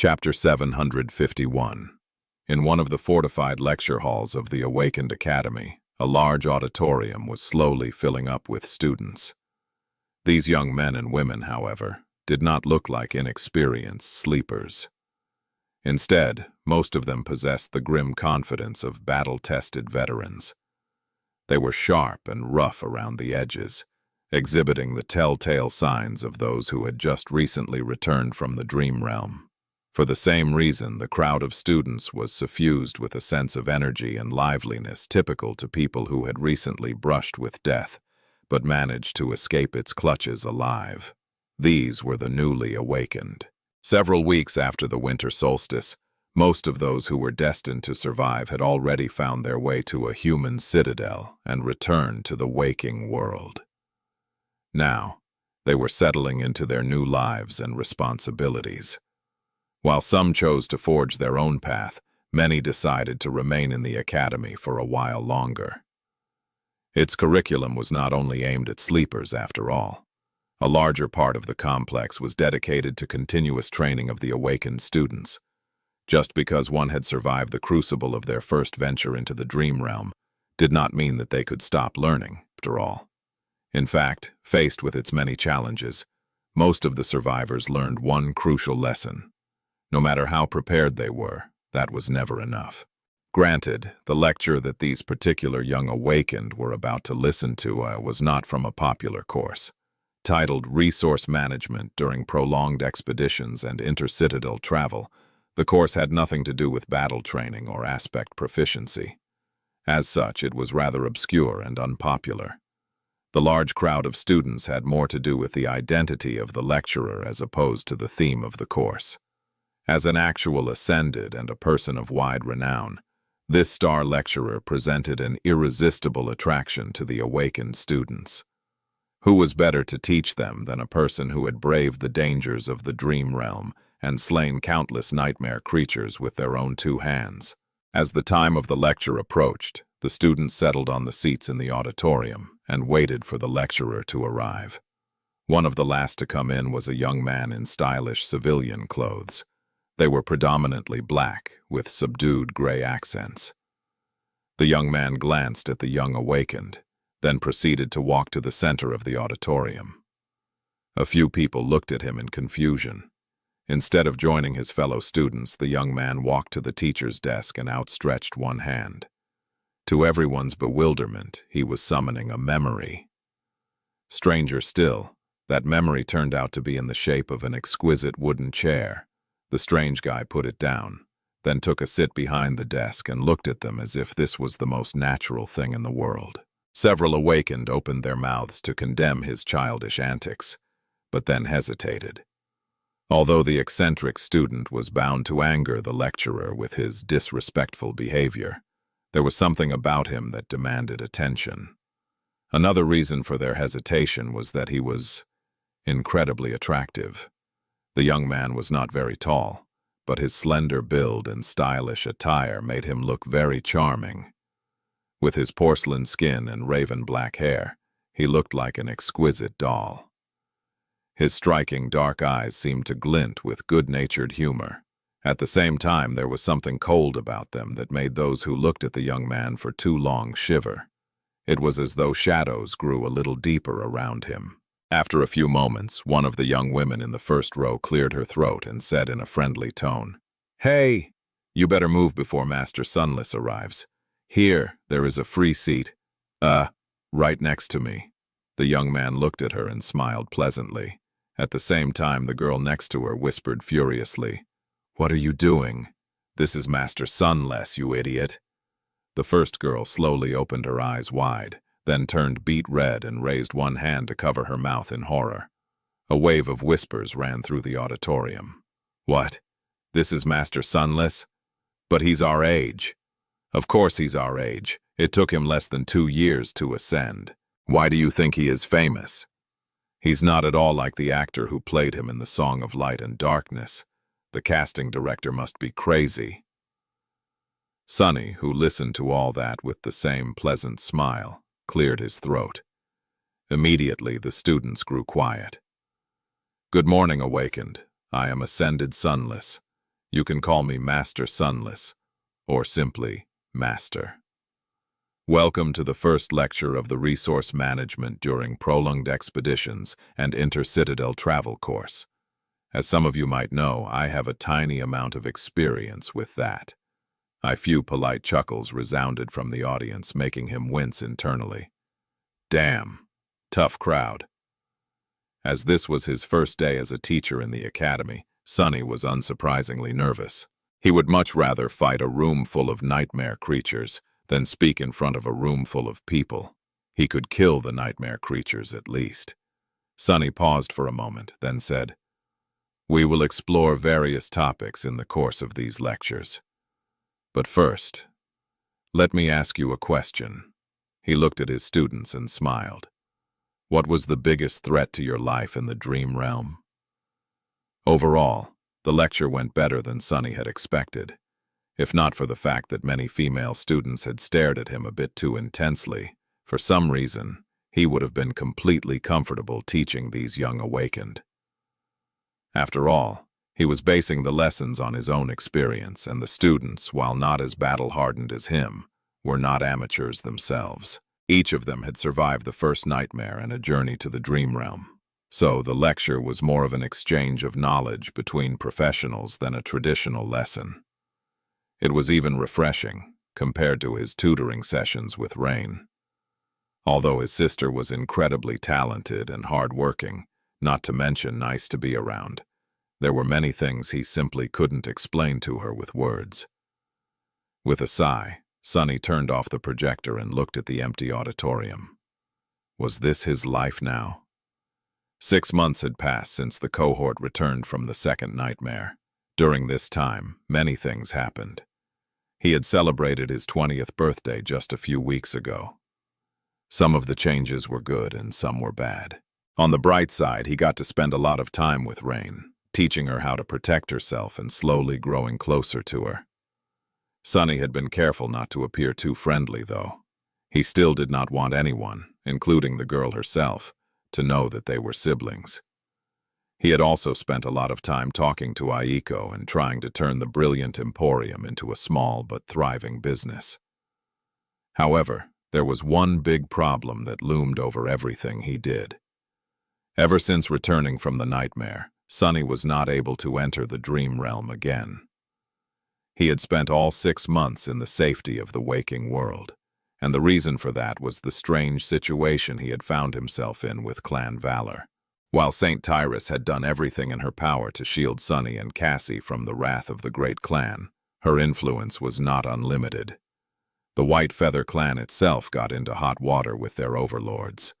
Chapter 751. In one of the fortified lecture halls of the Awakened Academy, a large auditorium was slowly filling up with students. These young men and women, however, did not look like inexperienced sleepers. Instead, most of them possessed the grim confidence of battle-tested veterans. They were sharp and rough around the edges, exhibiting the telltale signs of those who had just recently returned from the dream realm. For the same reason, the crowd of students was suffused with a sense of energy and liveliness typical to people who had recently brushed with death, but managed to escape its clutches alive. These were the newly awakened. Several weeks after the winter solstice, most of those who were destined to survive had already found their way to a human citadel and returned to the waking world. Now, they were settling into their new lives and responsibilities. While some chose to forge their own path, many decided to remain in the academy for a while longer. Its curriculum was not only aimed at sleepers, after all. A larger part of the complex was dedicated to continuous training of the awakened students. Just because one had survived the crucible of their first venture into the dream realm did not mean that they could stop learning, after all. In fact, faced with its many challenges, most of the survivors learned one crucial lesson. No matter how prepared they were, that was never enough. Granted, the lecture that these particular young awakened were about to listen to was not from a popular course. Titled Resource Management During Prolonged Expeditions and Intercitadel Travel, the course had nothing to do with battle training or aspect proficiency. As such, it was rather obscure and unpopular. The large crowd of students had more to do with the identity of the lecturer as opposed to the theme of the course. As an actual ascended and a person of wide renown, this star lecturer presented an irresistible attraction to the awakened students. Who was better to teach them than a person who had braved the dangers of the dream realm and slain countless nightmare creatures with their own two hands? As the time of the lecture approached, the students settled on the seats in the auditorium and waited for the lecturer to arrive. One of the last to come in was a young man in stylish civilian clothes. They were predominantly black, with subdued gray accents. The young man glanced at the young awakened, then proceeded to walk to the center of the auditorium. A few people looked at him in confusion. Instead of joining his fellow students, the young man walked to the teacher's desk and outstretched one hand. To everyone's bewilderment, he was summoning a memory. Stranger still, that memory turned out to be in the shape of an exquisite wooden chair. The strange guy put it down, then took a sit behind the desk and looked at them as if this was the most natural thing in the world. Several awakened opened their mouths to condemn his childish antics, but then hesitated. Although the eccentric student was bound to anger the lecturer with his disrespectful behavior, there was something about him that demanded attention. Another reason for their hesitation was that he was incredibly attractive. The young man was not very tall, but his slender build and stylish attire made him look very charming. With his porcelain skin and raven black hair, he looked like an exquisite doll. His striking dark eyes seemed to glint with good-natured humor. At the same time, there was something cold about them that made those who looked at the young man for too long shiver. It was as though shadows grew a little deeper around him. After a few moments, one of the young women in the first row cleared her throat and said in a friendly tone, "Hey, you better move before Master Sunless arrives. Here, there is a free seat. Right next to me." The young man looked at her and smiled pleasantly. At the same time, the girl next to her whispered furiously, "What are you doing? This is Master Sunless, you idiot." The first girl slowly opened her eyes wide, then turned beet red and raised one hand to cover her mouth in horror. A wave of whispers ran through the auditorium. "What? This is Master Sunless? But he's our age." "Of course he's our age. It took him less than 2 years to ascend. Why do you think he is famous? He's not at all like the actor who played him in The Song of Light and Darkness. The casting director must be crazy." Sonny, who listened to all that with the same pleasant smile, cleared his throat. Immediately, the students grew quiet. "Good morning, Awakened. I am Ascended Sunless. You can call me Master Sunless, or simply Master. Welcome to the first lecture of the Resource Management during Prolonged Expeditions and Inter-Citadel Travel course. As some of you might know, I have a tiny amount of experience with that. A few polite chuckles resounded from the audience, making him wince internally. Damn, tough crowd. As this was his first day as a teacher in the academy, Sonny was unsurprisingly nervous. He would much rather fight a room full of nightmare creatures than speak in front of a room full of people. He could kill the nightmare creatures at least. Sonny paused for a moment, then said, "We will explore various topics in the course of these lectures. But first, let me ask you a question." He looked at his students and smiled. "What was the biggest threat to your life in the dream realm?" Overall, the lecture went better than Sonny had expected, if not for the fact that many female students had stared at him a bit too intensely. For some reason, he would have been completely comfortable teaching these young awakened. After all, he was basing the lessons on his own experience, and the students, while not as battle-hardened as him, were not amateurs themselves. Each of them had survived the first nightmare and a journey to the dream realm. So the lecture was more of an exchange of knowledge between professionals than a traditional lesson. It was even refreshing, compared to his tutoring sessions with Rain. Although his sister was incredibly talented and hard-working, not to mention nice to be around, there were many things he simply couldn't explain to her with words. With a sigh, Sonny turned off the projector and looked at the empty auditorium. Was this his life now? 6 months had passed since the cohort returned from the second nightmare. During this time, many things happened. He had celebrated his 20th birthday just a few weeks ago. Some of the changes were good and some were bad. On the bright side, he got to spend a lot of time with Rain, teaching her how to protect herself and slowly growing closer to her. Sonny had been careful not to appear too friendly, though. He still did not want anyone, including the girl herself, to know that they were siblings. He had also spent a lot of time talking to Aiko and trying to turn the brilliant emporium into a small but thriving business. However, there was one big problem that loomed over everything he did. Ever since returning from the nightmare, Sonny was not able to enter the dream realm again. He had spent all 6 months in the safety of the waking world, and the reason for that was the strange situation he had found himself in with Clan Valor. While St. Tyrus had done everything in her power to shield Sonny and Cassie from the wrath of the Great Clan, her influence was not unlimited. The White Feather Clan itself got into hot water with their overlords.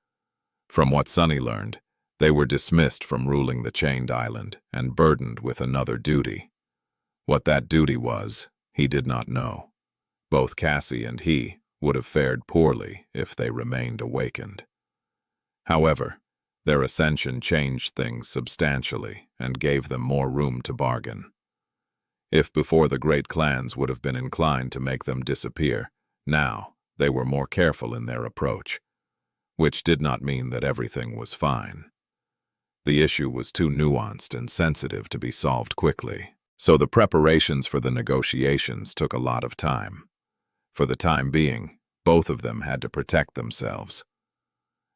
From what Sonny learned, they were dismissed from ruling the Chained Island and burdened with another duty. What that duty was, he did not know. Both Cassie and he would have fared poorly if they remained awakened. However, their ascension changed things substantially and gave them more room to bargain. If before the great clans would have been inclined to make them disappear, now they were more careful in their approach, which did not mean that everything was fine. The issue was too nuanced and sensitive to be solved quickly, so the preparations for the negotiations took a lot of time. For the time being, both of them had to protect themselves.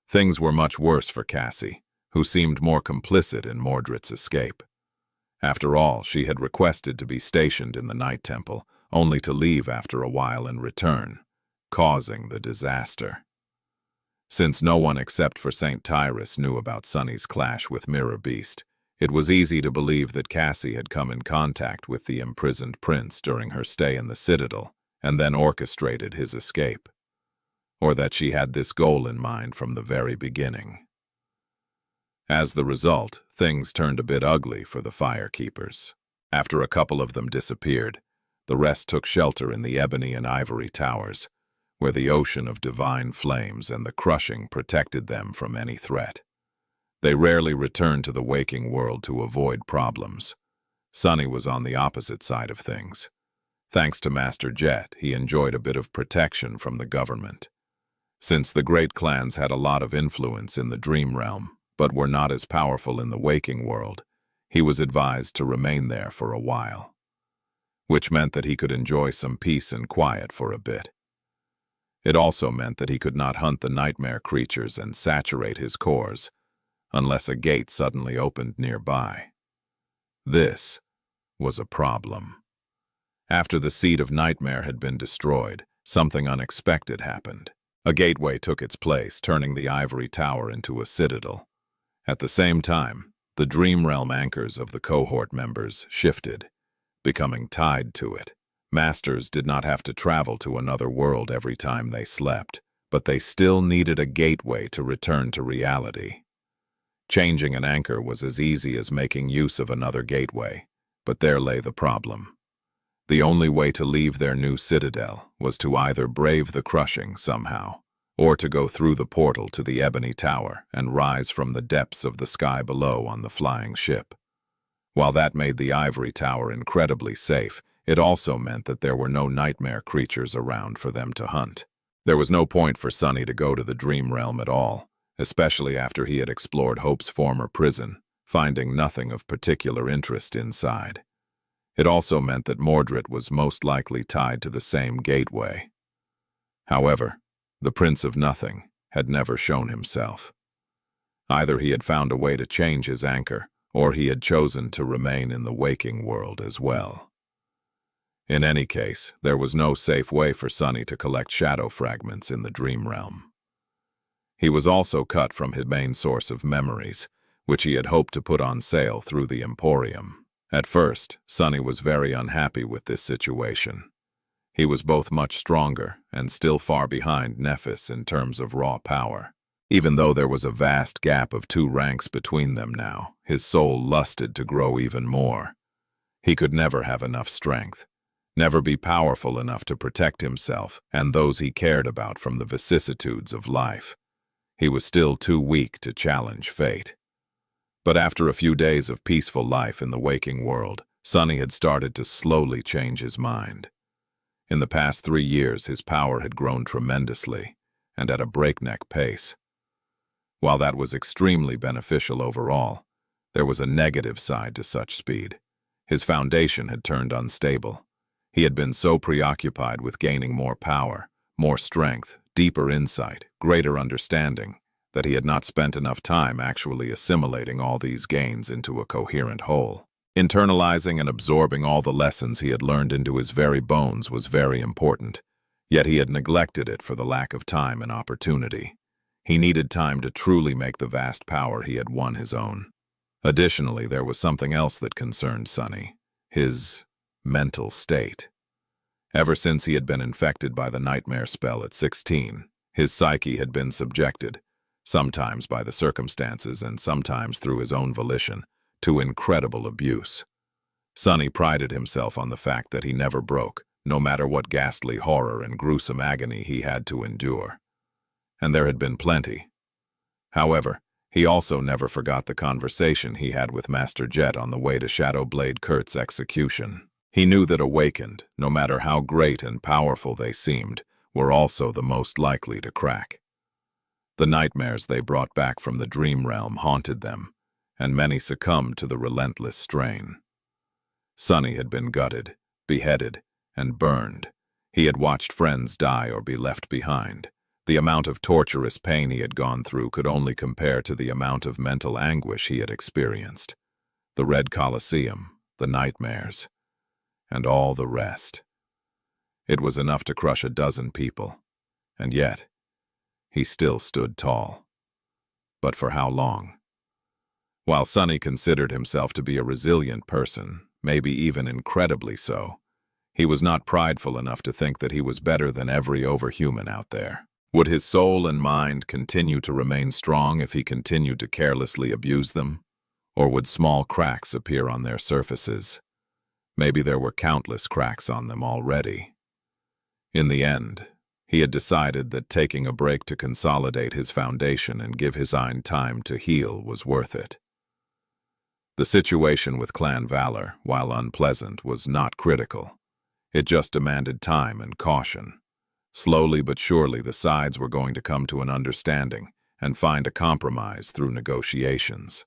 Things were much worse for Cassie, who seemed more complicit in Mordred's escape. After all, she had requested to be stationed in the Night Temple, only to leave after a while and return, causing the disaster. Since no one except for St. Tyrus knew about Sonny's clash with Mirror Beast, it was easy to believe that Cassie had come in contact with the imprisoned prince during her stay in the Citadel and then orchestrated his escape, or that she had this goal in mind from the very beginning. As the result, things turned a bit ugly for the Firekeepers. After a couple of them disappeared, the rest took shelter in the Ebony and Ivory Towers, where the ocean of divine flames and the crushing protected them from any threat. They rarely returned to the waking world to avoid problems. Sonny was on the opposite side of things. Thanks to Master Jet, he enjoyed a bit of protection from the government. Since the great clans had a lot of influence in the dream realm, but were not as powerful in the waking world, he was advised to remain there for a while. which meant that he could enjoy some peace and quiet for a bit. It also meant that he could not hunt the nightmare creatures and saturate his cores unless a gate suddenly opened nearby. This was a problem. After the seed of nightmare had been destroyed, something unexpected happened. A gateway took its place, turning the ivory tower into a citadel. At the same time, the dream realm anchors of the cohort members shifted, becoming tied to it. Masters did not have to travel to another world every time they slept, but they still needed a gateway to return to reality. Changing an anchor was as easy as making use of another gateway, but there lay the problem. The only way to leave their new citadel was to either brave the crushing somehow, or to go through the portal to the ebony tower and rise from the depths of the sky below on the flying ship. While that made the ivory tower incredibly safe, it also meant that there were no nightmare creatures around for them to hunt. There was no point for Sunny to go to the dream realm at all, especially after he had explored Hope's former prison, finding nothing of particular interest inside. It also meant that Mordred was most likely tied to the same gateway. However, the Prince of Nothing had never shown himself. Either he had found a way to change his anchor, or he had chosen to remain in the waking world as well. In any case, there was no safe way for Sunny to collect shadow fragments in the dream realm. He was also cut from his main source of memories, which he had hoped to put on sale through the Emporium. At first, Sunny was very unhappy with this situation. He was both much stronger and still far behind Nephis in terms of raw power. Even though there was a vast gap of 2 ranks between them now, his soul lusted to grow even more. He could never have enough strength, never be powerful enough to protect himself and those he cared about from the vicissitudes of life. He was still too weak to challenge fate. But after a few days of peaceful life in the waking world, Sunny had started to slowly change his mind. In the past 3 years, his power had grown tremendously, and at a breakneck pace. While that was extremely beneficial overall, there was a negative side to such speed. His foundation had turned unstable. He had been so preoccupied with gaining more power, more strength, deeper insight, greater understanding, that he had not spent enough time actually assimilating all these gains into a coherent whole. Internalizing and absorbing all the lessons he had learned into his very bones was very important, yet he had neglected it for the lack of time and opportunity. He needed time to truly make the vast power he had won his own. Additionally, there was something else that concerned Sunny: his mental state. Ever since he had been infected by the nightmare spell at 16, his psyche had been subjected, sometimes by the circumstances and sometimes through his own volition, to incredible abuse. Sunny prided himself on the fact that he never broke, no matter what ghastly horror and gruesome agony he had to endure. And there had been plenty. However, he also never forgot the conversation he had with Master Jet on the way to Shadowblade Kurt's execution. He knew that awakened, no matter how great and powerful they seemed, were also the most likely to crack. The nightmares they brought back from the dream realm haunted them, and many succumbed to the relentless strain. Sunny had been gutted, beheaded, and burned. He had watched friends die or be left behind. The amount of torturous pain he had gone through could only compare to the amount of mental anguish he had experienced. The Red Colosseum, the nightmares, and all the rest. It was enough to crush a dozen people, and yet, he still stood tall. But for how long? While Sunny considered himself to be a resilient person, maybe even incredibly so, he was not prideful enough to think that he was better than every overhuman out there. Would his soul and mind continue to remain strong if he continued to carelessly abuse them? Or would small cracks appear on their surfaces? Maybe there were countless cracks on them already. In the end, he had decided that taking a break to consolidate his foundation and give his mind time to heal was worth it. The situation with Clan Valor, while unpleasant, was not critical. It just demanded time and caution. Slowly but surely, the sides were going to come to an understanding and find a compromise through negotiations.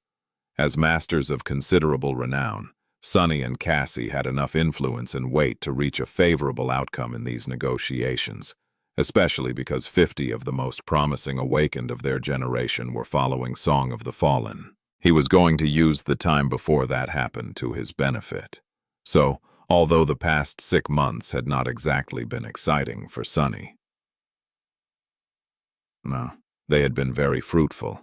As masters of considerable renown, Sunny and Cassie had enough influence and weight to reach a favorable outcome in these negotiations, especially because 50 of the most promising awakened of their generation were following Song of the Fallen. He was going to use the time before that happened to his benefit. So, although the past 6 months had not exactly been exciting for Sunny, no, they had been very fruitful.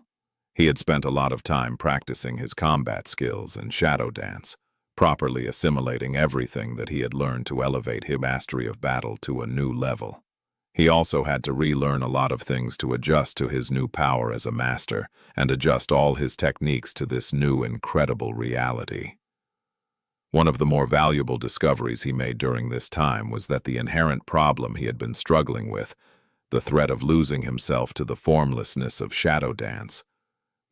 He had spent a lot of time practicing his combat skills and shadow dance, properly assimilating everything that he had learned to elevate his mastery of battle to a new level. He also had to relearn a lot of things to adjust to his new power as a master and adjust all his techniques to this new incredible reality. One of the more valuable discoveries he made during this time was that the inherent problem he had been struggling with, the threat of losing himself to the formlessness of shadow dance,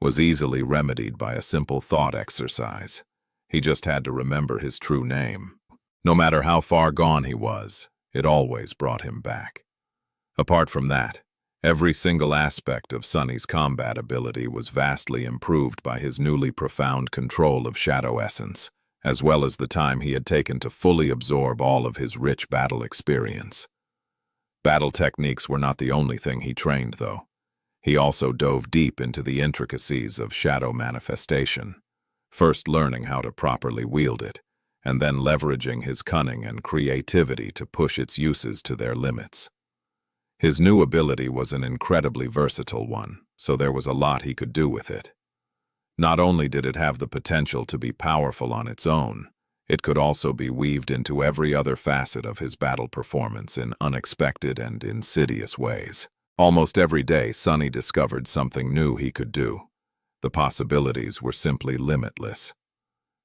was easily remedied by a simple thought exercise. He just had to remember his true name. No matter how far gone he was, it always brought him back. Apart from that, every single aspect of Sunny's combat ability was vastly improved by his newly profound control of shadow essence, as well as the time he had taken to fully absorb all of his rich battle experience. Battle techniques were not the only thing he trained, though. He also dove deep into the intricacies of shadow manifestation, first learning how to properly wield it, and then leveraging his cunning and creativity to push its uses to their limits. His new ability was an incredibly versatile one, so there was a lot he could do with it. Not only did it have the potential to be powerful on its own, it could also be weaved into every other facet of his battle performance in unexpected and insidious ways. Almost every day, Sunny discovered something new he could do. The possibilities were simply limitless.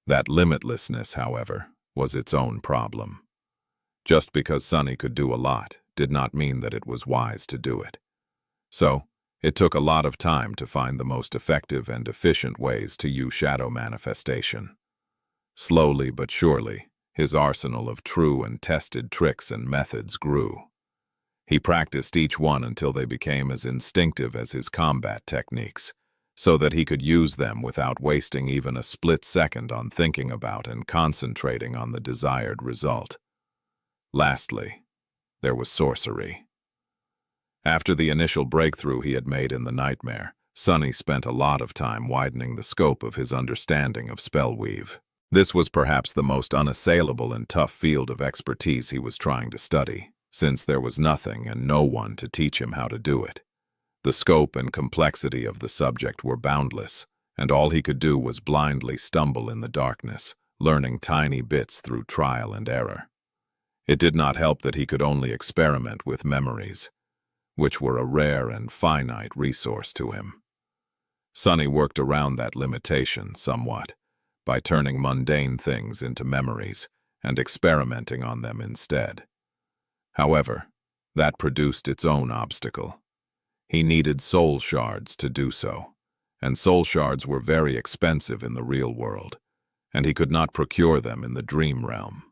That limitlessness, however, was its own problem. Just because Sunny could do a lot did not mean that it was wise to do it. So, it took a lot of time to find the most effective and efficient ways to use shadow manifestation. Slowly but surely, his arsenal of true and tested tricks and methods grew. He practiced each one until they became as instinctive as his combat techniques, so that he could use them without wasting even a split second on thinking about and concentrating on the desired result. Lastly, there was sorcery. After the initial breakthrough he had made in the nightmare, Sunny spent a lot of time widening the scope of his understanding of spellweave. This was perhaps the most unassailable and tough field of expertise he was trying to study, since there was nothing and no one to teach him how to do it. The scope and complexity of the subject were boundless, and all he could do was blindly stumble in the darkness, learning tiny bits through trial and error. It did not help that he could only experiment with memories, which were a rare and finite resource to him. Sunny worked around that limitation somewhat, by turning mundane things into memories and experimenting on them instead. However, that produced its own obstacle. He needed soul shards to do so, and soul shards were very expensive in the real world, and he could not procure them in the dream realm.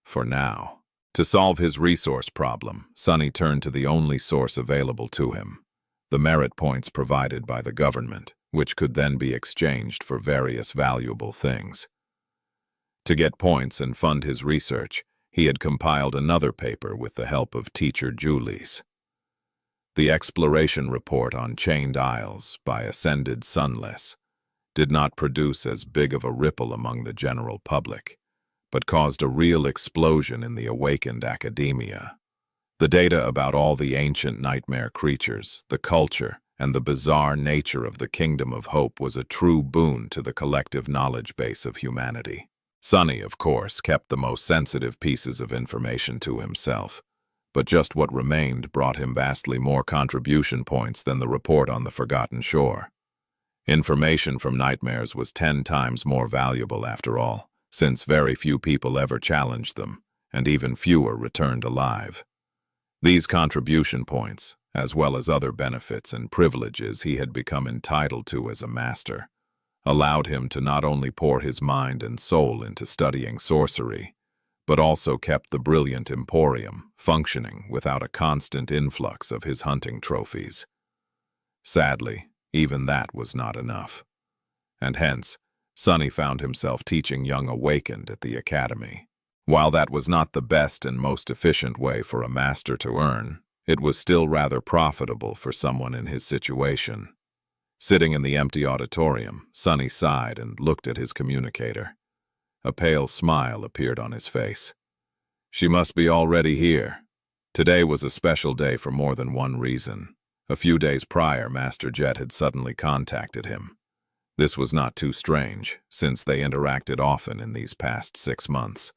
For now, to solve his resource problem, Sunny turned to the only source available to him, the merit points provided by the government, which could then be exchanged for various valuable things. To get points and fund his research, he had compiled another paper with the help of teacher Julie's. The exploration report on Chained Isles by Ascended Sunless did not produce as big of a ripple among the general public, but caused a real explosion in the awakened academia. The data about all the ancient nightmare creatures, the culture, and the bizarre nature of the Kingdom of Hope was a true boon to the collective knowledge base of humanity. Sunny, of course, kept the most sensitive pieces of information to himself, but just what remained brought him vastly more contribution points than the report on the Forgotten Shore. Information from nightmares was 10 times more valuable after all, since very few people ever challenged them, and even fewer returned alive. These contribution points, as well as other benefits and privileges he had become entitled to as a master, allowed him to not only pour his mind and soul into studying sorcery, but also kept the brilliant emporium functioning without a constant influx of his hunting trophies. Sadly, even that was not enough, and hence, Sunny found himself teaching young awakened at the academy. While that was not the best and most efficient way for a master to earn, it was still rather profitable for someone in his situation. Sitting in the empty auditorium, Sunny sighed and looked at his communicator. A pale smile appeared on his face. She must be already here. Today was a special day for more than one reason. A few days prior, Master Jet had suddenly contacted him. This was not too strange, since they interacted often in these past 6 months.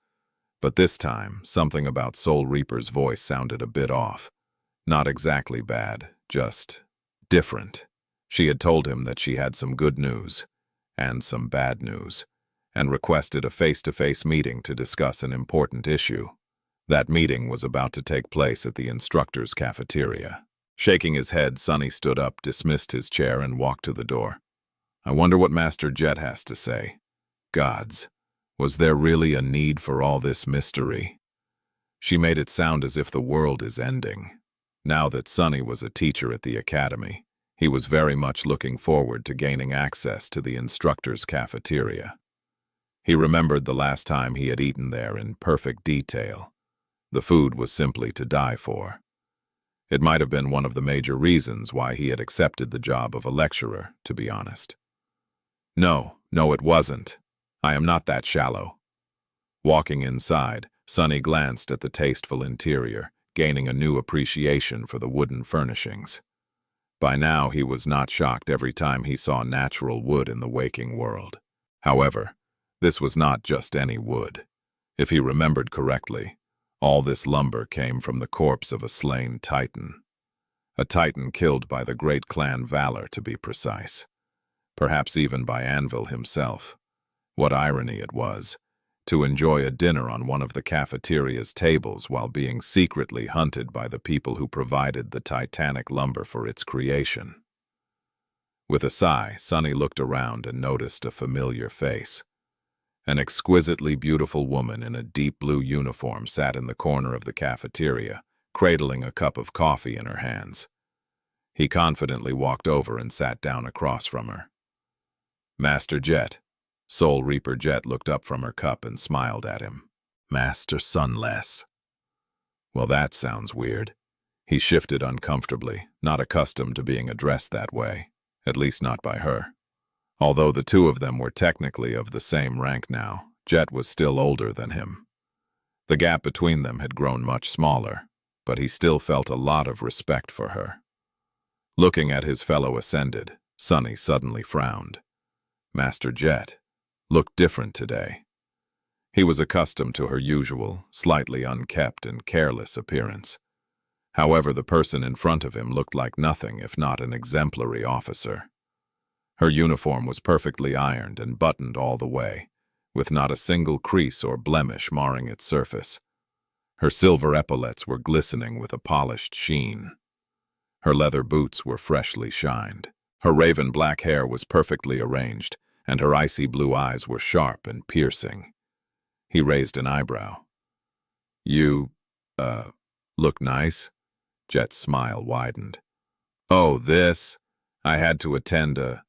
But this time, something about Soul Reaper's voice sounded a bit off. Not exactly bad, just different. She had told him that she had some good news, and some bad news, and requested a face-to-face meeting to discuss an important issue. That meeting was about to take place at the instructor's cafeteria. Shaking his head, Sunny stood up, dismissed his chair, and walked to the door. I wonder what Master Jet has to say. Gods, was there really a need for all this mystery? She made it sound as if the world is ending. Now that Sunny was a teacher at the academy, he was very much looking forward to gaining access to the instructor's cafeteria. He remembered the last time he had eaten there in perfect detail. The food was simply to die for. It might have been one of the major reasons why he had accepted the job of a lecturer, to be honest. No, it wasn't. I am not that shallow. Walking inside, Sunny glanced at the tasteful interior, gaining a new appreciation for the wooden furnishings. By now, he was not shocked every time he saw natural wood in the waking world. However, this was not just any wood. If he remembered correctly, all this lumber came from the corpse of a slain titan. A titan killed by the great clan Valor, to be precise. Perhaps even by Anvil himself. What irony it was, to enjoy a dinner on one of the cafeteria's tables while being secretly hunted by the people who provided the titanic lumber for its creation. With a sigh, Sunny looked around and noticed a familiar face. An exquisitely beautiful woman in a deep blue uniform sat in the corner of the cafeteria, cradling a cup of coffee in her hands. He confidently walked over and sat down across from her. Master Jet. Soul Reaper Jet looked up from her cup and smiled at him. Master Sunless. Well, that sounds weird. He shifted uncomfortably, not accustomed to being addressed that way, at least not by her. Although the two of them were technically of the same rank now, Jet was still older than him. The gap between them had grown much smaller, but he still felt a lot of respect for her. Looking at his fellow Ascended, Sunny suddenly frowned. Master Jet looked different today. He was accustomed to her usual, slightly unkempt and careless appearance. However, the person in front of him looked like nothing if not an exemplary officer. Her uniform was perfectly ironed and buttoned all the way, with not a single crease or blemish marring its surface. Her silver epaulets were glistening with a polished sheen. Her leather boots were freshly shined. Her raven black hair was perfectly arranged, and her icy blue eyes were sharp and piercing. He raised an eyebrow. You, look nice? Jet's smile widened. Oh, this? I had to attend a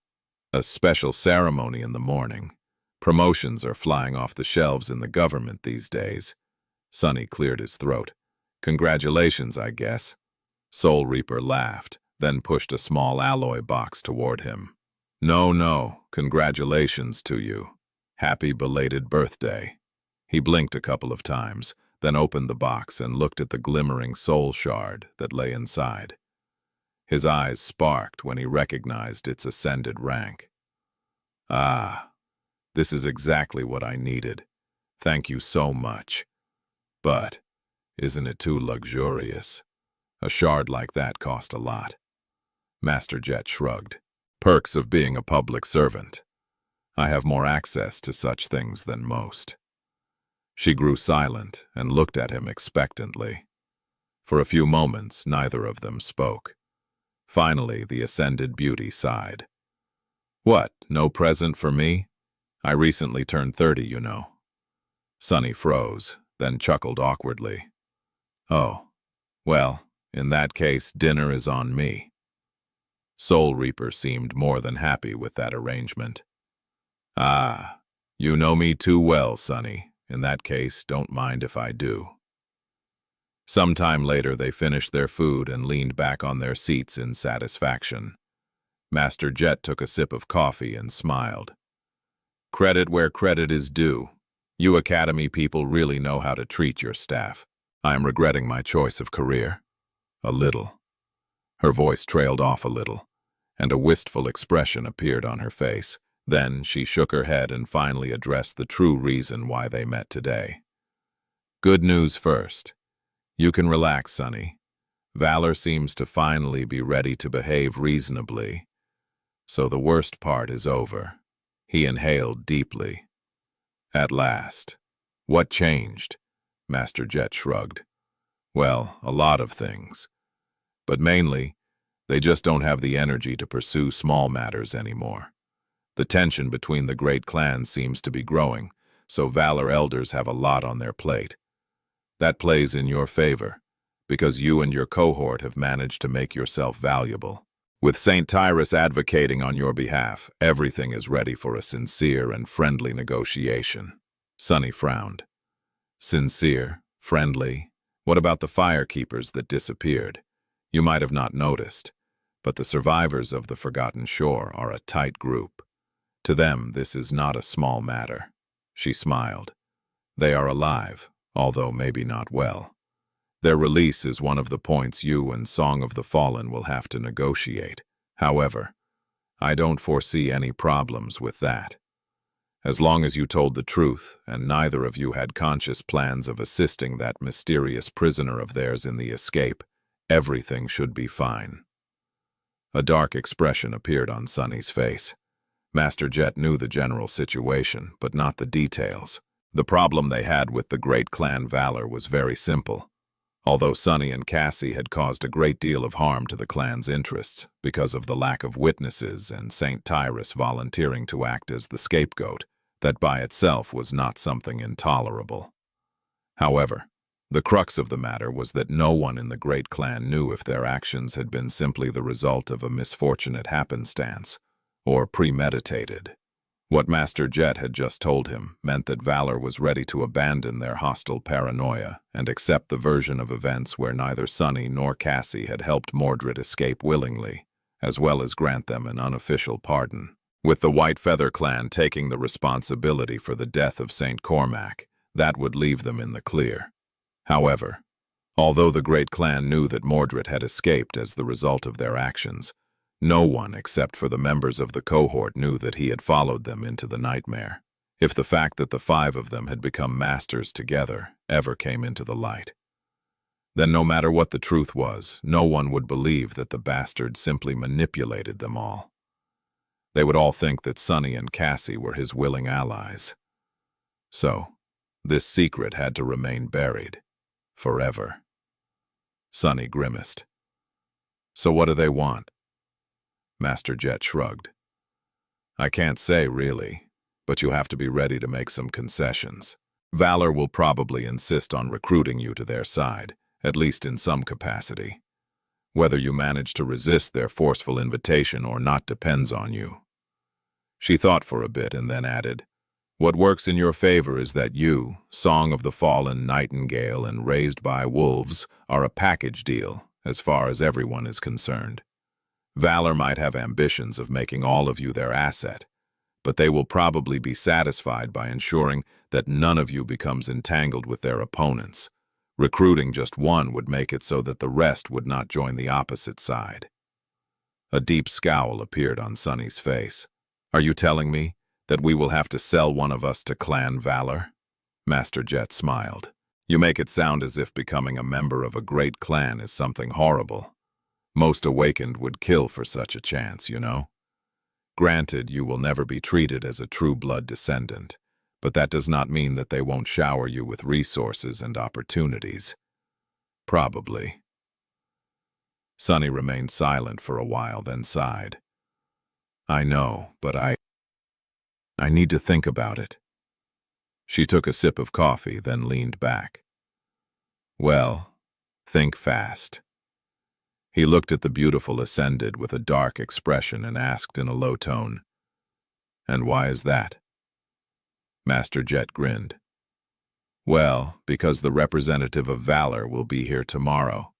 special ceremony in the morning. Promotions are flying off the shelves in the government these days. Sunny cleared his throat. Congratulations, I guess. Soul Reaper laughed, then pushed a small alloy box toward him. No, congratulations to you. Happy belated birthday. He blinked a couple of times, then opened the box and looked at the glimmering soul shard that lay inside. His eyes sparked when he recognized its ascended rank. Ah, this is exactly what I needed. Thank you so much. But, isn't it too luxurious? A shard like that cost a lot. Master Jet shrugged. Perks of being a public servant. I have more access to such things than most. She grew silent and looked at him expectantly. For a few moments, neither of them spoke. Finally, the Ascended Beauty sighed. What, no present for me? I recently turned 30, you know. Sunny froze, then chuckled awkwardly. Oh, well, in that case, dinner is on me. Soul Reaper seemed more than happy with that arrangement. Ah, you know me too well, Sonny. In that case, don't mind if I do. Some time later, they finished their food and leaned back on their seats in satisfaction. Master Jet took a sip of coffee and smiled. Credit where credit is due. You Academy people really know how to treat your staff. I am regretting my choice of career. A little. Her voice trailed off a little, and a wistful expression appeared on her face. Then she shook her head and finally addressed the true reason why they met today. Good news first. You can relax, Sonny. Valor seems to finally be ready to behave reasonably. So the worst part is over. He inhaled deeply. At last. What changed? Master Jet shrugged. Well, a lot of things. But mainly, they just don't have the energy to pursue small matters anymore. The tension between the great clans seems to be growing, so Valor elders have a lot on their plate. That plays in your favor, because you and your cohort have managed to make yourself valuable. With St. Tyrus advocating on your behalf, everything is ready for a sincere and friendly negotiation. Sonny frowned. Sincere? Friendly? What about the firekeepers that disappeared? You might have not noticed, but the survivors of the Forgotten Shore are a tight group. To them, this is not a small matter. She smiled. They are alive, although maybe not well. Their release is one of the points you and Song of the Fallen will have to negotiate. However, I don't foresee any problems with that. As long as you told the truth, and neither of you had conscious plans of assisting that mysterious prisoner of theirs in the escape, everything should be fine. A dark expression appeared on Sonny's face. Master Jet knew the general situation, but not the details. The problem they had with the great clan Valor was very simple. Although Sonny and Cassie had caused a great deal of harm to the clan's interests because of the lack of witnesses and St. Tyrus volunteering to act as the scapegoat, that by itself was not something intolerable. However, the crux of the matter was that no one in the great clan knew if their actions had been simply the result of a misfortunate happenstance, or premeditated. What Master Jet had just told him meant that Valor was ready to abandon their hostile paranoia and accept the version of events where neither Sonny nor Cassie had helped Mordred escape willingly, as well as grant them an unofficial pardon. With the White Feather clan taking the responsibility for the death of St. Cormac, that would leave them in the clear. However, although the great clan knew that Mordred had escaped as the result of their actions, no one except for the members of the cohort knew that he had followed them into the nightmare. If the fact that the 5 of them had become masters together ever came into the light, then no matter what the truth was, no one would believe that the bastard simply manipulated them all. They would all think that Sonny and Cassie were his willing allies. So, this secret had to remain buried. Forever. Sonny grimaced. So what do they want? Master Jet shrugged. I can't say, really, but you have to be ready to make some concessions. Valor will probably insist on recruiting you to their side, at least in some capacity. Whether you manage to resist their forceful invitation or not depends on you. She thought for a bit and then added, What works in your favor is that you, Song of the Fallen, Nightingale, and Raised by Wolves, are a package deal, as far as everyone is concerned. Valor might have ambitions of making all of you their asset, but they will probably be satisfied by ensuring that none of you becomes entangled with their opponents. Recruiting just one would make it so that the rest would not join the opposite side. A deep scowl appeared on Sonny's face. Are you telling me that we will have to sell one of us to Clan Valor? Master Jet smiled. You make it sound as if becoming a member of a great clan is something horrible. Most awakened would kill for such a chance, you know? Granted, you will never be treated as a true blood descendant, but that does not mean that they won't shower you with resources and opportunities. Probably. Sonny remained silent for a while, then sighed. I know, but I need to think about it. She took a sip of coffee, then leaned back. Well, think fast. He looked at the beautiful Ascended with a dark expression and asked in a low tone, And why is that? Master Jet grinned. Well, because the representative of Valor will be here tomorrow.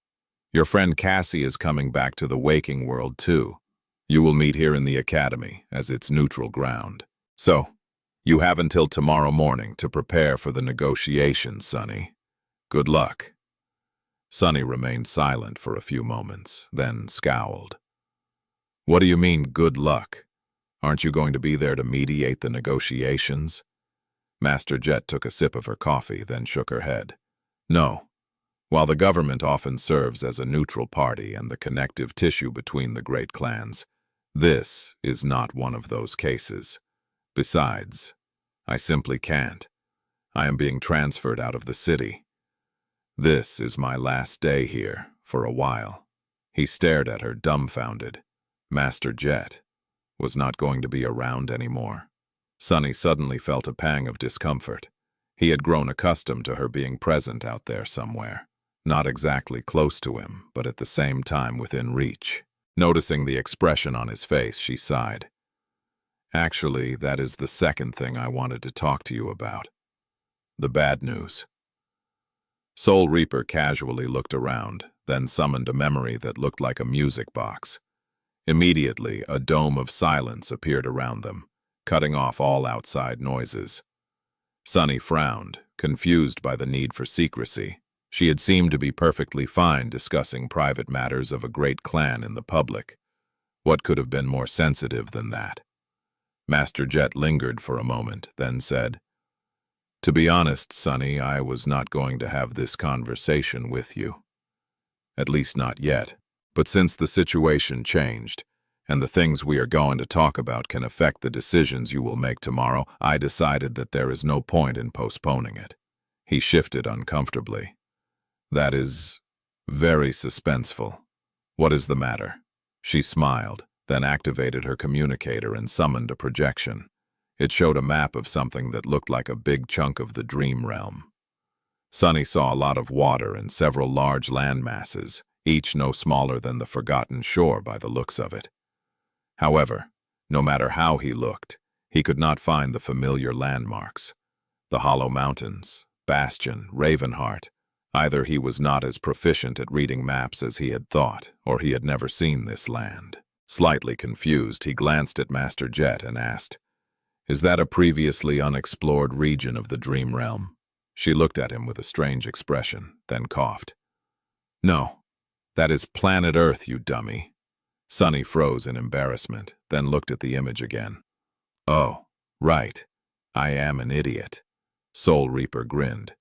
Your friend Cassie is coming back to the waking world too. You will meet here in the academy, as its neutral ground. So, you have until tomorrow morning to prepare for the negotiations, Sonny. Good luck. Sonny remained silent for a few moments, then scowled. What do you mean, good luck? Aren't you going to be there to mediate the negotiations? Master Jet took a sip of her coffee, then shook her head. No. While the government often serves as a neutral party and the connective tissue between the great clans, this is not one of those cases. Besides, I simply can't. I am being transferred out of the city. This is my last day here, for a while. He stared at her, dumbfounded. Master Jet was not going to be around anymore. Sonny suddenly felt a pang of discomfort. He had grown accustomed to her being present out there somewhere. Not exactly close to him, but at the same time within reach. Noticing the expression on his face, she sighed. Actually, that is the second thing I wanted to talk to you about. The bad news. Soul Reaper casually looked around, then summoned a memory that looked like a music box. Immediately, a dome of silence appeared around them, cutting off all outside noises. Sonny frowned, confused by the need for secrecy. She had seemed to be perfectly fine discussing private matters of a great clan in the public. What could have been more sensitive than that? Master Jet lingered for a moment, then said, To be honest, Sonny, I was not going to have this conversation with you. At least not yet. But since the situation changed, and the things we are going to talk about can affect the decisions you will make tomorrow, I decided that there is no point in postponing it. He shifted uncomfortably. That is very suspenseful. What is the matter? She smiled, then activated her communicator and summoned a projection. It showed a map of something that looked like a big chunk of the dream realm. Sonny saw a lot of water and several large land masses, each no smaller than the forgotten shore by the looks of it. However, no matter how he looked, he could not find the familiar landmarks. The Hollow Mountains, Bastion, Ravenheart. Either he was not as proficient at reading maps as he had thought, or he had never seen this land. Slightly confused, he glanced at Master Jet and asked, Is that a previously unexplored region of the dream realm? She looked at him with a strange expression, then coughed. No, that is planet Earth, you dummy. Sonny froze in embarrassment, then looked at the image again. Oh, right. I am an idiot. Soul Reaper grinned.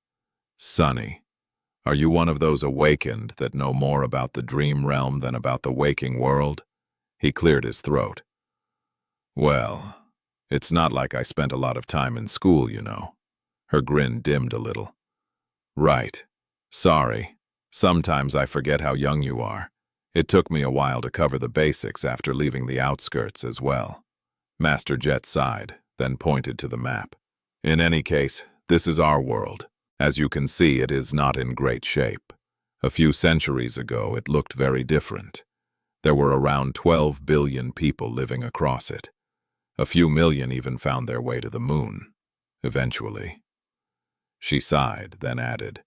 Sonny, are you one of those awakened that know more about the dream realm than about the waking world? He cleared his throat. Well, it's not like I spent a lot of time in school, you know. Her grin dimmed a little. Right. Sorry. Sometimes I forget how young you are. It took me a while to cover the basics after leaving the outskirts as well. Master Jet sighed, then pointed to the map. In any case, this is our world. As you can see, it is not in great shape. A few centuries ago, it looked very different. There were around 12 billion people living across it. A few million even found their way to the moon, eventually. She sighed, then added,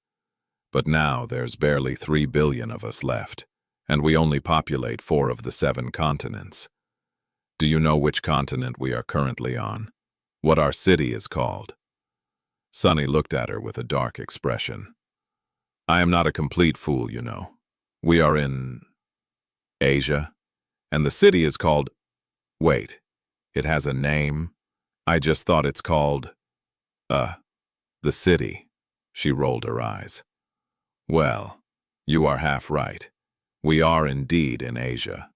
But now there's barely 3 billion of us left, and we only populate 4 of the 7 continents. Do you know which continent we are currently on? What our city is called? Sonny looked at her with a dark expression. I am not a complete fool, you know. We are in Asia, and the city is called... Wait, it has a name? I just thought it's called... the city. She rolled her eyes. Well, you are half right. We are indeed in Asia,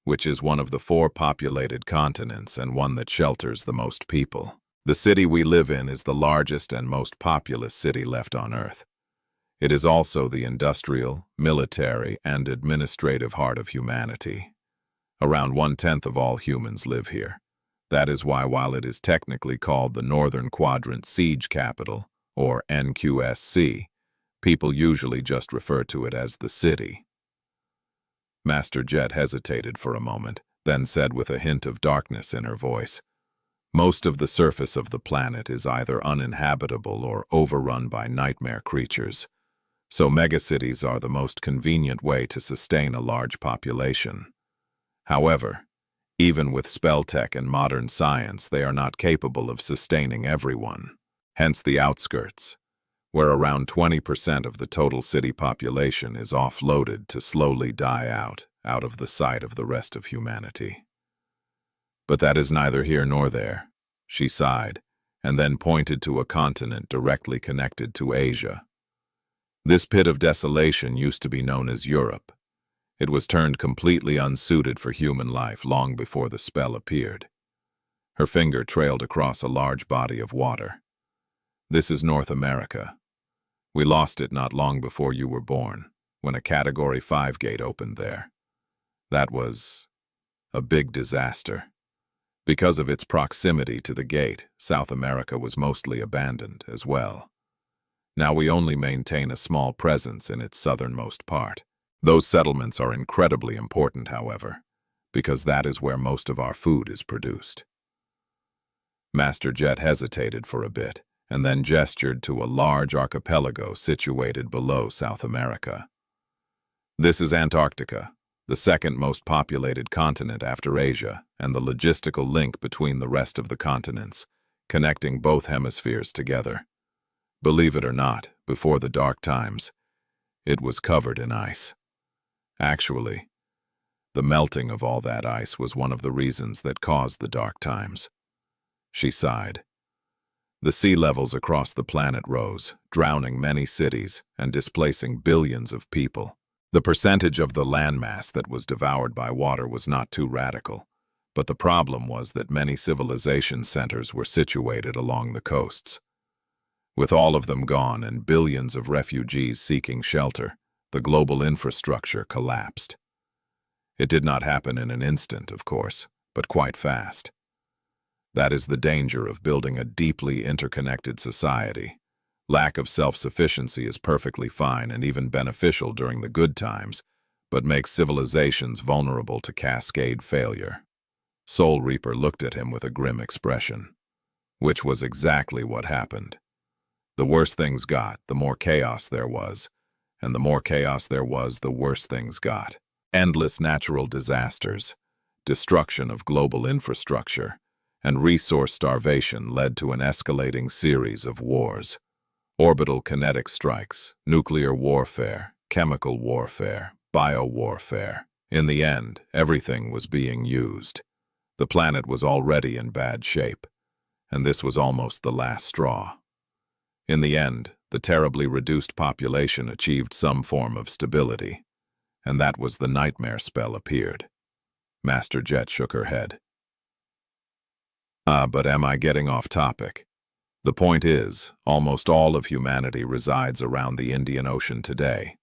which is one of the 4 populated continents and one that shelters the most people. The city we live in is the largest and most populous city left on Earth. It is also the industrial, military, and administrative heart of humanity. Around 1/10 of all humans live here. That is why, while it is technically called the Northern Quadrant Siege Capital, or NQSC, people usually just refer to it as the city. Master Jet hesitated for a moment, then said with a hint of darkness in her voice, Most of the surface of the planet is either uninhabitable or overrun by nightmare creatures, so megacities are the most convenient way to sustain a large population. However, even with spell tech and modern science, they are not capable of sustaining everyone. Hence the outskirts, where around 20% of the total city population is offloaded to slowly die out of the sight of the rest of humanity. But that is neither here nor there, she sighed, and then pointed to a continent directly connected to Asia. This pit of desolation used to be known as Europe. It was turned completely unsuited for human life long before the spell appeared. Her finger trailed across a large body of water. This is North America. We lost it not long before you were born, when a Category 5 gate opened there. That was a big disaster. Because of its proximity to the gate, South America was mostly abandoned as well. Now we only maintain a small presence in its southernmost part. Those settlements are incredibly important, however, because that is where most of our food is produced. Master Jet hesitated for a bit, and then gestured to a large archipelago situated below South America. This is Antarctica, the second most populated continent after Asia, and the logistical link between the rest of the continents, connecting both hemispheres together. Believe it or not, before the dark times, it was covered in ice. Actually, the melting of all that ice was one of the reasons that caused the dark times. She sighed. The sea levels across the planet rose, drowning many cities and displacing billions of people. The percentage of the landmass that was devoured by water was not too radical, but the problem was that many civilization centers were situated along the coasts. With all of them gone and billions of refugees seeking shelter, the global infrastructure collapsed. It did not happen in an instant, of course, but quite fast. That is the danger of building a deeply interconnected society. Lack of self-sufficiency is perfectly fine and even beneficial during the good times, but makes civilizations vulnerable to cascade failure. Soul Reaper looked at him with a grim expression, which was exactly what happened. The worse things got, the more chaos there was, and the more chaos there was, the worse things got. Endless natural disasters, destruction of global infrastructure, and resource starvation led to an escalating series of wars. Orbital kinetic strikes, nuclear warfare, chemical warfare, biowarfare. In the end, everything was being used. The planet was already in bad shape, and this was almost the last straw. In the end, the terribly reduced population achieved some form of stability, and that was the nightmare spell appeared. Master Jet shook her head. But am I getting off topic? The point is, almost all of humanity resides around the Indian Ocean today.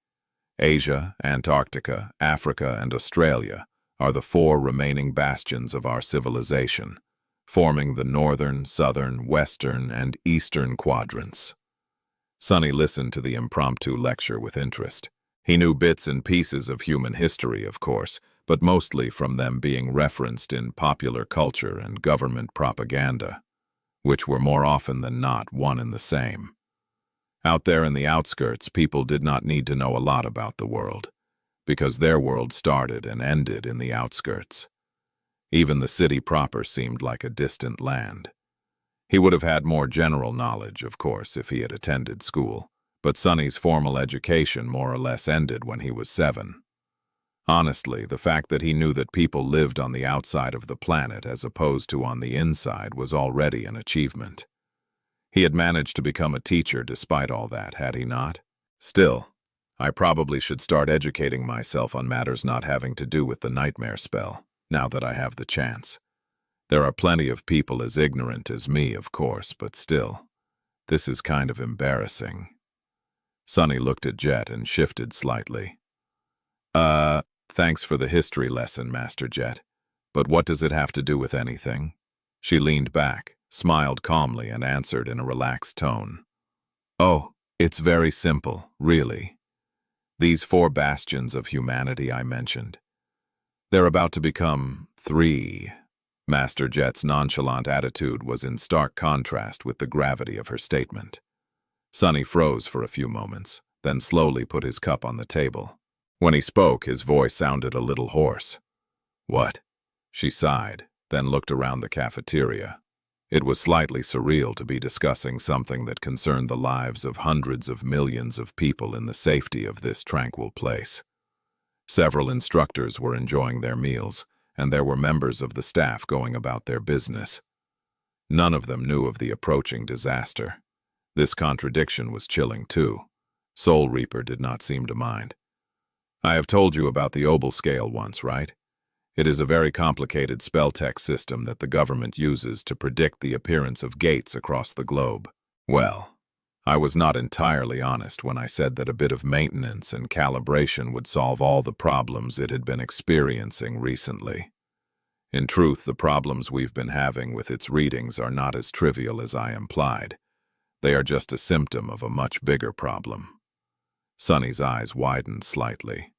Asia, Antarctica, Africa, and Australia are the four remaining bastions of our civilization, forming the northern, southern, western, and eastern quadrants. Sonny listened to the impromptu lecture with interest. He knew bits and pieces of human history, of course, but mostly from them being referenced in popular culture and government propaganda, which were more often than not one and the same. Out there in the outskirts, people did not need to know a lot about the world, because their world started and ended in the outskirts. Even the city proper seemed like a distant land. He would have had more general knowledge, of course, if he had attended school, but Sonny's formal education more or less ended when he was 7. Honestly, the fact that he knew that people lived on the outside of the planet as opposed to on the inside was already an achievement. He had managed to become a teacher despite all that, had he not? Still, I probably should start educating myself on matters not having to do with the nightmare spell, now that I have the chance. There are plenty of people as ignorant as me, of course, but still, this is kind of embarrassing. Sonny looked at Jet and shifted slightly. Thanks for the history lesson, Master Jet, but what does it have to do with anything? She leaned back, smiled calmly, and answered in a relaxed tone. Oh, it's very simple, really. These 4 bastions of humanity I mentioned. They're about to become 3. Master Jet's nonchalant attitude was in stark contrast with the gravity of her statement. Sunny froze for a few moments, then slowly put his cup on the table. When he spoke, his voice sounded a little hoarse. "What?" She sighed, then looked around the cafeteria. It was slightly surreal to be discussing something that concerned the lives of hundreds of millions of people in the safety of this tranquil place. Several instructors were enjoying their meals, and there were members of the staff going about their business. None of them knew of the approaching disaster. This contradiction was chilling, too. Soul Reaper did not seem to mind. "I have told you about the Obel scale once, right? It is a very complicated spell-tech system that the government uses to predict the appearance of gates across the globe. Well, I was not entirely honest when I said that a bit of maintenance and calibration would solve all the problems it had been experiencing recently. In truth, the problems we've been having with its readings are not as trivial as I implied. They are just a symptom of a much bigger problem." Sunny's eyes widened slightly.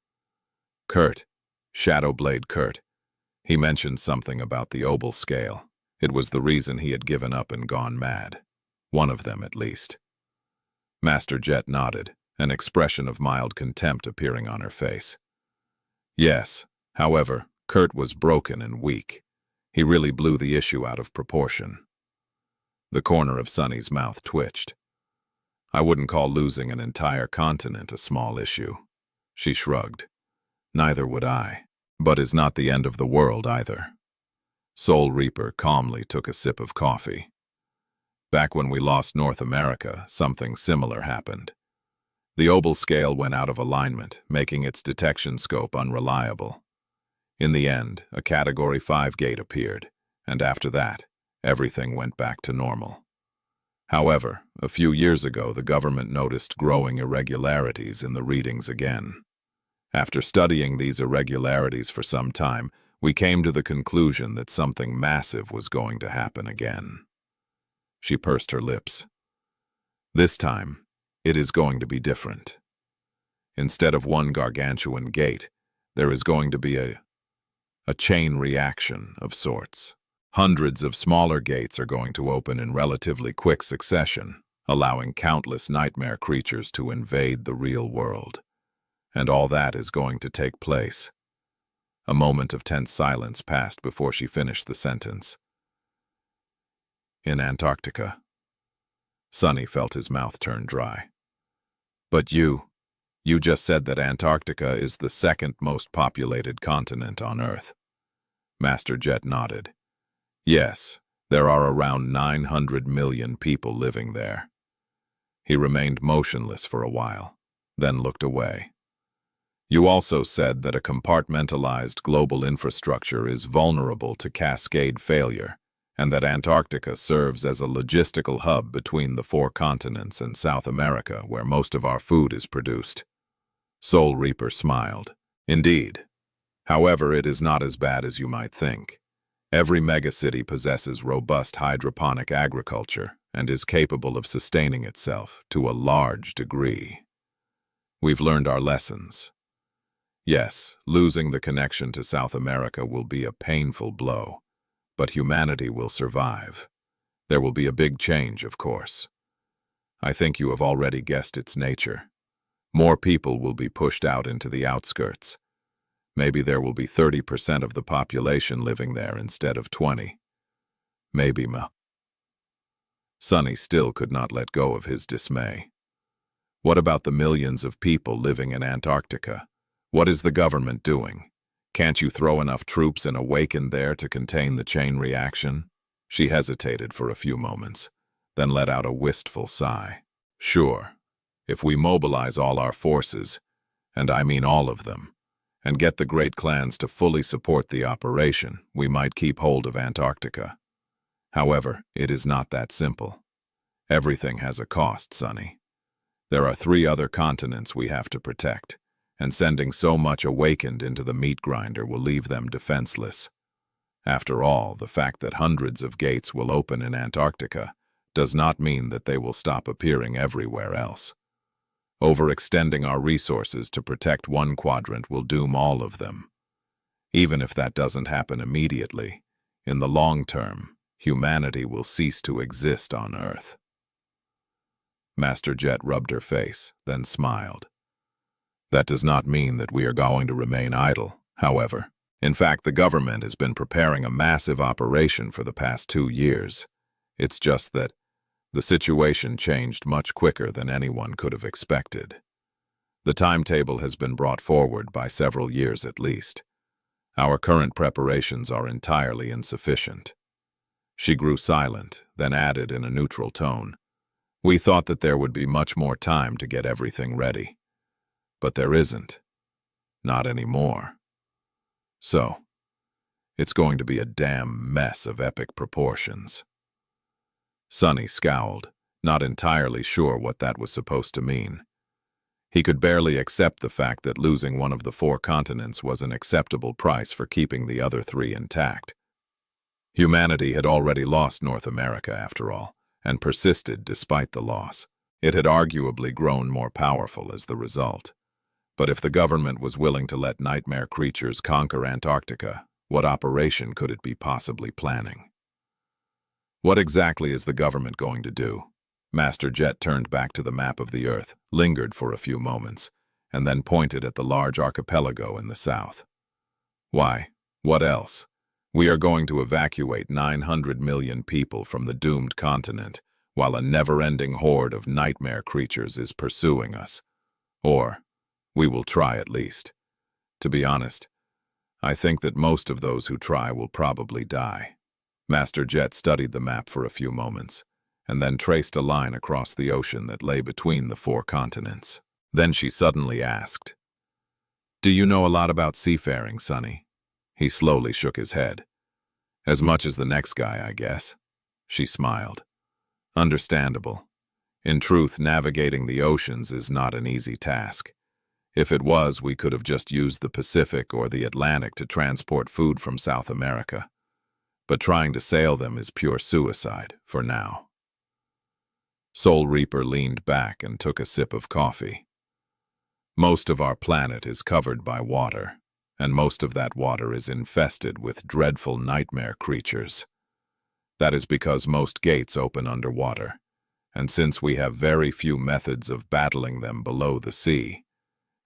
"Kurt, Shadowblade Kurt. He mentioned something about the Obel scale. It was the reason he had given up and gone mad. One of them, at least." Master Jet nodded, an expression of mild contempt appearing on her face. "Yes, however, Kurt was broken and weak. He really blew the issue out of proportion." The corner of Sunny's mouth twitched. "I wouldn't call losing an entire continent a small issue." She shrugged. "Neither would I. But is not the end of the world either." Soul Reaper calmly took a sip of coffee. "Back when we lost North America, something similar happened. The Obel scale went out of alignment, making its detection scope unreliable. In the end, a Category 5 gate appeared, and after that, everything went back to normal. However, a few years ago, the government noticed growing irregularities in the readings again. After studying these irregularities for some time, we came to the conclusion that something massive was going to happen again." She pursed her lips. "This time, it is going to be different. Instead of one gargantuan gate, there is going to be a chain reaction of sorts. Hundreds of smaller gates are going to open in relatively quick succession, allowing countless nightmare creatures to invade the real world. And all that is going to take place." A moment of tense silence passed before she finished the sentence. "In Antarctica." Sunny felt his mouth turn dry. "But you just said that Antarctica is the second most populated continent on Earth." Master Jet nodded. "Yes, there are around 900 million people living there." He remained motionless for a while, then looked away. "You also said that a compartmentalized global infrastructure is vulnerable to cascade failure, and that Antarctica serves as a logistical hub between the 4 continents and South America, where most of our food is produced." Soul Reaper smiled. "Indeed. However, it is not as bad as you might think. Every megacity possesses robust hydroponic agriculture and is capable of sustaining itself to a large degree. We've learned our lessons. Yes, losing the connection to South America will be a painful blow, but humanity will survive. There will be a big change, of course. I think you have already guessed its nature. More people will be pushed out into the outskirts. Maybe there will be 30% of the population living there instead of 20. Maybe Sunny still could not let go of his dismay. "What about the millions of people living in Antarctica? What is the government doing? Can't you throw enough troops and awaken there to contain the chain reaction?" She hesitated for a few moments, then let out a wistful sigh. "Sure, if we mobilize all our forces, and I mean all of them, and get the great clans to fully support the operation, we might keep hold of Antarctica. However, it is not that simple. Everything has a cost, Sunny. There are 3 other continents we have to protect, and sending so much awakened into the meat grinder will leave them defenseless. After all, the fact that hundreds of gates will open in Antarctica does not mean that they will stop appearing everywhere else. Overextending our resources to protect one quadrant will doom all of them. Even if that doesn't happen immediately, In the long term, humanity will cease to exist on Earth. Master Jet rubbed her face, then smiled. That does not mean that we are going to remain idle, however. In fact, the government has been preparing a massive operation for the past 2 years. It's just that the situation changed much quicker than anyone could have expected. The timetable has been brought forward by several years at least. Our current preparations are entirely insufficient. She grew silent, then added in a neutral tone, "We thought that there would be much more time to get everything ready. But there isn't. Not anymore. So, it's going to be a damn mess of epic proportions." Sunny scowled, not entirely sure what that was supposed to mean. He could barely accept the fact that losing one of the 4 continents was an acceptable price for keeping the other 3 intact. Humanity had already lost North America, after all, and persisted despite the loss. It had arguably grown more powerful as the result. But if the government was willing to let nightmare creatures conquer Antarctica, what operation could it be possibly planning? What exactly is the government going to do? Master Jet turned back to the map of the Earth, lingered for a few moments, and then pointed at the large archipelago in the south. Why, what else? We are going to evacuate 900 million people from the doomed continent, while a never-ending horde of nightmare creatures is pursuing us. Or, we will try at least. To be honest, I think that most of those who try will probably die. Master Jet studied the map for a few moments, and then traced a line across the ocean that lay between the 4 continents. Then she suddenly asked, "Do you know a lot about seafaring, Sonny?" He slowly shook his head. "As much as the next guy, I guess." She smiled. "Understandable. In truth, navigating the oceans is not an easy task. If it was, we could have just used the Pacific or the Atlantic to transport food from South America. But trying to sail them is pure suicide, for now." Soul Reaper leaned back and took a sip of coffee. "Most of our planet is covered by water, and most of that water is infested with dreadful nightmare creatures. That is because most gates open underwater, and since we have very few methods of battling them below the sea,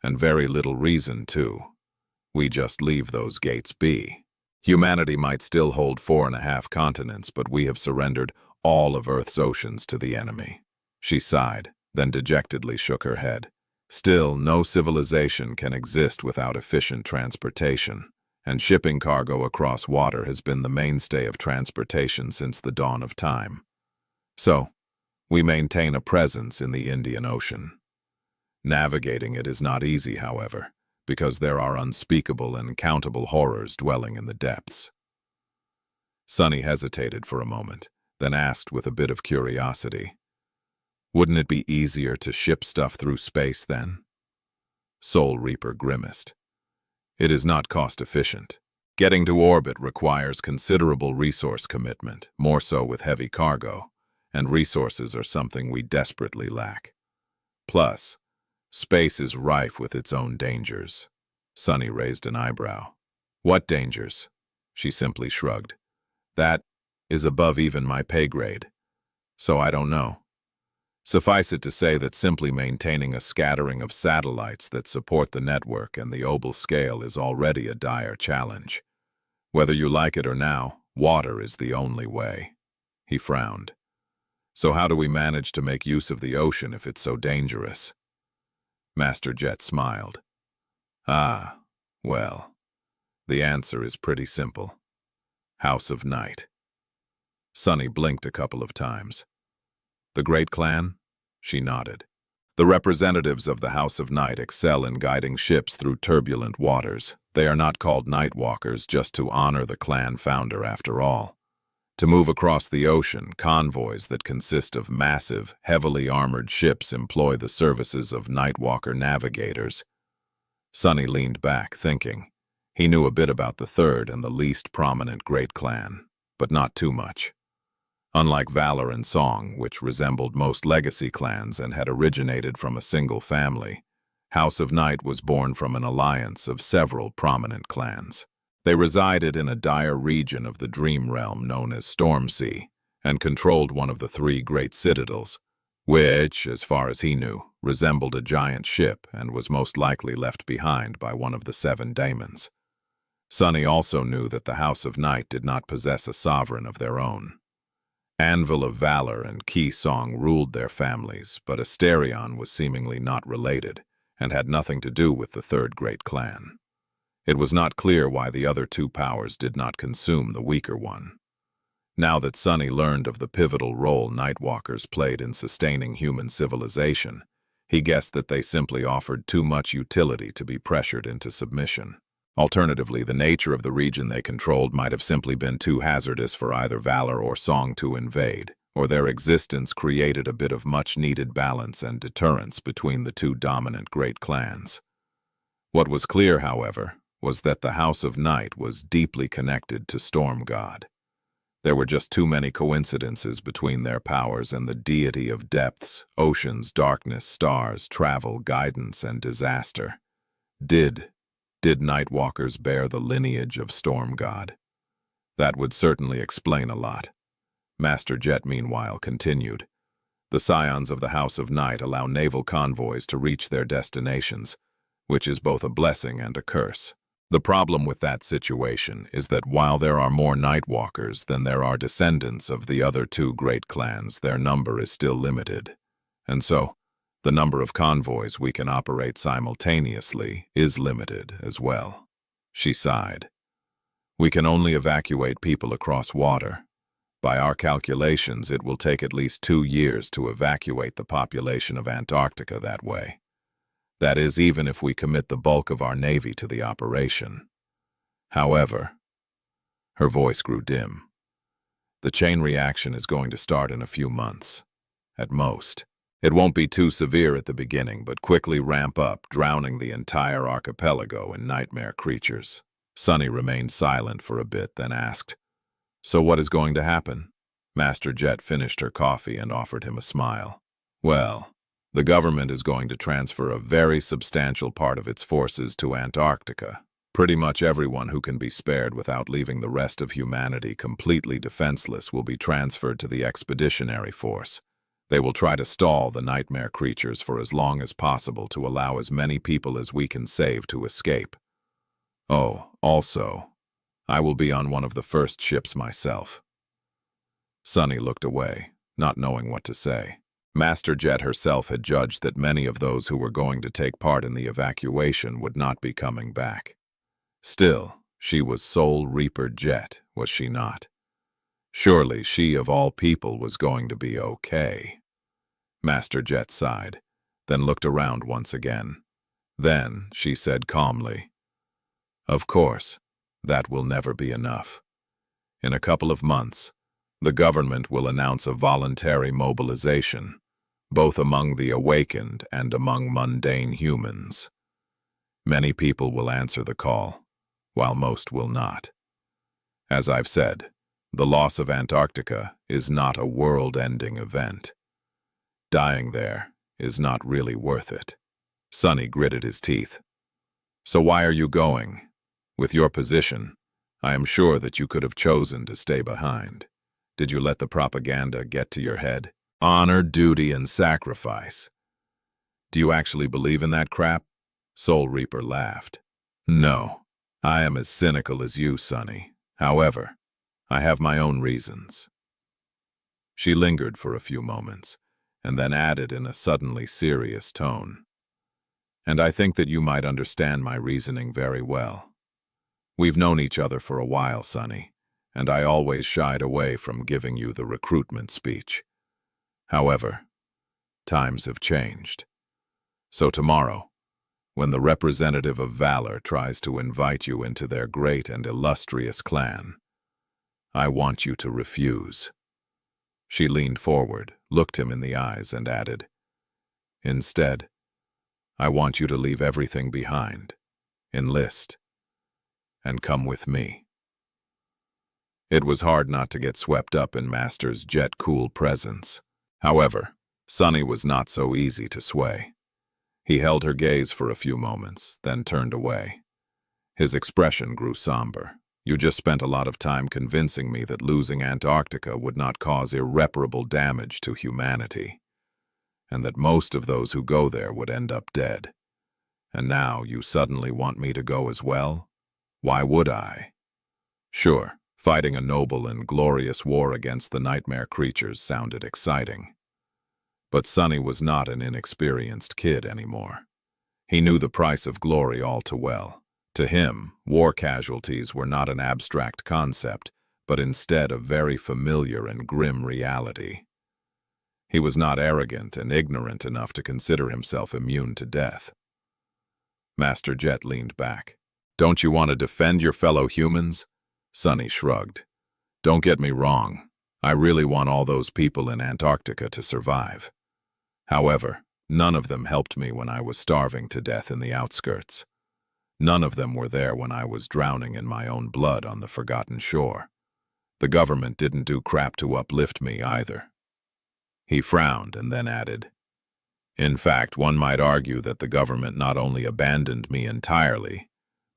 and very little reason to, we just leave those gates be. Humanity might still hold 4.5 continents, but we have surrendered all of Earth's oceans to the enemy." She sighed, then dejectedly shook her head. "Still, no civilization can exist without efficient transportation, and shipping cargo across water has been the mainstay of transportation since the dawn of time. So, we maintain a presence in the Indian Ocean. Navigating it is not easy, however, because there are unspeakable and countable horrors dwelling in the depths." Sunny hesitated for a moment, then asked with a bit of curiosity, "Wouldn't it be easier to ship stuff through space then?" Soul Reaper grimaced. "It is not cost-efficient. Getting to orbit requires considerable resource commitment, more so with heavy cargo, and resources are something we desperately lack. Plus, space is rife with its own dangers." Sunny raised an eyebrow. "What dangers?" She simply shrugged. "That is above even my pay grade. So I don't know. Suffice it to say that simply maintaining a scattering of satellites that support the network and the obel scale is already a dire challenge. Whether you like it or now, water is the only way." He frowned. "So how do we manage to make use of the ocean if it's so dangerous?" Master Jet smiled. "Ah, well, the answer is pretty simple. House of Night." Sunny blinked a couple of times. "The Great Clan?" She nodded. "The representatives of the House of Night excel in guiding ships through turbulent waters. They are not called Night Walkers just to honor the clan founder after all. To move across the ocean, convoys that consist of massive, heavily armored ships employ the services of Nightwalker navigators." Sunny leaned back, thinking. He knew a bit about the third and the least prominent Great Clan, but not too much. Unlike Valor and Song, which resembled most legacy clans and had originated from a single family, House of Night was born from an alliance of several prominent clans. They resided in a dire region of the dream realm known as Storm Sea, and controlled one of the three great citadels, which, as far as he knew, resembled a giant ship and was most likely left behind by one of the seven daemons. Sunny also knew that the House of Night did not possess a sovereign of their own. Anvil of Valor and Key Song ruled their families, but Asterion was seemingly not related, and had nothing to do with the third great clan. It was not clear why the other two powers did not consume the weaker one. Now that Sunny learned of the pivotal role Nightwalkers played in sustaining human civilization, he guessed that they simply offered too much utility to be pressured into submission. Alternatively, the nature of the region they controlled might have simply been too hazardous for either Valor or Song to invade, or their existence created a bit of much-needed balance and deterrence between the two dominant great clans. What was clear, however, was that the House of Night was deeply connected to Storm God. There were just too many coincidences between their powers and the deity of depths, oceans, darkness, stars, travel, guidance, and disaster. Did Nightwalkers bear the lineage of Storm God? That would certainly explain a lot. Master Jet, meanwhile, continued. The scions of the House of Night allow naval convoys to reach their destinations, which is both a blessing and a curse. The problem with that situation is that while there are more Nightwalkers than there are descendants of the other two great clans, their number is still limited. And so, the number of convoys we can operate simultaneously is limited as well. She sighed. We can only evacuate people across water. By our calculations, it will take at least 2 years to evacuate the population of Antarctica that way. That is, even if we commit the bulk of our navy to the operation. However, her voice grew dim. The chain reaction is going to start in a few months, at most. It won't be too severe at the beginning, but quickly ramp up, drowning the entire archipelago in nightmare creatures. Sunny remained silent for a bit, then asked, "So what is going to happen?" Master Jet finished her coffee and offered him a smile. "Well, the government is going to transfer a very substantial part of its forces to Antarctica. Pretty much everyone who can be spared without leaving the rest of humanity completely defenseless will be transferred to the expeditionary force. They will try to stall the nightmare creatures for as long as possible to allow as many people as we can save to escape. Oh, also, I will be on one of the first ships myself." Sunny looked away, not knowing what to say. Master Jet herself had judged that many of those who were going to take part in the evacuation would not be coming back. Still, she was Soul Reaper Jet, was she not? Surely she of all people was going to be okay. Master Jet sighed, then looked around once again. Then she said calmly, "Of course, that will never be enough. In a couple of months, the government will announce a voluntary mobilization, both among the awakened and among mundane humans. Many people will answer the call, while most will not. As I've said, the loss of Antarctica is not a world-ending event. Dying there is not really worth it." Sunny gritted his teeth. "So why are you going? With your position, I am sure that you could have chosen to stay behind. Did you let the propaganda get to your head? Honor, duty, and sacrifice. Do you actually believe in that crap?" Soul Reaper laughed. "No, I am as cynical as you, Sunny. However, I have my own reasons." She lingered for a few moments, and then added in a suddenly serious tone, "And I think that you might understand my reasoning very well. We've known each other for a while, Sunny, and I always shied away from giving you the recruitment speech. However, times have changed. So tomorrow, when the representative of Valor tries to invite you into their great and illustrious clan, I want you to refuse." She leaned forward, looked him in the eyes, and added, "Instead, I want you to leave everything behind, enlist, and come with me." It was hard not to get swept up in Master's jet-cool presence. However, Sunny was not so easy to sway. He held her gaze for a few moments, then turned away. His expression grew somber. You just spent a lot of time convincing me that losing Antarctica would not cause irreparable damage to humanity, and that most of those who go there would end up dead. And now you suddenly want me to go as well? Why would I? Sure, fighting a noble and glorious war against the nightmare creatures sounded exciting. But Sonny was not an inexperienced kid anymore. He knew the price of glory all too well. To him, war casualties were not an abstract concept, but instead a very familiar and grim reality. He was not arrogant and ignorant enough to consider himself immune to death. Master Jet leaned back. "Don't you want to defend your fellow humans?" Sonny shrugged. "Don't get me wrong. I really want all those people in Antarctica to survive. However, none of them helped me when I was starving to death in the outskirts. None of them were there when I was drowning in my own blood on the forgotten shore. The government didn't do crap to uplift me either." He frowned and then added, "In fact, one might argue that the government not only abandoned me entirely,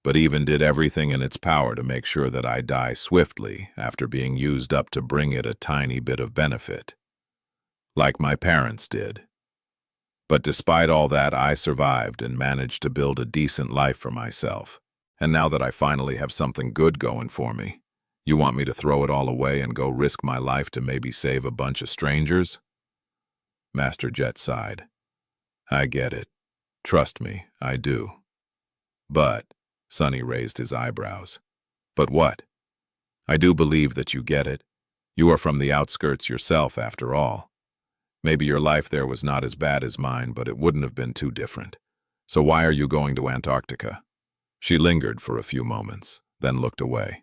but even did everything in its power to make sure that I die swiftly after being used up to bring it a tiny bit of benefit. Like my parents did. But despite all that, I survived and managed to build a decent life for myself. And now that I finally have something good going for me, you want me to throw it all away and go risk my life to maybe save a bunch of strangers?" Master Jet sighed. "I get it. Trust me, I do. But," Sonny raised his eyebrows. "But what?" "I do believe that you get it. You are from the outskirts yourself, after all. Maybe your life there was not as bad as mine, but it wouldn't have been too different. So why are you going to Antarctica?" She lingered for a few moments, then looked away.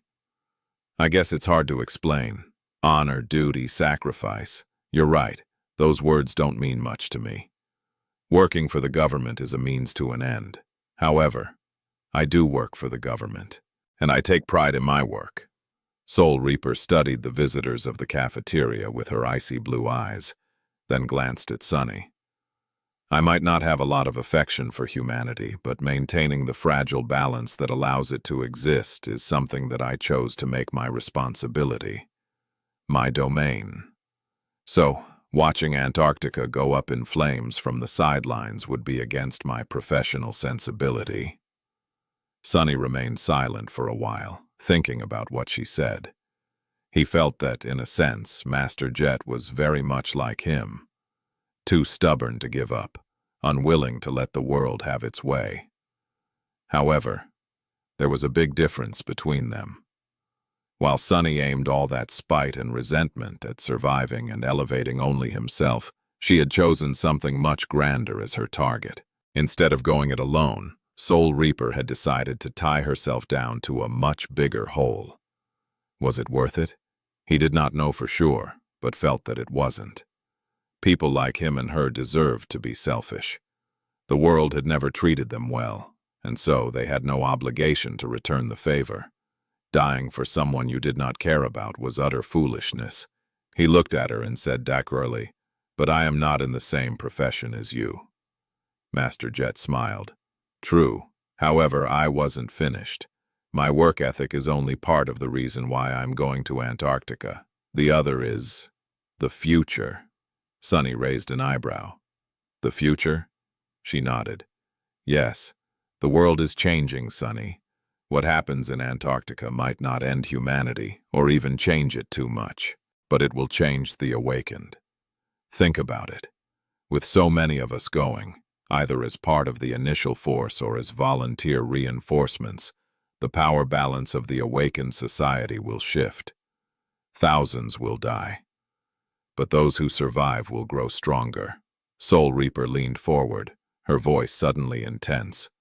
"I guess it's hard to explain. Honor, duty, sacrifice. You're right. Those words don't mean much to me. Working for the government is a means to an end. However, I do work for the government, and I take pride in my work." Soul Reaper studied the visitors of the cafeteria with her icy blue eyes, then glanced at Sonny. "I might not have a lot of affection for humanity, but maintaining the fragile balance that allows it to exist is something that I chose to make my responsibility. My domain. So, watching Antarctica go up in flames from the sidelines would be against my professional sensibility." Sonny remained silent for a while, thinking about what she said. He felt that, in a sense, Master Jet was very much like him. Too stubborn to give up, unwilling to let the world have its way. However, there was a big difference between them. While Sonny aimed all that spite and resentment at surviving and elevating only himself, she had chosen something much grander as her target. Instead of going it alone, Soul Reaper had decided to tie herself down to a much bigger hole. Was it worth it? He did not know for sure, but felt that it wasn't. People like him and her deserved to be selfish. The world had never treated them well, and so they had no obligation to return the favor. Dying for someone you did not care about was utter foolishness. He looked at her and said dacrally, "But I am not in the same profession as you." Master Jet smiled. "True. However, I wasn't finished. My work ethic is only part of the reason why I'm going to Antarctica. The other is the future." Sonny raised an eyebrow. "The future?" She nodded. "Yes. The world is changing, Sonny. What happens in Antarctica might not end humanity, or even change it too much, but it will change the awakened. Think about it. With so many of us going, either as part of the initial force or as volunteer reinforcements, the power balance of the awakened society will shift. Thousands will die. But those who survive will grow stronger." Soul Reaper leaned forward, her voice suddenly intense.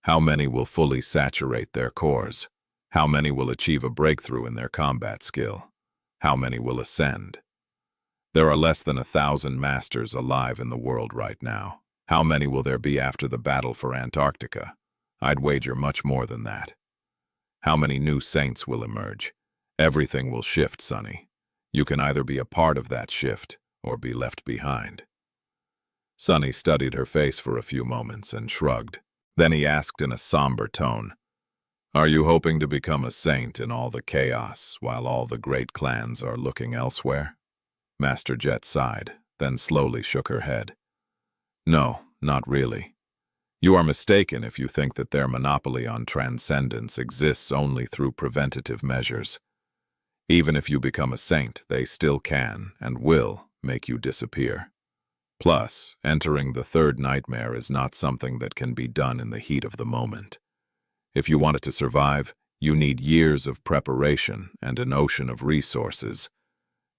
"How many will fully saturate their cores? How many will achieve a breakthrough in their combat skill? How many will ascend? There are less than 1,000 masters alive in the world right now. How many will there be after the battle for Antarctica? I'd wager much more than that. How many new saints will emerge? Everything will shift, Sonny. You can either be a part of that shift or be left behind." Sonny studied her face for a few moments and shrugged. Then he asked in a somber tone, Are you hoping to become a saint in all the chaos while all the great clans are looking elsewhere? Master Jet sighed, then slowly shook her head. No, not really. You are mistaken if you think that their monopoly on transcendence exists only through preventative measures. Even if you become a saint, they still can and will make you disappear. Plus, entering the third nightmare is not something that can be done in the heat of the moment. If you want it to survive, you need years of preparation and an ocean of resources,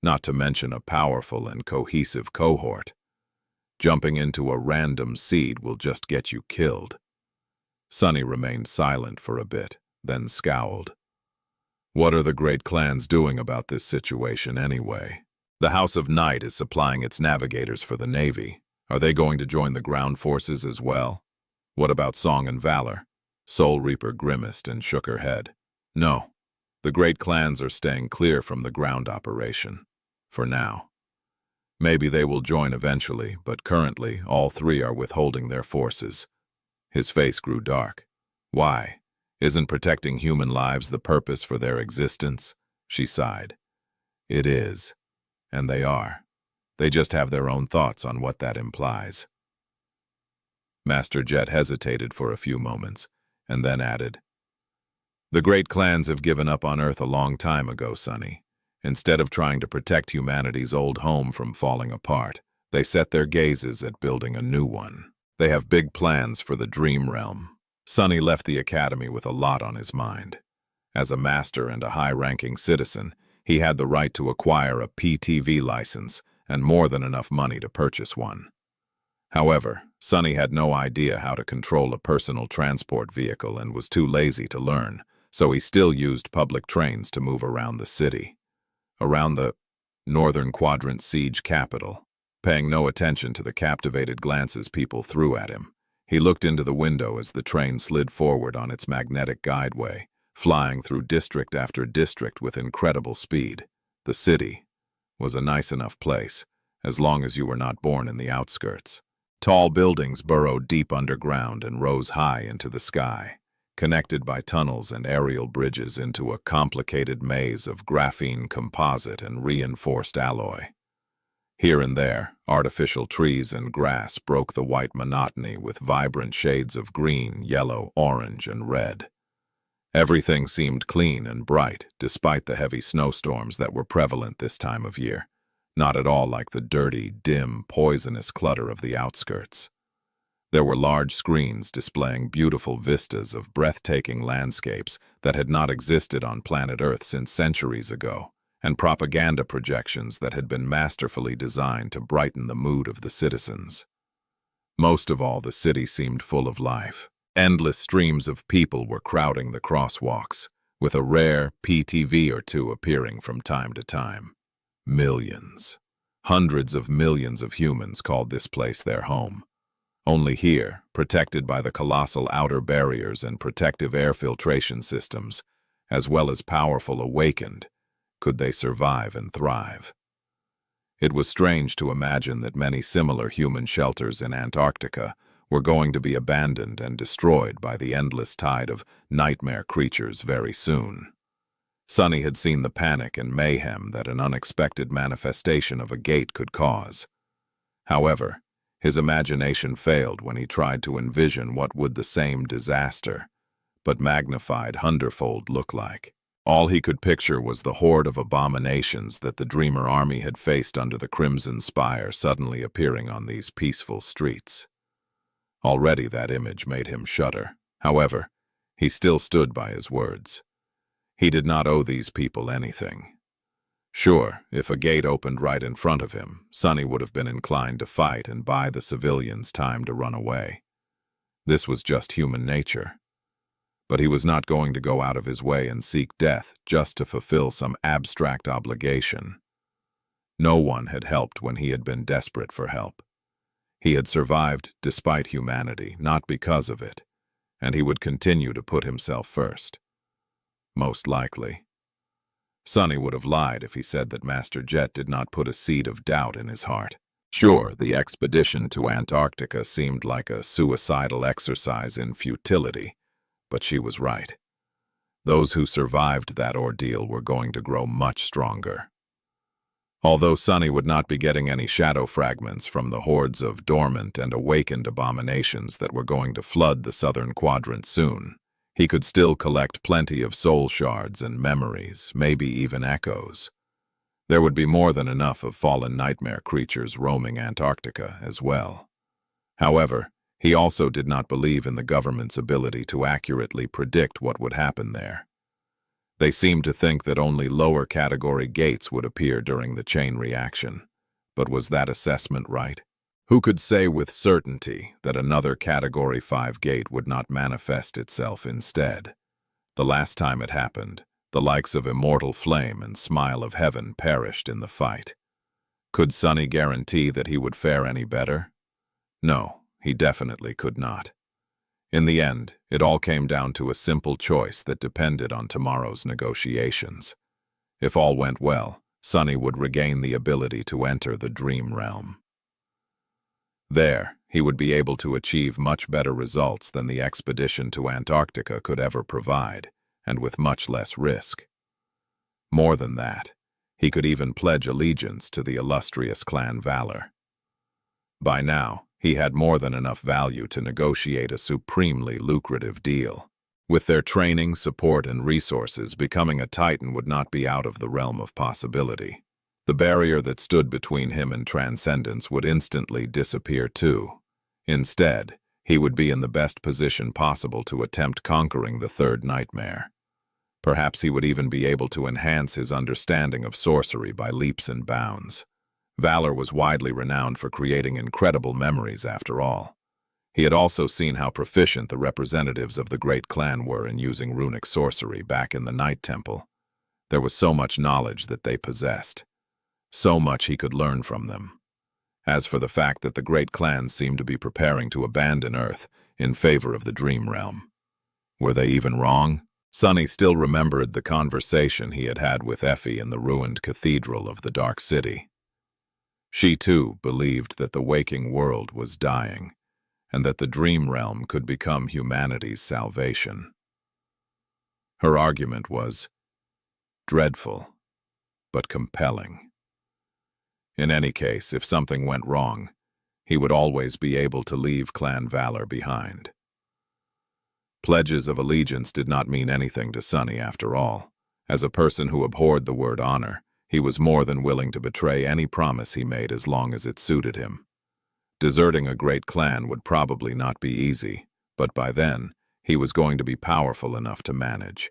not to mention a powerful and cohesive cohort. Jumping into a random seed will just get you killed. Sunny remained silent for a bit, then scowled. What are the great clans doing about this situation anyway? The House of Night is supplying its navigators for the Navy. Are they going to join the ground forces as well? What about Song and Valor? Soul Reaper grimaced and shook her head. No, the great clans are staying clear from the ground operation. For now. Maybe they will join eventually, but currently all three are withholding their forces. His face grew dark. Why? Isn't protecting human lives the purpose for their existence? She sighed. It is. And they are. They just have their own thoughts on what that implies. Master Jet hesitated for a few moments, and then added, The great clans have given up on Earth a long time ago, Sonny. Instead of trying to protect humanity's old home from falling apart, they set their gazes at building a new one. They have big plans for the Dream Realm. Sonny left the academy with a lot on his mind. As a master and a high-ranking citizen, he had the right to acquire a PTV license and more than enough money to purchase one. However, Sonny had no idea how to control a personal transport vehicle and was too lazy to learn, so he still used public trains to move around the city. Around the Northern Quadrant siege capital, paying no attention to the captivated glances people threw at him. He looked into the window as the train slid forward on its magnetic guideway, flying through district after district with incredible speed. The city was a nice enough place, as long as you were not born in the outskirts. Tall buildings burrowed deep underground and rose high into the sky, connected by tunnels and aerial bridges into a complicated maze of graphene composite and reinforced alloy. Here and there, artificial trees and grass broke the white monotony with vibrant shades of green, yellow, orange, and red. Everything seemed clean and bright, despite the heavy snowstorms that were prevalent this time of year, not at all like the dirty, dim, poisonous clutter of the outskirts. There were large screens displaying beautiful vistas of breathtaking landscapes that had not existed on planet Earth since centuries ago, and propaganda projections that had been masterfully designed to brighten the mood of the citizens. Most of all, the city seemed full of life. Endless streams of people were crowding the crosswalks, with a rare PTV or two appearing from time to time. Millions. Hundreds of millions of humans called this place their home. Only here, protected by the colossal outer barriers and protective air filtration systems, as well as powerful awakened, could they survive and thrive. It was strange to imagine that many similar human shelters in Antarctica were going to be abandoned and destroyed by the endless tide of nightmare creatures very soon. Sonny had seen the panic and mayhem that an unexpected manifestation of a gate could cause. However, his imagination failed when he tried to envision what would the same disaster, but magnified hundredfold, look like. All he could picture was the horde of abominations that the Dreamer army had faced under the Crimson Spire suddenly appearing on these peaceful streets. Already that image made him shudder. However, he still stood by his words. He did not owe these people anything. Sure, if a gate opened right in front of him, Sonny would have been inclined to fight and buy the civilians time to run away. This was just human nature. But he was not going to go out of his way and seek death just to fulfill some abstract obligation. No one had helped when he had been desperate for help. He had survived despite humanity, not because of it, and he would continue to put himself first. Most likely. Sonny would have lied if he said that Master Jet did not put a seed of doubt in his heart. Sure, the expedition to Antarctica seemed like a suicidal exercise in futility, but she was right. Those who survived that ordeal were going to grow much stronger. Although Sunny would not be getting any shadow fragments from the hordes of dormant and awakened abominations that were going to flood the southern quadrant soon, he could still collect plenty of soul shards and memories, maybe even echoes. There would be more than enough of fallen nightmare creatures roaming Antarctica as well. However, he also did not believe in the government's ability to accurately predict what would happen there. They seemed to think that only lower category gates would appear during the chain reaction. But was that assessment right? Who could say with certainty that another category 5 gate would not manifest itself instead? The last time it happened, the likes of Immortal Flame and Smile of Heaven perished in the fight. Could Sunny guarantee that he would fare any better? No, he definitely could not. In the end, it all came down to a simple choice that depended on tomorrow's negotiations. If all went well, Sunny would regain the ability to enter the dream realm. There, he would be able to achieve much better results than the expedition to Antarctica could ever provide, and with much less risk. More than that, he could even pledge allegiance to the illustrious clan Valor. By now, he had more than enough value to negotiate a supremely lucrative deal. With their training, support, and resources, becoming a Titan would not be out of the realm of possibility. The barrier that stood between him and transcendence would instantly disappear too. Instead, he would be in the best position possible to attempt conquering the third nightmare. Perhaps he would even be able to enhance his understanding of sorcery by leaps and bounds. Valor was widely renowned for creating incredible memories after all. He had also seen how proficient the representatives of the great clan were in using runic sorcery back in the Night Temple. There was so much knowledge that they possessed. So much he could learn from them. As for the fact that the great clans seemed to be preparing to abandon Earth in favor of the Dream Realm, were they even wrong? Sunny still remembered the conversation he had had with Effie in the ruined cathedral of the Dark City. She, too, believed that the waking world was dying, and that the dream realm could become humanity's salvation. Her argument was dreadful, but compelling. In any case, if something went wrong, he would always be able to leave Clan Valor behind. Pledges of allegiance did not mean anything to Sunny after all. As a person who abhorred the word honor, he was more than willing to betray any promise he made as long as it suited him. Deserting a great clan would probably not be easy, but by then, he was going to be powerful enough to manage.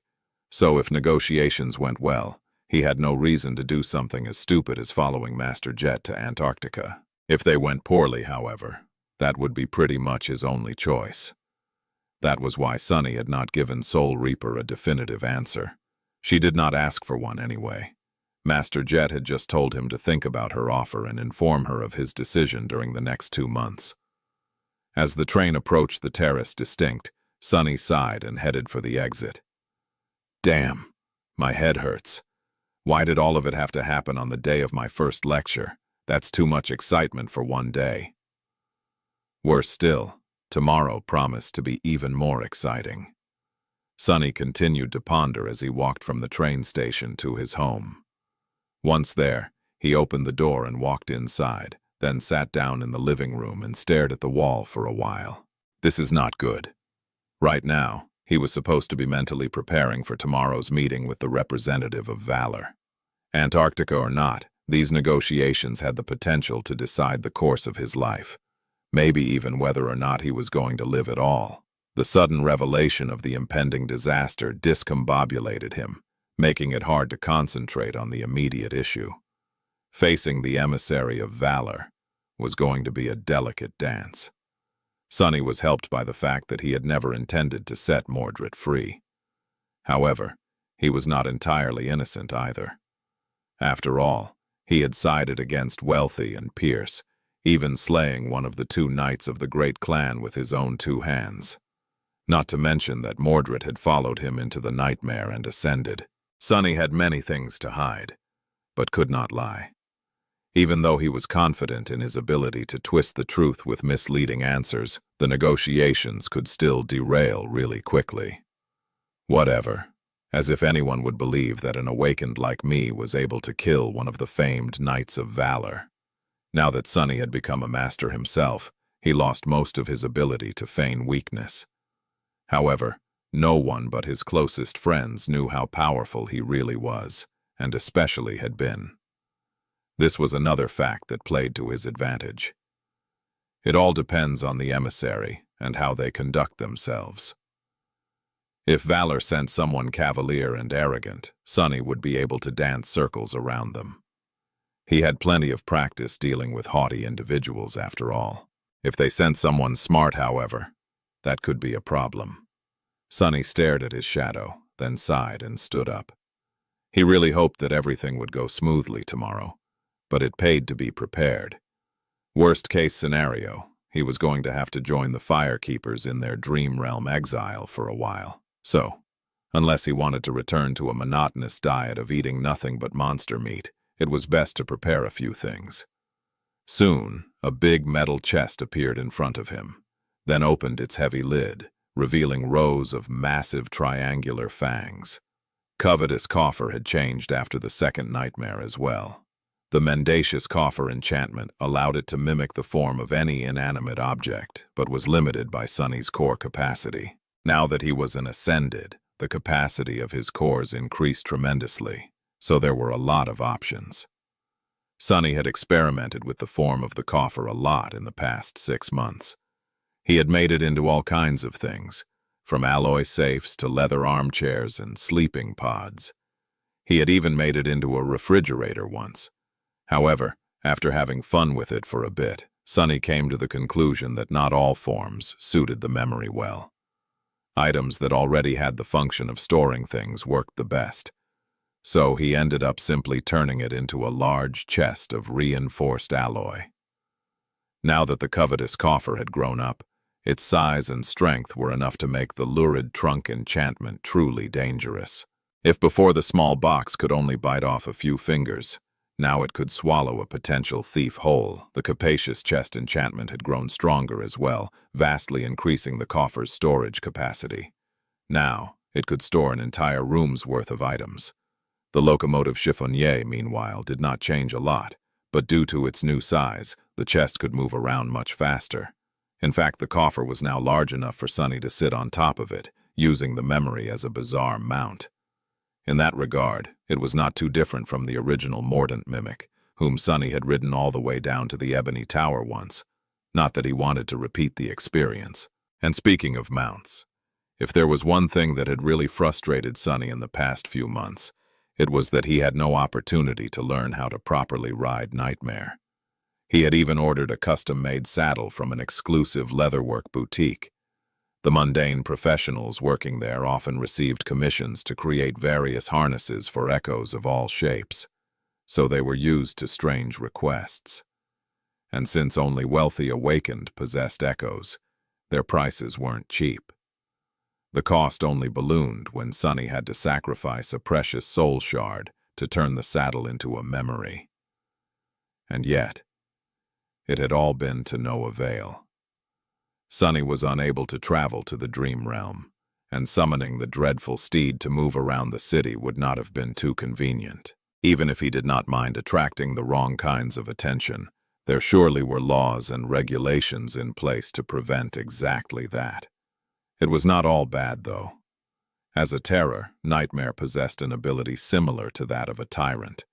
So if negotiations went well, he had no reason to do something as stupid as following Master Jet to Antarctica. If they went poorly, however, that would be pretty much his only choice. That was why Sunny had not given Soul Reaper a definitive answer. She did not ask for one anyway. Master Jet had just told him to think about her offer and inform her of his decision during the next 2 months. As the train approached the terrace distinct, Sunny sighed and headed for the exit. Damn, my head hurts. Why did all of it have to happen on the day of my first lecture? That's too much excitement for one day. Worse still, tomorrow promised to be even more exciting. Sunny continued to ponder as he walked from the train station to his home. Once there, he opened the door and walked inside, then sat down in the living room and stared at the wall for a while. This is not good. Right now, he was supposed to be mentally preparing for tomorrow's meeting with the representative of Valor. Antarctica or not, these negotiations had the potential to decide the course of his life, maybe even whether or not he was going to live at all. The sudden revelation of the impending disaster discombobulated him, making it hard to concentrate on the immediate issue. Facing the emissary of Valor was going to be a delicate dance. Sunny was helped by the fact that he had never intended to set Mordred free. However, he was not entirely innocent either. After all, he had sided against Wealthy and Pierce, even slaying one of the 2 knights of the great clan with his own 2 hands. Not to mention that Mordred had followed him into the nightmare and ascended. Sunny had many things to hide, but could not lie. Even though he was confident in his ability to twist the truth with misleading answers, the negotiations could still derail really quickly. Whatever. As if anyone would believe that an awakened like me was able to kill one of the famed knights of valor. Now that Sunny had become a master himself, he lost most of his ability to feign weakness. However, no one but his closest friends knew how powerful he really was, and especially had been. This was another fact that played to his advantage. It all depends on the emissary and how they conduct themselves. If Valor sent someone cavalier and arrogant, Sunny would be able to dance circles around them. He had plenty of practice dealing with haughty individuals, after all. If they sent someone smart, however, that could be a problem. Sunny stared at his shadow, then sighed and stood up. He really hoped that everything would go smoothly tomorrow, but it paid to be prepared. Worst-case scenario, he was going to have to join the Firekeepers in their Dream Realm exile for a while. So, unless he wanted to return to a monotonous diet of eating nothing but monster meat, it was best to prepare a few things. Soon, a big metal chest appeared in front of him, then opened its heavy lid, revealing rows of massive triangular fangs. Covetous Coffer had changed after the second nightmare as well. The Mendacious Coffer enchantment allowed it to mimic the form of any inanimate object, but was limited by Sunny's core capacity. Now that he was an Ascended, the capacity of his cores increased tremendously, so there were a lot of options. Sunny had experimented with the form of the coffer a lot in the past 6 months. He had made it into all kinds of things, from alloy safes to leather armchairs and sleeping pods. He had even made it into a refrigerator once. However, after having fun with it for a bit, Sunny came to the conclusion that not all forms suited the memory well. Items that already had the function of storing things worked the best. So he ended up simply turning it into a large chest of reinforced alloy. Now that the Covetous Coffer had grown up, its size and strength were enough to make the lurid trunk enchantment truly dangerous. If before the small box could only bite off a few fingers, now it could swallow a potential thief whole. The capacious chest enchantment had grown stronger as well, vastly increasing the coffer's storage capacity. Now, it could store an entire room's worth of items. The locomotive chiffonnier, meanwhile, did not change a lot, but due to its new size, the chest could move around much faster. In fact, the coffer was now large enough for Sunny to sit on top of it, using the memory as a bizarre mount. In that regard, it was not too different from the original Mordant mimic, whom Sunny had ridden all the way down to the Ebony Tower once. Not that he wanted to repeat the experience. And speaking of mounts, if there was one thing that had really frustrated Sunny in the past few months, it was that he had no opportunity to learn how to properly ride Nightmare. He had even ordered a custom-made saddle from an exclusive leatherwork boutique. The mundane professionals working there often received commissions to create various harnesses for echoes of all shapes, so they were used to strange requests. And since only wealthy awakened possessed echoes, their prices weren't cheap. The cost only ballooned when Sunny had to sacrifice a precious soul shard to turn the saddle into a memory. And yet, it had all been to no avail. Sunny was unable to travel to the Dream Realm, and summoning the dreadful steed to move around the city would not have been too convenient. Even if he did not mind attracting the wrong kinds of attention, there surely were laws and regulations in place to prevent exactly that. It was not all bad, though. As a terror, Nightmare possessed an ability similar to that of a tyrant.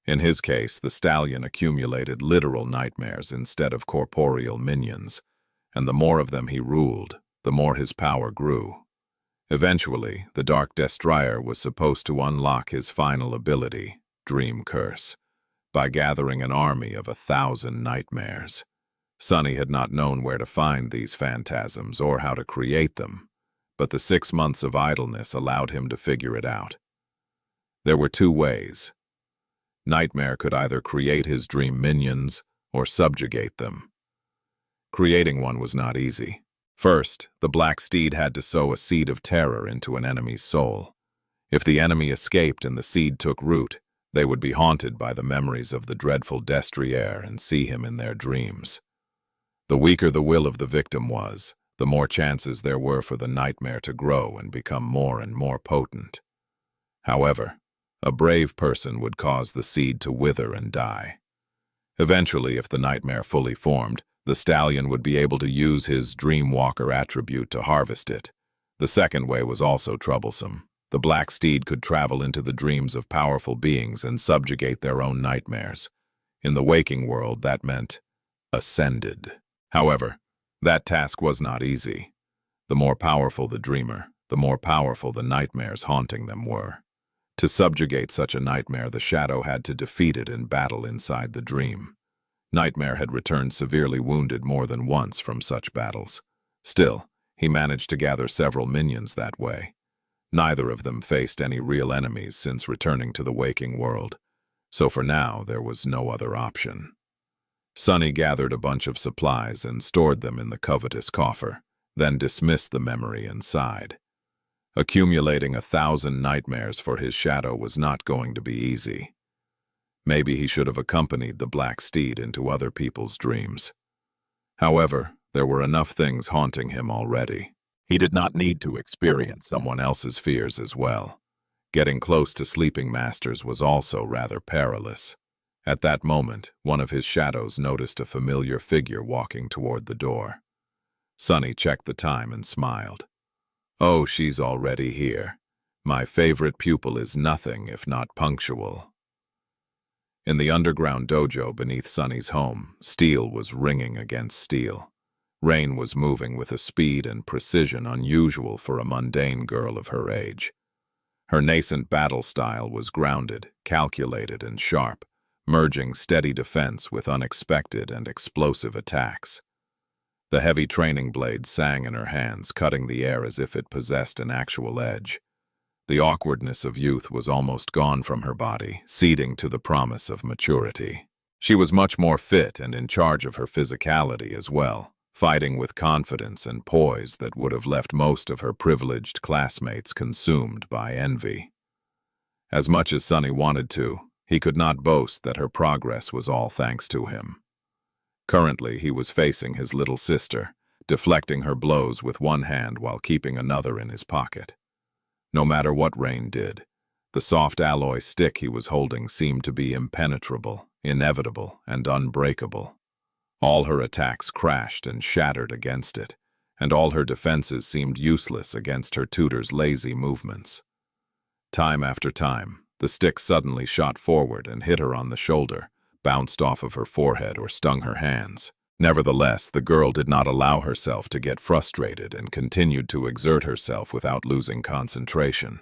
In his case, the stallion accumulated literal nightmares instead of corporeal minions, and the more of them he ruled, the more his power grew. Eventually, the Dark Destrier was supposed to unlock his final ability, Dream Curse, by gathering an army of 1,000 nightmares. Sunny had not known where to find these phantasms or how to create them, but the 6 months of idleness allowed him to figure it out. There were 2 ways. Nightmare could either create his dream minions or subjugate them. Creating one was not easy. First, the Black Steed had to sow a seed of terror into an enemy's soul. If the enemy escaped and the seed took root, they would be haunted by the memories of the dreadful Destrier and see him in their dreams. The weaker the will of the victim was, the more chances there were for the nightmare to grow and become more and more potent. However, a brave person would cause the seed to wither and die. Eventually, if the nightmare fully formed, the stallion would be able to use his dreamwalker attribute to harvest it. The second way was also troublesome. The black steed could travel into the dreams of powerful beings and subjugate their own nightmares. In the waking world, that meant ascended. However, that task was not easy. The more powerful the dreamer, the more powerful the nightmares haunting them were. To subjugate such a nightmare, the shadow had to defeat it in battle inside the dream. Nightmare had returned severely wounded more than once from such battles. Still, he managed to gather several minions that way. Neither of them faced any real enemies since returning to the waking world, so for now there was no other option. Sunny gathered a bunch of supplies and stored them in the covetous coffer, then dismissed the memory and sighed. Accumulating 1,000 nightmares for his shadow was not going to be easy. Maybe he should have accompanied the black steed into other people's dreams. However, there were enough things haunting him already. He did not need to experience someone else's fears as well. Getting close to sleeping masters was also rather perilous. At that moment, one of his shadows noticed a familiar figure walking toward the door. Sunny checked the time and smiled. Oh, she's already here. My favorite pupil is nothing if not punctual. In the underground dojo beneath Sunny's home, steel was ringing against steel. Rain was moving with a speed and precision unusual for a mundane girl of her age. Her nascent battle style was grounded, calculated, and sharp, merging steady defense with unexpected and explosive attacks. The heavy training blade sang in her hands, cutting the air as if it possessed an actual edge. The awkwardness of youth was almost gone from her body, ceding to the promise of maturity. She was much more fit and in charge of her physicality as well, fighting with confidence and poise that would have left most of her privileged classmates consumed by envy. As much as Sunny wanted to, he could not boast that her progress was all thanks to him. Currently, he was facing his little sister, deflecting her blows with one hand while keeping another in his pocket. No matter what Rain did, the soft alloy stick he was holding seemed to be impenetrable, inevitable, and unbreakable. All her attacks crashed and shattered against it, and all her defenses seemed useless against her tutor's lazy movements. Time after time, the stick suddenly shot forward and hit her on the shoulder, bounced off of her forehead or stung her hands. Nevertheless, the girl did not allow herself to get frustrated and continued to exert herself without losing concentration.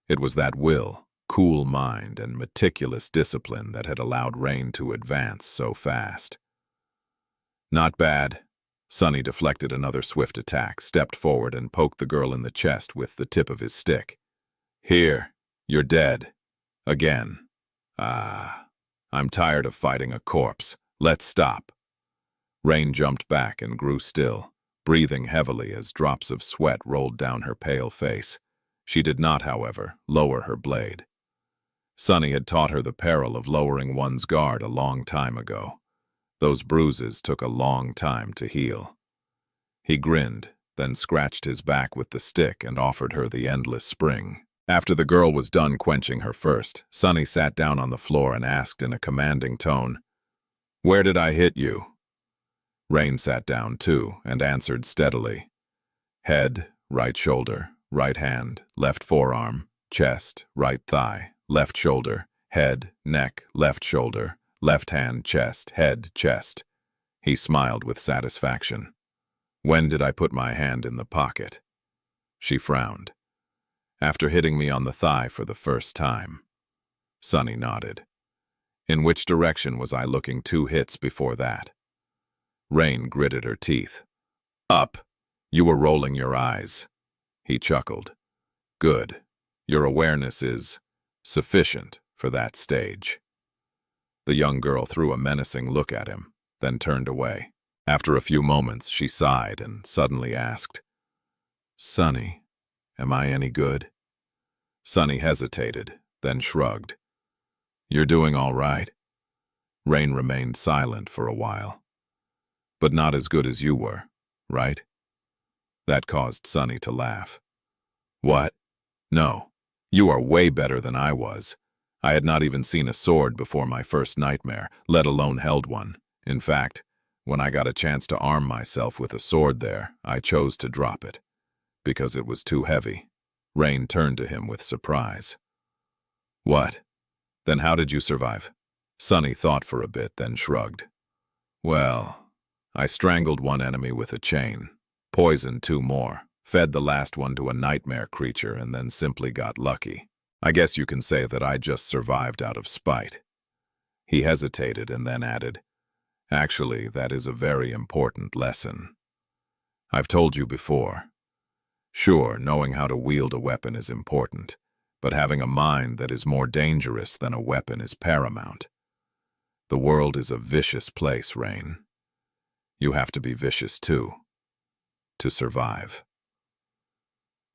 It was that will, cool mind, and meticulous discipline that had allowed Rain to advance so fast. Not bad. Sunny deflected another swift attack, stepped forward, and poked the girl in the chest with the tip of his stick. Here, you're dead. Again. I'm tired of fighting a corpse. Let's stop. Rain jumped back and grew still, breathing heavily as drops of sweat rolled down her pale face. She did not, however, lower her blade. Sunny had taught her the peril of lowering one's guard a long time ago. Those bruises took a long time to heal. He grinned, then scratched his back with the stick and offered her the endless spring. After the girl was done quenching her thirst, Sunny sat down on the floor and asked in a commanding tone, "Where did I hit you?" Rain sat down too and answered steadily, "Head, right shoulder, right hand, left forearm, chest, right thigh, left shoulder, head, neck, left shoulder, left hand, chest, head, chest." He smiled with satisfaction. "When did I put my hand in the pocket?" She frowned. "After hitting me on the thigh for the first time." Sunny nodded. "In which direction was I looking 2 hits before that?" Rain gritted her teeth. "Up. You were rolling your eyes." He chuckled. "Good. Your awareness is sufficient for that stage." The young girl threw a menacing look at him, then turned away. After a few moments, she sighed and suddenly asked, "Sunny, am I any good?" Sunny hesitated, then shrugged. "You're doing all right." Rain remained silent for a while. "But not as good as you were, right?" That caused Sunny to laugh. "What? No. You are way better than I was. I had not even seen a sword before my first nightmare, let alone held one. In fact, when I got a chance to arm myself with a sword there, I chose to drop it, because it was too heavy. Rain turned to him with surprise. What? Then how did you survive? Sunny thought for a bit, then shrugged. Well, I strangled one enemy with a chain, poisoned two more, fed the last one to a nightmare creature, and then simply got lucky. I guess you can say that I just survived out of spite. He hesitated and then added, Actually, that is a very important lesson. I've told you before. Sure, knowing how to wield a weapon is important, but having a mind that is more dangerous than a weapon is paramount. The world is a vicious place, Rain. You have to be vicious too, to survive.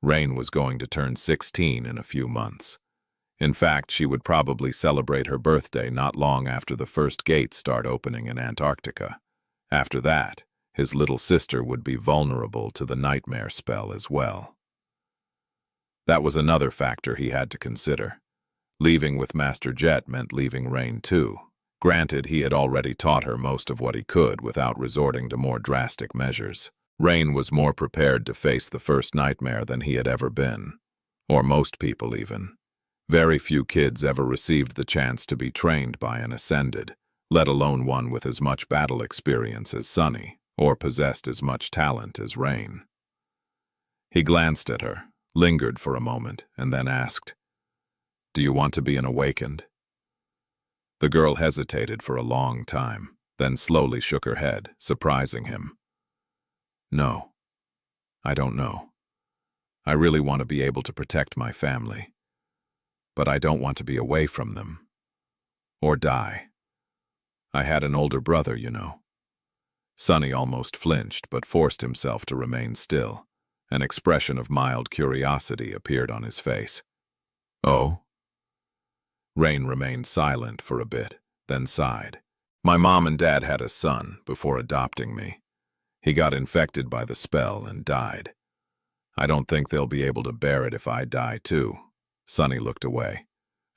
Rain was going to turn 16 in a few months. In fact, she would probably celebrate her birthday not long after the first gates start opening in Antarctica. After that, his little sister would be vulnerable to the nightmare spell as well. That was another factor he had to consider. Leaving with Master Jet meant leaving Rain too. Granted, he had already taught her most of what he could without resorting to more drastic measures. Rain was more prepared to face the first nightmare than he had ever been. Or most people even. Very few kids ever received the chance to be trained by an Ascended, let alone one with as much battle experience as Sunny, or possessed as much talent as Rain. He glanced at her, lingered for a moment, and then asked, Do you want to be an awakened? The girl hesitated for a long time, then slowly shook her head, surprising him. No, I don't know. I really want to be able to protect my family. But I don't want to be away from them. Or die. I had an older brother, you know. Sunny almost flinched, but forced himself to remain still. An expression of mild curiosity appeared on his face. Oh? Rain remained silent for a bit, then sighed. My mom and dad had a son before adopting me. He got infected by the spell and died. I don't think they'll be able to bear it if I die too. Sunny looked away.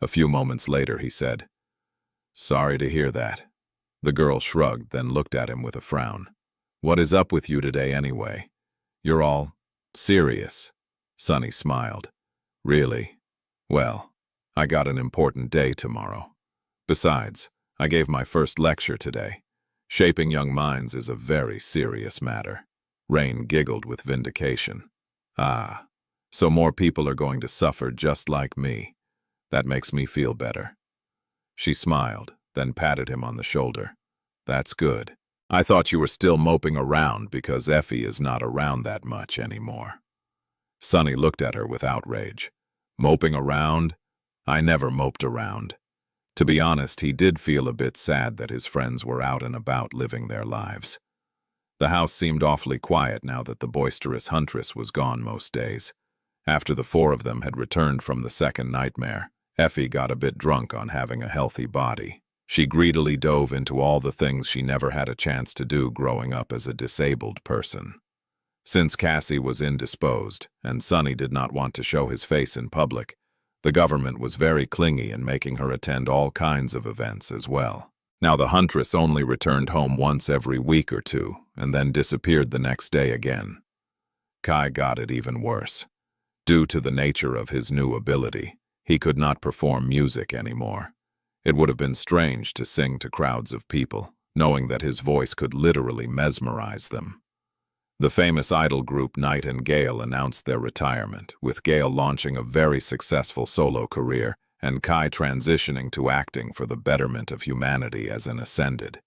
A few moments later he said, Sorry to hear that. The girl shrugged, then looked at him with a frown. What is up with you today anyway? You're all serious. Sunny smiled. Really? Well, I got an important day tomorrow. Besides, I gave my first lecture today. Shaping young minds is a very serious matter. Rain giggled with vindication. Ah, so more people are going to suffer just like me. That makes me feel better. She smiled, then patted him on the shoulder. That's good. I thought you were still moping around because Effie is not around that much anymore. Sunny looked at her with outrage. Moping around? I never moped around. To be honest, he did feel a bit sad that his friends were out and about living their lives. The house seemed awfully quiet now that the boisterous huntress was gone most days. After the four of them had returned from the second nightmare, Effie got a bit drunk on having a healthy body. She greedily dove into all the things she never had a chance to do growing up as a disabled person. Since Cassie was indisposed, and Sunny did not want to show his face in public, the government was very clingy in making her attend all kinds of events as well. Now the huntress only returned home once every week or two, and then disappeared the next day again. Kai got it even worse. Due to the nature of his new ability, he could not perform music anymore. It would have been strange to sing to crowds of people, knowing that his voice could literally mesmerize them. The famous idol group Night and Gale announced their retirement, with Gale launching a very successful solo career and Kai transitioning to acting for the betterment of humanity as an Ascended.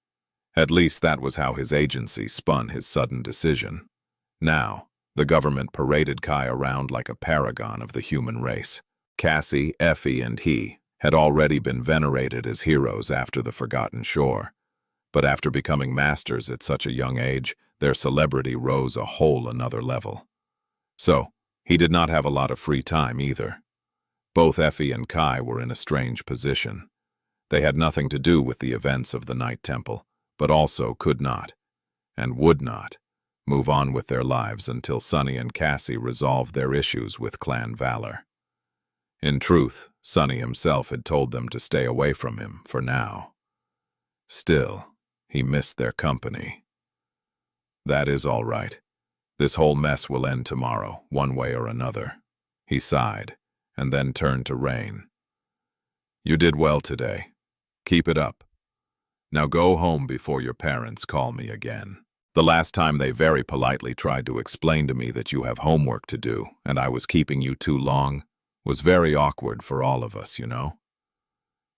At least that was how his agency spun his sudden decision. Now, the government paraded Kai around like a paragon of the human race. Cassie, Effie, and he had already been venerated as heroes after the Forgotten Shore. But after becoming masters at such a young age, their celebrity rose a whole another level. So, he did not have a lot of free time either. Both Effie and Kai were in a strange position. They had nothing to do with the events of the Night Temple, but also could not, and would not, move on with their lives until Sunny and Cassie resolved their issues with Clan Valor. In truth, Sunny himself had told them to stay away from him for now. Still, he missed their company. That is all right. This whole mess will end tomorrow, one way or another. He sighed, and then turned to Rain. You did well today. Keep it up. Now go home before your parents call me again. The last time they very politely tried to explain to me that you have homework to do, and I was keeping you too long, was very awkward for all of us, you know.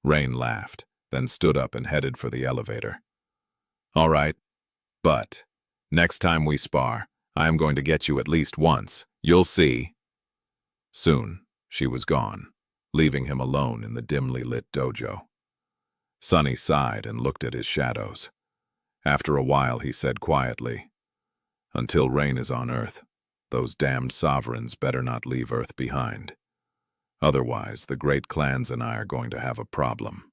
Rain laughed, then stood up and headed for the elevator. All right, but next time we spar, I am going to get you at least once. You'll see. Soon, she was gone, leaving him alone in the dimly lit dojo. Sunny sighed and looked at his shadows. After a while, he said quietly, Until Rain is on Earth, those damned sovereigns better not leave Earth behind. Otherwise, the great clans and I are going to have a problem.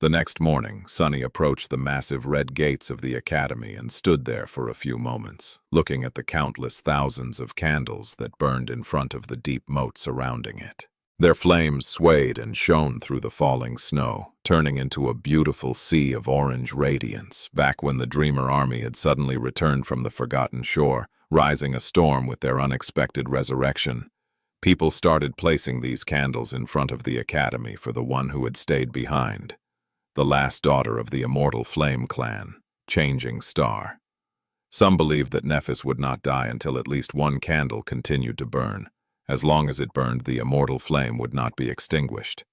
The next morning, Sunny approached the massive red gates of the academy and stood there for a few moments, looking at the countless thousands of candles that burned in front of the deep moat surrounding it. Their flames swayed and shone through the falling snow, turning into a beautiful sea of orange radiance, back when the Dreamer army had suddenly returned from the forgotten shore, rising a storm with their unexpected resurrection. People started placing these candles in front of the academy for the one who had stayed behind. The last daughter of the immortal Flame clan, Changing Star. Some believed that Nephis would not die until at least one candle continued to burn. As long as it burned, the immortal flame would not be extinguished.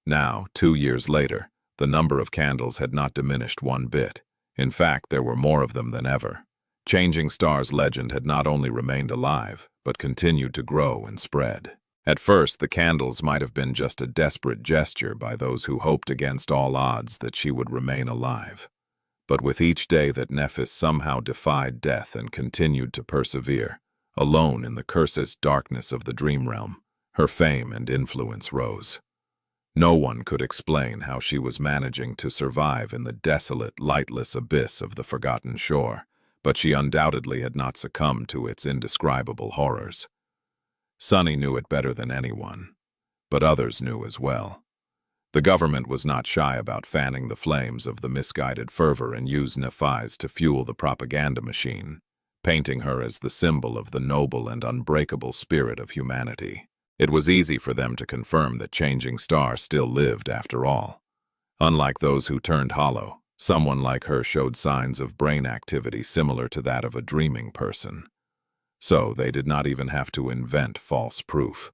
Now, 2 years later, the number of candles had not diminished one bit. In fact, there were more of them than ever. Changing Star's legend had not only remained alive, but continued to grow and spread. At first, the candles might have been just a desperate gesture by those who hoped against all odds that she would remain alive. But with each day that Nephis somehow defied death and continued to persevere, alone in the cursed darkness of the dream realm, her fame and influence rose. No one could explain how she was managing to survive in the desolate, lightless abyss of the forgotten shore, but she undoubtedly had not succumbed to its indescribable horrors. Sunny knew it better than anyone, but others knew as well. The government was not shy about fanning the flames of the misguided fervor and used Nephis to fuel the propaganda machine, painting her as the symbol of the noble and unbreakable spirit of humanity. It was easy for them to confirm that Changing Star still lived after all. Unlike those who turned hollow, someone like her showed signs of brain activity similar to that of a dreaming person. So they did not even have to invent false proof.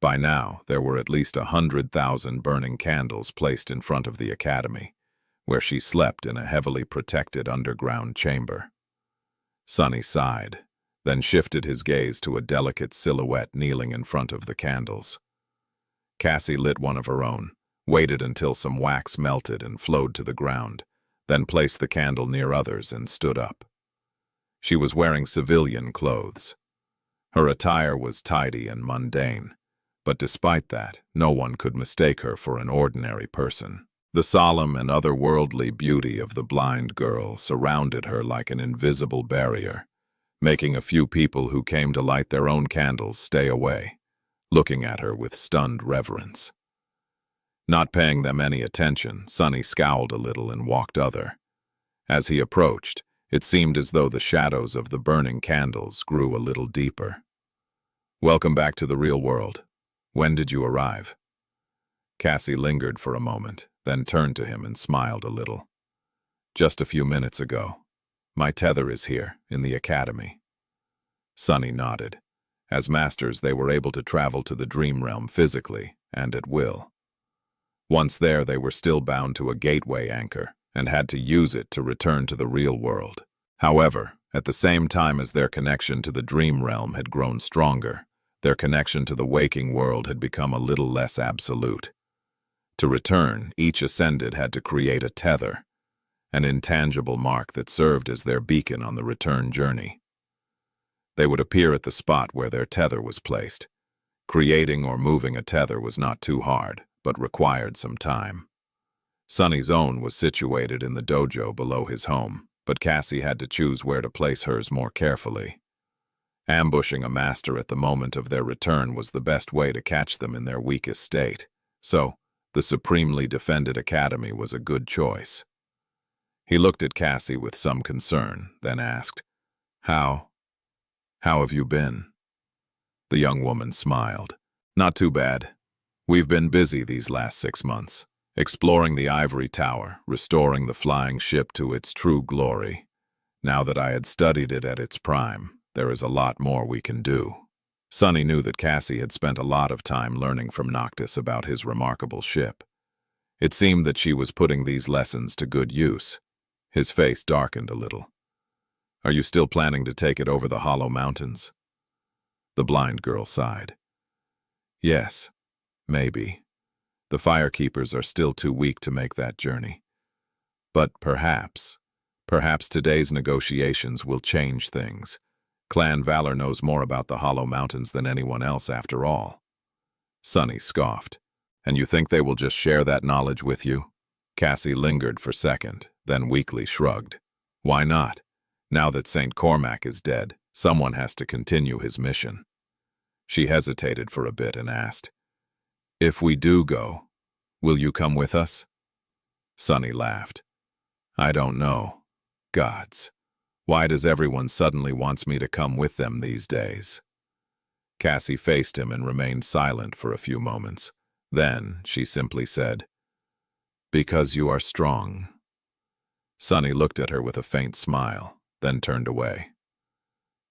By now, there were at least 100,000 burning candles placed in front of the academy, where she slept in a heavily protected underground chamber. Sunny sighed, then shifted his gaze to a delicate silhouette kneeling in front of the candles. Cassie lit one of her own, waited until some wax melted and flowed to the ground, then placed the candle near others and stood up. She was wearing civilian clothes. Her attire was tidy and mundane, but despite that, no one could mistake her for an ordinary person. The solemn and otherworldly beauty of the blind girl surrounded her like an invisible barrier, making a few people who came to light their own candles stay away, looking at her with stunned reverence. Not paying them any attention, Sunny scowled a little and walked other. As he approached, it seemed as though the shadows of the burning candles grew a little deeper. Welcome back to the real world. When did you arrive? Cassie lingered for a moment, then turned to him and smiled a little. Just a few minutes ago. My tether is here, in the academy. Sunny nodded. As masters, they were able to travel to the dream realm physically, and at will. Once there, they were still bound to a gateway anchor, and had to use it to return to the real world. However, at the same time as their connection to the dream realm had grown stronger, their connection to the waking world had become a little less absolute. To return, each ascended had to create a tether, an intangible mark that served as their beacon on the return journey. They would appear at the spot where their tether was placed. Creating or moving a tether was not too hard, but required some time. Sunny's own was situated in the dojo below his home, but Cassie had to choose where to place hers more carefully. Ambushing a master at the moment of their return was the best way to catch them in their weakest state, so the supremely defended academy was a good choice. He looked at Cassie with some concern, then asked, How have you been?" The young woman smiled. "Not too bad. We've been busy these last 6 months, exploring the ivory tower, restoring the flying ship to its true glory. Now that I had studied it at its prime, there is a lot more we can do." Sonny knew that Cassie had spent a lot of time learning from Noctis about his remarkable ship. It seemed that she was putting these lessons to good use. His face darkened a little. "Are you still planning to take it over the Hollow Mountains?" The blind girl sighed. "Yes, maybe. The firekeepers are still too weak to make that journey. But perhaps today's negotiations will change things. Clan Valor knows more about the Hollow Mountains than anyone else after all." Sonny scoffed. "And you think they will just share that knowledge with you?" Cassie lingered for a second, then weakly shrugged. "Why not? Now that St. Cormac is dead, someone has to continue his mission." She hesitated for a bit and asked, "If we do go, will you come with us?" Sonny laughed. "I don't know. Gods, why does everyone suddenly wants me to come with them these days?" Cassie faced him and remained silent for a few moments. Then she simply said, "Because you are strong." Sonny looked at her with a faint smile, then turned away.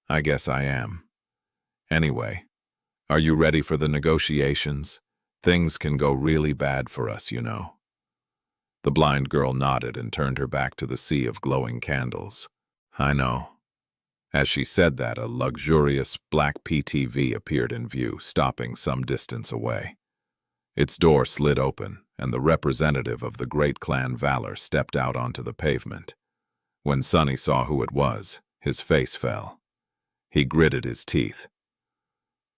"I guess I am. Anyway, are you ready for the negotiations? Things can go really bad for us, you know." The blind girl nodded and turned her back to the sea of glowing candles. "I know." As she said that, a luxurious black PTV appeared in view, stopping some distance away. Its door slid open, and the representative of the great clan Valor stepped out onto the pavement. When Sonny saw who it was, his face fell. He gritted his teeth.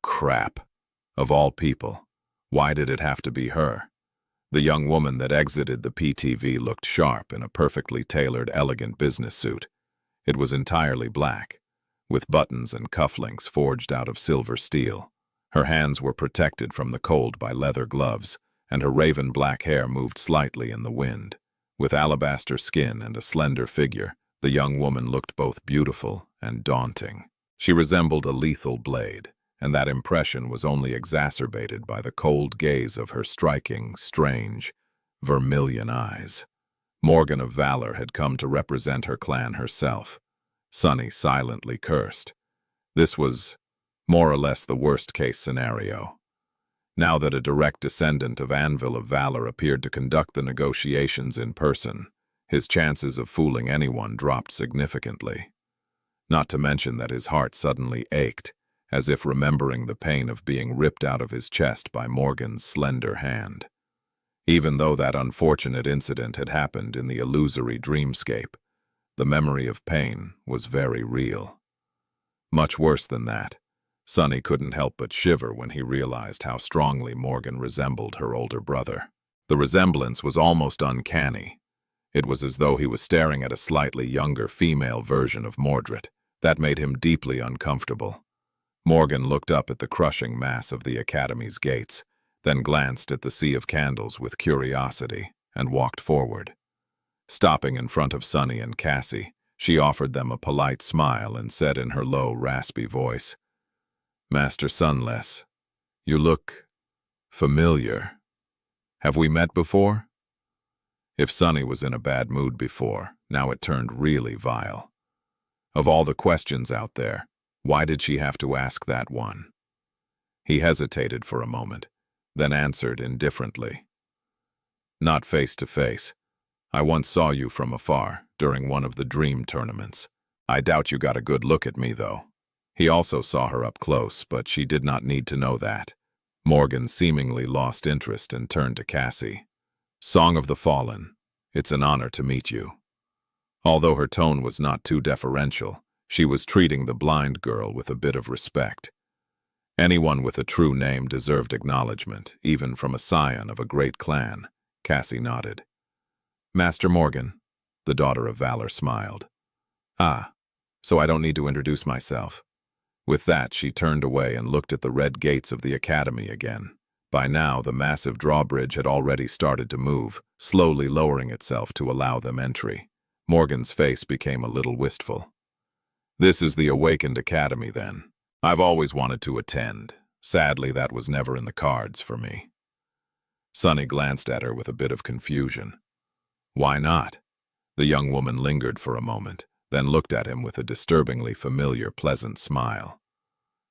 Crap. Of all people, why did it have to be her? The young woman that exited the PTV looked sharp in a perfectly tailored, elegant business suit. It was entirely black, with buttons and cufflinks forged out of silver steel. Her hands were protected from the cold by leather gloves, and her raven black hair moved slightly in the wind. With alabaster skin and a slender figure, the young woman looked both beautiful and daunting. She resembled a lethal blade, and that impression was only exacerbated by the cold gaze of her striking, strange, vermilion eyes. Morgan of Valor had come to represent her clan herself. Sonny silently cursed. This was more or less the worst-case scenario. Now that a direct descendant of Anvil of Valor appeared to conduct the negotiations in person, his chances of fooling anyone dropped significantly. Not to mention that his heart suddenly ached, as if remembering the pain of being ripped out of his chest by Morgan's slender hand. Even though that unfortunate incident had happened in the illusory dreamscape, the memory of pain was very real. Much worse than that, Sonny couldn't help but shiver when he realized how strongly Morgan resembled her older brother. The resemblance was almost uncanny. It was as though he was staring at a slightly younger female version of Mordred. That made him deeply uncomfortable. Morgan looked up at the crushing mass of the academy's gates, then glanced at the sea of candles with curiosity and walked forward. Stopping in front of Sonny and Cassie, she offered them a polite smile and said in her low, raspy voice, "Master Sunless, you look familiar. Have we met before?" If Sonny was in a bad mood before, now it turned really vile. Of all the questions out there, why did she have to ask that one? He hesitated for a moment, then answered indifferently. "Not face to face. I once saw you from afar, during one of the dream tournaments. I doubt you got a good look at me, though." He also saw her up close, but she did not need to know that. Morgan seemingly lost interest and turned to Cassie. "Song of the Fallen, it's an honor to meet you." Although her tone was not too deferential, she was treating the blind girl with a bit of respect. Anyone with a true name deserved acknowledgement, even from a scion of a great clan. Cassie nodded. "Master Morgan," the daughter of Valor smiled. "Ah, so I don't need to introduce myself. With that, she turned away and looked at the red gates of the academy again. By now, the massive drawbridge had already started to move, slowly lowering itself to allow them entry. Morgan's face became a little wistful. This is the Awakened Academy, then. I've always wanted to attend. Sadly, that was never in the cards for me. Sunny glanced at her with a bit of confusion. Why not? The young woman lingered for a moment, then looked at him with a disturbingly familiar, pleasant smile.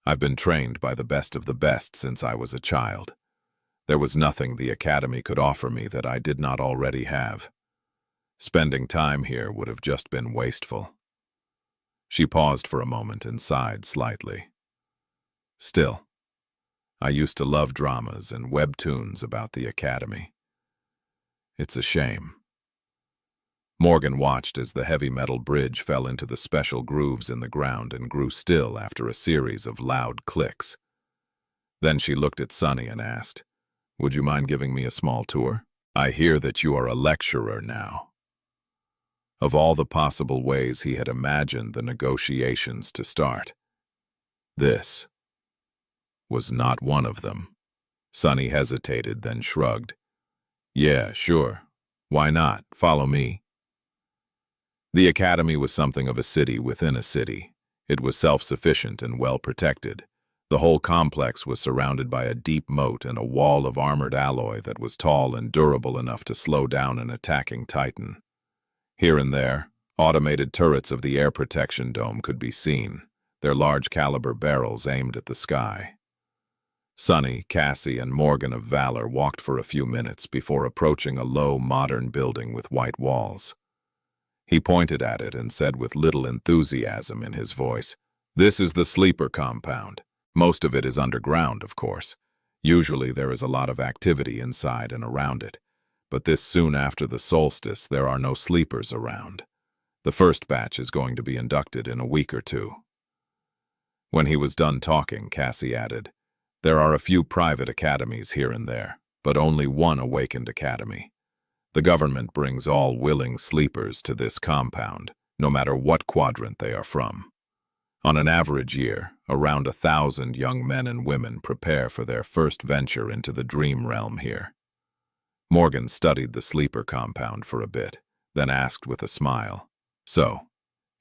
I've been trained by the best of the best since I was a child. There was nothing the academy could offer me that I did not already have. Spending time here would have just been wasteful. She paused for a moment and sighed slightly. Still, I used to love dramas and webtoons about the academy. It's a shame. Morgan watched as the heavy metal bridge fell into the special grooves in the ground and grew still after a series of loud clicks. Then she looked at Sunny and asked, "Would you mind giving me a small tour? I hear that you are a lecturer now." Of all the possible ways he had imagined the negotiations to start, this was not one of them. Sunny hesitated, then shrugged. "Yeah, sure. Why not? Follow me." The academy was something of a city within a city. It was self-sufficient and well-protected. The whole complex was surrounded by a deep moat and a wall of armored alloy that was tall and durable enough to slow down an attacking titan. Here and there, automated turrets of the air protection dome could be seen, their large-caliber barrels aimed at the sky. Sunny, Cassie, and Morgan of Valor walked for a few minutes before approaching a low, modern building with white walls. He pointed at it and said with little enthusiasm in his voice, "This is the sleeper compound. Most of it is underground, of course. Usually there is a lot of activity inside and around it. But this soon after the solstice, there are no sleepers around. The first batch is going to be inducted in a week or two." When he was done talking, Cassie added, "There are a few private academies here and there, but only one Awakened Academy. The government brings all willing sleepers to this compound, no matter what quadrant they are from. On an average year, around 1,000 young men and women prepare for their first venture into the dream realm here." Morgan studied the sleeper compound for a bit, then asked with a smile, "So,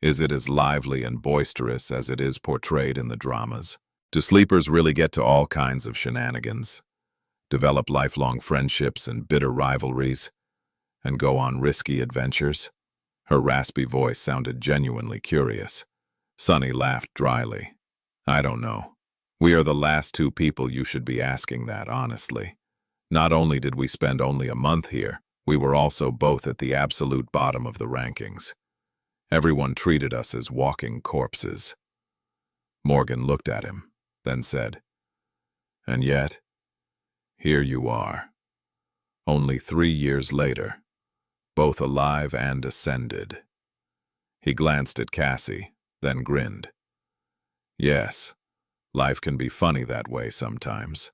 is it as lively and boisterous as it is portrayed in the dramas? Do sleepers really get to all kinds of shenanigans, develop lifelong friendships and bitter rivalries, and go on risky adventures?" Her raspy voice sounded genuinely curious. Sunny laughed dryly. "I don't know. We are the last two people you should be asking that, honestly. Not only did we spend only a month here, we were also both at the absolute bottom of the rankings. Everyone treated us as walking corpses." Morgan looked at him, then said, "And yet, here you are. Only 3 years later, both alive and ascended." He glanced at Cassie, then grinned. "Yes, life can be funny that way sometimes."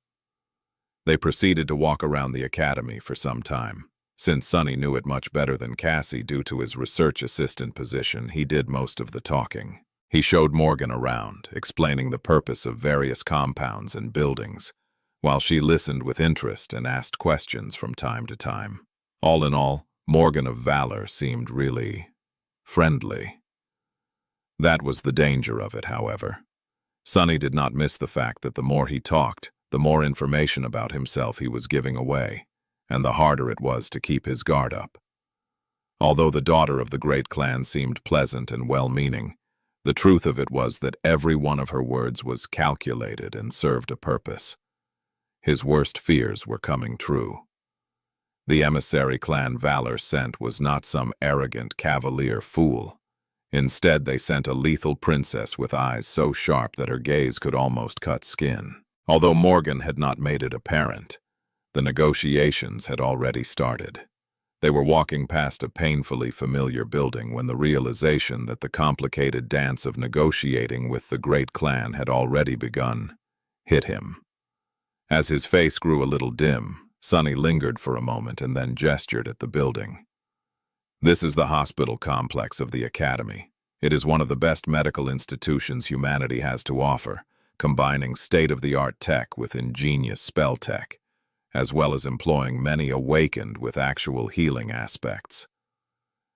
They proceeded to walk around the academy for some time. Since Sunny knew it much better than Cassie due to his research assistant position, he did most of the talking. He showed Morgan around, explaining the purpose of various compounds and buildings, while she listened with interest and asked questions from time to time. All in all, Morgan of Valor seemed really friendly. That was the danger of it, however. Sunny did not miss the fact that the more he talked, the more information about himself he was giving away, and the harder it was to keep his guard up. Although the daughter of the great clan seemed pleasant and well-meaning, the truth of it was that every one of her words was calculated and served a purpose. His worst fears were coming true. The emissary clan Valor sent was not some arrogant cavalier fool. Instead, they sent a lethal princess with eyes so sharp that her gaze could almost cut skin. Although Morgan had not made it apparent, the negotiations had already started. They were walking past a painfully familiar building when the realization that the complicated dance of negotiating with the great clan had already begun hit him. As his face grew a little dim, Sunny lingered for a moment and then gestured at the building. "This is the hospital complex of the academy. It is one of the best medical institutions humanity has to offer, combining state-of-the-art tech with ingenious spell tech, as well as employing many awakened with actual healing aspects.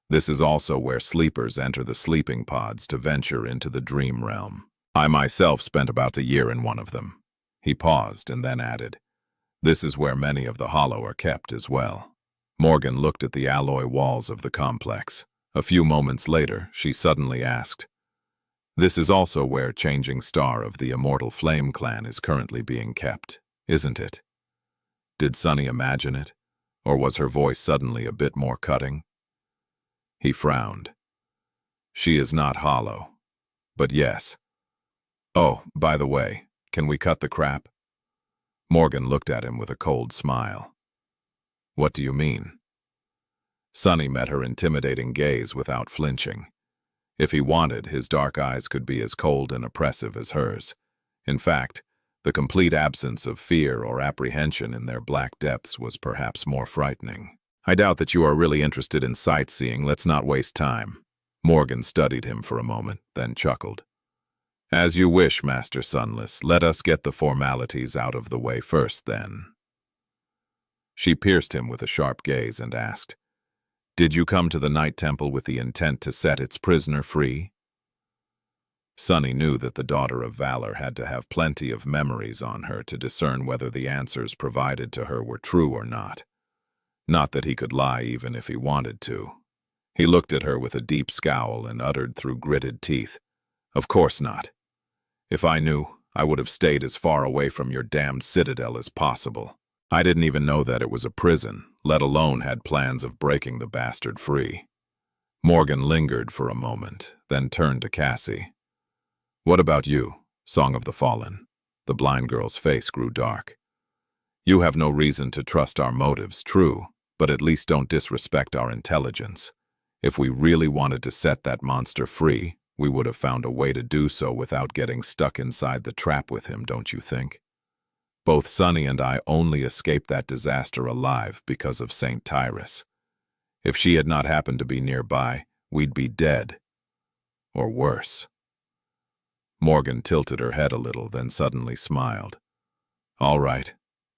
This is also where sleepers enter the sleeping pods to venture into the dream realm. I myself spent about a year in one of them. He paused and then added, "This is where many of the hollow are kept as well." Morgan looked at the alloy walls of the complex. A few moments later, she suddenly asked, "This is also where Changing Star of the Immortal Flame Clan is currently being kept, isn't it?" Did Sunny imagine it, or was her voice suddenly a bit more cutting? He frowned. "She is not hollow. But yes. Oh, by the way, can we cut the crap?" Morgan looked at him with a cold smile. "What do you mean?" Sunny met her intimidating gaze without flinching. If he wanted, his dark eyes could be as cold and oppressive as hers. In fact, the complete absence of fear or apprehension in their black depths was perhaps more frightening. "I doubt that you are really interested in sightseeing. Let's not waste time." Morgan studied him for a moment, then chuckled. "As you wish, Master Sunless. Let us get the formalities out of the way first, then." She pierced him with a sharp gaze and asked, "Did you come to the Night Temple with the intent to set its prisoner free?" Sunny knew that the Daughter of Valor had to have plenty of memories on her to discern whether the answers provided to her were true or not. Not that he could lie even if he wanted to. He looked at her with a deep scowl and uttered through gritted teeth, "Of course not. If I knew, I would have stayed as far away from your damned citadel as possible. I didn't even know that it was a prison, let alone had plans of breaking the bastard free." Morgan lingered for a moment, then turned to Cassie. "What about you, Song of the Fallen?" The blind girl's face grew dark. "You have no reason to trust our motives, true, but at least don't disrespect our intelligence. If we really wanted to set that monster free, we would have found a way to do so without getting stuck inside the trap with him, don't you think? Both Sunny and I only escaped that disaster alive because of St. Tyrus. If she had not happened to be nearby, we'd be dead. Or worse." Morgan tilted her head a little, then suddenly smiled. "All right,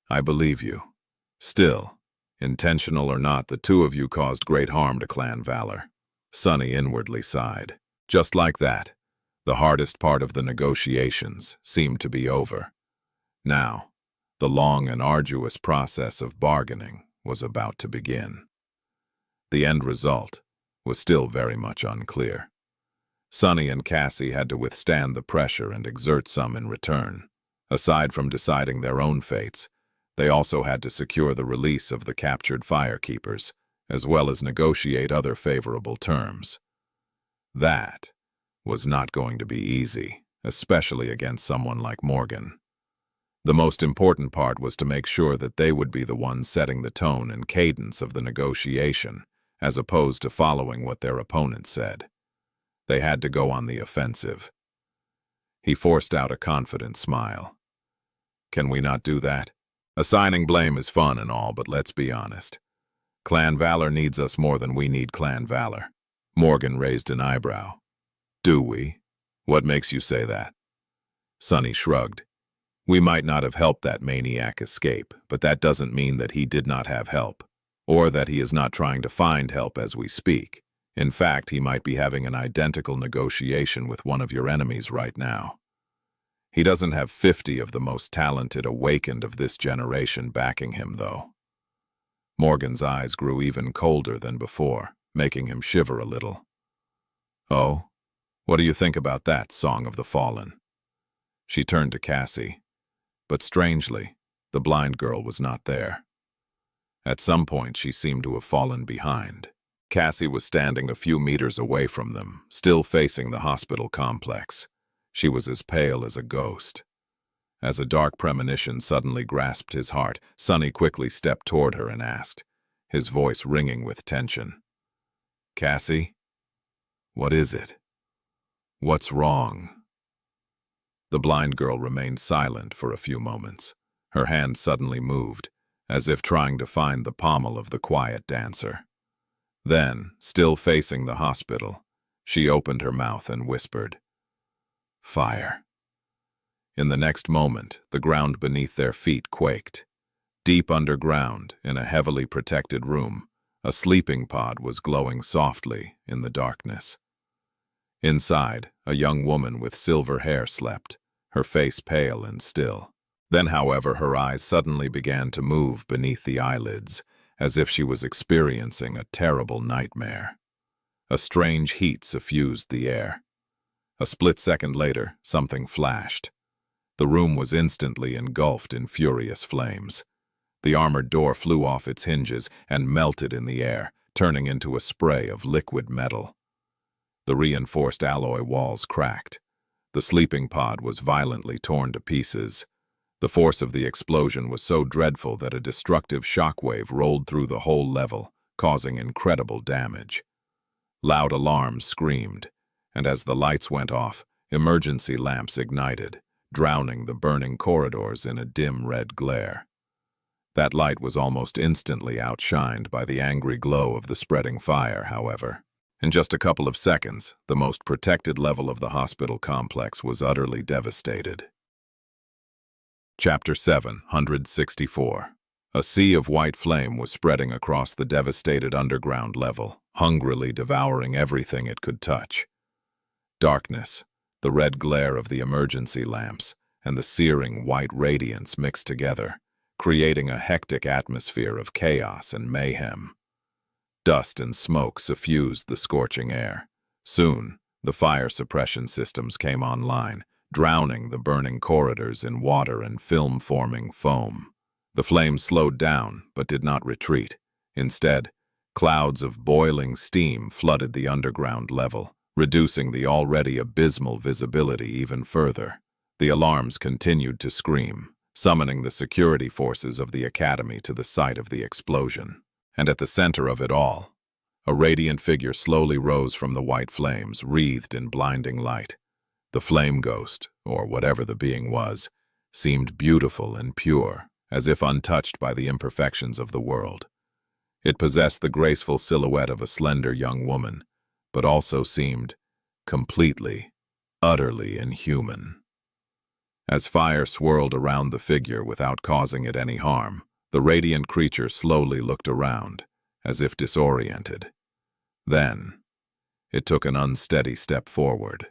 I believe you. Still, intentional or not, the two of you caused great harm to Clan Valor." Sunny inwardly sighed. Just like that, the hardest part of the negotiations seemed to be over. Now, the long and arduous process of bargaining was about to begin. The end result was still very much unclear. Sunny and Cassie had to withstand the pressure and exert some in return. Aside from deciding their own fates, they also had to secure the release of the captured firekeepers, as well as negotiate other favorable terms. That was not going to be easy, especially against someone like Morgan. The most important part was to make sure that they would be the ones setting the tone and cadence of the negotiation, as opposed to following what their opponent said. They had to go on the offensive. He forced out a confident smile. "Can we not do that? Assigning blame is fun and all, but let's be honest. Clan Valor needs us more than we need Clan Valor." Morgan raised an eyebrow. "Do we? What makes you say that?" Sunny shrugged. "We might not have helped that maniac escape, but that doesn't mean that he did not have help, or that he is not trying to find help as we speak. In fact, he might be having an identical negotiation with one of your enemies right now. He doesn't have 50 of the most talented awakened of this generation backing him, though." Morgan's eyes grew even colder than before, making him shiver a little. "Oh? What do you think about that, Song of the Fallen?" She turned to Cassie, but strangely, the blind girl was not there. At some point, she seemed to have fallen behind. Cassie was standing a few meters away from them, still facing the hospital complex. She was as pale as a ghost. As a dark premonition suddenly grasped his heart, Sunny quickly stepped toward her and asked, his voice ringing with tension, "Cassie? What is it? What's wrong?" The blind girl remained silent for a few moments. Her hand suddenly moved, as if trying to find the pommel of the quiet dancer. Then, still facing the hospital, She opened her mouth and whispered, "Fire." In the next moment, the ground beneath their feet quaked. Deep underground, in a heavily protected room, a sleeping pod was glowing softly in the darkness. Inside, a young woman with silver hair slept, her face pale and still. Then, however, her eyes suddenly began to move beneath the eyelids, as if she was experiencing a terrible nightmare. A strange heat suffused the air. A split second later, something flashed. The room was instantly engulfed in furious flames. The armored door flew off its hinges and melted in the air, turning into a spray of liquid metal. The reinforced alloy walls cracked. The sleeping pod was violently torn to pieces. The force of the explosion was so dreadful that a destructive shockwave rolled through the whole level, causing incredible damage. Loud alarms screamed, and as the lights went off, emergency lamps ignited, drowning the burning corridors in a dim red glare. That light was almost instantly outshined by the angry glow of the spreading fire, however. In just a couple of seconds, the most protected level of the hospital complex was utterly devastated. Chapter 764. A sea of white flame was spreading across the devastated underground level, hungrily devouring everything it could touch. Darkness, the red glare of the emergency lamps, and the searing white radiance mixed together, creating a hectic atmosphere of chaos and mayhem. Dust and smoke suffused the scorching air. Soon, the fire suppression systems came online, drowning the burning corridors in water and film-forming foam. The flames slowed down, but did not retreat. Instead, clouds of boiling steam flooded the underground level, reducing the already abysmal visibility even further. The alarms continued to scream, summoning the security forces of the academy to the site of the explosion. And at the center of it all, a radiant figure slowly rose from the white flames, wreathed in blinding light. The flame ghost, or whatever the being was, seemed beautiful and pure, as if untouched by the imperfections of the world. It possessed the graceful silhouette of a slender young woman, but also seemed completely, utterly inhuman. As fire swirled around the figure without causing it any harm, the radiant creature slowly looked around, as if disoriented. Then, it took an unsteady step forward.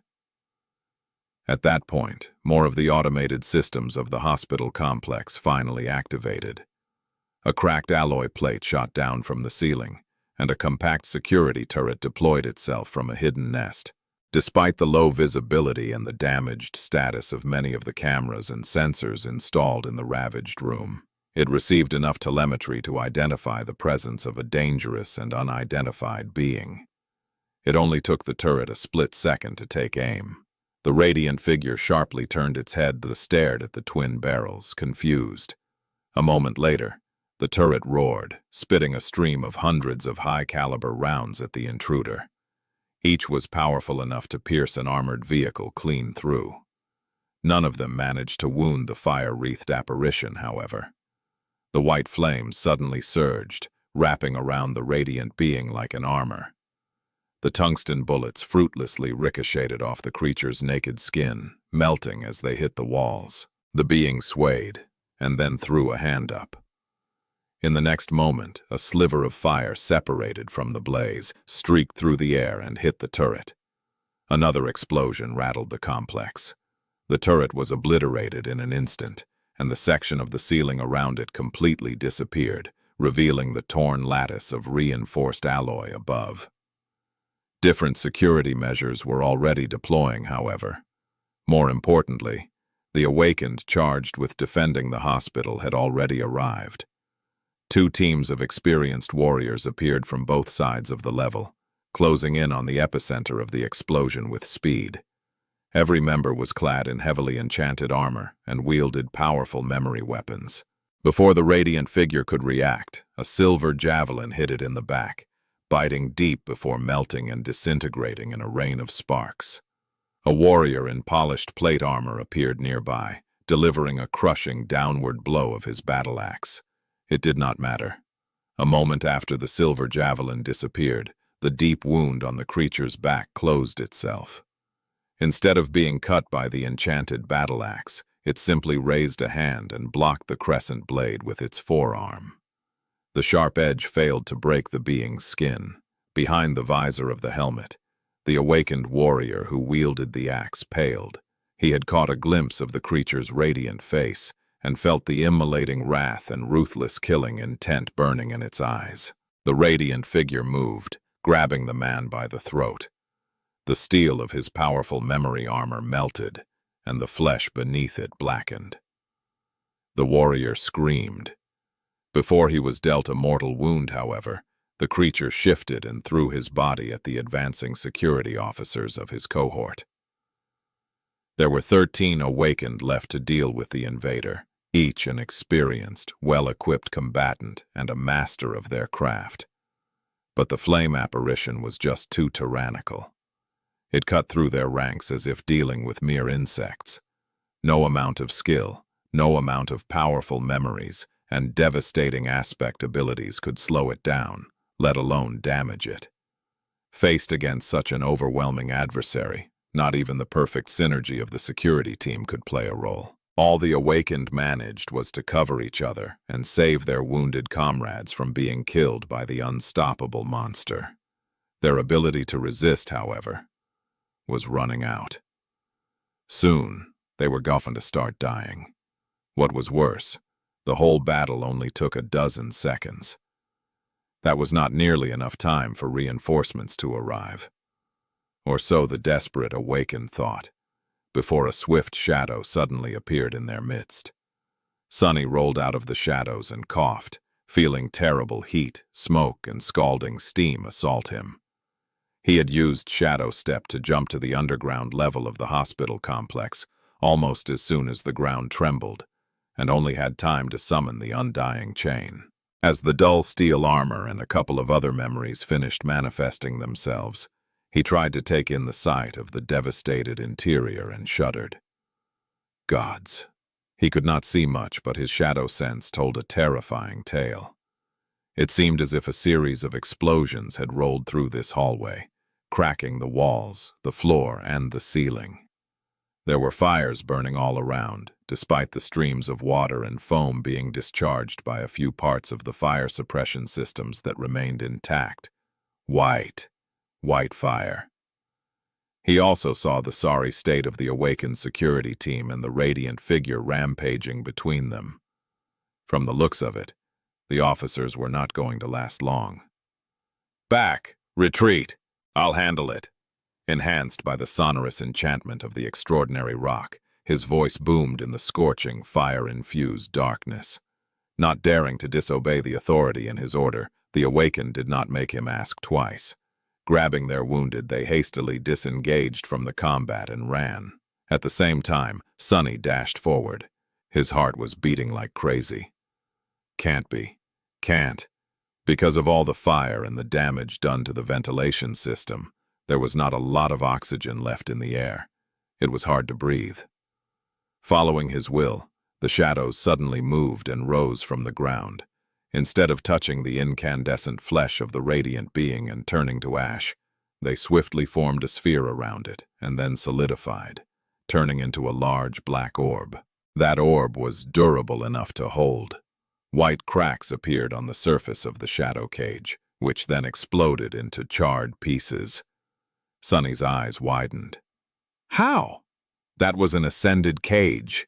At that point, more of the automated systems of the hospital complex finally activated. A cracked alloy plate shot down from the ceiling, and a compact security turret deployed itself from a hidden nest. Despite the low visibility and the damaged status of many of the cameras and sensors installed in the ravaged room, it received enough telemetry to identify the presence of a dangerous and unidentified being. It only took the turret a split second to take aim. The radiant figure sharply turned its head and stared at the twin barrels, confused. A moment later, the turret roared, spitting a stream of hundreds of high-caliber rounds at the intruder. Each was powerful enough to pierce an armored vehicle clean through. None of them managed to wound the fire-wreathed apparition, however. The white flames suddenly surged, wrapping around the radiant being like an armor. The tungsten bullets fruitlessly ricocheted off the creature's naked skin, melting as they hit the walls. The being swayed, and then threw a hand up. In the next moment, a sliver of fire separated from the blaze, streaked through the air and hit the turret. Another explosion rattled the complex. The turret was obliterated in an instant, and the section of the ceiling around it completely disappeared, revealing the torn lattice of reinforced alloy above. Different security measures were already deploying, however. More importantly, the awakened charged with defending the hospital had already arrived. 2 teams of experienced warriors appeared from both sides of the level, closing in on the epicenter of the explosion with speed. Every member was clad in heavily enchanted armor and wielded powerful memory weapons. Before the radiant figure could react, a silver javelin hit it in the back, biting deep before melting and disintegrating in a rain of sparks. A warrior in polished plate armor appeared nearby, delivering a crushing downward blow of his battle axe. It did not matter. A moment after the silver javelin disappeared, the deep wound on the creature's back closed itself. Instead of being cut by the enchanted battle axe, it simply raised a hand and blocked the crescent blade with its forearm. The sharp edge failed to break the being's skin. Behind the visor of the helmet, the awakened warrior who wielded the axe paled. He had caught a glimpse of the creature's radiant face and felt the immolating wrath and ruthless killing intent burning in its eyes. The radiant figure moved, grabbing the man by the throat. The steel of his powerful memory armor melted, and the flesh beneath it blackened. The warrior screamed. Before he was dealt a mortal wound, however, the creature shifted and threw his body at the advancing security officers of his cohort. There were 13 awakened left to deal with the invader, each an experienced, well-equipped combatant and a master of their craft. But the flame apparition was just too tyrannical. It cut through their ranks as if dealing with mere insects. No amount of skill, no amount of powerful memories and devastating aspect abilities could slow it down, let alone damage it. Faced against such an overwhelming adversary, not even the perfect synergy of the security team could play a role. All the awakened managed was to cover each other and save their wounded comrades from being killed by the unstoppable monster. Their ability to resist, however, was running out. Soon, they were going to start dying. What was worse, the whole battle only took a dozen seconds. That was not nearly enough time for reinforcements to arrive. Or so the desperate awakened thought, before a swift shadow suddenly appeared in their midst. Sunny rolled out of the shadows and coughed, feeling terrible heat, smoke, and scalding steam assault him. He had used Shadow Step to jump to the underground level of the hospital complex almost as soon as the ground trembled, and only had time to summon the undying chain. As the dull steel armor and a couple of other memories finished manifesting themselves, he tried to take in the sight of the devastated interior and shuddered. Gods. He could not see much, but his shadow sense told a terrifying tale. It seemed as if a series of explosions had rolled through this hallway, cracking the walls, the floor, and the ceiling. There were fires burning all around, despite the streams of water and foam being discharged by a few parts of the fire suppression systems that remained intact. White fire. He also saw the sorry state of the awakened security team and the radiant figure rampaging between them. From the looks of it, the officers were not going to last long. Back! Retreat! I'll handle it. Enhanced by the sonorous enchantment of the extraordinary rock, his voice boomed in the scorching, fire-infused darkness. Not daring to disobey the authority in his order, the awakened did not make him ask twice. Grabbing their wounded, they hastily disengaged from the combat and ran. At the same time, Sunny dashed forward. His heart was beating like crazy. Can't be. Can't. Because of all the fire and the damage done to the ventilation system, there was not a lot of oxygen left in the air. It was hard to breathe. Following his will, the shadows suddenly moved and rose from the ground. Instead of touching the incandescent flesh of the radiant being and turning to ash, they swiftly formed a sphere around it and then solidified, turning into a large black orb. That orb was durable enough to hold. White cracks appeared on the surface of the shadow cage, which then exploded into charred pieces. Sunny's eyes widened. How? That was an ascended cage.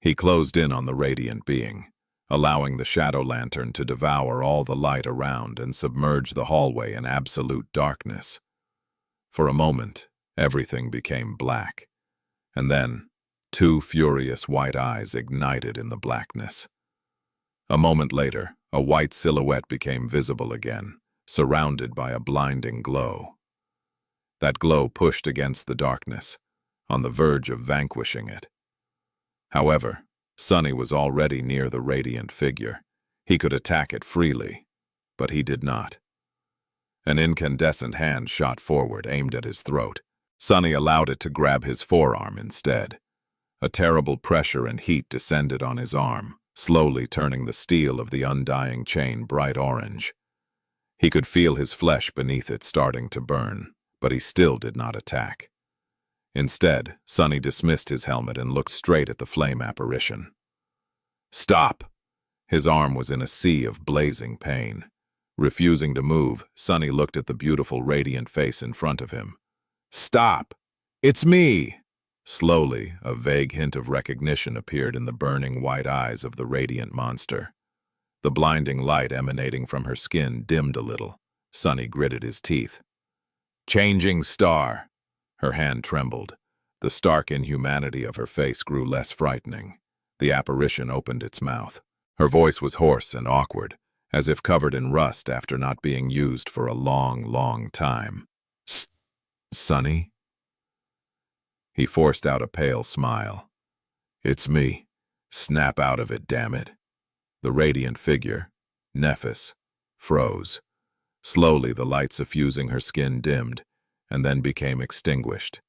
He closed in on the radiant being, allowing the shadow lantern to devour all the light around and submerge the hallway in absolute darkness. For a moment, everything became black, and then 2 furious white eyes ignited in the blackness. A moment later, a white silhouette became visible again, surrounded by a blinding glow. That glow pushed against the darkness, on the verge of vanquishing it. However, Sunny was already near the radiant figure. He could attack it freely, but he did not. An incandescent hand shot forward, aimed at his throat. Sunny allowed it to grab his forearm instead. A terrible pressure and heat descended on his arm, slowly turning the steel of the undying chain bright orange. He could feel his flesh beneath it starting to burn, but he still did not attack. Instead, Sunny dismissed his helmet and looked straight at the flame apparition. "Stop!" His arm was in a sea of blazing pain. Refusing to move, Sunny looked at the beautiful, radiant face in front of him. "Stop! It's me!" Slowly, a vague hint of recognition appeared in the burning white eyes of the radiant monster. The blinding light emanating from her skin dimmed a little. Sunny gritted his teeth. "Changing star!" Her hand trembled. The stark inhumanity of her face grew less frightening. The apparition opened its mouth. Her voice was hoarse and awkward, as if covered in rust after not being used for a long, long time. "Sunny?" He forced out a pale smile. "It's me. Snap out of it, damn it." The radiant figure, Nephis, froze. Slowly, the light suffusing her skin dimmed, and then became extinguished.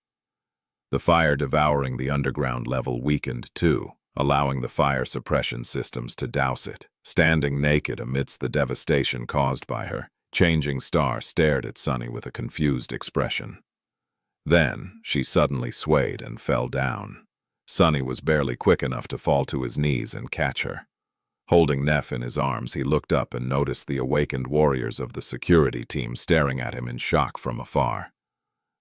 The fire devouring the underground level weakened too, allowing the fire suppression systems to douse it. Standing naked amidst the devastation caused by her, Changing Star stared at Sunny with a confused expression. Then, she suddenly swayed and fell down. Sunny was barely quick enough to fall to his knees and catch her. Holding Neff in his arms, he looked up and noticed the awakened warriors of the security team staring at him in shock from afar.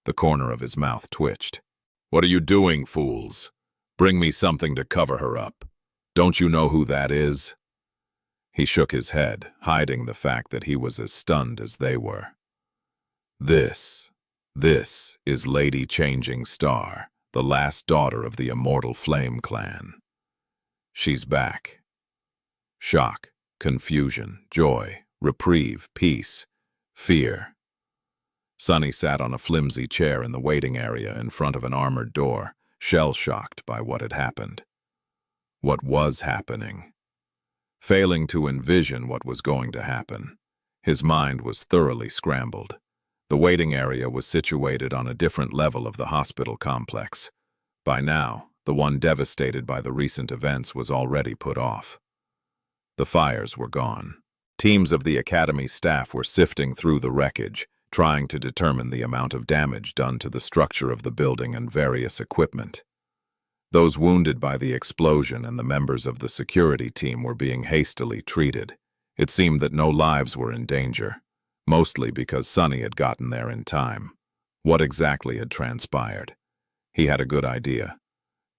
The corner of his mouth twitched. "What are you doing, fools? Bring me something to cover her up. Don't you know who that is?" He shook his head, hiding the fact that he was as stunned as they were. This is Lady Changing Star, the last daughter of the Immortal Flame clan. She's back. Shock, confusion, joy, reprieve, peace, fear. Sunny sat on a flimsy chair in the waiting area in front of an armored door, shell-shocked by what had happened. What was happening? Failing to envision what was going to happen, his mind was thoroughly scrambled. The waiting area was situated on a different level of the hospital complex. By now, the one devastated by the recent events was already put off. The fires were gone. Teams of the Academy staff were sifting through the wreckage, trying to determine the amount of damage done to the structure of the building and various equipment. Those wounded by the explosion and the members of the security team were being hastily treated. It seemed that no lives were in danger, mostly because Sunny had gotten there in time. What exactly had transpired? He had a good idea.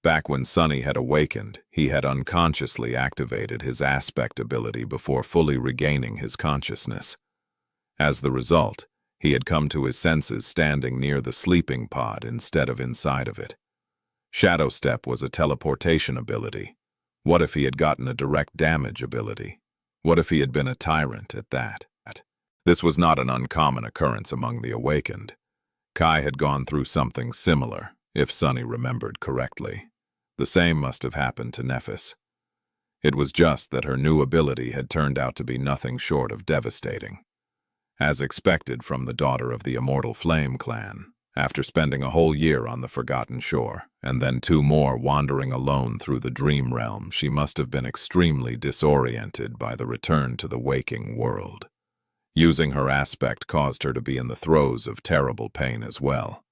Back when Sunny had awakened, he had unconsciously activated his aspect ability before fully regaining his consciousness. As the result, he had come to his senses standing near the sleeping pod instead of inside of it. Shadow Step was a teleportation ability. What if he had gotten a direct damage ability? What if he had been a tyrant at that? This was not an uncommon occurrence among the awakened. Kai had gone through something similar, if Sunny remembered correctly. The same must have happened to Nephis. It was just that her new ability had turned out to be nothing short of devastating. As expected from the daughter of the Immortal Flame clan, after spending a whole year on the Forgotten Shore, and then 2 more wandering alone through the dream realm, she must have been extremely disoriented by the return to the waking world. Using her aspect caused her to be in the throes of terrible pain as well.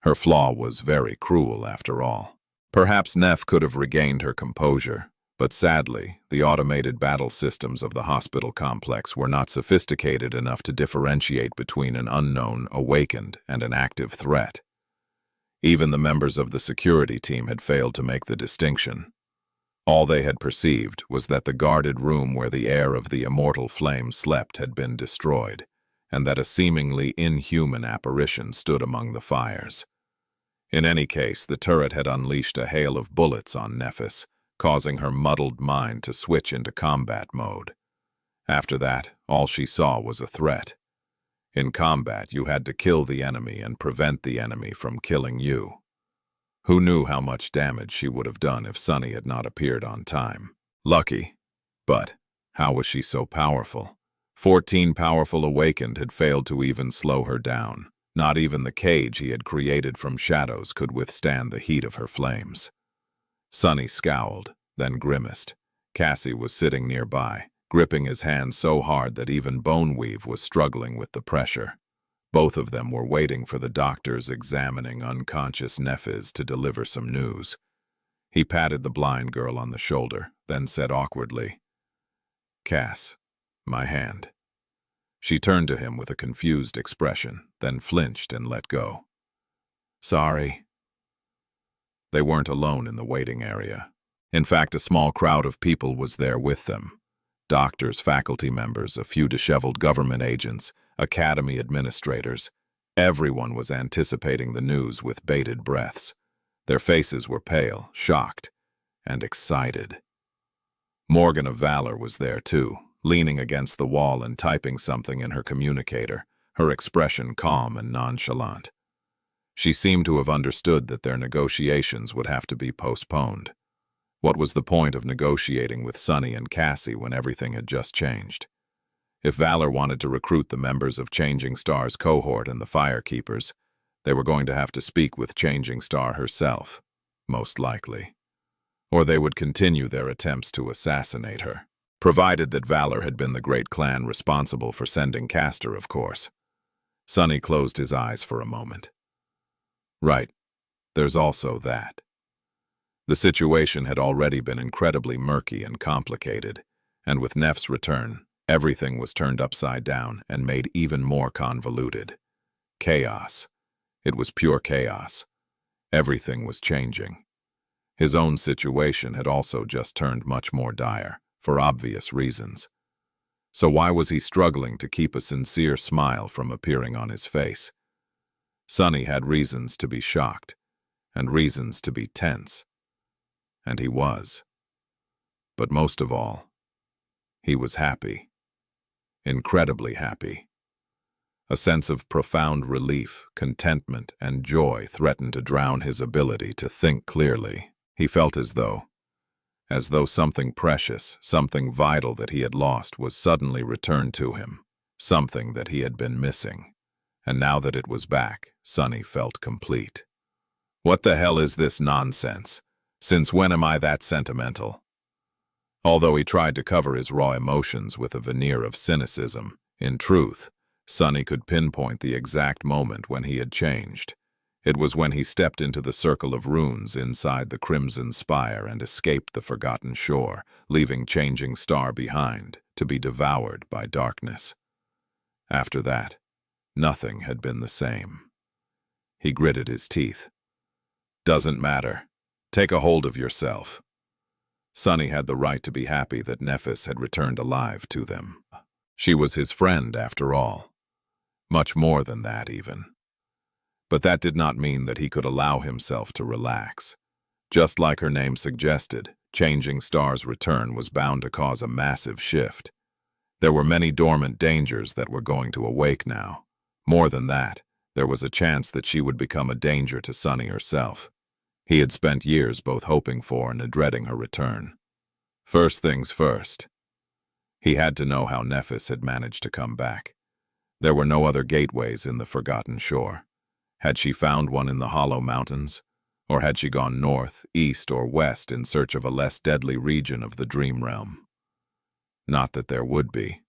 Her flaw was very cruel after all. Perhaps Neff could have regained her composure, but sadly, the automated battle systems of the hospital complex were not sophisticated enough to differentiate between an unknown, awakened, and an active threat. Even the members of the security team had failed to make the distinction. All they had perceived was that the guarded room where the heir of the Immortal Flame slept had been destroyed, and that a seemingly inhuman apparition stood among the fires. In any case, the turret had unleashed a hail of bullets on Nephis, causing her muddled mind to switch into combat mode. After that, all she saw was a threat. In combat, you had to kill the enemy and prevent the enemy from killing you. Who knew how much damage she would have done if Sunny had not appeared on time? Lucky. But how was she so powerful? 14 powerful awakened had failed to even slow her down. Not even the cage he had created from shadows could withstand the heat of her flames. Sunny scowled, then grimaced. Cassie was sitting nearby, gripping his hand so hard that even Boneweave was struggling with the pressure. Both of them were waiting for the doctors examining unconscious Nefis to deliver some news. He patted the blind girl on the shoulder, then said awkwardly, "Cass, my hand." She turned to him with a confused expression, then flinched and let go. "Sorry." They weren't alone in the waiting area. In fact, a small crowd of people was there with them. Doctors, faculty members, a few disheveled government agents, academy administrators. Everyone was anticipating the news with bated breaths. Their faces were pale, shocked, and excited. Morgan of Valor was there too, leaning against the wall and typing something in her communicator, her expression calm and nonchalant. She seemed to have understood that their negotiations would have to be postponed. What was the point of negotiating with Sunny and Cassie when everything had just changed? If Valor wanted to recruit the members of Changing Star's cohort and the Firekeepers, they were going to have to speak with Changing Star herself, most likely. Or they would continue their attempts to assassinate her, provided that Valor had been the great clan responsible for sending Castor, of course. Sunny closed his eyes for a moment. Right, there's also that. The situation had already been incredibly murky and complicated, and with Nef's return, everything was turned upside down and made even more convoluted. Chaos. It was pure chaos. Everything was changing. His own situation had also just turned much more dire, for obvious reasons. So why was he struggling to keep a sincere smile from appearing on his face? Sunny had reasons to be shocked, and reasons to be tense. And he was. But most of all, he was happy. Incredibly happy. A sense of profound relief, contentment, and joy threatened to drown his ability to think clearly. He felt as though something precious, something vital that he had lost was suddenly returned to him, something that he had been missing. And now that it was back, Sunny felt complete. What the hell is this nonsense? Since when am I that sentimental? Although he tried to cover his raw emotions with a veneer of cynicism, in truth, Sunny could pinpoint the exact moment when he had changed. It was when he stepped into the circle of runes inside the Crimson Spire and escaped the Forgotten Shore, leaving Changing Star behind, to be devoured by darkness. After that, nothing had been the same. He gritted his teeth. Doesn't matter. Take a hold of yourself. Sunny had the right to be happy that Nefis had returned alive to them. She was his friend, after all. Much more than that, even. But that did not mean that he could allow himself to relax. Just like her name suggested, Changing Star's return was bound to cause a massive shift. There were many dormant dangers that were going to awake now. More than that, there was a chance that she would become a danger to Sunny herself. He had spent years both hoping for and dreading her return. First things first. He had to know how Nefis had managed to come back. There were no other gateways in the Forgotten Shore. Had she found one in the Hollow Mountains? Or had she gone north, east, or west in search of a less deadly region of the Dream Realm? Not that there would be.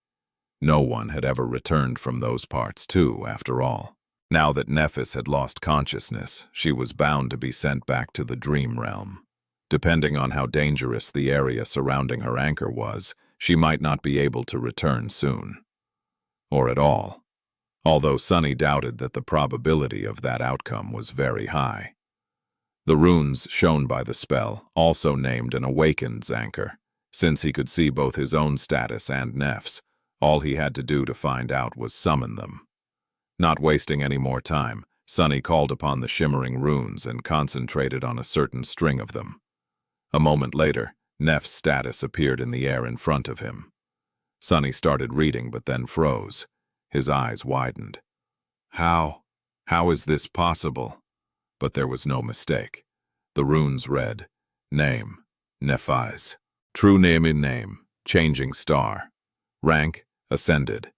No one had ever returned from those parts too, after all. Now that Nefis had lost consciousness, she was bound to be sent back to the Dream Realm. Depending on how dangerous the area surrounding her anchor was, she might not be able to return soon. Or at all. Although Sunny doubted that the probability of that outcome was very high. The runes shown by the spell also named an Awakened's anchor. Since he could see both his own status and Nef's, all he had to do to find out was summon them. Not wasting any more time, Sunny called upon the shimmering runes and concentrated on a certain string of them. A moment later, Nef's status appeared in the air in front of him. Sunny started reading but then froze. His eyes widened. How is this possible? But there was no mistake. The runes read, Name, Nephi's. True name in name, Changing Star. Rank, Ascended.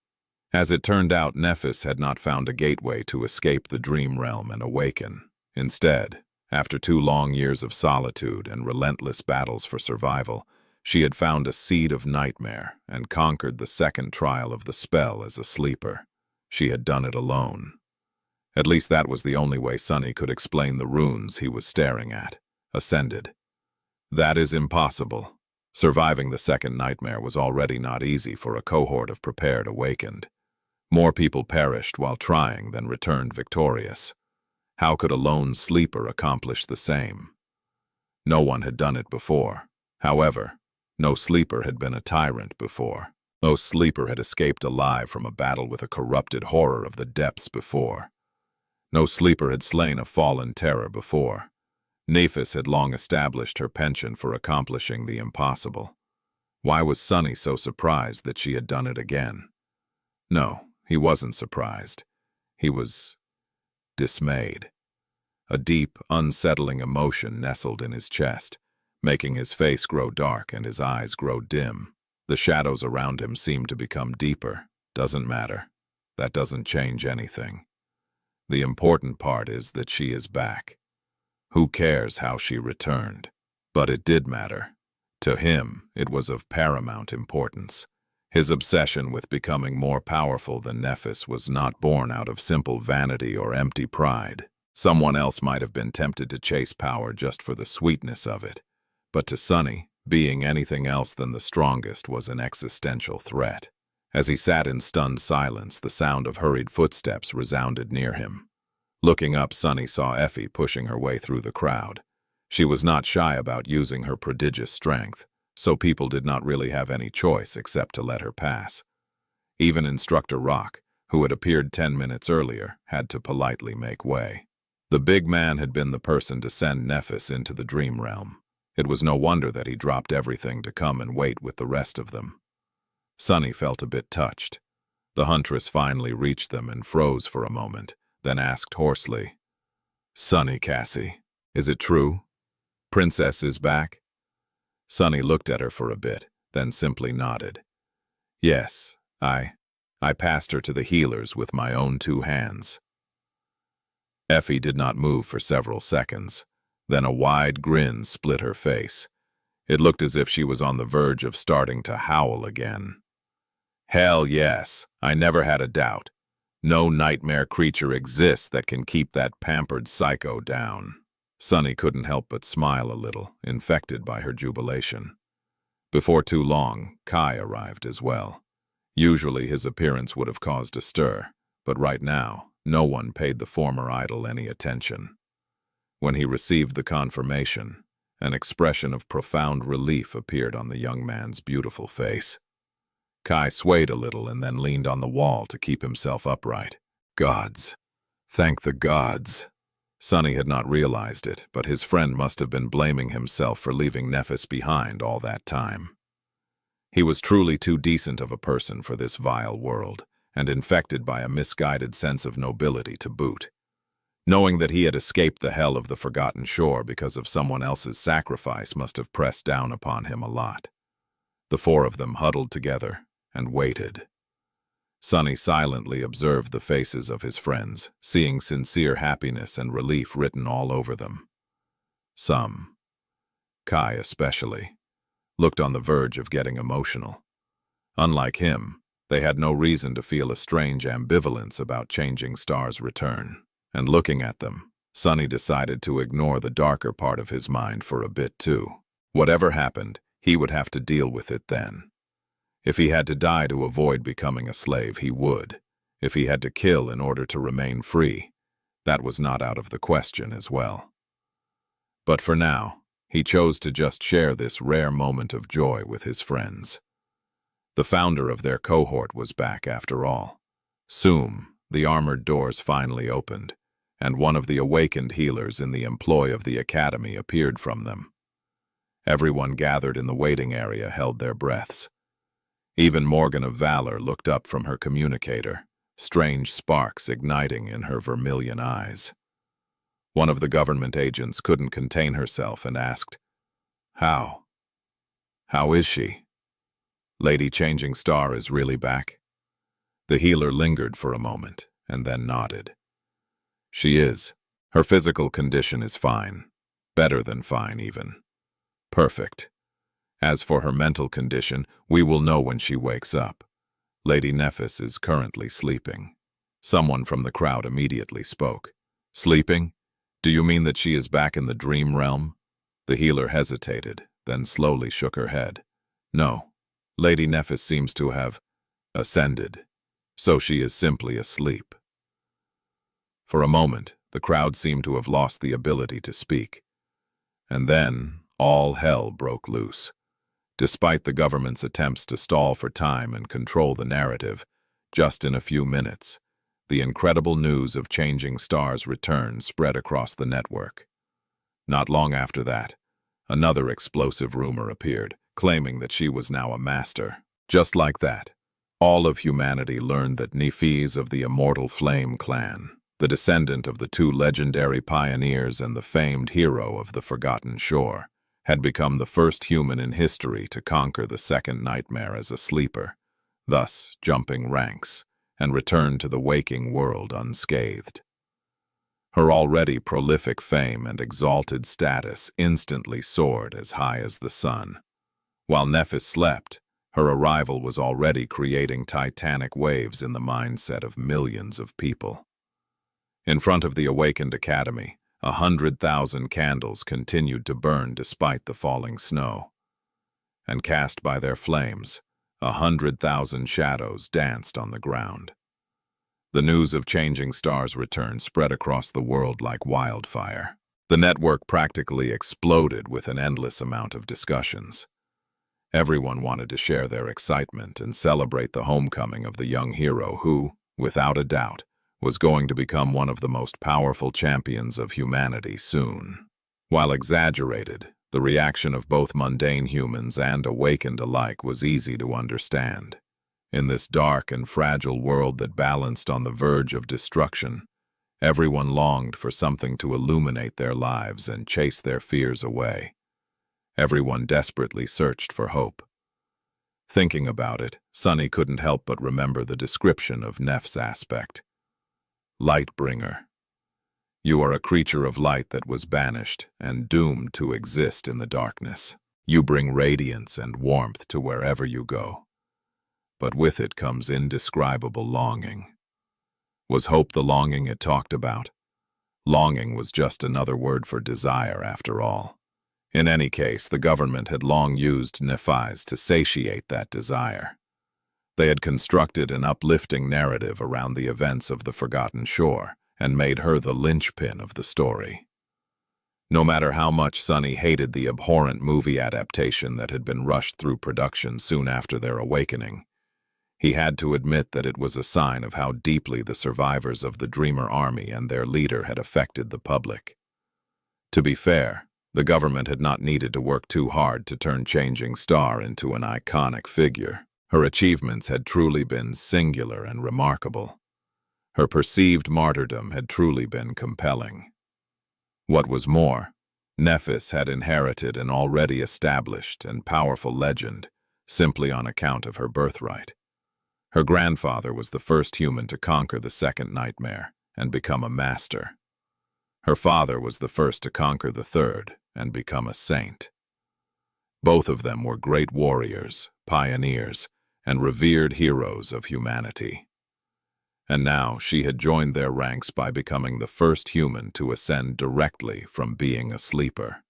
As it turned out, Nefis had not found a gateway to escape the Dream Realm and awaken. Instead, after 2 long years of solitude and relentless battles for survival, She had found a seed of nightmare and conquered the second trial of the spell as a sleeper. She had done it alone. At least that was the only way Sunny could explain the runes he was staring at. Ascended. That is impossible. Surviving the second nightmare was already not easy for a cohort of prepared awakened. More people perished while trying than returned victorious. How could a lone sleeper accomplish the same? No one had done it before. However, no sleeper had been a tyrant before. No sleeper had escaped alive from a battle with a corrupted horror of the depths before. No sleeper had slain a fallen terror before. Nephis had long established her penchant for accomplishing the impossible. Why was Sunny so surprised that she had done it again? No, he wasn't surprised. He was dismayed. A deep, unsettling emotion nestled in his chest, making his face grow dark and his eyes grow dim. The shadows around him seemed to become deeper. Doesn't matter. That doesn't change anything. The important part is that she is back. Who cares how she returned? But it did matter. To him, it was of paramount importance. His obsession with becoming more powerful than Nephis was not born out of simple vanity or empty pride. Someone else might have been tempted to chase power just for the sweetness of it. But to Sunny, being anything else than the strongest was an existential threat. As he sat in stunned silence, the sound of hurried footsteps resounded near him. Looking up, Sunny saw Effie pushing her way through the crowd. She was not shy about using her prodigious strength, so people did not really have any choice except to let her pass. Even Instructor Rock, who had appeared 10 minutes earlier, had to politely make way. The big man had been the person to send Nephis into the dream realm. It was no wonder that he dropped everything to come and wait with the rest of them. Sunny felt a bit touched. The huntress finally reached them and froze for a moment, then asked hoarsely, "Sunny, Cassie, is it true? Princess is back?" Sunny looked at her for a bit, then simply nodded. "Yes, I passed her to the healers with my own 2 hands." Effie did not move for several seconds. Then a wide grin split her face. It looked as if she was on the verge of starting to howl again. "Hell yes, I never had a doubt. No nightmare creature exists that can keep that pampered psycho down." Sunny couldn't help but smile a little, infected by her jubilation. Before too long, Kai arrived as well. Usually his appearance would have caused a stir, but right now, no one paid the former idol any attention. When he received the confirmation, an expression of profound relief appeared on the young man's beautiful face. Kai swayed a little and then leaned on the wall to keep himself upright. Gods. Thank the gods. Sunny had not realized it, but his friend must have been blaming himself for leaving Nephis behind all that time. He was truly too decent of a person for this vile world, and infected by a misguided sense of nobility to boot. Knowing that he had escaped the hell of the Forgotten Shore because of someone else's sacrifice must have pressed down upon him a lot. The 4 of them huddled together and waited. Sunny silently observed the faces of his friends, seeing sincere happiness and relief written all over them. Some, Kai especially, looked on the verge of getting emotional. Unlike him, they had no reason to feel a strange ambivalence about Changing Star's return. And looking at them, Sunny decided to ignore the darker part of his mind for a bit too. Whatever happened, he would have to deal with it then. If he had to die to avoid becoming a slave, he would. If he had to kill in order to remain free, that was not out of the question as well. But for now, he chose to just share this rare moment of joy with his friends. The founder of their cohort was back after all. Soon, the armored doors finally opened, and one of the awakened healers in the employ of the academy appeared from them. Everyone gathered in the waiting area held their breaths. Even Morgan of Valor looked up from her communicator, strange sparks igniting in her vermilion eyes. One of the government agents couldn't contain herself and asked, "How? How is she? Lady Changing Star is really back?" The healer lingered for a moment and then nodded. "She is. Her physical condition is fine. Better than fine, even. Perfect. As for her mental condition, we will know when she wakes up. Lady Nephis is currently sleeping. Someone from the crowd immediately spoke. Sleeping? Do you mean that she is back in the dream realm? The healer hesitated, then slowly shook her head. No. Lady Nephis seems to have ascended, so she is simply asleep. For a moment, the crowd seemed to have lost the ability to speak. And then, all hell broke loose. Despite the government's attempts to stall for time and control the narrative, just in a few minutes, the incredible news of changing stars' return spread across the network. Not long after that, another explosive rumor appeared, claiming that she was now a master. Just like that, all of humanity learned that Nephis of the Immortal Flame clan, the descendant of the two legendary pioneers and the famed hero of the Forgotten Shore, had become the first human in history to conquer the second nightmare as a sleeper, thus jumping ranks and return to the waking world unscathed. Her already prolific fame and exalted status instantly soared as high as the sun. While Nephis slept, her arrival was already creating titanic waves in the mindset of millions of people. In front of the awakened academy, 100,000 candles continued to burn despite the falling snow. And cast by their flames, 100,000 shadows danced on the ground. The news of changing stars' return spread across the world like wildfire. The network practically exploded with an endless amount of discussions. Everyone wanted to share their excitement and celebrate the homecoming of the young hero who, without a doubt, was going to become one of the most powerful champions of humanity soon. While exaggerated, the reaction of both mundane humans and awakened alike was easy to understand. In this dark and fragile world that balanced on the verge of destruction, everyone longed for something to illuminate their lives and chase their fears away. Everyone desperately searched for hope. Thinking about it, Sunny couldn't help but remember the description of Neff's aspect. Lightbringer. You are a creature of light that was banished and doomed to exist in the darkness. You bring radiance and warmth to wherever you go. But with it comes indescribable longing. Was hope the longing it talked about? Longing was just another word for desire, after all. In any case, the government had long used Nephis to satiate that desire. They had constructed an uplifting narrative around the events of the Forgotten Shore and made her the linchpin of the story. No matter how much Sunny hated the abhorrent movie adaptation that had been rushed through production soon after their awakening, he had to admit that it was a sign of how deeply the survivors of the Dreamer Army and their leader had affected the public. To be fair, the government had not needed to work too hard to turn Changing Star into an iconic figure. Her achievements had truly been singular and remarkable. Her perceived martyrdom had truly been compelling. What was more, Nephis had inherited an already established and powerful legend simply on account of her birthright. Her grandfather was the first human to conquer the second nightmare and become a master. Her father was the first to conquer the third and become a saint. Both of them were great warriors, pioneers, and revered heroes of humanity. And now she had joined their ranks by becoming the first human to ascend directly from being a sleeper.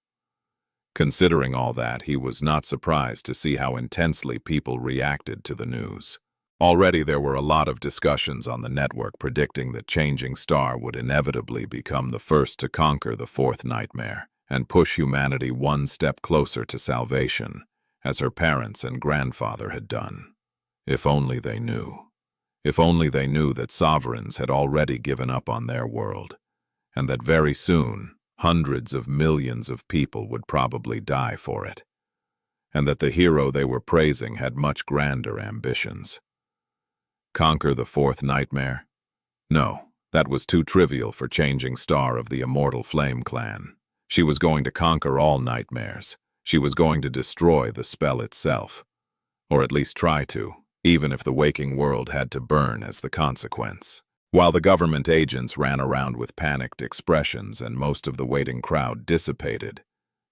Considering all that, he was not surprised to see how intensely people reacted to the news. Already there were a lot of discussions on the network predicting that Changing Star would inevitably become the first to conquer the fourth nightmare and push humanity one step closer to salvation, as her parents and grandfather had done. If only they knew. If only they knew that sovereigns had already given up on their world, and that very soon hundreds of millions of people would probably die for it, and that the hero they were praising had much grander ambitions. Conquer the fourth nightmare? No, that was too trivial for Changing Star of the Immortal Flame clan. She was going to conquer all nightmares. She was going to destroy the spell itself. Or at least try to, even if the waking world had to burn as the consequence. While the government agents ran around with panicked expressions and most of the waiting crowd dissipated,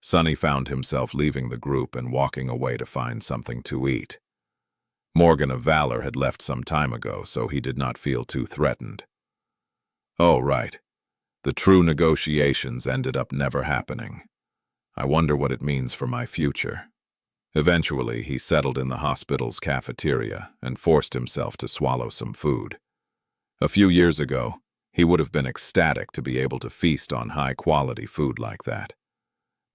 Sonny found himself leaving the group and walking away to find something to eat. Morgan of Valor had left some time ago, so he did not feel too threatened. Oh, right. The true negotiations ended up never happening. I wonder what it means for my future. Eventually, he settled in the hospital's cafeteria and forced himself to swallow some food. A few years ago, he would have been ecstatic to be able to feast on high-quality food like that.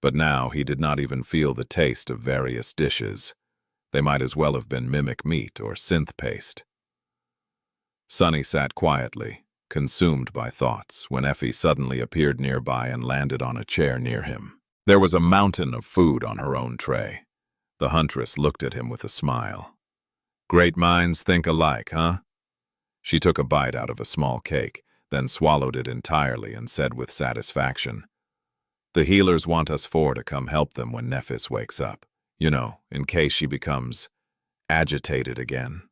But now he did not even feel the taste of various dishes. They might as well have been mimic meat or synth paste. Sonny sat quietly, consumed by thoughts, when Effie suddenly appeared nearby and landed on a chair near him. There was a mountain of food on her own tray. The huntress looked at him with a smile. Great minds think alike, huh? She took a bite out of a small cake, then swallowed it entirely and said with satisfaction, "The healers want us four to come help them when Nephis wakes up. You know, in case she becomes agitated again."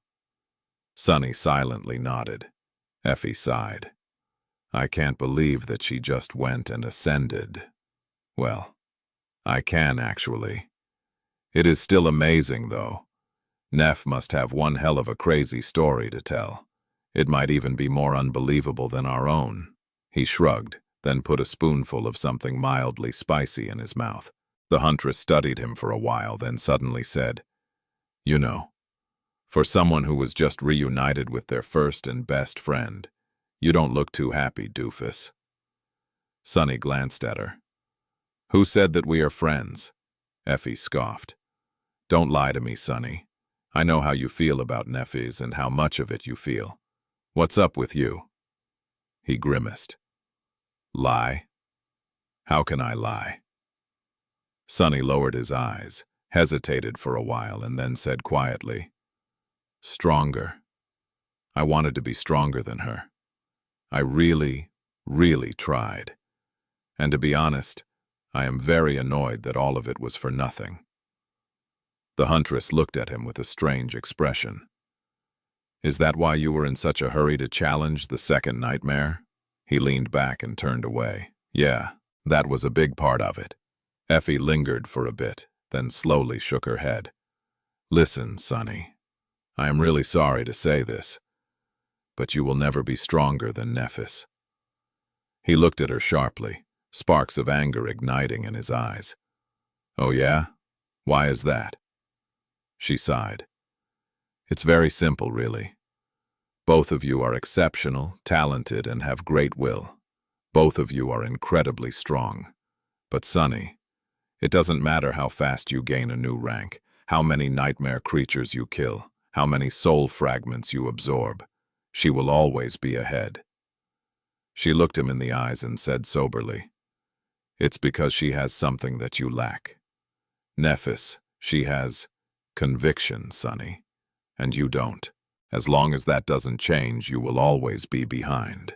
Sonny silently nodded. Effie sighed. I can't believe that she just went and ascended. Well, I can actually. It is still amazing, though. Neph must have one hell of a crazy story to tell. It might even be more unbelievable than our own. He shrugged, then put a spoonful of something mildly spicy in his mouth. The huntress studied him for a while, then suddenly said, You know, for someone who was just reunited with their first and best friend, you don't look too happy, doofus. Sonny glanced at her. Who said that we are friends? Effie scoffed. Don't lie to me, Sonny. I know how you feel about Nephis and how much of it you feel. What's up with you? He grimaced. Lie? How can I lie? Sonny lowered his eyes, hesitated for a while, and then said quietly, Stronger. I wanted to be stronger than her. I really, really tried. And to be honest, I am very annoyed that all of it was for nothing. The huntress looked at him with a strange expression. Is that why you were in such a hurry to challenge the second nightmare? He leaned back and turned away. Yeah, that was a big part of it. Effie lingered for a bit, then slowly shook her head. Listen, Sonny, I am really sorry to say this, but you will never be stronger than Nephis. He looked at her sharply, sparks of anger igniting in his eyes. Oh yeah? Why is that? She sighed. It's very simple, really. Both of you are exceptional, talented, and have great will. Both of you are incredibly strong. But Sonny, it doesn't matter how fast you gain a new rank, how many nightmare creatures you kill, how many soul fragments you absorb. She will always be ahead. She looked him in the eyes and said soberly, It's because she has something that you lack. Nephis, she has conviction, Sonny, and you don't. As long as that doesn't change, you will always be behind.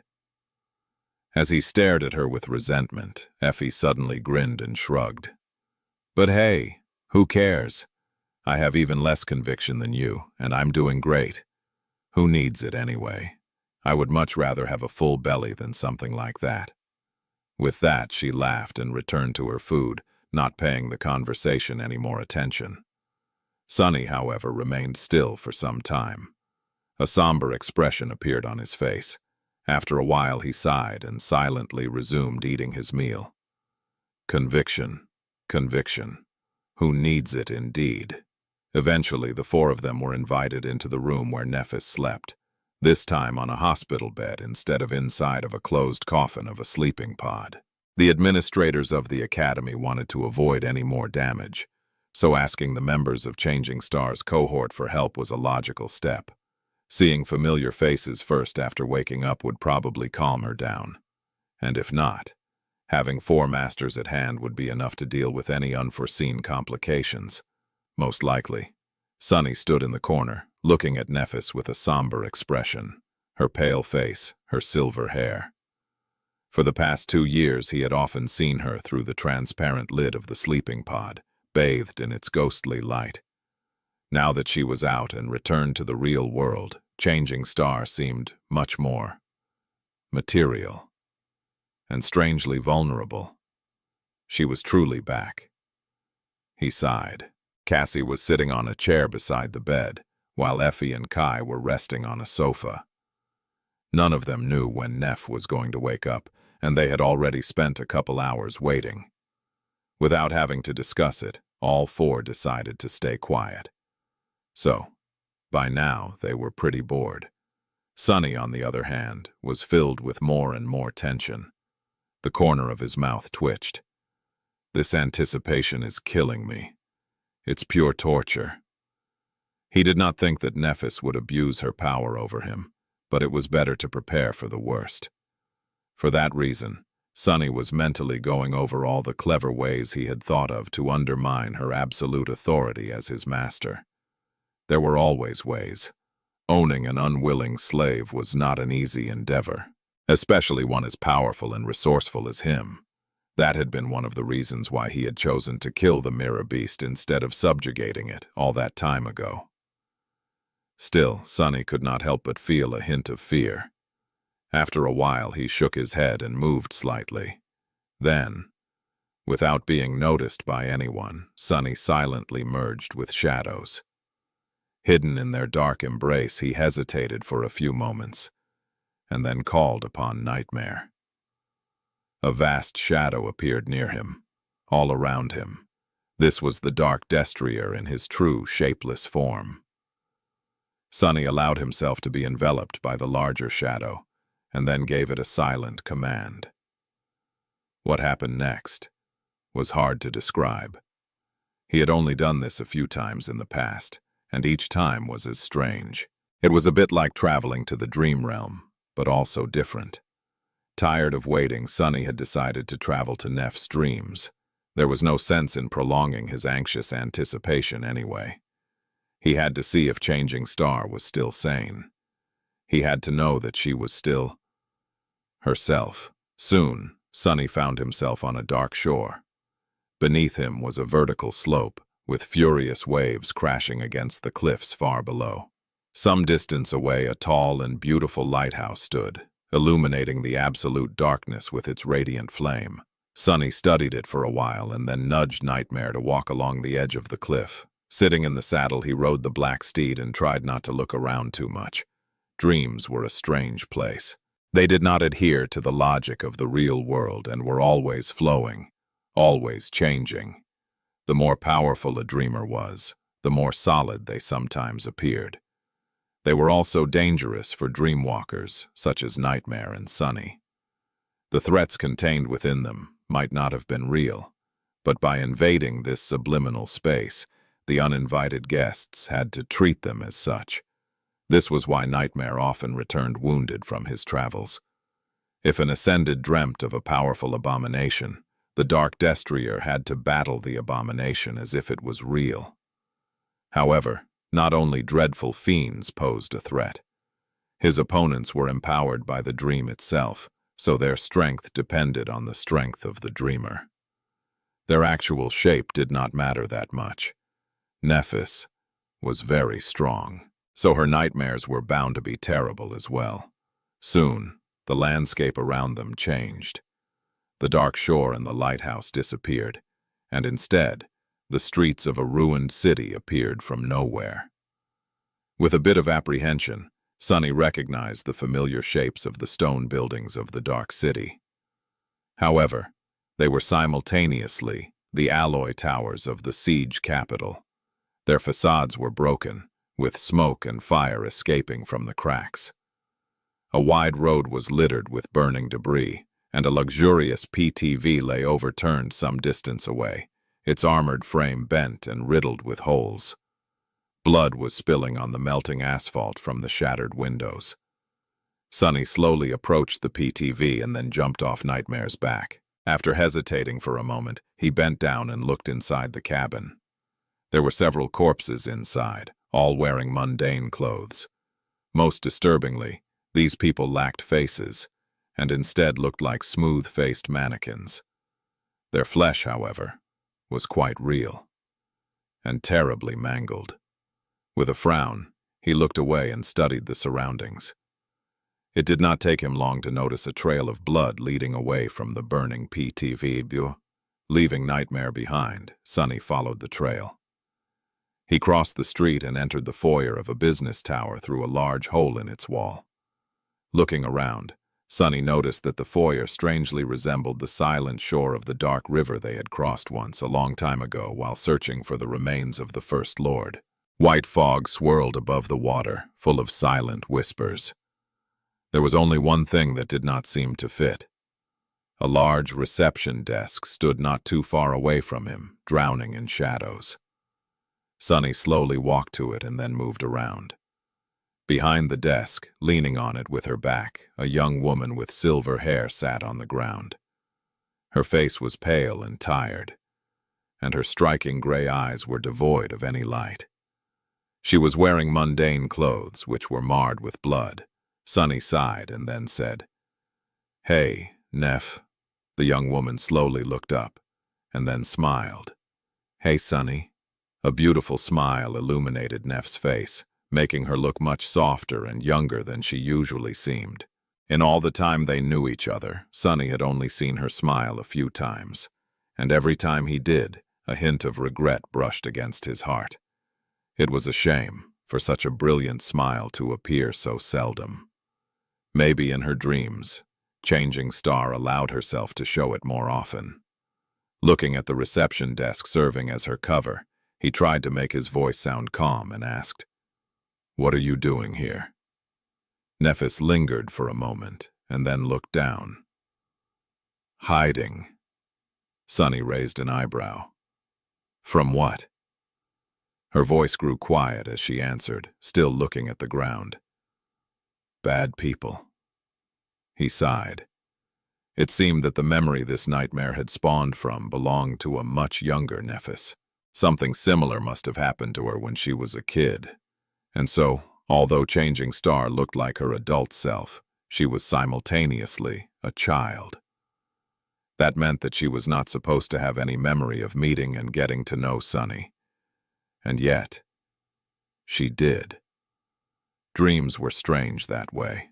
As he stared at her with resentment, Effie suddenly grinned and shrugged. But hey, who cares? I have even less conviction than you, and I'm doing great. Who needs it anyway? I would much rather have a full belly than something like that. With that, she laughed and returned to her food, not paying the conversation any more attention. Sonny, however, remained still for some time. A somber expression appeared on his face. After a while, he sighed and silently resumed eating his meal. Conviction, conviction. Who needs it indeed? Eventually, the four of them were invited into the room where Nephis slept, this time on a hospital bed instead of inside of a closed coffin of a sleeping pod. The administrators of the academy wanted to avoid any more damage, so asking the members of Changing Star's cohort for help was a logical step. Seeing familiar faces first after waking up would probably calm her down. And if not, having four masters at hand would be enough to deal with any unforeseen complications. Most likely. Sonny stood in the corner, looking at Nephis with a somber expression, her pale face, her silver hair. For the past 2 years, he had often seen her through the transparent lid of the sleeping pod, bathed in its ghostly light. Now that she was out and returned to the real world, Changing Star seemed much more material and strangely vulnerable. She was truly back. He sighed. Cassie was sitting on a chair beside the bed, while Effie and Kai were resting on a sofa. None of them knew when Neff was going to wake up, and they had already spent a couple hours waiting. Without having to discuss it, all four decided to stay quiet. So, by now, they were pretty bored. Sunny, on the other hand, was filled with more and more tension. The corner of his mouth twitched. This anticipation is killing me. It's pure torture. He did not think that Nephis would abuse her power over him, but it was better to prepare for the worst. For that reason, Sunny was mentally going over all the clever ways he had thought of to undermine her absolute authority as his master. There were always ways. Owning an unwilling slave was not an easy endeavor, especially one as powerful and resourceful as him. That had been one of the reasons why he had chosen to kill the mirror beast instead of subjugating it all that time ago. Still, Sunny could not help but feel a hint of fear. After a while, he shook his head and moved slightly. Then, without being noticed by anyone, Sunny silently merged with shadows. Hidden in their dark embrace, he hesitated for a few moments, and then called upon Nightmare. A vast shadow appeared near him, all around him. This was the dark destrier in his true, shapeless form. Sunny allowed himself to be enveloped by the larger shadow, and then gave it a silent command. What happened next was hard to describe. He had only done this a few times in the past, and each time was as strange. It was a bit like traveling to the dream realm, but also different. Tired of waiting, Sunny had decided to travel to Neff's dreams. There was no sense in prolonging his anxious anticipation anyway. He had to see if Changing Star was still sane. He had to know that she was still herself. Soon, Sunny found himself on a dark shore. Beneath him was a vertical slope, with furious waves crashing against the cliffs far below. Some distance away, a tall and beautiful lighthouse stood, illuminating the absolute darkness with its radiant flame. Sunny studied it for a while and then nudged Nightmare to walk along the edge of the cliff. Sitting in the saddle, he rode the black steed and tried not to look around too much. Dreams were a strange place. They did not adhere to the logic of the real world and were always flowing, always changing. The more powerful a dreamer was, the more solid they sometimes appeared. They were also dangerous for dreamwalkers, such as Nightmare and Sunny. The threats contained within them might not have been real, but by invading this subliminal space, the uninvited guests had to treat them as such. This was why Nightmare often returned wounded from his travels. If an Ascended dreamt of a powerful abomination, the Dark Destrier had to battle the abomination as if it was real. However, not only dreadful fiends posed a threat. His opponents were empowered by the dream itself, so their strength depended on the strength of the dreamer. Their actual shape did not matter that much. Nephis was very strong, so her nightmares were bound to be terrible as well. Soon, the landscape around them changed. The dark shore and the lighthouse disappeared, and instead, the streets of a ruined city appeared from nowhere. With a bit of apprehension, Sunny recognized the familiar shapes of the stone buildings of the dark city. However, they were simultaneously the alloy towers of the siege capital. Their facades were broken, with smoke and fire escaping from the cracks. A wide road was littered with burning debris, and a luxurious PTV lay overturned some distance away, its armored frame bent and riddled with holes. Blood was spilling on the melting asphalt from the shattered windows. Sunny slowly approached the PTV and then jumped off Nightmare's back. After hesitating for a moment, he bent down and looked inside the cabin. There were several corpses inside, all wearing mundane clothes. Most disturbingly, these people lacked faces, and instead looked like smooth-faced mannequins. Their flesh, however, was quite real, and terribly mangled. With a frown, he looked away and studied the surroundings. It did not take him long to notice a trail of blood leading away from the burning PTV. Leaving Nightmare behind, Sunny followed the trail. He crossed the street and entered the foyer of a business tower through a large hole in its wall. Looking around, Sunny noticed that the foyer strangely resembled the silent shore of the dark river they had crossed once a long time ago while searching for the remains of the First Lord. White fog swirled above the water, full of silent whispers. There was only one thing that did not seem to fit. A large reception desk stood not too far away from him, drowning in shadows. Sunny slowly walked to it and then moved around. Behind the desk, leaning on it with her back, a young woman with silver hair sat on the ground. Her face was pale and tired, and her striking gray eyes were devoid of any light. She was wearing mundane clothes, which were marred with blood. Sunny sighed and then said, "Hey, Neff." The young woman slowly looked up, and then smiled. "Hey, Sunny." A beautiful smile illuminated Neff's face, making her look much softer and younger than she usually seemed. In all the time they knew each other, Sunny had only seen her smile a few times, and every time he did, a hint of regret brushed against his heart. It was a shame for such a brilliant smile to appear so seldom. Maybe in her dreams, Changing Star allowed herself to show it more often. Looking at the reception desk serving as her cover, he tried to make his voice sound calm and asked, "What are you doing here?" Nephis lingered for a moment and then looked down. "Hiding." Sunny raised an eyebrow. "From what?" Her voice grew quiet as she answered, still looking at the ground. "Bad people." He sighed. It seemed that the memory this nightmare had spawned from belonged to a much younger Nephis. Something similar must have happened to her when she was a kid. And so, although Changing Star looked like her adult self, she was simultaneously a child. That meant that she was not supposed to have any memory of meeting and getting to know Sunny. And yet, she did. Dreams were strange that way.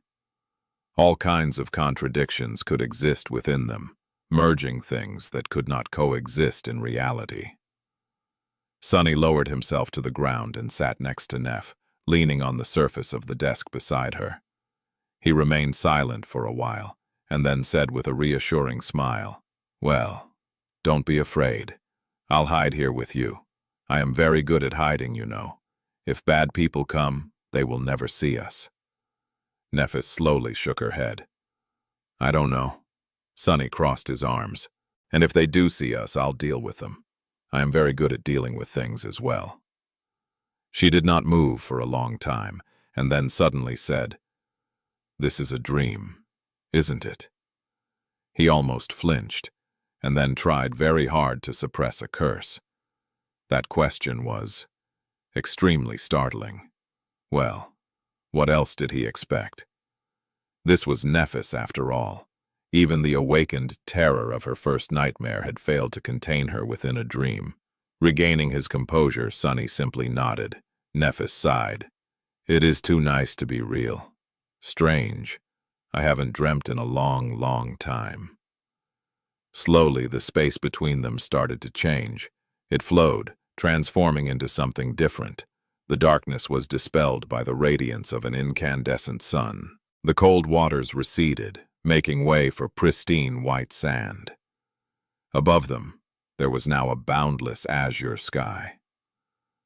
All kinds of contradictions could exist within them, merging things that could not coexist in reality. Sunny lowered himself to the ground and sat next to Neff, leaning on the surface of the desk beside her. He remained silent for a while, and then said with a reassuring smile, "Well, don't be afraid. I'll hide here with you. I am very good at hiding, you know. If bad people come, they will never see us." Nephis slowly shook her head. "I don't know." Sunny crossed his arms. "And if they do see us, I'll deal with them. I am very good at dealing with things as well." She did not move for a long time, and then suddenly said, "This is a dream, isn't it?" He almost flinched, and then tried very hard to suppress a curse. That question was extremely startling. Well, what else did he expect? This was Nephis after all. Even the awakened terror of her first nightmare had failed to contain her within a dream. Regaining his composure, Sunny simply nodded. Nephis sighed. "It is too nice to be real. Strange. I haven't dreamt in a long, long time." Slowly, the space between them started to change. It flowed, transforming into something different. The darkness was dispelled by the radiance of an incandescent sun. The cold waters receded, making way for pristine white sand. Above them, there was now a boundless azure sky.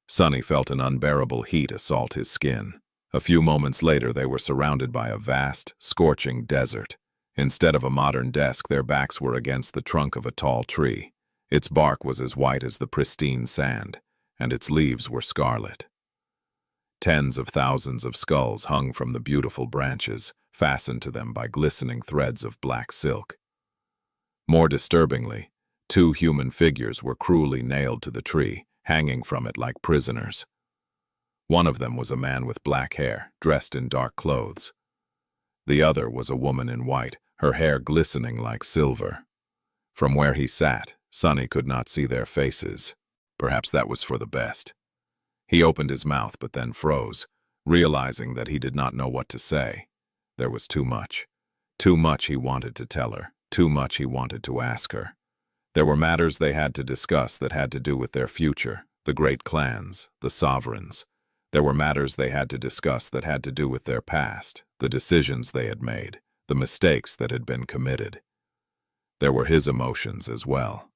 Sunny felt an unbearable heat assault his skin. A few moments later, they were surrounded by a vast, scorching desert. Instead of a modern desk, their backs were against the trunk of a tall tree. Its bark was as white as the pristine sand, and its leaves were scarlet. Tens of thousands of skulls hung from the beautiful branches, fastened to them by glistening threads of black silk. More disturbingly, 2 human figures were cruelly nailed to the tree, hanging from it like prisoners. One of them was a man with black hair, dressed in dark clothes. The other was a woman in white, her hair glistening like silver. From where he sat, Sunny could not see their faces. Perhaps that was for the best. He opened his mouth but then froze, realizing that he did not know what to say. There was too much. Too much he wanted to tell her, too much he wanted to ask her. There were matters they had to discuss that had to do with their future, the great clans, the sovereigns. There were matters they had to discuss that had to do with their past, the decisions they had made, the mistakes that had been committed. There were his emotions as well.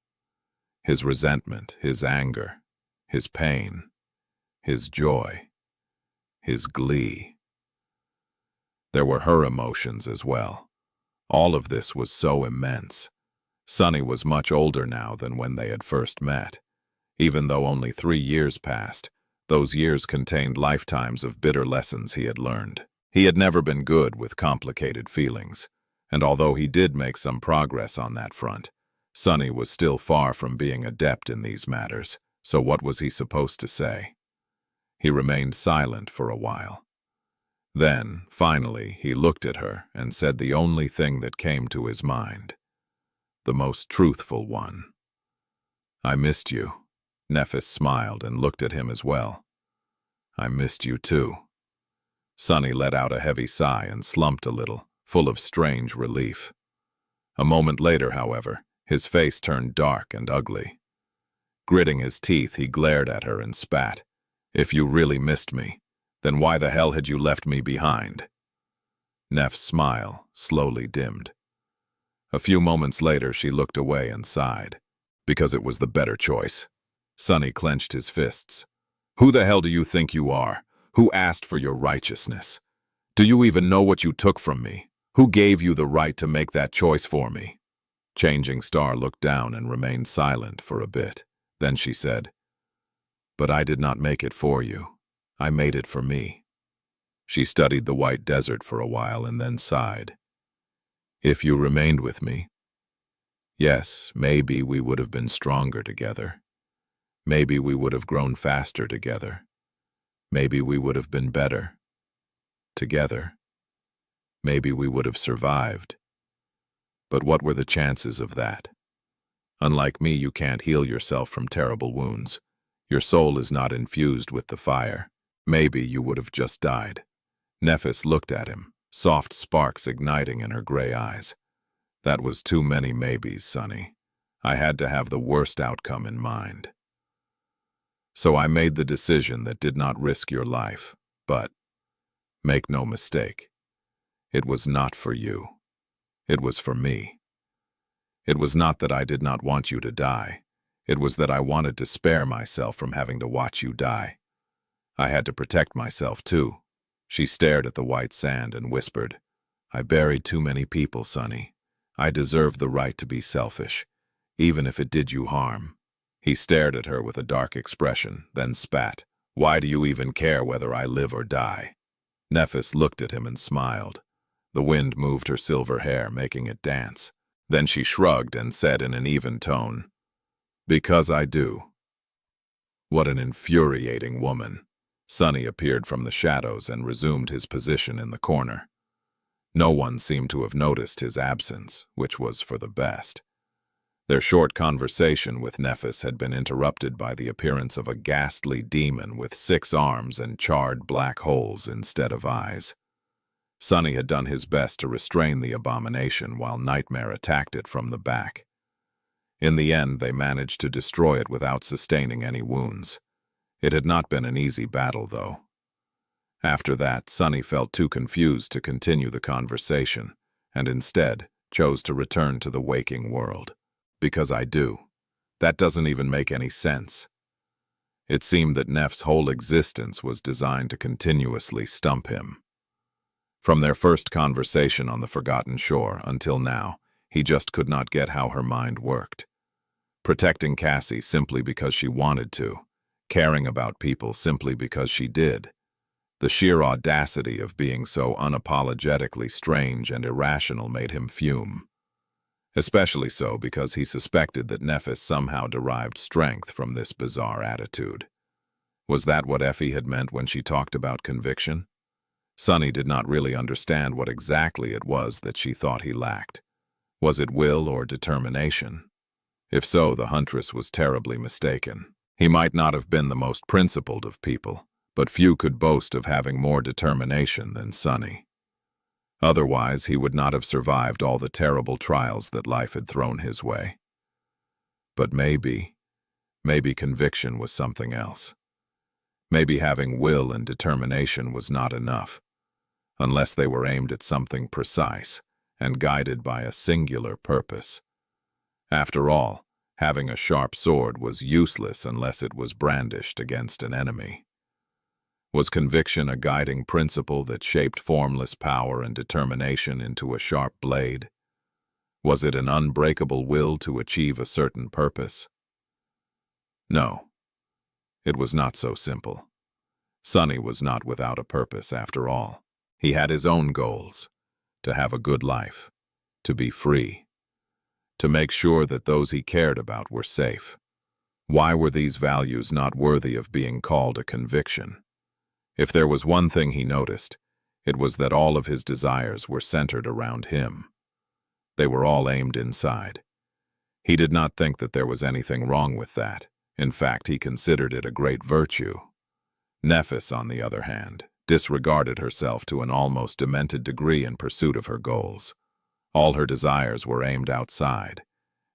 His resentment, his anger, his pain, his joy, his glee. There were her emotions as well. All of this was so immense. Sunny was much older now than when they had first met. Even though only 3 years passed, those years contained lifetimes of bitter lessons he had learned. He had never been good with complicated feelings, and although he did make some progress on that front, Sunny was still far from being adept in these matters, so what was he supposed to say? He remained silent for a while. Then, finally, he looked at her and said the only thing that came to his mind. The most truthful one. "I missed you." Nephis smiled and looked at him as well. "I missed you too." Sunny let out a heavy sigh and slumped a little, full of strange relief. A moment later, however, his face turned dark and ugly. Gritting his teeth, he glared at her and spat. "If you really missed me, then why the hell had you left me behind?" Neff's smile slowly dimmed. A few moments later, she looked away and sighed. "Because it was the better choice." Sunny clenched his fists. "Who the hell do you think you are? Who asked for your righteousness? Do you even know what you took from me? Who gave you the right to make that choice for me?" Changing Star looked down and remained silent for a bit. Then she said, "But I did not make it for you. I made it for me." She studied the white desert for a while and then sighed. "If you remained with me, yes, maybe we would have been stronger together. Maybe we would have grown faster together. Maybe we would have been better together. Maybe we would have survived. But what were the chances of that? Unlike me, you can't heal yourself from terrible wounds. Your soul is not infused with the fire. Maybe you would have just died." Nephis looked at him, soft sparks igniting in her gray eyes. "That was too many maybes, Sunny. I had to have the worst outcome in mind. So I made the decision that did not risk your life, but make no mistake, it was not for you. It was for me. It was not that I did not want you to die. It was that I wanted to spare myself from having to watch you die. I had to protect myself, too." She stared at the white sand and whispered, "I buried too many people, Sunny. I deserved the right to be selfish, even if it did you harm." He stared at her with a dark expression, then spat. "Why do you even care whether I live or die?" Nephis looked at him and smiled. The wind moved her silver hair, making it dance. Then she shrugged and said in an even tone, "Because I do." What an infuriating woman. Sunny appeared from the shadows and resumed his position in the corner. No one seemed to have noticed his absence, which was for the best. Their short conversation with Nephis had been interrupted by the appearance of a ghastly demon with 6 arms and charred black holes instead of eyes. Sunny had done his best to restrain the abomination while Nightmare attacked it from the back. In the end, they managed to destroy it without sustaining any wounds. It had not been an easy battle, though. After that, Sunny felt too confused to continue the conversation, and instead chose to return to the waking world. "Because I do. That doesn't even make any sense." It seemed that Neff's whole existence was designed to continuously stump him. From their first conversation on the Forgotten Shore until now, he just could not get how her mind worked. Protecting Cassie simply because she wanted to, caring about people simply because she did. The sheer audacity of being so unapologetically strange and irrational made him fume. Especially so because he suspected that Nephis somehow derived strength from this bizarre attitude. Was that what Effie had meant when she talked about conviction? Sunny did not really understand what exactly it was that she thought he lacked. Was it will or determination? If so, the huntress was terribly mistaken. He might not have been the most principled of people, but few could boast of having more determination than Sunny. Otherwise, he would not have survived all the terrible trials that life had thrown his way. But maybe conviction was something else. Maybe having will and determination was not enough, unless they were aimed at something precise and guided by a singular purpose. After all, having a sharp sword was useless unless it was brandished against an enemy. Was conviction a guiding principle that shaped formless power and determination into a sharp blade? Was it an unbreakable will to achieve a certain purpose? No, it was not so simple. Sunny was not without a purpose after all. He had his own goals: to have a good life, to be free, to make sure that those he cared about were safe. Why were these values not worthy of being called a conviction? If there was one thing he noticed, it was that all of his desires were centered around him. They were all aimed inside. He did not think that there was anything wrong with that. In fact, he considered it a great virtue. Nephis, on the other hand, disregarded herself to an almost demented degree in pursuit of her goals. All her desires were aimed outside,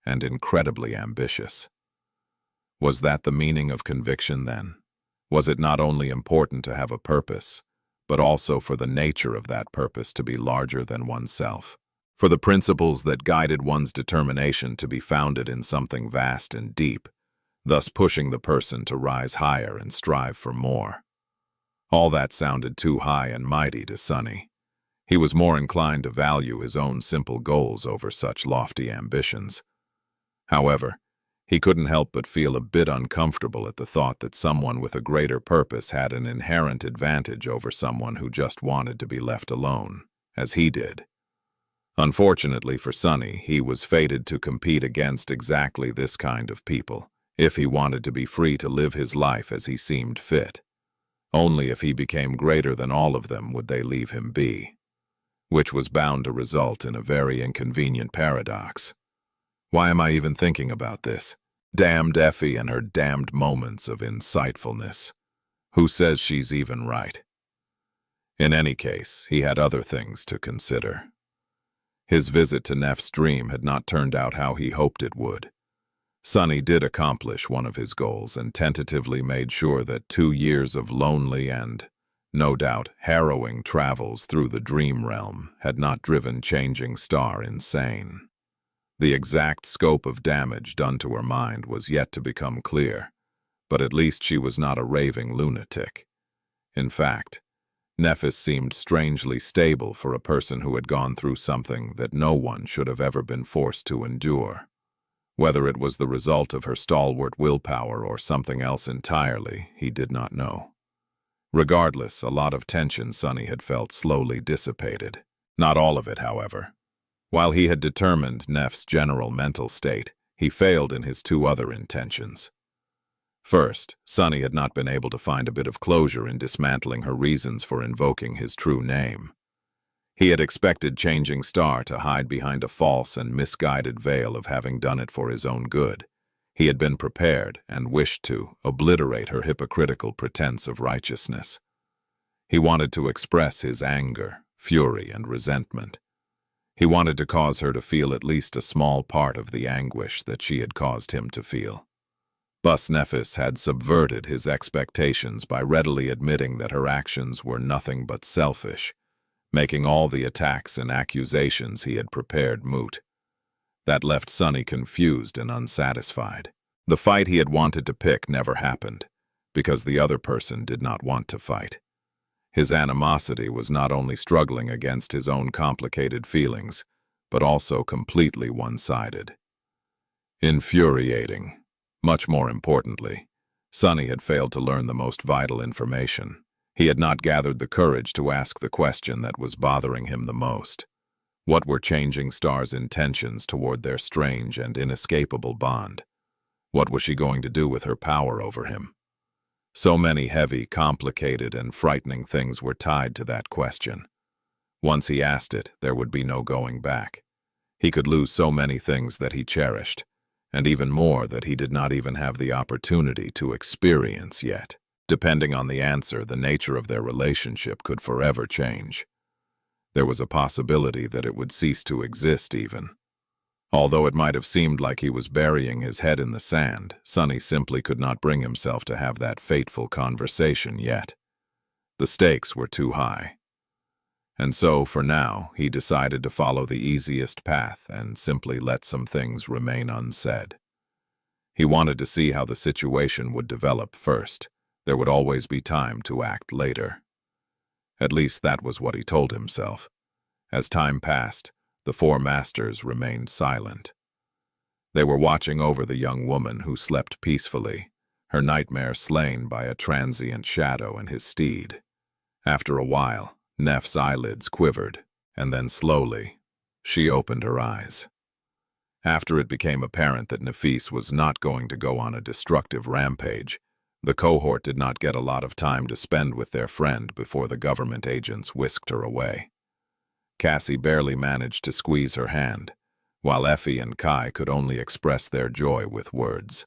and incredibly ambitious. Was that the meaning of conviction then? Was it not only important to have a purpose, but also for the nature of that purpose to be larger than oneself? For the principles that guided one's determination to be founded in something vast and deep, thus pushing the person to rise higher and strive for more. All that sounded too high and mighty to Sunny. He was more inclined to value his own simple goals over such lofty ambitions. However, he couldn't help but feel a bit uncomfortable at the thought that someone with a greater purpose had an inherent advantage over someone who just wanted to be left alone, as he did. Unfortunately for Sunny, he was fated to compete against exactly this kind of people, if he wanted to be free to live his life as he seemed fit. Only if he became greater than all of them would they leave him be, which was bound to result in a very inconvenient paradox. Why am I even thinking about this? Damned Effie and her damned moments of insightfulness. Who says she's even right? In any case, he had other things to consider. His visit to Neff's dream had not turned out how he hoped it would. Sunny did accomplish one of his goals and tentatively made sure that 2 years of lonely and, no doubt, harrowing travels through the dream realm had not driven Changing Star insane. The exact scope of damage done to her mind was yet to become clear, but at least she was not a raving lunatic. In fact, Nephis seemed strangely stable for a person who had gone through something that no one should have ever been forced to endure. Whether it was the result of her stalwart willpower or something else entirely, he did not know. Regardless, a lot of tension Sunny had felt slowly dissipated. Not all of it, however. While he had determined Neff's general mental state, he failed in his 2 other intentions. First, Sunny had not been able to find a bit of closure in dismantling her reasons for invoking his true name. He had expected Changing Star to hide behind a false and misguided veil of having done it for his own good. He had been prepared and wished to obliterate her hypocritical pretense of righteousness. He wanted to express his anger, fury, and resentment. He wanted to cause her to feel at least a small part of the anguish that she had caused him to feel. Bus Nephis had subverted his expectations by readily admitting that her actions were nothing but selfish, making all the attacks and accusations he had prepared moot. That left Sunny confused and unsatisfied. The fight he had wanted to pick never happened, because the other person did not want to fight. His animosity was not only struggling against his own complicated feelings, but also completely one-sided. Infuriating. Much more importantly, Sunny had failed to learn the most vital information. He had not gathered the courage to ask the question that was bothering him the most. What were Changing Star's intentions toward their strange and inescapable bond? What was she going to do with her power over him? So many heavy, complicated, and frightening things were tied to that question. Once he asked it, there would be no going back. He could lose so many things that he cherished, and even more that he did not even have the opportunity to experience yet. Depending on the answer, the nature of their relationship could forever change. There was a possibility that it would cease to exist even. Although it might have seemed like he was burying his head in the sand, Sonny simply could not bring himself to have that fateful conversation yet. The stakes were too high. And so, for now, he decided to follow the easiest path and simply let some things remain unsaid. He wanted to see how the situation would develop first. There would always be time to act later. At least that was what he told himself. As time passed, the four masters remained silent. They were watching over the young woman who slept peacefully, her nightmare slain by a transient shadow and his steed. After a while, Neff's eyelids quivered, and then slowly, she opened her eyes. After it became apparent that Nefis was not going to go on a destructive rampage, the cohort did not get a lot of time to spend with their friend before the government agents whisked her away. Cassie barely managed to squeeze her hand, while Effie and Kai could only express their joy with words.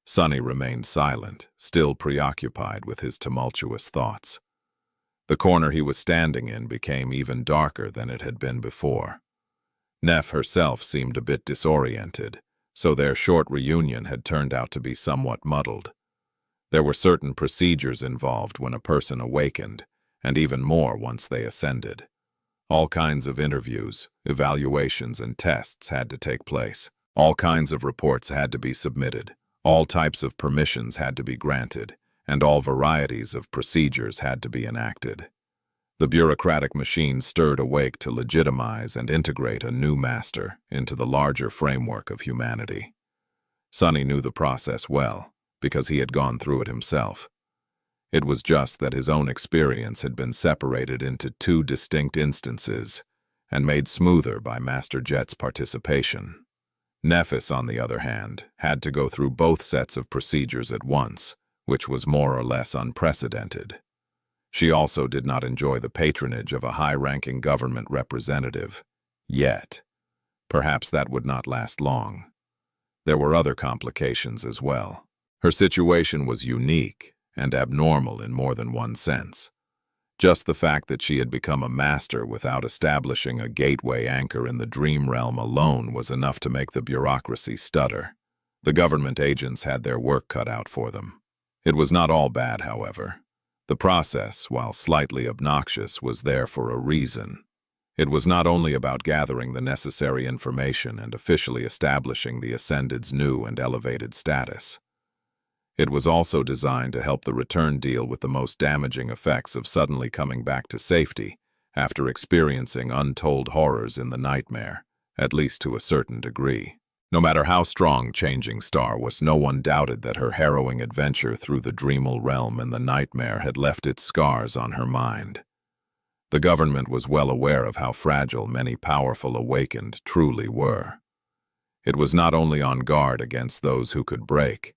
Sonny remained silent, still preoccupied with his tumultuous thoughts. The corner he was standing in became even darker than it had been before. Neff herself seemed a bit disoriented, so their short reunion had turned out to be somewhat muddled. There were certain procedures involved when a person awakened, and even more once they ascended. All kinds of interviews, evaluations, and tests had to take place. All kinds of reports had to be submitted. All types of permissions had to be granted, and all varieties of procedures had to be enacted. The bureaucratic machine stirred awake to legitimize and integrate a new master into the larger framework of humanity. Sonny knew the process well, because he had gone through it himself. It was just that his own experience had been separated into two distinct instances and made smoother by Master Jet's participation. Nephis, on the other hand, had to go through both sets of procedures at once, which was more or less unprecedented. She also did not enjoy the patronage of a high-ranking government representative. Yet. Perhaps that would not last long. There were other complications as well. Her situation was unique and abnormal in more than one sense. Just the fact that she had become a master without establishing a gateway anchor in the dream realm alone was enough to make the bureaucracy stutter. The government agents had their work cut out for them. It was not all bad, however. The process, while slightly obnoxious, was there for a reason. It was not only about gathering the necessary information and officially establishing the Ascended's new and elevated status. It was also designed to help the return deal with the most damaging effects of suddenly coming back to safety after experiencing untold horrors in the nightmare, at least to a certain degree. No matter how strong Changing Star was, no one doubted that her harrowing adventure through the dreamal realm and the nightmare had left its scars on her mind. The government was well aware of how fragile many powerful awakened truly were. It was not only on guard against those who could break,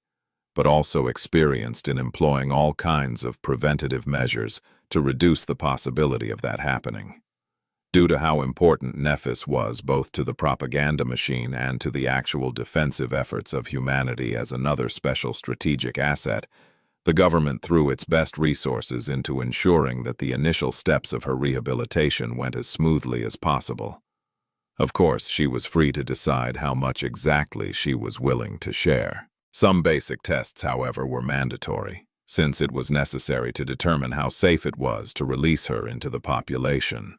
but also experienced in employing all kinds of preventative measures to reduce the possibility of that happening. Due to how important Nephis was both to the propaganda machine and to the actual defensive efforts of humanity as another special strategic asset, the government threw its best resources into ensuring that the initial steps of her rehabilitation went as smoothly as possible. Of course, she was free to decide how much exactly she was willing to share. Some basic tests, however, were mandatory, since it was necessary to determine how safe it was to release her into the population.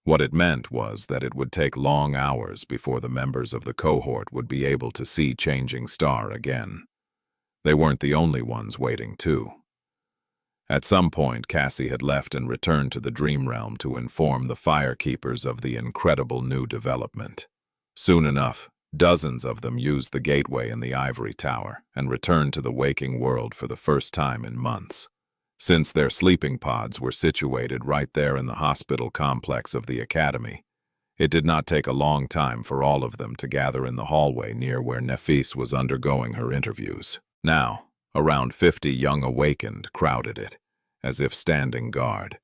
What it meant was that it would take long hours before the members of the cohort would be able to see Changing Star again. They weren't the only ones waiting, too. At some point, Cassie had left and returned to the Dream Realm to inform the Firekeepers of the incredible new development. Soon enough, dozens of them used the gateway in the Ivory Tower and returned to the waking world for the first time in months. Since their sleeping pods were situated right there in the hospital complex of the Academy, it did not take a long time for all of them to gather in the hallway near where Nefis was undergoing her interviews. Now, around 50 young awakened crowded it, as if standing guard.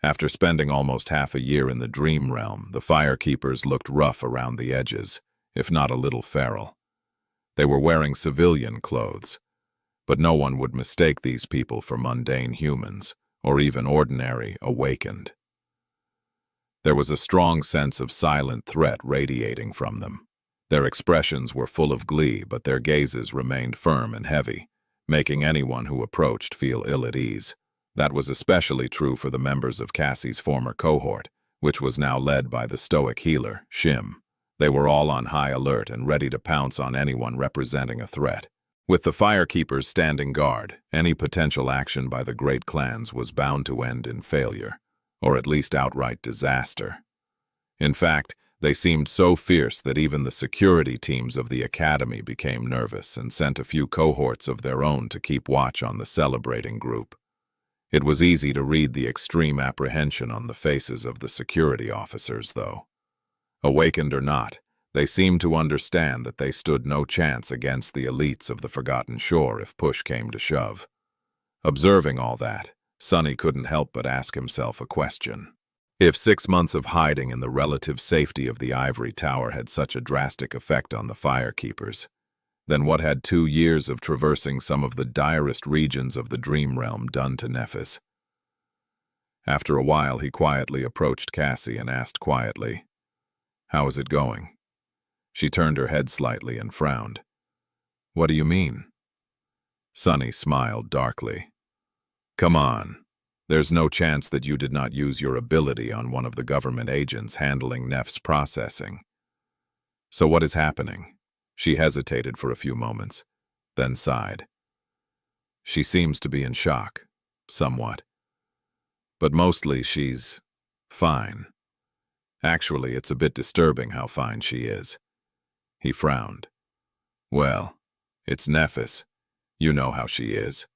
After spending almost half a year in the Dream Realm, the Firekeepers looked rough around the edges, if not a little feral. They were wearing civilian clothes, but no one would mistake these people for mundane humans, or even ordinary awakened. There was a strong sense of silent threat radiating from them. Their expressions were full of glee, but their gazes remained firm and heavy, making anyone who approached feel ill at ease. That was especially true for the members of Cassie's former cohort, which was now led by the stoic healer, Shim. They were all on high alert and ready to pounce on anyone representing a threat. With the firekeepers standing guard, any potential action by the great clans was bound to end in failure, or at least outright disaster. In fact, they seemed so fierce that even the security teams of the academy became nervous and sent a few cohorts of their own to keep watch on the celebrating group. It was easy to read the extreme apprehension on the faces of the security officers, though. Awakened or not, they seemed to understand that they stood no chance against the elites of the Forgotten Shore if push came to shove. Observing all that, Sunny couldn't help but ask himself a question. If 6 months of hiding in the relative safety of the ivory tower had such a drastic effect on the firekeepers, then what had 2 years of traversing some of the direst regions of the dream realm done to Nephis? After a while, he quietly approached Cassie and asked quietly, "How is it going?" She turned her head slightly and frowned. "What do you mean?" Sunny smiled darkly. "Come on. There's no chance that you did not use your ability on one of the government agents handling Neff's processing. So what is happening?" She hesitated for a few moments, then sighed. She seems to be in shock, somewhat. But mostly she's fine. Actually, it's a bit disturbing how fine she is. He frowned. "Well, it's Nephis. You know how she is."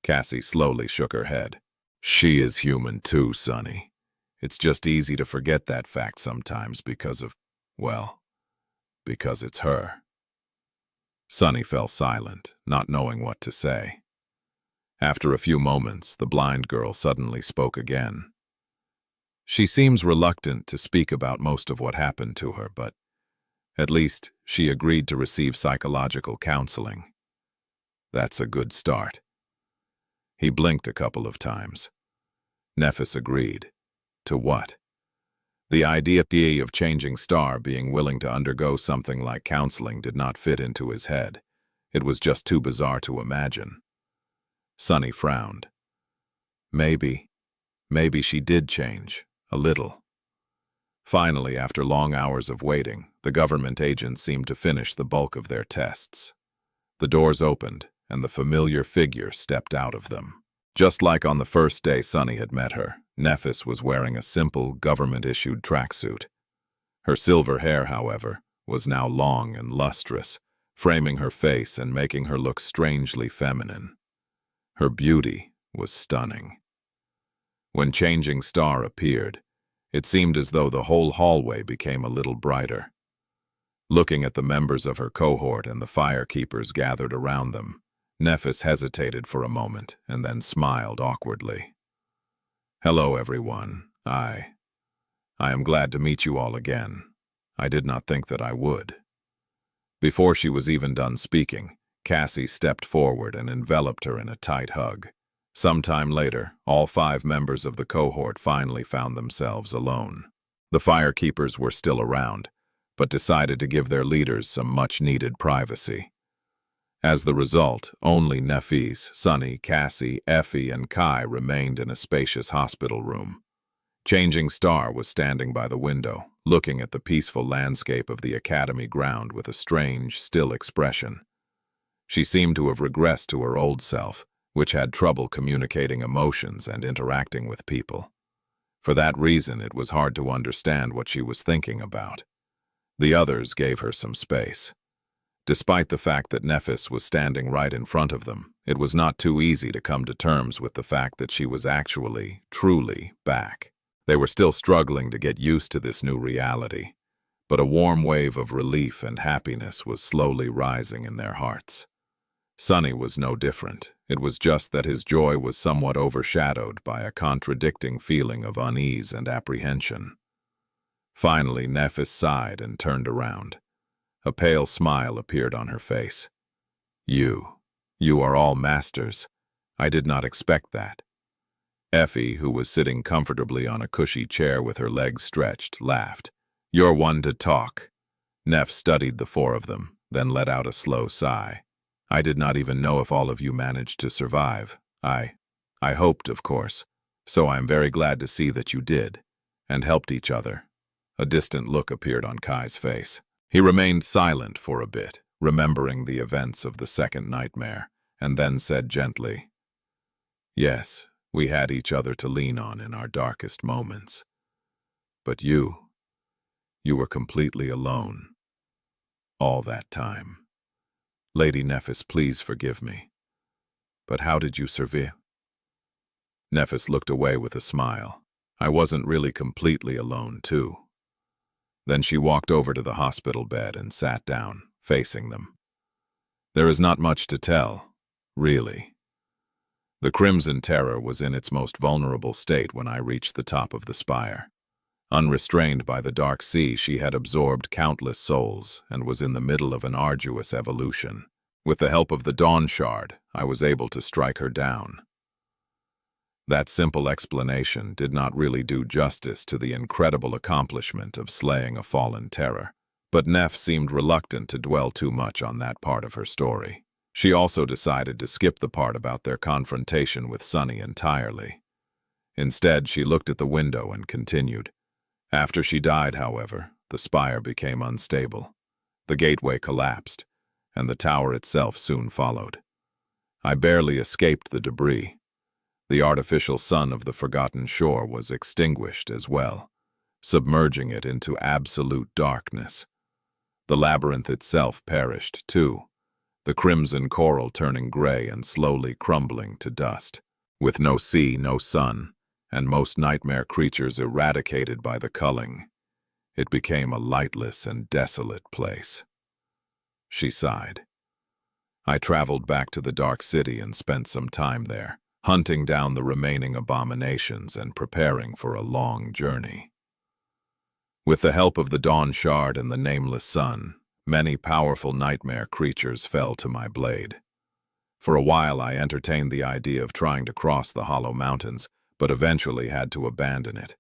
Cassie slowly shook her head. "She is human too, Sonny. It's just easy to forget that fact sometimes because it's her." Sonny fell silent, not knowing what to say. After a few moments, the blind girl suddenly spoke again. She seems reluctant to speak about most of what happened to her, but at least she agreed to receive psychological counseling. That's a good start. He blinked a couple of times. Nephis agreed. To what? The idea of changing Star being willing to undergo something like counseling did not fit into his head. It was just too bizarre to imagine. Sunny frowned. Maybe she did change, a little. Finally, after long hours of waiting, the government agents seemed to finish the bulk of their tests. The doors opened, and the familiar figure stepped out of them. Just like on the first day Sunny had met her, Nephis was wearing a simple, government-issued tracksuit. Her silver hair, however, was now long and lustrous, framing her face and making her look strangely feminine. Her beauty was stunning. When Changing Star appeared, it seemed as though the whole hallway became a little brighter. Looking at the members of her cohort and the firekeepers gathered around them, Nephis hesitated for a moment and then smiled awkwardly. "Hello, everyone. I am glad to meet you all again. I did not think that I would." Before she was even done speaking, Cassie stepped forward and enveloped her in a tight hug. Sometime later, all 5 members of the cohort finally found themselves alone. The firekeepers were still around, but decided to give their leaders some much-needed privacy. As the result, only Nephis, Sunny, Cassie, Effie, and Kai remained in a spacious hospital room. Changing Star was standing by the window, looking at the peaceful landscape of the academy ground with a strange, still expression. She seemed to have regressed to her old self, which had trouble communicating emotions and interacting with people. For that reason, it was hard to understand what she was thinking about. The others gave her some space. Despite the fact that Nephis was standing right in front of them, it was not too easy to come to terms with the fact that she was actually, truly back. They were still struggling to get used to this new reality, but a warm wave of relief and happiness was slowly rising in their hearts. Sunny was no different. It was just that his joy was somewhat overshadowed by a contradicting feeling of unease and apprehension. Finally, Nephis sighed and turned around. A pale smile appeared on her face. You are all masters. I did not expect that." Effie, who was sitting comfortably on a cushy chair with her legs stretched, laughed. "You're one to talk." Neff studied the four of them, then let out a slow sigh. I did not even know if all of you managed to survive. I hoped, of course. So I am very glad to see that you did, and helped each other. A distant look appeared on Kai's face. He remained silent for a bit, remembering the events of the second nightmare, and then said gently, "Yes, we had each other to lean on in our darkest moments. But you were completely alone. All that time. Lady Nephis, please forgive me. But how did you survive?" Nephis looked away with a smile. I wasn't really completely alone, too. Then she walked over to the hospital bed and sat down, facing them. There is not much to tell, really. The Crimson Terror was in its most vulnerable state when I reached the top of the spire. Unrestrained by the dark sea, she had absorbed countless souls and was in the middle of an arduous evolution. With the help of the Dawn Shard, I was able to strike her down. That simple explanation did not really do justice to the incredible accomplishment of slaying a fallen terror, but Neff seemed reluctant to dwell too much on that part of her story. She also decided to skip the part about their confrontation with Sunny entirely. Instead, she looked at the window and continued. After she died, however, the spire became unstable. The gateway collapsed, and the tower itself soon followed. I barely escaped the debris. The artificial sun of the forgotten shore was extinguished as well, submerging it into absolute darkness. The labyrinth itself perished, too, the crimson coral turning gray and slowly crumbling to dust. With no sea, no sun, and most nightmare creatures eradicated by the culling, it became a lightless and desolate place. She sighed. I traveled back to the Dark City and spent some time there, hunting down the remaining abominations and preparing for a long journey. With the help of the Dawn Shard and the Nameless Sun, many powerful nightmare creatures fell to my blade. For a while I entertained the idea of trying to cross the Hollow Mountains, but eventually had to abandon it.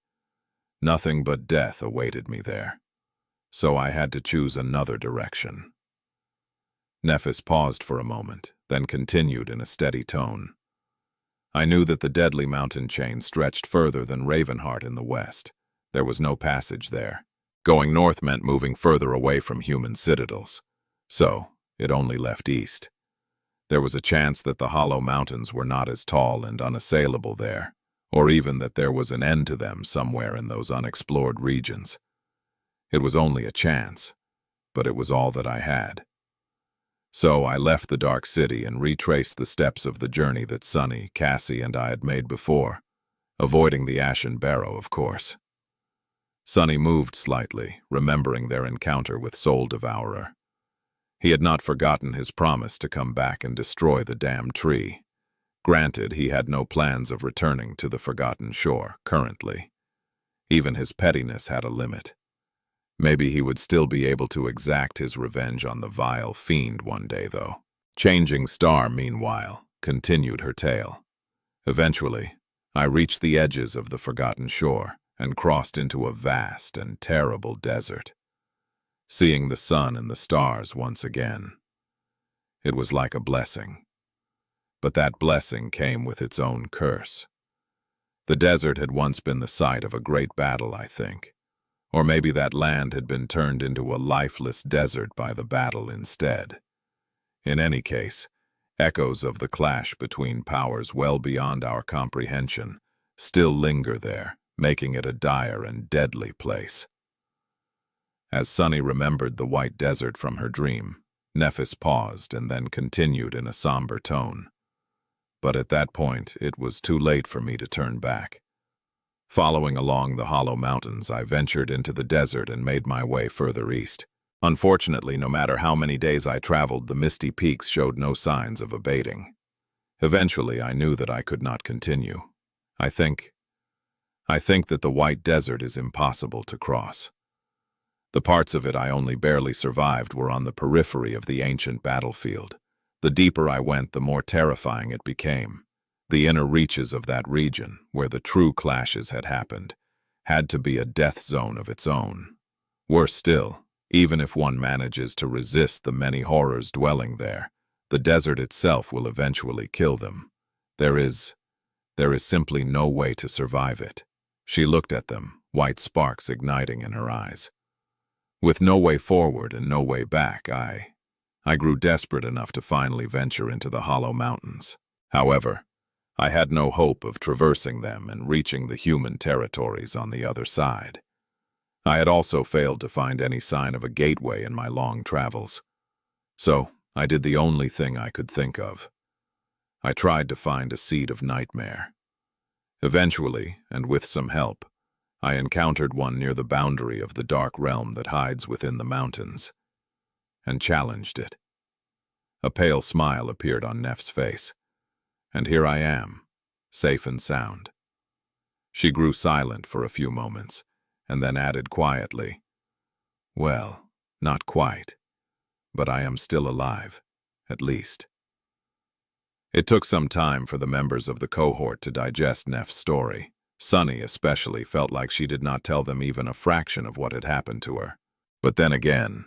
Nothing but death awaited me there, so I had to choose another direction. Nephis paused for a moment, then continued in a steady tone. I knew that the deadly mountain chain stretched further than Ravenheart in the west. There was no passage there. Going north meant moving further away from human citadels, so it only left east. There was a chance that the Hollow Mountains were not as tall and unassailable there, or even that there was an end to them somewhere in those unexplored regions. It was only a chance, but it was all that I had. So I left the Dark City and retraced the steps of the journey that Sunny, Cassie, and I had made before, avoiding the Ashen Barrow, of course. Sunny moved slightly, remembering their encounter with Soul Devourer. He had not forgotten his promise to come back and destroy the damned tree. Granted, he had no plans of returning to the Forgotten Shore, currently. Even his pettiness had a limit. Maybe he would still be able to exact his revenge on the vile fiend one day, though. Changing Star, meanwhile, continued her tale. Eventually, I reached the edges of the Forgotten Shore and crossed into a vast and terrible desert. Seeing the sun and the stars once again. It was like a blessing. But that blessing came with its own curse. The desert had once been the site of a great battle, I think. Or maybe that land had been turned into a lifeless desert by the battle instead. In any case, echoes of the clash between powers well beyond our comprehension still linger there, making it a dire and deadly place. As Sunny remembered the white desert from her dream, Nephis paused and then continued in a somber tone. But at that point, it was too late for me to turn back. Following along the Hollow Mountains, I ventured into the desert and made my way further east. Unfortunately, no matter how many days I traveled, the misty peaks showed no signs of abating. Eventually, I knew that I could not continue. I think that the White Desert is impossible to cross. The parts of it I only barely survived were on the periphery of the ancient battlefield. The deeper I went, the more terrifying it became. The inner reaches of that region, where the true clashes had happened, had to be a death zone of its own. Worse still, Even if one manages to resist the many horrors dwelling there, the desert itself will eventually kill them. There is simply no way to survive it. She looked at them, white sparks igniting in her eyes. With no way forward and no way back, I grew desperate enough to finally venture into the hollow mountains. However, I had no hope of traversing them and reaching the human territories on the other side. I had also failed to find any sign of a gateway in my long travels. So, I did the only thing I could think of. I tried to find a seed of nightmare. Eventually, and with some help, I encountered one near the boundary of the dark realm that hides within the mountains, and challenged it. A pale smile appeared on Neff's face, and here I am, safe and sound. She grew silent for a few moments, and then added quietly, "Well, not quite, but I am still alive, at least." It took some time for the members of the cohort to digest Neff's story. Sunny especially felt like she did not tell them even a fraction of what had happened to her. But then again,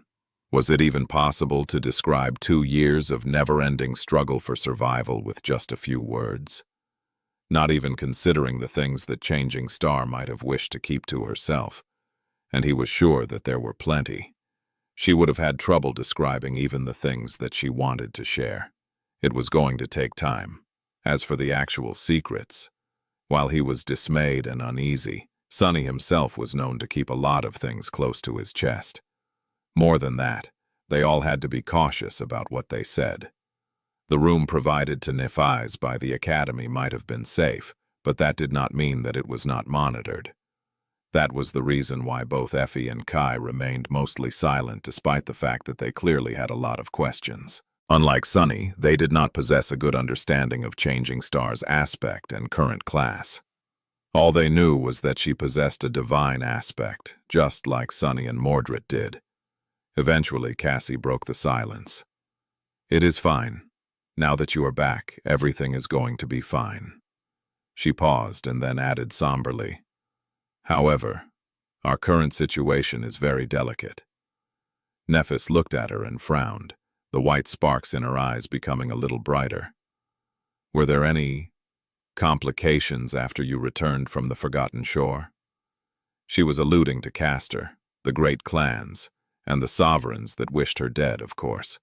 was it even possible to describe 2 years of never-ending struggle for survival with just a few words? Not even considering the things that Changing Star might have wished to keep to herself, and he was sure that there were plenty. She would have had trouble describing even the things that she wanted to share. It was going to take time. As for the actual secrets, while he was dismayed and uneasy, Sunny himself was known to keep a lot of things close to his chest. More than that, they all had to be cautious about what they said. The room provided to Nefais by the academy might have been safe, but that did not mean that it was not monitored. That was the reason why both Effie and Kai remained mostly silent despite the fact that they clearly had a lot of questions. Unlike Sunny, they did not possess a good understanding of Changing Star's aspect and current class. All they knew was that she possessed a divine aspect, just like Sunny and Mordred did. Eventually, Cassie broke the silence. "It is fine. Now that you are back, everything is going to be fine." She paused and then added somberly, "However, our current situation is very delicate." Nephis looked at her and frowned, the white sparks in her eyes becoming a little brighter. "Were there any complications after you returned from the Forgotten Shore?" She was alluding to Castor, the great clans, and the sovereigns that wished her dead, of course.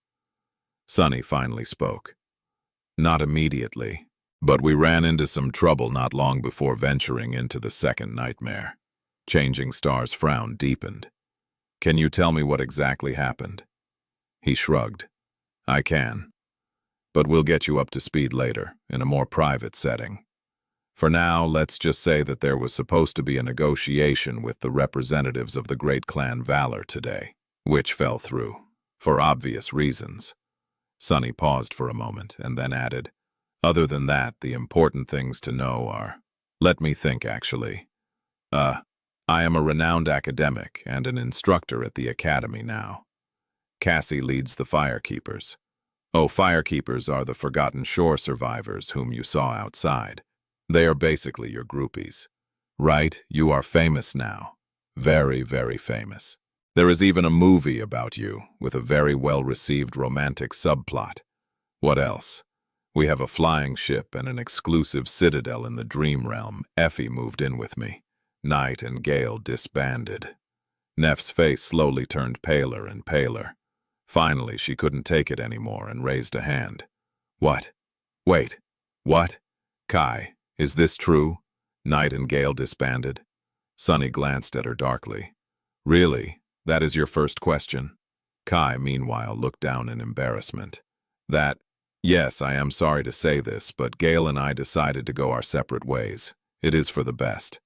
Sunny finally spoke. "Not immediately, but we ran into some trouble not long before venturing into the second nightmare." Changing Star's frown deepened. "Can you tell me what exactly happened?" He shrugged. "I can. But we'll get you up to speed later, in a more private setting. For now, let's just say that there was supposed to be a negotiation with the representatives of the great clan Valor today, which fell through, for obvious reasons." Sunny paused for a moment and then added, "Other than that, the important things to know are, let me think actually. I am a renowned academic and an instructor at the academy now. Cassie leads the Firekeepers. Oh, Firekeepers are the Forgotten Shore survivors whom you saw outside. They are basically your groupies. Right, you are famous now. Very, very famous. There is even a movie about you, with a very well-received romantic subplot. What else? We have a flying ship and an exclusive citadel in the Dream Realm. Effie moved in with me. Night and Gale disbanded." Neff's face slowly turned paler and paler. Finally, she couldn't take it anymore and raised a hand. "What? Wait. What? Kai, is this true? Night and Gale disbanded?" Sunny glanced at her darkly. "Really? That is your first question?" Kai, meanwhile, looked down in embarrassment. Yes, I am sorry to say this, but Gale and I decided to go our separate ways. It is for the best.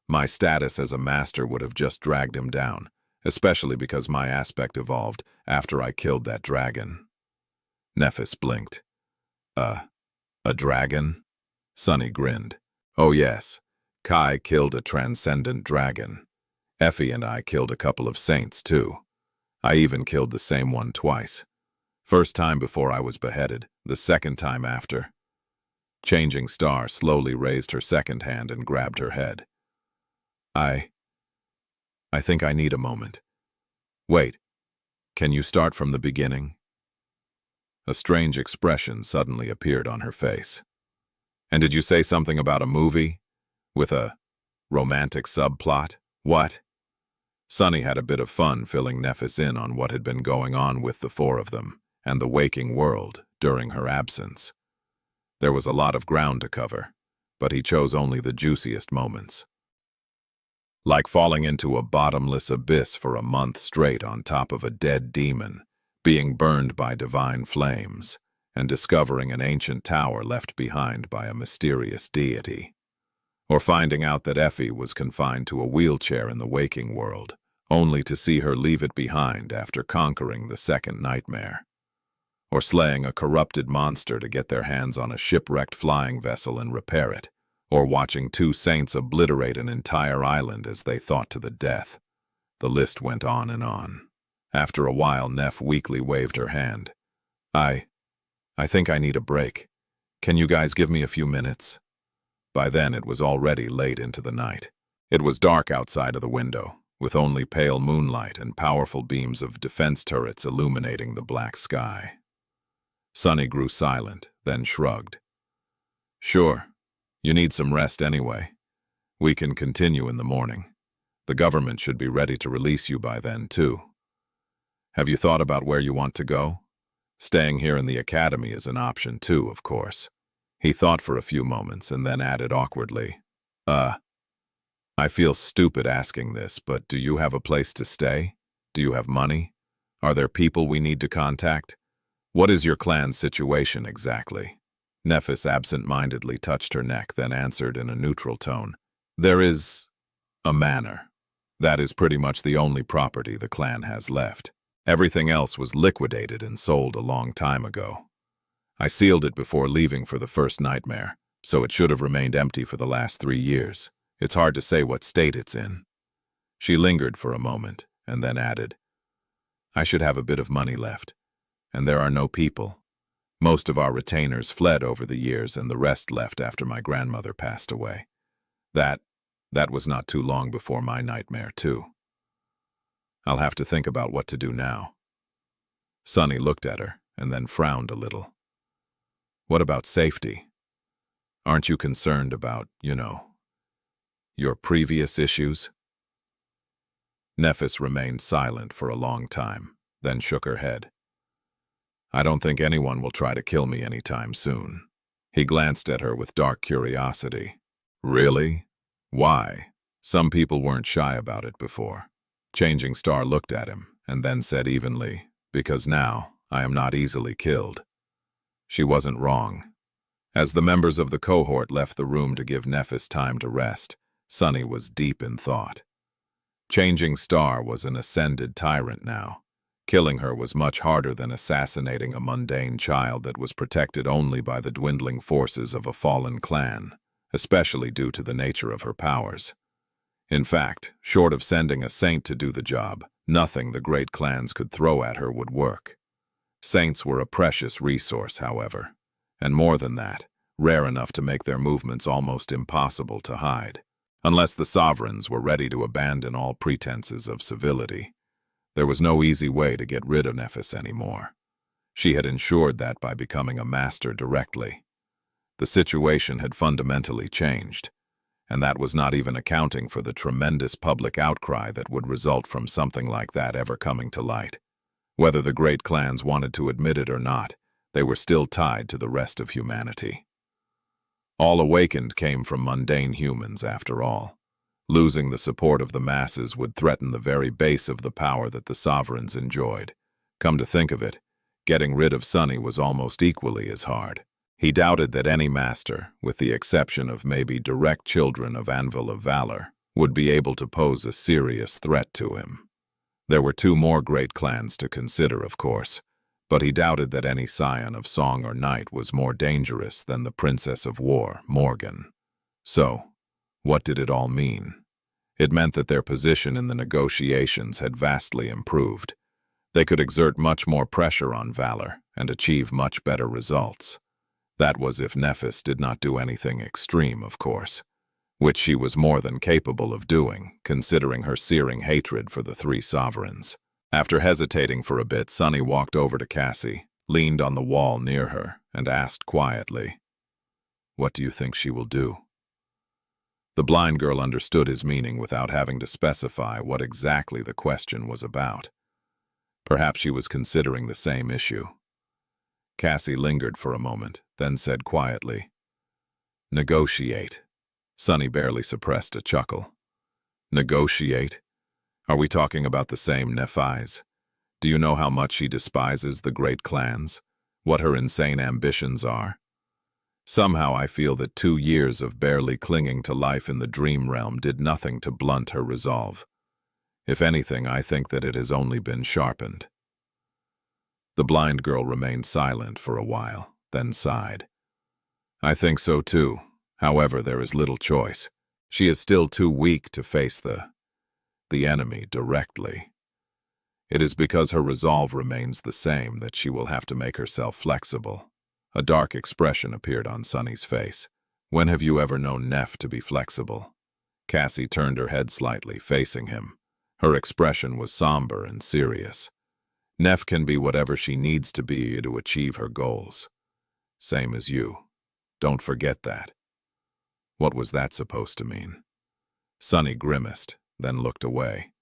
My status as a master would have just dragged him down, especially because my aspect evolved after I killed that dragon." Nephis blinked. A dragon?" Sunny grinned. "Oh yes, Kai killed a transcendent dragon. Effie and I killed a couple of saints too. I even killed the same one twice. First time before I was beheaded, the second time after." Changing Star slowly raised her second hand and grabbed her head. I think I need a moment." "Wait, Can you start from the beginning? A strange expression suddenly appeared on her face. And did you say something about a movie? With a romantic subplot? What? Sunny had a bit of fun filling Nephis in on what had been going on with the four of them and the waking world during her absence. There was a lot of ground to cover, but he chose only the juiciest moments. Like falling into a bottomless abyss for a month straight on top of a dead demon, being burned by divine flames, and discovering an ancient tower left behind by a mysterious deity. Or finding out that Effie was confined to a wheelchair in the waking world, only to see her leave it behind after conquering the second nightmare. Or slaying a corrupted monster to get their hands on a shipwrecked flying vessel and repair it. Or watching two saints obliterate an entire island as they thought to the death. The list went on and on. After a while, Neff weakly waved her hand. I think I need a break. Can you guys give me a few minutes? By then, it was already late into the night. It was dark outside of the window, with only pale moonlight and powerful beams of defense turrets illuminating the black sky. Sunny grew silent, then shrugged. Sure. You need some rest anyway. We can continue in the morning. The government should be ready to release you by then, too. Have you thought about where you want to go? Staying here in the academy is an option, too, of course. He thought for a few moments and then added awkwardly, I feel stupid asking this, but do you have a place to stay? Do you have money? Are there people we need to contact? What is your clan's situation exactly? Nephis absent-mindedly touched her neck, then answered in a neutral tone. There is a manor. That is pretty much the only property the clan has left. Everything else was liquidated and sold a long time ago. I sealed it before leaving for the first nightmare, so it should have remained empty for the last 3 years. It's hard to say what state it's in. She lingered for a moment, and then added, I should have a bit of money left, and there are no people. Most of our retainers fled over the years, and the rest left after my grandmother passed away. That was not too long before my nightmare, too. I'll have to think about what to do now. Sunny looked at her, and then frowned a little. What about safety? Aren't you concerned about, your previous issues? Nephis remained silent for a long time, then shook her head. I don't think anyone will try to kill me anytime soon. He glanced at her with dark curiosity. Really? Why? Some people weren't shy about it before. Changing Star looked at him, and then said evenly, Because now, I am not easily killed. She wasn't wrong. As the members of the cohort left the room to give Nephis time to rest, Sunny was deep in thought. Changing Star was an ascended tyrant now. Killing her was much harder than assassinating a mundane child that was protected only by the dwindling forces of a fallen clan, especially due to the nature of her powers. In fact, short of sending a saint to do the job, nothing the great clans could throw at her would work. Saints were a precious resource, however, and more than that, rare enough to make their movements almost impossible to hide, unless the sovereigns were ready to abandon all pretenses of civility. There was no easy way to get rid of Nephis anymore. She had ensured that by becoming a master directly. The situation had fundamentally changed, and that was not even accounting for the tremendous public outcry that would result from something like that ever coming to light. Whether the great clans wanted to admit it or not, they were still tied to the rest of humanity. All awakened came from mundane humans, after all. Losing the support of the masses would threaten the very base of the power that the sovereigns enjoyed. Come to think of it, getting rid of Sunny was almost equally as hard. He doubted that any master, with the exception of maybe direct children of Anvil of Valor, would be able to pose a serious threat to him. There were 2 more great clans to consider, of course, but he doubted that any scion of Song or Night was more dangerous than the Princess of War, Morgan. So, what did it all mean? It meant that their position in the negotiations had vastly improved. They could exert much more pressure on Valor and achieve much better results. That was if Nephis did not do anything extreme, of course, which she was more than capable of doing, considering her searing hatred for the 3 sovereigns. After hesitating for a bit, Sunny walked over to Cassie, leaned on the wall near her, and asked quietly, "What do you think she will do?" The blind girl understood his meaning without having to specify what exactly the question was about. Perhaps she was considering the same issue. Cassie lingered for a moment, then said quietly, "Negotiate." Sunny barely suppressed a chuckle. "Negotiate? Are we talking about the same Nephi's? Do you know how much she despises the great clans? What her insane ambitions are? Somehow I feel that 2 years of barely clinging to life in the dream realm did nothing to blunt her resolve. If anything, I think that it has only been sharpened." The blind girl remained silent for a while, then sighed. "I think so too. However, there is little choice. She is still too weak to face the enemy directly. It is because her resolve remains the same that she will have to make herself flexible." A dark expression appeared on Sunny's face. "When have you ever known Neff to be flexible?" Cassie turned her head slightly, facing him. Her expression was somber and serious. "Neff can be whatever she needs to be to achieve her goals. Same as you. Don't forget that." What was that supposed to mean? Sunny grimaced, then looked away.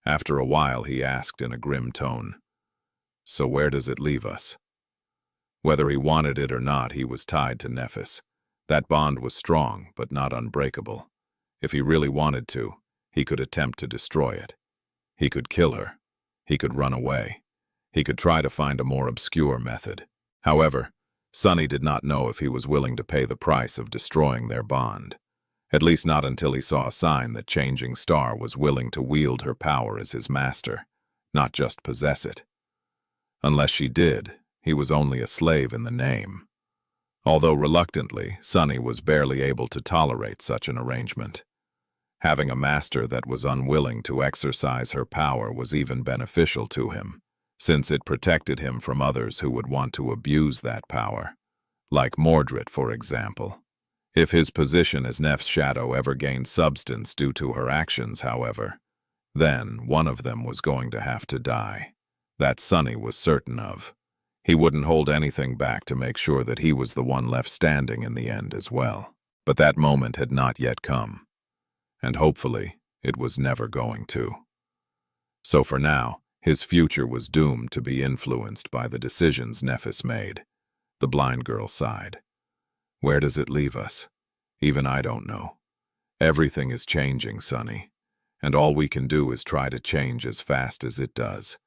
After a while, he asked in a grim tone, "So where does it leave us?" Whether he wanted it or not, he was tied to Nephis. That bond was strong, but not unbreakable. If he really wanted to, he could attempt to destroy it. He could kill her. He could run away. He could try to find a more obscure method. However, Sunny did not know if he was willing to pay the price of destroying their bond. At least not until he saw a sign that Changing Star was willing to wield her power as his master, not just possess it. Unless she did, he was only a slave in the name. Although reluctantly, Sunny was barely able to tolerate such an arrangement. Having a master that was unwilling to exercise her power was even beneficial to him, since it protected him from others who would want to abuse that power. Like Mordred, for example. If his position as Neff's shadow ever gained substance due to her actions, however, then one of them was going to have to die. That Sunny was certain of. He wouldn't hold anything back to make sure that he was the one left standing in the end as well. But that moment had not yet come. And hopefully, it was never going to. So for now, his future was doomed to be influenced by the decisions Nephis made. The blind girl sighed. "Where does it leave us? Even I don't know. Everything is changing, Sunny, and all we can do is try to change as fast as it does.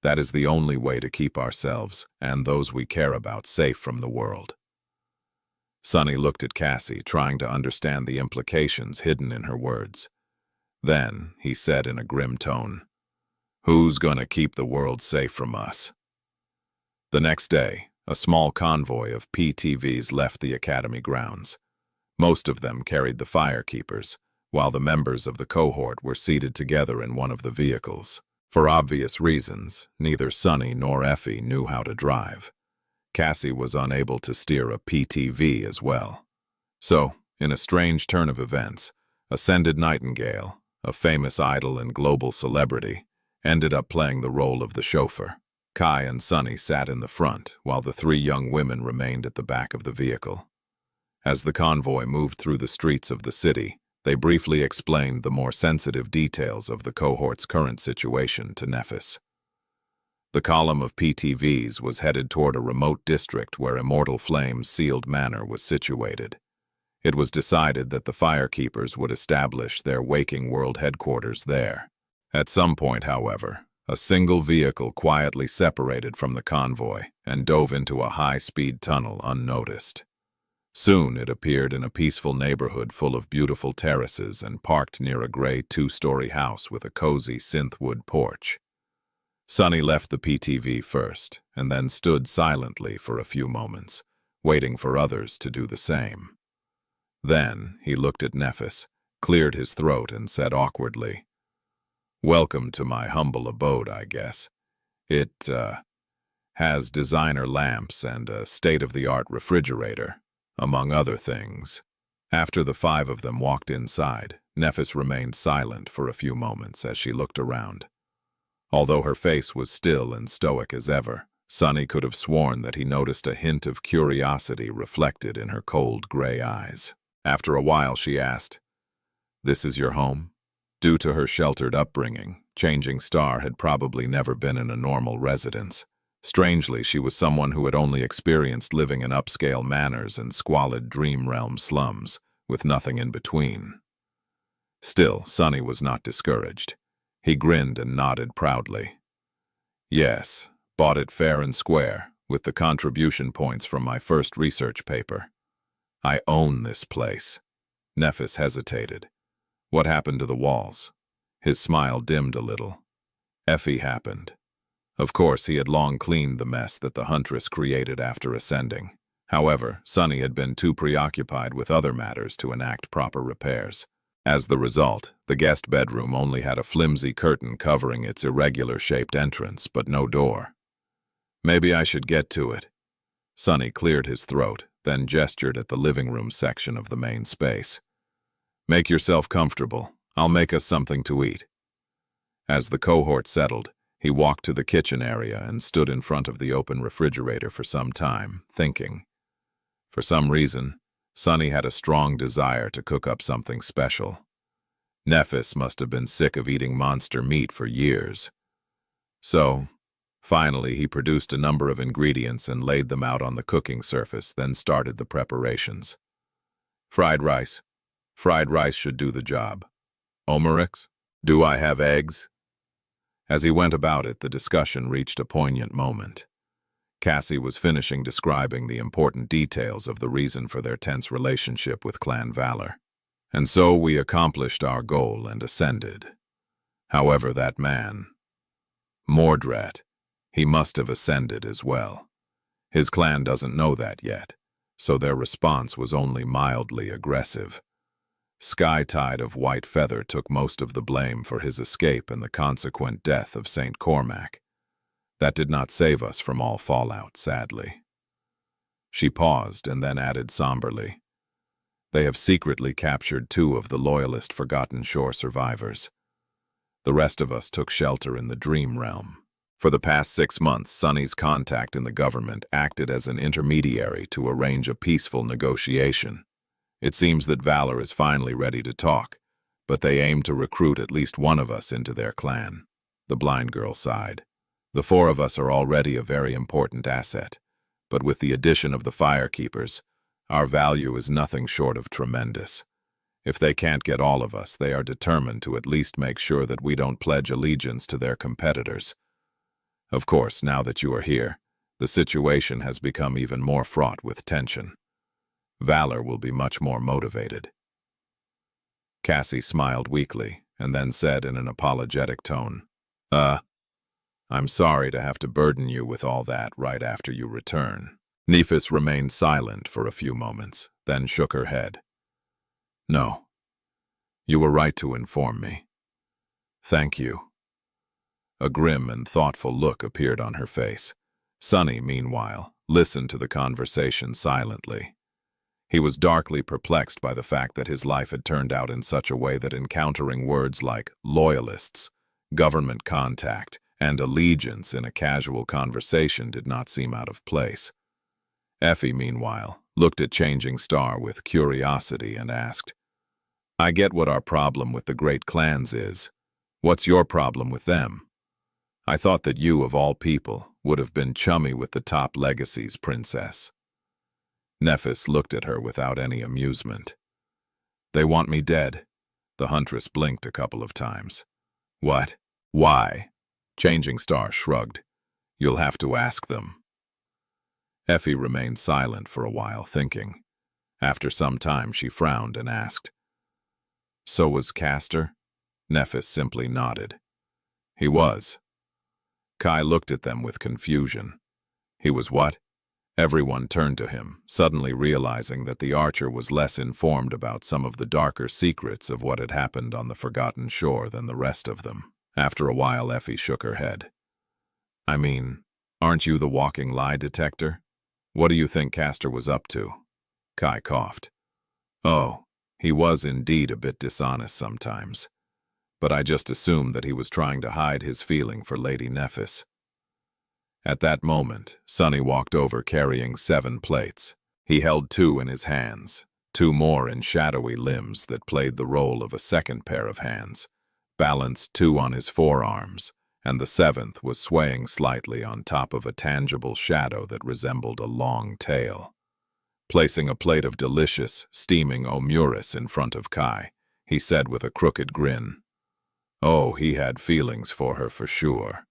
That is the only way to keep ourselves and those we care about safe from the world." Sunny looked at Cassie, trying to understand the implications hidden in her words. Then, he said in a grim tone, "Who's gonna keep the world safe from us?" The next day, a small convoy of PTVs left the academy grounds. Most of them carried the firekeepers, while the members of the cohort were seated together in one of the vehicles. For obvious reasons, neither Sunny nor Effie knew how to drive. Cassie was unable to steer a PTV as well. So, in a strange turn of events, Ascended Nightingale, a famous idol and global celebrity, ended up playing the role of the chauffeur. Kai and Sunny sat in the front, while the 3 young women remained at the back of the vehicle. As the convoy moved through the streets of the city, they briefly explained the more sensitive details of the cohort's current situation to Nephis. The column of PTVs was headed toward a remote district where Immortal Flame's sealed manor was situated. It was decided that the firekeepers would establish their Waking World headquarters there. At some point, however, a single vehicle quietly separated from the convoy and dove into a high-speed tunnel unnoticed. Soon it appeared in a peaceful neighborhood full of beautiful terraces and parked near a gray 2-story house with a cozy synthwood porch. Sunny left the PTV first, and then stood silently for a few moments, waiting for others to do the same. Then he looked at Nephis, cleared his throat, and said awkwardly, "Welcome to my humble abode, I guess. It, has designer lamps and a state-of-the-art refrigerator, among other things." After the 5 of them walked inside, Nephis remained silent for a few moments as she looked around. Although her face was still and stoic as ever, Sunny could have sworn that he noticed a hint of curiosity reflected in her cold gray eyes. After a while she asked, "This is your home?" Due to her sheltered upbringing, Changing Star had probably never been in a normal residence. Strangely, she was someone who had only experienced living in upscale manors and squalid dream realm slums, with nothing in between. Still, Sunny was not discouraged. He grinned and nodded proudly. "Yes, bought it fair and square, with the contribution points from my first research paper. I own this place." Nephis hesitated. What happened to the walls? His smile dimmed a little. Effie happened. Of course, he had long cleaned the mess that the huntress created after ascending. However, Sunny had been too preoccupied with other matters to enact proper repairs. As the result, the guest bedroom only had a flimsy curtain covering its irregular-shaped entrance, but no door. "Maybe I should get to it." Sunny cleared his throat, then gestured at the living room section of the main space. "Make yourself comfortable. I'll make us something to eat." As the cohort settled, he walked to the kitchen area and stood in front of the open refrigerator for some time, thinking. For some reason, Sunny had a strong desire to cook up something special. Nephis must have been sick of eating monster meat for years. So, finally, he produced a number of ingredients and laid them out on the cooking surface, then started the preparations. "Fried rice. Fried rice should do the job. Omerix? Do I have eggs?" As he went about it, the discussion reached a poignant moment. Cassie was finishing describing the important details of the reason for their tense relationship with Clan Valor. "And so we accomplished our goal and ascended. However, that man, Mordrat, he must have ascended as well. His clan doesn't know that yet, so their response was only mildly aggressive. Skytide of White Feather took most of the blame for his escape and the consequent death of St. Cormac. That did not save us from all fallout, sadly." She paused and then added somberly, "They have secretly captured 2 of the Loyalist Forgotten Shore survivors. The rest of us took shelter in the Dream Realm. For the past 6 months, Sunny's contact in the government acted as an intermediary to arrange a peaceful negotiation. It seems that Valor is finally ready to talk, but they aim to recruit at least one of us into their clan." The blind girl sighed. "The 4 of us are already a very important asset, but with the addition of the Firekeepers, our value is nothing short of tremendous. If they can't get all of us, they are determined to at least make sure that we don't pledge allegiance to their competitors. Of course, now that you are here, the situation has become even more fraught with tension. Valor will be much more motivated." Cassie smiled weakly and then said in an apologetic tone, I'm sorry to have to burden you with all that right after you return." Nephis remained silent for a few moments, then shook her head. "No, you were right to inform me. Thank you." A grim and thoughtful look appeared on her face. Sunny, meanwhile, listened to the conversation silently. He was darkly perplexed by the fact that his life had turned out in such a way that encountering words like loyalists, government contact, and allegiance in a casual conversation did not seem out of place. Effie, meanwhile, looked at Changing Star with curiosity and asked, "I get what our problem with the great clans is. What's your problem with them? I thought that you, of all people, would have been chummy with the top legacies, princess." Nephis looked at her without any amusement. "They want me dead." The huntress blinked a couple of times. "What? Why?" Changing Star shrugged. "You'll have to ask them." Effie remained silent for a while, thinking. After some time, she frowned and asked, "So was Castor?" Nephis simply nodded. "He was." Kai looked at them with confusion. "He was what?" Everyone turned to him, suddenly realizing that the archer was less informed about some of the darker secrets of what had happened on the Forgotten Shore than the rest of them. After a while, Effie shook her head. "I mean, aren't you the walking lie detector? What do you think Castor was up to?" Kai coughed. "Oh, he was indeed a bit dishonest sometimes. but I just assumed that he was trying to hide his feeling for Lady Nephis. At that moment, Sonny walked over carrying 7 plates. He held 2 in his hands, 2 more in shadowy limbs that played the role of a second pair of hands, balanced 2 on his forearms, and the 7th was swaying slightly on top of a tangible shadow that resembled a long tail. Placing a plate of delicious, steaming omuris in front of Kai, he said with a crooked grin, "Oh, he had feelings for her for sure.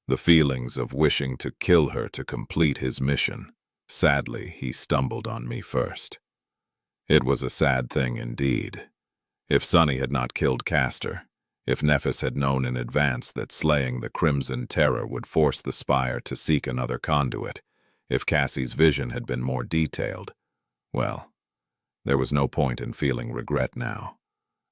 The feelings of wishing to kill her to complete his mission. Sadly, he stumbled on me first." It was a sad thing indeed. If Sonny had not killed Castor, if Nephis had known in advance that slaying the Crimson Terror would force the spire to seek another conduit, if Cassie's vision had been more detailed, well, there was no point in feeling regret now.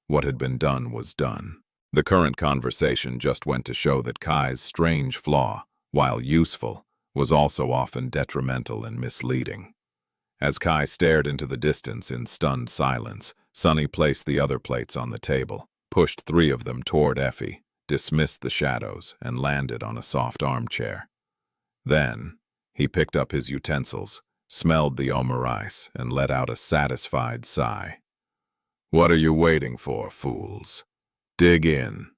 What had been done was done. The current conversation just went to show that Kai's strange flaw, while useful, was also often detrimental and misleading. As Kai stared into the distance in stunned silence, Sonny placed the other plates on the table, pushed 3 of them toward Effie, dismissed the shadows, and landed on a soft armchair. Then, he picked up his utensils, smelled the omurice, and let out a satisfied sigh. "What are you waiting for, fools? Dig in."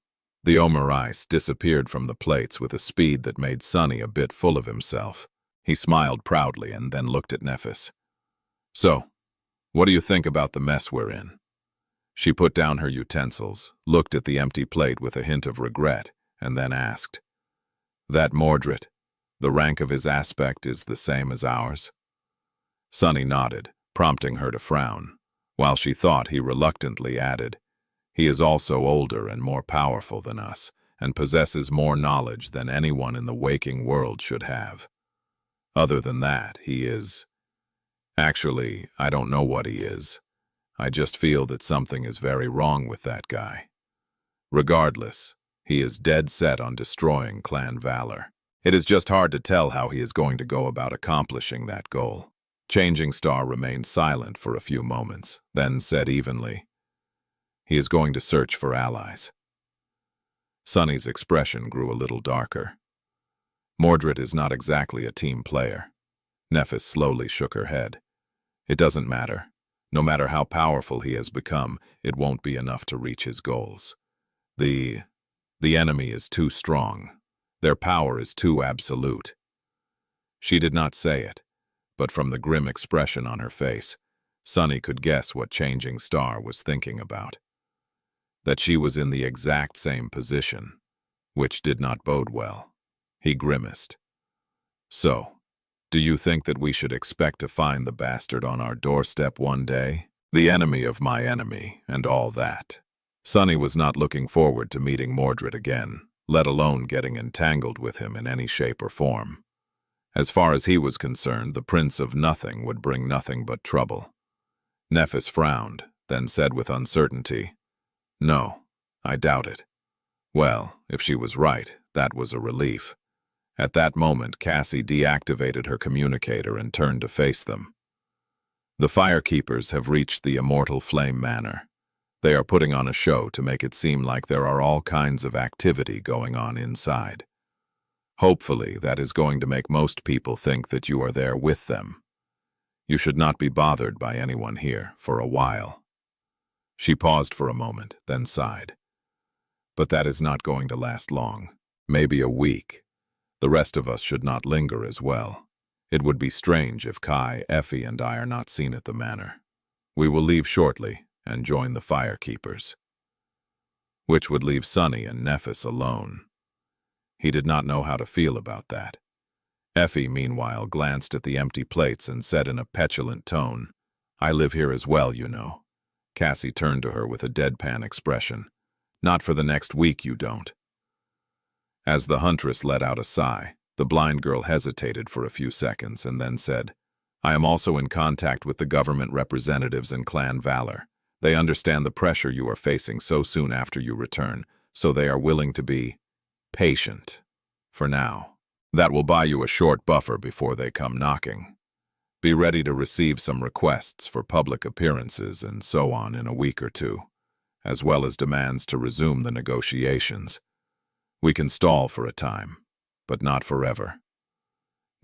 The omurice disappeared from the plates with a speed that made Sonny a bit full of himself. He smiled proudly and then looked at Nephis. "So, what do you think about the mess we're in?" She put down her utensils, looked at the empty plate with a hint of regret, and then asked, "That Mordred, the rank of his aspect is the same as ours?" Sonny nodded, prompting her to frown. While she thought, he reluctantly added, "He is also older and more powerful than us, and possesses more knowledge than anyone in the waking world should have. Other than that, he is... Actually, I don't know what he is. I just feel that something is very wrong with that guy. Regardless, he is dead set on destroying Clan Valor. It is just hard to tell how he is going to go about accomplishing that goal." Changing Star remained silent for a few moments, then said evenly, "He is going to search for allies." Sonny's expression grew a little darker. "Mordred is not exactly a team player." Nephis slowly shook her head. "It doesn't matter. No matter how powerful he has become, it won't be enough to reach his goals. The enemy is too strong. Their power is too absolute." She did not say it, but from the grim expression on her face, Sonny could guess what Changing Star was thinking about. That she was in the exact same position, which did not bode well. He grimaced. "So, do you think that we should expect to find the bastard on our doorstep one day? The enemy of my enemy, and all that?" Sonny was not looking forward to meeting Mordred again, let alone getting entangled with him in any shape or form. As far as he was concerned, the Prince of Nothing would bring nothing but trouble. Nephis frowned, then said with uncertainty, "No, I doubt it." Well, if she was right, that was a relief. At that moment, Cassie deactivated her communicator and turned to face them. "The Firekeepers have reached the Immortal Flame Manor. They are putting on a show to make it seem like there are all kinds of activity going on inside. Hopefully, that is going to make most people think that you are there with them. You should not be bothered by anyone here for a while." She paused for a moment, then sighed. "But that is not going to last long. Maybe a week. The rest of us should not linger as well. It would be strange if Kai, Effie, and I are not seen at the manor. We will leave shortly and join the Firekeepers." Which would leave Sonny and Nephis alone. He did not know how to feel about that. Effie, meanwhile, glanced at the empty plates and said in a petulant tone, "I live here as well, you know." Cassie turned to her with a deadpan expression. "Not for the next week, you don't." As the huntress let out a sigh, the blind girl hesitated for a few seconds and then said, "I am also in contact with the government representatives in Clan Valor. They understand the pressure you are facing so soon after you return, so they are willing to be patient. For now. That will buy you a short buffer before they come knocking. Be ready to receive some requests for public appearances and so on in a week or two. as well as demands to resume the negotiations. We can stall for a time, but not forever.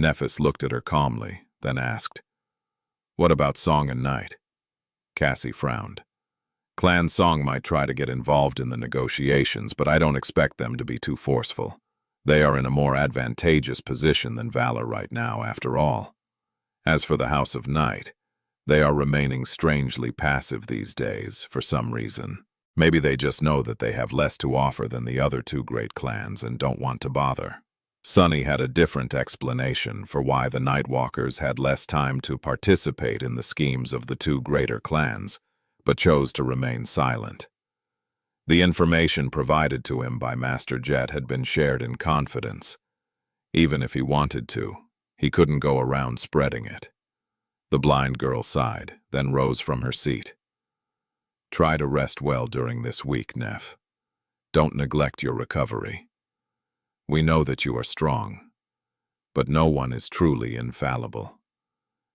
Nephis looked at her calmly, then asked, "What about Song and Night?" Cassie frowned. Clan Song might try to get involved in the negotiations, but I don't expect them to be too forceful. They are in a more advantageous position than Valor right now, after all. As for the House of Night, they are remaining strangely passive these days, for some reason. Maybe they just know that they have less to offer than the other two great clans and don't want to bother. Sunny had a different explanation for why the Nightwalkers had less time to participate in the schemes of the two greater clans, but chose to remain silent. The information provided to him by Master Jet had been shared in confidence. Even if he wanted to, he couldn't go around spreading it. The blind girl sighed, then rose from her seat. "Try to rest well during this week, Neph. Don't neglect your recovery. We know that you are strong, but no one is truly infallible.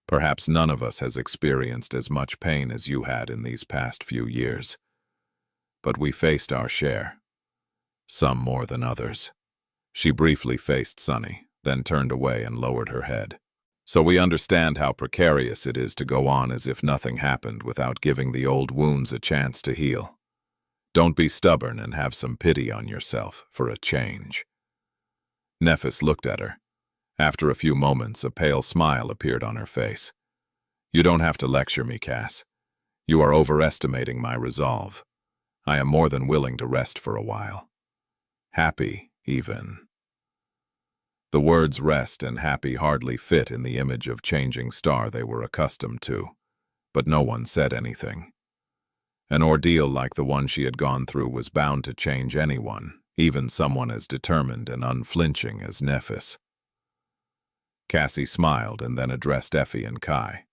Perhaps none of us has experienced as much pain as you had in these past few years. But we faced our share, some more than others." She briefly faced Sunny, then turned away and lowered her head. "So we understand how precarious it is to go on as if nothing happened without giving the old wounds a chance to heal. Don't be stubborn and have some pity on yourself for a change." Nephis looked at her. After a few moments, a pale smile appeared on her face. "You don't have to lecture me, Cass. You are overestimating my resolve. I am more than willing to rest for a while. Happy, even." The words rest and happy hardly fit in the image of changing star they were accustomed to, but no one said anything. An ordeal like the one she had gone through was bound to change anyone, even someone as determined and unflinching as Nephis. Cassie smiled and then addressed Effie and Kai.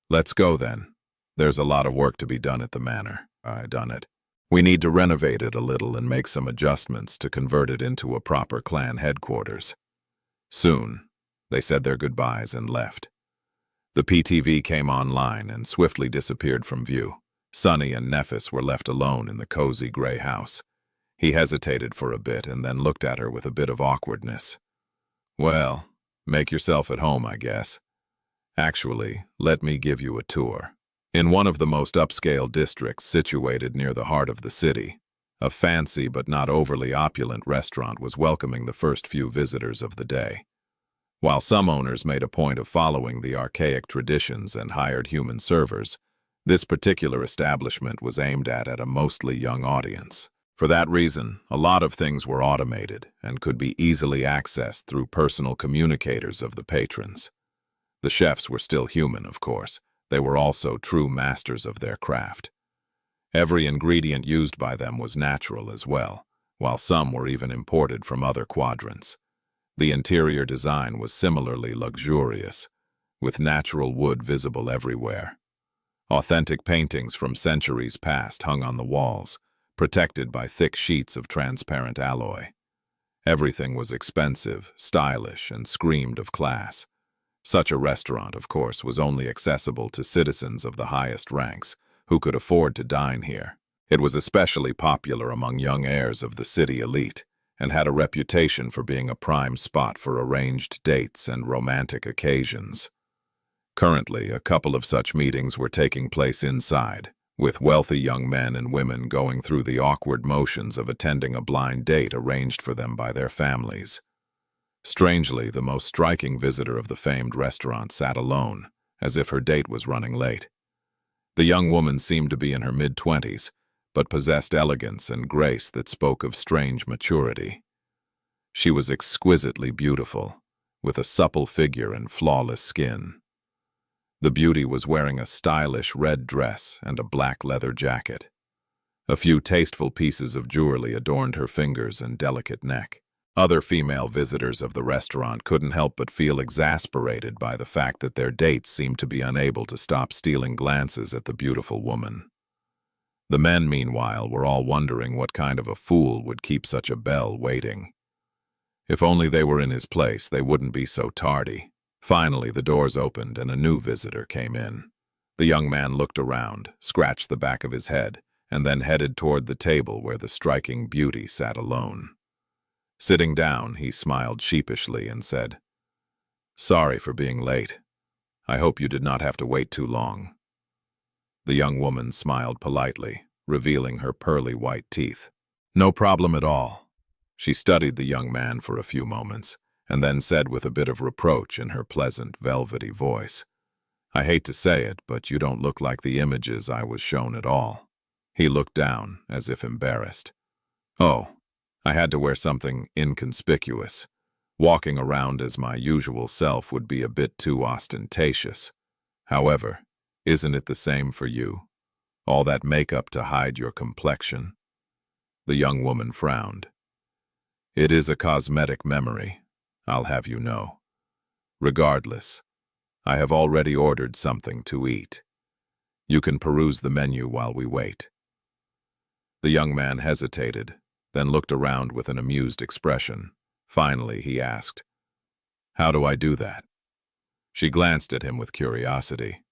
"Let's go then. There's a lot of work to be done at the manor. I done it. We need to renovate it a little and make some adjustments to convert it into a proper clan headquarters. Soon." They said their goodbyes and left. The PTV came online and swiftly disappeared from view. Sunny and Nephis were left alone in the cozy gray house. He hesitated for a bit and then looked at her with a bit of awkwardness. "Well, make yourself at home, I guess. Actually, let me give you a tour." In one of the most upscale districts situated near the heart of the city, a fancy but not overly opulent restaurant was welcoming the first few visitors of the day. While some owners made a point of following the archaic traditions and hired human servers, this particular establishment was aimed at a mostly young audience. For that reason, a lot of things were automated and could be easily accessed through personal communicators of the patrons. The chefs were still human, of course. They were also true masters of their craft. Every ingredient used by them was natural as well, while some were even imported from other quadrants. The interior design was similarly luxurious, with natural wood visible everywhere. Authentic paintings from centuries past hung on the walls, protected by thick sheets of transparent alloy. Everything was expensive, stylish, and screamed of class. Such a restaurant, of course, was only accessible to citizens of the highest ranks, who could afford to dine here. It was especially popular among young heirs of the city elite, and had a reputation for being a prime spot for arranged dates and romantic occasions. Currently, a couple of such meetings were taking place inside, with wealthy young men and women going through the awkward motions of attending a blind date arranged for them by their families. Strangely, the most striking visitor of the famed restaurant sat alone, as if her date was running late. The young woman seemed to be in her mid-20s, but possessed elegance and grace that spoke of strange maturity. She was exquisitely beautiful, with a supple figure and flawless skin. The beauty was wearing a stylish red dress and a black leather jacket. A few tasteful pieces of jewelry adorned her fingers and delicate neck. Other female visitors of the restaurant couldn't help but feel exasperated by the fact that their dates seemed to be unable to stop stealing glances at the beautiful woman. The men, meanwhile, were all wondering what kind of a fool would keep such a belle waiting. If only they were in his place, they wouldn't be so tardy. Finally, the doors opened and a new visitor came in. The young man looked around, scratched the back of his head, and then headed toward the table where the striking beauty sat alone. Sitting down, he smiled sheepishly and said, "Sorry for being late. I hope you did not have to wait too long." The young woman smiled politely, revealing her pearly white teeth. "No problem at all." She studied the young man for a few moments, and then said with a bit of reproach in her pleasant, velvety voice, "I hate to say it, but you don't look like the images I was shown at all." He looked down, as if embarrassed. "Oh, I had to wear something inconspicuous. Walking around as my usual self would be a bit too ostentatious. However, isn't it the same for you? All that makeup to hide your complexion?" The young woman frowned. "It is a cosmetic memory, I'll have you know. Regardless, I have already ordered something to eat. You can peruse the menu while we wait." The young man hesitated, then looked around with an amused expression. Finally, he asked, "How do I do that?" She glanced at him with curiosity.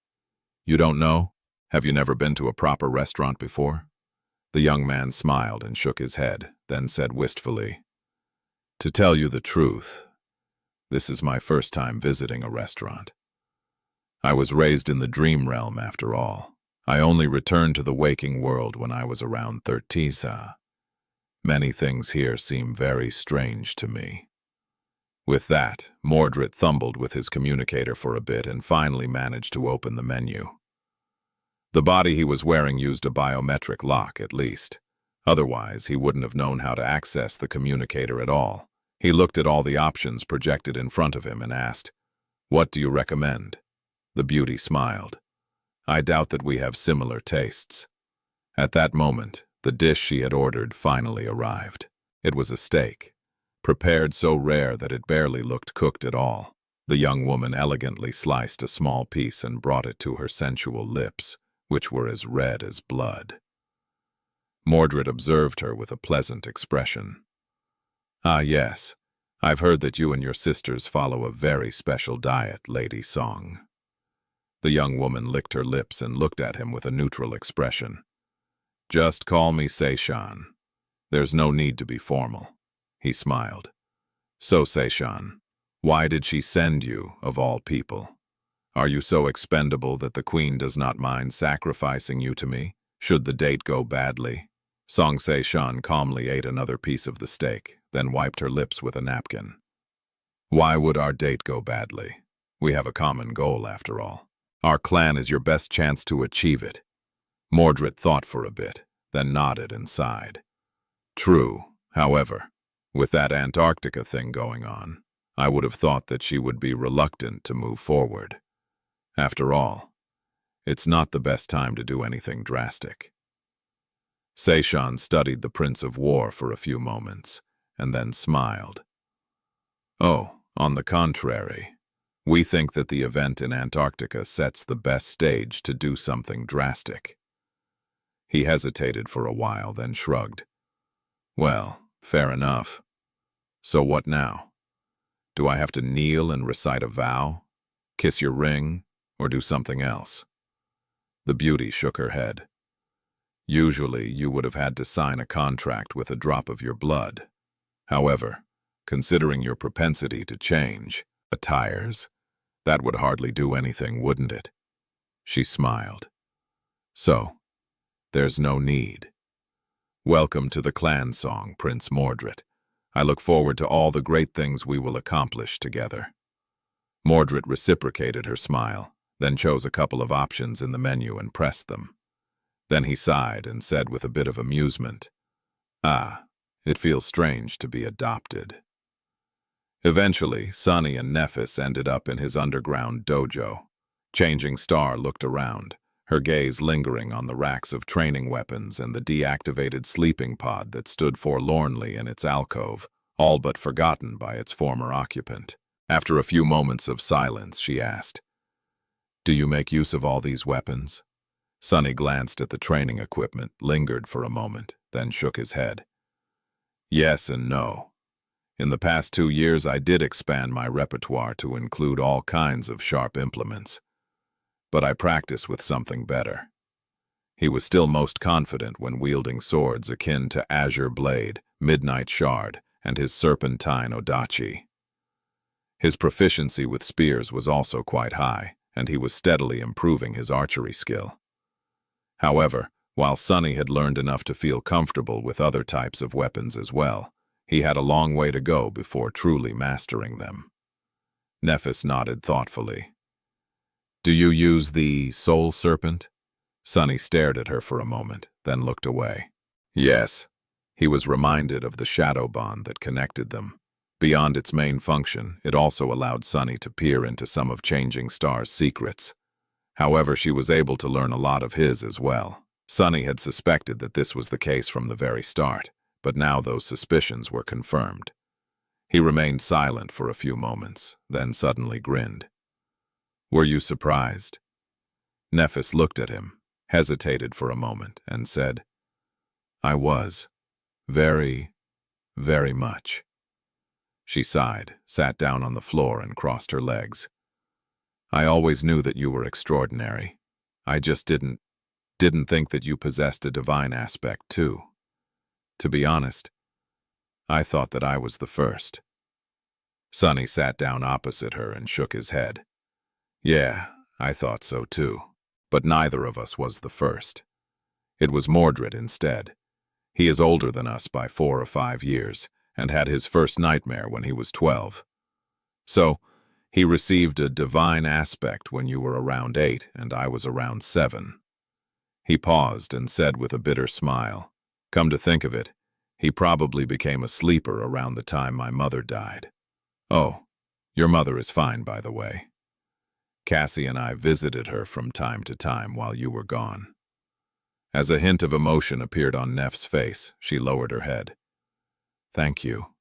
"You don't know? Have you never been to a proper restaurant before?" The young man smiled and shook his head, then said wistfully, "To tell you the truth, this is my first time visiting a restaurant. I was raised in the dream realm after all. I only returned to the waking world when I was around 13. Many things here seem very strange to me." With that, Mordred fumbled with his communicator for a bit and finally managed to open the menu. The body he was wearing used a biometric lock, at least. Otherwise, he wouldn't have known how to access the communicator at all. He looked at all the options projected in front of him and asked, "What do you recommend?" The beauty smiled. "I doubt that we have similar tastes." At that moment, the dish she had ordered finally arrived. It was a steak, prepared so rare that it barely looked cooked at all. The young woman elegantly sliced a small piece and brought it to her sensual lips, which were as red as blood. Mordred observed her with a pleasant expression. "Ah, yes, I've heard that you and your sisters follow a very special diet, Lady Song." The young woman licked her lips and looked at him with a neutral expression. "Just call me Seishan. There's no need to be formal." He smiled. "So, Seishan, why did she send you, of all people? Are you so expendable that the queen does not mind sacrificing you to me, should the date go badly?" Song Seishan calmly ate another piece of the steak, then wiped her lips with a napkin. "Why would our date go badly? We have a common goal, after all. Our clan is your best chance to achieve it." Mordred thought for a bit, then nodded and sighed. "True, however, with that Antarctica thing going on, I would have thought that she would be reluctant to move forward. After all, it's not the best time to do anything drastic." Seishan studied the Prince of War for a few moments, and then smiled. "Oh, on the contrary, we think that the event in Antarctica sets the best stage to do something drastic." He hesitated for a while, then shrugged. "Well, fair enough. So what now? Do I have to kneel and recite a vow, kiss your ring, or do something else?" The beauty shook her head. "Usually, you would have had to sign a contract with a drop of your blood. However, considering your propensity to change attires, that would hardly do anything, wouldn't it?" She smiled. "So, there's no need. Welcome to the clan song, Prince Mordred. I look forward to all the great things we will accomplish together." Mordred reciprocated her smile, then chose a couple of options in the menu and pressed them. Then he sighed and said with a bit of amusement, "Ah, it feels strange to be adopted." Eventually, Sunny and Nephis ended up in his underground dojo. Changing Star looked around, her gaze lingering on the racks of training weapons and the deactivated sleeping pod that stood forlornly in its alcove, all but forgotten by its former occupant. After a few moments of silence, she asked, "Do you make use of all these weapons?" Sunny glanced at the training equipment, lingered for a moment, then shook his head. "Yes and no. In the past 2 years, I did expand my repertoire to include all kinds of sharp implements. But I practice with something better." He was still most confident when wielding swords akin to Azure Blade, Midnight Shard, and his serpentine Odachi. His proficiency with spears was also quite high, and he was steadily improving his archery skill. However, while Sunny had learned enough to feel comfortable with other types of weapons as well, he had a long way to go before truly mastering them. Nephis nodded thoughtfully. "Do you use the Soul Serpent?" Sunny stared at her for a moment, then looked away. Yes. He was reminded of the shadow bond that connected them. Beyond its main function, it also allowed Sunny to peer into some of Changing Star's secrets. However, she was able to learn a lot of his as well. Sunny had suspected that this was the case from the very start, but now those suspicions were confirmed. He remained silent for a few moments, then suddenly grinned. "Were you surprised?" Nephis looked at him, hesitated for a moment, and said, "I was. Very, very much." She sighed, sat down on the floor, and crossed her legs. "I always knew that you were extraordinary. I just didn't think that you possessed a divine aspect too. To be honest, I thought that I was the first." Sunny sat down opposite her and shook his head. "Yeah, I thought so too. But neither of us was the first. It was Mordred instead. He is older than us by 4 or 5 years, and had his first nightmare when he was 12. So, he received a divine aspect when you were around 8 and I was around 7. He paused and said with a bitter smile, "Come to think of it, he probably became a sleeper around the time my mother died. Oh, your mother is fine, by the way. Cassie and I visited her from time to time while you were gone." As a hint of emotion appeared on Neff's face, she lowered her head. "Thank you."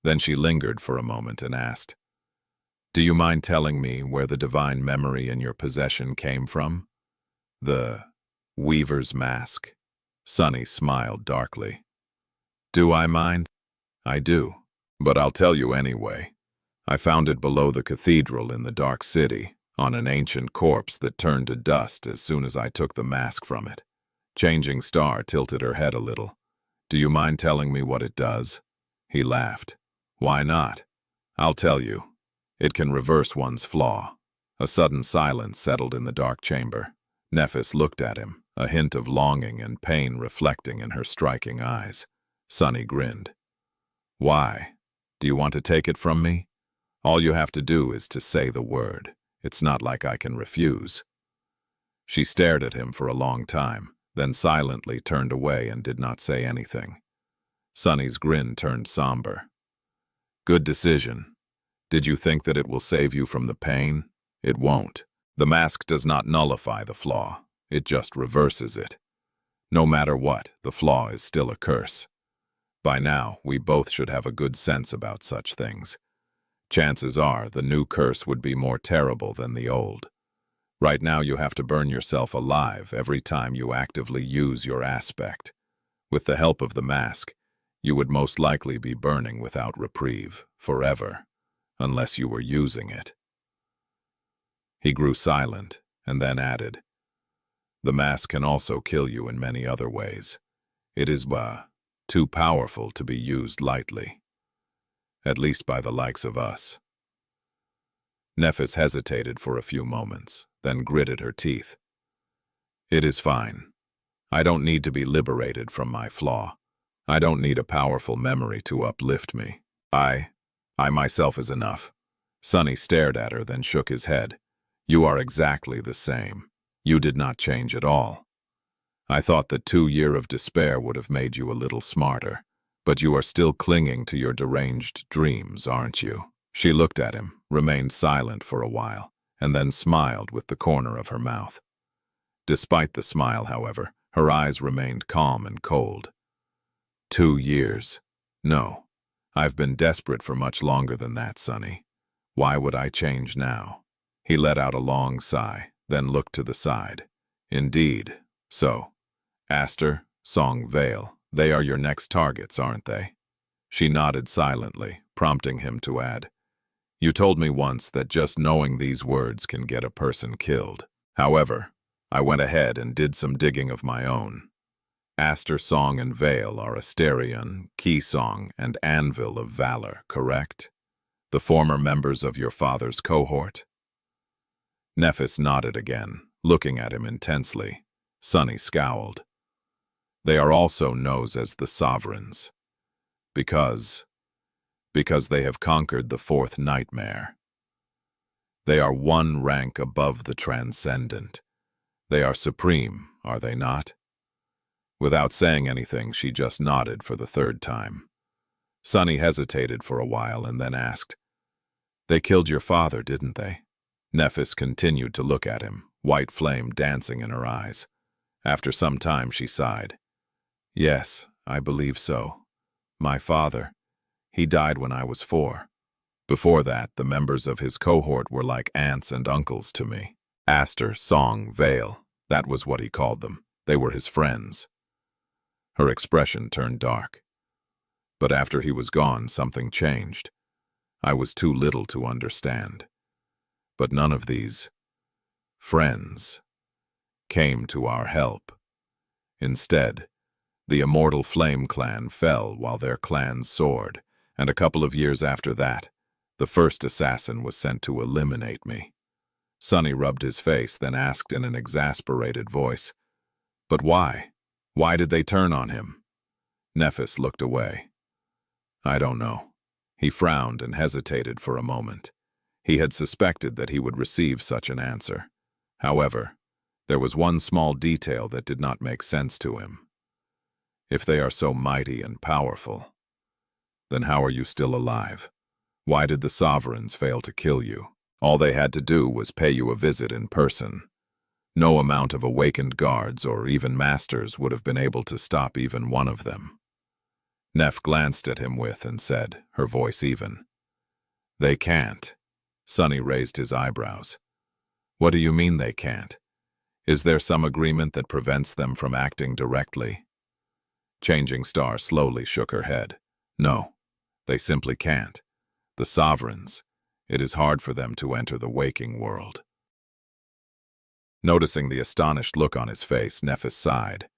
Then she lingered for a moment and asked, "Do you mind telling me where the divine memory in your possession came from? The Weaver's Mask?" Sunny smiled darkly. "Do I mind? I do, but I'll tell you anyway. I found it below the cathedral in the Dark City, on an ancient corpse that turned to dust as soon as I took the mask from it." Changing Star tilted her head a little. "Do you mind telling me what it does?" He laughed. "Why not? I'll tell you. It can reverse one's flaw." A sudden silence settled in the dark chamber. Nephis looked at him, a hint of longing and pain reflecting in her striking eyes. Sunny grinned. "Why? Do you want to take it from me? All you have to do is to say the word. It's not like I can refuse." She stared at him for a long time, then silently turned away and did not say anything. Sunny's grin turned somber. "Good decision. Did you think that it will save you from the pain? It won't. The mask does not nullify the flaw. It just reverses it. No matter what, the flaw is still a curse. By now, we both should have a good sense about such things. Chances are the new curse would be more terrible than the old. Right now you have to burn yourself alive every time you actively use your aspect. With the help of the mask, you would most likely be burning without reprieve, forever, unless you were using it." He grew silent, and then added, "The mask can also kill you in many other ways. It is, too powerful to be used lightly. At least by the likes of us." Nephis hesitated for a few moments, then gritted her teeth. "It is fine. I don't need to be liberated from my flaw. I don't need a powerful memory to uplift me. I myself is enough." Sunny stared at her, then shook his head. "You are exactly the same. You did not change at all. I thought that 2 years of despair would have made you a little smarter, but you are still clinging to your deranged dreams, aren't you?" She looked at him, remained silent for a while, and then smiled with the corner of her mouth. Despite the smile, however, her eyes remained calm and cold. 2 years. No, I've been desperate for much longer than that, Sunny. Why would I change now?" He let out a long sigh, then looked to the side. "Indeed. So, Aster, Song Vale, they are your next targets, aren't they?" She nodded silently, prompting him to add, "You told me once that just knowing these words can get a person killed. However, I went ahead and did some digging of my own. Aster Song and Vale are Asterion, Key Song, and Anvil of Valor, correct? The former members of your father's cohort? Nephis nodded again, looking at him intensely. Sunny scowled. They are also known as the Sovereigns. Because they have conquered the fourth nightmare. They are one rank above the transcendent. They are supreme, are they not? Without saying anything, she just nodded for the third time. Sunny hesitated for a while and then asked, "They killed your father, didn't they?" Nephis continued to look at him, white flame dancing in her eyes. After some time, she sighed. "Yes, I believe so. My father, he died when I was 4. Before that, the members of his cohort were like aunts and uncles to me. Aster, Song, Vale, that was what he called them. They were his friends." Her expression turned dark. "But after he was gone, something changed. I was too little to understand. But none of these friends came to our help. Instead, the Immortal Flame clan fell while their clans soared, and a couple of years after that, the first assassin was sent to eliminate me." Sunny rubbed his face, then asked in an exasperated voice, "But why? Why did they turn on him?" Nephis looked away. "I don't know." He frowned and hesitated for a moment. He had suspected that he would receive such an answer. However, there was one small detail that did not make sense to him. If they are so mighty and powerful, then how are you still alive? Why did the Sovereigns fail to kill you? All they had to do was pay you a visit in person. No amount of awakened guards or even masters would have been able to stop even one of them. Neph glanced at him and said, her voice even, "They can't." Sunny raised his eyebrows. "What do you mean they can't? Is there some agreement that prevents them from acting directly?" Changing Star slowly shook her head. "No, they simply can't. The Sovereigns, it is hard for them to enter the waking world." Noticing the astonished look on his face, Nephis sighed.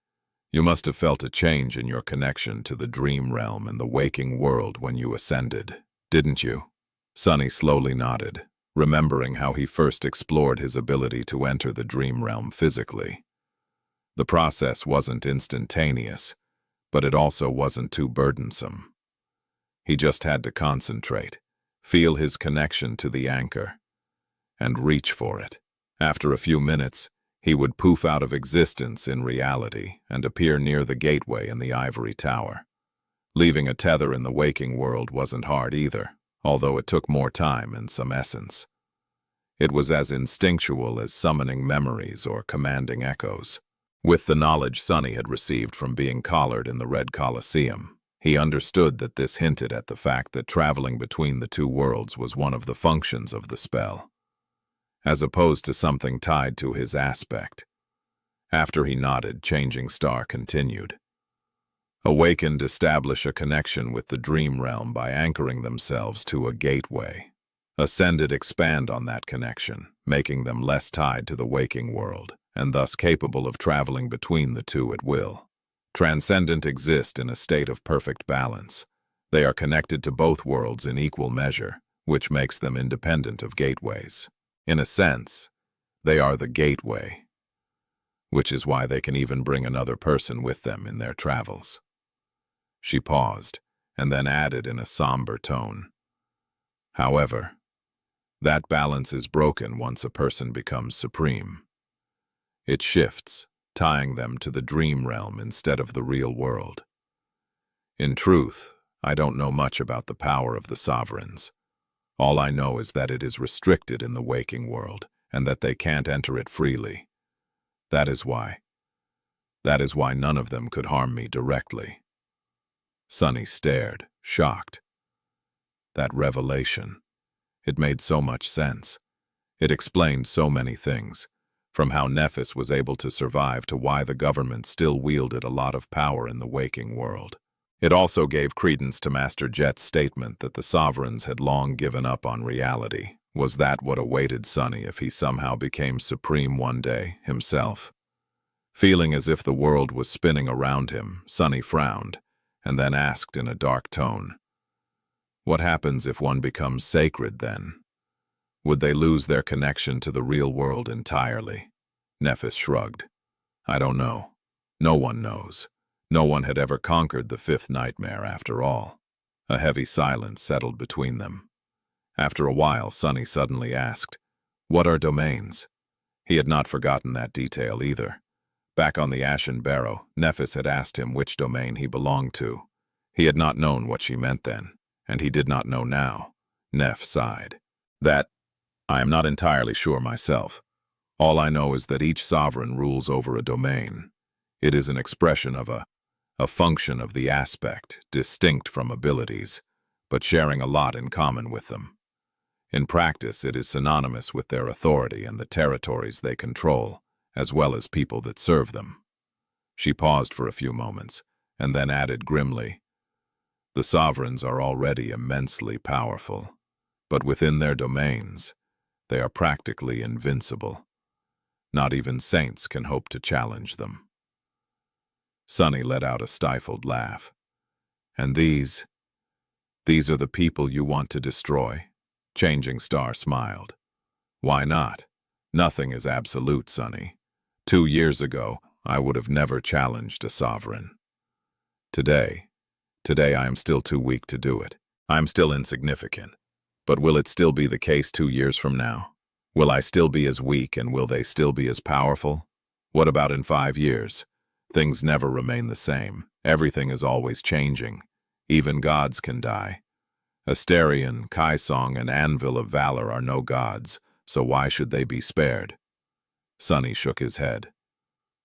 "You must have felt a change in your connection to the dream realm and the waking world when you ascended, didn't you?" Sunny slowly nodded, remembering how he first explored his ability to enter the dream realm physically. The process wasn't instantaneous, but it also wasn't too burdensome. He just had to concentrate, feel his connection to the anchor, and reach for it. After a few minutes, he would poof out of existence in reality and appear near the gateway in the ivory tower. Leaving a tether in the waking world wasn't hard either, although it took more time and some essence. It was as instinctual as summoning memories or commanding echoes. With the knowledge Sunny had received from being collared in the Red Colosseum, he understood that this hinted at the fact that traveling between the two worlds was one of the functions of the spell, as opposed to something tied to his aspect. After he nodded, Changing Star continued. Awakened establish a connection with the dream realm by anchoring themselves to a gateway. Ascended expand on that connection, making them less tied to the waking world, and thus capable of traveling between the two at will. Transcendent exist in a state of perfect balance. They are connected to both worlds in equal measure, which makes them independent of gateways. In a sense, they are the gateway, which is why they can even bring another person with them in their travels. She paused, and then added in a somber tone, "However, that balance is broken once a person becomes supreme. It shifts, tying them to the dream realm instead of the real world. In truth, I don't know much about the power of the Sovereigns. All I know is that it is restricted in the waking world, and that they can't enter it freely. That is why none of them could harm me directly." Sunny stared, shocked. That revelation. It made so much sense. It explained so many things, from how Nephis was able to survive to why the government still wielded a lot of power in the waking world. It also gave credence to Master Jet's statement that the Sovereigns had long given up on reality, Was that what awaited Sunny if he somehow became supreme one day, himself? Feeling as if the world was spinning around him, Sunny frowned, and then asked in a dark tone, "What happens if one becomes sacred then? Would they lose their connection to the real world entirely?" Nephis shrugged. "I don't know. No one knows. No one had ever conquered the fifth nightmare after all." A heavy silence settled between them. After a while, Sunny suddenly asked, "What are domains?" He had not forgotten that detail either. Back on the Ashen Barrow, Nephis had asked him which domain he belonged to. He had not known what she meant then, and he did not know now. Neph sighed. "That, I am not entirely sure myself. All I know is that each sovereign rules over a domain. It is an expression of a function of the aspect, distinct from abilities, but sharing a lot in common with them. In practice, it is synonymous with their authority and the territories they control, as well as people that serve them." She paused for a few moments, and then added grimly, "The sovereigns are already immensely powerful, but within their domains, they are practically invincible. Not even saints can hope to challenge them." Sunny let out a stifled laugh. "And these are the people you want to destroy?" Changing Star smiled. "Why not? Nothing is absolute, Sunny. 2 years ago, I would have never challenged a sovereign. Today I am still too weak to do it. I am still insignificant. But will it still be the case 2 years from now? Will I still be as weak, and will they still be as powerful? What about in 5 years? Things never remain the same. Everything is always changing. Even gods can die. Asterion, Kaisong, and Anvil of Valor are no gods, so why should they be spared?" Sunny shook his head.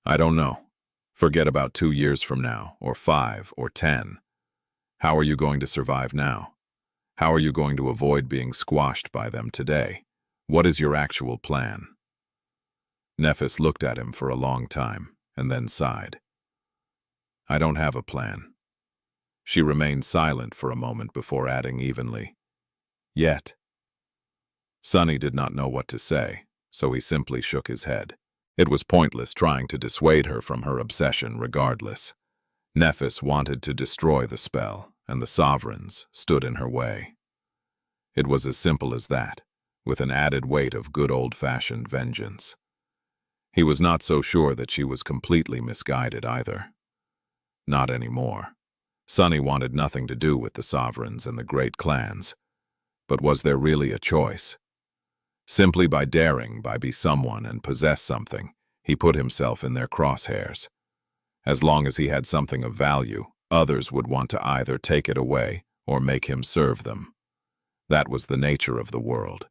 "I don't know. Forget about 2 years from now, or 5, or 10. How are you going to survive now? How are you going to avoid being squashed by them today? What is your actual plan?" Nephis looked at him for a long time, and then sighed. "I don't have a plan." She remained silent for a moment before adding evenly, "Yet." Sunny did not know what to say, so he simply shook his head. It was pointless trying to dissuade her from her obsession regardless. Nephis wanted to destroy the spell, and the sovereigns stood in her way. It was as simple as that, with an added weight of good old-fashioned vengeance. He was not so sure that she was completely misguided either. Not anymore. Sunny wanted nothing to do with the sovereigns and the great clans. But was there really a choice? Simply by daring, by be someone and possess something, he put himself in their crosshairs. As long as he had something of value, others would want to either take it away or make him serve them. That was the nature of the world.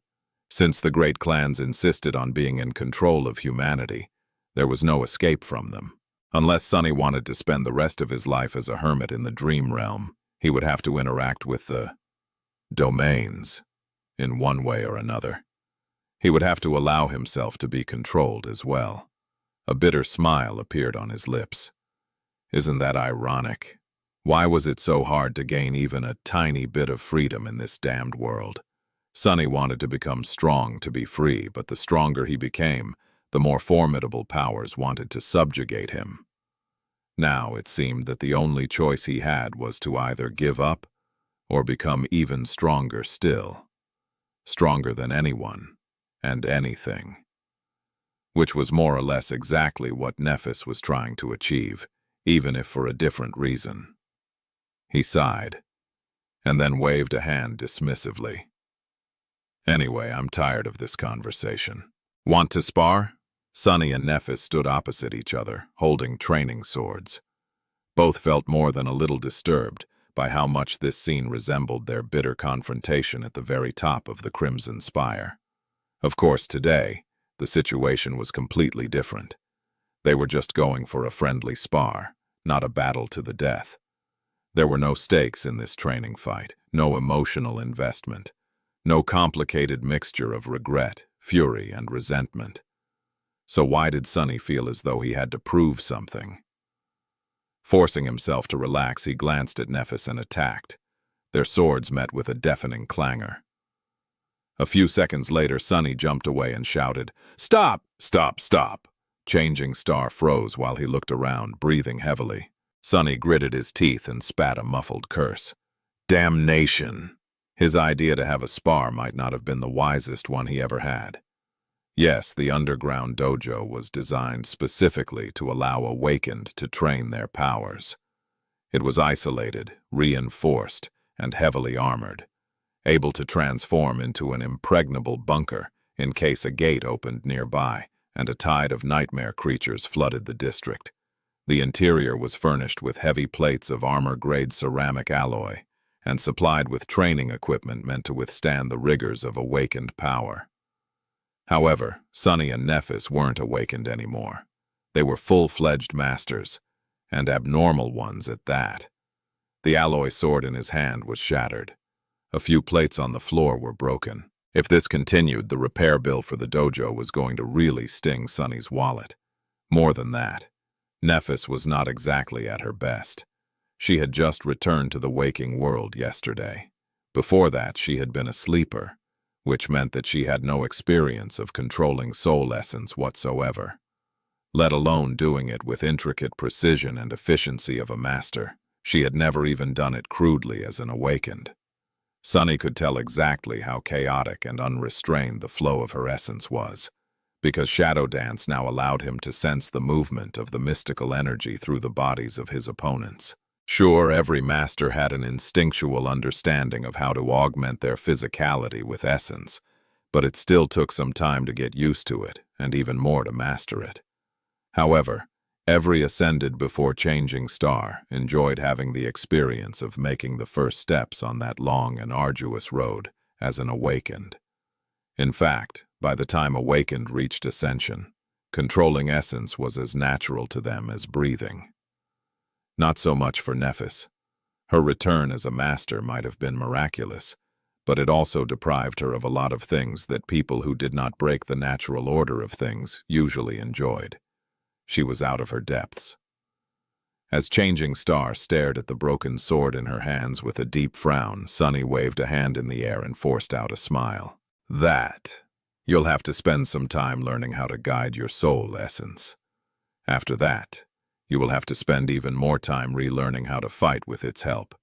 Since the great clans insisted on being in control of humanity, there was no escape from them. Unless Sunny wanted to spend the rest of his life as a hermit in the dream realm, he would have to interact with the domains in one way or another. He would have to allow himself to be controlled as well. A bitter smile appeared on his lips. Isn't that ironic? Why was it so hard to gain even a tiny bit of freedom in this damned world? Sunny wanted to become strong to be free, but the stronger he became, the more formidable powers wanted to subjugate him. Now it seemed that the only choice he had was to either give up or become even stronger still. Stronger than anyone and anything. Which was more or less exactly what Nephis was trying to achieve, even if for a different reason. He sighed, and then waved a hand dismissively. "Anyway, I'm tired of this conversation. Want to spar?" Sunny and Nephis stood opposite each other, holding training swords. Both felt more than a little disturbed by how much this scene resembled their bitter confrontation at the very top of the Crimson Spire. Of course, today, the situation was completely different. They were just going for a friendly spar, not a battle to the death. There were no stakes in this training fight, no emotional investment, no complicated mixture of regret, fury, and resentment. So why did Sunny feel as though he had to prove something? Forcing himself to relax, he glanced at Nephis and attacked. Their swords met with a deafening clangor. A few seconds later, Sunny jumped away and shouted, "Stop! Stop! Stop!" Changing Star froze while he looked around, breathing heavily. Sunny gritted his teeth and spat a muffled curse. Damnation! His idea to have a spar might not have been the wisest one he ever had. Yes, the underground dojo was designed specifically to allow awakened to train their powers. It was isolated, reinforced, and heavily armored, able to transform into an impregnable bunker in case a gate opened nearby and a tide of nightmare creatures flooded the district. The interior was furnished with heavy plates of armor-grade ceramic alloy and supplied with training equipment meant to withstand the rigors of awakened power. However, Sunny and Nephis weren't awakened anymore. They were full-fledged masters, and abnormal ones at that. The alloy sword in his hand was shattered. A few plates on the floor were broken. If this continued, the repair bill for the dojo was going to really sting Sunny's wallet. More than that, Nephis was not exactly at her best. She had just returned to the waking world yesterday. Before that, she had been a sleeper, which meant that she had no experience of controlling soul essence whatsoever, let alone doing it with intricate precision and efficiency of a master. She had never even done it crudely as an awakened. Sunny could tell exactly how chaotic and unrestrained the flow of her essence was, because Shadow Dance now allowed him to sense the movement of the mystical energy through the bodies of his opponents. Sure, every master had an instinctual understanding of how to augment their physicality with essence, but it still took some time to get used to it, and even more to master it. However, every ascended before Changing Star enjoyed having the experience of making the first steps on that long and arduous road as an awakened. In fact, by the time awakened reached ascension, controlling essence was as natural to them as breathing. Not so much for Nephis. Her return as a master might have been miraculous, but it also deprived her of a lot of things that people who did not break the natural order of things usually enjoyed. She was out of her depths. As Changing Star stared at the broken sword in her hands with a deep frown, Sunny waved a hand in the air and forced out a smile. You'll have to spend some time learning how to guide your soul essence. After that, you will have to spend even more time relearning how to fight with its help.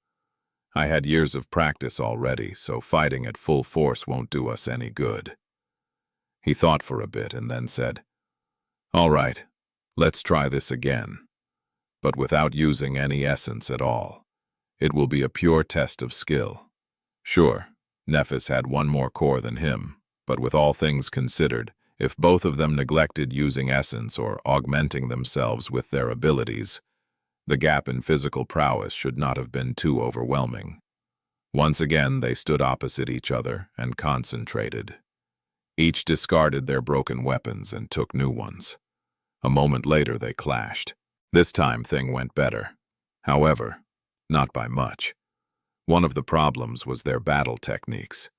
I had years of practice already, so fighting at full force won't do us any good. He thought for a bit and then said, "All right, let's try this again, but without using any essence at all. It will be a pure test of skill." Sure, Nephis had one more core than him, but with all things considered, if both of them neglected using essence or augmenting themselves with their abilities, the gap in physical prowess should not have been too overwhelming. Once again, they stood opposite each other and concentrated. Each discarded their broken weapons and took new ones. A moment later, they clashed. This time, things went better. However, not by much. One of the problems was their battle techniques.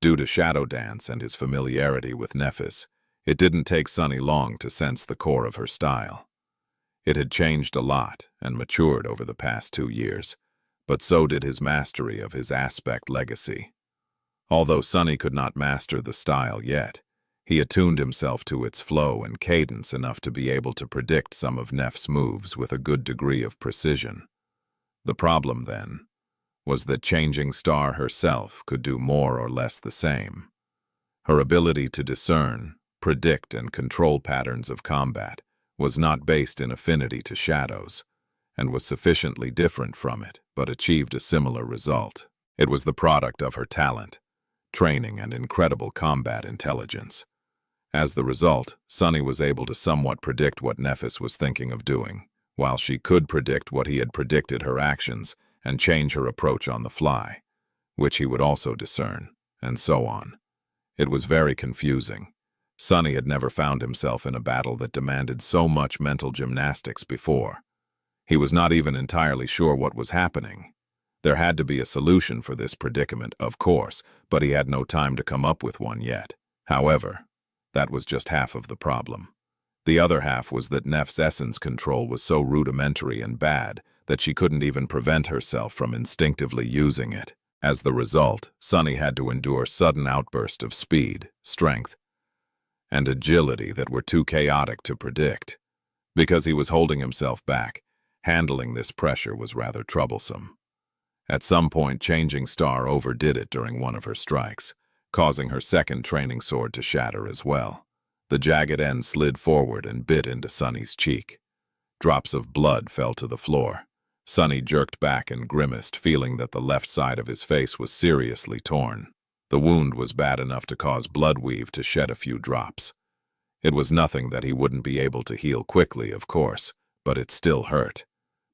Due to Shadow Dance and his familiarity with Nephis, it didn't take Sunny long to sense the core of her style. It had changed a lot and matured over the past 2 years, but so did his mastery of his aspect legacy. Although Sunny could not master the style yet, he attuned himself to its flow and cadence enough to be able to predict some of Neph's moves with a good degree of precision. The problem, then, was that Changing Star herself could do more or less the same. Her ability to discern, predict, and control patterns of combat was not based in affinity to shadows, and was sufficiently different from it, but achieved a similar result. It was the product of her talent, training, and incredible combat intelligence. As the result, Sunny was able to somewhat predict what Nephis was thinking of doing, while she could predict what he had predicted her actions and change her approach on the fly, which he would also discern, and so on. It was very confusing. Sunny had never found himself in a battle that demanded so much mental gymnastics before. He was not even entirely sure what was happening. There had to be a solution for this predicament, of course, but he had no time to come up with one yet. However, that was just half of the problem. The other half was that Neph's essence control was so rudimentary and bad that she couldn't even prevent herself from instinctively using it. As the result, Sunny had to endure sudden outbursts of speed, strength, and agility that were too chaotic to predict. Because he was holding himself back, handling this pressure was rather troublesome. At some point, Changing Star overdid it during one of her strikes, causing her second training sword to shatter as well. The jagged end slid forward and bit into Sunny's cheek. Drops of blood fell to the floor. Sunny jerked back and grimaced, feeling that the left side of his face was seriously torn. The wound was bad enough to cause bloodweave to shed a few drops. It was nothing that he wouldn't be able to heal quickly, of course, but it still hurt.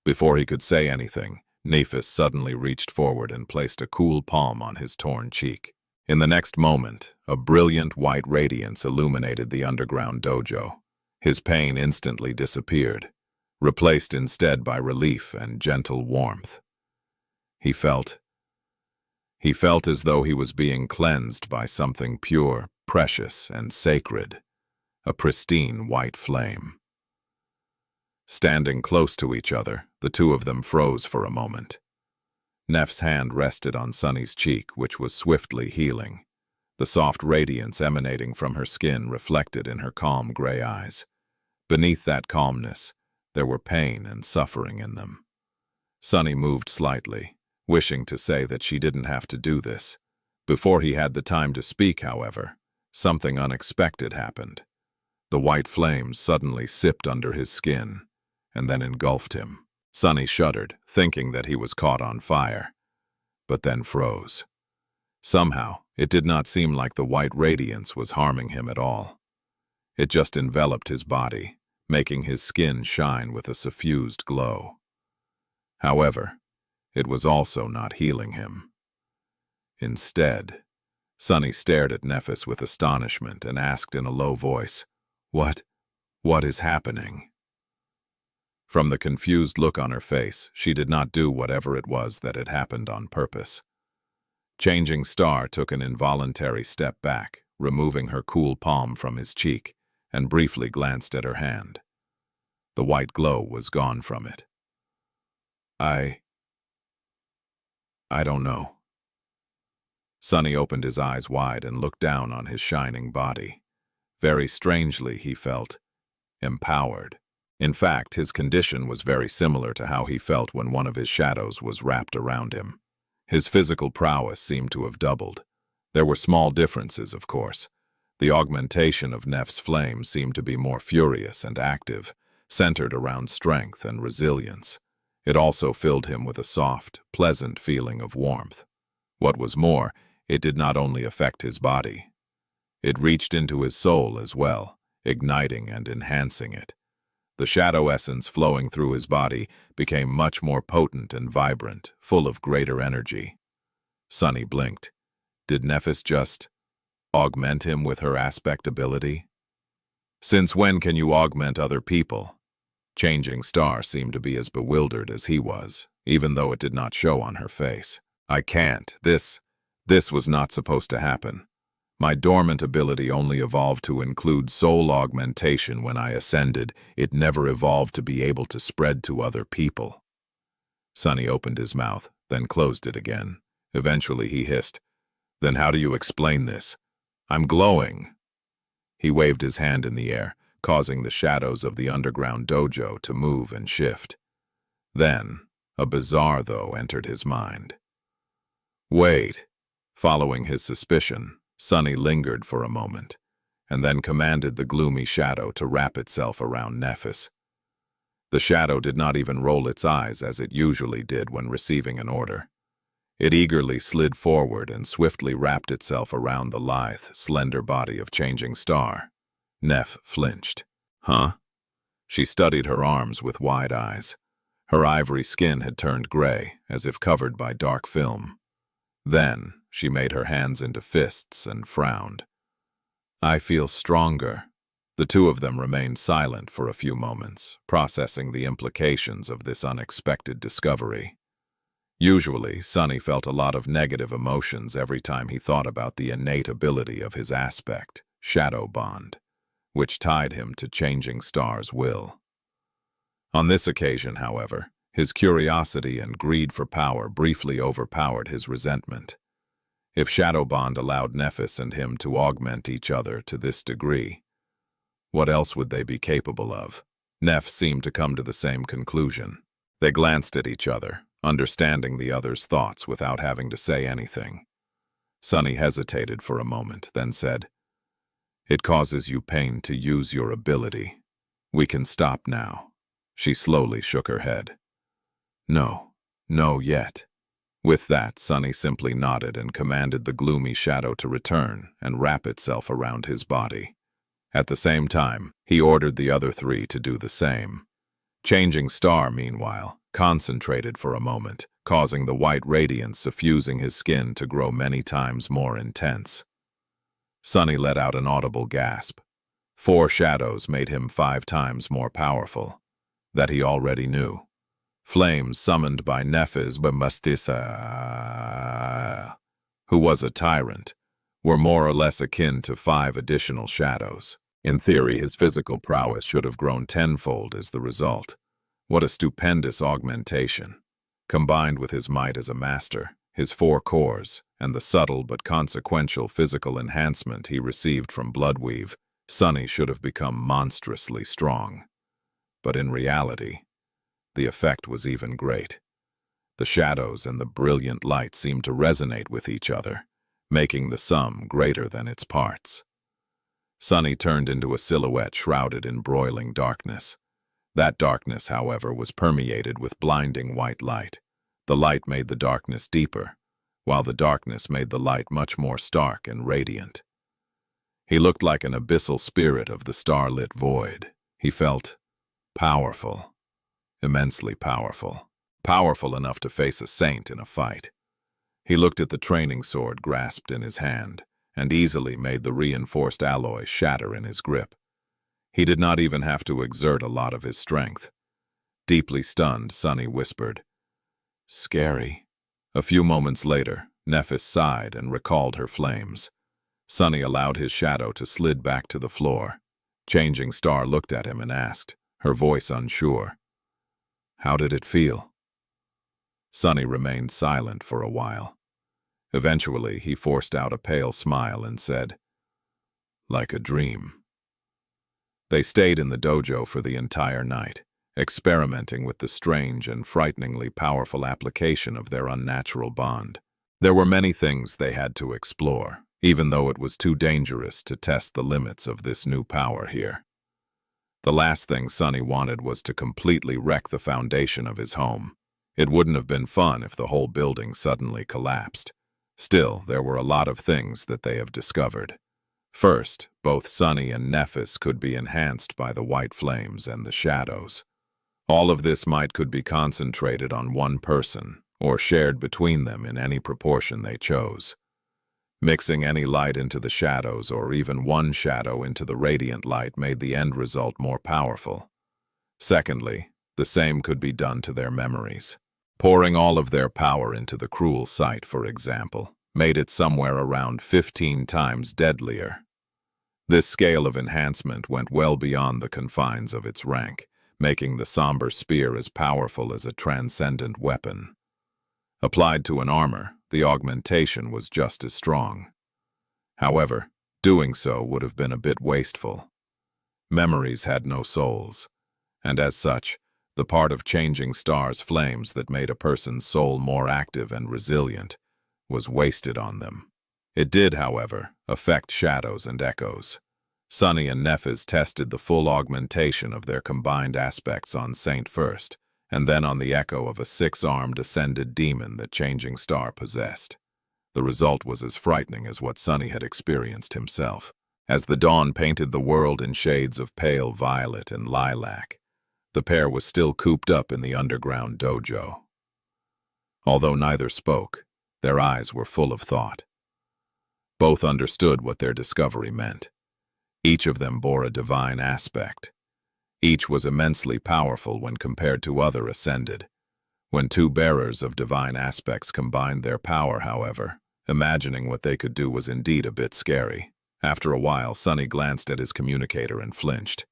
Before he could say anything, Nephis suddenly reached forward and placed a cool palm on his torn cheek. In the next moment, a brilliant white radiance illuminated the underground dojo. His pain instantly disappeared, replaced instead by relief and gentle warmth. He felt as though he was being cleansed by something pure, precious, and sacred, a pristine white flame. Standing close to each other, the two of them froze for a moment. Neff's hand rested on Sunny's cheek, which was swiftly healing. The soft radiance emanating from her skin reflected in her calm gray eyes. Beneath that calmness, there were pain and suffering in them. Sunny moved slightly, wishing to say that she didn't have to do this. Before he had the time to speak, however, something unexpected happened. The white flames suddenly sipped under his skin, and then engulfed him. Sunny shuddered, thinking that he was caught on fire, but then froze. Somehow, it did not seem like the white radiance was harming him at all. It just enveloped his body, making his skin shine with a suffused glow. However, it was also not healing him. Instead, Sunny stared at Nephis with astonishment and asked in a low voice, What is happening?" From the confused look on her face, she did not do whatever it was that had happened on purpose. Changing Star took an involuntary step back, removing her cool palm from his cheek, and briefly glanced at her hand. The white glow was gone from it. I don't know." Sunny opened his eyes wide and looked down on his shining body. Very strangely, he felt empowered. In fact, his condition was very similar to how he felt when one of his shadows was wrapped around him. His physical prowess seemed to have doubled. There were small differences, of course. The augmentation of Neff's flame seemed to be more furious and active, centered around strength and resilience. It also filled him with a soft, pleasant feeling of warmth. What was more, it did not only affect his body. It reached into his soul as well, igniting and enhancing it. The shadow essence flowing through his body became much more potent and vibrant, full of greater energy. Sunny blinked. Did Nephis just augment him with her aspect ability? "Since when can you augment other people?" Changing Star seemed to be as bewildered as he was, even though it did not show on her face. "I can't. This was not supposed to happen. My dormant ability only evolved to include soul augmentation when I ascended. It never evolved to be able to spread to other people." Sunny opened his mouth, then closed it again. Eventually he hissed, "Then how do you explain this? I'm glowing." He waved his hand in the air, causing the shadows of the underground dojo to move and shift. Then, a bizarre though entered his mind. "Wait." Following his suspicion, Sunny lingered for a moment, and then commanded the gloomy shadow to wrap itself around Nephis. The shadow did not even roll its eyes as it usually did when receiving an order. It eagerly slid forward and swiftly wrapped itself around the lithe, slender body of Changing Star. Neph flinched. "Huh?" She studied her arms with wide eyes. Her ivory skin had turned gray, as if covered by dark film. Then, she made her hands into fists and frowned. "I feel stronger." The two of them remained silent for a few moments, processing the implications of this unexpected discovery. Usually, Sunny felt a lot of negative emotions every time he thought about the innate ability of his aspect, Shadow Bond, which tied him to Changing Star's will. On this occasion, however, His curiosity and greed for power briefly overpowered his resentment. If Shadow Bond allowed Nephis and him to augment each other to this degree, what else would they be capable of? Neph seemed to come to the same conclusion. They glanced at each other, understanding the other's thoughts without having to say anything. Sunny hesitated for a moment, then said, "It causes you pain to use your ability. We can stop now." She slowly shook her head. "No, no yet." With that, Sunny simply nodded and commanded the gloomy shadow to return and wrap itself around his body. At the same time, he ordered the other three to do the same. Changing Star, meanwhile, concentrated for a moment, causing the white radiance suffusing his skin to grow many times more intense. Sunny let out an audible gasp. 4 shadows made him 5 times more powerful. That he already knew. Flames summoned by Nephis Bamustisa, who was a tyrant, were more or less akin to 5 additional shadows. In theory, his physical prowess should have grown tenfold as the result. What a stupendous augmentation! Combined with his might as a master, his 4 cores, and the subtle but consequential physical enhancement he received from Bloodweave, Sunny should have become monstrously strong. But in reality, the effect was even great. The shadows and the brilliant light seemed to resonate with each other, making the sum greater than its parts. Sunny turned into a silhouette shrouded in broiling darkness. That darkness, however, was permeated with blinding white light. The light made the darkness deeper, while the darkness made the light much more stark and radiant. He looked like an abyssal spirit of the starlit void. He felt powerful, immensely powerful, powerful enough to face a saint in a fight. He looked at the training sword grasped in his hand, and easily made the reinforced alloy shatter in his grip. He did not even have to exert a lot of his strength. Deeply stunned, Sunny whispered, "Scary." A few moments later, Nephis sighed and recalled her flames. Sunny allowed his shadow to slid back to the floor. Changing Star looked at him and asked, her voice unsure, "How did it feel?" Sunny remained silent for a while. Eventually, he forced out a pale smile and said, "Like a dream." They stayed in the dojo for the entire night, experimenting with the strange and frighteningly powerful application of their unnatural bond. There were many things they had to explore, even though it was too dangerous to test the limits of this new power here. The last thing Sunny wanted was to completely wreck the foundation of his home. It wouldn't have been fun if the whole building suddenly collapsed. Still, there were a lot of things that they have discovered. First, both Sunny and Nephis could be enhanced by the white flames and the shadows. All of this might could be concentrated on one person, or shared between them in any proportion they chose. Mixing any light into the shadows or even one shadow into the radiant light made the end result more powerful. Secondly, the same could be done to their memories. Pouring all of their power into the cruel sight, for example, made it somewhere around 15 times deadlier. This scale of enhancement went well beyond the confines of its rank, making the somber spear as powerful as a transcendent weapon. Applied to an armor, the augmentation was just as strong. However, doing so would have been a bit wasteful. Memories had no souls, and as such, the part of Changing Star's flames that made a person's soul more active and resilient was wasted on them. It did, however, affect shadows and echoes. Sunny and Nephis tested the full augmentation of their combined aspects on Saint first, and then on the echo of a 6-armed ascended demon that Changing Star possessed. The result was as frightening as what Sunny had experienced himself. As the dawn painted the world in shades of pale violet and lilac, the pair was still cooped up in the underground dojo. Although neither spoke, their eyes were full of thought. Both understood what their discovery meant. Each of them bore a divine aspect. Each was immensely powerful when compared to other ascended. When 2 bearers of divine aspects combined their power, however, imagining what they could do was indeed a bit scary. After a while, Sunny glanced at his communicator and flinched.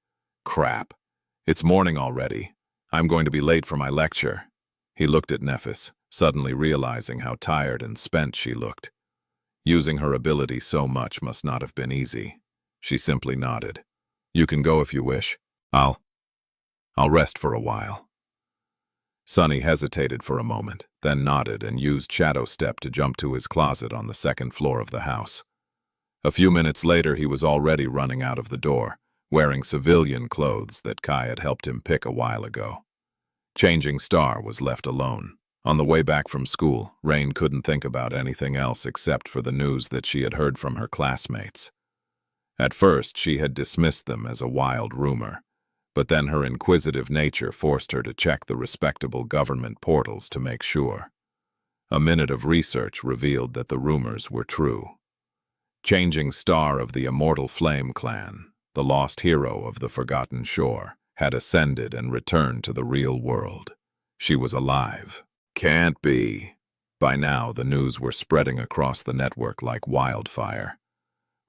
"Crap. It's morning already. I'm going to be late for my lecture." He looked at Nephis, suddenly realizing how tired and spent she looked. Using her ability so much must not have been easy. She simply nodded. "You can go if you wish. I'll rest for a while." Sunny hesitated for a moment, then nodded and used Shadow Step to jump to his closet on the second floor of the house. A few minutes later, he was already running out of the door, wearing civilian clothes that Kai had helped him pick a while ago. Changing Star was left alone. On the way back from school, Rain couldn't think about anything else except for the news that she had heard from her classmates. At first, she had dismissed them as a wild rumor, but then her inquisitive nature forced her to check the respectable government portals to make sure. A minute of research revealed that the rumors were true. Changing Star of the Immortal Flame Clan, the lost hero of the Forgotten Shore, had ascended and returned to the real world. She was alive. Can't be. By now, the news were spreading across the network like wildfire.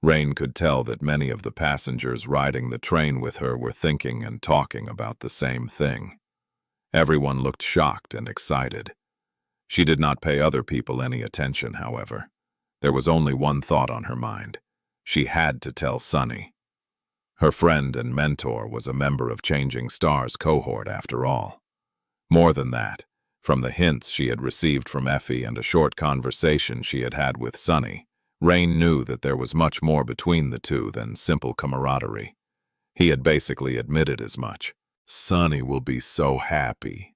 Rain could tell that many of the passengers riding the train with her were thinking and talking about the same thing. Everyone looked shocked and excited. She did not pay other people any attention, however. There was only one thought on her mind. She had to tell Sunny. Her friend and mentor was a member of Changing Star's cohort after all. More than that, from the hints she had received from Effie and a short conversation she had had with Sunny, Rain knew that there was much more between the two than simple camaraderie. He had basically admitted as much. Sunny will be so happy.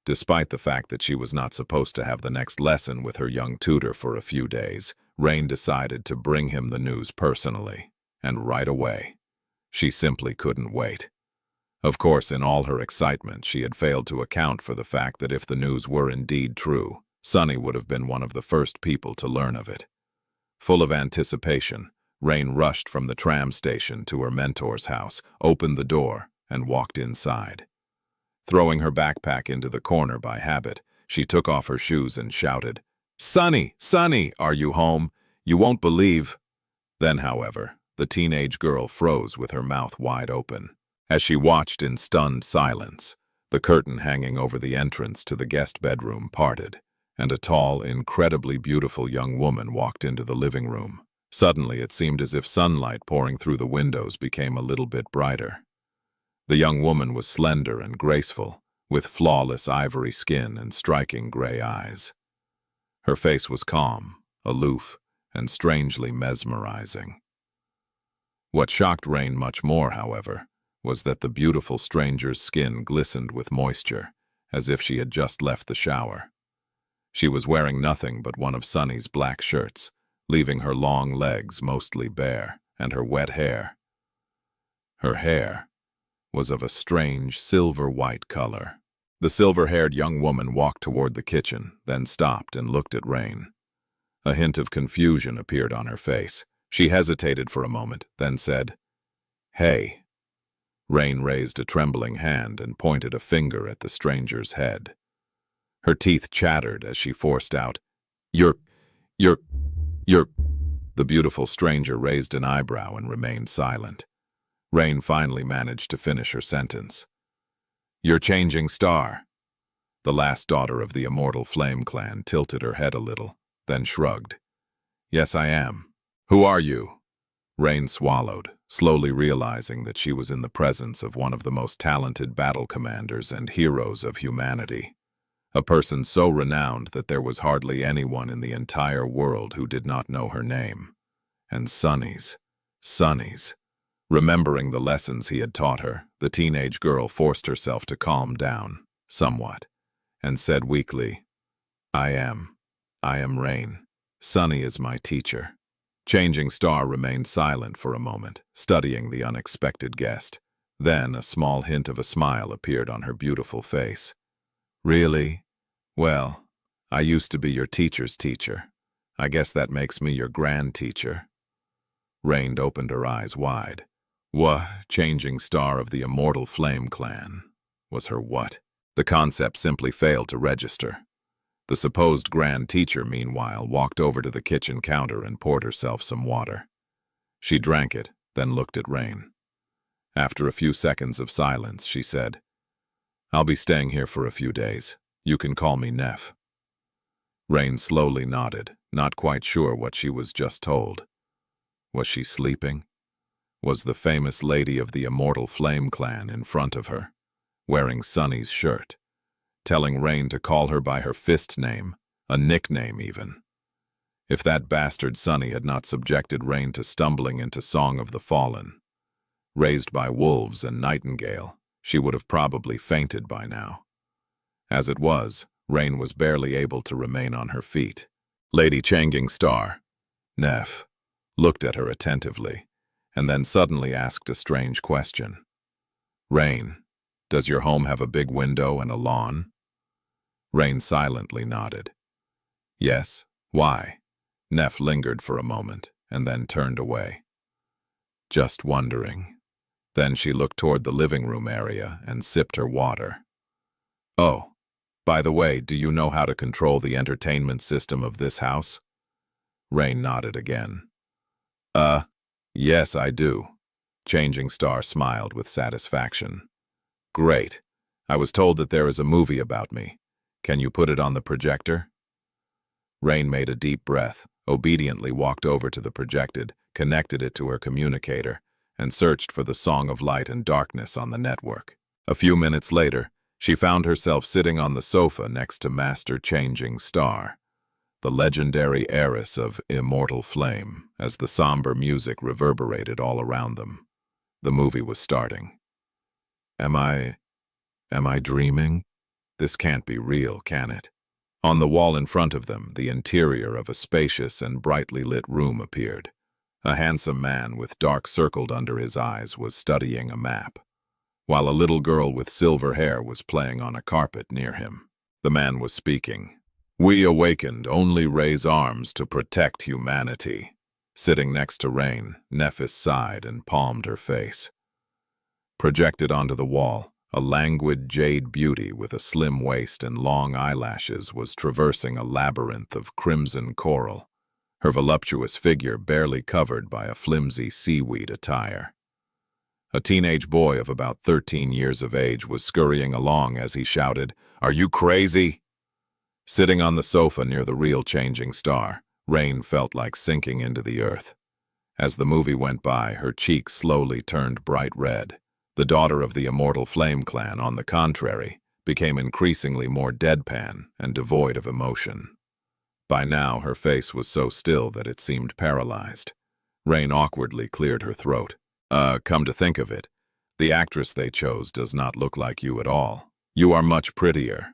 Despite the fact that she was not supposed to have the next lesson with her young tutor for a few days, Rain decided to bring him the news personally, and right away. She simply couldn't wait. Of course, in all her excitement, she had failed to account for the fact that if the news were indeed true, Sunny would have been one of the first people to learn of it. Full of anticipation, Rain rushed from the tram station to her mentor's house, opened the door, and walked inside. Throwing her backpack into the corner by habit, she took off her shoes and shouted, "Sunny, Sunny, are you home? You won't believe." Then, however, the teenage girl froze with her mouth wide open. As she watched in stunned silence, the curtain hanging over the entrance to the guest bedroom parted, and a tall, incredibly beautiful young woman walked into the living room. Suddenly, it seemed as if sunlight pouring through the windows became a little bit brighter. The young woman was slender and graceful, with flawless ivory skin and striking gray eyes. Her face was calm, aloof, and strangely mesmerizing. What shocked Rain much more, however, was that the beautiful stranger's skin glistened with moisture, as if she had just left the shower. She was wearing nothing but one of Sunny's black shirts, leaving her long legs mostly bare, and her wet hair. Her hair was of a strange silver-white color. The silver-haired young woman walked toward the kitchen, then stopped and looked at Rain. A hint of confusion appeared on her face. She hesitated for a moment, then said, "Hey." Rain raised a trembling hand and pointed a finger at the stranger's head. Her teeth chattered as she forced out, You're... The beautiful stranger raised an eyebrow and remained silent. Rain finally managed to finish her sentence. "You're Changing Star." The last daughter of the Immortal Flame Clan tilted her head a little, then shrugged. "Yes, I am. Who are you?" Rain swallowed, slowly realizing that she was in the presence of one of the most talented battle commanders and heroes of humanity. A person so renowned that there was hardly anyone in the entire world who did not know her name. And Sunny's. Remembering the lessons he had taught her, the teenage girl forced herself to calm down, somewhat, and said weakly, I am Rain. Sunny is my teacher." Changing Star remained silent for a moment, studying the unexpected guest. Then a small hint of a smile appeared on her beautiful face. "Really? Well, I used to be your teacher's teacher. I guess that makes me your grand teacher." Rain opened her eyes wide. Changing Star of the Immortal Flame Clan. Was her what? The concept simply failed to register. The supposed grand teacher, meanwhile, walked over to the kitchen counter and poured herself some water. She drank it, then looked at Rain. After a few seconds of silence, she said, "I'll be staying here for a few days. You can call me Neff. Rain slowly nodded, not quite sure what she was just told. Was she sleeping? Was the famous lady of the Immortal Flame clan in front of her, wearing Sunny's shirt, telling Rain to call her by her fist name, a nickname even? If that bastard Sunny had not subjected Rain to stumbling into Song of the Fallen, raised by wolves and nightingale, she would have probably fainted by now. As it was, Rain was barely able to remain on her feet. Lady Changing Star, Neff, looked at her attentively, and then suddenly asked a strange question. Rain, does your home have a big window and a lawn? Rain silently nodded. Yes, why? Neff lingered for a moment, and then turned away. Just wondering. Then she looked toward the living room area and sipped her water. Oh, by the way, do you know how to control the entertainment system of this house? Rain nodded again. Yes, I do. Changing Star smiled with satisfaction. Great. I was told that there is a movie about me. Can you put it on the projector? Rain made a deep breath, obediently walked over to the projected, connected it to her communicator, and searched for the Song of Light and Darkness on the network. A few minutes later, she found herself sitting on the sofa next to Master Changing Star, the legendary heiress of Immortal Flame, as the somber music reverberated all around them. The movie was starting. Am I dreaming? This can't be real, can it? On the wall in front of them, the interior of a spacious and brightly lit room appeared. A handsome man with dark circled under his eyes was studying a map, while a little girl with silver hair was playing on a carpet near him. The man was speaking. We awakened only raise arms to protect humanity. Sitting next to Rain, Nephis sighed and palmed her face. Projected onto the wall, a languid jade beauty with a slim waist and long eyelashes was traversing a labyrinth of crimson coral, her voluptuous figure barely covered by a flimsy seaweed attire. A teenage boy of about 13 years of age was scurrying along as he shouted, "Are you crazy?" Sitting on the sofa near the real Changing Star, Rain felt like sinking into the earth. As the movie went by, her cheeks slowly turned bright red. The daughter of the Immortal Flame clan, on the contrary, became increasingly more deadpan and devoid of emotion. By now, her face was so still that it seemed paralyzed. Rain awkwardly cleared her throat. Come to think of it, the actress they chose does not look like you at all. You are much prettier."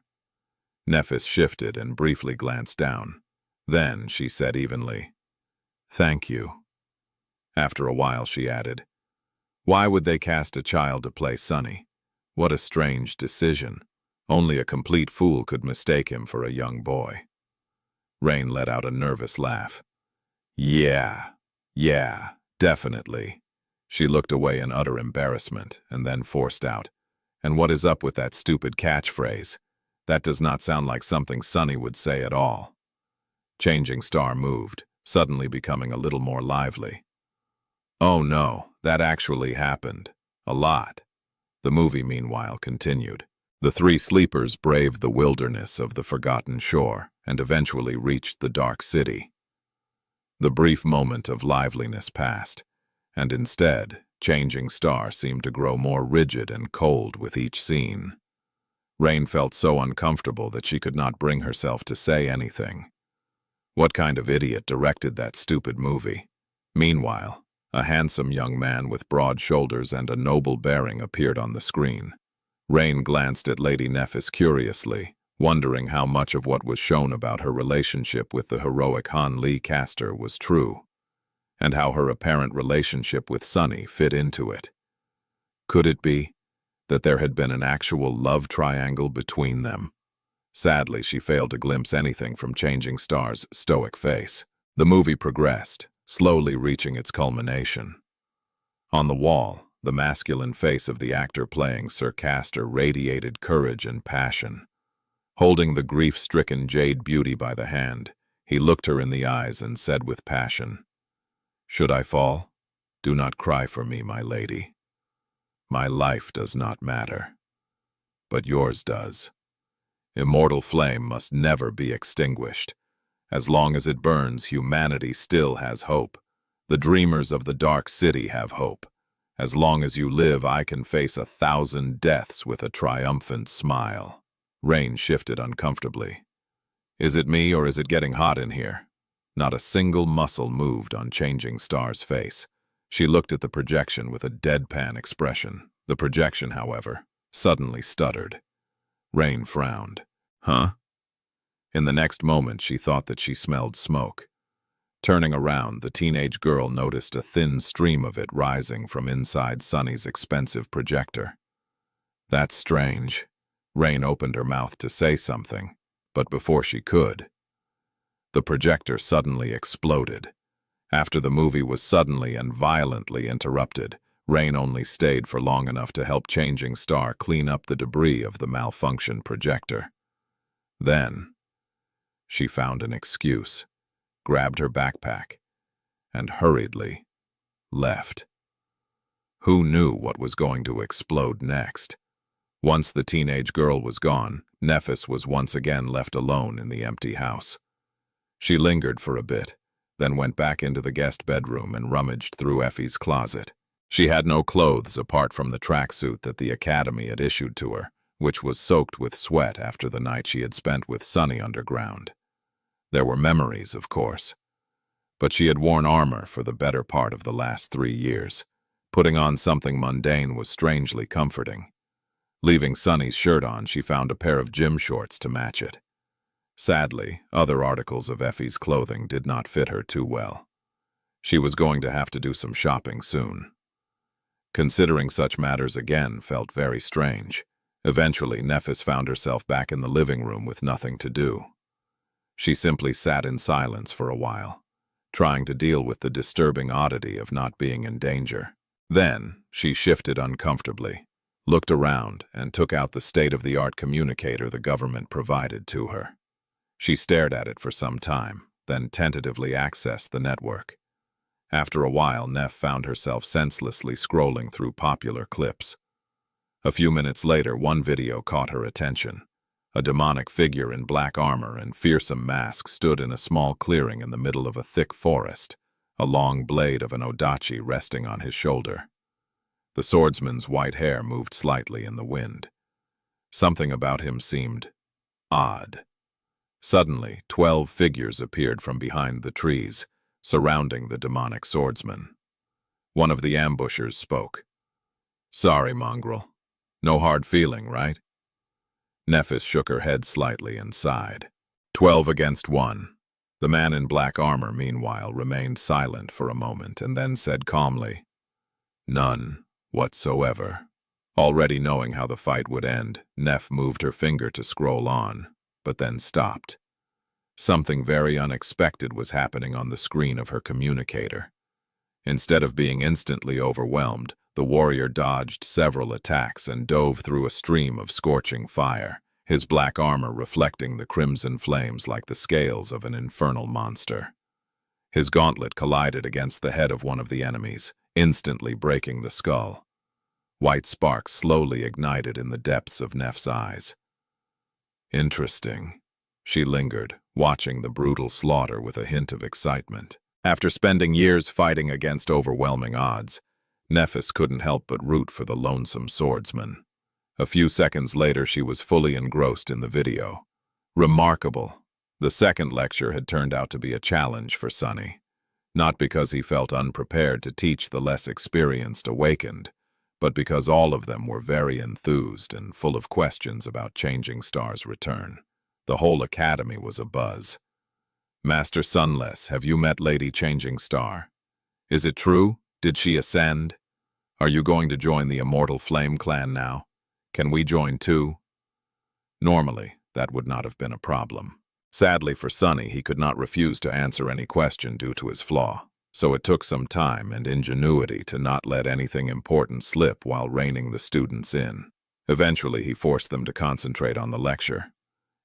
Nephis shifted and briefly glanced down. Then she said evenly, "Thank you." After a while she added, "Why would they cast a child to play Sunny? What a strange decision. Only a complete fool could mistake him for a young boy." Rain let out a nervous laugh. Yeah, definitely." She looked away in utter embarrassment and then forced out, "And what is up with that stupid catchphrase? That does not sound like something Sunny would say at all." Changing Star moved, suddenly becoming a little more lively. "Oh no, that actually happened. A lot." The movie, meanwhile, continued. The three sleepers braved the wilderness of the forgotten shore and eventually reached the dark city. The brief moment of liveliness passed, and instead, Changing Star seemed to grow more rigid and cold with each scene. Rain felt so uncomfortable that she could not bring herself to say anything. What kind of idiot directed that stupid movie? Meanwhile, a handsome young man with broad shoulders and a noble bearing appeared on the screen. Rain glanced at Lady Nephis curiously, wondering how much of what was shown about her relationship with the heroic Han Lee caster was true, and how her apparent relationship with Sunny fit into it. Could it be that there had been an actual love triangle between them? Sadly, she failed to glimpse anything from Changing Star's stoic face. The movie progressed, slowly reaching its culmination. On the wall, the masculine face of the actor playing Sir Castor radiated courage and passion. Holding the grief-stricken jade beauty by the hand, he looked her in the eyes and said with passion, "Should I fall? Do not cry for me, my lady. My life does not matter, but yours does. Immortal flame must never be extinguished. As long as it burns, humanity still has hope. The dreamers of the dark city have hope. As long as you live, I can face 1,000 deaths with a triumphant smile. Rain shifted uncomfortably. Is it me or is it getting hot in here? Not a single muscle moved on Changing Star's face. She looked at the projection with a deadpan expression. The projection, however, suddenly stuttered. Rain frowned. Huh? In the next moment, she thought that she smelled smoke. Turning around, the teenage girl noticed a thin stream of it rising from inside Sunny's expensive projector. That's strange. Rain opened her mouth to say something, but before she could, the projector suddenly exploded. After the movie was suddenly and violently interrupted, Rain only stayed for long enough to help Changing Star clean up the debris of the malfunctioned projector. Then, she found an excuse, grabbed her backpack, and hurriedly left. Who knew what was going to explode next? Once the teenage girl was gone, Nephis was once again left alone in the empty house. She lingered for a bit, then went back into the guest bedroom and rummaged through Effie's closet. She had no clothes apart from the tracksuit that the academy had issued to her, which was soaked with sweat after the night she had spent with Sunny underground. There were memories, of course. But she had worn armor for the better part of the last 3 years. Putting on something mundane was strangely comforting. Leaving Sunny's shirt on, she found a pair of gym shorts to match it. Sadly, other articles of Effie's clothing did not fit her too well. She was going to have to do some shopping soon. Considering such matters again felt very strange. Eventually, Nephis found herself back in the living room with nothing to do. She simply sat in silence for a while, trying to deal with the disturbing oddity of not being in danger. Then, she shifted uncomfortably, looked around, and took out the state-of-the-art communicator the government provided to her. She stared at it for some time, then tentatively accessed the network. After a while, Neff found herself senselessly scrolling through popular clips. A few minutes later, one video caught her attention. A demonic figure in black armor and fearsome mask stood in a small clearing in the middle of a thick forest, a long blade of an odachi resting on his shoulder. The swordsman's white hair moved slightly in the wind. Something about him seemed odd. Suddenly, 12 figures appeared from behind the trees, surrounding the demonic swordsman. One of the ambushers spoke. "Sorry, mongrel. No hard feeling, right?" Nephis shook her head slightly and sighed. 12 against 1. The man in black armor, meanwhile, remained silent for a moment and then said calmly, "None whatsoever." Already knowing how the fight would end, Neff moved her finger to scroll on, but then stopped. Something very unexpected was happening on the screen of her communicator. Instead of being instantly overwhelmed, the warrior dodged several attacks and dove through a stream of scorching fire, his black armor reflecting the crimson flames like the scales of an infernal monster. His gauntlet collided against the head of one of the enemies, instantly breaking the skull. White sparks slowly ignited in the depths of Neff's eyes. Interesting. She lingered, watching the brutal slaughter with a hint of excitement. After spending years fighting against overwhelming odds, Nephis couldn't help but root for the lonesome swordsman. A few seconds later, she was fully engrossed in the video. Remarkable. The second lecture had turned out to be a challenge for Sunny. Not because he felt unprepared to teach the less experienced awakened, but because all of them were very enthused and full of questions about Changing Star's return. The whole academy was abuzz. "Master Sunless, have you met Lady Changing Star? Is it true? Did she ascend? Are you going to join the Immortal Flame clan now? Can we join too?" Normally, that would not have been a problem. Sadly for Sunny, he could not refuse to answer any question due to his flaw, so it took some time and ingenuity to not let anything important slip while reining the students in. Eventually, he forced them to concentrate on the lecture.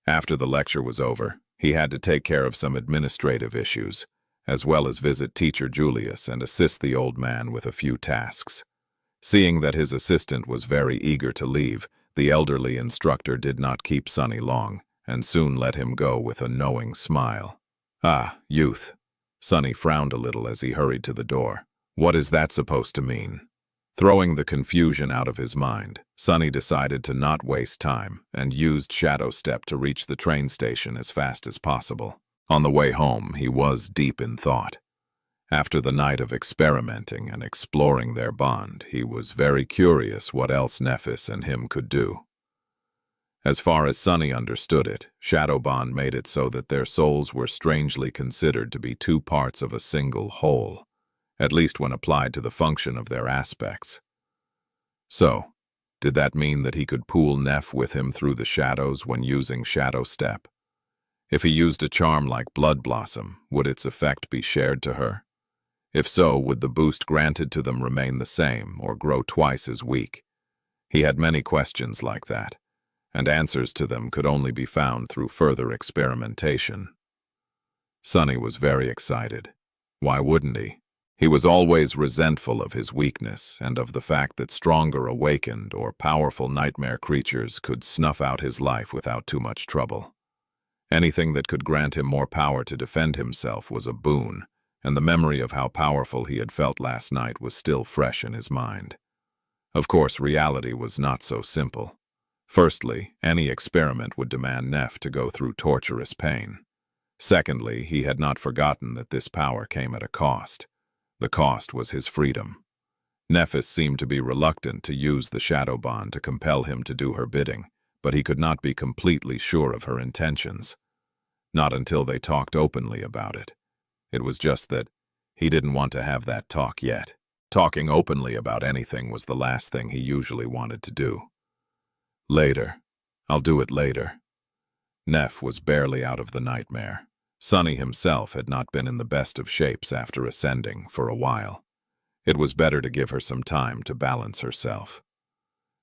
After the lecture was over, he had to take care of some administrative issues, as well as visit teacher Julius and assist the old man with a few tasks. Seeing that his assistant was very eager to leave, The elderly instructor did not keep Sunny long, and soon let him go with a knowing smile. "Ah, youth." Sunny frowned a little as he hurried to the door. "What is that supposed to mean?" Throwing the confusion out of his mind, Sunny decided to not waste time and used Shadow Step to reach the train station as fast as possible. On the way home, he was deep in thought. After the night of experimenting and exploring their bond, he was very curious what else Nephis and him could do. As far as Sunny understood it, Shadow Bond made it so that their souls were strangely considered to be two parts of a single whole, at least when applied to the function of their aspects. So, did that mean that he could pool Neph with him through the shadows when using Shadow Step? If he used a charm like Blood Blossom, would its effect be shared to her? If so, would the boost granted to them remain the same or grow twice as weak? He had many questions like that, and answers to them could only be found through further experimentation. Sunny was very excited. Why wouldn't he? He was always resentful of his weakness and of the fact that stronger awakened or powerful nightmare creatures could snuff out his life without too much trouble. Anything that could grant him more power to defend himself was a boon, and the memory of how powerful he had felt last night was still fresh in his mind. Of course, reality was not so simple. Firstly, any experiment would demand Neph to go through torturous pain. Secondly, he had not forgotten that this power came at a cost. The cost was his freedom. Nephis seemed to be reluctant to use the Shadow Bond to compel him to do her bidding, but he could not be completely sure of her intentions. Not until they talked openly about it. It was just that he didn't want to have that talk yet. Talking openly about anything was the last thing he usually wanted to do. Later. I'll do it later. Neph was barely out of the nightmare. Sunny himself had not been in the best of shapes after ascending for a while. It was better to give her some time to balance herself.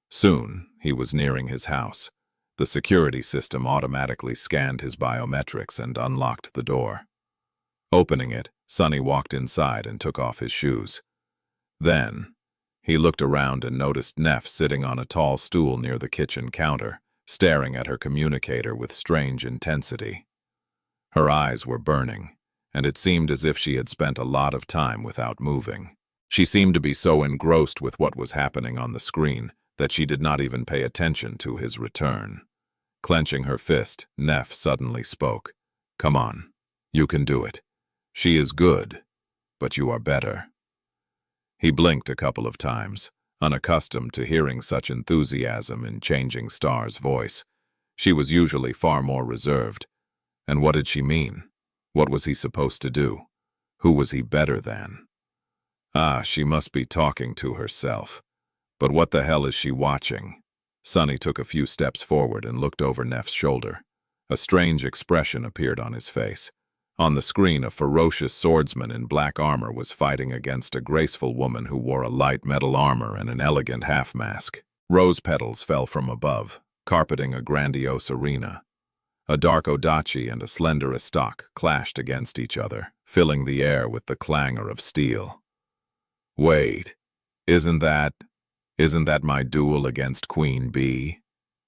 Soon, he was nearing his house. The security system automatically scanned his biometrics and unlocked the door. Opening it, Sunny walked inside and took off his shoes. Then, he looked around and noticed Neph sitting on a tall stool near the kitchen counter, staring at her communicator with strange intensity. Her eyes were burning, and it seemed as if she had spent a lot of time without moving. She seemed to be so engrossed with what was happening on the screen that she did not even pay attention to his return. Clenching her fist, Neph suddenly spoke. "Come on, you can do it. She is good, but you are better." He blinked a couple of times, unaccustomed to hearing such enthusiasm in Changing Star's voice. She was usually far more reserved. And what did she mean? What was he supposed to do? Who was he better than? Ah, she must be talking to herself. But what the hell is she watching? Sunny took a few steps forward and looked over Neph's shoulder. A strange expression appeared on his face. On the screen, a ferocious swordsman in black armor was fighting against a graceful woman who wore a light metal armor and an elegant half-mask. Rose petals fell from above, carpeting a grandiose arena. A dark odachi and a slender estak clashed against each other, filling the air with the clangor of steel. Wait, isn't that my duel against Queen Bee?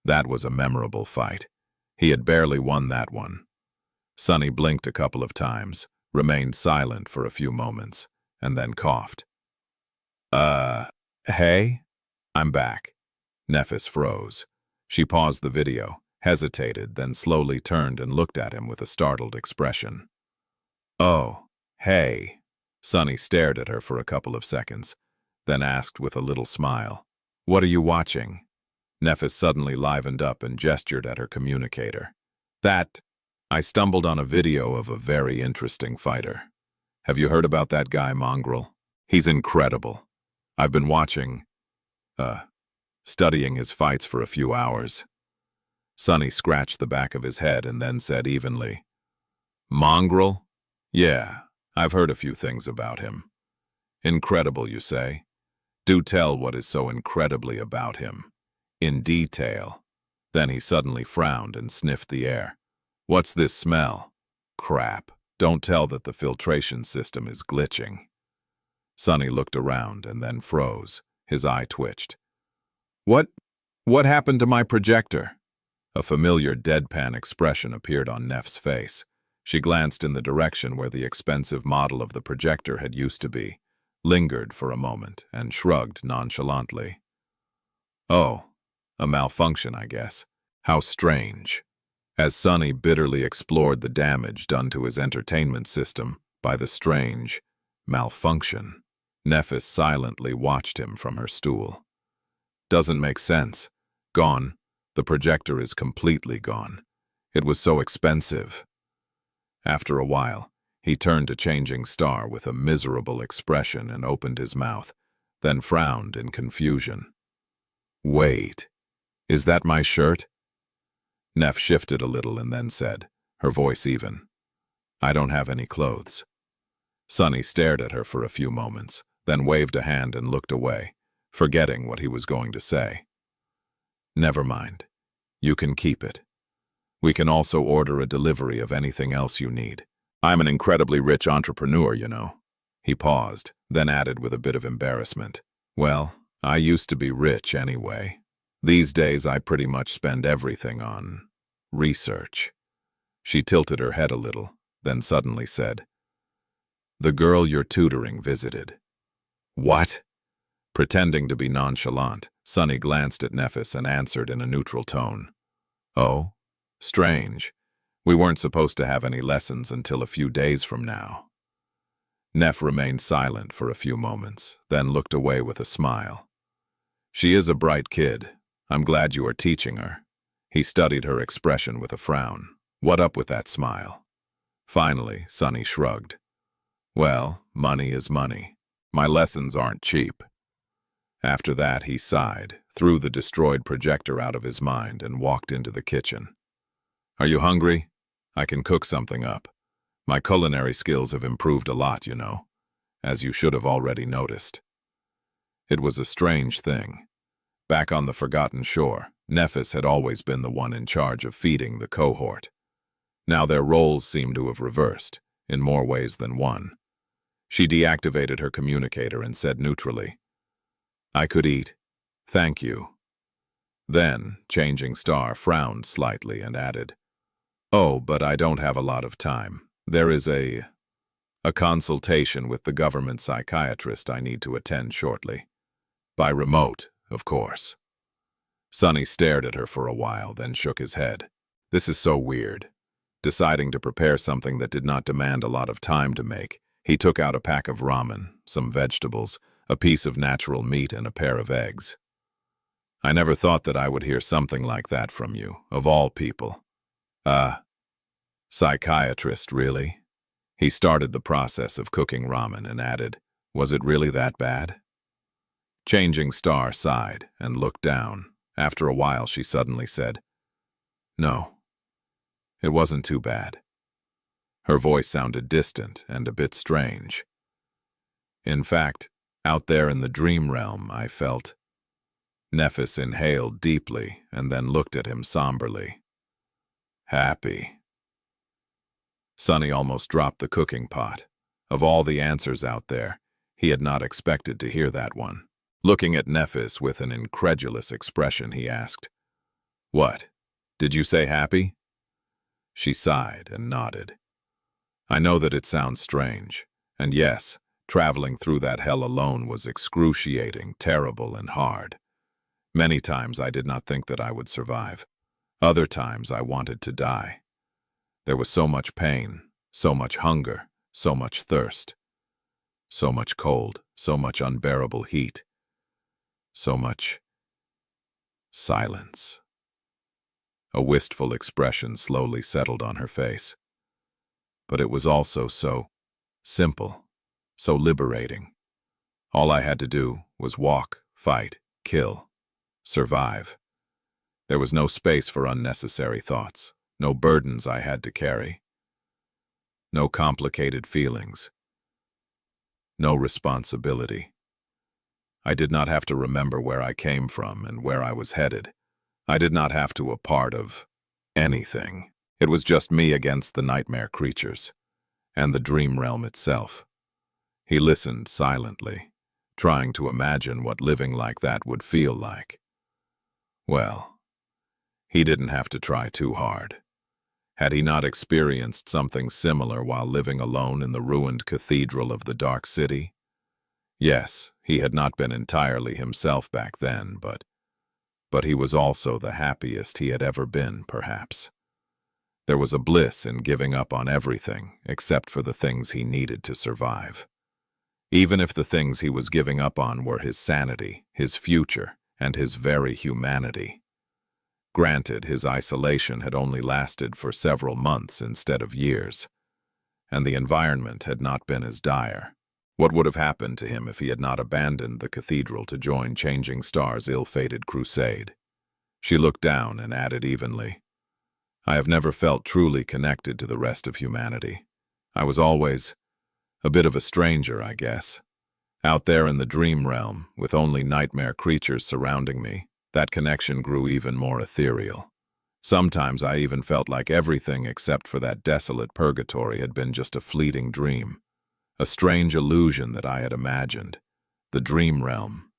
That was a memorable fight. He had barely won that one. Sunny blinked a couple of times, remained silent for a few moments, and then coughed. Hey? I'm back. Nephis froze. She paused the video, hesitated, then slowly turned and looked at him with a startled expression. Oh, hey. Sunny stared at her for a couple of seconds, then asked with a little smile, "What are you watching?" Nephis suddenly livened up and gestured at her communicator. I stumbled on a video of a very interesting fighter. Have you heard about that guy, Mongrel? He's incredible. I've been studying his fights for a few hours. Sunny scratched the back of his head and then said evenly, "Mongrel? Yeah, I've heard a few things about him. Incredible, you say? Do tell what is so incredibly about him. In detail." Then he suddenly frowned and sniffed the air. "What's this smell? Crap. Don't tell that the filtration system is glitching." Sunny looked around and then froze. His eye twitched. What What happened to my projector? A familiar deadpan expression appeared on Neff's face. She glanced in the direction where the expensive model of the projector had used to be, lingered for a moment, and shrugged nonchalantly. Oh, a malfunction, I guess. How strange. As Sonny bitterly explored the damage done to his entertainment system by the strange malfunction, Nephis silently watched him from her stool. Doesn't make sense. Gone. The projector is completely gone. It was so expensive. After a while, he turned to Changing Star with a miserable expression and opened his mouth, then frowned in confusion. Wait, is that my shirt? Neff shifted a little and then said, her voice even, I don't have any clothes. Sonny stared at her for a few moments, then waved a hand and looked away, forgetting what he was going to say. Never mind. You can keep it. We can also order a delivery of anything else you need. I'm an incredibly rich entrepreneur, you know. He paused, then added with a bit of embarrassment. Well, I used to be rich anyway. These days I pretty much spend everything on research. She tilted her head a little, then suddenly said, The girl you're tutoring visited. What? Pretending to be nonchalant, Sonny glanced at Nephis and answered in a neutral tone. Oh, strange. We weren't supposed to have any lessons until a few days from now. Neff remained silent for a few moments, then looked away with a smile. She is a bright kid. I'm glad you are teaching her. He studied her expression with a frown. What up with that smile? Finally, Sonny shrugged. Well, money is money. My lessons aren't cheap. After that, he sighed, threw the destroyed projector out of his mind, and walked into the kitchen. Are you hungry? I can cook something up. My culinary skills have improved a lot, you know, as you should have already noticed. It was a strange thing. Back on the forgotten shore, Nephis had always been the one in charge of feeding the cohort. Now their roles seemed to have reversed, in more ways than one. She deactivated her communicator and said neutrally, I could eat. Thank you. Then, Changing Star frowned slightly and added, Oh, but I don't have a lot of time. There is a consultation with the government psychiatrist I need to attend shortly. By remote, of course. Sonny stared at her for a while, then shook his head. This is so weird. Deciding to prepare something that did not demand a lot of time to make, he took out a pack of ramen, some vegetables, a piece of natural meat, and a pair of eggs. I never thought that I would hear something like that from you, of all people. Psychiatrist, really? He started the process of cooking ramen and added, Was it really that bad? Changing Star sighed and looked down. After a while, she suddenly said, No, it wasn't too bad. Her voice sounded distant and a bit strange. In fact, out there in the dream realm, I felt. Nephis inhaled deeply and then looked at him somberly. Happy. Sonny almost dropped the cooking pot. Of all the answers out there, he had not expected to hear that one. Looking at Nephis with an incredulous expression, he asked, What? Did you say happy? She sighed and nodded. I know that it sounds strange, and yes, traveling through that hell alone was excruciating, terrible, and hard. Many times I did not think that I would survive. Other times I wanted to die. There was so much pain, so much hunger, so much thirst, so much cold, so much unbearable heat, so much silence. A wistful expression slowly settled on her face. But it was also so simple, so liberating. All I had to do was walk, fight, kill, survive. There was no space for unnecessary thoughts, no burdens I had to carry, no complicated feelings, no responsibility. I did not have to remember where I came from and where I was headed. I did not have to be a part of anything. It was just me against the nightmare creatures, and the dream realm itself. He listened silently, trying to imagine what living like that would feel like. Well, he didn't have to try too hard. Had he not experienced something similar while living alone in the ruined cathedral of the Dark City? Yes, he had not been entirely himself back then, but he was also the happiest he had ever been, perhaps. There was a bliss in giving up on everything except for the things he needed to survive. Even if the things he was giving up on were his sanity, his future, and his very humanity. Granted, his isolation had only lasted for several months instead of years, and the environment had not been as dire. What would have happened to him if he had not abandoned the cathedral to join Changing Star's ill-fated crusade? She looked down and added evenly, I have never felt truly connected to the rest of humanity. I was always a bit of a stranger, I guess. Out there in the dream realm, with only nightmare creatures surrounding me, that connection grew even more ethereal. Sometimes I even felt like everything except for that desolate purgatory had been just a fleeting dream. A strange illusion that I had imagined. The dream realm.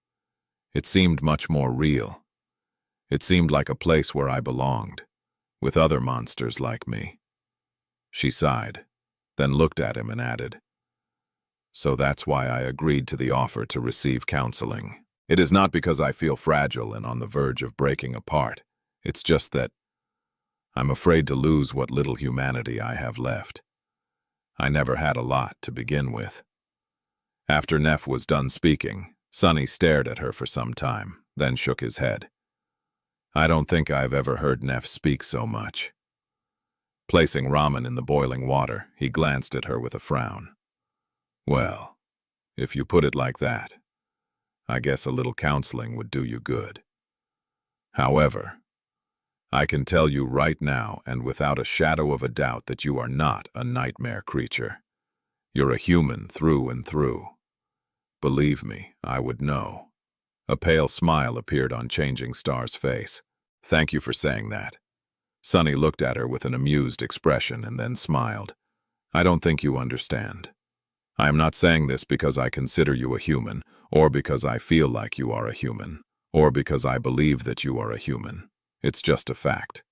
It seemed much more real. It seemed like a place where I belonged, with other monsters like me. She sighed, then looked at him and added, So that's why I agreed to the offer to receive counseling. It is not because I feel fragile and on the verge of breaking apart. It's just that I'm afraid to lose what little humanity I have left. I never had a lot to begin with. After Neff was done speaking, Sonny stared at her for some time, then shook his head. I don't think I've ever heard Neff speak so much. Placing ramen in the boiling water, he glanced at her with a frown. Well, if you put it like that, I guess a little counseling would do you good. However, I can tell you right now and without a shadow of a doubt that you are not a nightmare creature. You're a human through and through. Believe me, I would know. A pale smile appeared on Changing Star's face. Thank you for saying that. Sonny looked at her with an amused expression and then smiled. I don't think you understand. I am not saying this because I consider you a human, or because I feel like you are a human, or because I believe that you are a human. It's just a fact.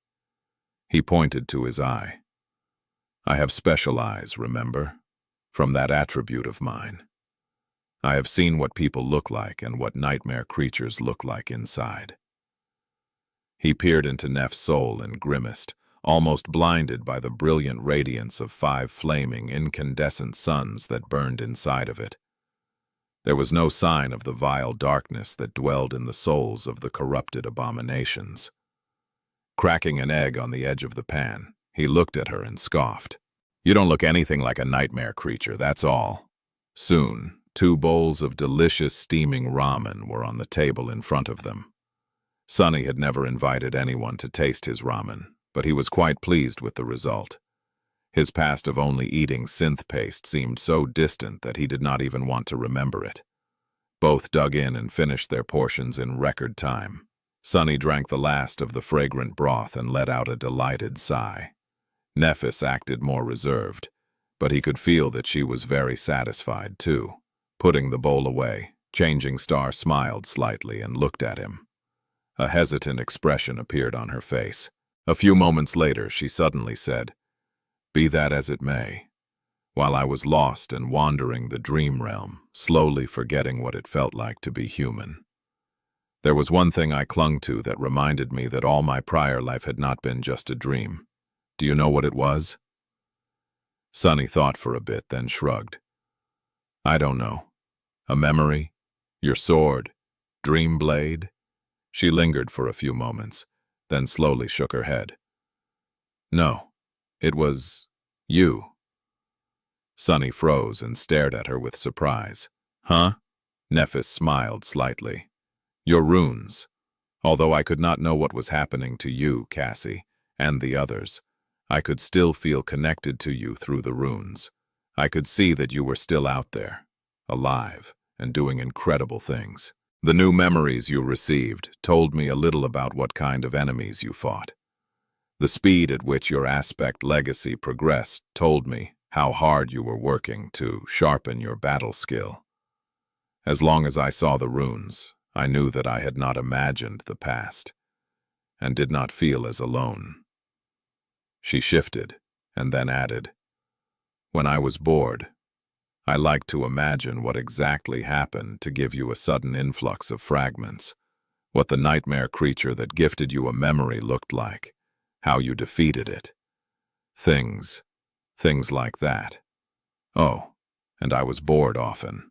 He pointed to his eye. I have special eyes, remember? From that attribute of mine. I have seen what people look like and what nightmare creatures look like inside. He peered into Neff's soul and grimaced, almost blinded by the brilliant radiance of 5 flaming, incandescent suns that burned inside of it. There was no sign of the vile darkness that dwelled in the souls of the corrupted abominations. Cracking an egg on the edge of the pan, he looked at her and scoffed. You don't look anything like a nightmare creature, that's all. Soon, 2 bowls of delicious steaming ramen were on the table in front of them. Sonny had never invited anyone to taste his ramen, but he was quite pleased with the result. His past of only eating synth paste seemed so distant that he did not even want to remember it. Both dug in and finished their portions in record time. Sonny drank the last of the fragrant broth and let out a delighted sigh. Nephis acted more reserved, but he could feel that she was very satisfied too. Putting the bowl away, Changing Star smiled slightly and looked at him. A hesitant expression appeared on her face. A few moments later, she suddenly said, Be that as it may. While I was lost and wandering the dream realm, slowly forgetting what it felt like to be human, there was one thing I clung to that reminded me that all my prior life had not been just a dream. Do you know what it was? Sonny thought for a bit, then shrugged. I don't know. A memory? Your sword? Dream blade? She lingered for a few moments, then slowly shook her head. No, it was you. Sonny froze and stared at her with surprise. Huh? Nephis smiled slightly. Your runes. Although I could not know what was happening to you, Cassie, and the others, I could still feel connected to you through the runes. I could see that you were still out there, alive, and doing incredible things. The new memories you received told me a little about what kind of enemies you fought. The speed at which your aspect legacy progressed told me how hard you were working to sharpen your battle skill. As long as I saw the runes, I knew that I had not imagined the past. and did not feel as alone. She shifted, and then added, "When I was bored, I liked to imagine what exactly happened to give you a sudden influx of fragments, what the nightmare creature that gifted you a memory looked like, how you defeated it. Things like that. Oh, and I was bored often.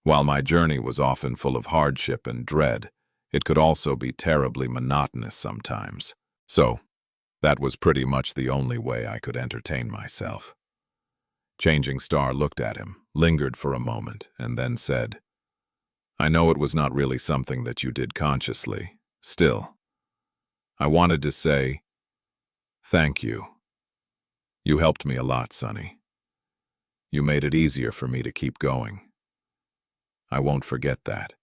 While my journey was often full of hardship and dread, it could also be terribly monotonous sometimes. So, that was pretty much the only way I could entertain myself." Changing Star looked at him, lingered for a moment, and then said, "I know it was not really something that you did consciously. Still, I wanted to say, thank you. You helped me a lot, Sonny. You made it easier for me to keep going. I won't forget that."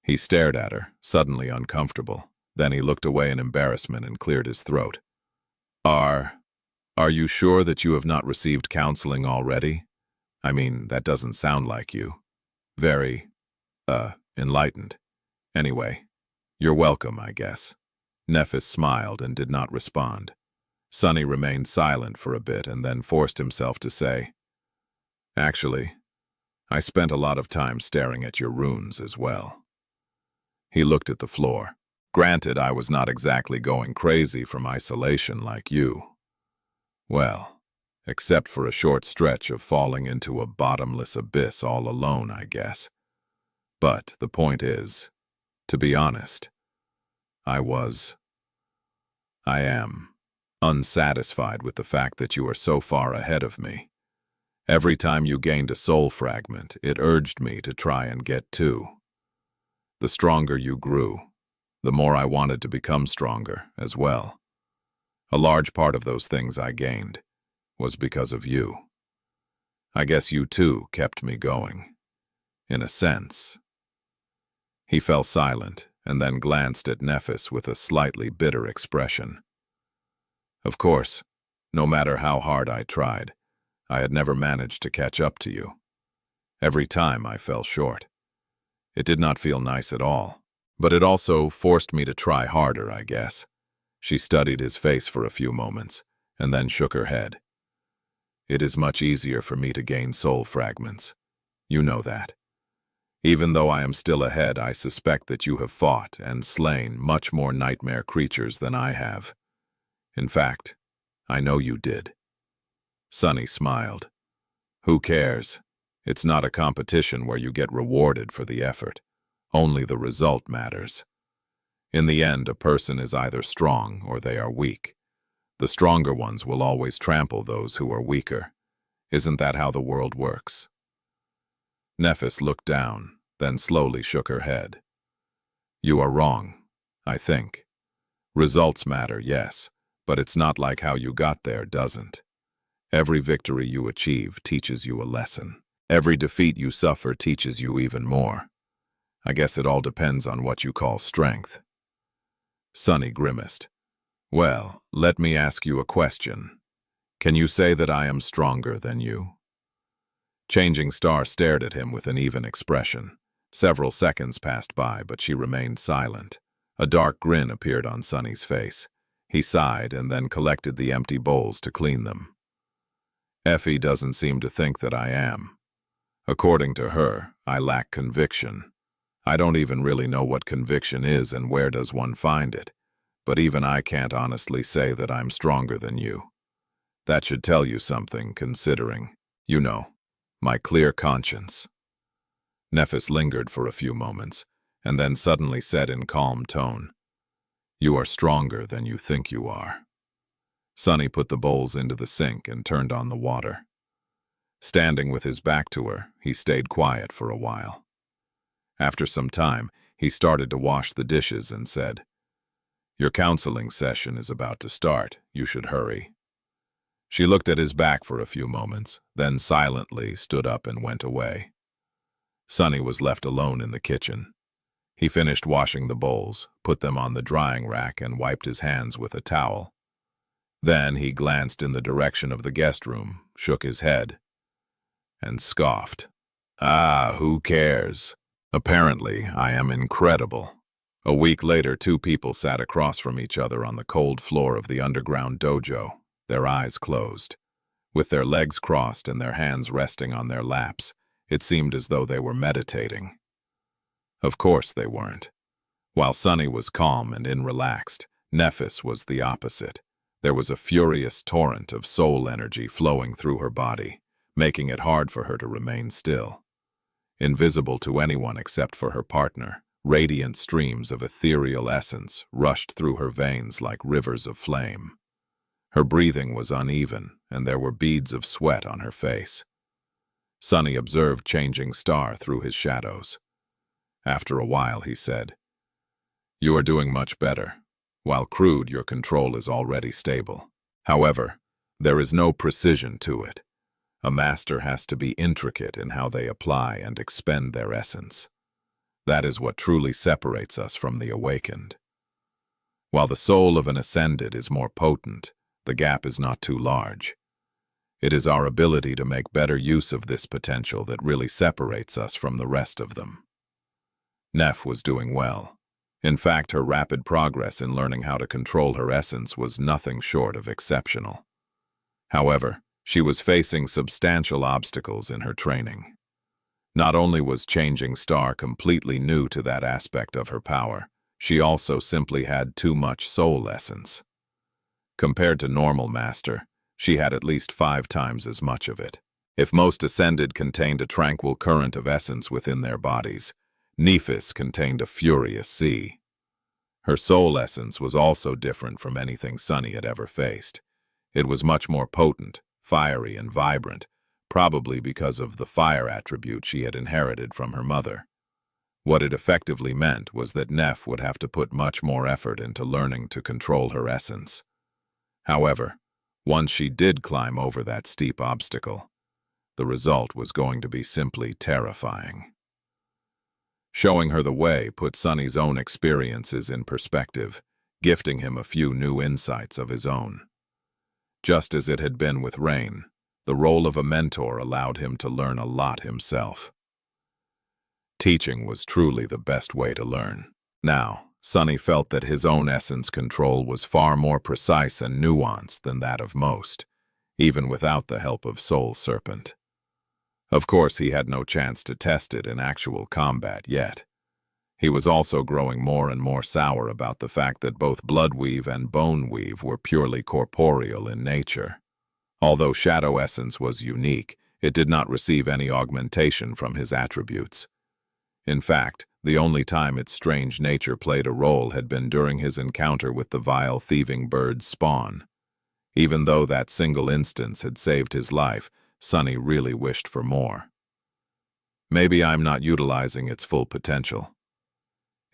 He stared at her, suddenly uncomfortable. Then he looked away in embarrassment and cleared his throat. Are you sure that you have not received counseling already? I mean, that doesn't sound like you. Very, enlightened. Anyway, you're welcome, I guess." Nephis smiled and did not respond. Sonny remained silent for a bit and then forced himself to say, "Actually, I spent a lot of time staring at your runes as well." He looked at the floor. "Granted, I was not exactly going crazy from isolation like you. Well, except for a short stretch of falling into a bottomless abyss all alone, I guess. But the point is, to be honest, I am unsatisfied with the fact that you are so far ahead of me. Every time you gained a soul fragment, it urged me to try and get two. The stronger you grew, the more I wanted to become stronger as well. A large part of those things I gained was because of you. I guess you too kept me going, in a sense." He fell silent and then glanced at Nephis with a slightly bitter expression. "Of course, no matter how hard I tried, I had never managed to catch up to you. Every time I fell short. It did not feel nice at all, but it also forced me to try harder, I guess." She studied his face for a few moments, and then shook her head. "It is much easier for me to gain soul fragments. You know that. Even though I am still ahead, I suspect that you have fought and slain much more nightmare creatures than I have. In fact, I know you did." Sonny smiled. "Who cares? It's not a competition where you get rewarded for the effort. Only the result matters. In the end, a person is either strong or they are weak. The stronger ones will always trample those who are weaker. Isn't that how the world works?" Nephis looked down, then slowly shook her head. "You are wrong, I think. Results matter, yes, but it's not like how you got there, doesn't. Every victory you achieve teaches you a lesson. Every defeat you suffer teaches you even more. I guess it all depends on what you call strength." Sonny grimaced. "Well, let me ask you a question. Can you say that I am stronger than you?" Changing Star stared at him with an even expression. Several seconds passed by, but she remained silent. A dark grin appeared on Sonny's face. He sighed and then collected the empty bowls to clean them. "Effie doesn't seem to think that I am. According to her, I lack conviction. I don't even really know what conviction is and where does one find it. But even I can't honestly say that I'm stronger than you. That should tell you something, considering, you know, my clear conscience." Nephis lingered for a few moments, and then suddenly said in calm tone, "You are stronger than you think you are." Sonny put the bowls into the sink and turned on the water. Standing with his back to her, he stayed quiet for a while. After some time, he started to wash the dishes and said, "Your counseling session is about to start. You should hurry." She looked at his back for a few moments, then silently stood up and went away. Sonny was left alone in the kitchen. He finished washing the bowls, put them on the drying rack, and wiped his hands with a towel. Then he glanced in the direction of the guest room, shook his head, and scoffed. "Ah, who cares? Apparently, I am incredible. A week later, two people sat across from each other on the cold floor of the underground dojo, their eyes closed. With their legs crossed and their hands resting on their laps, it seemed as though they were meditating. Of course they weren't. While Sunny was calm and relaxed, Nephis was the opposite. There was a furious torrent of soul energy flowing through her body, making it hard for her to remain still. Invisible to anyone except for her partner, radiant streams of ethereal essence rushed through her veins like rivers of flame. Her breathing was uneven, and there were beads of sweat on her face. Sunny observed Changing Star through his shadows. After a while, he said, "You are doing much better. While crude, your control is already stable. However, there is no precision to it. A master has to be intricate in how they apply and expend their essence. That is what truly separates us from the awakened. While the soul of an ascended is more potent, the gap is not too large. It is our ability to make better use of this potential that really separates us from the rest of them." Neph was doing well. In fact, her rapid progress in learning how to control her essence was nothing short of exceptional. However, she was facing substantial obstacles in her training. Not only was Changing Star completely new to that aspect of her power, she also simply had too much soul essence. Compared to normal master, she had at least 5 times as much of it. If most ascended contained a tranquil current of essence within their bodies, Nephis contained a furious sea. Her soul essence was also different from anything Sunny had ever faced. It was much more potent, fiery, and vibrant, probably because of the fire attribute she had inherited from her mother. What it effectively meant was that Neph would have to put much more effort into learning to control her essence. However, once she did climb over that steep obstacle, the result was going to be simply terrifying. Showing her the way put Sunny's own experiences in perspective, gifting him a few new insights of his own. Just as it had been with Rain, the role of a mentor allowed him to learn a lot himself. Teaching was truly the best way to learn. Now, Sunny felt that his own essence control was far more precise and nuanced than that of most, even without the help of Soul Serpent. Of course, he had no chance to test it in actual combat yet. He was also growing more and more sour about the fact that both Bloodweave and Boneweave were purely corporeal in nature. Although Shadow Essence was unique, it did not receive any augmentation from his attributes. In fact, the only time its strange nature played a role had been during his encounter with the vile thieving bird Spawn. Even though that single instance had saved his life, Sunny really wished for more. Maybe I'm not utilizing its full potential.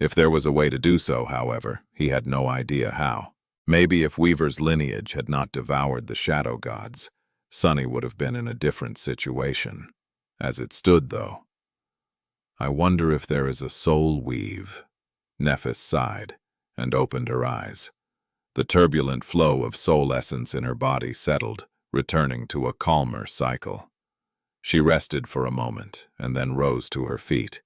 If there was a way to do so, however, he had no idea how. Maybe if Weaver's lineage had not devoured the shadow gods, Sunny would have been in a different situation. As it stood, though, I wonder if there is a soul weave. Nephis sighed and opened her eyes. The turbulent flow of soul essence in her body settled, returning to a calmer cycle. She rested for a moment and then rose to her feet.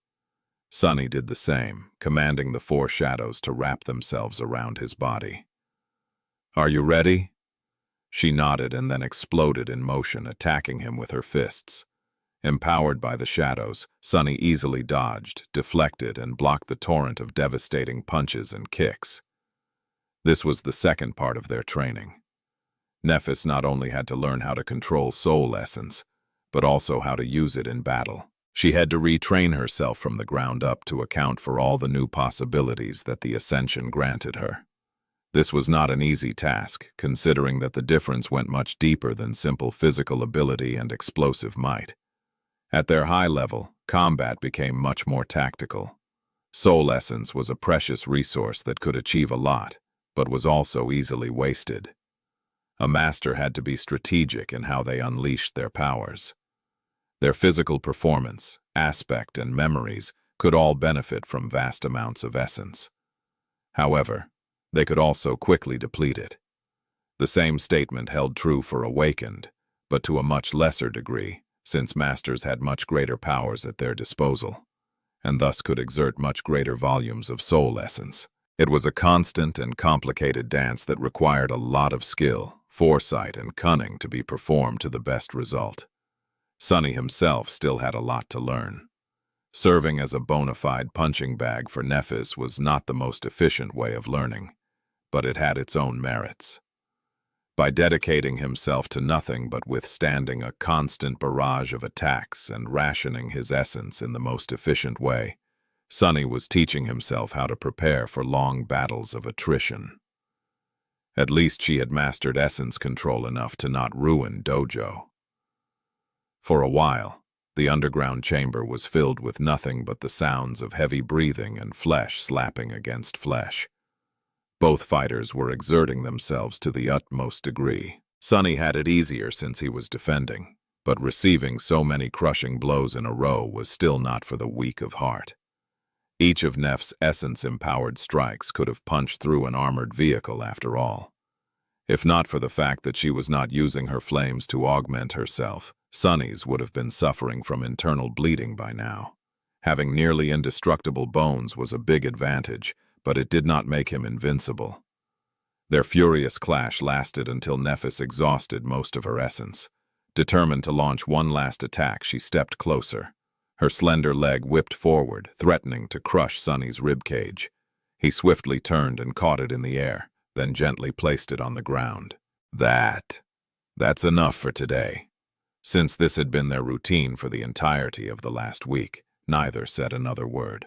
Sunny did the same, commanding the 4 shadows to wrap themselves around his body. "Are you ready?" She nodded and then exploded in motion, attacking him with her fists. Empowered by the shadows, Sunny easily dodged, deflected, and blocked the torrent of devastating punches and kicks. This was the second part of their training. Nephis not only had to learn how to control soul essence, but also how to use it in battle. She had to retrain herself from the ground up to account for all the new possibilities that the ascension granted her. This was not an easy task, considering that the difference went much deeper than simple physical ability and explosive might. At their high level, combat became much more tactical. Soul essence was a precious resource that could achieve a lot, but was also easily wasted. A master had to be strategic in how they unleashed their powers. Their physical performance, aspect, and memories could all benefit from vast amounts of essence. However, they could also quickly deplete it. The same statement held true for awakened, but to a much lesser degree, since masters had much greater powers at their disposal. and thus could exert much greater volumes of soul essence. It was a constant and complicated dance that required a lot of skill, foresight, and cunning to be performed to the best result. Sunny himself still had a lot to learn. Serving as a bona fide punching bag for Nephis was not the most efficient way of learning, but it had its own merits. By dedicating himself to nothing but withstanding a constant barrage of attacks and rationing his essence in the most efficient way, Sunny was teaching himself how to prepare for long battles of attrition. At least she had mastered essence control enough to not ruin Dojo. For a while, the underground chamber was filled with nothing but the sounds of heavy breathing and flesh slapping against flesh. Both fighters were exerting themselves to the utmost degree. Sunny had it easier since he was defending, but receiving so many crushing blows in a row was still not for the weak of heart. Each of Neff's essence-empowered strikes could have punched through an armored vehicle after all. If not for the fact that she was not using her flames to augment herself, Sunny's would have been suffering from internal bleeding by now. Having nearly indestructible bones was a big advantage, but it did not make him invincible. Their furious clash lasted until Nephis exhausted most of her essence. Determined to launch one last attack, she stepped closer. Her slender leg whipped forward, threatening to crush Sunny's ribcage. He swiftly turned and caught it in the air, then gently placed it on the ground. That's enough for today. Since this had been their routine for the entirety of the last week, neither said another word.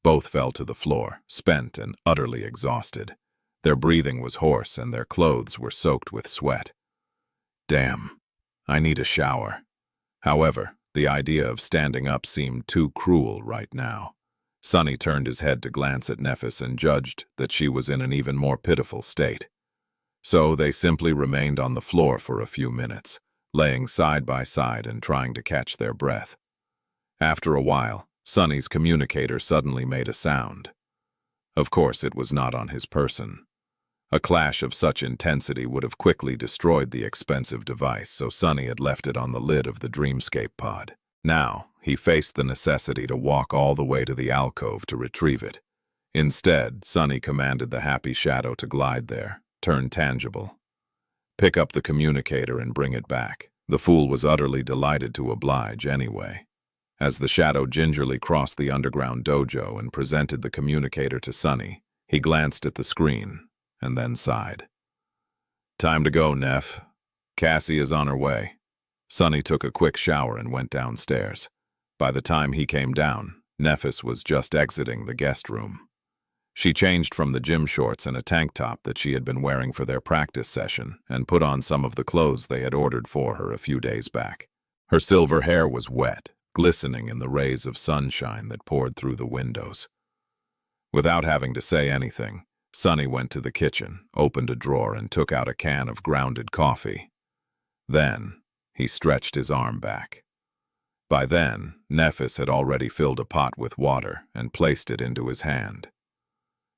Both fell to the floor, spent and utterly exhausted. Their breathing was hoarse and their clothes were soaked with sweat. Damn, I need a shower. However, the idea of standing up seemed too cruel right now. Sunny turned his head to glance at Nephis and judged that she was in an even more pitiful state. So they simply remained on the floor for a few minutes, laying side by side and trying to catch their breath. After a while, Sunny's communicator suddenly made a sound. Of course, it was not on his person. A clash of such intensity would have quickly destroyed the expensive device, so Sunny had left it on the lid of the Dreamscape pod. Now, he faced the necessity to walk all the way to the alcove to retrieve it. Instead, Sunny commanded the happy shadow to glide there, turn tangible. Pick up the communicator and bring it back. The fool was utterly delighted to oblige anyway. As the shadow gingerly crossed the underground dojo and presented the communicator to Sunny, he glanced at the screen and then sighed. Time to go, Neff. Cassie is on her way. Sunny took a quick shower and went downstairs. By the time he came down, Nephis was just exiting the guest room. She changed from the gym shorts and a tank top that she had been wearing for their practice session and put on some of the clothes they had ordered for her a few days back. Her silver hair was wet, glistening in the rays of sunshine that poured through the windows. Without having to say anything, Sunny went to the kitchen, opened a drawer, and took out a can of grounded coffee. Then, he stretched his arm back. By then, Nephis had already filled a pot with water and placed it into his hand.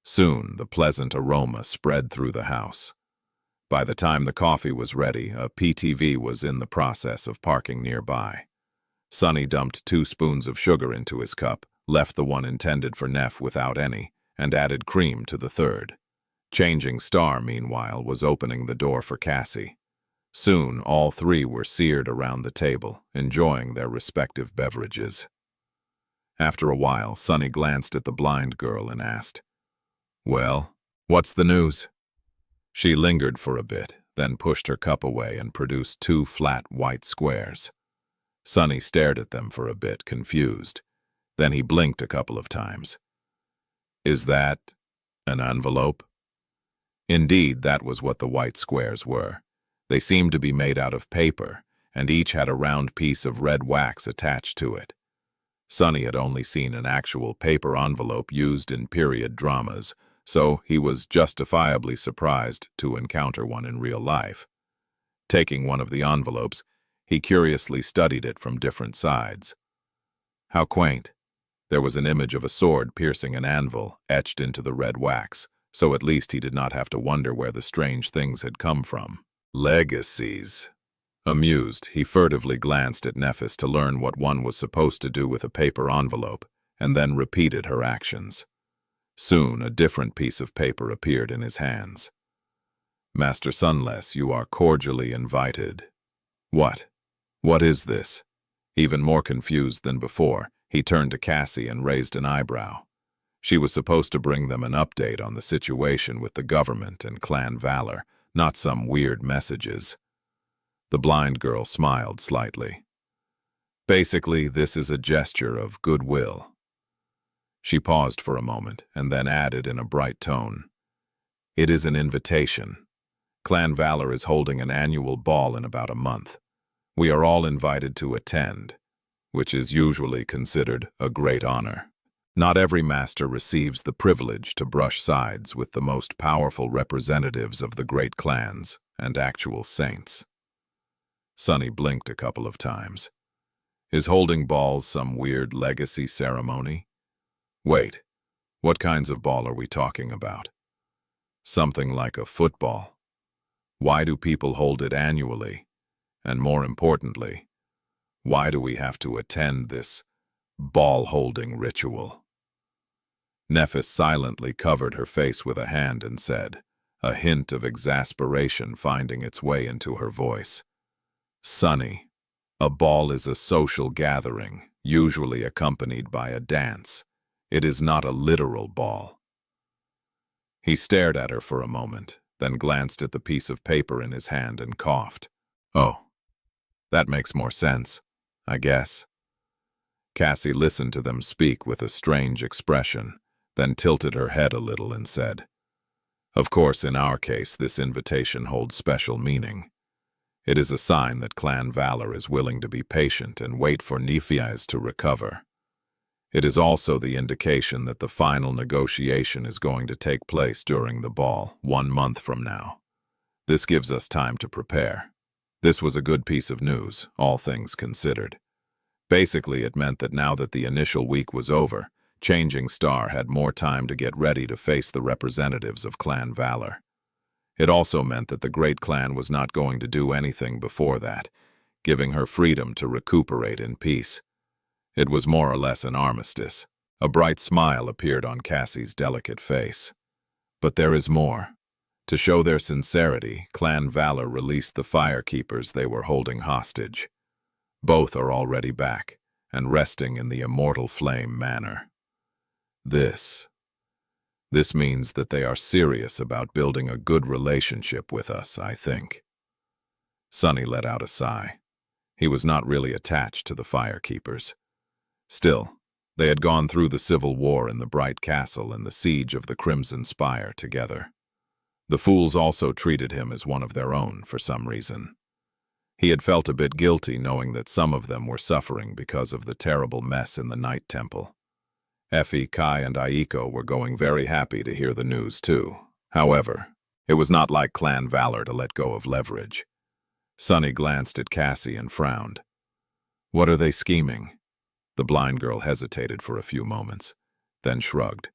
Soon, the pleasant aroma spread through the house. By the time the coffee was ready, a PTV was in the process of parking nearby. Sunny dumped 2 spoons of sugar into his cup, left the one intended for Neff without any, and added cream to the third. Changing Star, meanwhile, was opening the door for Cassie. Soon, all 3 were seated around the table, enjoying their respective beverages. After a while, Sunny glanced at the blind girl and asked, "Well, what's the news?" She lingered for a bit, then pushed her cup away and produced 2 flat white squares. Sunny stared at them for a bit, confused. Then he blinked a couple of times. "Is that an envelope?" Indeed, that was what the white squares were. They seemed to be made out of paper, and each had a round piece of red wax attached to it. Sunny had only seen an actual paper envelope used in period dramas, so he was justifiably surprised to encounter one in real life. Taking one of the envelopes, he curiously studied it from different sides. How quaint. There was an image of a sword piercing an anvil etched into the red wax, so at least he did not have to wonder where the strange things had come from. Legacies. Amused, he furtively glanced at Nephis to learn what one was supposed to do with a paper envelope, and then repeated her actions. Soon, a different piece of paper appeared in his hands. "Master Sunless, you are cordially invited." "What? What is this?" Even more confused than before, he turned to Cassie and raised an eyebrow. She was supposed to bring them an update on the situation with the government and Clan Valor, not some weird messages. The blind girl smiled slightly. "Basically, this is a gesture of goodwill." She paused for a moment and then added in a bright tone, "It is an invitation. Clan Valor is holding an annual ball in about a month. We are all invited to attend, which is usually considered a great honor. Not every master receives the privilege to brush sides with the most powerful representatives of the great clans and actual saints." Sunny blinked a couple of times. "Is holding balls some weird legacy ceremony?" "Wait, what kinds of ball are we talking about?" "Something like a football. Why do people hold it annually? And more importantly, why do we have to attend this ball-holding ritual?" Nephis silently covered her face with a hand and said, a hint of exasperation finding its way into her voice, "Sunny, a ball is a social gathering, usually accompanied by a dance. It is not a literal ball." He stared at her for a moment, then glanced at the piece of paper in his hand and coughed. "Oh, that makes more sense, I guess." Cassie listened to them speak with a strange expression, then tilted her head a little and said, "Of course, in our case, this invitation holds special meaning. It is a sign that Clan Valor is willing to be patient and wait for Nephias to recover. It is also the indication that the final negotiation is going to take place during the ball, 1 month from now. This gives us time to prepare." This was a good piece of news, all things considered. Basically, it meant that now that the initial week was over, Changing Star had more time to get ready to face the representatives of Clan Valor. It also meant that the Great Clan was not going to do anything before that, giving her freedom to recuperate in peace. It was more or less an armistice. A bright smile appeared on Cassie's delicate face. "But there is more. To show their sincerity, Clan Valor released the firekeepers they were holding hostage. Both are already back, and resting in the immortal flame manor. This means that they are serious about building a good relationship with us, I think." Sunny let out a sigh. He was not really attached to the firekeepers. Still, they had gone through the civil war in the Bright Castle and the siege of the Crimson Spire together. The fools also treated him as one of their own for some reason. He had felt a bit guilty knowing that some of them were suffering because of the terrible mess in the Night Temple. Effie, Kai, and Aiko were going very happy to hear the news too. However, it was not like Clan Valor to let go of leverage. Sunny glanced at Cassie and frowned. "What are they scheming?" The blind girl hesitated for a few moments, then shrugged.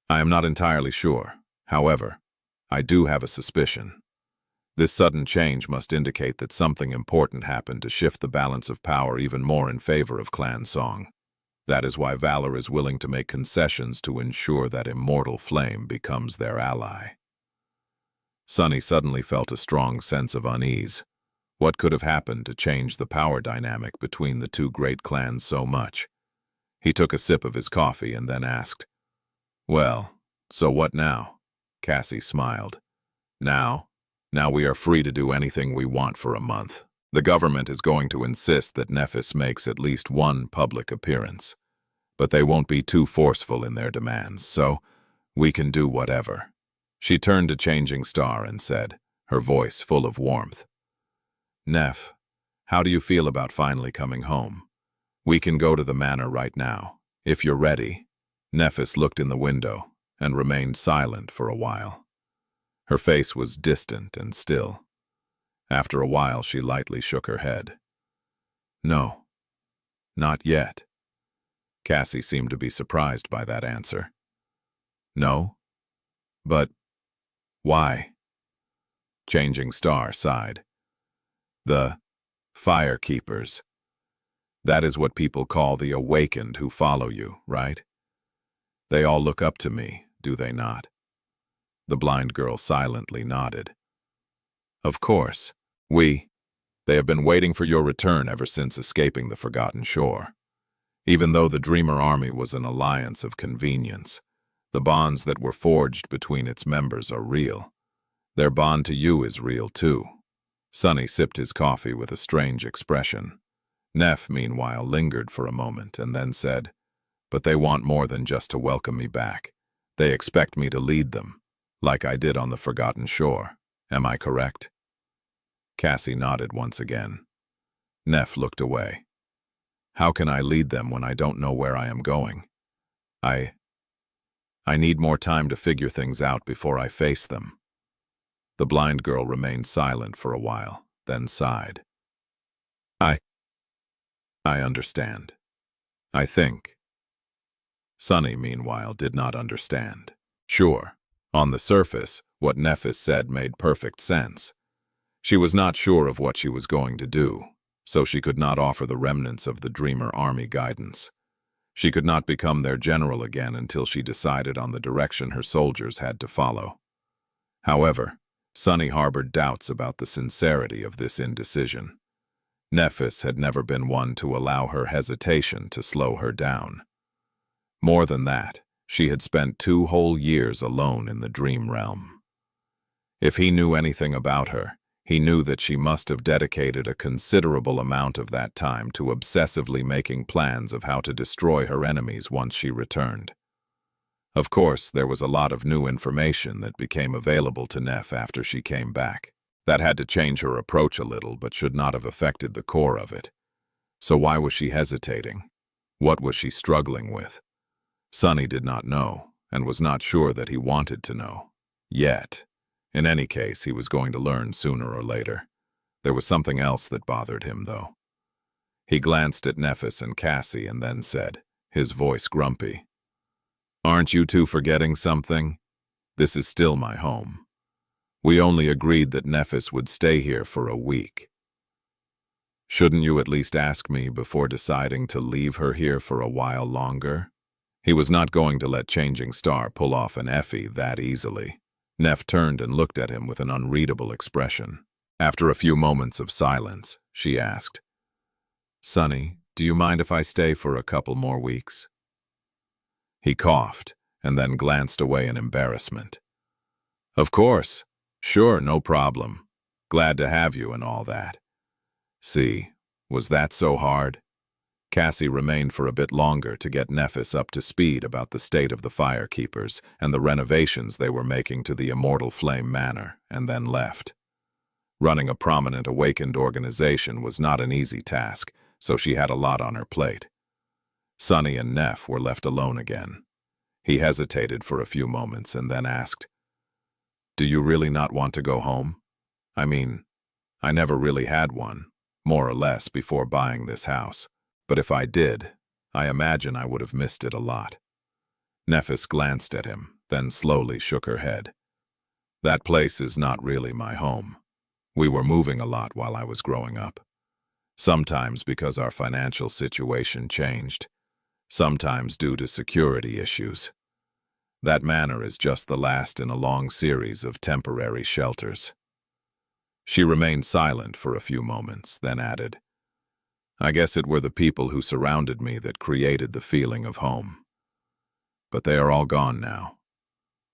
"I am not entirely sure. However, I do have a suspicion. This sudden change must indicate that something important happened to shift the balance of power even more in favor of Clan Song. That is why Valor is willing to make concessions to ensure that immortal flame becomes their ally." Sunny suddenly felt a strong sense of unease. What could have happened to change the power dynamic between the two great clans so much? He took a sip of his coffee and then asked, "Well, so what now?" Cassie smiled. Now we are free to do anything we want for a month. The government is going to insist that Nephis makes at least one public appearance. But they won't be too forceful in their demands, so we can do whatever." She turned to Changing Star and said, her voice full of warmth, "Neph, how do you feel about finally coming home? We can go to the manor right now, if you're ready." Nephis looked in the window and remained silent for a while. Her face was distant and still. After a while, she lightly shook her head. "No, not yet." Cassie seemed to be surprised by that answer. "No? But why?" Changing Star sighed. "The firekeepers. That is what people call the awakened who follow you, right? They all look up to me, do they not? The blind girl silently nodded. Of course. They have been waiting for your return ever since escaping the Forgotten Shore. Even though the Dreamer Army was an alliance of convenience, the bonds that were forged between its members are real. Their bond to you is real too. Sonny sipped his coffee with a strange expression. Neff, meanwhile, lingered for a moment and then said, "But they want more than just to welcome me back. They expect me to lead them, like I did on the Forgotten Shore. Am I correct?" Cassie nodded once again. Neff looked away. "How can I lead them when I don't know where I am going? I need more time to figure things out before I face them." The blind girl remained silent for a while, then sighed. I understand. I think. Sonny, meanwhile, did not understand. Sure, on the surface, what Nephis said made perfect sense. She was not sure of what she was going to do, so she could not offer the remnants of the Dreamer Army guidance. She could not become their general again until she decided on the direction her soldiers had to follow. However, Sonny harbored doubts about the sincerity of this indecision. Nephis had never been one to allow her hesitation to slow her down. More than that, she had spent 2 whole years alone in the dream realm. If he knew anything about her, he knew that she must have dedicated a considerable amount of that time to obsessively making plans of how to destroy her enemies once she returned. Of course, there was a lot of new information that became available to Neff after she came back. That had to change her approach a little, but should not have affected the core of it. So why was she hesitating? What was she struggling with? Sonny did not know, and was not sure that he wanted to know. Yet. In any case, he was going to learn sooner or later. There was something else that bothered him, though. He glanced at Nephis and Cassie and then said, his voice grumpy, "Aren't you two forgetting something? This is still my home. We only agreed that Nephis would stay here for a week. Shouldn't you at least ask me before deciding to leave her here for a while longer?" He was not going to let Changing Star pull off an Effie that easily. Neff turned and looked at him with an unreadable expression. After a few moments of silence, she asked, "Sonny, do you mind if I stay for a couple more weeks?" He coughed and then glanced away in embarrassment. "Of course. Sure, no problem. Glad to have you and all that." See, was that so hard? Cassie remained for a bit longer to get Nephis up to speed about the state of the firekeepers and the renovations they were making to the Immortal Flame Manor, and then left. Running a prominent awakened organization was not an easy task, so she had a lot on her plate. Sonny and Neff were left alone again. He hesitated for a few moments and then asked, "Do you really not want to go home? I mean, I never really had one, more or less, before buying this house. But if I did, I imagine I would have missed it a lot." Nephis glanced at him, then slowly shook her head. "That place is not really my home. We were moving a lot while I was growing up. Sometimes because our financial situation changed, sometimes due to security issues. That manor is just the last in a long series of temporary shelters." She remained silent for a few moments, then added, "I guess it were the people who surrounded me that created the feeling of home. But they are all gone now,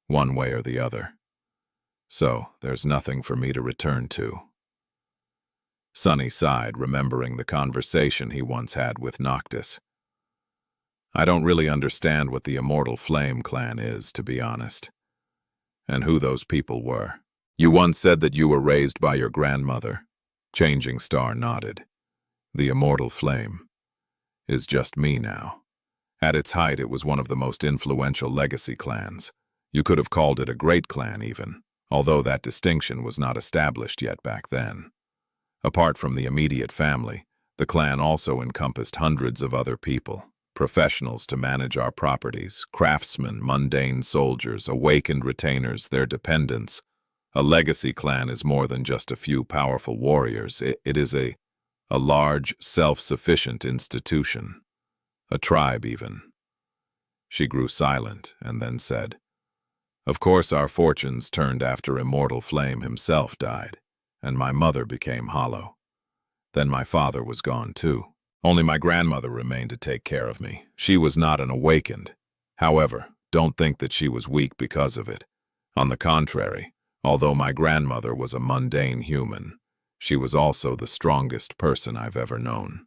one way or the other. So there's nothing for me to return to." Sonny sighed, remembering the conversation he once had with Noctis. "I don't really understand what the Immortal Flame clan is, to be honest. And who those people were. You once said that you were raised by your grandmother." Changing Star nodded. "The Immortal Flame is just me now. At its height, it was one of the most influential legacy clans. You could have called it a great clan even, although that distinction was not established yet back then. Apart from the immediate family, the clan also encompassed hundreds of other people. Professionals to manage our properties, craftsmen, mundane soldiers, awakened retainers, their dependents. A legacy clan is more than just a few powerful warriors. It is a a large, self-sufficient institution, a tribe even. She grew silent and then said, "Of course our fortunes turned after Immortal Flame himself died, and my mother became hollow. Then my father was gone too. Only my grandmother remained to take care of me. She was not an awakened. However, don't think that she was weak because of it. On the contrary, although my grandmother was a mundane human, she was also the strongest person I've ever known."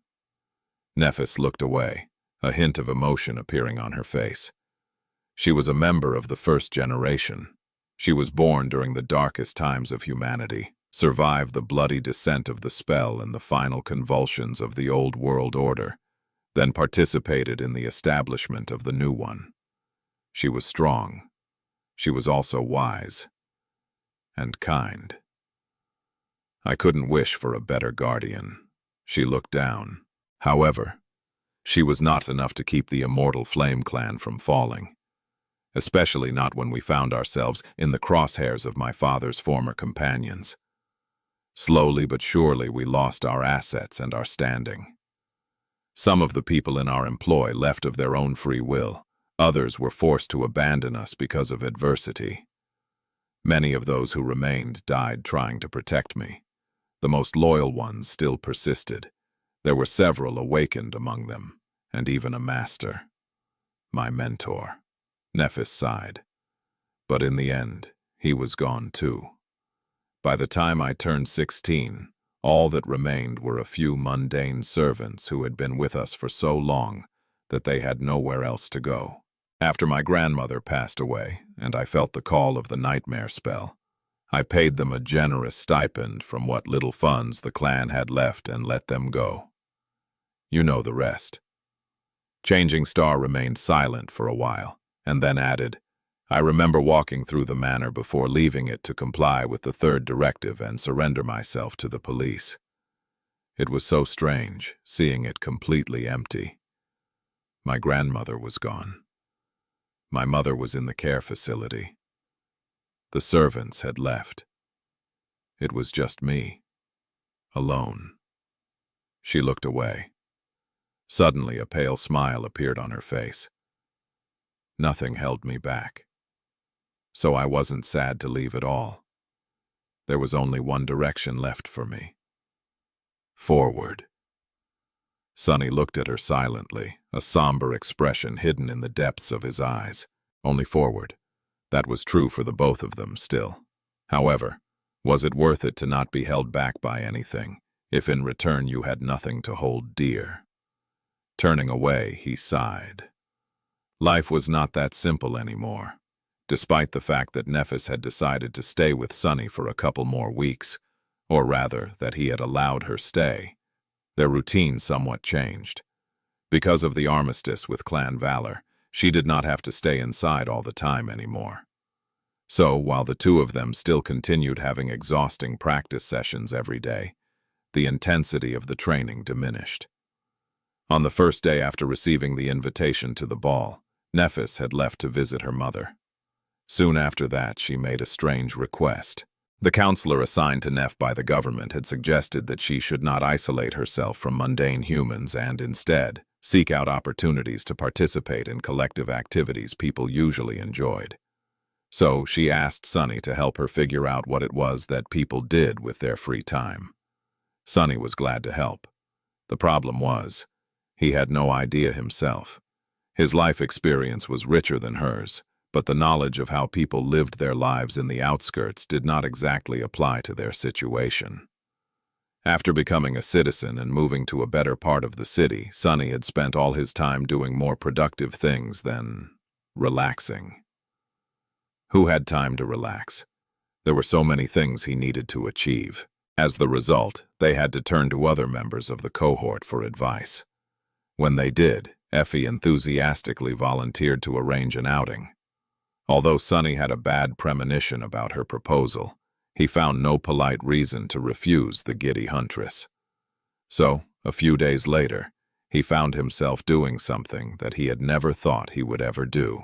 Nephis looked away, a hint of emotion appearing on her face. She was a member of the first generation. She was born during the darkest times of humanity, survived the bloody descent of the spell and the final convulsions of the old world order, then participated in the establishment of the new one. She was strong. She was also wise and kind. I couldn't wish for a better guardian. She looked down. However, she was not enough to keep the Immortal Flame clan from falling, especially not when we found ourselves in the crosshairs of my father's former companions. Slowly but surely we lost our assets and our standing. Some of the people in our employ left of their own free will. Others were forced to abandon us because of adversity. Many of those who remained died trying to protect me. The most loyal ones still persisted. There were several awakened among them, and even a master. My mentor. Nephis sighed. But in the end, he was gone too. By the time I turned 16, all that remained were a few mundane servants who had been with us for so long that they had nowhere else to go. After my grandmother passed away, and I felt the call of the nightmare spell, I paid them a generous stipend from what little funds the clan had left and let them go. You know the rest. Changing Star remained silent for a while, and then added, "I remember walking through the manor before leaving it to comply with the third directive and surrender myself to the police. It was so strange, seeing it completely empty. My grandmother was gone. My mother was in the care facility. The servants had left. It was just me, alone." She looked away. Suddenly, a pale smile appeared on her face. Nothing held me back. So I wasn't sad to leave at all. There was only one direction left for me. Forward. Sonny looked at her silently, a somber expression hidden in the depths of his eyes. Only forward. That was true for the both of them still. However, was it worth it to not be held back by anything, if in return you had nothing to hold dear? Turning away, he sighed. Life was not that simple anymore. Despite the fact that Nephis had decided to stay with Sunny for a couple more weeks, or rather that he had allowed her stay, their routine somewhat changed. Because of the armistice with Clan Valor, she did not have to stay inside all the time anymore. So, while the two of them still continued having exhausting practice sessions every day, the intensity of the training diminished. On the first day after receiving the invitation to the ball, Nephis had left to visit her mother. Soon after that, she made a strange request. The counselor assigned to Neph by the government had suggested that she should not isolate herself from mundane humans and, instead, seek out opportunities to participate in collective activities people usually enjoyed. So she asked Sunny to help her figure out what it was that people did with their free time. Sunny was glad to help. The problem was, he had no idea himself. His life experience was richer than hers, but the knowledge of how people lived their lives in the outskirts did not exactly apply to their situation. After becoming a citizen and moving to a better part of the city, Sunny had spent all his time doing more productive things than relaxing. Who had time to relax? There were so many things he needed to achieve. As the result, they had to turn to other members of the cohort for advice. When they did, Effie enthusiastically volunteered to arrange an outing. Although Sunny had a bad premonition about her proposal, he found no polite reason to refuse the giddy huntress. So, a few days later, he found himself doing something that he had never thought he would ever do.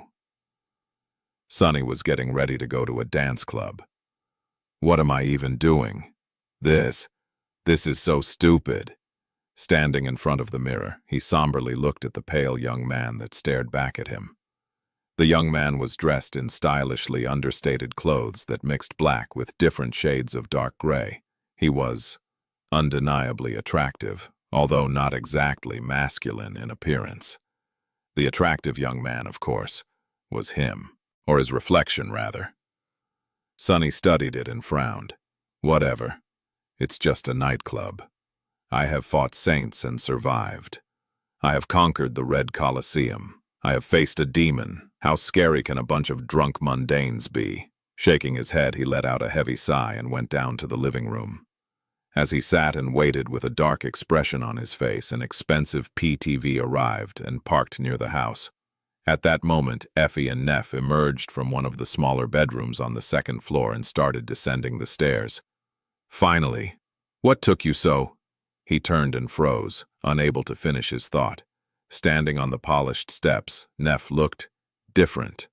Sunny was getting ready to go to a dance club. What am I even doing? This is so stupid. Standing in front of the mirror, he somberly looked at the pale young man that stared back at him. The young man was dressed in stylishly understated clothes that mixed black with different shades of dark gray. He was undeniably attractive, although not exactly masculine in appearance. The attractive young man, of course, was him, or his reflection, rather. Sunny studied it and frowned. Whatever. It's just a nightclub. I have fought saints and survived. I have conquered the Red Colosseum. I have faced a demon. How scary can a bunch of drunk mundanes be? Shaking his head, he let out a heavy sigh and went down to the living room. As he sat and waited with a dark expression on his face, an expensive PTV arrived and parked near the house. At that moment, Effie and Neff emerged from one of the smaller bedrooms on the second floor and started descending the stairs. Finally. What took you so? He turned and froze, unable to finish his thought. Standing on the polished steps, Neff looked different.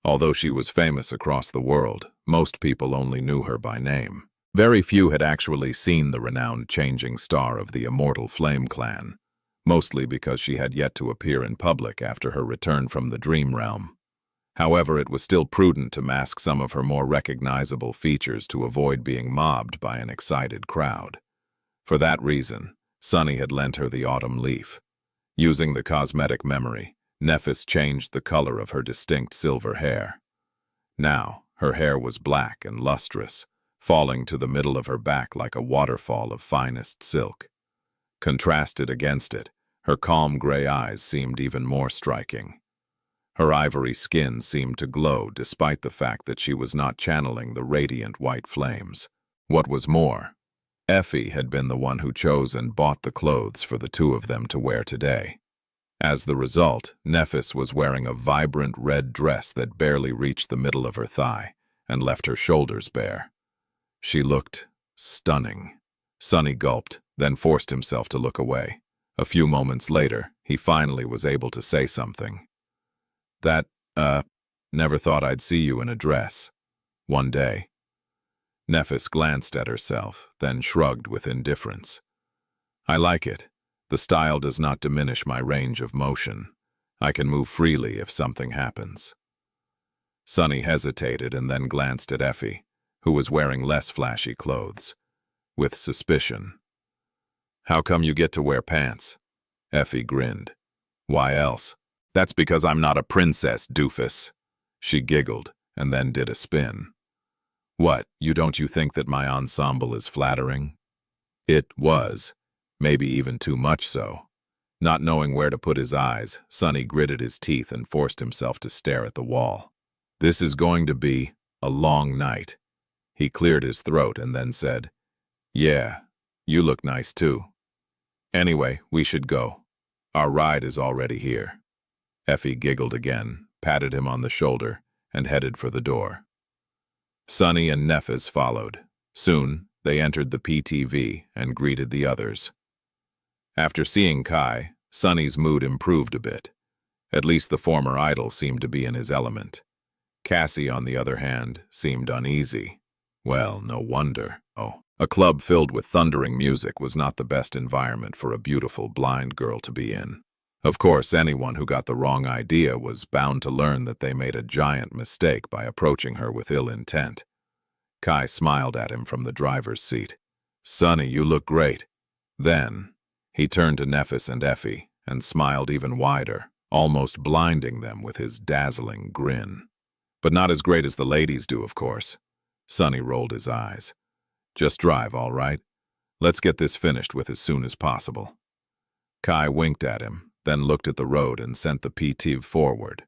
Although she was famous across the world, most people only knew her by name. Very few had actually seen the renowned changing star of the immortal Flame Clan, mostly because she had yet to appear in public after her return from the Dream Realm. However, it was still prudent to mask some of her more recognizable features to avoid being mobbed by an excited crowd. For that reason, Sunny had lent her the autumn leaf. Using the cosmetic memory, Nephis changed the color of her distinct silver hair. Now, her hair was black and lustrous, falling to the middle of her back like a waterfall of finest silk. Contrasted against it, her calm gray eyes seemed even more striking. Her ivory skin seemed to glow despite the fact that she was not channeling the radiant white flames. What was more, Effie had been the one who chose and bought the clothes for the two of them to wear today. As the result, Nephis was wearing a vibrant red dress that barely reached the middle of her thigh and left her shoulders bare. She looked stunning. Sunny gulped, then forced himself to look away. A few moments later, he finally was able to say something. Never thought I'd see you in a dress. One day. Nephis glanced at herself, then shrugged with indifference. I like it. The style does not diminish my range of motion. I can move freely if something happens. Sunny hesitated and then glanced at Effie, who was wearing less flashy clothes, with suspicion. How come you get to wear pants? Effie grinned. Why else? That's because I'm not a princess, doofus. She giggled and then did a spin. What, don't you think that my ensemble is flattering? It was, maybe even too much so. Not knowing where to put his eyes, Sunny gritted his teeth and forced himself to stare at the wall. This is going to be a long night. He cleared his throat and then said, Yeah, you look nice too. Anyway, we should go. Our ride is already here. Effie giggled again, patted him on the shoulder, and headed for the door. Sunny and Nephis followed. Soon, they entered the PTV and greeted the others. After seeing Kai, Sunny's mood improved a bit. At least the former idol seemed to be in his element. Cassie, on the other hand, seemed uneasy. Well, no wonder. A club filled with thundering music was not the best environment for a beautiful blind girl to be in. Of course, anyone who got the wrong idea was bound to learn that they made a giant mistake by approaching her with ill intent. Kai smiled at him from the driver's seat. Sunny, you look great. Then, he turned to Nephis and Effie and smiled even wider, almost blinding them with his dazzling grin. But not as great as the ladies do, of course. Sunny rolled his eyes. Just drive, all right? Let's get this finished with as soon as possible. Kai winked at him, then looked at the road and sent the PTV forward.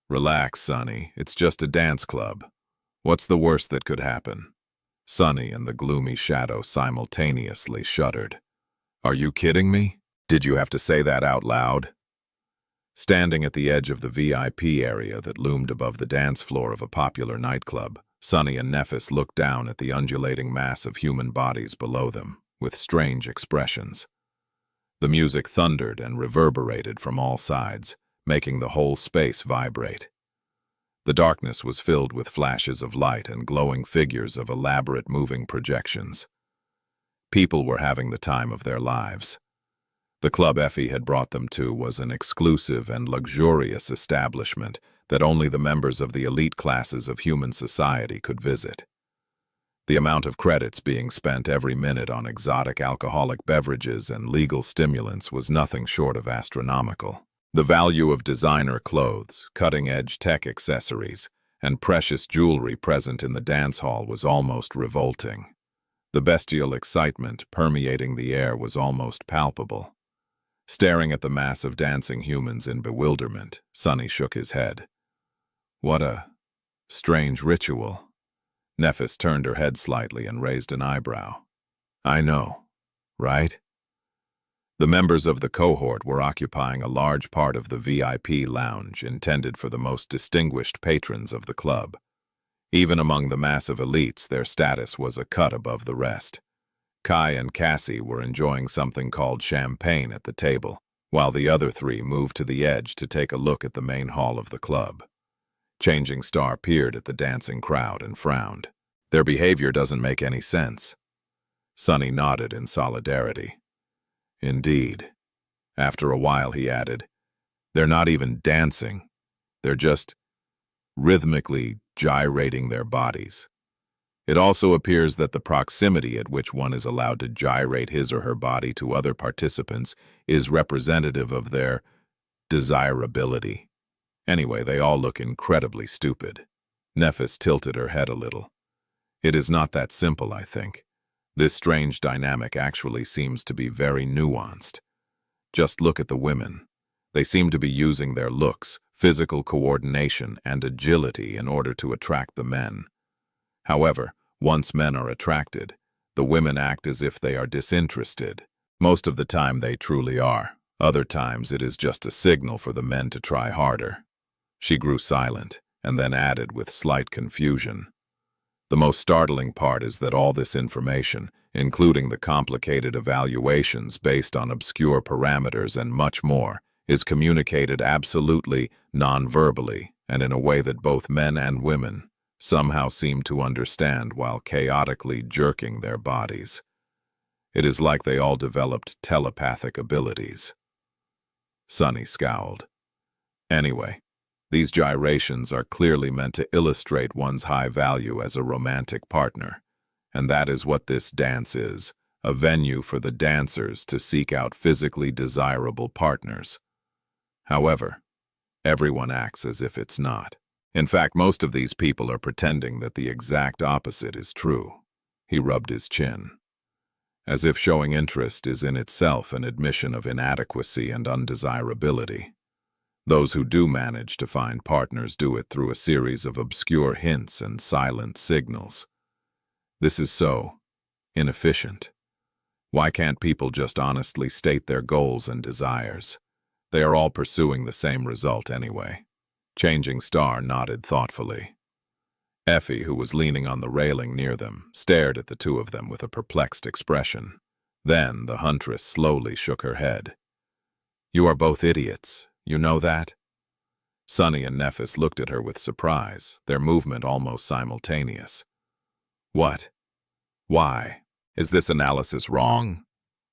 Relax, Sunny. It's just a dance club. What's the worst that could happen? Sunny and the gloomy shadow simultaneously shuddered. Are you kidding me? Did you have to say that out loud? Standing at the edge of the VIP area that loomed above the dance floor of a popular nightclub, Sunny and Nephis looked down at the undulating mass of human bodies below them, with strange expressions. The music thundered and reverberated from all sides, making the whole space vibrate. The darkness was filled with flashes of light and glowing figures of elaborate moving projections. People were having the time of their lives. The club Effie had brought them to was an exclusive and luxurious establishment that only the members of the elite classes of human society could visit. The amount of credits being spent every minute on exotic alcoholic beverages and legal stimulants was nothing short of astronomical. The value of designer clothes, cutting-edge tech accessories, and precious jewelry present in the dance hall was almost revolting. The bestial excitement permeating the air was almost palpable. Staring at the mass of dancing humans in bewilderment, Sunny shook his head. What a strange ritual. Nephis turned her head slightly and raised an eyebrow. I know, right? The members of the cohort were occupying a large part of the VIP lounge intended for the most distinguished patrons of the club. Even among the massive elites, their status was a cut above the rest. Kai and Cassie were enjoying something called champagne at the table, while the other three moved to the edge to take a look at the main hall of the club. Changing Star peered at the dancing crowd and frowned. Their behavior doesn't make any sense. Sunny nodded in solidarity. Indeed. After a while, he added, they're not even dancing. They're just rhythmically gyrating their bodies. It also appears that the proximity at which one is allowed to gyrate his or her body to other participants is representative of their desirability. Anyway, they all look incredibly stupid. Nephis tilted her head a little. It is not that simple, I think. This strange dynamic actually seems to be very nuanced. Just look at the women. They seem to be using their looks, physical coordination, and agility in order to attract the men. However, once men are attracted, the women act as if they are disinterested. Most of the time they truly are. Other times it is just a signal for the men to try harder. She grew silent, and then added with slight confusion. The most startling part is that all this information, including the complicated evaluations based on obscure parameters and much more, is communicated absolutely non-verbally and in a way that both men and women somehow seem to understand while chaotically jerking their bodies. It is like they all developed telepathic abilities. Sunny scowled. Anyway, these gyrations are clearly meant to illustrate one's high value as a romantic partner, and that is what this dance is, a venue for the dancers to seek out physically desirable partners. However, everyone acts as if it's not. In fact, most of these people are pretending that the exact opposite is true. He rubbed his chin. As if showing interest is in itself an admission of inadequacy and undesirability. Those who do manage to find partners do it through a series of obscure hints and silent signals. This is so inefficient. Why can't people just honestly state their goals and desires? They are all pursuing the same result anyway. Changing Star nodded thoughtfully. Effie, who was leaning on the railing near them, stared at the two of them with a perplexed expression. Then the huntress slowly shook her head. You are both idiots. You know that? Sunny and Nephis looked at her with surprise, their movement almost simultaneous. What? Why? Is this analysis wrong?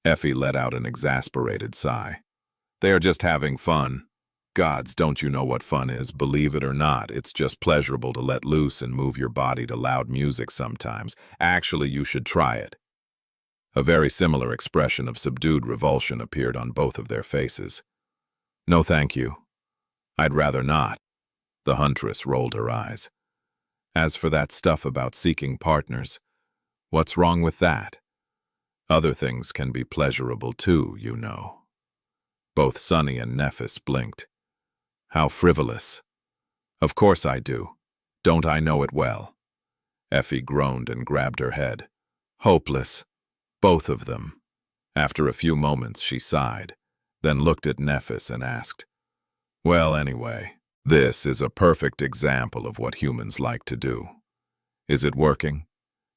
Effie let out an exasperated sigh. They are just having fun. Gods, don't you know what fun is? Believe it or not, it's just pleasurable to let loose and move your body to loud music sometimes. Actually, you should try it. A very similar expression of subdued revulsion appeared on both of their faces. No, thank you. I'd rather not. The huntress rolled her eyes. As for that stuff about seeking partners, what's wrong with that? Other things can be pleasurable too, you know. Both Sunny and Nephis blinked. How frivolous. Of course I do. Don't I know it well? Effie groaned and grabbed her head. Hopeless. Both of them. After a few moments she sighed, then looked at Nephis and asked, well, anyway, this is a perfect example of what humans like to do. Is it working?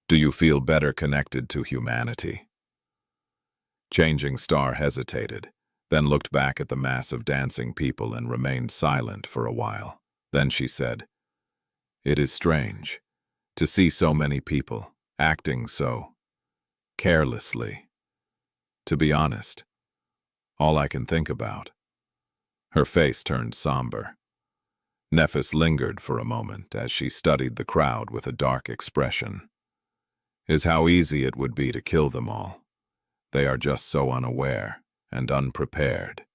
Do you feel better connected to humanity? Changing Star hesitated, then looked back at the mass of dancing people and remained silent for a while. Then she said, it is strange to see so many people acting so carelessly. To be honest, all I can think about." Her face turned somber. Nephis lingered for a moment as she studied the crowd with a dark expression. "Is how easy it would be to kill them all. They are just so unaware and unprepared.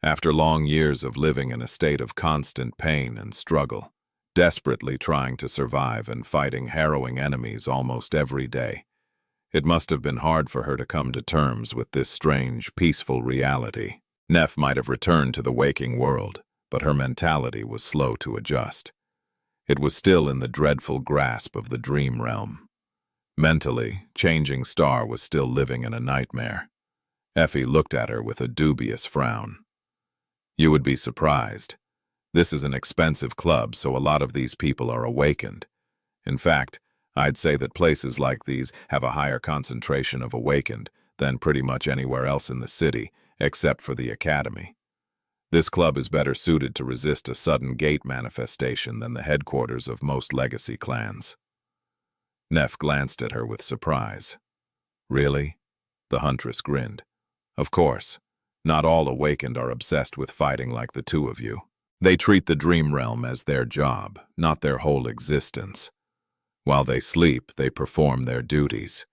After long years of living in a state of constant pain and struggle, desperately trying to survive and fighting harrowing enemies almost every day, it must have been hard for her to come to terms with this strange, peaceful reality." Neph might have returned to the waking world, but her mentality was slow to adjust. It was still in the dreadful grasp of the dream realm. Mentally, Changing Star was still living in a nightmare. Effie looked at her with a dubious frown. "You would be surprised. This is an expensive club, so a lot of these people are awakened. In fact, I'd say that places like these have a higher concentration of awakened than pretty much anywhere else in the city, except for the academy. This club is better suited to resist a sudden gate manifestation than the headquarters of most legacy clans." Neph glanced at her with surprise. "Really?" The huntress grinned. "Of course. Not all awakened are obsessed with fighting like the two of you. They treat the dream realm as their job, not their whole existence. While they sleep, they perform their duties.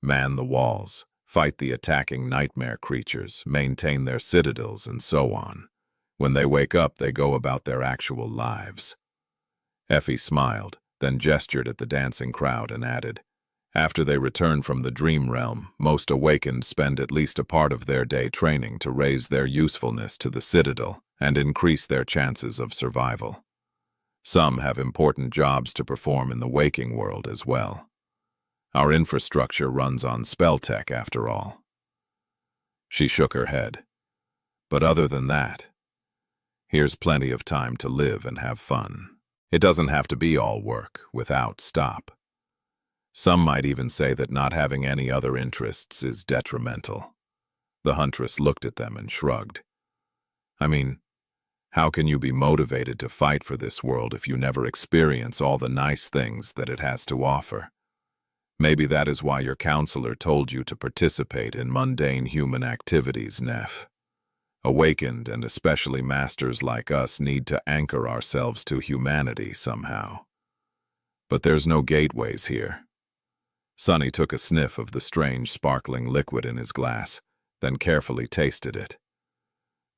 Man the walls, fight the attacking nightmare creatures, maintain their citadels, and so on. When they wake up, they go about their actual lives." Effie smiled, then gestured at the dancing crowd and added, "After they return from the dream realm, most awakened spend at least a part of their day training to raise their usefulness to the citadel and increase their chances of survival. Some have important jobs to perform in the waking world as well. Our infrastructure runs on spell tech, after all." She shook her head. "But other than that, here's plenty of time to live and have fun. It doesn't have to be all work, without stop. Some might even say that not having any other interests is detrimental." The huntress looked at them and shrugged. "I mean, how can you be motivated to fight for this world if you never experience all the nice things that it has to offer? Maybe that is why your counselor told you to participate in mundane human activities, Neph. Awakened, and especially masters like us, need to anchor ourselves to humanity somehow. But there's no gateways here." Sonny took a sniff of the strange, sparkling liquid in his glass, then carefully tasted it.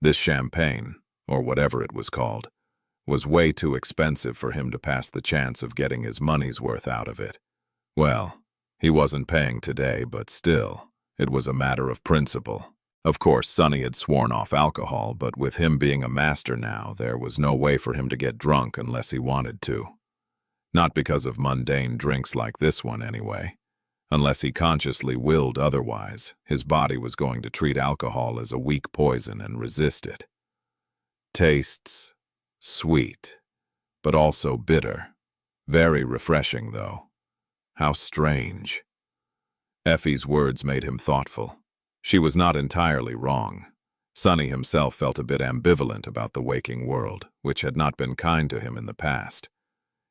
This champagne, or whatever it was called, was way too expensive for him to pass the chance of getting his money's worth out of it. Well, he wasn't paying today, but still, it was a matter of principle. Of course, Sonny had sworn off alcohol, but with him being a master now, there was no way for him to get drunk unless he wanted to. Not because of mundane drinks like this one, anyway. Unless he consciously willed otherwise, his body was going to treat alcohol as a weak poison and resist it. Tastes sweet, but also bitter. Very refreshing, though. How strange. Effie's words made him thoughtful. She was not entirely wrong. Sonny himself felt a bit ambivalent about the waking world, which had not been kind to him in the past.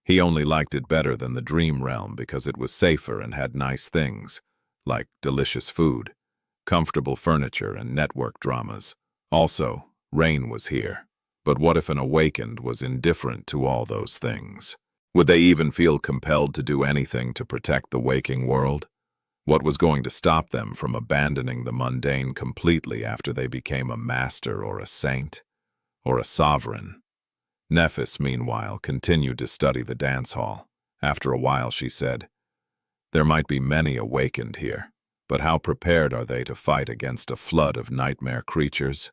He only liked it better than the dream realm because it was safer and had nice things, like delicious food, comfortable furniture, and network dramas. Also, Rain was here. But what if an awakened was indifferent to all those things? Would they even feel compelled to do anything to protect the waking world? What was going to stop them from abandoning the mundane completely after they became a master or a saint or a sovereign? Nephis, meanwhile, continued to study the dance hall. After a while, she said, "There might be many awakened here, but how prepared are they to fight against a flood of nightmare creatures?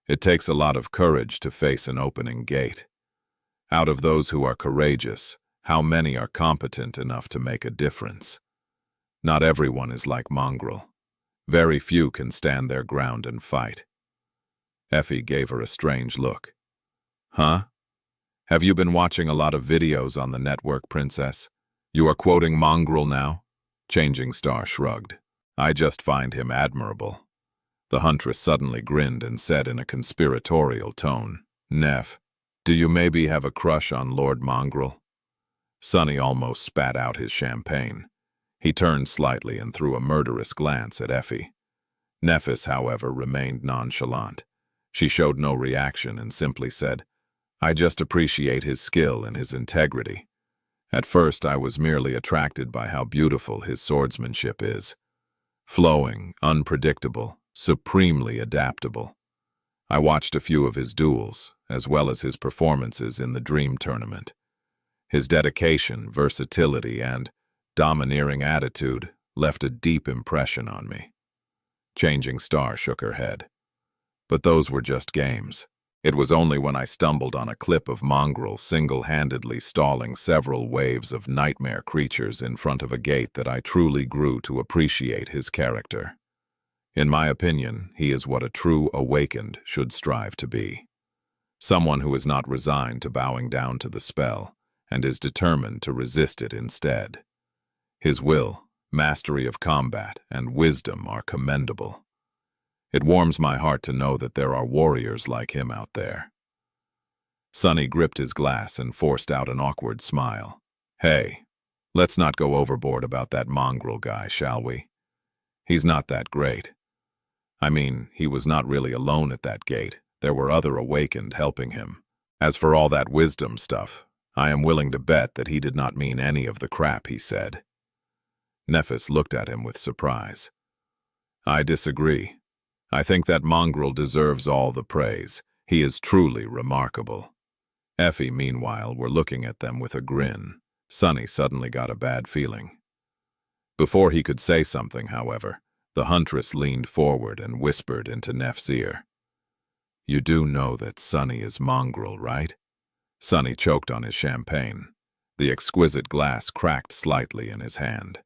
It takes a lot of courage to face an opening gate. Out of those who are courageous, how many are competent enough to make a difference? Not everyone is like Mongrel. Very few can stand their ground and fight." Effie gave her a strange look. "Huh? Have you been watching a lot of videos on the network, Princess? You are quoting Mongrel now?" Changing Star shrugged. "I just find him admirable." The huntress suddenly grinned and said in a conspiratorial tone, "Neph, do you maybe have a crush on Lord Mongrel?" Sonny almost spat out his champagne. He turned slightly and threw a murderous glance at Effie. Nephis, however, remained nonchalant. She showed no reaction and simply said, "I just appreciate his skill and his integrity. At first, I was merely attracted by how beautiful his swordsmanship is. Flowing, unpredictable, supremely adaptable. I watched a few of his duels, as well as his performances in the Dream Tournament. His dedication, versatility, and domineering attitude left a deep impression on me." Changing Star shook her head. "But those were just games. It was only when I stumbled on a clip of Mongrel single-handedly stalling several waves of nightmare creatures in front of a gate that I truly grew to appreciate his character. In my opinion, he is what a true awakened should strive to be. Someone who is not resigned to bowing down to the spell and is determined to resist it instead. His will, mastery of combat, and wisdom are commendable. It warms my heart to know that there are warriors like him out there." Sunny gripped his glass and forced out an awkward smile. "Hey, let's not go overboard about that Mongrel guy, shall we? He's not that great. I mean, he was not really alone at that gate. There were other awakened helping him. As for all that wisdom stuff, I am willing to bet that he did not mean any of the crap he said." Nephis looked at him with surprise. "I disagree. I think that Mongrel deserves all the praise. He is truly remarkable." Effie, meanwhile, were looking at them with a grin. Sunny suddenly got a bad feeling. Before he could say something, however, the huntress leaned forward and whispered into Neff's ear. "You do know that Sunny is Mongrel, right?" Sunny choked on his champagne. The exquisite glass cracked slightly in his hand.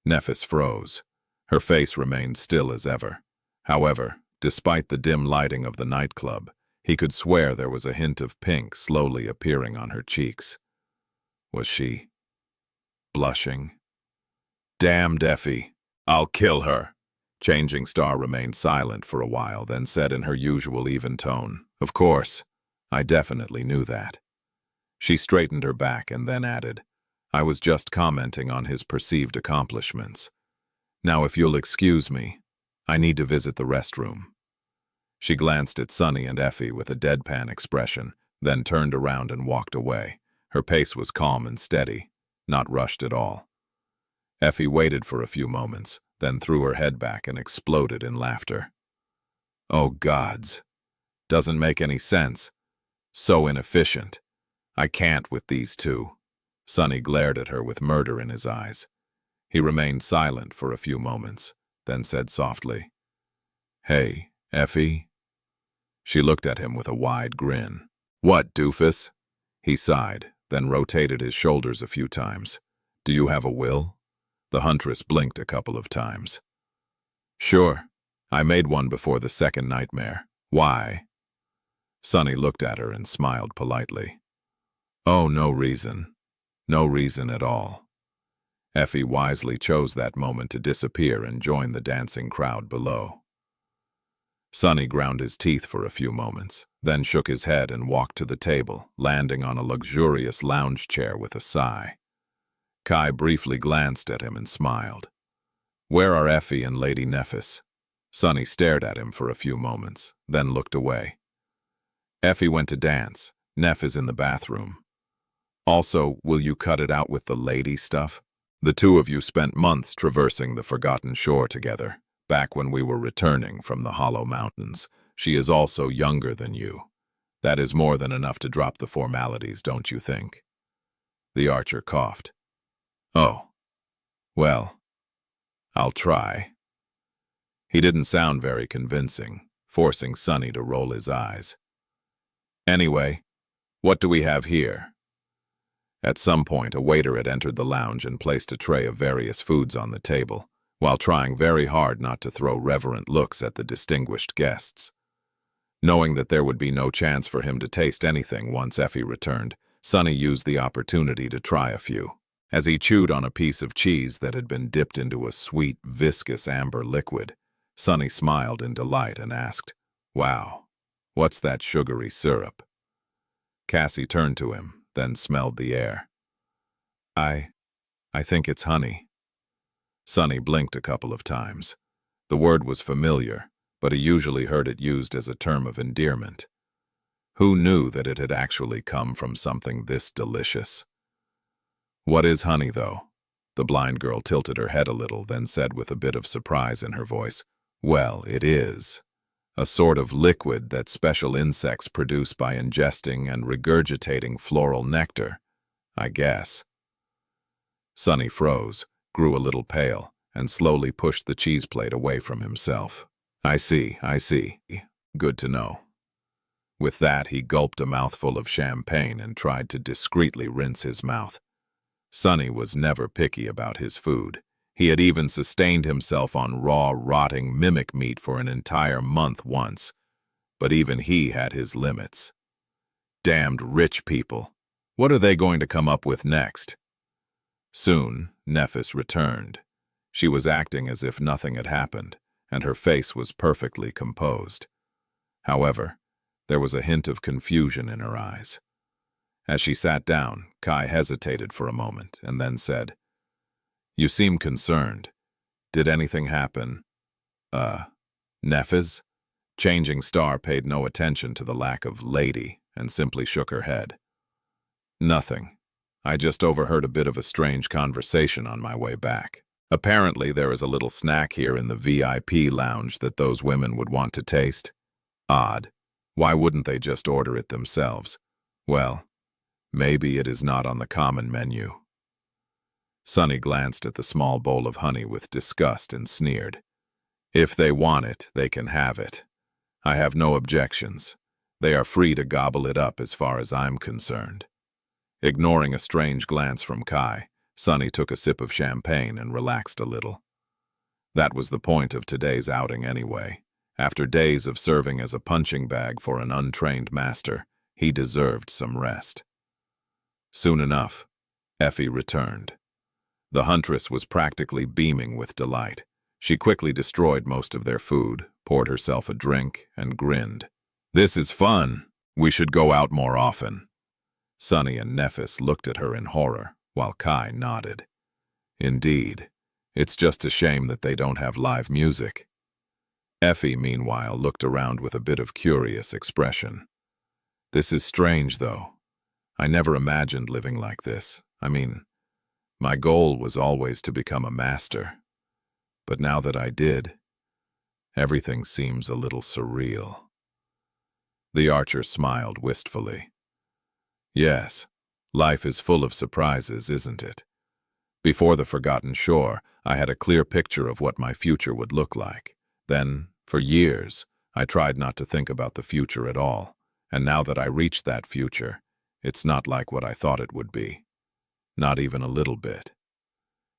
Nephis froze. Her face remained still as ever. However, despite the dim lighting of the nightclub, he could swear there was a hint of pink slowly appearing on her cheeks. Was she blushing? "Damned Effie, I'll kill her." Changing Star remained silent for a while, then said in her usual even tone, "Of course, I definitely knew that." She straightened her back and then added, "I was just commenting on his perceived accomplishments. Now, if you'll excuse me, I need to visit the restroom." She glanced at Sunny and Effie with a deadpan expression, then turned around and walked away. Her pace was calm and steady, not rushed at all. Effie waited for a few moments, then threw her head back and exploded in laughter. "Oh, gods. Doesn't make any sense. So inefficient. I can't with these two." Sunny glared at her with murder in his eyes. He remained silent for a few moments, then said softly, "Hey, Effie?" She looked at him with a wide grin. "What, doofus?" He sighed, then rotated his shoulders a few times. "Do you have a will?" The huntress blinked a couple of times. "Sure. I made one before the second nightmare. Why?" Sunny looked at her and smiled politely. "Oh, no reason. No reason at all." Effie wisely chose that moment to disappear and join the dancing crowd below. Sunny ground his teeth for a few moments, then shook his head and walked to the table, landing on a luxurious lounge chair with a sigh. Kai briefly glanced at him and smiled. "Where are Effie and Lady Nephis?" Sunny stared at him for a few moments, then looked away. "Effie went to dance. Neff is in the bathroom. Also, will you cut it out with the lady stuff? The two of you spent months traversing the Forgotten Shore together, back when we were returning from the Hollow Mountains. She is also younger than you. That is more than enough to drop the formalities, don't you think?" The archer coughed. "Oh, well, I'll try." He didn't sound very convincing, forcing Sunny to roll his eyes. "Anyway, what do we have here?" At some point, a waiter had entered the lounge and placed a tray of various foods on the table, while trying very hard not to throw reverent looks at the distinguished guests. Knowing that there would be no chance for him to taste anything once Effie returned, Sunny used the opportunity to try a few. As he chewed on a piece of cheese that had been dipped into a sweet, viscous amber liquid, Sunny smiled in delight and asked, "Wow, what's that sugary syrup?" Cassie turned to him, then smelled the air. I think it's honey." Sunny blinked a couple of times. The word was familiar, but he usually heard it used as a term of endearment. Who knew that it had actually come from something this delicious? "What is honey, though?" The blind girl tilted her head a little, then said with a bit of surprise in her voice, "Well, it is a sort of liquid that special insects produce by ingesting and regurgitating floral nectar, I guess." Sonny froze, grew a little pale, and slowly pushed the cheese plate away from himself. I see. Good to know." With that, he gulped a mouthful of champagne and tried to discreetly rinse his mouth. Sonny was never picky about his food. He had even sustained himself on raw, rotting mimic meat for an entire month once. But even he had his limits. Damned rich people. What are they going to come up with next? Soon, Nephis returned. She was acting as if nothing had happened, and her face was perfectly composed. However, there was a hint of confusion in her eyes. As she sat down, Kai hesitated for a moment and then said, "You seem concerned. Did anything happen?" Nephis?" Changing Star paid no attention to the lack of lady and simply shook her head. "Nothing. I just overheard a bit of a strange conversation on my way back. Apparently there is a little snack here in the VIP lounge that those women would want to taste. Odd. Why wouldn't they just order it themselves? Well, maybe it is not on the common menu." Sonny glanced at the small bowl of honey with disgust and sneered. "If they want it, they can have it. I have no objections. They are free to gobble it up as far as I'm concerned." Ignoring a strange glance from Kai, Sonny took a sip of champagne and relaxed a little. That was the point of today's outing anyway. After days of serving as a punching bag for an untrained master, he deserved some rest. Soon enough, Effie returned. The huntress was practically beaming with delight. She quickly destroyed most of their food, poured herself a drink, and grinned. "This is fun. We should go out more often." Sonny and Nephis looked at her in horror, while Kai nodded. "Indeed. It's just a shame that they don't have live music." Effie, meanwhile, looked around with a bit of curious expression. "This is strange, though. I never imagined living like this. I mean, my goal was always to become a master. But now that I did, everything seems a little surreal." The archer smiled wistfully. "Yes, life is full of surprises, isn't it? Before the Forgotten Shore, I had a clear picture of what my future would look like. Then, for years, I tried not to think about the future at all, and now that I reached that future, it's not like what I thought it would be. Not even a little bit."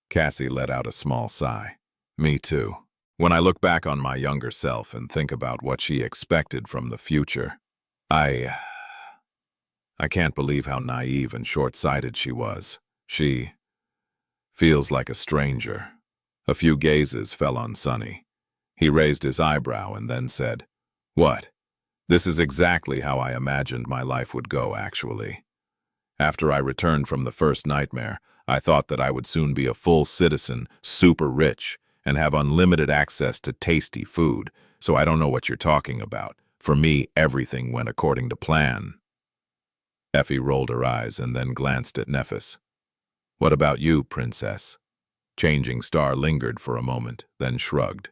Cassie let out a small sigh. "Me too. When I look back on my younger self and think about what she expected from the future, I can't believe how naive and short-sighted she was. She feels like a stranger." A few gazes fell on Sonny. He raised his eyebrow and then said, "What? This is exactly how I imagined my life would go, actually. After I returned from the first nightmare, I thought that I would soon be a full citizen, super rich, and have unlimited access to tasty food, so I don't know what you're talking about. For me, everything went according to plan." Effie rolled her eyes and then glanced at Nephis. "What about you, princess?" Changing Star lingered for a moment, then shrugged.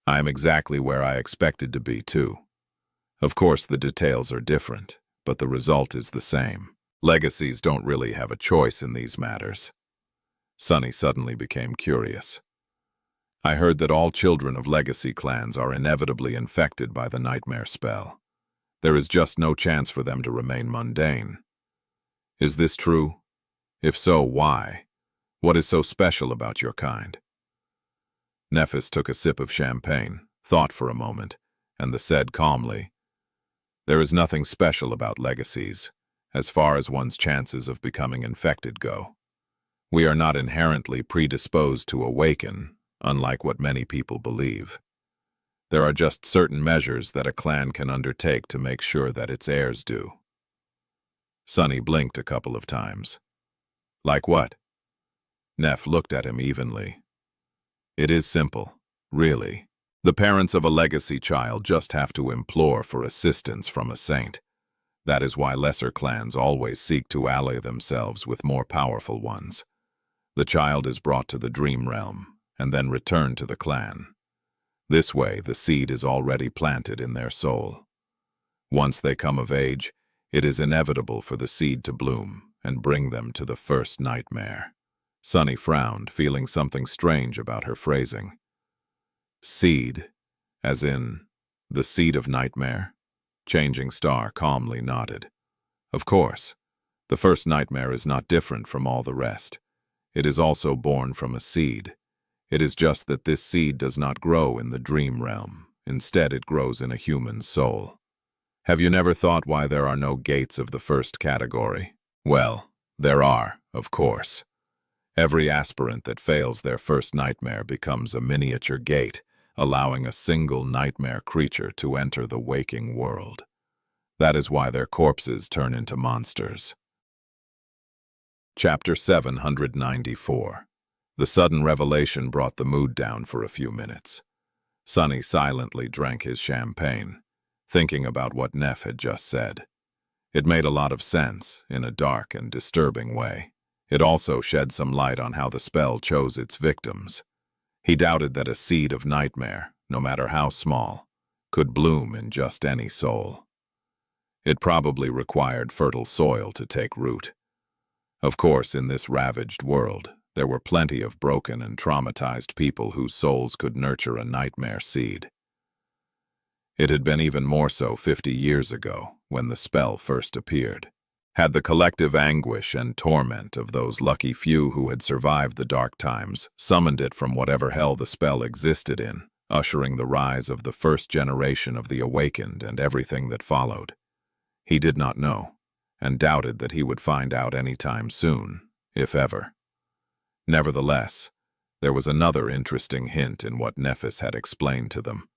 "I am exactly where I expected to be, too. Of course, the details are different, but the result is the same. Legacies don't really have a choice in these matters." Sonny suddenly became curious. "I heard that all children of legacy clans are inevitably infected by the nightmare spell. There is just no chance for them to remain mundane. Is this true? If so, why? What is so special about your kind?" Nephis took a sip of champagne, thought for a moment, and said calmly, "There is nothing special about legacies, as far as one's chances of becoming infected go. We are not inherently predisposed to awaken, unlike what many people believe. There are just certain measures that a clan can undertake to make sure that its heirs do." Sonny blinked a couple of times. "Like what?" Neff looked at him evenly. "It is simple, really. The parents of a legacy child just have to implore for assistance from a saint. That is why lesser clans always seek to ally themselves with more powerful ones. The child is brought to the dream realm, and then returned to the clan. This way, the seed is already planted in their soul. Once they come of age, it is inevitable for the seed to bloom and bring them to the first nightmare. Sunny frowned, feeling something strange about her phrasing. Seed, as in the seed of nightmare? Changing Star calmly nodded. Of course, the first nightmare is not different from all the rest. It is also born from a seed. It is just that this seed does not grow in the dream realm. Instead, it grows in a human soul. Have you never thought why there are no gates of the first category? Well, there are, of course. Every aspirant that fails their first nightmare becomes a miniature gate, allowing a single nightmare creature to enter the waking world. That is why their corpses turn into monsters. Chapter 794. The sudden revelation brought the mood down for a few minutes. Sunny silently drank his champagne, thinking about what Neff had just said. It made a lot of sense, in a dark and disturbing way. It also shed some light on how the spell chose its victims. He doubted that a seed of nightmare, no matter how small, could bloom in just any soul. It probably required fertile soil to take root. Of course, in this ravaged world, there were plenty of broken and traumatized people whose souls could nurture a nightmare seed. It had been even more so 50 years ago, when the spell first appeared. Had the collective anguish and torment of those lucky few who had survived the dark times summoned it from whatever hell the spell existed in, ushering the rise of the first generation of the awakened and everything that followed? He did not know, and doubted that he would find out any time soon, if ever. Nevertheless, there was another interesting hint in what Nephis had explained to them.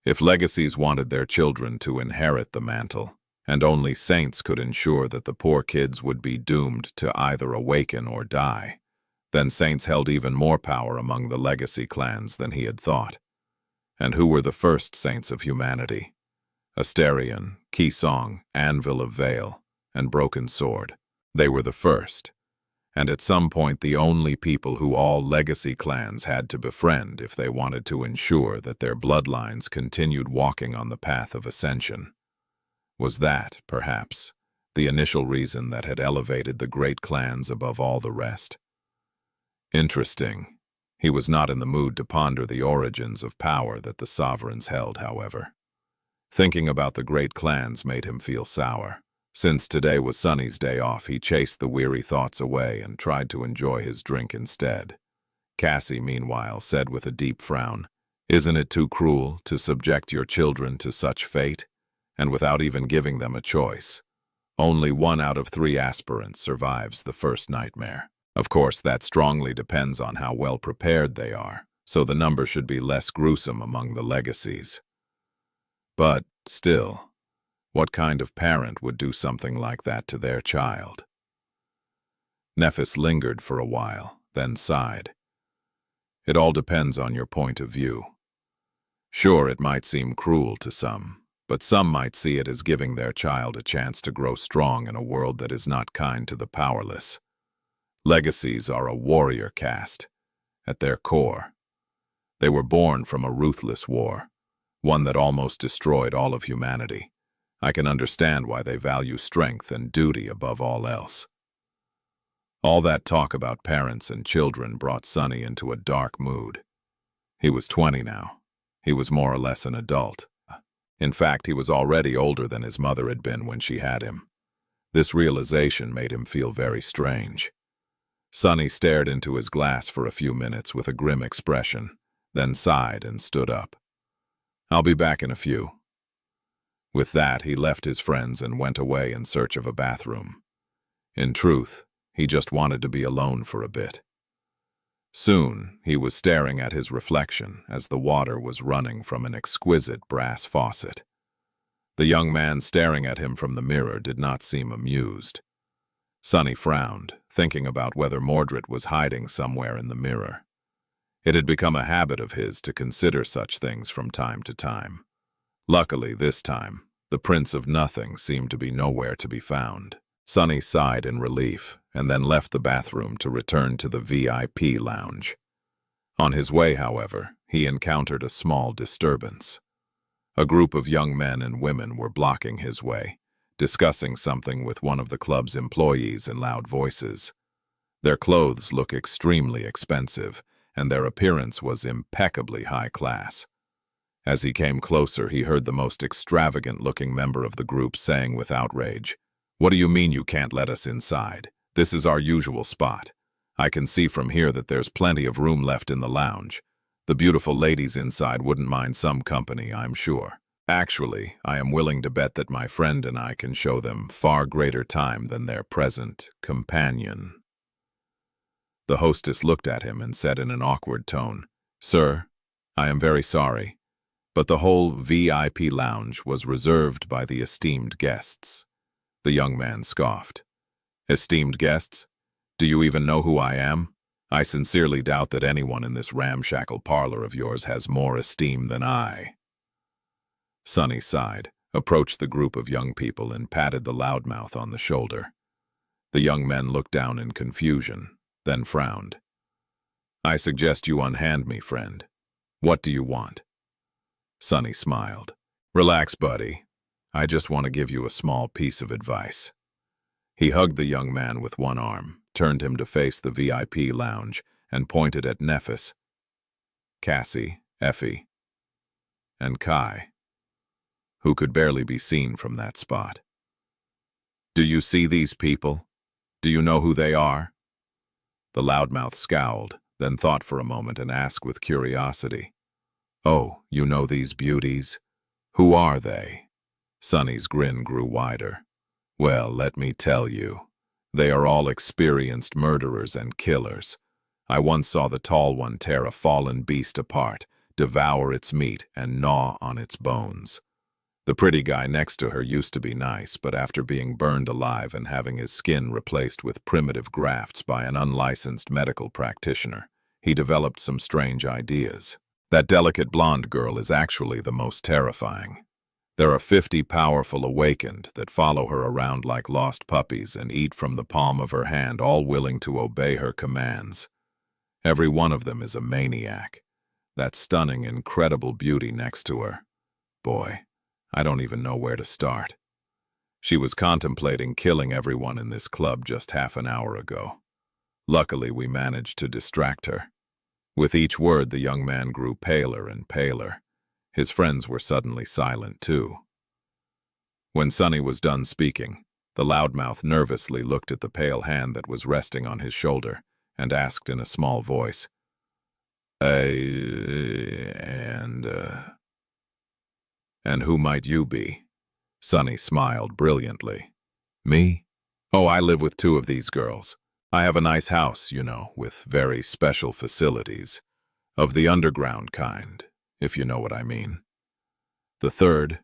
If legacies wanted their children to inherit the mantle, and only saints could ensure that the poor kids would be doomed to either awaken or die, then saints held even more power among the legacy clans than he had thought. And who were the first saints of humanity? Asterion, Keysong, Anvil of Vale, and Broken Sword. They were the first, and at some point the only people who all legacy clans had to befriend if they wanted to ensure that their bloodlines continued walking on the path of ascension. Was that, perhaps, the initial reason that had elevated the great clans above all the rest? Interesting. He was not in the mood to ponder the origins of power that the sovereigns held, however. Thinking about the great clans made him feel sour. Since today was Sunny's day off, he chased the weary thoughts away and tried to enjoy his drink instead. Cassie, meanwhile, said with a deep frown, "Isn't it too cruel to subject your children to such fate? And without even giving them a choice. Only 1 out of 3 aspirants survives the first nightmare. Of course, that strongly depends on how well prepared they are, so the number should be less gruesome among the legacies. But, still, what kind of parent would do something like that to their child?" Nephis lingered for a while, then sighed. "It all depends on your point of view. Sure, it might seem cruel to some, but some might see it as giving their child a chance to grow strong in a world that is not kind to the powerless. Legacies are a warrior caste, at their core. They were born from a ruthless war, one that almost destroyed all of humanity. I can understand why they value strength and duty above all else." All that talk about parents and children brought Sunny into a dark mood. He was 20 now. He was more or less an adult. In fact, he was already older than his mother had been when she had him. This realization made him feel very strange. Sunny stared into his glass for a few minutes with a grim expression, then sighed and stood up. "I'll be back in a few." With that, he left his friends and went away in search of a bathroom. In truth, he just wanted to be alone for a bit. Soon, he was staring at his reflection as the water was running from an exquisite brass faucet. The young man staring at him from the mirror did not seem amused. Sunny frowned, thinking about whether Mordred was hiding somewhere in the mirror. It had become a habit of his to consider such things from time to time. Luckily, this time, the Prince of Nothing seemed to be nowhere to be found. Sunny sighed in relief and then left the bathroom to return to the VIP lounge. On his way, however, he encountered a small disturbance. A group of young men and women were blocking his way, discussing something with one of the club's employees in loud voices. Their clothes looked extremely expensive, and their appearance was impeccably high class. As he came closer, he heard the most extravagant-looking member of the group saying with outrage, "What do you mean you can't let us inside? This is our usual spot. I can see from here that there's plenty of room left in the lounge. The beautiful ladies inside wouldn't mind some company, I'm sure. Actually, I am willing to bet that my friend and I can show them far greater time than their present companion." The hostess looked at him and said in an awkward tone, "Sir, I am very sorry, but the whole VIP lounge was reserved by the esteemed guests." The young man scoffed. "Esteemed guests? Do you even know who I am? I sincerely doubt that anyone in this ramshackle parlor of yours has more esteem than I." Sunny sighed, approached the group of young people, and patted the loudmouth on the shoulder. The young men looked down in confusion, then frowned. "I suggest you unhand me, friend. What do you want?" Sunny smiled. "Relax, buddy. I just want to give you a small piece of advice." He hugged the young man with one arm, turned him to face the VIP lounge, and pointed at Nephis, Cassie, Effie, and Kai, who could barely be seen from that spot. "Do you see these people? Do you know who they are?" The loudmouth scowled, then thought for a moment and asked with curiosity, "Oh, you know these beauties? Who are they?" Sunny's grin grew wider. "Well, let me tell you. They are all experienced murderers and killers. I once saw the tall one tear a fallen beast apart, devour its meat, and gnaw on its bones. The pretty guy next to her used to be nice, but after being burned alive and having his skin replaced with primitive grafts by an unlicensed medical practitioner, he developed some strange ideas. That delicate blonde girl is actually the most terrifying. There are 50 powerful awakened that follow her around like lost puppies and eat from the palm of her hand, all willing to obey her commands. Every one of them is a maniac. That stunning, incredible beauty next to her. Boy, I don't even know where to start. She was contemplating killing everyone in this club just half an hour ago. Luckily, we managed to distract her." With each word, the young man grew paler and paler. His friends were suddenly silent, too. When Sunny was done speaking, the loudmouth nervously looked at the pale hand that was resting on his shoulder and asked in a small voice, And who might you be?" Sunny smiled brilliantly. "Me? Oh, I live with 2 of these girls. I have a nice house, you know, with very special facilities. Of the underground kind, if you know what I mean. The third,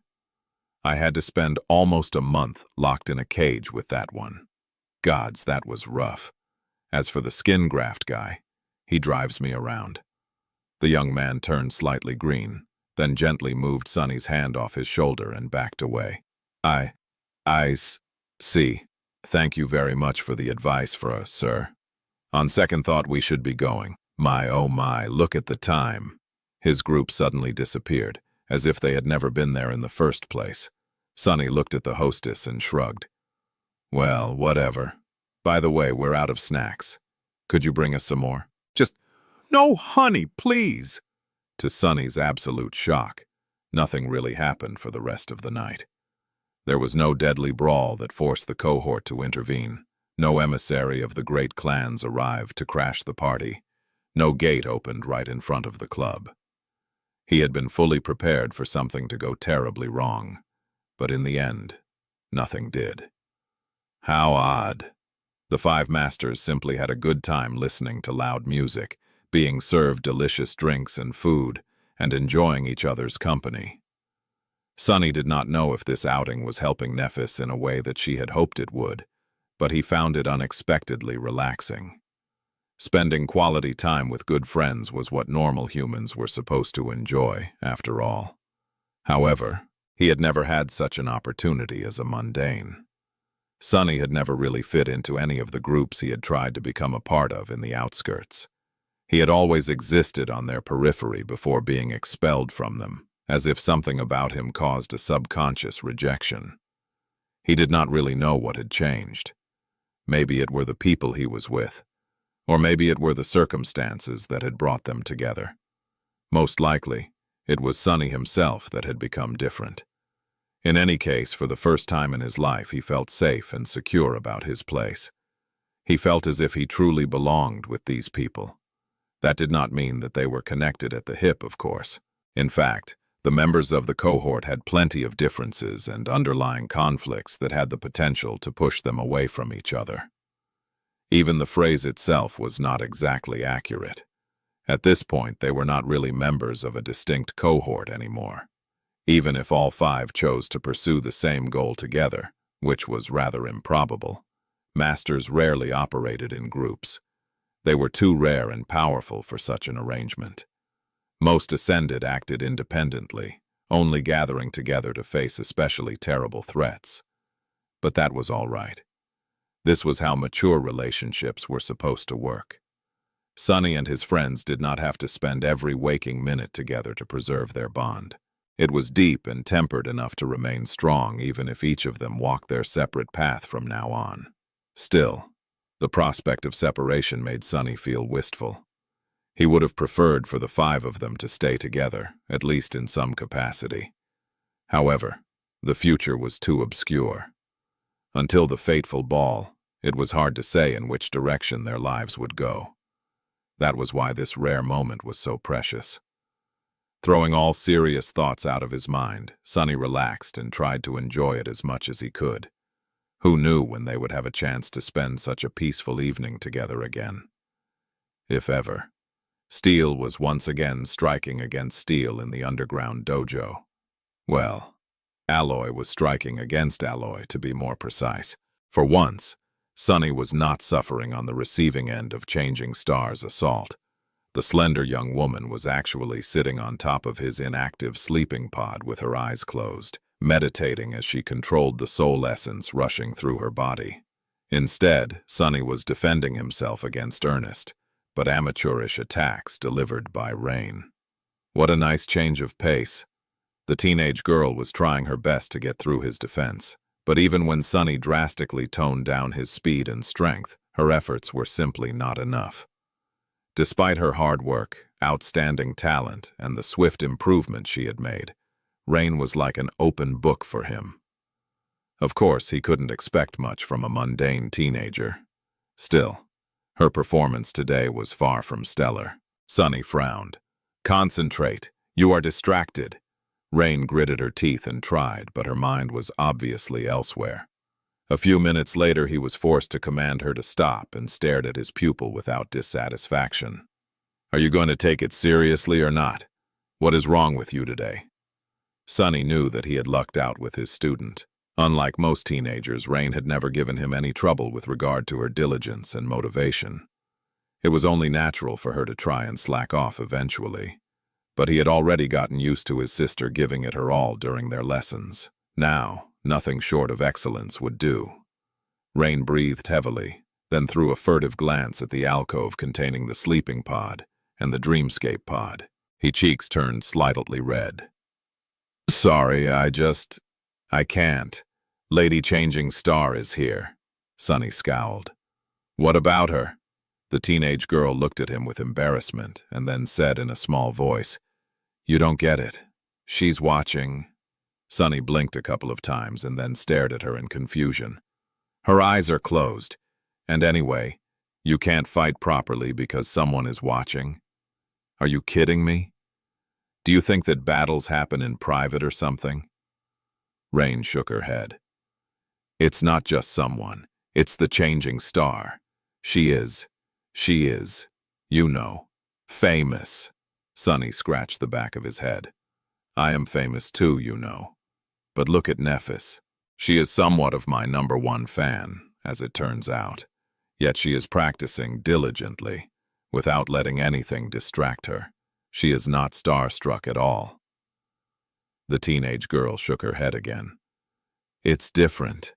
I had to spend almost a month locked in a cage with that one. Gods, that was rough. As for the skin graft guy, he drives me around." The young man turned slightly green, then gently moved Sunny's hand off his shoulder and backed away. I see. Thank you very much for the advice for us, sir. On second thought, we should be going. My, oh my, look at the time." His group suddenly disappeared, as if they had never been there in the first place. Sunny looked at the hostess and shrugged. "Well, whatever. By the way, we're out of snacks. Could you bring us some more?" "No, honey, please." To Sunny's absolute shock, nothing really happened for the rest of the night. There was no deadly brawl that forced the cohort to intervene. No emissary of the great clans arrived to crash the party. No gate opened right in front of the club. He had been fully prepared for something to go terribly wrong, but in the end, nothing did. How odd. The 5 masters simply had a good time listening to loud music, being served delicious drinks and food, and enjoying each other's company. Sunny did not know if this outing was helping Nephis in a way that she had hoped it would, but he found it unexpectedly relaxing. Spending quality time with good friends was what normal humans were supposed to enjoy, after all. However, he had never had such an opportunity as a mundane. Sunny had never really fit into any of the groups he had tried to become a part of in the outskirts. He had always existed on their periphery before being expelled from them, as if something about him caused a subconscious rejection. He did not really know what had changed. Maybe it were the people he was with, or maybe it were the circumstances that had brought them together. Most likely, it was Sunny himself that had become different. In any case, for the first time in his life, he felt safe and secure about his place. He felt as if he truly belonged with these people. That did not mean that they were connected at the hip, of course. In fact, the members of the cohort had plenty of differences and underlying conflicts that had the potential to push them away from each other. Even the phrase itself was not exactly accurate. At this point, they were not really members of a distinct cohort anymore. Even if all five chose to pursue the same goal together, which was rather improbable, masters rarely operated in groups. They were too rare and powerful for such an arrangement. Most ascended acted independently, only gathering together to face especially terrible threats. But that was all right. This was how mature relationships were supposed to work. Sunny and his friends did not have to spend every waking minute together to preserve their bond. It was deep and tempered enough to remain strong even if each of them walked their separate path from now on. Still, the prospect of separation made Sunny feel wistful. He would have preferred for the five of them to stay together, at least in some capacity. However, the future was too obscure. Until the fateful ball, it was hard to say in which direction their lives would go. That was why this rare moment was so precious. Throwing all serious thoughts out of his mind, Sunny relaxed and tried to enjoy it as much as he could. Who knew when they would have a chance to spend such a peaceful evening together again? If ever. Steel was once again striking against steel in the underground dojo. Well, alloy was striking against alloy, to be more precise. For once, Sunny was not suffering on the receiving end of Changing Star's assault. The slender young woman was actually sitting on top of his inactive sleeping pod with her eyes closed, meditating as she controlled the soul essence rushing through her body. Instead, Sunny was defending himself against earnest, but amateurish attacks delivered by Rain. What a nice change of pace. The teenage girl was trying her best to get through his defense, but even when Sunny drastically toned down his speed and strength, her efforts were simply not enough. Despite her hard work, outstanding talent, and the swift improvement she had made, Rain was like an open book for him. Of course, he couldn't expect much from a mundane teenager. Still, her performance today was far from stellar. Sunny frowned. "Concentrate. You are distracted." Rain gritted her teeth and tried, but her mind was obviously elsewhere. A few minutes later, he was forced to command her to stop and stared at his pupil without dissatisfaction. "Are you going to take it seriously or not? What is wrong with you today?" Sunny knew that he had lucked out with his student. Unlike most teenagers, Rain had never given him any trouble with regard to her diligence and motivation. It was only natural for her to try and slack off eventually. But he had already gotten used to his sister giving it her all during their lessons. Now, nothing short of excellence would do. Rain breathed heavily, then threw a furtive glance at the alcove containing the sleeping pod and the dreamscape pod. His cheeks turned slightly red. "Sorry, I can't. Lady Changing Star is here." Sunny scowled. "What about her?" The teenage girl looked at him with embarrassment and then said in a small voice, "You don't get it. She's watching." Sunny blinked a couple of times and then stared at her in confusion. "Her eyes are closed. And anyway, you can't fight properly because someone is watching? Are you kidding me? Do you think that battles happen in private or something?" Rain shook her head. "It's not just someone. It's the Changing Star. She is, you know, famous." Sunny scratched the back of his head. "I am famous too, you know. But look at Nephis. She is somewhat of my #1 fan, as it turns out. Yet she is practicing diligently, without letting anything distract her. She is not starstruck at all. The teenage girl shook her head again. It's different.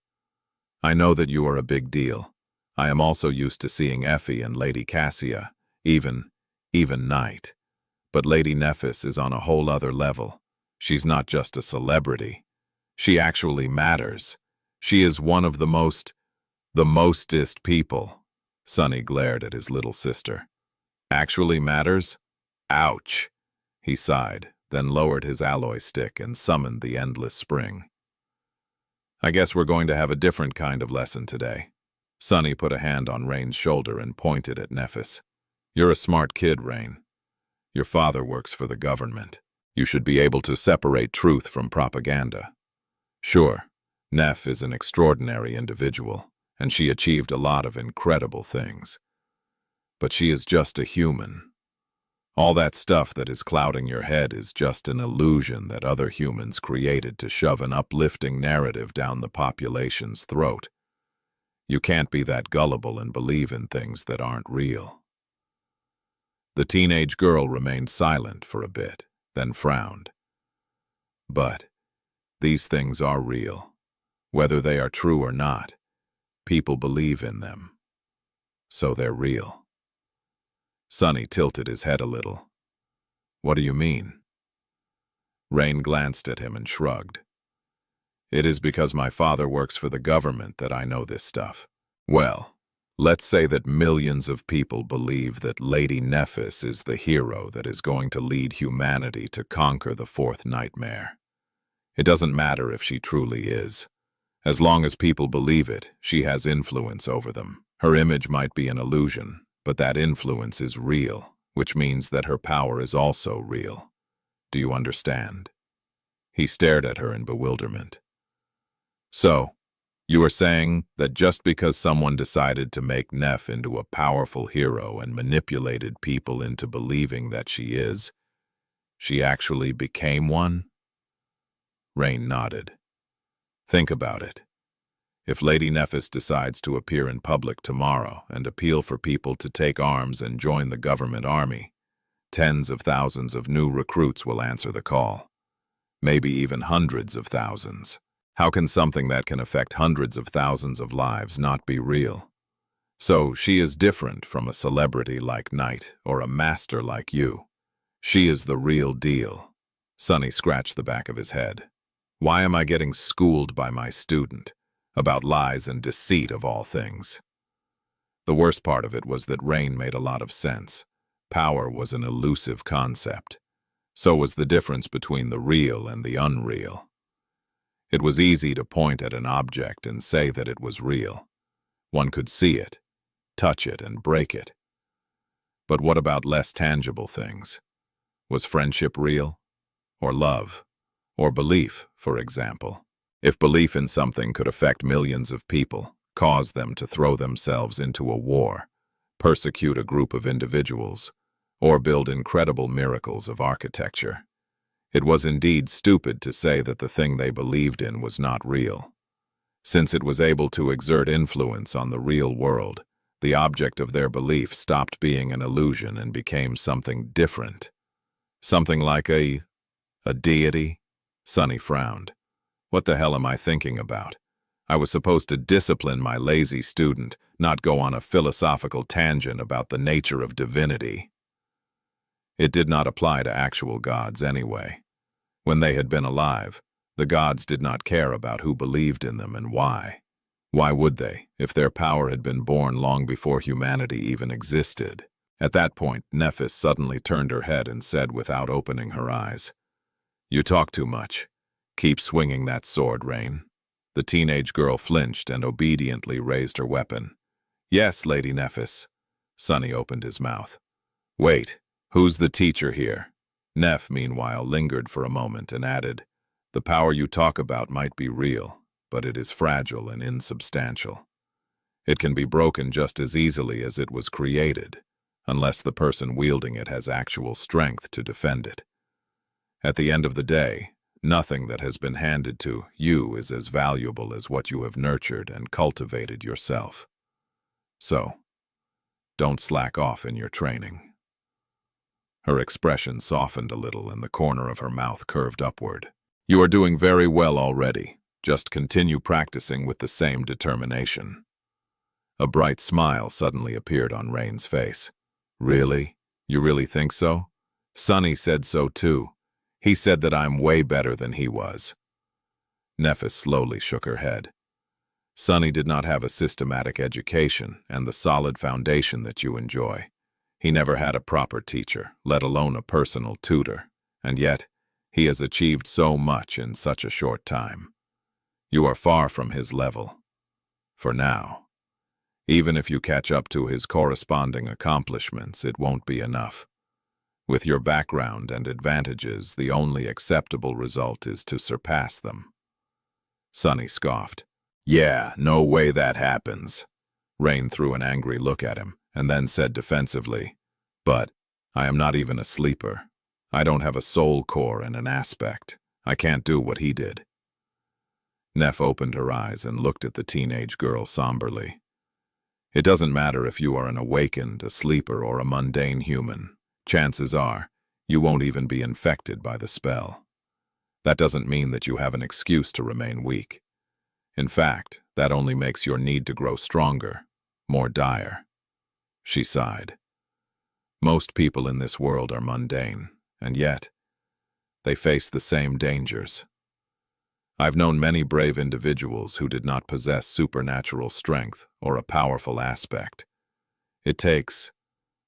I know that you are a big deal. I am also used to seeing Effie and Lady Cassia, even Knight. But Lady Nephis is on a whole other level. She's not just a celebrity. She actually matters. She is one of the mostest people. Sonny glared at his little sister. Actually matters? Ouch! He sighed, then lowered his alloy stick and summoned the endless spring. I guess we're going to have a different kind of lesson today. Sonny put a hand on Rain's shoulder and pointed at Nephis. You're a smart kid, Rain. Your father works for the government. You should be able to separate truth from propaganda. Sure, Neph is an extraordinary individual, and she achieved a lot of incredible things. But she is just a human. All that stuff that is clouding your head is just an illusion that other humans created to shove an uplifting narrative down the population's throat. You can't be that gullible and believe in things that aren't real. The teenage girl remained silent for a bit, then frowned. But these things are real. Whether they are true or not, people believe in them. So they're real. Sonny tilted his head a little. What do you mean? Rain glanced at him and shrugged. It is because my father works for the government that I know this stuff. Well, let's say that millions of people believe that Lady Nephis is the hero that is going to lead humanity to conquer the fourth nightmare. It doesn't matter if she truly is. As long as people believe it, she has influence over them. Her image might be an illusion, but that influence is real, which means that her power is also real. Do you understand? He stared at her in bewilderment. So, you are saying that just because someone decided to make Neph into a powerful hero and manipulated people into believing that she actually became one? Rain nodded. Think about it. If Lady Nephis decides to appear in public tomorrow and appeal for people to take arms and join the government army, tens of thousands of new recruits will answer the call. Maybe even hundreds of thousands. How can something that can affect hundreds of thousands of lives not be real? So she is different from a celebrity like Knight or a master like you. She is the real deal. Sonny scratched the back of his head. Why am I getting schooled by my student about lies and deceit of all things? The worst part of it was that Rain made a lot of sense. Power was an elusive concept. So was the difference between the real and the unreal. It was easy to point at an object and say that it was real. One could see it, touch it, and break it. But what about less tangible things? Was friendship real? Or love? Or belief, for example? If belief in something could affect millions of people, cause them to throw themselves into a war, persecute a group of individuals, or build incredible miracles of architecture, it was indeed stupid to say that the thing they believed in was not real. Since it was able to exert influence on the real world, the object of their belief stopped being an illusion and became something different. Something like a deity? Sonny frowned. What the hell am I thinking about? I was supposed to discipline my lazy student, not go on a philosophical tangent about the nature of divinity. It did not apply to actual gods anyway. When they had been alive, the gods did not care about who believed in them and why. Why would they, if their power had been born long before humanity even existed? At that point, Nephis suddenly turned her head and said without opening her eyes, "You talk too much. Keep swinging that sword, Rain." The teenage girl flinched and obediently raised her weapon. "Yes, Lady Nephis." Sonny opened his mouth. "Wait, who's the teacher here?" Neph, meanwhile, lingered for a moment and added, "The power you talk about might be real, but it is fragile and insubstantial. It can be broken just as easily as it was created, unless the person wielding it has actual strength to defend it. At the end of the day, nothing that has been handed to you is as valuable as what you have nurtured and cultivated yourself. So, Don't slack off in your training." Her expression softened a little and the corner of her mouth curved upward. "You are doing very well already. Just continue practicing with the same determination." A bright smile suddenly appeared on Rain's face. "Really? You really think so?" "Sunny said so too. He said that I'm way better than he was." Nephis slowly shook her head. "Sunny did not have a systematic education and the solid foundation that you enjoy. He never had a proper teacher, let alone a personal tutor, and yet he has achieved so much in such a short time. You are far from his level. For now. Even if you catch up to his corresponding accomplishments, it won't be enough. With your background and advantages, the only acceptable result is to surpass them." Sunny scoffed. "Yeah, no way that happens." Rain threw an angry look at him, and then said defensively, "But I am not even a sleeper. I don't have a soul core and an aspect. I can't do what he did." Neff opened her eyes and looked at the teenage girl somberly. "It doesn't matter if you are an awakened, a sleeper, or a mundane human. Chances are, you won't even be infected by the spell. That doesn't mean that you have an excuse to remain weak. In fact, that only makes your need to grow stronger, more dire." She sighed. "Most people in this world are mundane, and yet, they face the same dangers. I've known many brave individuals who did not possess supernatural strength or a powerful aspect. It takes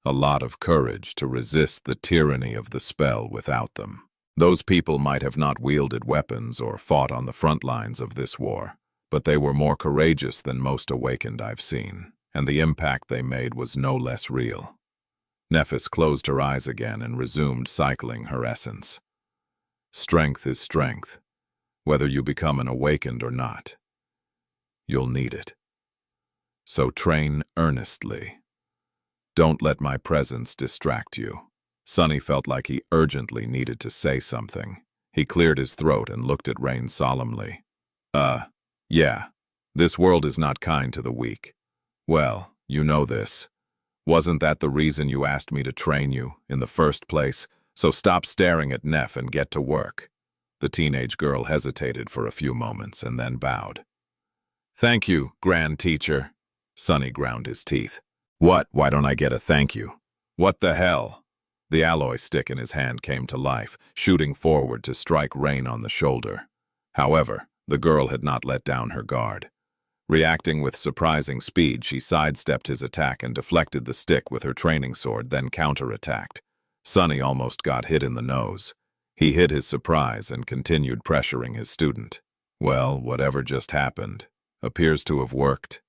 a lot of courage to resist the tyranny of the spell without them. Those people might have not wielded weapons or fought on the front lines of this war, but they were more courageous than most awakened I've seen, and the impact they made was no less real." Nephis closed her eyes again and resumed cycling her essence. "Strength is strength, whether you become an awakened or not. You'll need it. So train earnestly. Don't let my presence distract you." Sunny felt like he urgently needed to say something. He cleared his throat and looked at Rain solemnly. Yeah, this world is not kind to the weak. Well, you know this. Wasn't that the reason you asked me to train you in the first place? So stop staring at Neff and get to work." The teenage girl hesitated for a few moments and then bowed. "Thank you, Grand Teacher." Sunny ground his teeth. "What? Why don't I get a thank you?" "What the hell?" The alloy stick in his hand came to life, shooting forward to strike Rain on the shoulder. However, the girl had not let down her guard. Reacting with surprising speed, she sidestepped his attack and deflected the stick with her training sword, then counterattacked. Sunny almost got hit in the nose. He hid his surprise and continued pressuring his student. Well, whatever just happened appears to have worked.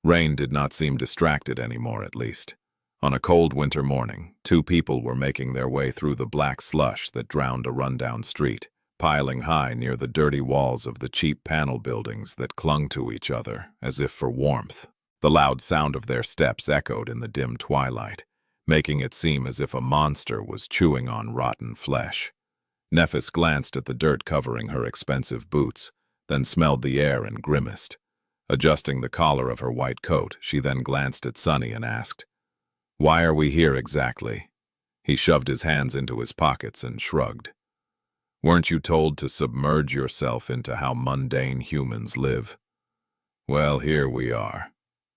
Rain did not seem distracted anymore, at least. On a cold winter morning, two people were making their way through the black slush that drowned a rundown street, piling high near the dirty walls of the cheap panel buildings that clung to each other as if for warmth. The loud sound of their steps echoed in the dim twilight, making it seem as if a monster was chewing on rotten flesh. Nephis glanced at the dirt covering her expensive boots, then smelled the air and grimaced. Adjusting the collar of her white coat, she then glanced at Sunny and asked, "Why are we here exactly?" He shoved his hands into his pockets and shrugged. "Weren't you told to submerge yourself into how mundane humans live? Well, here we are.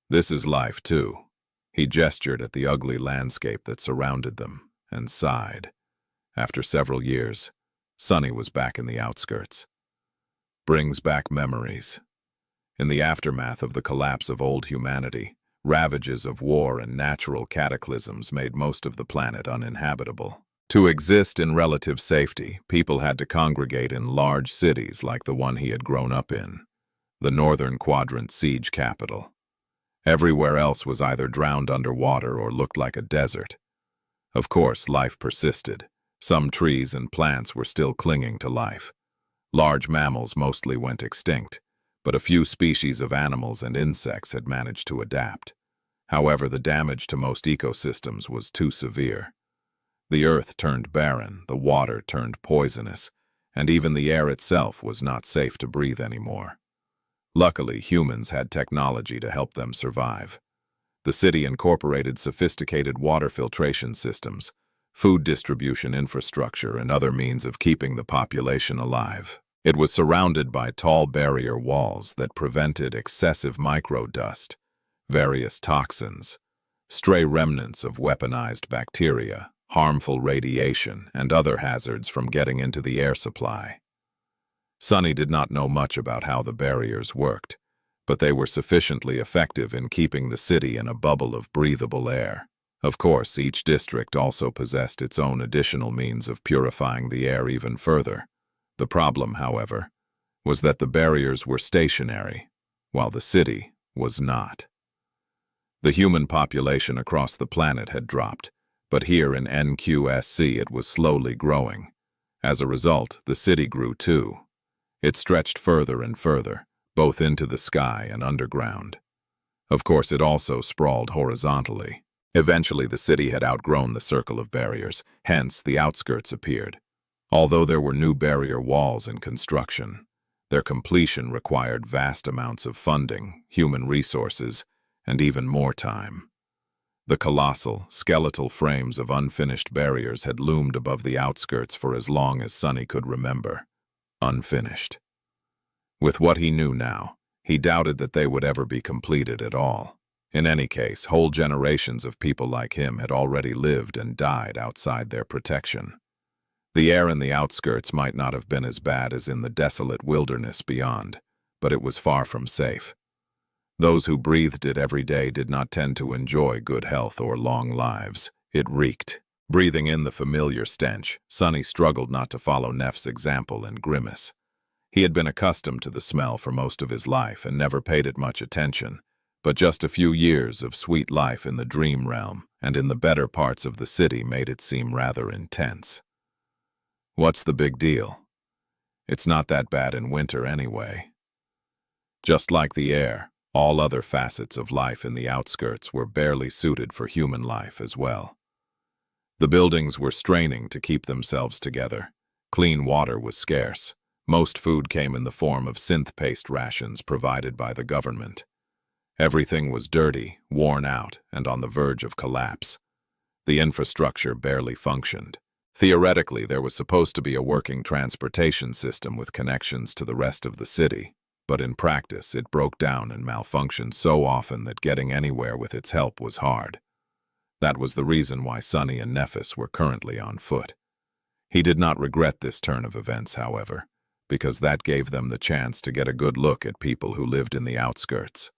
This is life, too." He gestured at the ugly landscape that surrounded them and sighed. After several years, Sunny was back in the outskirts. Brings back memories. In the aftermath of the collapse of old humanity, ravages of war and natural cataclysms made most of the planet uninhabitable. To exist in relative safety, people had to congregate in large cities like the one he had grown up in, the Northern Quadrant siege capital. Everywhere else was either drowned underwater or looked like a desert. Of course, life persisted. Some trees and plants were still clinging to life. Large mammals mostly went extinct, but a few species of animals and insects had managed to adapt. However, the damage to most ecosystems was too severe. The earth turned barren, the water turned poisonous, and even the air itself was not safe to breathe anymore. Luckily, humans had technology to help them survive. The The city incorporated sophisticated water filtration systems, food distribution infrastructure, and other means of keeping the population alive. It was surrounded by tall barrier walls that prevented excessive microdust, various toxins, stray remnants of weaponized bacteria, harmful radiation, and other hazards from getting into the air supply. Sunny did not know much about how the barriers worked, but they were sufficiently effective in keeping the city in a bubble of breathable air. Of course, each district also possessed its own additional means of purifying the air even further. The problem, however, was that the barriers were stationary, while the city was not. The human population across the planet had dropped, but here in NQSC it was slowly growing. As a result, the city grew too. It stretched further and further, both into the sky and underground. Of course, it also sprawled horizontally. Eventually, the city had outgrown the circle of barriers, hence the outskirts appeared. Although there were new barrier walls in construction, their completion required vast amounts of funding, human resources, and even more time. The colossal, skeletal frames of unfinished barriers had loomed above the outskirts for as long as Sunny could remember. Unfinished. With what he knew now, he doubted that they would ever be completed at all. In any case, whole generations of people like him had already lived and died outside their protection. The air in the outskirts might not have been as bad as in the desolate wilderness beyond, but it was far from safe. Those who breathed it every day did not tend to enjoy good health or long lives. It reeked. Breathing in the familiar stench, Sunny struggled not to follow Neff's example and grimace. He had been accustomed to the smell for most of his life and never paid it much attention, but just a few years of sweet life in the dream realm and in the better parts of the city made it seem rather intense. What's the big deal? It's not that bad in winter anyway. Just like the air, all other facets of life in the outskirts were barely suited for human life as well. The buildings were straining to keep themselves together. Clean water was scarce. Most food came in the form of synth-paste rations provided by the government. Everything was dirty, worn out, and on the verge of collapse. The infrastructure barely functioned. Theoretically, there was supposed to be a working transportation system with connections to the rest of the city, but in practice it broke down and malfunctioned so often that getting anywhere with its help was hard. That was the reason why Sunny and Nephis were currently on foot. He did not regret this turn of events, however, because that gave them the chance to get a good look at people who lived in the outskirts.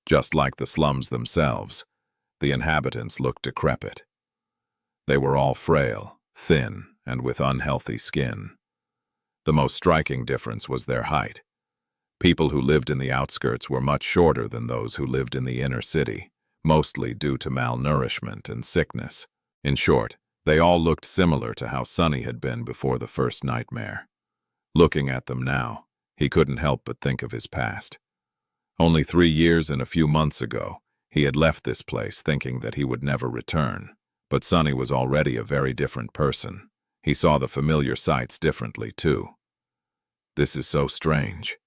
Just like the slums themselves, the inhabitants looked decrepit. They were all frail, thin, and with unhealthy skin. The most striking difference was their height. People who lived in the outskirts were much shorter than those who lived in the inner city, mostly due to malnourishment and sickness. In short, they all looked similar to how Sunny had been before the first nightmare. Looking at them now, he couldn't help but think of his past. Only 3 years and a few months ago, he had left this place thinking that he would never return. But Sunny was already a very different person. He saw the familiar sights differently, too. This is so strange.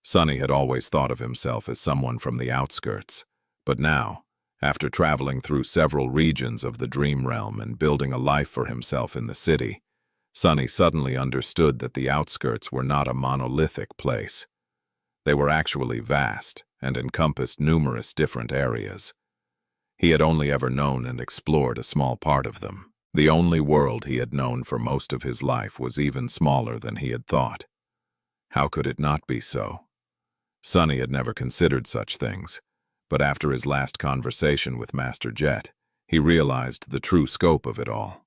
Sunny had always thought of himself as someone from the outskirts, but now, after traveling through several regions of the dream realm and building a life for himself in the city, Sunny suddenly understood that the outskirts were not a monolithic place. They were actually vast and encompassed numerous different areas. He had only ever known and explored a small part of them. The only world he had known for most of his life was even smaller than he had thought. How could it not be so? Sunny had never considered such things, but after his last conversation with Master Jet, he realized the true scope of it all.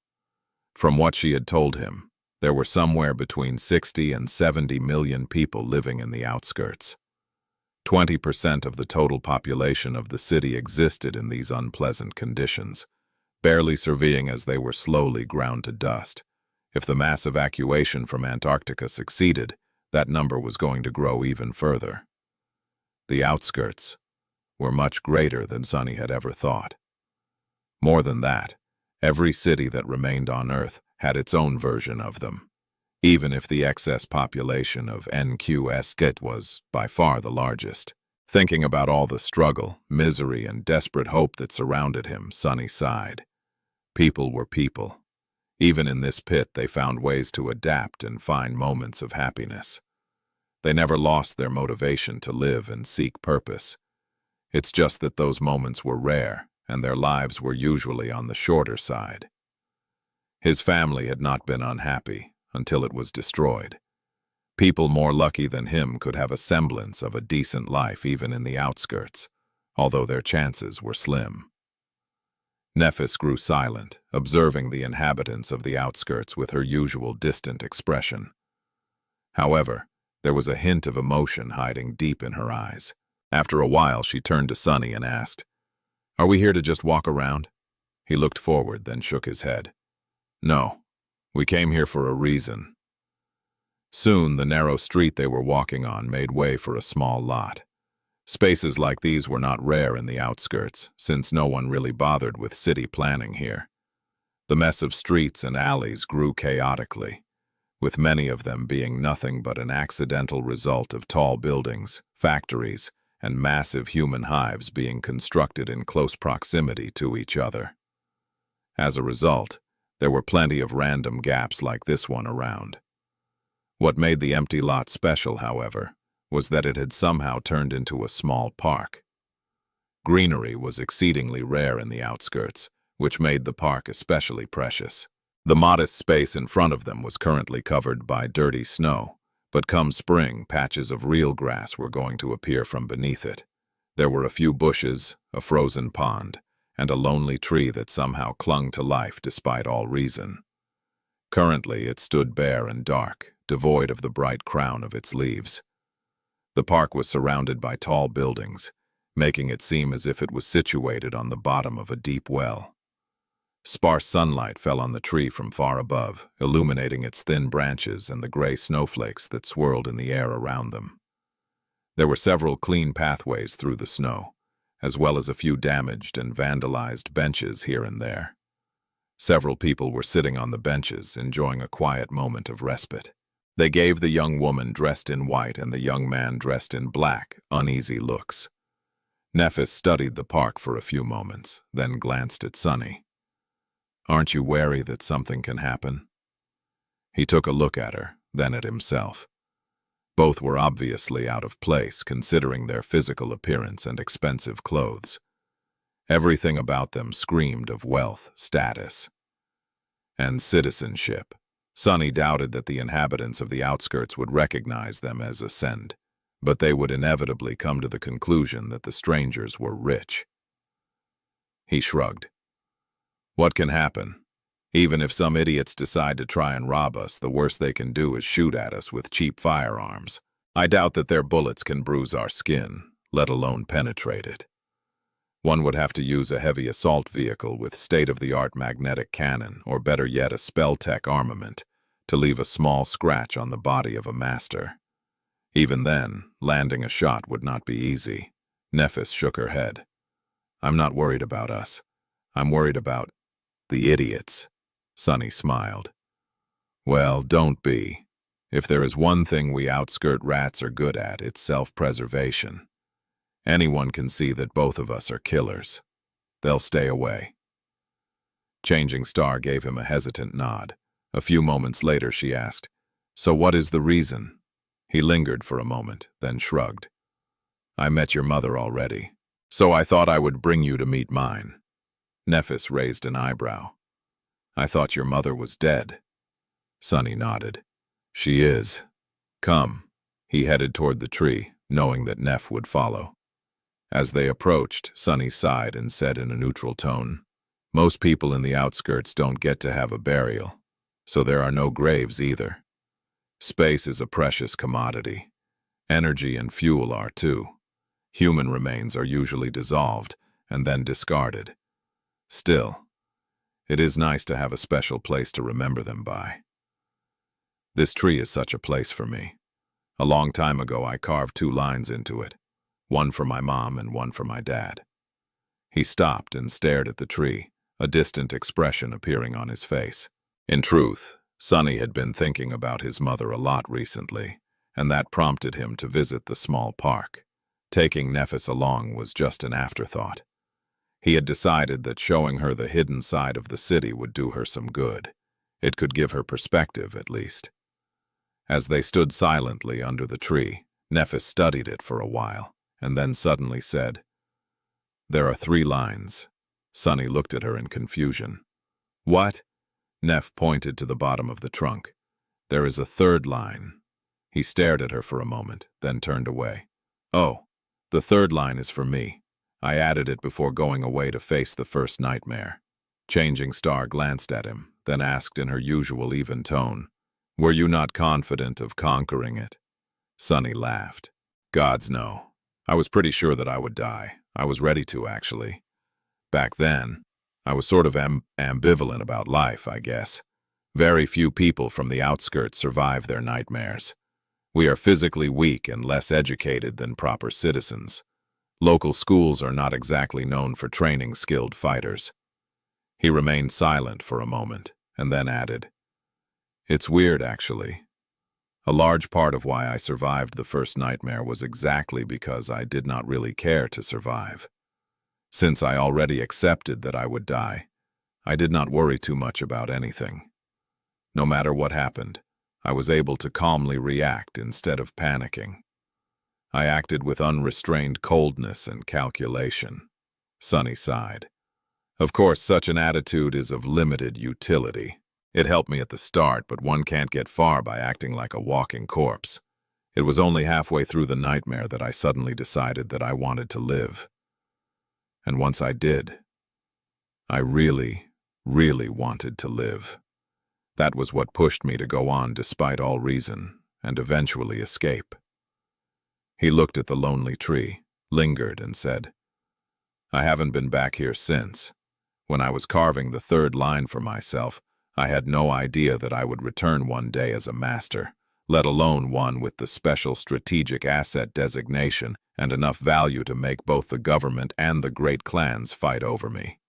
From what she had told him, there were somewhere between 60 and 70 million people living in the outskirts. 20% of the total population of the city existed in these unpleasant conditions, barely surviving as they were slowly ground to dust. If the mass evacuation from Antarctica succeeded, that number was going to grow even further. The outskirts were much greater than Sunny had ever thought. More than that, every city that remained on Earth had its own version of them, even if the excess population of NQSK was by far the largest. Thinking about all the struggle, misery, and desperate hope that surrounded him, Sunny sighed. People were people. Even in this pit, they found ways to adapt and find moments of happiness. They never lost their motivation to live and seek purpose. It's just that those moments were rare, and their lives were usually on the shorter side. His family had not been unhappy until it was destroyed. People more lucky than him could have a semblance of a decent life even in the outskirts, although their chances were slim. Nephis grew silent, observing the inhabitants of the outskirts with her usual distant expression. However, there was a hint of emotion hiding deep in her eyes. After a while, she turned to Sunny and asked, "Are we here to just walk around?" He looked forward, then shook his head. "No, we came here for a reason." Soon, the narrow street they were walking on made way for a small lot. Spaces like these were not rare in the outskirts, since no one really bothered with city planning here. The mess of streets and alleys grew chaotically, with many of them being nothing but an accidental result of tall buildings, factories, and massive human hives being constructed in close proximity to each other. As a result, there were plenty of random gaps like this one around. What made the empty lot special, however, was that it had somehow turned into a small park. Greenery was exceedingly rare in the outskirts, which made the park especially precious. The modest space in front of them was currently covered by dirty snow, but come spring, patches of real grass were going to appear from beneath it. There were a few bushes, a frozen pond, and a lonely tree that somehow clung to life despite all reason. Currently, it stood bare and dark, devoid of the bright crown of its leaves. The park was surrounded by tall buildings, making it seem as if it was situated on the bottom of a deep well. Sparse sunlight fell on the tree from far above, illuminating its thin branches and the gray snowflakes that swirled in the air around them. There were several clean pathways through the snow, as well as a few damaged and vandalized benches here and there. Several people were sitting on the benches, enjoying a quiet moment of respite. They gave the young woman dressed in white and the young man dressed in black uneasy looks. Nephis studied the park for a few moments, then glanced at Sunny. "Aren't you wary that something can happen?" He took a look at her, then at himself. Both were obviously out of place, considering their physical appearance and expensive clothes. Everything about them screamed of wealth, status, and citizenship. Sunny doubted that the inhabitants of the outskirts would recognize them as ascend, but they would inevitably come to the conclusion that the strangers were rich. He shrugged. "What can happen? Even if some idiots decide to try and rob us, the worst they can do is shoot at us with cheap firearms. I doubt that their bullets can bruise our skin, let alone penetrate it. One would have to use a heavy assault vehicle with state-of-the-art magnetic cannon, or better yet, a spell-tech armament, to leave a small scratch on the body of a master. Even then, landing a shot would not be easy." Nephis shook her head. "I'm not worried about us. I'm worried about the idiots." Sunny smiled. "Well, don't be. If there is one thing we outskirt rats are good at, it's self-preservation. Anyone can see that both of us are killers. They'll stay away." Changing Star gave him a hesitant nod. A few moments later, she asked, "So what is the reason?" He lingered for a moment, then shrugged. "I met your mother already, so I thought I would bring you to meet mine." Nephis raised an eyebrow. "I thought your mother was dead." Sunny nodded. "She is. Come." He headed toward the tree, knowing that Neph would follow. As they approached, Sunny sighed and said in a neutral tone, "Most people in the outskirts don't get to have a burial, so there are no graves either. Space is a precious commodity. Energy and fuel are too. Human remains are usually dissolved and then discarded. Still, it is nice to have a special place to remember them by. This tree is such a place for me. A long time ago, I carved 2 lines into it, one for my mom and one for my dad." He stopped and stared at the tree, a distant expression appearing on his face. In truth, Sunny had been thinking about his mother a lot recently, and that prompted him to visit the small park. Taking Nephis along was just an afterthought. He had decided that showing her the hidden side of the city would do her some good. It could give her perspective, at least. As they stood silently under the tree, Nephis studied it for a while, and then suddenly said, "There are 3 lines." Sunny looked at her in confusion. "What?" Neph pointed to the bottom of the trunk. "There is a 3rd line." He stared at her for a moment, then turned away. "Oh, the 3rd line is for me. I added it before going away to face the first nightmare." Changing Star glanced at him, then asked in her usual even tone, "Were you not confident of conquering it?" Sunny laughed. "Gods, no. I was pretty sure that I would die. I was ready to, actually. Back then, I was sort of ambivalent about life, I guess. Very few people from the outskirts survive their nightmares. We are physically weak and less educated than proper citizens. Local schools are not exactly known for training skilled fighters." He remained silent for a moment, and then added, "It's weird, actually. A large part of why I survived the first nightmare was exactly because I did not really care to survive. Since I already accepted that I would die, I did not worry too much about anything. No matter what happened, I was able to calmly react instead of panicking. I acted with unrestrained coldness and calculation." Sunny sighed. "Of course, such an attitude is of limited utility. It helped me at the start, but one can't get far by acting like a walking corpse. It was only halfway through the nightmare that I suddenly decided that I wanted to live. And once I did, I really, really wanted to live. That was what pushed me to go on despite all reason, and eventually escape." He looked at the lonely tree, lingered, and said, "I haven't been back here since. When I was carving the 3rd line for myself, I had no idea that I would return one day as a master, let alone one with the special strategic asset designation and enough value to make both the government and the great clans fight over me."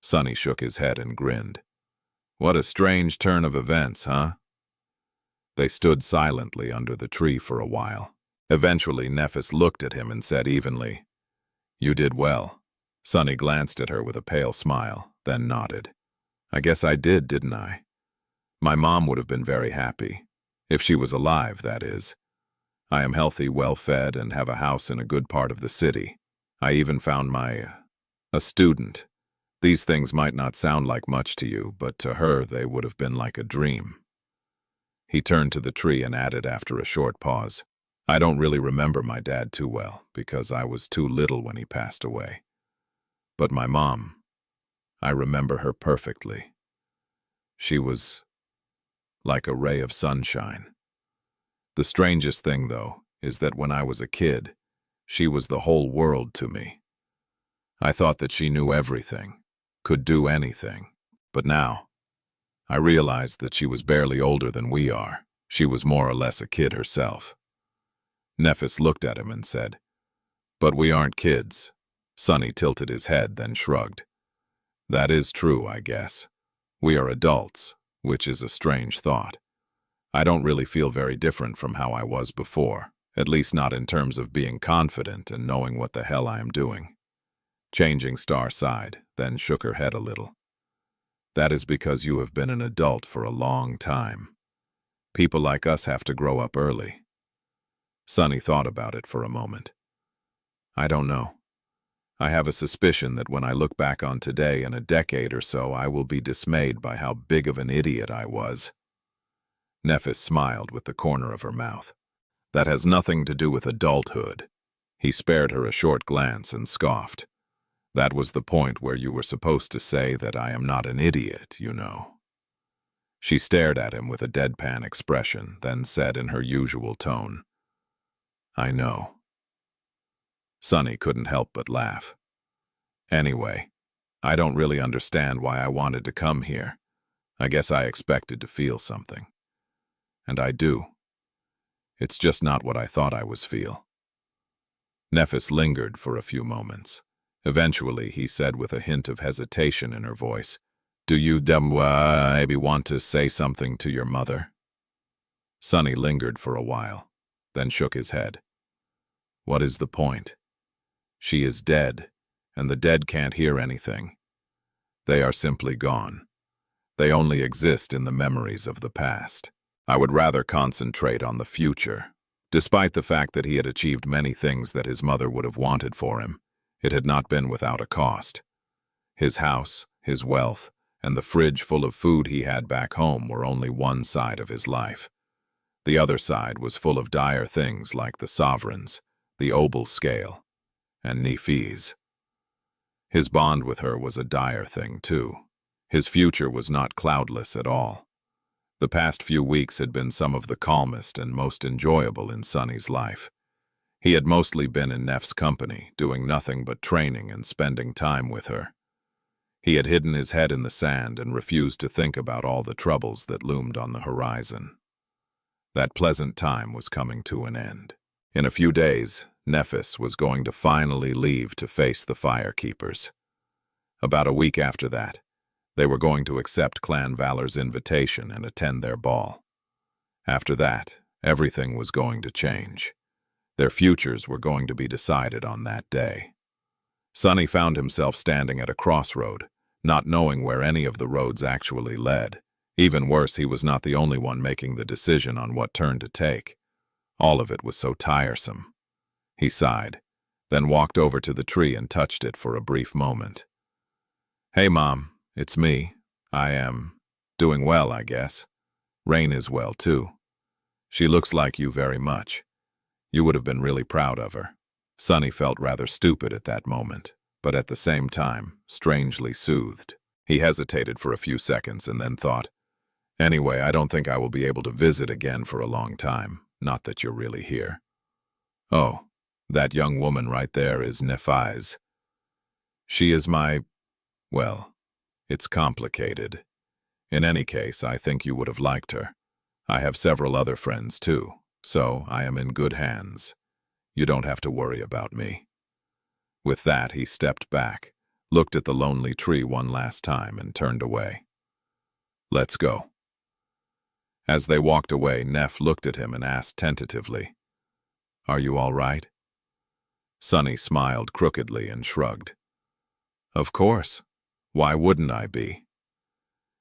Sunny shook his head and grinned. "What a strange turn of events, huh?" They stood silently under the tree for a while. Eventually, Nephis looked at him and said evenly, "You did well." Sunny glanced at her with a pale smile, then nodded. "I guess I didn't I? My mom would have been very happy. If she was alive, that is. I am healthy, well-fed, and have a house in a good part of the city. I even found a student. These things might not sound like much to you, but to her they would have been like a dream." He turned to the tree and added after a short pause, "I don't really remember my dad too well, because I was too little when he passed away. But my mom, I remember her perfectly. She was like a ray of sunshine. The strangest thing, though, is that when I was a kid, she was the whole world to me. I thought that she knew everything, could do anything. But now, I realized that she was barely older than we are. She was more or less a kid herself." Nephis looked at him and said, "But we aren't kids." Sunny tilted his head, then shrugged. "That is true, I guess. We are adults, which is a strange thought. I don't really feel very different from how I was before, at least not in terms of being confident and knowing what the hell I am doing." Changing Star sighed, then shook her head a little. "That is because you have been an adult for a long time. People like us have to grow up early." Sunny thought about it for a moment. "I don't know. I have a suspicion that when I look back on today in a decade or so, I will be dismayed by how big of an idiot I was." Nephis smiled with the corner of her mouth. "That has nothing to do with adulthood." He spared her a short glance and scoffed. "That was the point where you were supposed to say that I am not an idiot, you know." She stared at him with a deadpan expression, then said in her usual tone, "I know." Sunny couldn't help but laugh. "Anyway, I don't really understand why I wanted to come here. I guess I expected to feel something. And I do. It's just not what I thought I was feel." Nephis lingered for a few moments. Eventually, he said with a hint of hesitation in her voice, "Do you maybe want to say something to your mother?" Sunny lingered for a while, then shook his head. What is the point? She is dead, and the dead can't hear anything. They are simply gone. They only exist in the memories of the past. I would rather concentrate on the future. Despite the fact that he had achieved many things that his mother would have wanted for him, it had not been without a cost. His house, his wealth, and the fridge full of food he had back home were only one side of his life. The other side was full of dire things like the sovereigns, the obol scale, and Nephis. His bond with her was a dire thing, too. His future was not cloudless at all. The past few weeks had been some of the calmest and most enjoyable in Sonny's life. He had mostly been in Neff's company, doing nothing but training and spending time with her. He had hidden his head in the sand and refused to think about all the troubles that loomed on the horizon. That pleasant time was coming to an end. In a few days, Nephis was going to finally leave to face the Firekeepers. About a week after that, they were going to accept Clan Valor's invitation and attend their ball. After that, everything was going to change. Their futures were going to be decided on that day. Sonny found himself standing at a crossroad, not knowing where any of the roads actually led. Even worse, he was not the only one making the decision on what turn to take. All of it was so tiresome. He sighed, then walked over to the tree and touched it for a brief moment. "Hey, Mom, it's me. I am doing well, I guess. Rain is well, too. She looks like you very much. You would have been really proud of her." Sonny felt rather stupid at that moment, but at the same time, strangely soothed. He hesitated for a few seconds and then thought, "Anyway, I don't think I will be able to visit again for a long time, not that you're really here." "Oh, that young woman right there is Nephis. She is well, it's complicated. In any case, I think you would have liked her. I have several other friends, too, so I am in good hands. You don't have to worry about me." With that, he stepped back, looked at the lonely tree one last time, and turned away. "Let's go." As they walked away, Neff looked at him and asked tentatively, "Are you all right?" Sonny smiled crookedly and shrugged. "Of course. Why wouldn't I be?"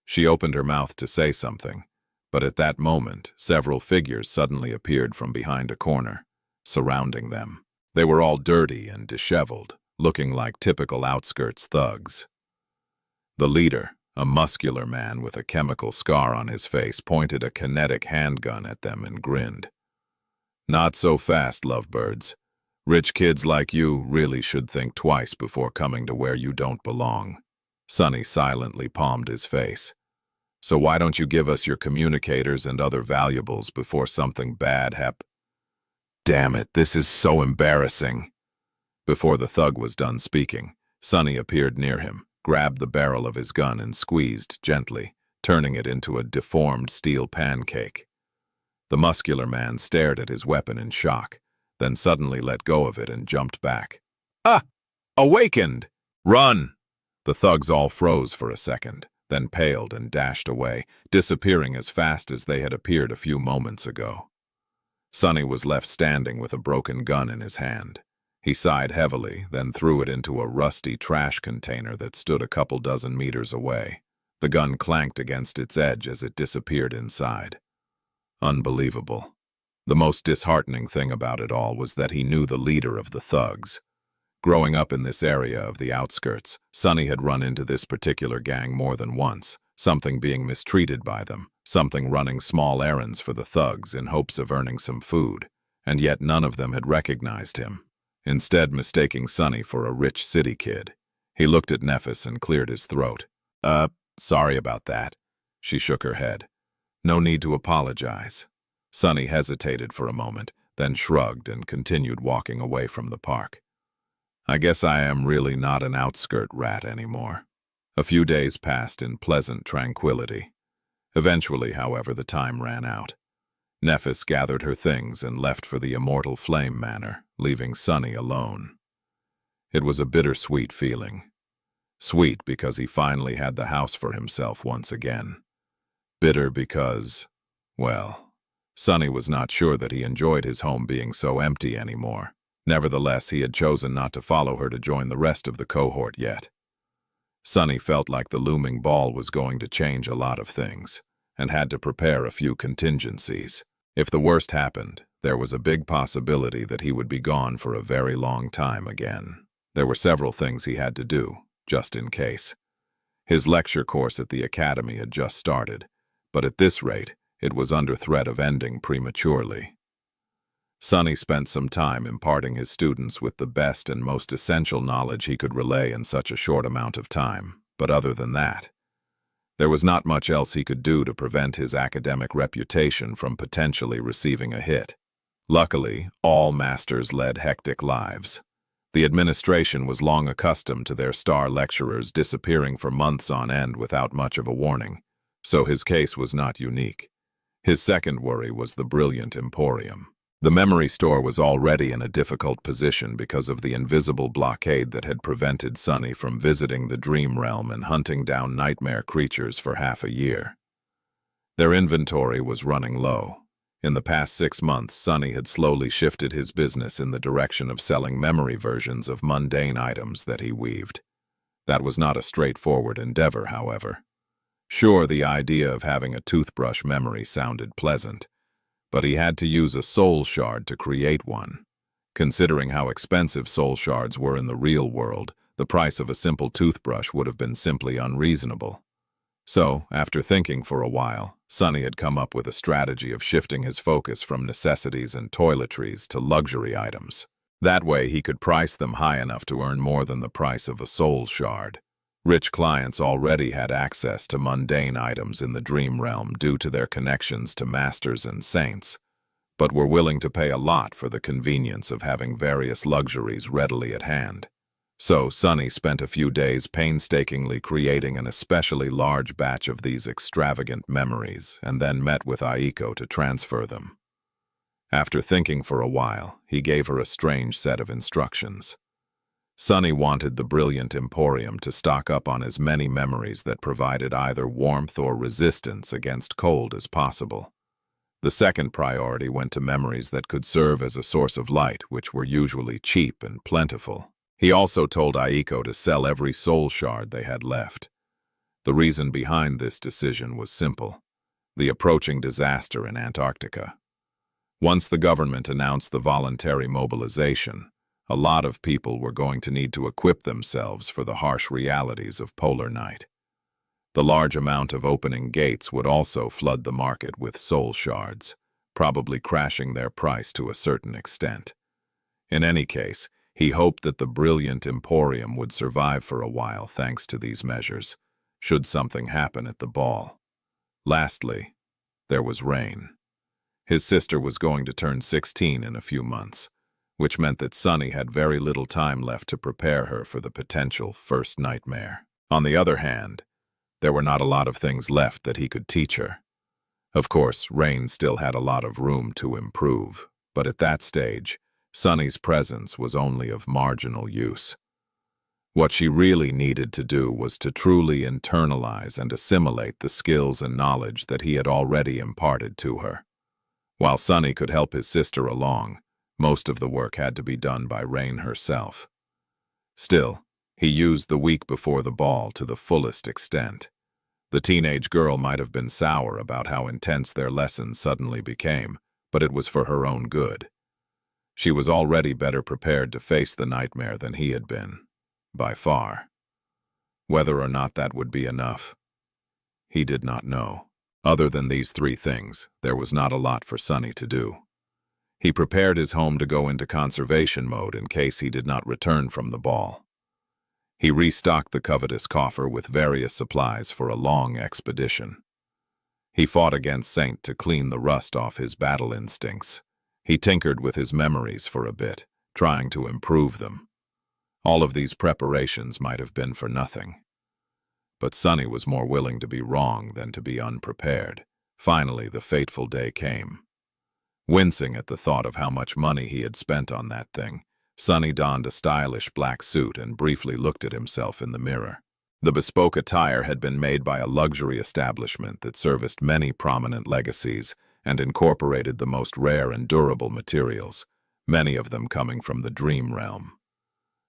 She opened her mouth to say something, but at that moment, several figures suddenly appeared from behind a corner, surrounding them. They were all dirty and disheveled, looking like typical outskirts thugs. The leader, a muscular man with a chemical scar on his face, pointed a kinetic handgun at them and grinned. "Not so fast, lovebirds. Rich kids like you really should think twice before coming to where you don't belong." Sonny silently palmed his face. "So why don't you give us your communicators and other valuables before something bad happens?" "Damn it, this is so embarrassing." Before the thug was done speaking, Sonny appeared near him, grabbed the barrel of his gun and squeezed gently, turning it into a deformed steel pancake. The muscular man stared at his weapon in shock, then suddenly let go of it and jumped back. "Ah! Awakened! Run!" The thugs all froze for a second, then paled and dashed away, disappearing as fast as they had appeared a few moments ago. Sonny was left standing with a broken gun in his hand. He sighed heavily, then threw it into a rusty trash container that stood a couple dozen meters away. The gun clanked against its edge as it disappeared inside. Unbelievable. The most disheartening thing about it all was that he knew the leader of the thugs. Growing up in this area of the outskirts, Sonny had run into this particular gang more than once, something being mistreated by them, something running small errands for the thugs in hopes of earning some food, and yet none of them had recognized him, instead mistaking Sonny for a rich city kid. He looked at Nephis and cleared his throat. Sorry about that." She shook her head. "No need to apologize." Sonny hesitated for a moment, then shrugged and continued walking away from the park. "I guess I am really not an outskirt rat anymore." A few days passed in pleasant tranquility. Eventually, however, the time ran out. Nephis gathered her things and left for the Immortal Flame Manor, leaving Sonny alone. It was a bittersweet feeling. Sweet because he finally had the house for himself once again. Bitter because, well, Sonny was not sure that he enjoyed his home being so empty anymore. Nevertheless, he had chosen not to follow her to join the rest of the cohort yet. Sunny felt like the looming ball was going to change a lot of things, and had to prepare a few contingencies. If the worst happened, there was a big possibility that he would be gone for a very long time again. There were several things he had to do, just in case. His lecture course at the academy had just started, but at this rate, it was under threat of ending prematurely. Sunny spent some time imparting his students with the best and most essential knowledge he could relay in such a short amount of time, but other than that, there was not much else he could do to prevent his academic reputation from potentially receiving a hit. Luckily, all masters led hectic lives. The administration was long accustomed to their star lecturers disappearing for months on end without much of a warning, so his case was not unique. His second worry was the brilliant Emporium. The memory store was already in a difficult position because of the invisible blockade that had prevented Sunny from visiting the dream realm and hunting down nightmare creatures for half a year. Their inventory was running low. In the past 6 months, Sunny had slowly shifted his business in the direction of selling memory versions of mundane items that he weaved. That was not a straightforward endeavor, however. Sure, the idea of having a toothbrush memory sounded pleasant, but he had to use a soul shard to create one. Considering how expensive soul shards were in the real world, the price of a simple toothbrush would have been simply unreasonable. So, after thinking for a while, Sunny had come up with a strategy of shifting his focus from necessities and toiletries to luxury items. That way he could price them high enough to earn more than the price of a soul shard. Rich clients already had access to mundane items in the dream realm due to their connections to masters and saints, but were willing to pay a lot for the convenience of having various luxuries readily at hand. So Sunny spent a few days painstakingly creating an especially large batch of these extravagant memories and then met with Aiko to transfer them. After thinking for a while, he gave her a strange set of instructions. Sunny wanted the brilliant Emporium to stock up on as many memories that provided either warmth or resistance against cold as possible. The second priority went to memories that could serve as a source of light, which were usually cheap and plentiful. He also told Aiko to sell every soul shard they had left. The reason behind this decision was simple: the approaching disaster in Antarctica. Once the government announced the voluntary mobilization, a lot of people were going to need to equip themselves for the harsh realities of polar night. The large amount of opening gates would also flood the market with soul shards, probably crashing their price to a certain extent. In any case, he hoped that the brilliant Emporium would survive for a while thanks to these measures, should something happen at the ball. Lastly, there was Rain. His sister was going to turn 16 in a few months, which meant that Sunny had very little time left to prepare her for the potential first nightmare. On the other hand, there were not a lot of things left that he could teach her. Of course, Rain still had a lot of room to improve, but at that stage, Sunny's presence was only of marginal use. What she really needed to do was to truly internalize and assimilate the skills and knowledge that he had already imparted to her. While Sunny could help his sister along, most of the work had to be done by Rain herself. Still, he used the week before the ball to the fullest extent. The teenage girl might have been sour about how intense their lessons suddenly became, but it was for her own good. She was already better prepared to face the nightmare than he had been, by far. Whether or not that would be enough, he did not know. Other than these 3 things, there was not a lot for Sunny to do. He prepared his home to go into conservation mode in case he did not return from the ball. He restocked the covetous coffer with various supplies for a long expedition. He fought against Saint to clean the rust off his battle instincts. He tinkered with his memories for a bit, trying to improve them. All of these preparations might have been for nothing. But Sunny was more willing to be wrong than to be unprepared. Finally, the fateful day came. Wincing at the thought of how much money he had spent on that thing, Sunny donned a stylish black suit and briefly looked at himself in the mirror. The bespoke attire had been made by a luxury establishment that serviced many prominent legacies and incorporated the most rare and durable materials, many of them coming from the dream realm.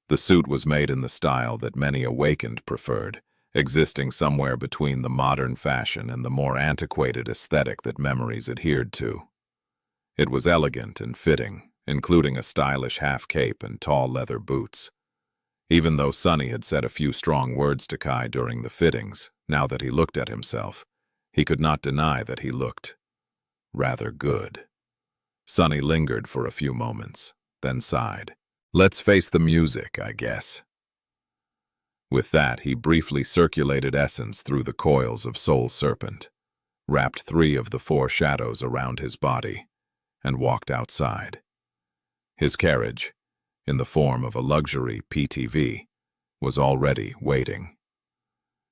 The suit was made in the style that many awakened preferred, existing somewhere between the modern fashion and the more antiquated aesthetic that memories adhered to. It was elegant and fitting, including a stylish half-cape and tall leather boots. Even though Sunny had said a few strong words to Kai during the fittings, now that he looked at himself, he could not deny that he looked rather good. Sunny lingered for a few moments, then sighed. "Let's face the music, I guess." With that, he briefly circulated essence through the coils of Soul Serpent, wrapped 3 of the 4 shadows around his body, and walked outside. His carriage, in the form of a luxury PTV, was already waiting.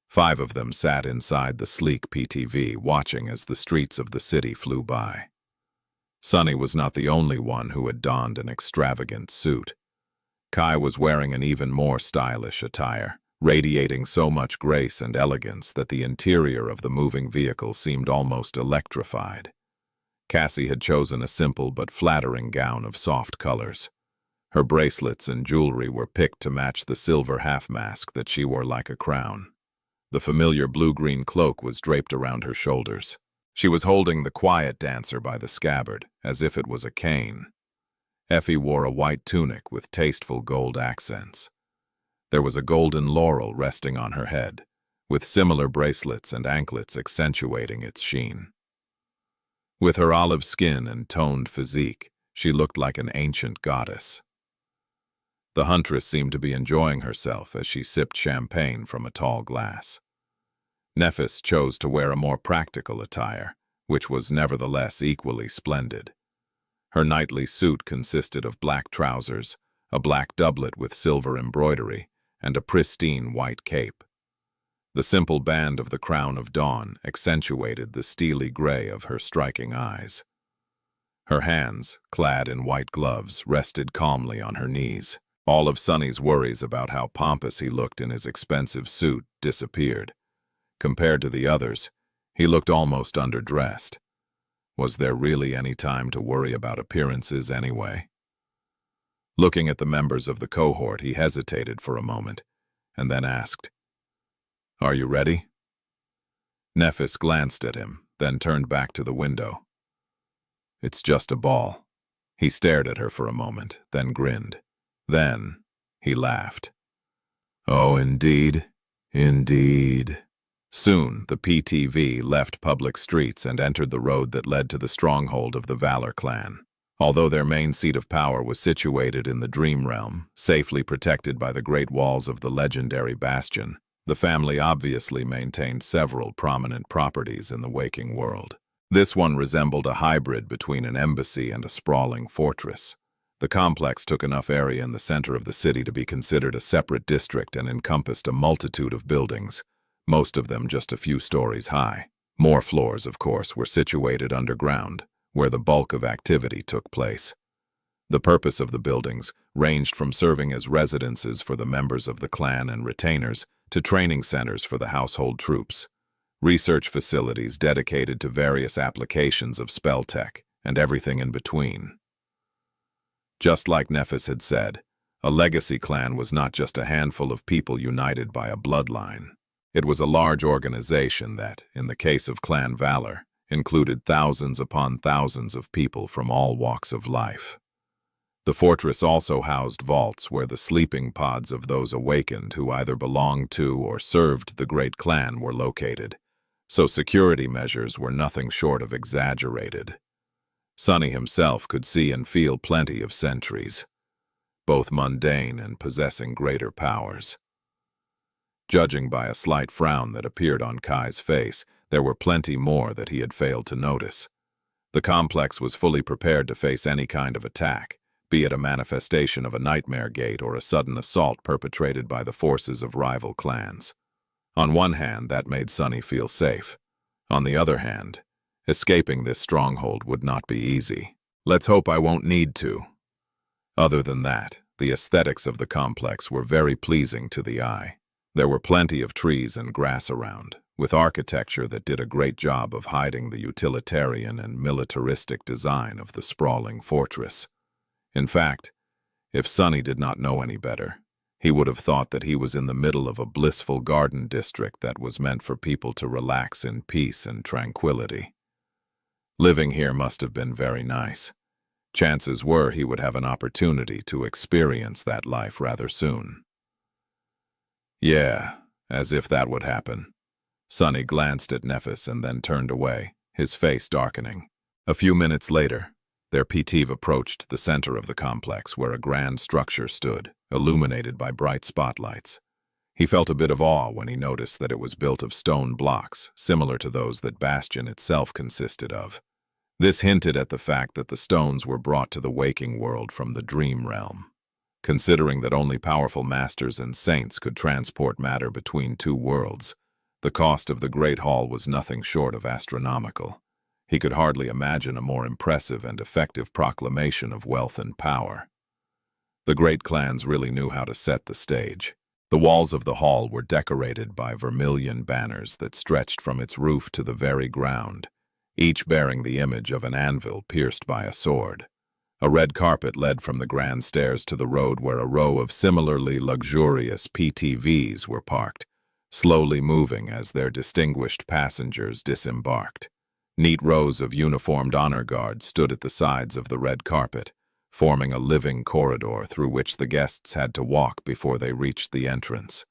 5 of them sat inside the sleek PTV, watching as the streets of the city flew by. Sunny was not the only one who had donned an extravagant suit. Kai was wearing an even more stylish attire, radiating so much grace and elegance that the interior of the moving vehicle seemed almost electrified. Cassie had chosen a simple but flattering gown of soft colors. Her bracelets and jewelry were picked to match the silver half-mask that she wore like a crown. The familiar blue-green cloak was draped around her shoulders. She was holding the quiet dancer by the scabbard, as if it was a cane. Effie wore a white tunic with tasteful gold accents. There was a golden laurel resting on her head, with similar bracelets and anklets accentuating its sheen. With her olive skin and toned physique, she looked like an ancient goddess. The huntress seemed to be enjoying herself as she sipped champagne from a tall glass. Nephis chose to wear a more practical attire, which was nevertheless equally splendid. Her nightly suit consisted of black trousers, a black doublet with silver embroidery, and a pristine white cape. The simple band of the crown of dawn accentuated the steely gray of her striking eyes. Her hands, clad in white gloves, rested calmly on her knees. All of Sunny's worries about how pompous he looked in his expensive suit disappeared. Compared to the others, he looked almost underdressed. Was there really any time to worry about appearances anyway? Looking at the members of the cohort, he hesitated for a moment, and then asked, "Are you ready?" Nephis glanced at him, then turned back to the window. "It's just a ball." He stared at her for a moment, then grinned. Then he laughed. "Oh, indeed, indeed." Soon, the PTV left public streets and entered the road that led to the stronghold of the Valor clan. Although their main seat of power was situated in the Dream Realm, safely protected by the great walls of the legendary Bastion, the family obviously maintained several prominent properties in the waking world. This one resembled a hybrid between an embassy and a sprawling fortress. The complex took enough area in the center of the city to be considered a separate district and encompassed a multitude of buildings, most of them just a few stories high. More floors, of course, were situated underground, where the bulk of activity took place. The purpose of the buildings ranged from serving as residences for the members of the clan and retainers to training centers for the household troops, research facilities dedicated to various applications of spell tech, and everything in between. Just like Nephis had said, a legacy clan was not just a handful of people united by a bloodline. It was a large organization that, in the case of Clan Valor, included thousands upon thousands of people from all walks of life. The fortress also housed vaults where the sleeping pods of those awakened who either belonged to or served the great clan were located, so security measures were nothing short of exaggerated. Sunny himself could see and feel plenty of sentries, both mundane and possessing greater powers. Judging by a slight frown that appeared on Kai's face, there were plenty more that he had failed to notice. The complex was fully prepared to face any kind of attack, be it a manifestation of a nightmare gate or a sudden assault perpetrated by the forces of rival clans. On one hand, that made Sunny feel safe. On the other hand, escaping this stronghold would not be easy. Let's hope I won't need to. Other than that, the aesthetics of the complex were very pleasing to the eye. There were plenty of trees and grass around, with architecture that did a great job of hiding the utilitarian and militaristic design of the sprawling fortress. In fact, if Sunny did not know any better, he would have thought that he was in the middle of a blissful garden district that was meant for people to relax in peace and tranquility. Living here must have been very nice. Chances were he would have an opportunity to experience that life rather soon. Yeah, as if that would happen. Sunny glanced at Nephis and then turned away, his face darkening. A few minutes later, their PTV approached the center of the complex where a grand structure stood, illuminated by bright spotlights. He felt a bit of awe when he noticed that it was built of stone blocks, similar to those that Bastion itself consisted of. This hinted at the fact that the stones were brought to the waking world from the dream realm. Considering that only powerful masters and saints could transport matter between two worlds, the cost of the Great Hall was nothing short of astronomical. He could hardly imagine a more impressive and effective proclamation of wealth and power. The great clans really knew how to set the stage. The walls of the hall were decorated by vermilion banners that stretched from its roof to the very ground, each bearing the image of an anvil pierced by a sword. A red carpet led from the grand stairs to the road where a row of similarly luxurious PTVs were parked, slowly moving as their distinguished passengers disembarked. Neat rows of uniformed honor guards stood at the sides of the red carpet, forming a living corridor through which the guests had to walk before they reached the entrance.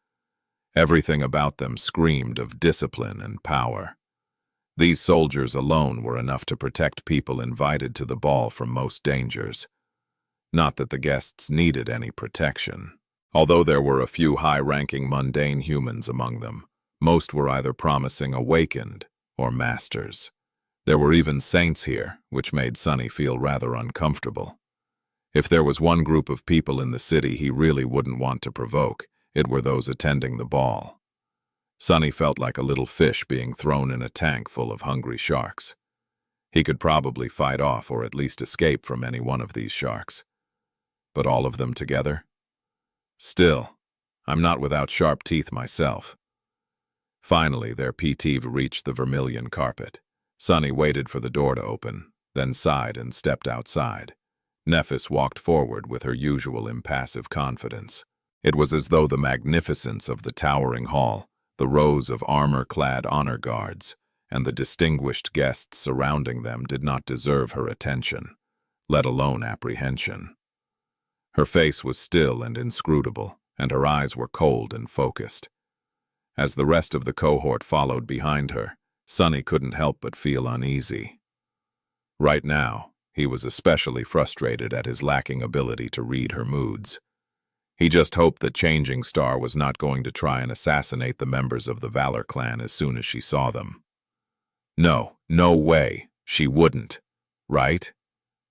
Everything about them screamed of discipline and power. These soldiers alone were enough to protect people invited to the ball from most dangers. Not that the guests needed any protection. Although there were a few high-ranking mundane humans among them, most were either promising awakened or masters. There were even saints here, which made Sunny feel rather uncomfortable. If there was one group of people in the city he really wouldn't want to provoke, it were those attending the ball. Sunny felt like a little fish being thrown in a tank full of hungry sharks. He could probably fight off or at least escape from any one of these sharks. But all of them together? Still, I'm not without sharp teeth myself. Finally, their PTV reached the vermilion carpet. Sunny waited for the door to open, then sighed and stepped outside. Nephis walked forward with her usual impassive confidence. It was as though the magnificence of the towering hall, the rows of armor-clad honor guards, and the distinguished guests surrounding them did not deserve her attention, let alone apprehension. Her face was still and inscrutable, and her eyes were cold and focused. As the rest of the cohort followed behind her, Sunny couldn't help but feel uneasy. Right now, he was especially frustrated at his lacking ability to read her moods. He just hoped that Changing Star was not going to try and assassinate the members of the Valor clan as soon as she saw them. No way, she wouldn't, right?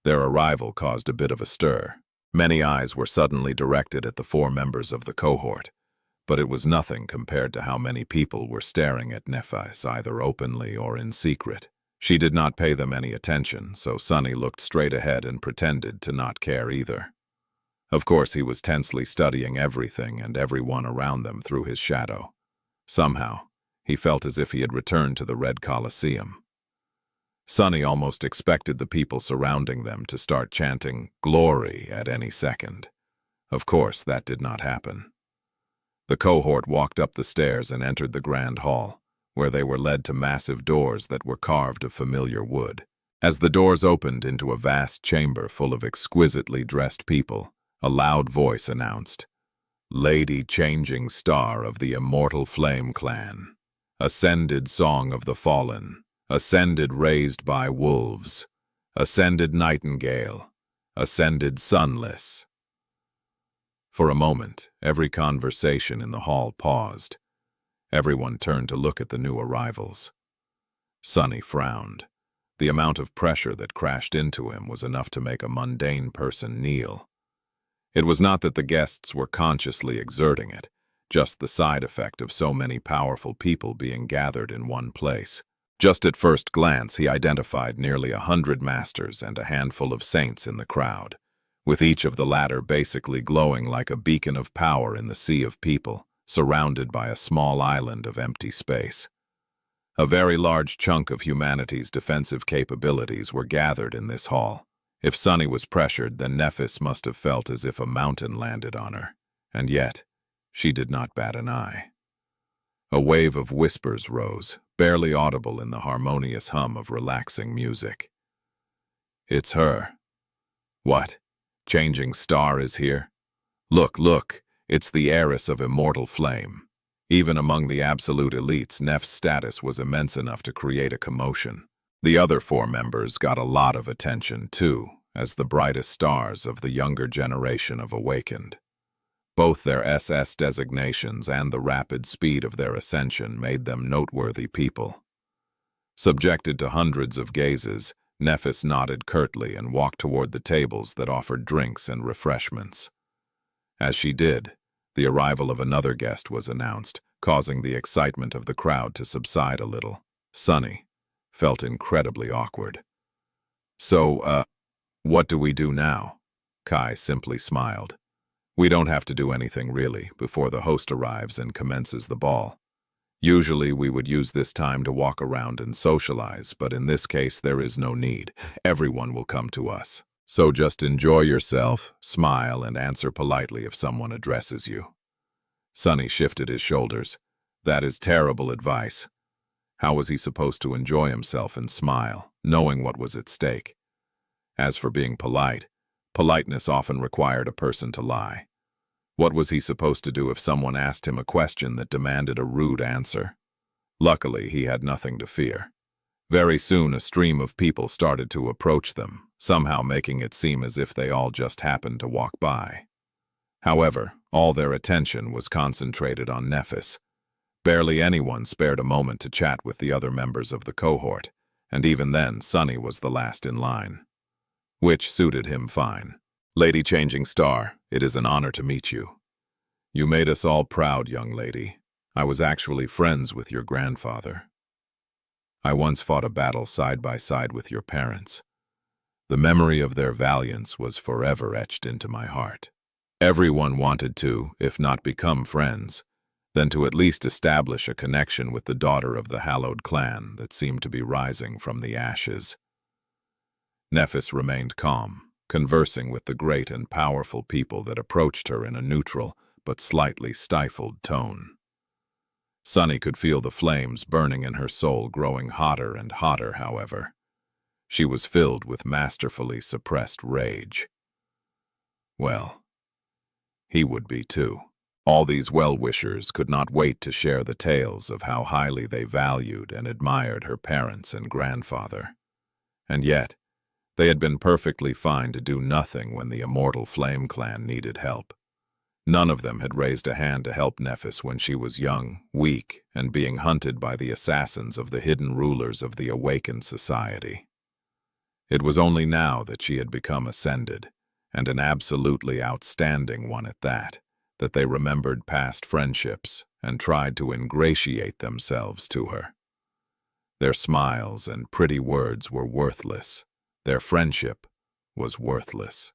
Their arrival caused a bit of a stir. Many eyes were suddenly directed at the 4 members of the cohort, but it was nothing compared to how many people were staring at Nephis, either openly or in secret. She did not pay them any attention, so Sunny looked straight ahead and pretended to not care either. Of course, he was tensely studying everything and everyone around them through his shadow. Somehow, he felt as if he had returned to the Red Colosseum. Sunny almost expected the people surrounding them to start chanting "Glory" at any second. Of course, that did not happen. The cohort walked up the stairs and entered the grand hall, where they were led to massive doors that were carved of familiar wood. As the doors opened into a vast chamber full of exquisitely dressed people, a loud voice announced, "Lady Changing Star of the Immortal Flame Clan, Ascended Song of the Fallen, Ascended Raised by Wolves, Ascended Nightingale, Ascended Sunless." For a moment, every conversation in the hall paused. Everyone turned to look at the new arrivals. Sunny frowned. The amount of pressure that crashed into him was enough to make a mundane person kneel. It was not that the guests were consciously exerting it, just the side effect of so many powerful people being gathered in one place. Just at first glance, he identified nearly 100 masters and a handful of saints in the crowd, with each of the latter basically glowing like a beacon of power in the sea of people, surrounded by a small island of empty space. A very large chunk of humanity's defensive capabilities were gathered in this hall, If Sunny was pressured, then Nephis must have felt as if a mountain landed on her. And yet, she did not bat an eye. A wave of whispers rose, barely audible in the harmonious hum of relaxing music. It's her. What? Changing Star is here? Look, look, it's the heiress of immortal flame. Even among the absolute elites, Neph's status was immense enough to create a commotion. The other 4 members got a lot of attention, too, as the brightest stars of the younger generation of Awakened. Both their SS designations and the rapid speed of their ascension made them noteworthy people. Subjected to hundreds of gazes, Nephis nodded curtly and walked toward the tables that offered drinks and refreshments. As she did, the arrival of another guest was announced, causing the excitement of the crowd to subside a little. Sunny felt incredibly awkward. So, what do we do now? Kai simply smiled. We don't have to do anything really before the host arrives and commences the ball. Usually we would use this time to walk around and socialize, but in this case there is no need. Everyone will come to us. So just enjoy yourself, smile, and answer politely if someone addresses you. Sunny shifted his shoulders. That is terrible advice. How was he supposed to enjoy himself and smile, knowing what was at stake? As for being polite, politeness often required a person to lie. What was he supposed to do if someone asked him a question that demanded a rude answer? Luckily, he had nothing to fear. Very soon, a stream of people started to approach them, somehow making it seem as if they all just happened to walk by. However, all their attention was concentrated on Nephis. Barely anyone spared a moment to chat with the other members of the cohort, and even then, Sunny was the last in line. Which suited him fine. Lady Changing Star, it is an honor to meet you. You made us all proud, young lady. I was actually friends with your grandfather. I once fought a battle side by side with your parents. The memory of their valiance was forever etched into my heart. Everyone wanted to, if not become friends, then to at least establish a connection with the daughter of the hallowed clan that seemed to be rising from the ashes. Nephis remained calm, conversing with the great and powerful people that approached her in a neutral but slightly stifled tone. Sunny could feel the flames burning in her soul growing hotter and hotter, however. She was filled with masterfully suppressed rage. Well, he would be too. All these well-wishers could not wait to share the tales of how highly they valued and admired her parents and grandfather. And yet, they had been perfectly fine to do nothing when the Immortal Flame Clan needed help. None of them had raised a hand to help Nephis when she was young, weak, and being hunted by the assassins of the hidden rulers of the Awakened Society. It was only now that she had become ascended, and an absolutely outstanding one at that they remembered past friendships and tried to ingratiate themselves to her. Their smiles and pretty words were worthless. Their friendship was worthless.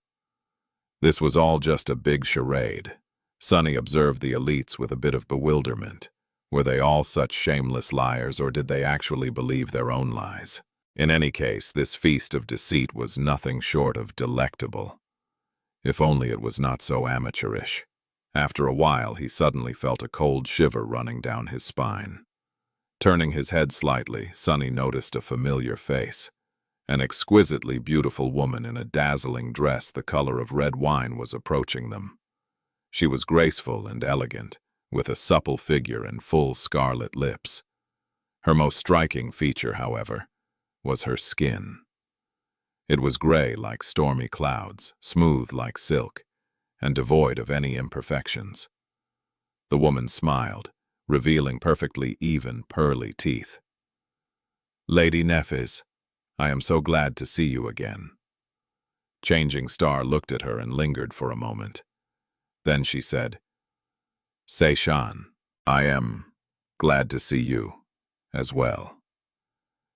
This was all just a big charade. Sunny observed the elites with a bit of bewilderment. Were they all such shameless liars, or did they actually believe their own lies? In any case, this feast of deceit was nothing short of delectable. If only it was not so amateurish. After a while, he suddenly felt a cold shiver running down his spine. Turning his head slightly, Sunny noticed a familiar face. An exquisitely beautiful woman in a dazzling dress the color of red wine was approaching them. She was graceful and elegant, with a supple figure and full scarlet lips. Her most striking feature, however, was her skin. It was gray like stormy clouds, smooth like silk, and devoid of any imperfections. The woman smiled, revealing perfectly even, pearly teeth. "Lady Nephis, I am so glad to see you again." Changing Star looked at her and lingered for a moment. Then she said, "Seishan, I am glad to see you as well."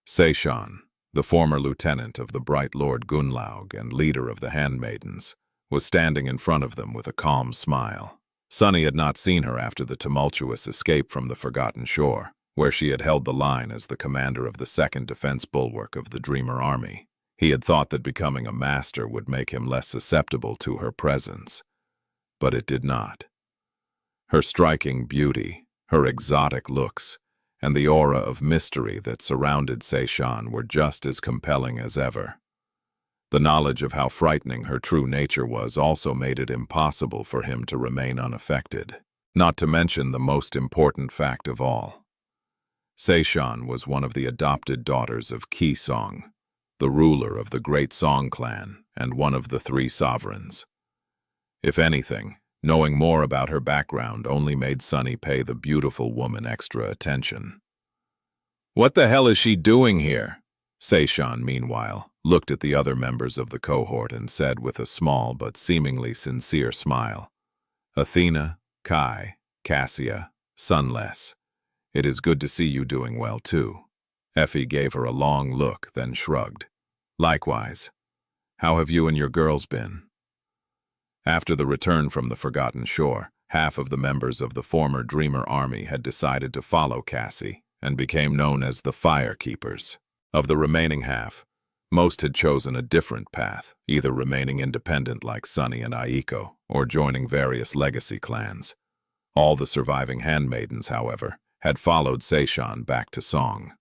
Seishan, the former lieutenant of the Bright Lord Gunlaug and leader of the Handmaidens, was standing in front of them with a calm smile. Sunny had not seen her after the tumultuous escape from the Forgotten Shore, where she had held the line as the commander of the 2nd Defense Bulwark of the Dreamer Army. He had thought that becoming a master would make him less susceptible to her presence, but it did not. Her striking beauty, her exotic looks, and the aura of mystery that surrounded Seishan were just as compelling as ever. The knowledge of how frightening her true nature was also made it impossible for him to remain unaffected, not to mention the most important fact of all. Seishan was one of the adopted daughters of Qi Song, the ruler of the great Song clan and one of the three sovereigns. If anything, knowing more about her background only made Sunny pay the beautiful woman extra attention. "What the hell is she doing here?" Seishan, meanwhile, looked at the other members of the cohort and said with a small but seemingly sincere smile, "Athena, Kai, Cassia, Sunless. It is good to see you doing well too." Effie gave her a long look, then shrugged. "Likewise. How have you and your girls been?" After the return from the Forgotten Shore, half of the members of the former Dreamer Army had decided to follow Cassie and became known as the Fire Keepers. Of the remaining half, most had chosen a different path, either remaining independent like Sunny and Aiko or joining various legacy clans. All the surviving handmaidens, however, had followed Seishan back to Song.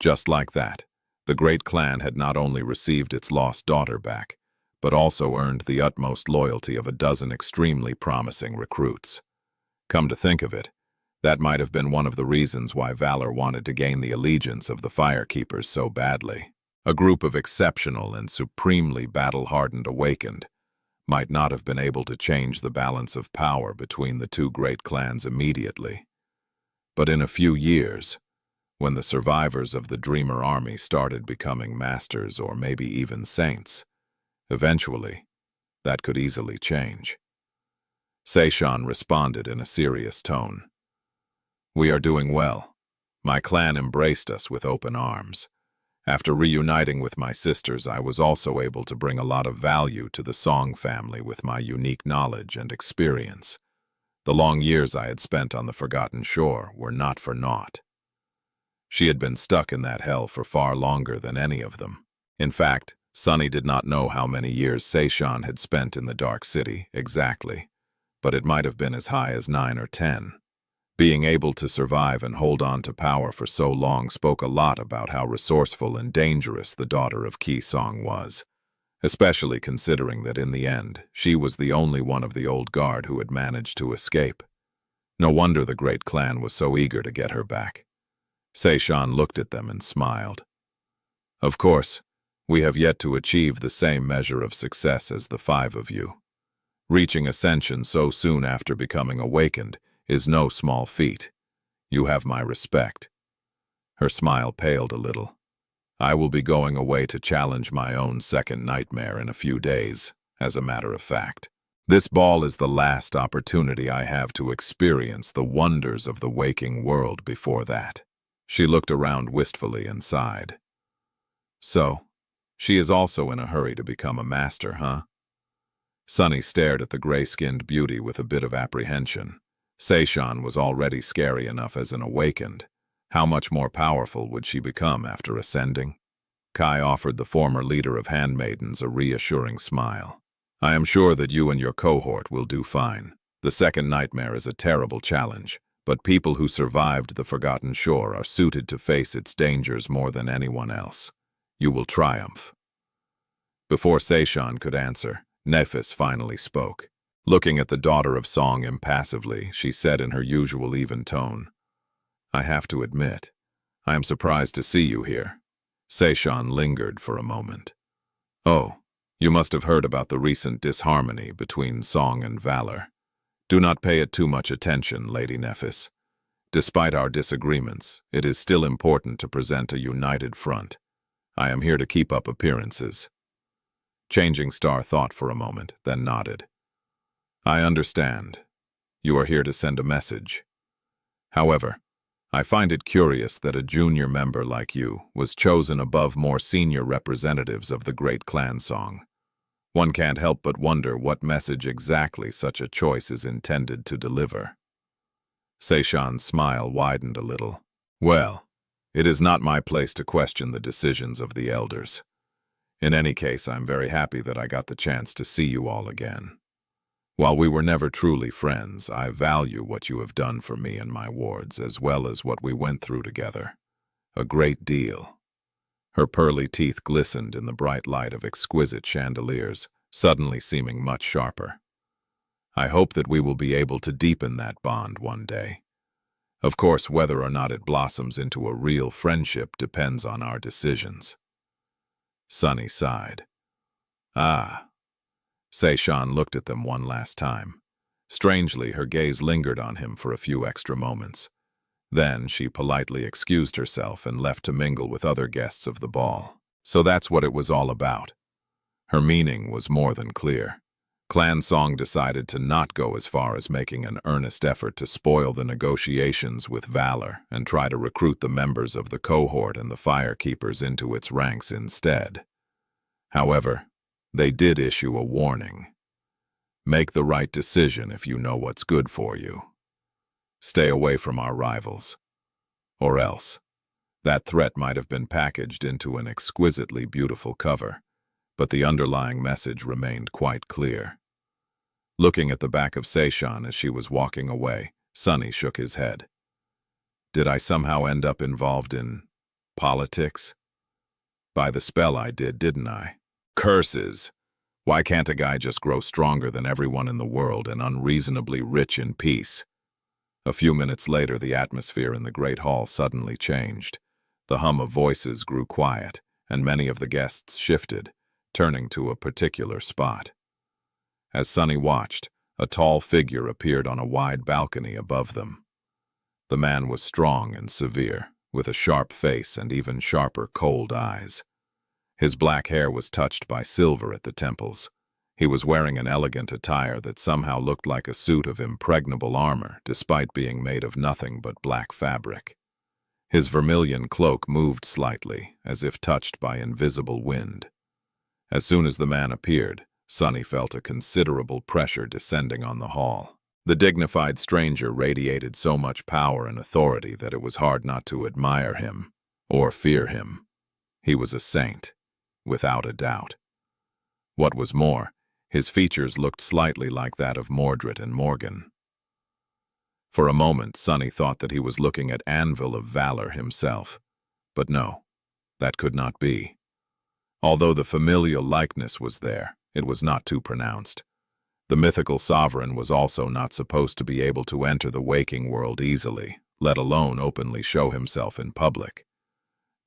Just like that, the great clan had not only received its lost daughter back, but also earned the utmost loyalty of a dozen extremely promising recruits. Come to think of it, that might have been one of the reasons why Valor wanted to gain the allegiance of the Fire Keepers so badly. A group of exceptional and supremely battle-hardened awakened might not have been able to change the balance of power between the two great clans immediately. But in a few years, when the survivors of the Dreamer Army started becoming masters or maybe even saints, eventually, that could easily change. Seishan responded in a serious tone. "We are doing well. My clan embraced us with open arms. After reuniting with my sisters, I was also able to bring a lot of value to the Song family with my unique knowledge and experience. The long years I had spent on the Forgotten Shore were not for naught." She had been stuck in that hell for far longer than any of them. In fact, Sunny did not know how many years Seishan had spent in the Dark City exactly, but it might have been as high as 9 or 10. Being able to survive and hold on to power for so long spoke a lot about how resourceful and dangerous the daughter of Qi Song was, especially considering that in the end, she was the only one of the old guard who had managed to escape. No wonder the great clan was so eager to get her back. Seishan looked at them and smiled. "Of course, we have yet to achieve the same measure of success as the 5 of you. Reaching ascension so soon after becoming awakened is no small feat. You have my respect." Her smile paled a little. "I will be going away to challenge my own second nightmare in a few days, as a matter of fact. This ball is the last opportunity I have to experience the wonders of the waking world before that." She looked around wistfully and sighed. "So, she is also in a hurry to become a master, huh?" Sunny stared at the gray-skinned beauty with a bit of apprehension. Seishan was already scary enough as an awakened. How much more powerful would she become after ascending? Kai offered the former leader of handmaidens a reassuring smile. "I am sure that you and your cohort will do fine. The second nightmare is a terrible challenge, but people who survived the Forgotten Shore are suited to face its dangers more than anyone else. You will triumph." Before Seishan could answer, Nephis finally spoke. Looking at the daughter of Song impassively, she said in her usual even tone, "I have to admit, I am surprised to see you here." Seishan lingered for a moment. "Oh, you must have heard about the recent disharmony between Song and Valor. Do not pay it too much attention, Lady Nephis. Despite our disagreements, it is still important to present a united front. I am here to keep up appearances." Changing Star thought for a moment, then nodded. "I understand. You are here to send a message. However, I find it curious that a junior member like you was chosen above more senior representatives of the great clan Song. One can't help but wonder what message exactly such a choice is intended to deliver." Seishan's smile widened a little. "Well, it is not my place to question the decisions of the elders. In any case, I'm very happy that I got the chance to see you all again. While we were never truly friends, I value what you have done for me and my wards, as well as what we went through together. A great deal." Her pearly teeth glistened in the bright light of exquisite chandeliers, suddenly seeming much sharper. "I hope that we will be able to deepen that bond one day. Of course, whether or not it blossoms into a real friendship depends on our decisions." Sunny sighed. "Ah." Seishan looked at them one last time. Strangely, her gaze lingered on him for a few extra moments. Then she politely excused herself and left to mingle with other guests of the ball. So that's what it was all about. Her meaning was more than clear. Clan Song decided to not go as far as making an earnest effort to spoil the negotiations with valor and try to recruit the members of the cohort and the firekeepers into its ranks instead. However, they did issue a warning. "Make the right decision if you know what's good for you. Stay away from our rivals. Or else." That threat might have been packaged into an exquisitely beautiful cover, but the underlying message remained quite clear. Looking at the back of Seishan as she was walking away, Sunny shook his head. "Did I somehow end up involved in politics? By the spell I did, didn't I? Curses! Why can't a guy just grow stronger than everyone in the world and unreasonably rich in peace?" A few minutes later, the atmosphere in the great hall suddenly changed. The hum of voices grew quiet, and many of the guests shifted, turning to a particular spot. As Sunny watched, a tall figure appeared on a wide balcony above them. The man was strong and severe, with a sharp face and even sharper, cold eyes. His black hair was touched by silver at the temples. He was wearing an elegant attire that somehow looked like a suit of impregnable armor, despite being made of nothing but black fabric. His vermilion cloak moved slightly, as if touched by invisible wind. As soon as the man appeared, Sunny felt a considerable pressure descending on the hall. The dignified stranger radiated so much power and authority that it was hard not to admire him, or fear him. He was a saint, without a doubt. What was more, his features looked slightly like that of Mordred and Morgan. For a moment, Sunny thought that he was looking at Anvil of Valor himself. But no, that could not be. Although the familial likeness was there, it was not too pronounced. The mythical sovereign was also not supposed to be able to enter the waking world easily, let alone openly show himself in public.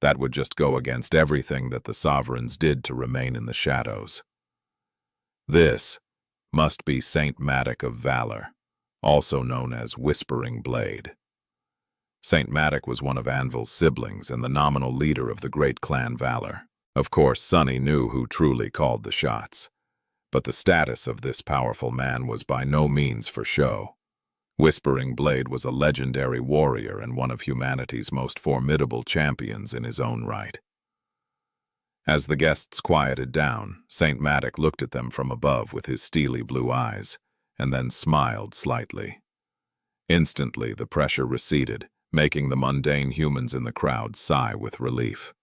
That would just go against everything that the sovereigns did to remain in the shadows. This must be Saint Madoc of Valor, also known as Whispering Blade. Saint Madoc was one of Anvil's siblings and the nominal leader of the great clan Valor. Of course, Sunny knew who truly called the shots, but the status of this powerful man was by no means for show. Whispering Blade was a legendary warrior and one of humanity's most formidable champions in his own right. As the guests quieted down, Saint Madoc looked at them from above with his steely blue eyes, and then smiled slightly. Instantly, the pressure receded, making the mundane humans in the crowd sigh with relief.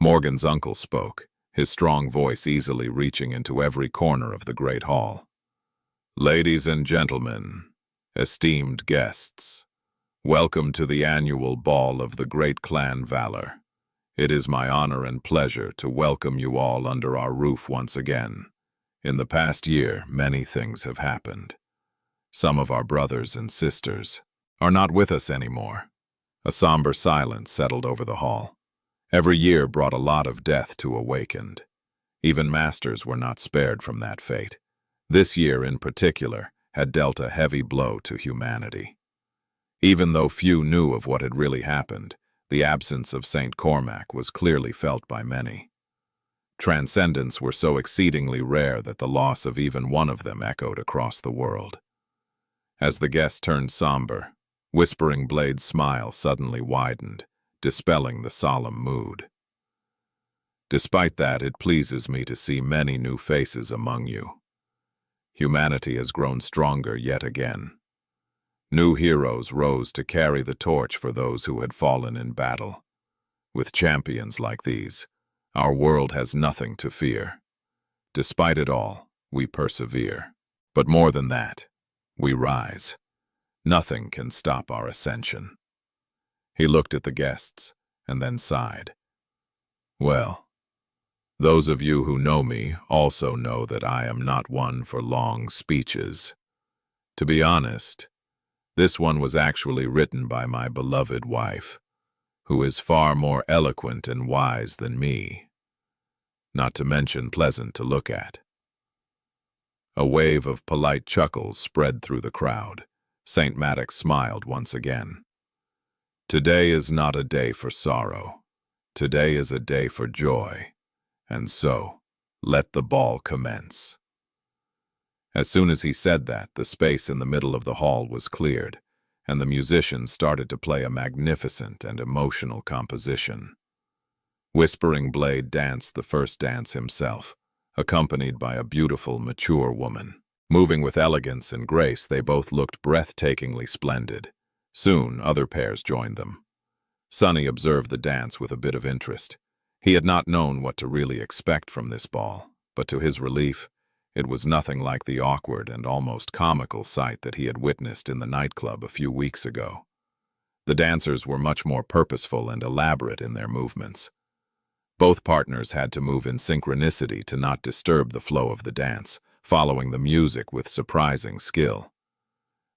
Morgan's uncle spoke, his strong voice easily reaching into every corner of the great hall. "Ladies and gentlemen, esteemed guests, welcome to the annual ball of the great clan Valor. It is my honor and pleasure to welcome you all under our roof once again. In the past year, many things have happened. Some of our brothers and sisters are not with us anymore." A somber silence settled over the hall. Every year brought a lot of death to Awakened. Even masters were not spared from that fate. This year, in particular, had dealt a heavy blow to humanity. Even though few knew of what had really happened, the absence of Saint Cormac was clearly felt by many. Transcendents were so exceedingly rare that the loss of even one of them echoed across the world. As the guests turned somber, Whispering Blade's smile suddenly widened, dispelling the solemn mood. "Despite that, it pleases me to see many new faces among you. Humanity has grown stronger yet again. New heroes rose to carry the torch for those who had fallen in battle. With champions like these, Our world has nothing to fear. Despite it all, we persevere. But more than that, we rise. Nothing can stop our ascension." He looked at the guests and then sighed. "Well, those of you who know me also know that I am not one for long speeches. To be honest, this one was actually written by my beloved wife, who is far more eloquent and wise than me, not to mention pleasant to look at." A wave of polite chuckles spread through the crowd. St. Maddox smiled once again. "Today is not a day for sorrow. Today is a day for joy. And so, let the ball commence." As soon as he said that, the space in the middle of the hall was cleared, and the musicians started to play a magnificent and emotional composition. Whispering Blade danced the first dance himself, accompanied by a beautiful, mature woman. Moving with elegance and grace, they both looked breathtakingly splendid. Soon, other pairs joined them. Sunny observed the dance with a bit of interest. He had not known what to really expect from this ball, but to his relief, it was nothing like the awkward and almost comical sight that he had witnessed in the nightclub a few weeks ago. The dancers were much more purposeful and elaborate in their movements. Both partners had to move in synchronicity to not disturb the flow of the dance, following the music with surprising skill.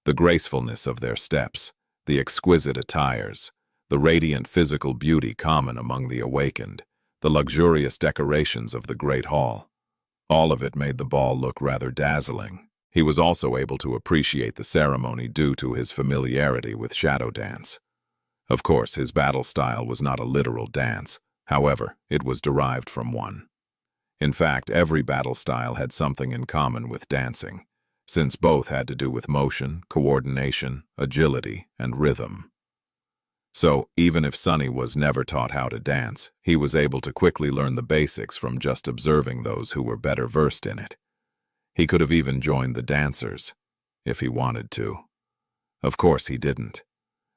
The gracefulness of their steps, the exquisite attires, the radiant physical beauty common among the awakened, the luxurious decorations of the great hall. All of it made the ball look rather dazzling. He was also able to appreciate the ceremony due to his familiarity with shadow dance. Of course, his battle style was not a literal dance. However, it was derived from one. In fact, every battle style had something in common with dancing, since both had to do with motion, coordination, agility, and rhythm. So, even if Sunny was never taught how to dance, he was able to quickly learn the basics from just observing those who were better versed in it. He could have even joined the dancers, if he wanted to. Of course he didn't.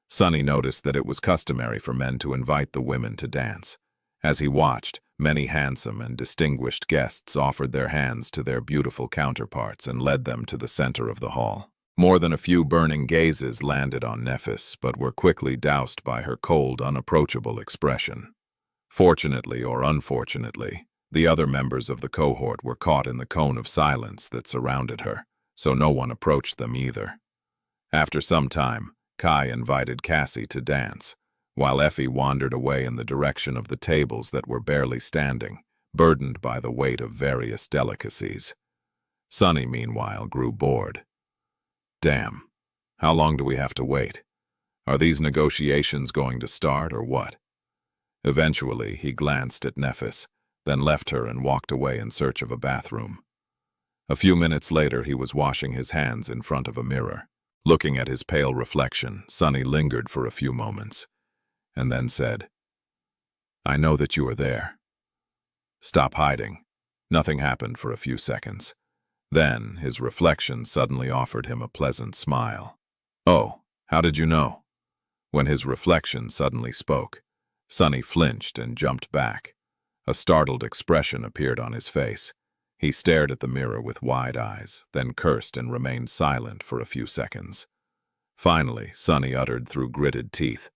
Sunny noticed that it was customary for men to invite the women to dance. As he watched, many handsome and distinguished guests offered their hands to their beautiful counterparts and led them to the center of the hall. More than a few burning gazes landed on Nephis, but were quickly doused by her cold, unapproachable expression. Fortunately or unfortunately, the other members of the cohort were caught in the cone of silence that surrounded her, so no one approached them either. After some time, Kai invited Cassie to dance, while Effie wandered away in the direction of the tables that were barely standing, burdened by the weight of various delicacies. Sunny, meanwhile, grew bored. Damn, how long do we have to wait? Are these negotiations going to start or what? Eventually, he glanced at Nephis, then left her and walked away in search of a bathroom. A few minutes later, he was washing his hands in front of a mirror. Looking at his pale reflection, Sunny lingered for a few moments, and then said, "I know that you are there. Stop hiding." Nothing happened for a few seconds. Then, his reflection suddenly offered him a pleasant smile. "Oh, how did you know?" When his reflection suddenly spoke, Sunny flinched and jumped back. A startled expression appeared on his face. He stared at the mirror with wide eyes, then cursed and remained silent for a few seconds. Finally, Sunny uttered through gritted teeth,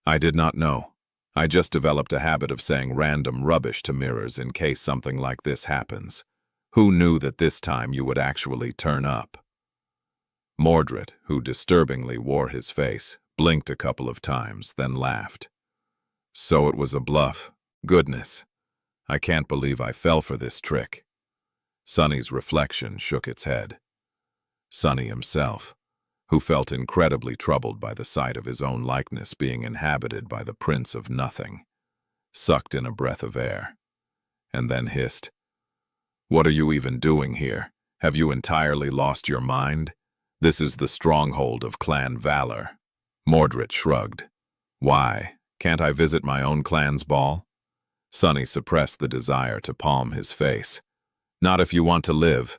"I did not know. I just developed a habit of saying random rubbish to mirrors in case something like this happens. Who knew that this time you would actually turn up?" Mordred, who disturbingly wore his face, blinked a couple of times, then laughed. "So it was a bluff. Goodness. I can't believe I fell for this trick." Sunny's reflection shook its head. Sunny himself, who felt incredibly troubled by the sight of his own likeness being inhabited by the Prince of Nothing, sucked in a breath of air, and then hissed, "What are you even doing here? Have you entirely lost your mind? This is the stronghold of Clan Valor." Mordred shrugged. "Why, can't I visit my own clan's ball?" Sunny suppressed the desire to palm his face. "Not if you want to live."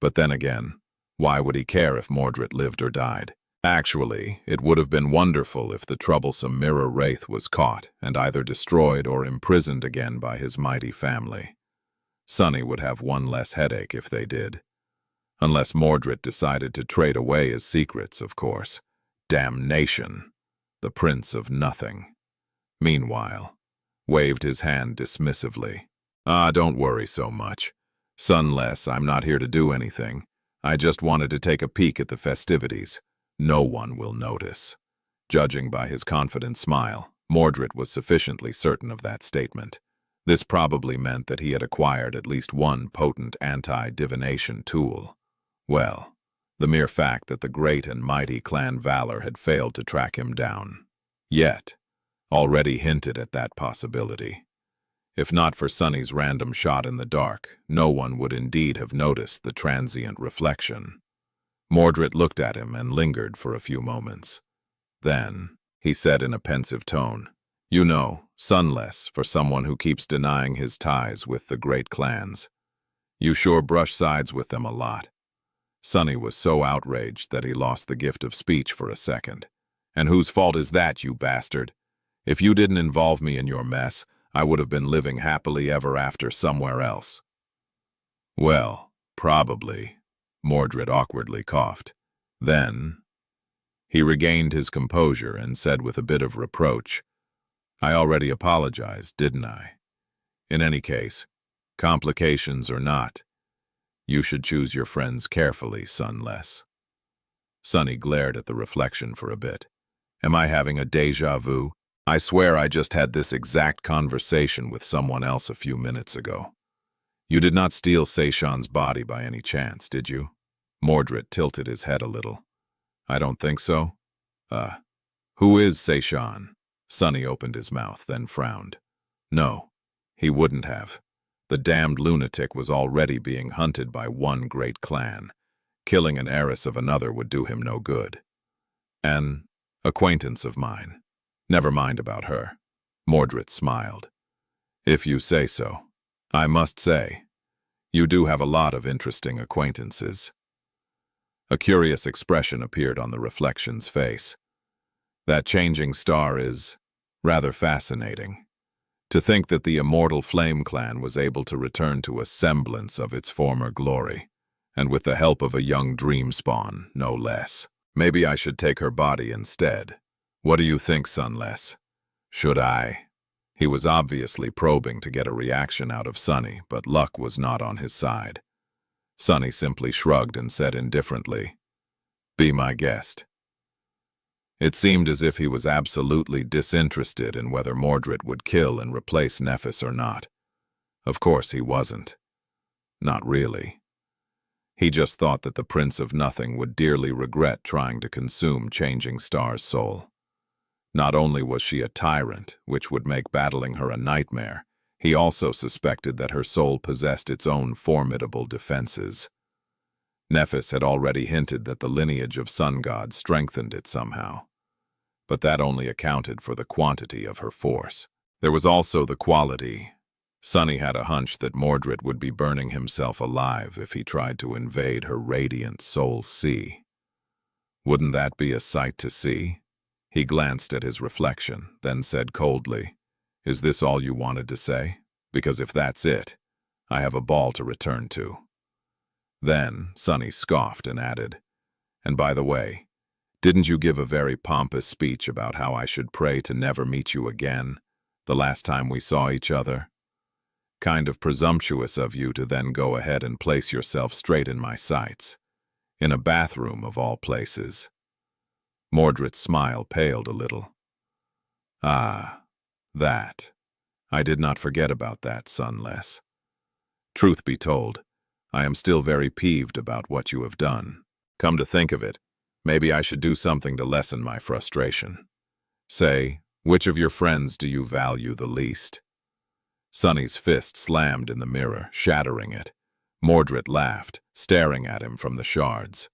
But then again, why would he care if Mordred lived or died? Actually, it would have been wonderful if the troublesome mirror wraith was caught and either destroyed or imprisoned again by his mighty family. Sunny would have one less headache if they did. Unless Mordred decided to trade away his secrets, of course. Damnation! The Prince of Nothing. Meanwhile, waved his hand dismissively. Don't worry so much. Sunless, I'm not here to do anything. I just wanted to take a peek at the festivities. No one will notice. Judging by his confident smile, Mordred was sufficiently certain of that statement. This probably meant that he had acquired at least one potent anti-divination tool. Well, the mere fact that the great and mighty Clan Valor had failed to track him down, yet, already hinted at that possibility. If not for Sunny's random shot in the dark, no one would indeed have noticed the transient reflection. Mordred looked at him and lingered for a few moments. Then, he said in a pensive tone, "You know, Sunless, for someone who keeps denying his ties with the great clans. You sure brush sides with them a lot." Sunny was so outraged that he lost the gift of speech for a second. "And whose fault is that, you bastard? If you didn't involve me in your mess, I would have been living happily ever after somewhere else." "Well, probably," Mordred awkwardly coughed. Then, he regained his composure and said with a bit of reproach, "I already apologized, didn't I? In any case, complications or not, you should choose your friends carefully, Sunless." Sunny glared at the reflection for a bit. "Am I having a déjà vu? I swear I just had this exact conversation with someone else a few minutes ago. You did not steal Seishan's body by any chance, did you?" Mordred tilted his head a little. "I don't think so." Who is Seishan?" Sunny opened his mouth, then frowned. No, he wouldn't have. The damned lunatic was already being hunted by one great clan. Killing an heiress of another would do him no good. "An acquaintance of mine. Never mind about her." Mordred smiled. "If you say so. I must say, you do have a lot of interesting acquaintances." A curious expression appeared on the reflection's face. "That changing star is rather fascinating. To think that the immortal Flame Clan was able to return to a semblance of its former glory, and with the help of a young dream spawn, no less. Maybe I should take her body instead. What do you think, Sunless? Should I?" He was obviously probing to get a reaction out of Sunny, but luck was not on his side. Sunny simply shrugged and said indifferently, "Be my guest." It seemed as if he was absolutely disinterested in whether Mordred would kill and replace Nephis or not. Of course he wasn't. Not really. He just thought that the Prince of Nothing would dearly regret trying to consume Changing Star's soul. Not only was she a tyrant, which would make battling her a nightmare, he also suspected that her soul possessed its own formidable defenses. Nephis had already hinted that the lineage of sun gods strengthened it somehow. But that only accounted for the quantity of her force. There was also the quality. Sunny had a hunch that Mordred would be burning himself alive if he tried to invade her radiant soul sea. Wouldn't that be a sight to see? He glanced at his reflection, then said coldly, "Is this all you wanted to say? Because if that's it, I have a ball to return to." Then Sunny scoffed and added, "And by the way, didn't you give a very pompous speech about how I should pray to never meet you again, the last time we saw each other? Kind of presumptuous of you to then go ahead and place yourself straight in my sights, in a bathroom of all places." Mordred's smile paled a little. "Ah, that. I did not forget about that, Sunless. Truth be told, I am still very peeved about what you have done. Come to think of it, maybe I should do something to lessen my frustration. Say, which of your friends do you value the least?" Sunny's fist slammed in the mirror, shattering it. Mordred laughed, staring at him from the shards.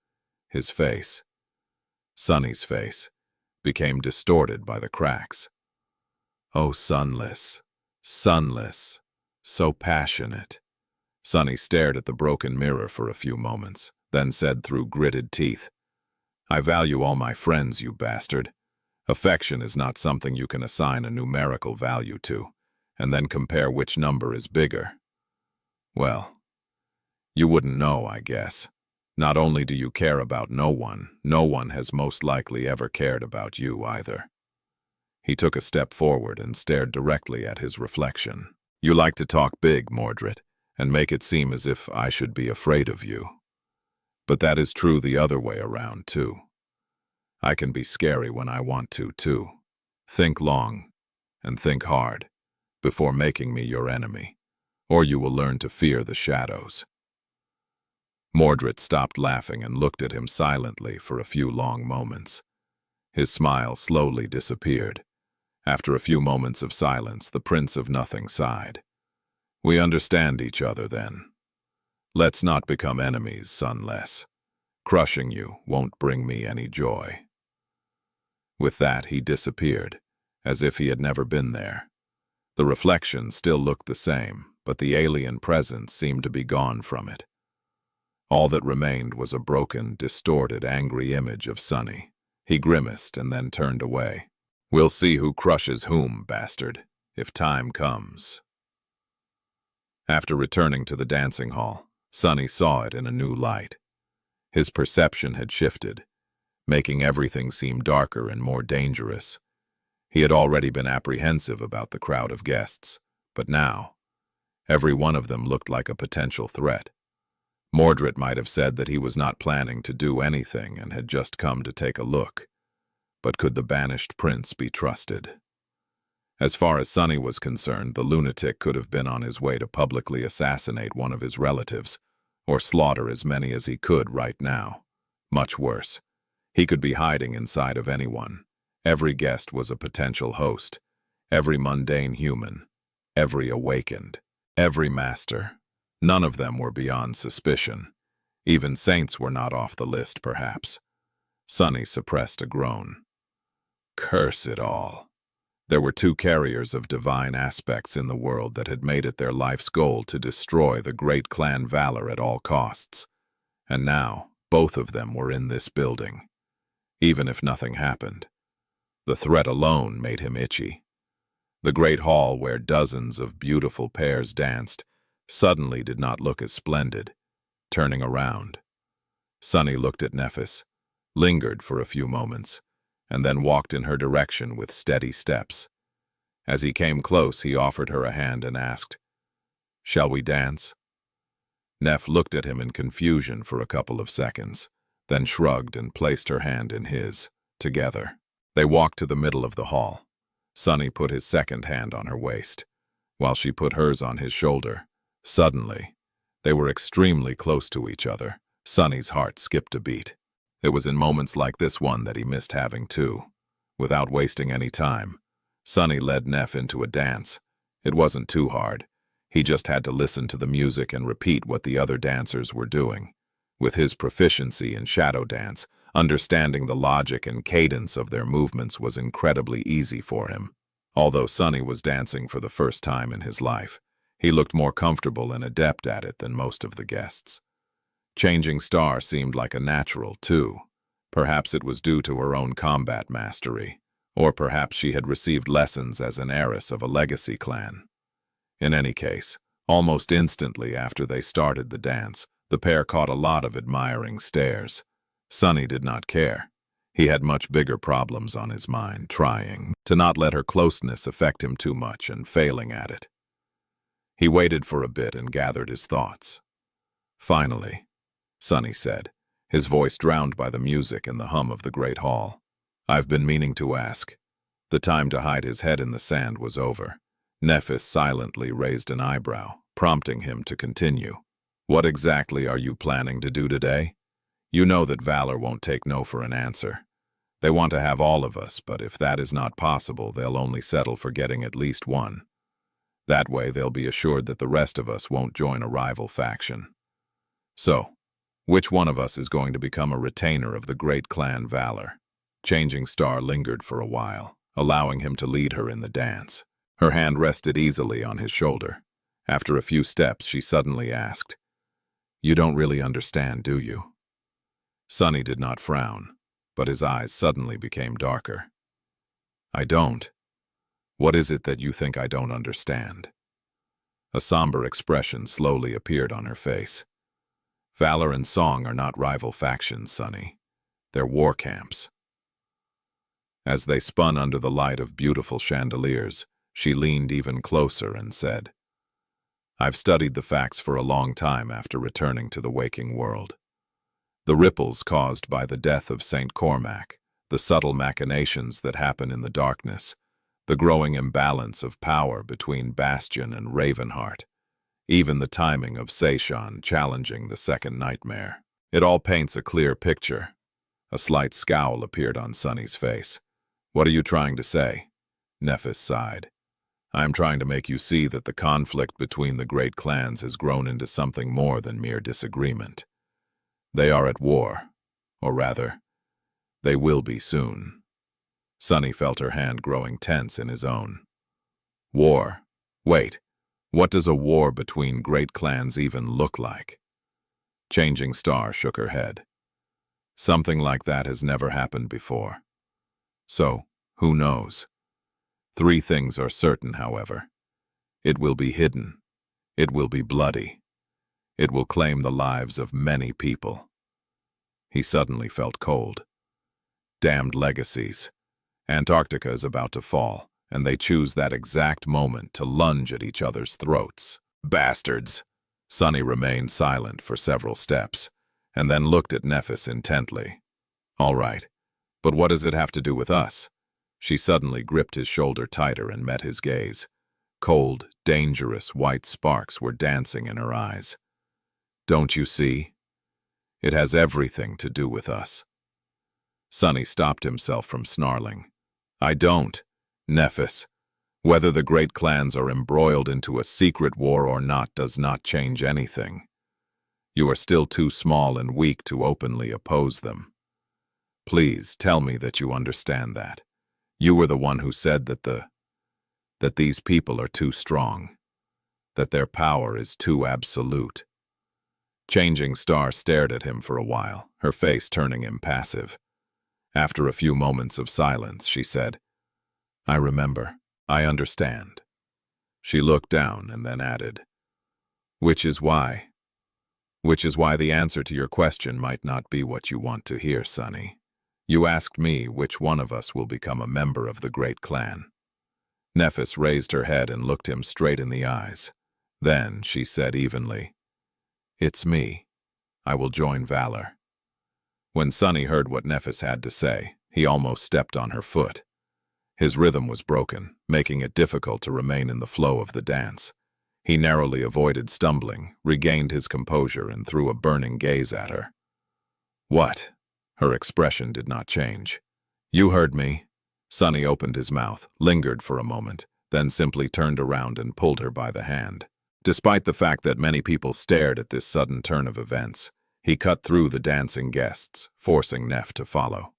His face, Sunny's face, became distorted by the cracks. "Oh, Sunless, Sunless, so passionate." Sunny stared at the broken mirror for a few moments, then said through gritted teeth, I value all my friends, you bastard. Affection is not something you can assign a numerical value to, and then compare which number is bigger. Well, you wouldn't know, I guess. Not only do you care about no one has most likely ever cared about you either. He took a step forward and stared directly at his reflection. You like to talk big, Mordred, and make it seem as if I should be afraid of you. But that is true the other way around, too. I can be scary when I want to, too. Think long, and think hard, before making me your enemy, or you will learn to fear the shadows. Mordred stopped laughing and looked at him silently for a few long moments. His smile slowly disappeared. After a few moments of silence, the Prince of Nothing sighed. We understand each other, then. Let's not become enemies, Sunless. Crushing you won't bring me any joy. With that, he disappeared, as if he had never been there. The reflection still looked the same, but the alien presence seemed to be gone from it. All that remained was a broken, distorted, angry image of Sunny. He grimaced and then turned away. We'll see who crushes whom, bastard, if time comes. After returning to the dancing hall, Sunny saw it in a new light. His perception had shifted, making everything seem darker and more dangerous. He had already been apprehensive about the crowd of guests, but now, every one of them looked like a potential threat. Mordred might have said that he was not planning to do anything and had just come to take a look. But could the banished prince be trusted? As far as Sunny was concerned, the lunatic could have been on his way to publicly assassinate one of his relatives, or slaughter as many as he could right now. Much worse, he could be hiding inside of anyone. Every guest was a potential host, every mundane human, every awakened, every master. None of them were beyond suspicion. Even saints were not off the list, perhaps. Sunny suppressed a groan. Curse it all. There were two carriers of divine aspects in the world that had made it their life's goal to destroy the great clan Valor at all costs. And now, both of them were in this building. Even if nothing happened. The threat alone made him itchy. The great hall where dozens of beautiful pairs danced suddenly did not look as splendid. Turning around, Sunny looked at Nephis, lingered for a few moments, and then walked in her direction with steady steps. As he came close, he offered her a hand and asked, "Shall we dance?" Neph looked at him in confusion for a couple of seconds, then shrugged and placed her hand in his. Together, they walked to the middle of the hall. Sunny put his second hand on her waist, while she put hers on his shoulder. Suddenly, they were extremely close to each other. Sunny's heart skipped a beat. It was in moments like this one that he missed having two. Without wasting any time, Sunny led Neph into a dance. It wasn't too hard. He just had to listen to the music and repeat what the other dancers were doing. With his proficiency in shadow dance, understanding the logic and cadence of their movements was incredibly easy for him. Although Sunny was dancing for the first time in his life, he looked more comfortable and adept at it than most of the guests. Changing Star seemed like a natural, too. Perhaps it was due to her own combat mastery, or perhaps she had received lessons as an heiress of a legacy clan. In any case, almost instantly after they started the dance, the pair caught a lot of admiring stares. Sunny did not care. He had much bigger problems on his mind, trying to not let her closeness affect him too much and failing at it. He waited for a bit and gathered his thoughts. Finally, Sunny said, his voice drowned by the music and the hum of the great hall. I've been meaning to ask. The time to hide his head in the sand was over. Nephis silently raised an eyebrow, prompting him to continue. What exactly are you planning to do today? You know that Valor won't take no for an answer. They want to have all of us, but if that is not possible, they'll only settle for getting at least one. That way they'll be assured that the rest of us won't join a rival faction. So, which one of us is going to become a retainer of the great clan Valor? Changing Star lingered for a while, allowing him to lead her in the dance. Her hand rested easily on his shoulder. After a few steps, she suddenly asked, "You don't really understand, do you?" Sunny did not frown. but his eyes suddenly became darker. I don't. What is it that you think I don't understand? A somber expression slowly appeared on her face. Valor and song are not rival factions, Sonny. They're war camps. As they spun under the light of beautiful chandeliers, she leaned even closer and said, I've studied the facts for a long time after returning to the waking world. The ripples caused by the death of St. Cormac, the subtle machinations that happen in the darkness, the growing imbalance of power between Bastion and Ravenheart, even the timing of Seishan challenging the second nightmare. It all paints a clear picture. A slight scowl appeared on Sonny's face. What are you trying to say? Nephis sighed. I am trying to make you see that the conflict between the great clans has grown into something more than mere disagreement. They are at war, or rather, they will be soon. Sonny felt her hand growing tense in his own. War? Wait, what does a war between great clans even look like? Changing Star shook her head. Something like that has never happened before. So, who knows? 3 things are certain, however. It will be hidden. It will be bloody. It will claim the lives of many people. He suddenly felt cold. Damned legacies. Antarctica is about to fall, and they choose that exact moment to lunge at each other's throats. Bastards! Sonny remained silent for several steps, and then looked at Nephis intently. All right, but what does it have to do with us? She suddenly gripped his shoulder tighter and met his gaze. Cold, dangerous white sparks were dancing in her eyes. Don't you see? It has everything to do with us. Sonny stopped himself from snarling. I don't. Nephis, whether the great clans are embroiled into a secret war or not does not change anything. You are still too small and weak to openly oppose them. Please tell me that you understand that. You were the one who said that these people are too strong, that their power is too absolute. Changing Star stared at him for a while, her face turning impassive. After a few moments of silence, she said, I remember. I understand. She looked down and then added, Which is why the answer to your question might not be what you want to hear, Sonny. You asked me which one of us will become a member of the great clan. Nephis raised her head and looked him straight in the eyes. Then she said evenly, It's me. I will join Valor. When Sonny heard what Nephis had to say, he almost stepped on her foot. His rhythm was broken, making it difficult to remain in the flow of the dance. He narrowly avoided stumbling, regained his composure, and threw a burning gaze at her. What? Her expression did not change. You heard me. Sonny opened his mouth, lingered for a moment, then simply turned around and pulled her by the hand. Despite the fact that many people stared at this sudden turn of events, he cut through the dancing guests, forcing Neph to follow.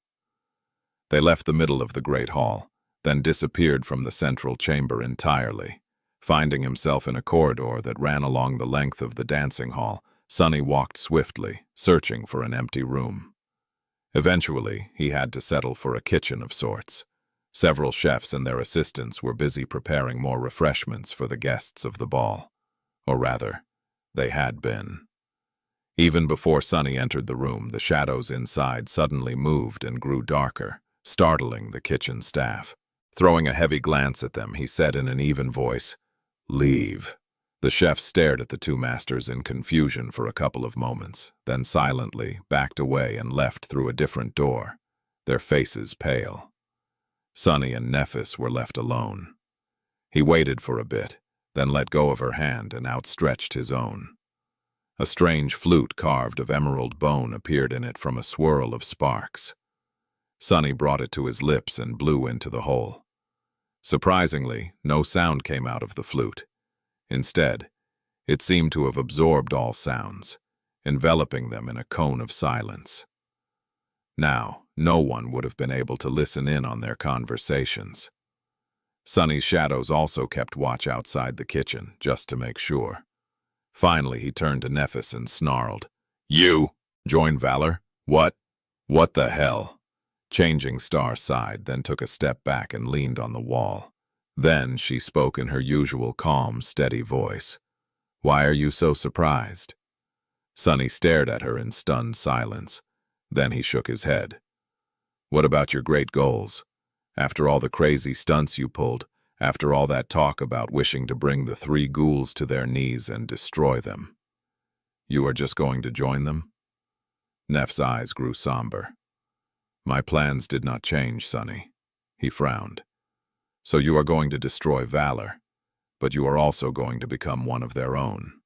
They left the middle of the great hall, then disappeared from the central chamber entirely. Finding himself in a corridor that ran along the length of the dancing hall, Sonny walked swiftly, searching for an empty room. Eventually, he had to settle for a kitchen of sorts. Several chefs and their assistants were busy preparing more refreshments for the guests of the ball. Or rather, they had been. Even before Sonny entered the room, the shadows inside suddenly moved and grew darker, startling the kitchen staff. Throwing a heavy glance at them, he said in an even voice, Leave. The chef stared at the 2 masters in confusion for a couple of moments, then silently backed away and left through a different door, their faces pale. Sonny and Nephis were left alone. He waited for a bit, then let go of her hand and outstretched his own. A strange flute carved of emerald bone appeared in it from a swirl of sparks. Sonny brought it to his lips and blew into the hole. Surprisingly, no sound came out of the flute. Instead, it seemed to have absorbed all sounds, enveloping them in a cone of silence. Now, no one would have been able to listen in on their conversations. Sonny's shadows also kept watch outside the kitchen, just to make sure. Finally, he turned to Nephis and snarled, You! Join Valor? What? What the hell? Changing Star sighed, then took a step back and leaned on the wall. Then she spoke in her usual calm, steady voice. "Why are you so surprised?" Sunny stared at her in stunned silence. Then he shook his head. "What about your great goals? After all the crazy stunts you pulled, after all that talk about wishing to bring the three ghouls to their knees and destroy them, you are just going to join them?" Neff's eyes grew somber. "My plans did not change, Sunny." He frowned. "So you are going to destroy Valor, but you are also going to become one of their own.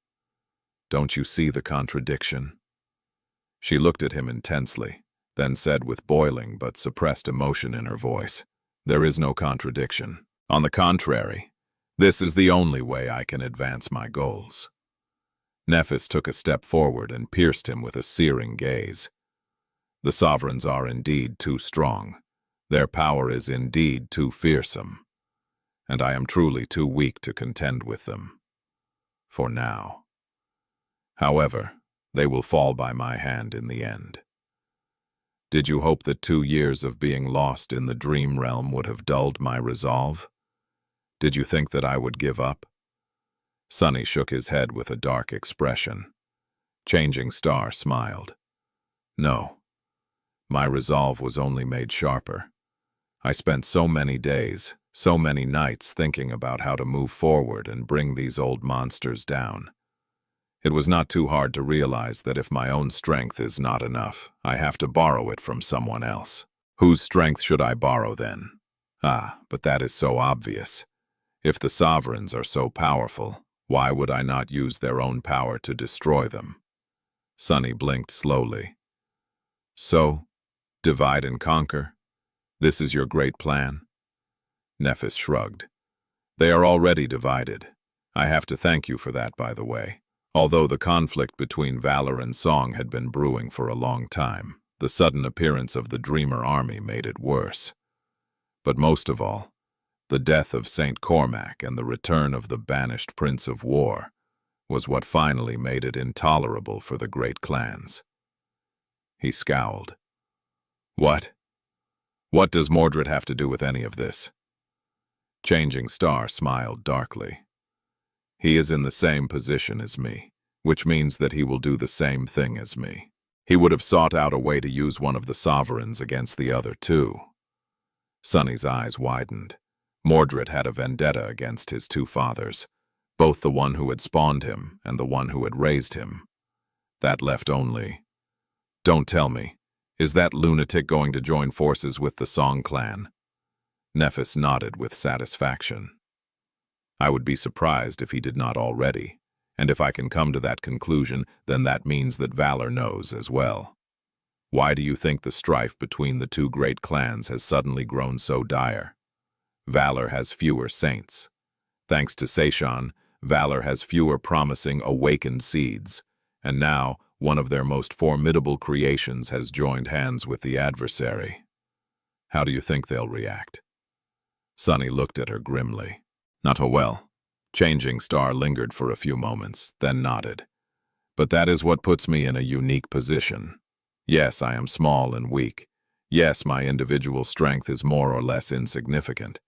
Don't you see the contradiction?" She looked at him intensely, then said with boiling but suppressed emotion in her voice, "There is no contradiction. On the contrary, this is the only way I can advance my goals." Nephis took a step forward and pierced him with a searing gaze. "The sovereigns are indeed too strong. Their power is indeed too fearsome. And I am truly too weak to contend with them. For now. However, they will fall by my hand in the end. Did you hope that 2 years of being lost in the dream realm would have dulled my resolve? Did you think that I would give up?" Sunny shook his head with a dark expression. Changing Star smiled. "No. My resolve was only made sharper. I spent so many days, so many nights thinking about how to move forward and bring these old monsters down. It was not too hard to realize that if my own strength is not enough, I have to borrow it from someone else. Whose strength should I borrow then? But that is so obvious. If the sovereigns are so powerful, why would I not use their own power to destroy them?" Sunny blinked slowly. "So, divide and conquer? This is your great plan?" Nephis shrugged. "They are already divided. I have to thank you for that, by the way. Although the conflict between Valor and Song had been brewing for a long time, the sudden appearance of the Dreamer army made it worse. But most of all, the death of Saint Cormac and the return of the banished Prince of War was what finally made it intolerable for the great clans." He scowled. "What? What does Mordred have to do with any of this?" Changing Star smiled darkly. "He is in the same position as me, which means that he will do the same thing as me. He would have sought out a way to use one of the sovereigns against the other too." Sunny's eyes widened. Mordred had a vendetta against his two fathers, both the one who had spawned him and the one who had raised him. That left only... "Don't tell me, is that lunatic going to join forces with the Song clan?" Nephis nodded with satisfaction. "I would be surprised if he did not already, and if I can come to that conclusion, then that means that Valor knows as well. Why do you think the strife between the two great clans has suddenly grown so dire? Valor has fewer saints. Thanks to Seishan, Valor has fewer promising awakened seeds, and now one of their most formidable creations has joined hands with the adversary. How do you think they'll react?" Sunny looked at her grimly. "Not so well." Changing Star lingered for a few moments, then nodded. "But that is what puts me in a unique position. Yes, I am small and weak. Yes, my individual strength is more or less insignificant.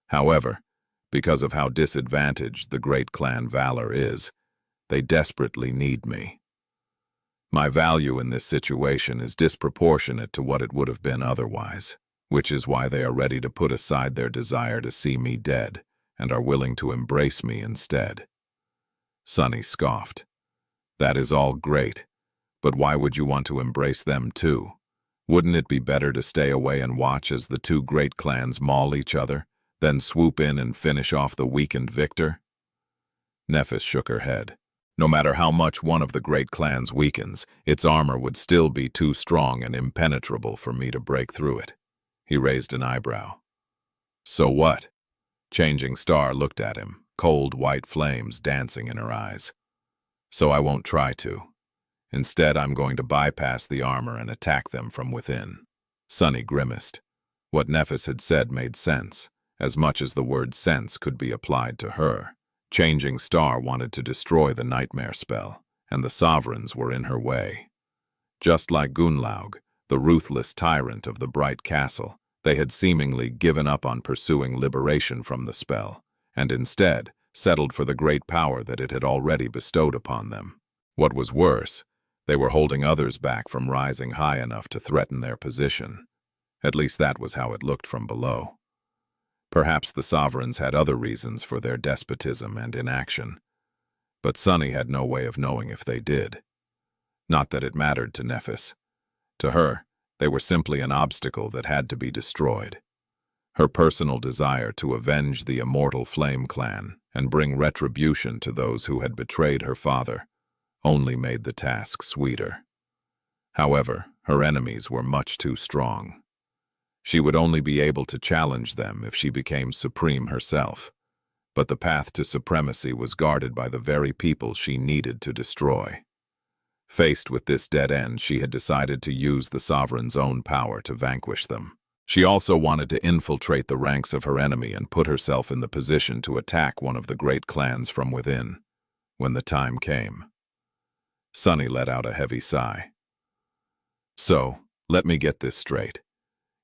However, because of how disadvantaged the great clan Valor is, they desperately need me. My value in this situation is disproportionate to what it would have been otherwise, which is why they are ready to put aside their desire to see me dead and are willing to embrace me instead." Sunny scoffed. "That is all great, but why would you want to embrace them too? Wouldn't it be better to stay away and watch as the two great clans maul each other, then swoop in and finish off the weakened victor?" Nephis shook her head. "No matter how much one of the great clans weakens, its armor would still be too strong and impenetrable for me to break through it." He raised an eyebrow. "So what?" Changing Star looked at him, cold white flames dancing in her eyes. "So I won't try to. Instead, I'm going to bypass the armor and attack them from within." Sunny grimaced. What Nephis had said made sense, as much as the word sense could be applied to her. Changing Star wanted to destroy the nightmare spell, and the sovereigns were in her way. Just like Gunlaug, the ruthless tyrant of the bright castle. They had seemingly given up on pursuing liberation from the spell, and instead settled for the great power that it had already bestowed upon them. What was worse, they were holding others back from rising high enough to threaten their position. At least that was how it looked from below. Perhaps the sovereigns had other reasons for their despotism and inaction, but Sunny had no way of knowing if they did. Not that it mattered to Nephis. To her, they were simply an obstacle that had to be destroyed. Her personal desire to avenge the immortal Flame Clan and bring retribution to those who had betrayed her father only made the task sweeter. However, her enemies were much too strong. She would only be able to challenge them if she became supreme herself, but the path to supremacy was guarded by the very people she needed to destroy. Faced with this dead end, she had decided to use the sovereign's own power to vanquish them. She also wanted to infiltrate the ranks of her enemy and put herself in the position to attack one of the great clans from within, when the time came. Sunny let out a heavy sigh. So, let me get this straight.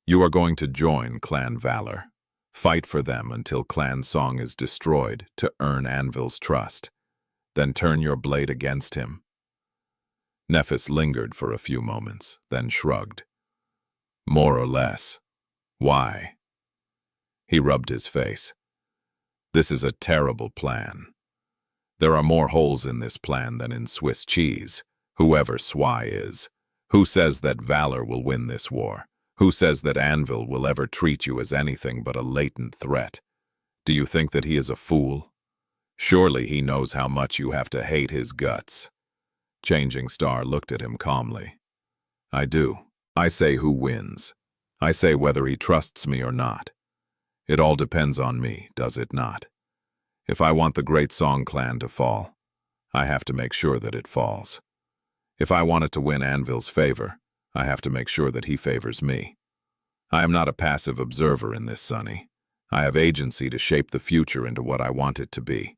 You are going to join Clan Valor. Fight for them until Clan Song is destroyed to earn Anvil's trust. Then turn your blade against him. Nephis lingered for a few moments, then shrugged. More or less. Why? He rubbed his face. This is a terrible plan. There are more holes in this plan than in Swiss cheese, whoever Swy is. Who says that Valor will win this war? Who says that Anvil will ever treat you as anything but a latent threat? Do you think that he is a fool? Surely he knows how much you have to hate his guts. Changing Star looked at him calmly. I do. I say who wins. I say whether he trusts me or not. It all depends on me, does it not? If I want the Great Song Clan to fall, I have to make sure that it falls. If I want it to win Anvil's favor, I have to make sure that he favors me. I am not a passive observer in this, Sunny. I have agency to shape the future into what I want it to be,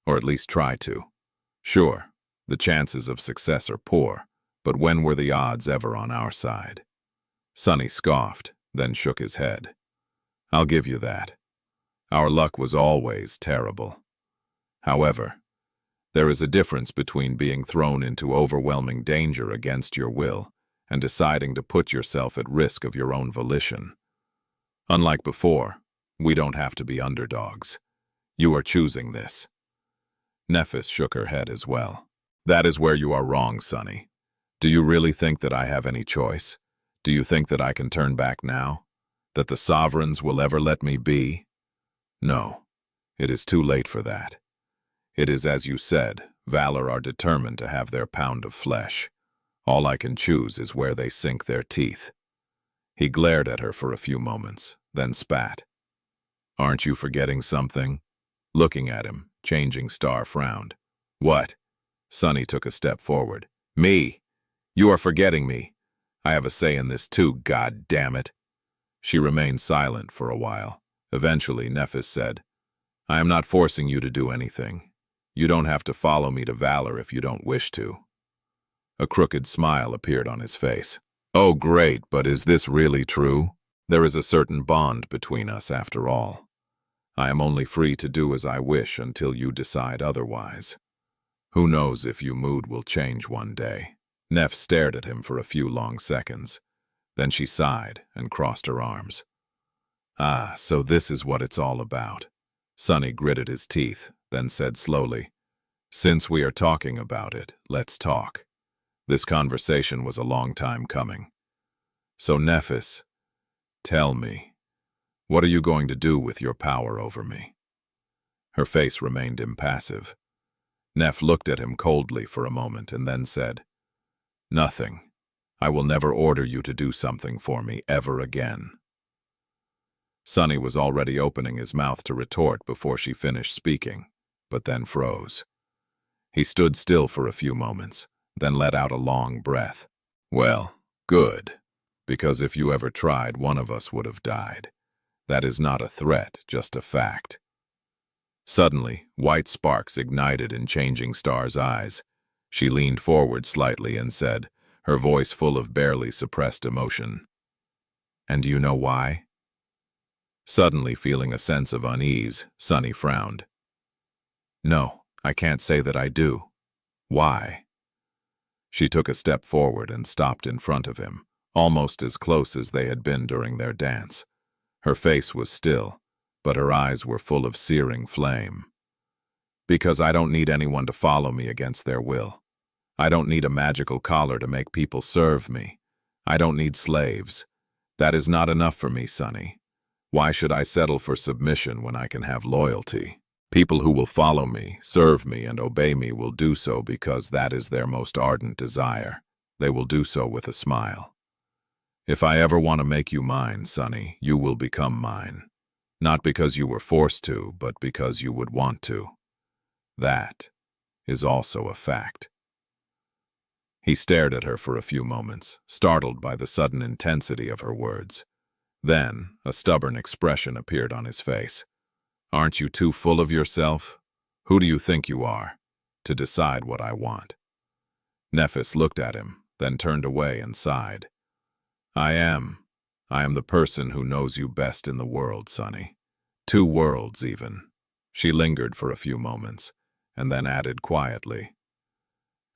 or at least try to. Sure, the chances of success are poor, but when were the odds ever on our side? Sunny scoffed, then shook his head. I'll give you that. Our luck was always terrible. However, there is a difference between being thrown into overwhelming danger against your will and deciding to put yourself at risk of your own volition. Unlike before, we don't have to be underdogs. You are choosing this. Nephis shook her head as well. That is where you are wrong, Sunny. Do you really think that I have any choice? Do you think that I can turn back now? That the sovereigns will ever let me be? No, it is too late for that. It is as you said, Valor are determined to have their pound of flesh. All I can choose is where they sink their teeth. He glared at her for a few moments, then spat. Aren't you forgetting something? Looking at him, Changing Star frowned. What? Sunny took a step forward. Me! You are forgetting me. I have a say in this too, God damn it. She remained silent for a while. Eventually, Nephis said, I am not forcing you to do anything. You don't have to follow me to Valor if you don't wish to. A crooked smile appeared on his face. Oh, great, but is this really true? There is a certain bond between us after all. I am only free to do as I wish until you decide otherwise. Who knows if your mood will change one day? Neph stared at him for a few long seconds. Then she sighed and crossed her arms. Ah, so this is what it's all about. Sunny gritted his teeth, then said slowly, Since we are talking about it, let's talk. This conversation was a long time coming. So Nephis, tell me, what are you going to do with your power over me? Her face remained impassive. Neph looked at him coldly for a moment and then said, Nothing. I will never order you to do something for me ever again. Sunny was already opening his mouth to retort before she finished speaking, but then froze. He stood still for a few moments, then let out a long breath. Well, good, because if you ever tried, one of us would have died. That is not a threat, just a fact. Suddenly, white sparks ignited in Changing Star's eyes. She leaned forward slightly and said, her voice full of barely suppressed emotion. "And do you know why?" Suddenly feeling a sense of unease, Sunny frowned. "No, I can't say that I do. Why?" She took a step forward and stopped in front of him, almost as close as they had been during their dance. Her face was still, but her eyes were full of searing flame. "Because I don't need anyone to follow me against their will. I don't need a magical collar to make people serve me. I don't need slaves. That is not enough for me, Sunny. Why should I settle for submission when I can have loyalty? People who will follow me, serve me, and obey me will do so because that is their most ardent desire. They will do so with a smile. If I ever want to make you mine, Sunny, you will become mine. Not because you were forced to, but because you would want to. That is also a fact." He stared at her for a few moments, startled by the sudden intensity of her words. Then, a stubborn expression appeared on his face. "Aren't you too full of yourself? Who do you think you are, to decide what I want?" Nephis looked at him, then turned away and sighed. I am the person who knows you best in the world, Sunny. 2 worlds, even." She lingered for a few moments, and then added quietly,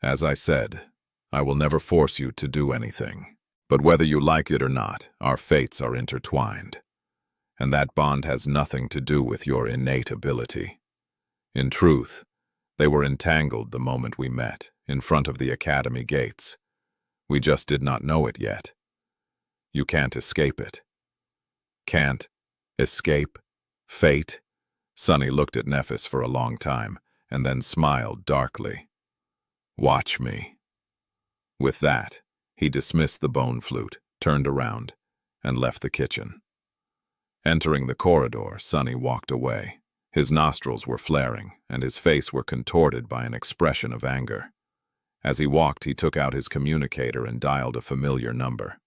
"As I said, I will never force you to do anything. But whether you like it or not, our fates are intertwined. And that bond has nothing to do with your innate ability. In truth, they were entangled the moment we met, in front of the academy gates. We just did not know it yet. You can't escape it." "Can't escape fate?" Sunny looked at Nephis for a long time, and then smiled darkly. "Watch me." With that, he dismissed the bone flute, turned around, and left the kitchen. Entering the corridor, Sunny walked away. His nostrils were flaring, and his face were contorted by an expression of anger. As he walked, he took out his communicator and dialed a familiar number.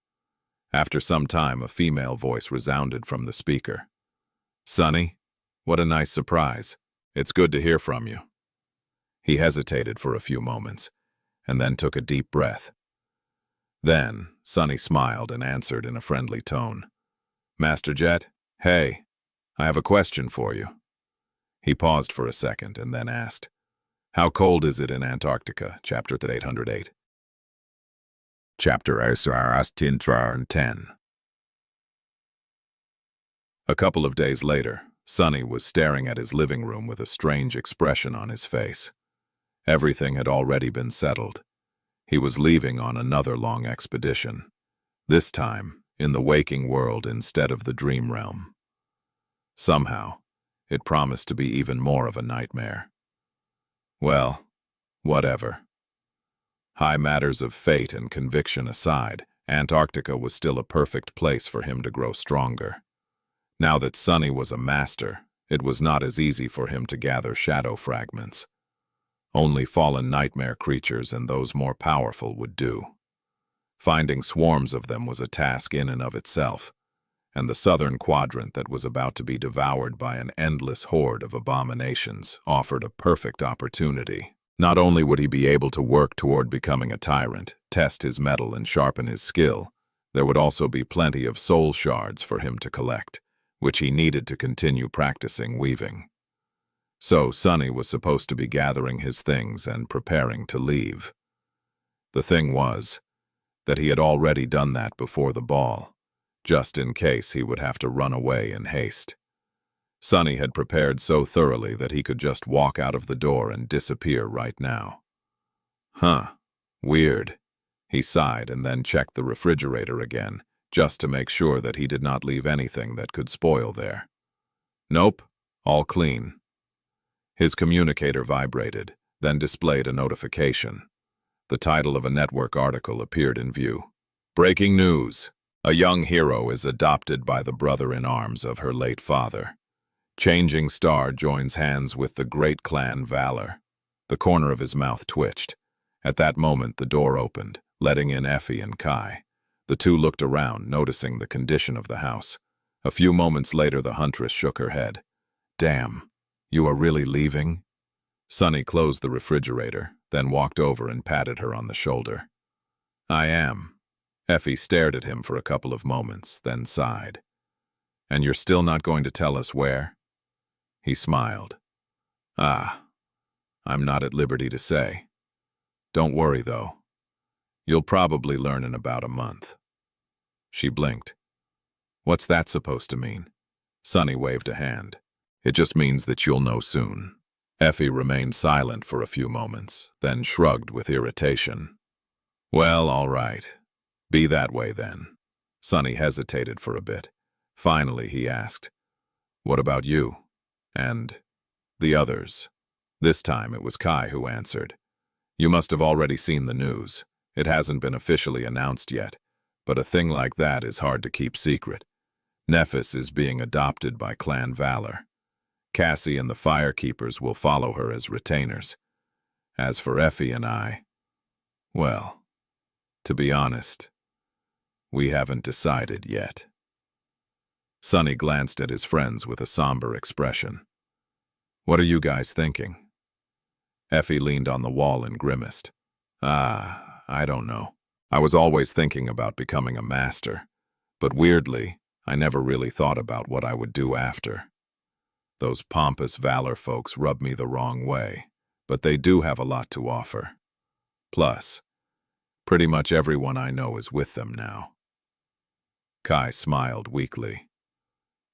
After some time, a female voice resounded from the speaker. "Sunny, what a nice surprise. It's good to hear from you." He hesitated for a few moments, and then took a deep breath. Then, Sunny smiled and answered in a friendly tone. "Master Jet, hey, I have a question for you." He paused for a second and then asked, "How cold is it in Antarctica?" Chapter 808. Chapter 10. A couple of days later, Sunny was staring at his living room with a strange expression on his face. Everything had already been settled. He was leaving on another long expedition, this time in the waking world instead of the dream realm. Somehow, it promised to be even more of a nightmare. Well, whatever. High matters of fate and conviction aside, Antarctica was still a perfect place for him to grow stronger. Now that Sunny was a master, it was not as easy for him to gather shadow fragments. Only fallen nightmare creatures and those more powerful would do. Finding swarms of them was a task in and of itself, and the southern quadrant that was about to be devoured by an endless horde of abominations offered a perfect opportunity. Not only would he be able to work toward becoming a tyrant, test his mettle and sharpen his skill, there would also be plenty of soul shards for him to collect, which he needed to continue practicing weaving. So Sunny was supposed to be gathering his things and preparing to leave. The thing was that he had already done that before the ball, just in case he would have to run away in haste. Sunny had prepared so thoroughly that he could just walk out of the door and disappear right now. Weird. He sighed and then checked the refrigerator again, just to make sure that he did not leave anything that could spoil there. Nope, all clean. His communicator vibrated, then displayed a notification. The title of a network article appeared in view. Breaking news. A young hero is adopted by the brother-in-arms of her late father. Changing Star joins hands with the great clan Valor. The corner of his mouth twitched. At that moment, the door opened, letting in Effie and Kai. The two looked around, noticing the condition of the house. A few moments later, the huntress shook her head. Damn, you are really leaving? Sunny closed the refrigerator, then walked over and patted her on the shoulder. I am. Effie stared at him for a couple of moments, then sighed. And you're still not going to tell us where? He smiled. Ah, I'm not at liberty to say. Don't worry, though. You'll probably learn in about a month. She blinked. What's that supposed to mean? Sonny waved a hand. It just means that you'll know soon. Effie remained silent for a few moments, then shrugged with irritation. Well, all right. Be that way then. Sonny hesitated for a bit. Finally, he asked, what about you? And the others? This time it was Kai who answered. You must have already seen the news. It hasn't been officially announced yet, but a thing like that is hard to keep secret. Nephis is being adopted by Clan Valor. Cassie and the Firekeepers will follow her as retainers. As for Effie and I, well, to be honest, we haven't decided yet. Sonny glanced at his friends with a somber expression. What are you guys thinking? Effie leaned on the wall and grimaced. I don't know. I was always thinking about becoming a master, but weirdly, I never really thought about what I would do after. Those pompous Valor folks rub me the wrong way, but they do have a lot to offer. Plus, pretty much everyone I know is with them now. Kai smiled weakly.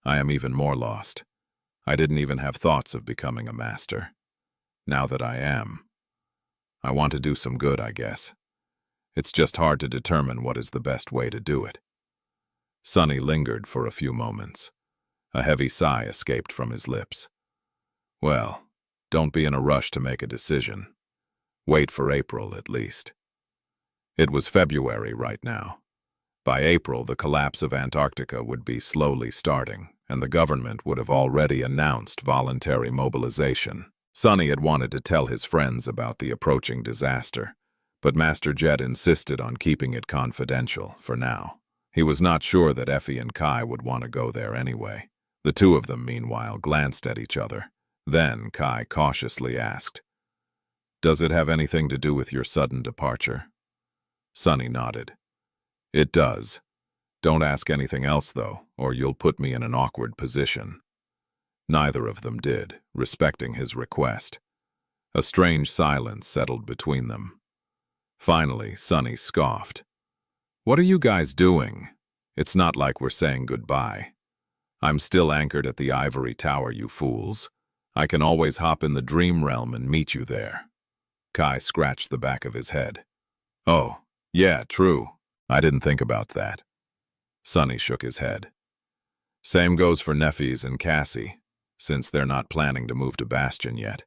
I am even more lost. I didn't even have thoughts of becoming a master. Now that I am, I want to do some good, I guess. It's just hard to determine what is the best way to do it. Sonny lingered for a few moments. A heavy sigh escaped from his lips. Well, don't be in a rush to make a decision. Wait for April, at least. It was February right now. By April, the collapse of Antarctica would be slowly starting, and the government would have already announced voluntary mobilization. Sonny had wanted to tell his friends about the approaching disaster, but Master Jet insisted on keeping it confidential for now. He was not sure that Effie and Kai would want to go there anyway. The two of them, meanwhile, glanced at each other. Then Kai cautiously asked, "Does it have anything to do with your sudden departure?" Sonny nodded. "It does. Don't ask anything else, though, or you'll put me in an awkward position." Neither of them did, respecting his request. A strange silence settled between them. Finally, Sonny scoffed. "What are you guys doing? It's not like we're saying goodbye. I'm still anchored at the ivory tower, you fools. I can always hop in the dream realm and meet you there." Kai scratched the back of his head. "Oh, yeah, true. I didn't think about that." Sonny shook his head. "Same goes for Nephis and Cassie. Since they're not planning to move to Bastion yet.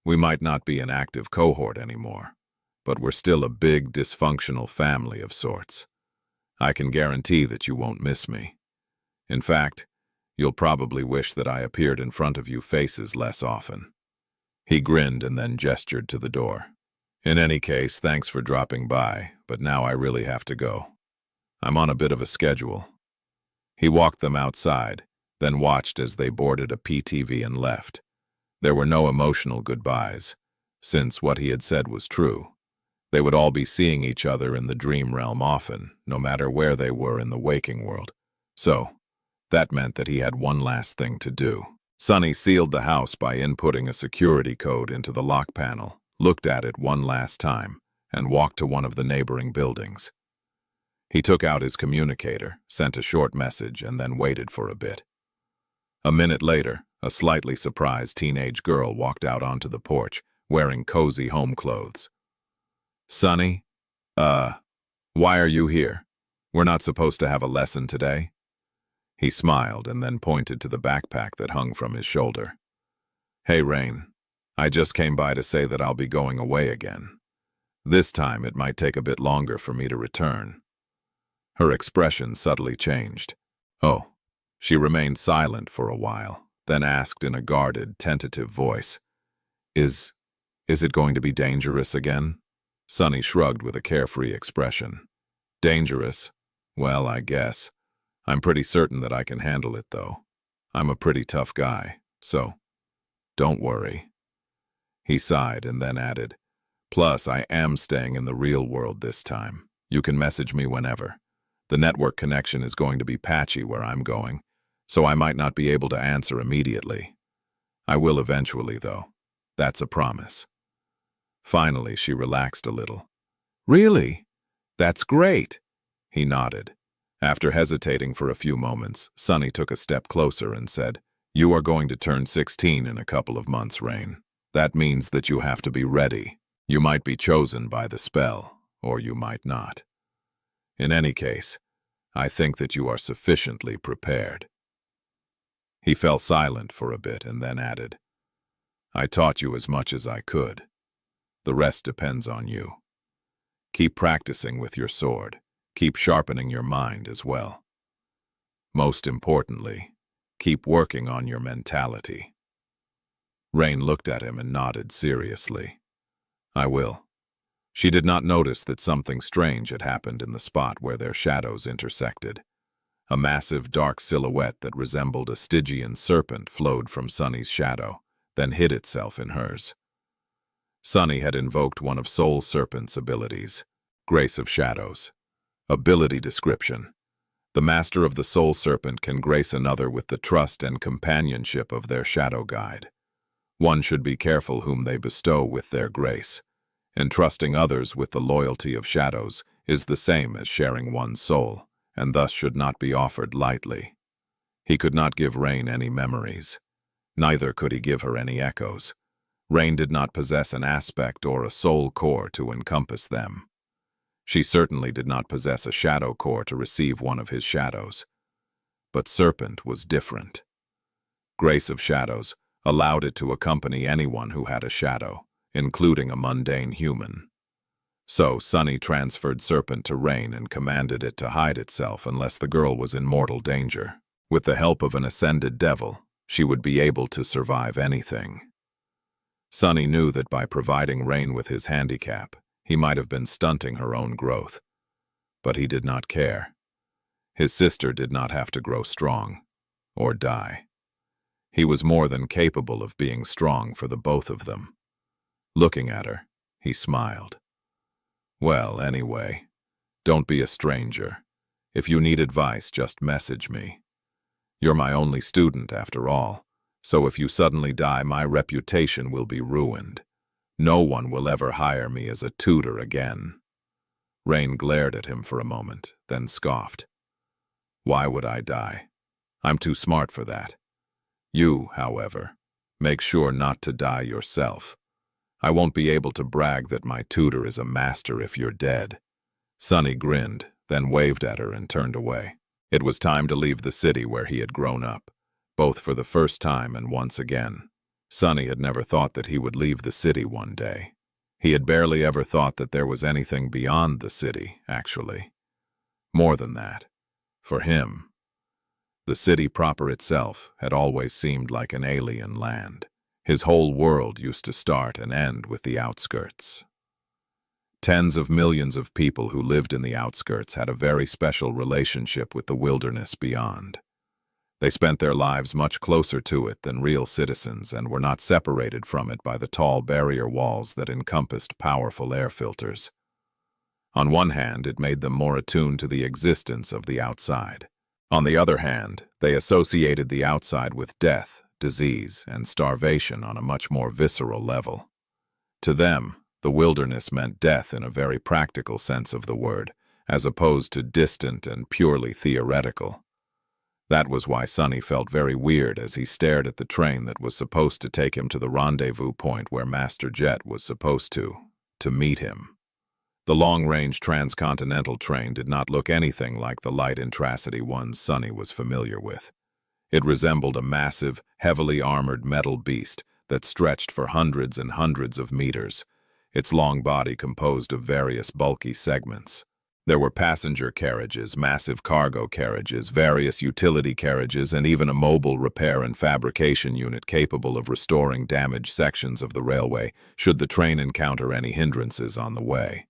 We might not be an active cohort anymore, but we're still a big, dysfunctional family of sorts. I can guarantee that you won't miss me. In fact, you'll probably wish that I appeared in front of you faces less often." He grinned and then gestured to the door. "In any case, thanks for dropping by, but now I really have to go. I'm on a bit of a schedule." He walked them outside, then watched as they boarded a PTV and left. There were no emotional goodbyes, since what he had said was true. They would all be seeing each other in the dream realm often, no matter where they were in the waking world. So, that meant that he had one last thing to do. Sonny sealed the house by inputting a security code into the lock panel, looked at it one last time, and walked to one of the neighboring buildings. He took out his communicator, sent a short message, and then waited for a bit. A minute later, a slightly surprised teenage girl walked out onto the porch, wearing cozy home clothes. "Sonny? Why are you here? We're not supposed to have a lesson today?" He smiled and then pointed to the backpack that hung from his shoulder. "Hey, Rain. I just came by to say that I'll be going away again. This time it might take a bit longer for me to return." Her expression subtly changed. "Oh." She remained silent for a while, then asked in a guarded, tentative voice, Is it going to be dangerous again?" Sonny shrugged with a carefree expression. "Dangerous? Well, I guess. I'm pretty certain that I can handle it, though. I'm a pretty tough guy, so don't worry." He sighed and then added, "Plus, I am staying in the real world this time. You can message me whenever. The network connection is going to be patchy where I'm going, so I might not be able to answer immediately. I will eventually, though. That's a promise." Finally, she relaxed a little. "Really? That's great." He nodded. After hesitating for a few moments, Sunny took a step closer and said, "You are going to turn 16 in a couple of months, Rain. That means that you have to be ready. You might be chosen by the spell, or you might not. In any case, I think that you are sufficiently prepared." He fell silent for a bit and then added, "I taught you as much as I could. The rest depends on you. Keep practicing with your sword. Keep sharpening your mind as well. Most importantly, keep working on your mentality." Rain looked at him and nodded seriously. "I will." She did not notice that something strange had happened in the spot where their shadows intersected. A massive dark silhouette that resembled a Stygian serpent flowed from Sunny's shadow, then hid itself in hers. Sunny had invoked one of Soul Serpent's abilities, Grace of Shadows. Ability description: the master of the Soul Serpent can grace another with the trust and companionship of their shadow guide. One should be careful whom they bestow with their grace. Entrusting others with the loyalty of shadows is the same as sharing one's soul, and thus should not be offered lightly. He could not give Rain any memories. Neither could he give her any echoes. Rain did not possess an aspect or a soul core to encompass them. She certainly did not possess a shadow core to receive one of his shadows. But Serpent was different. Grace of Shadows allowed it to accompany anyone who had a shadow, including a mundane human. So Sunny transferred Serpent to Rain and commanded it to hide itself unless the girl was in mortal danger. With the help of an ascended devil, she would be able to survive anything. Sunny knew that by providing Rain with his handicap, he might have been stunting her own growth. But he did not care. His sister did not have to grow strong, or die. He was more than capable of being strong for the both of them. Looking at her, he smiled. "Well, anyway, don't be a stranger. If you need advice, just message me. You're my only student, after all, so if you suddenly die, my reputation will be ruined. No one will ever hire me as a tutor again." Rain glared at him for a moment, then scoffed. "Why would I die? I'm too smart for that. You, however, make sure not to die yourself. I won't be able to brag that my tutor is a master if you're dead." Sunny grinned, then waved at her and turned away. It was time to leave the city where he had grown up, both for the first time and once again. Sunny had never thought that he would leave the city one day. He had barely ever thought that there was anything beyond the city, actually. More than that, for him, the city proper itself had always seemed like an alien land. His whole world used to start and end with the outskirts. Tens of millions of people who lived in the outskirts had a very special relationship with the wilderness beyond. They spent their lives much closer to it than real citizens and were not separated from it by the tall barrier walls that encompassed powerful air filters. On one hand, it made them more attuned to the existence of the outside. On the other hand, they associated the outside with death, disease, and starvation on a much more visceral level. To them, the wilderness meant death in a very practical sense of the word, as opposed to distant and purely theoretical. That was why Sunny felt very weird as he stared at the train that was supposed to take him to the rendezvous point where Master Jet was supposed to meet him. The long-range transcontinental train did not look anything like the light intracity ones Sunny was familiar with. It resembled a massive, heavily armored metal beast that stretched for hundreds and hundreds of meters, its long body composed of various bulky segments. There were passenger carriages, massive cargo carriages, various utility carriages, and even a mobile repair and fabrication unit capable of restoring damaged sections of the railway should the train encounter any hindrances on the way.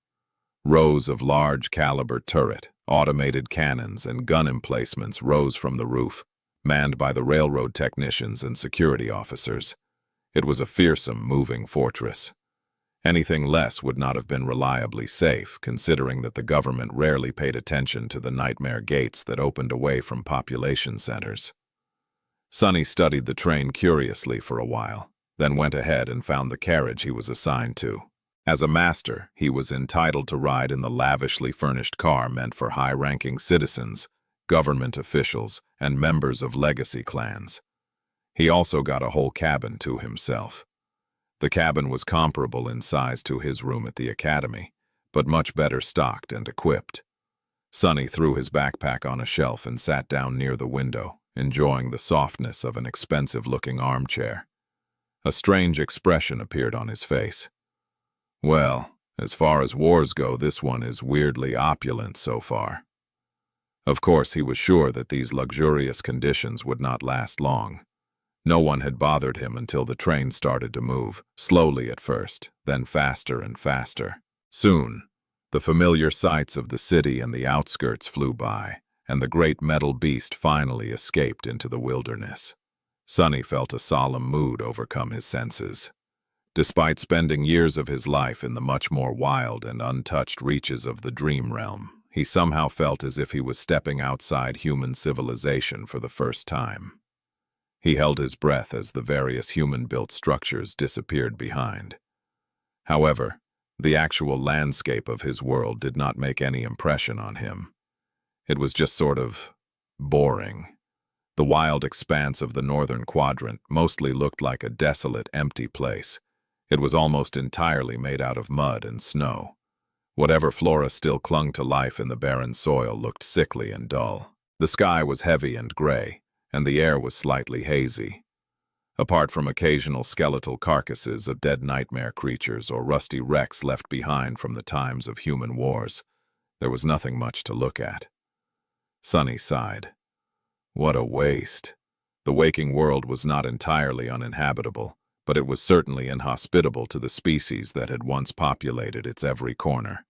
Rows of large-caliber turret, automated cannons, and gun emplacements rose from the roof, manned by the railroad technicians and security officers. It was a fearsome, moving fortress. Anything less would not have been reliably safe, considering that the government rarely paid attention to the nightmare gates that opened away from population centers. Sonny studied the train curiously for a while, then went ahead and found the carriage he was assigned to. As a master, he was entitled to ride in the lavishly furnished car meant for high-ranking citizens, government officials, and members of legacy clans. He also got a whole cabin to himself. The cabin was comparable in size to his room at the academy, but much better stocked and equipped. Sonny threw his backpack on a shelf and sat down near the window, enjoying the softness of an expensive-looking armchair. A strange expression appeared on his face. Well, as far as wars go, this one is weirdly opulent so far. Of course, he was sure that these luxurious conditions would not last long. No one had bothered him until the train started to move, slowly at first, then faster and faster. Soon, the familiar sights of the city and the outskirts flew by, and the great metal beast finally escaped into the wilderness. Sonny felt a solemn mood overcome his senses. Despite spending years of his life in the much more wild and untouched reaches of the dream realm, he somehow felt as if he was stepping outside human civilization for the first time. He held his breath as the various human-built structures disappeared behind. However, the actual landscape of his world did not make any impression on him. It was just sort of boring. The wild expanse of the northern quadrant mostly looked like a desolate, empty place. It was almost entirely made out of mud and snow. Whatever flora still clung to life in the barren soil looked sickly and dull. The sky was heavy and gray, and the air was slightly hazy. Apart from occasional skeletal carcasses of dead nightmare creatures or rusty wrecks left behind from the times of human wars, there was nothing much to look at. Sonny sighed. What a waste. The waking world was not entirely uninhabitable, but it was certainly inhospitable to the species that had once populated its every corner.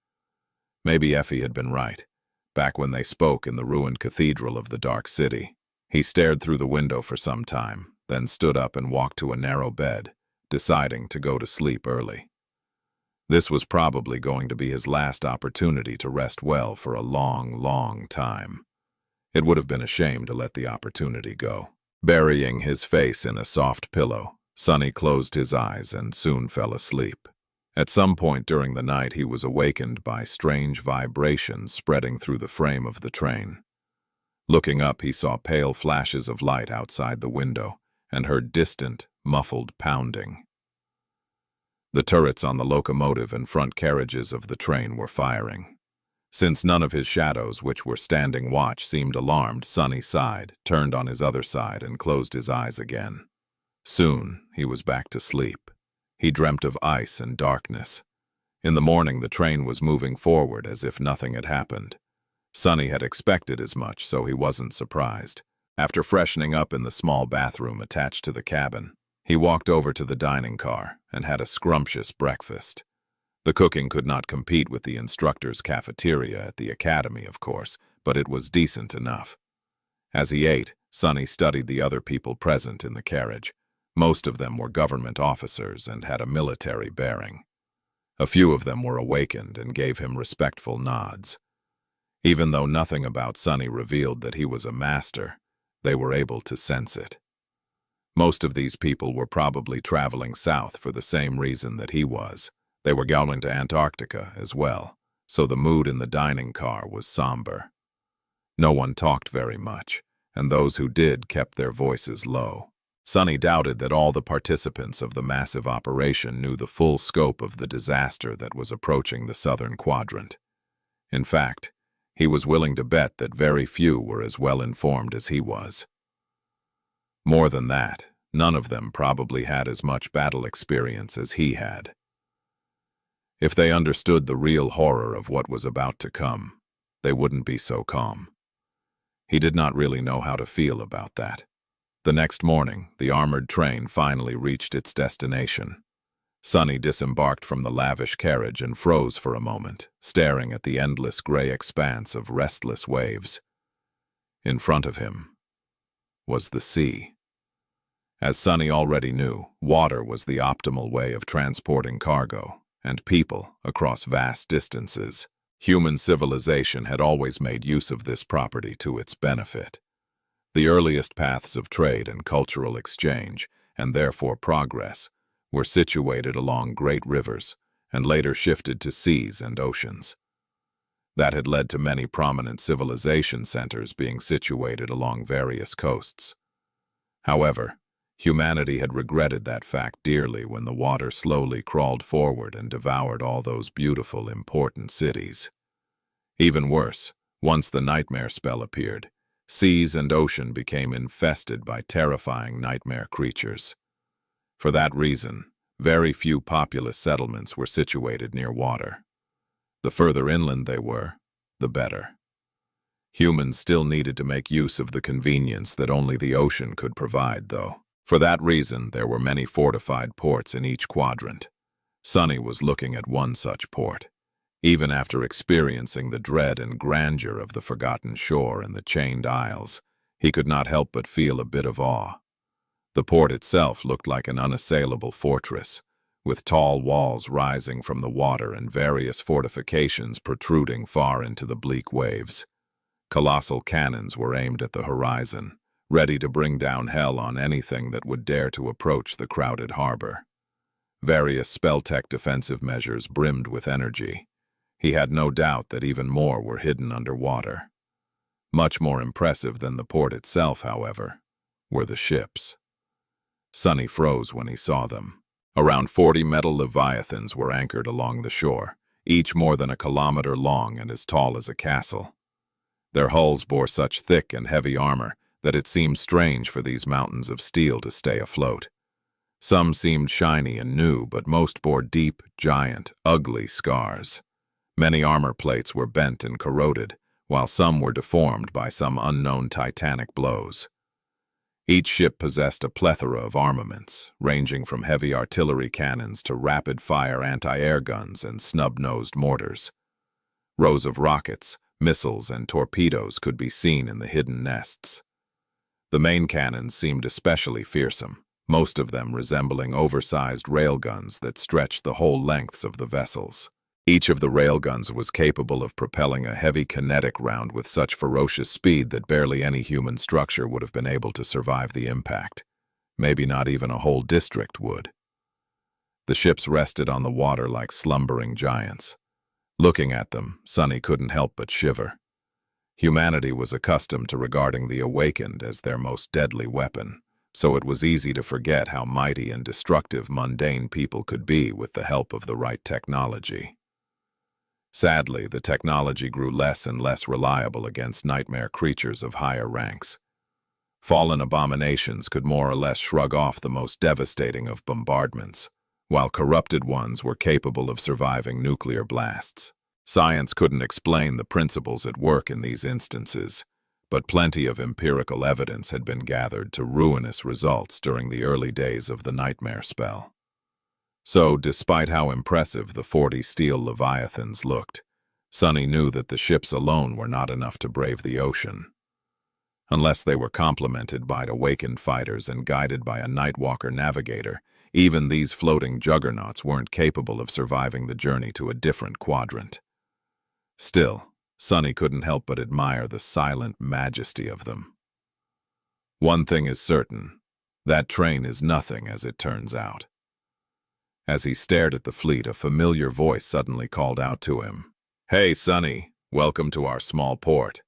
Maybe Effie had been right, back when they spoke in the ruined cathedral of the Dark City. He stared through the window for some time, then stood up and walked to a narrow bed, deciding to go to sleep early. This was probably going to be his last opportunity to rest well for a long, long time. It would have been a shame to let the opportunity go. Burying his face in a soft pillow, Sonny closed his eyes and soon fell asleep. At some point during the night, he was awakened by strange vibrations spreading through the frame of the train. Looking up, he saw pale flashes of light outside the window and heard distant, muffled pounding. The turrets on the locomotive and front carriages of the train were firing. Since none of his shadows, which were standing watch, seemed alarmed, Sonny sighed, turned on his other side, and closed his eyes again. Soon, he was back to sleep. He dreamt of ice and darkness. In the morning, the train was moving forward as if nothing had happened. Sonny had expected as much, so he wasn't surprised. After freshening up in the small bathroom attached to the cabin, he walked over to the dining car and had a scrumptious breakfast. The cooking could not compete with the instructor's cafeteria at the academy, of course, but it was decent enough. As he ate, Sonny studied the other people present in the carriage. Most of them were government officers and had a military bearing. A few of them were awakened and gave him respectful nods. Even though nothing about Sonny revealed that he was a master, they were able to sense it. Most of these people were probably traveling south for the same reason that he was. They were going to Antarctica as well, so the mood in the dining car was somber. No one talked very much, and those who did kept their voices low. Sonny doubted that all the participants of the massive operation knew the full scope of the disaster that was approaching the southern quadrant. In fact, he was willing to bet that very few were as well informed as he was. More than that, none of them probably had as much battle experience as he had. If they understood the real horror of what was about to come, they wouldn't be so calm. He did not really know how to feel about that. The next morning, the armored train finally reached its destination. Sonny disembarked from the lavish carriage and froze for a moment, staring at the endless gray expanse of restless waves. In front of him was the sea. As Sonny already knew, water was the optimal way of transporting cargo, and people across vast distances. Human civilization had always made use of this property to its benefit. The earliest paths of trade and cultural exchange, and therefore progress, were situated along great rivers and later shifted to seas and oceans. That had led to many prominent civilization centers being situated along various coasts. However, humanity had regretted that fact dearly when the water slowly crawled forward and devoured all those beautiful, important cities. Even worse, once the nightmare spell appeared, seas and ocean became infested by terrifying nightmare creatures. For that reason, very few populous settlements were situated near water. The further inland they were, the better. Humans still needed to make use of the convenience that only the ocean could provide, though. For that reason, there were many fortified ports in each quadrant. Sunny was looking at one such port. Even after experiencing the dread and grandeur of the forgotten shore and the chained isles, he could not help but feel a bit of awe. The port itself looked like an unassailable fortress, with tall walls rising from the water and various fortifications protruding far into the bleak waves. Colossal cannons were aimed at the horizon, ready to bring down hell on anything that would dare to approach the crowded harbor. Various spell-tech defensive measures brimmed with energy. He had no doubt that even more were hidden underwater. Much more impressive than the port itself, however, were the ships. Sunny froze when he saw them. Around 40 metal leviathans were anchored along the shore, each more than a kilometer long and as tall as a castle. Their hulls bore such thick and heavy armor that it seemed strange for these mountains of steel to stay afloat. Some seemed shiny and new, but most bore deep, giant, ugly scars. Many armor plates were bent and corroded, while some were deformed by some unknown titanic blows. Each ship possessed a plethora of armaments, ranging from heavy artillery cannons to rapid-fire anti-air guns and snub-nosed mortars. Rows of rockets, missiles, and torpedoes could be seen in the hidden nests. The main cannons seemed especially fearsome, most of them resembling oversized railguns that stretched the whole lengths of the vessels. Each of the railguns was capable of propelling a heavy kinetic round with such ferocious speed that barely any human structure would have been able to survive the impact. Maybe not even a whole district would. The ships rested on the water like slumbering giants. Looking at them, Sunny couldn't help but shiver. Humanity was accustomed to regarding the awakened as their most deadly weapon, so it was easy to forget how mighty and destructive mundane people could be with the help of the right technology. Sadly, the technology grew less and less reliable against nightmare creatures of higher ranks. Fallen abominations could more or less shrug off the most devastating of bombardments, while corrupted ones were capable of surviving nuclear blasts. Science couldn't explain the principles at work in these instances, but plenty of empirical evidence had been gathered to ruinous results during the early days of the nightmare spell. So, despite how impressive the 40 steel leviathans looked, Sunny knew that the ships alone were not enough to brave the ocean. Unless they were complemented by awakened fighters and guided by a Nightwalker navigator, even these floating juggernauts weren't capable of surviving the journey to a different quadrant. Still, Sunny couldn't help but admire the silent majesty of them. One thing is certain, that train is nothing as it turns out. As he stared at the fleet, a familiar voice suddenly called out to him. "Hey, Sunny, welcome to our small port."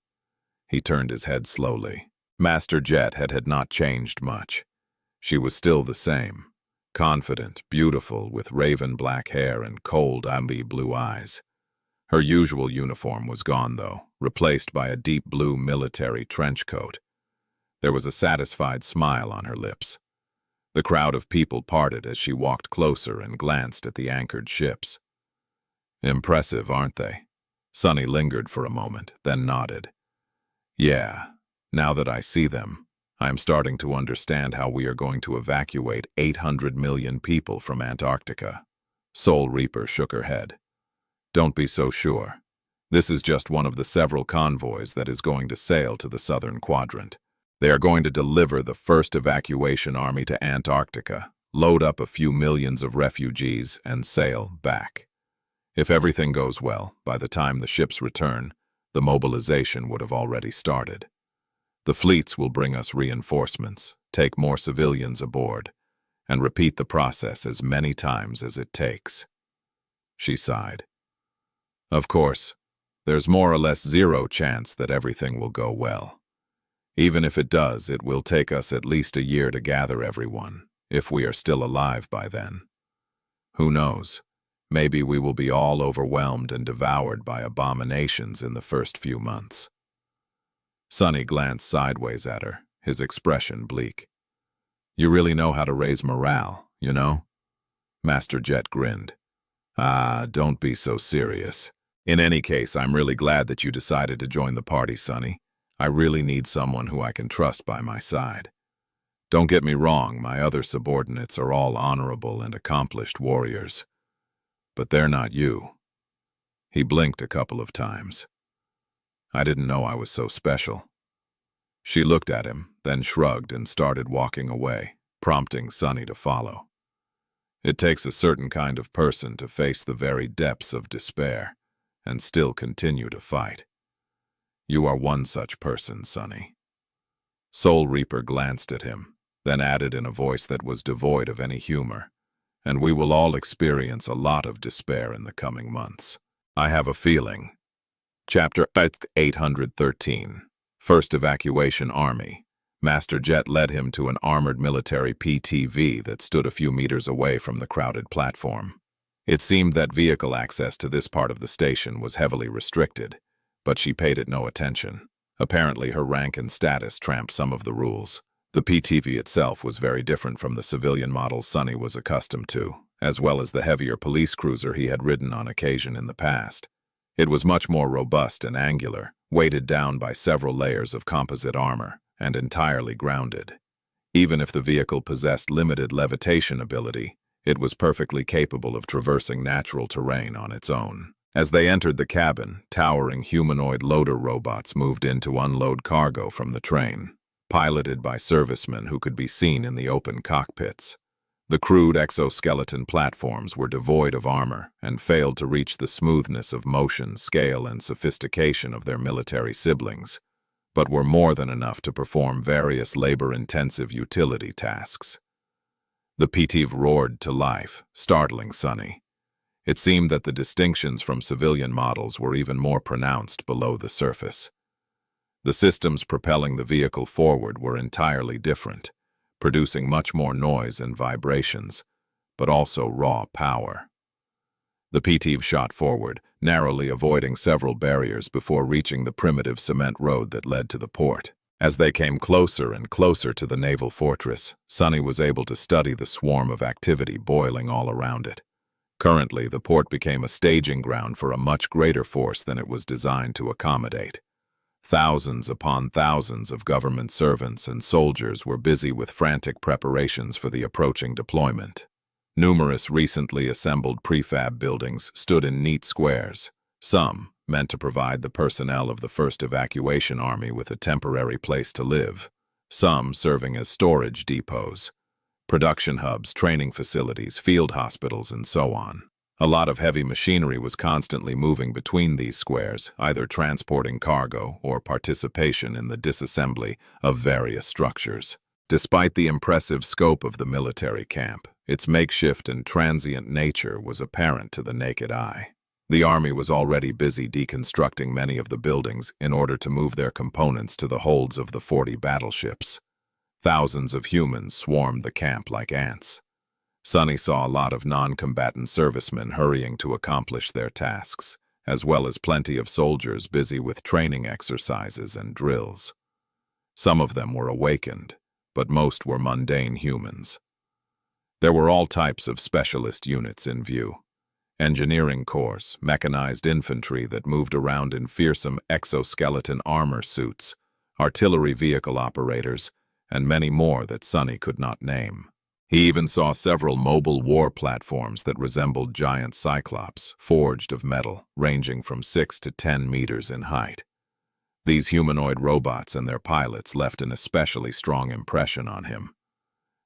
He turned his head slowly. Master Jet had not changed much. She was still the same, confident, beautiful, with raven black hair and cold, amber blue eyes. Her usual uniform was gone, though, replaced by a deep blue military trench coat. There was a satisfied smile on her lips. The crowd of people parted as she walked closer and glanced at the anchored ships. "Impressive, aren't they?" Sunny lingered for a moment, then nodded. "Yeah, now that I see them, I am starting to understand how we are going to evacuate 800 million people from Antarctica." Soul Reaper shook her head. "Don't be so sure. This is just one of the several convoys that is going to sail to the southern quadrant. They are going to deliver the first evacuation army to Antarctica, load up a few millions of refugees, and sail back." If everything goes well, by the time the ships return, the mobilization would have already started. The fleets will bring us reinforcements, take more civilians aboard, and repeat the process as many times as it takes. She sighed. Of course, there's more or less zero chance that everything will go well. Even if it does, it will take us at least a year to gather everyone, if we are still alive by then. Who knows? Maybe we will be all overwhelmed and devoured by abominations in the first few months. Sonny glanced sideways at her, his expression bleak. You really know how to raise morale, you know? Master Jet grinned. Ah, don't be so serious. In any case, I'm really glad that you decided to join the party, Sonny. I really need someone who I can trust by my side. Don't get me wrong, my other subordinates are all honorable and accomplished warriors. But they're not you. He blinked a couple of times. I didn't know I was so special. She looked at him, then shrugged and started walking away, prompting Sonny to follow. It takes a certain kind of person to face the very depths of despair and still continue to fight. You are one such person, Sonny. Soul Reaper glanced at him, then added in a voice that was devoid of any humor, and we will all experience a lot of despair in the coming months. I have a feeling. Chapter 813. First Evacuation Army. Master Jet led him to an armored military PTV that stood a few meters away from the crowded platform. It seemed that vehicle access to this part of the station was heavily restricted, but she paid it no attention. Apparently her rank and status tramped some of the rules. The PTV itself was very different from the civilian models Sonny was accustomed to, as well as the heavier police cruiser he had ridden on occasion in the past. It was much more robust and angular, weighted down by several layers of composite armor, and entirely grounded. Even if the vehicle possessed limited levitation ability, it was perfectly capable of traversing natural terrain on its own. As they entered the cabin, towering humanoid loader robots moved in to unload cargo from the train, piloted by servicemen who could be seen in the open cockpits. The crude exoskeleton platforms were devoid of armor and failed to reach the smoothness of motion, scale, and sophistication of their military siblings, but were more than enough to perform various labor-intensive utility tasks. The PTV roared to life, startling Sonny. It seemed that the distinctions from civilian models were even more pronounced below the surface. The systems propelling the vehicle forward were entirely different, producing much more noise and vibrations, but also raw power. The PTV shot forward, narrowly avoiding several barriers before reaching the primitive cement road that led to the port. As they came closer and closer to the naval fortress, Sonny was able to study the swarm of activity boiling all around it. Currently, the port became a staging ground for a much greater force than it was designed to accommodate. Thousands upon thousands of government servants and soldiers were busy with frantic preparations for the approaching deployment. Numerous recently assembled prefab buildings stood in neat squares, some meant to provide the personnel of the First Evacuation Army with a temporary place to live, some serving as storage depots, production hubs, training facilities, field hospitals, and so on. A lot of heavy machinery was constantly moving between these squares, either transporting cargo or participation in the disassembly of various structures. Despite the impressive scope of the military camp, its makeshift and transient nature was apparent to the naked eye. The army was already busy deconstructing many of the buildings in order to move their components to the holds of the 40 battleships. Thousands of humans swarmed the camp like ants. Sonny saw a lot of non-combatant servicemen hurrying to accomplish their tasks, as well as plenty of soldiers busy with training exercises and drills. Some of them were awakened, but most were mundane humans. There were all types of specialist units in view. Engineering corps, mechanized infantry that moved around in fearsome exoskeleton armor suits, artillery vehicle operators, and many more that Sonny could not name. He even saw several mobile war platforms that resembled giant cyclops, forged of metal, ranging from 6 to 10 meters in height. These humanoid robots and their pilots left an especially strong impression on him.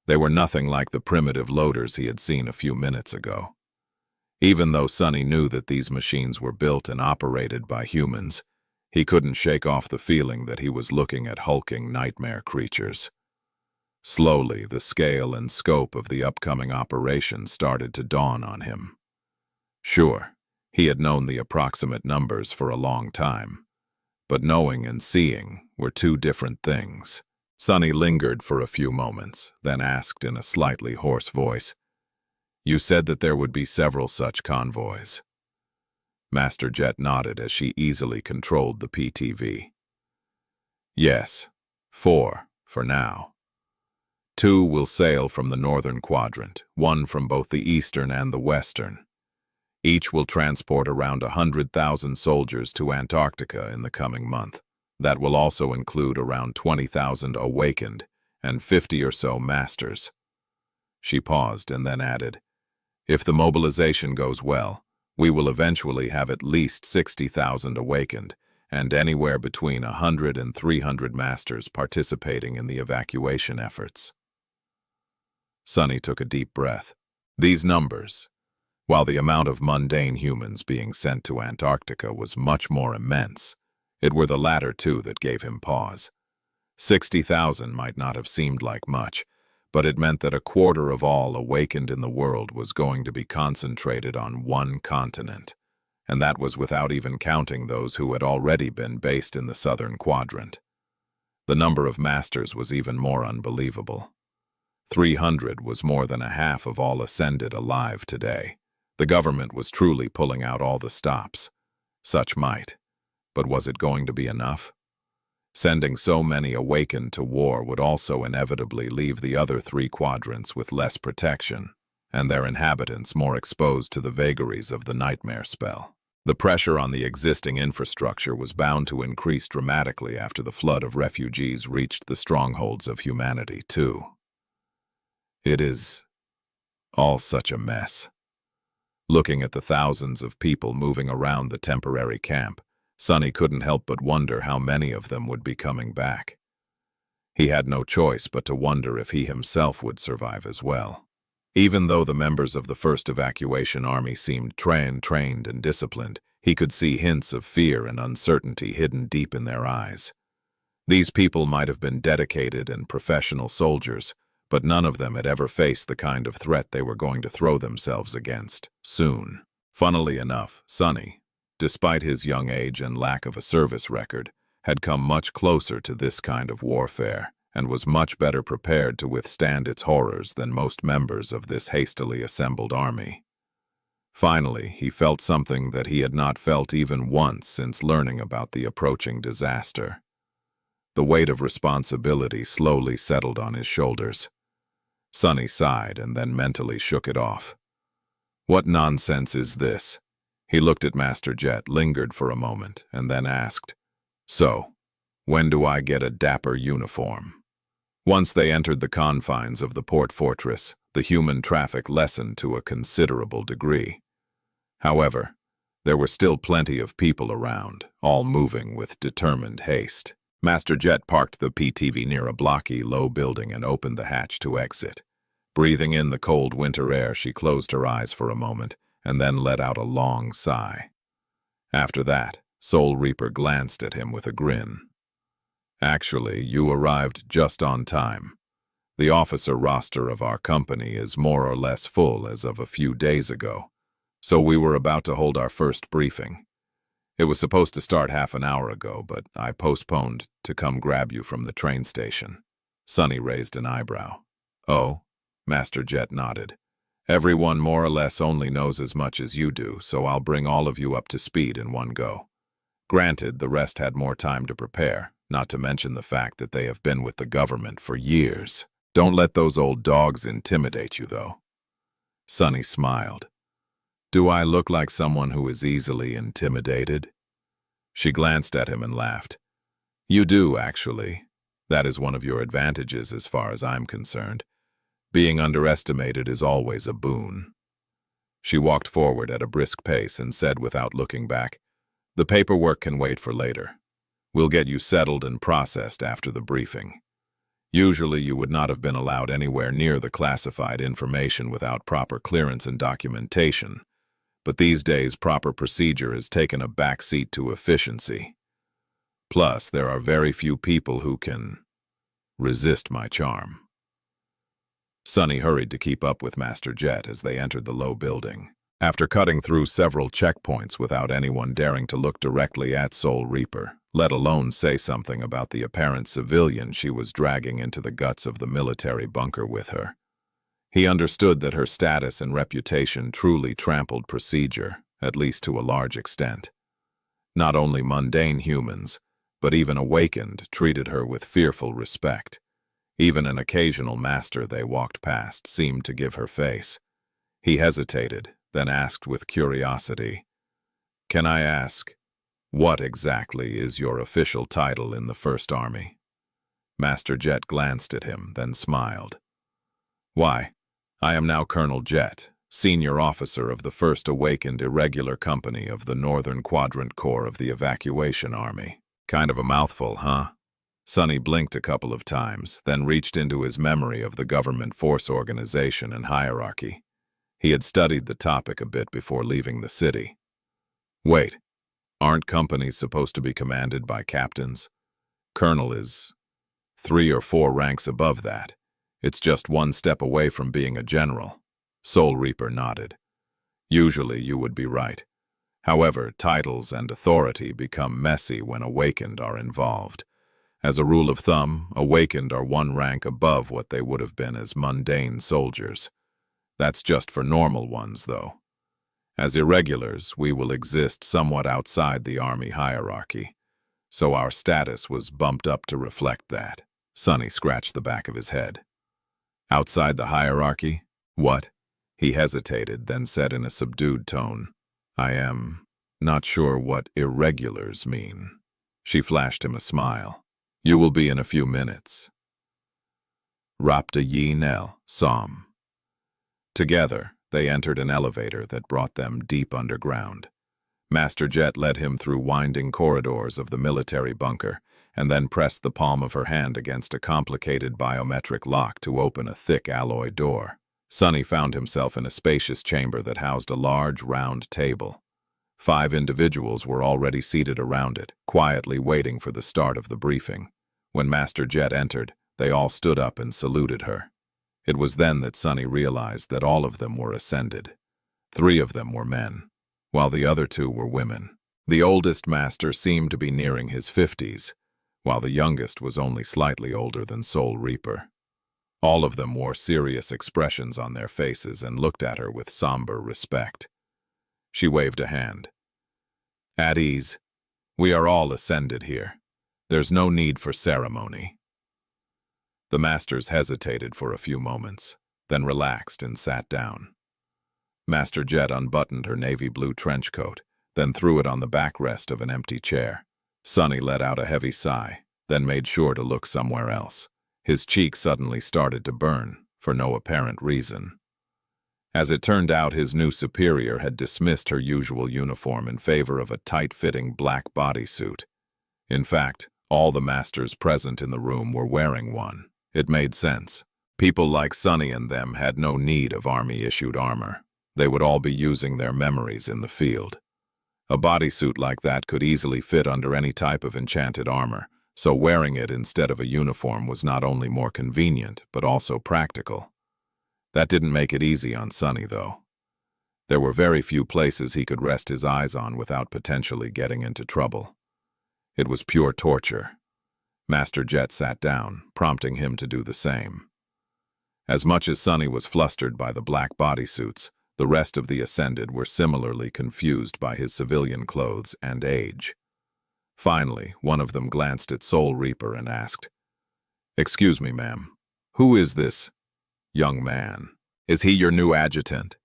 They were nothing like the primitive loaders he had seen a few minutes ago. Even though Sunny knew that these machines were built and operated by humans, he couldn't shake off the feeling that he was looking at hulking nightmare creatures. Slowly, the scale and scope of the upcoming operation started to dawn on him. Sure, he had known the approximate numbers for a long time, but knowing and seeing were two different things. Sunny lingered for a few moments, then asked in a slightly hoarse voice, "You said that there would be several such convoys." Master Jet nodded as she easily controlled the PTV. "Yes, 4, for now. 2 will sail from the northern quadrant, 1 from both the eastern and the western. Each will transport around 100,000 soldiers to Antarctica in the coming month. That will also include around 20,000 awakened and 50 or so masters." She paused and then added, "If the mobilization goes well, we will eventually have at least 60,000 awakened and anywhere between 100 and 300 masters participating in the evacuation efforts." Sunny took a deep breath. These numbers, while the amount of mundane humans being sent to Antarctica was much more immense, it were the latter two that gave him pause. 60,000 might not have seemed like much, but it meant that a quarter of all awakened in the world was going to be concentrated on one continent, and that was without even counting those who had already been based in the southern quadrant. The number of masters was even more unbelievable. 300 was more than a half of all ascended alive today. The government was truly pulling out all the stops. Such might. But was it going to be enough? Sending so many awakened to war would also inevitably leave the other 3 quadrants with less protection, and their inhabitants more exposed to the vagaries of the nightmare spell. The pressure on the existing infrastructure was bound to increase dramatically after the flood of refugees reached the strongholds of humanity, too. It is all such a mess. Looking at the thousands of people moving around the temporary camp, Sunny couldn't help but wonder how many of them would be coming back. He had no choice but to wonder if he himself would survive as well. Even though the members of the first evacuation army seemed trained and disciplined, he could see hints of fear and uncertainty hidden deep in their eyes. These people might have been dedicated and professional soldiers, but none of them had ever faced the kind of threat they were going to throw themselves against soon. Funnily enough, Sunny, despite his young age and lack of a service record, had come much closer to this kind of warfare and was much better prepared to withstand its horrors than most members of this hastily assembled army. Finally, he felt something that he had not felt even once since learning about the approaching disaster. The weight of responsibility slowly settled on his shoulders. Sunny sighed and then mentally shook it off. What nonsense is this? He looked at Master Jet, lingered for a moment, and then asked, "So, when do I get a dapper uniform?" Once they entered the confines of the port fortress, the human traffic lessened to a considerable degree. However, there were still plenty of people around, all moving with determined haste. Master Jet parked the PTV near a blocky, low building and opened the hatch to exit. Breathing in the cold winter air, she closed her eyes for a moment and then let out a long sigh. After that, Soul Reaper glanced at him with a grin. "Actually, you arrived just on time. The officer roster of our company is more or less full as of a few days ago, so we were about to hold our first briefing. It was supposed to start half an hour ago, but I postponed to come grab you from the train station." Sunny raised an eyebrow. "Oh?" Master Jet nodded. "Everyone more or less only knows as much as you do, so I'll bring all of you up to speed in one go. Granted, the rest had more time to prepare, not to mention the fact that they have been with the government for years. Don't let those old dogs intimidate you, though." Sunny smiled. "Do I look like someone who is easily intimidated?" She glanced at him and laughed. "You do, actually. That is one of your advantages as far as I'm concerned. Being underestimated is always a boon." She walked forward at a brisk pace and said without looking back, "The paperwork can wait for later. We'll get you settled and processed after the briefing. Usually you would not have been allowed anywhere near the classified information without proper clearance and documentation, But these days, proper procedure has taken a backseat to efficiency. Plus, there are very few people who can resist my charm. Sunny hurried to keep up with Master Jet as they entered the low building. After cutting through several checkpoints without anyone daring to look directly at Soul Reaper, let alone say something about the apparent civilian she was dragging into the guts of the military bunker with her, he understood that her status and reputation truly trampled procedure, at least to a large extent. Not only mundane humans, but even awakened, treated her with fearful respect. Even an occasional master they walked past seemed to give her face. He hesitated, then asked with curiosity, "Can I ask, what exactly is your official title in the First Army?" Master Jet glanced at him, then smiled. "Why, I am now Colonel Jet, senior officer of the First Awakened Irregular Company of the Northern Quadrant Corps of the Evacuation Army." Kind of a mouthful, huh? Sunny blinked a couple of times, then reached into his memory of the government force organization and hierarchy. He had studied the topic a bit before leaving the city. Wait, aren't companies supposed to be commanded by captains? Colonel is 3 or 4 ranks above that. It's just one step away from being a general. Soul Reaper nodded. Usually you would be right. However, titles and authority become messy when awakened are involved. As a rule of thumb, awakened are 1 rank above what they would have been as mundane soldiers. That's just for normal ones, though. As irregulars, we will exist somewhat outside the army hierarchy, so our status was bumped up to reflect that. Sunny scratched the back of his head. Outside the hierarchy? What? He hesitated, then said in a subdued tone, "I am not sure what irregulars mean." She flashed him a smile. "You will be in a few minutes." Rapta Yi Nel, Som. Together, they entered an elevator that brought them deep underground. Master Jet led him through winding corridors of the military bunker, and then pressed the palm of her hand against a complicated biometric lock to open a thick alloy door. Sunny found himself in a spacious chamber that housed a large, round table. 5 individuals were already seated around it, quietly waiting for the start of the briefing. When Master Jet entered, they all stood up and saluted her. It was then that Sunny realized that all of them were ascended. 3 of them were men, while the other 2 were women. The oldest master seemed to be nearing his 50s, while the youngest was only slightly older than Soul Reaper. All of them wore serious expressions on their faces and looked at her with somber respect. She waved a hand. "At ease. We are all ascended here. There's no need for ceremony." The masters hesitated for a few moments, then relaxed and sat down. Master Jet unbuttoned her navy blue trench coat, then threw it on the backrest of an empty chair. Sunny let out a heavy sigh, then made sure to look somewhere else. His cheek suddenly started to burn, for no apparent reason. As it turned out, his new superior had dismissed her usual uniform in favor of a tight-fitting black bodysuit. In fact, all the masters present in the room were wearing one. It made sense. People like Sunny and them had no need of army-issued armor. They would all be using their memories in the field. A bodysuit like that could easily fit under any type of enchanted armor, so wearing it instead of a uniform was not only more convenient, but also practical. That didn't make it easy on Sunny, though. There were very few places he could rest his eyes on without potentially getting into trouble. It was pure torture. Master Jet sat down, prompting him to do the same. As much as Sunny was flustered by the black bodysuits, the rest of the Ascended were similarly confused by his civilian clothes and age. Finally, one of them glanced at Soul Reaper and asked, "Excuse me, ma'am, who is this young man? Is he your new adjutant?"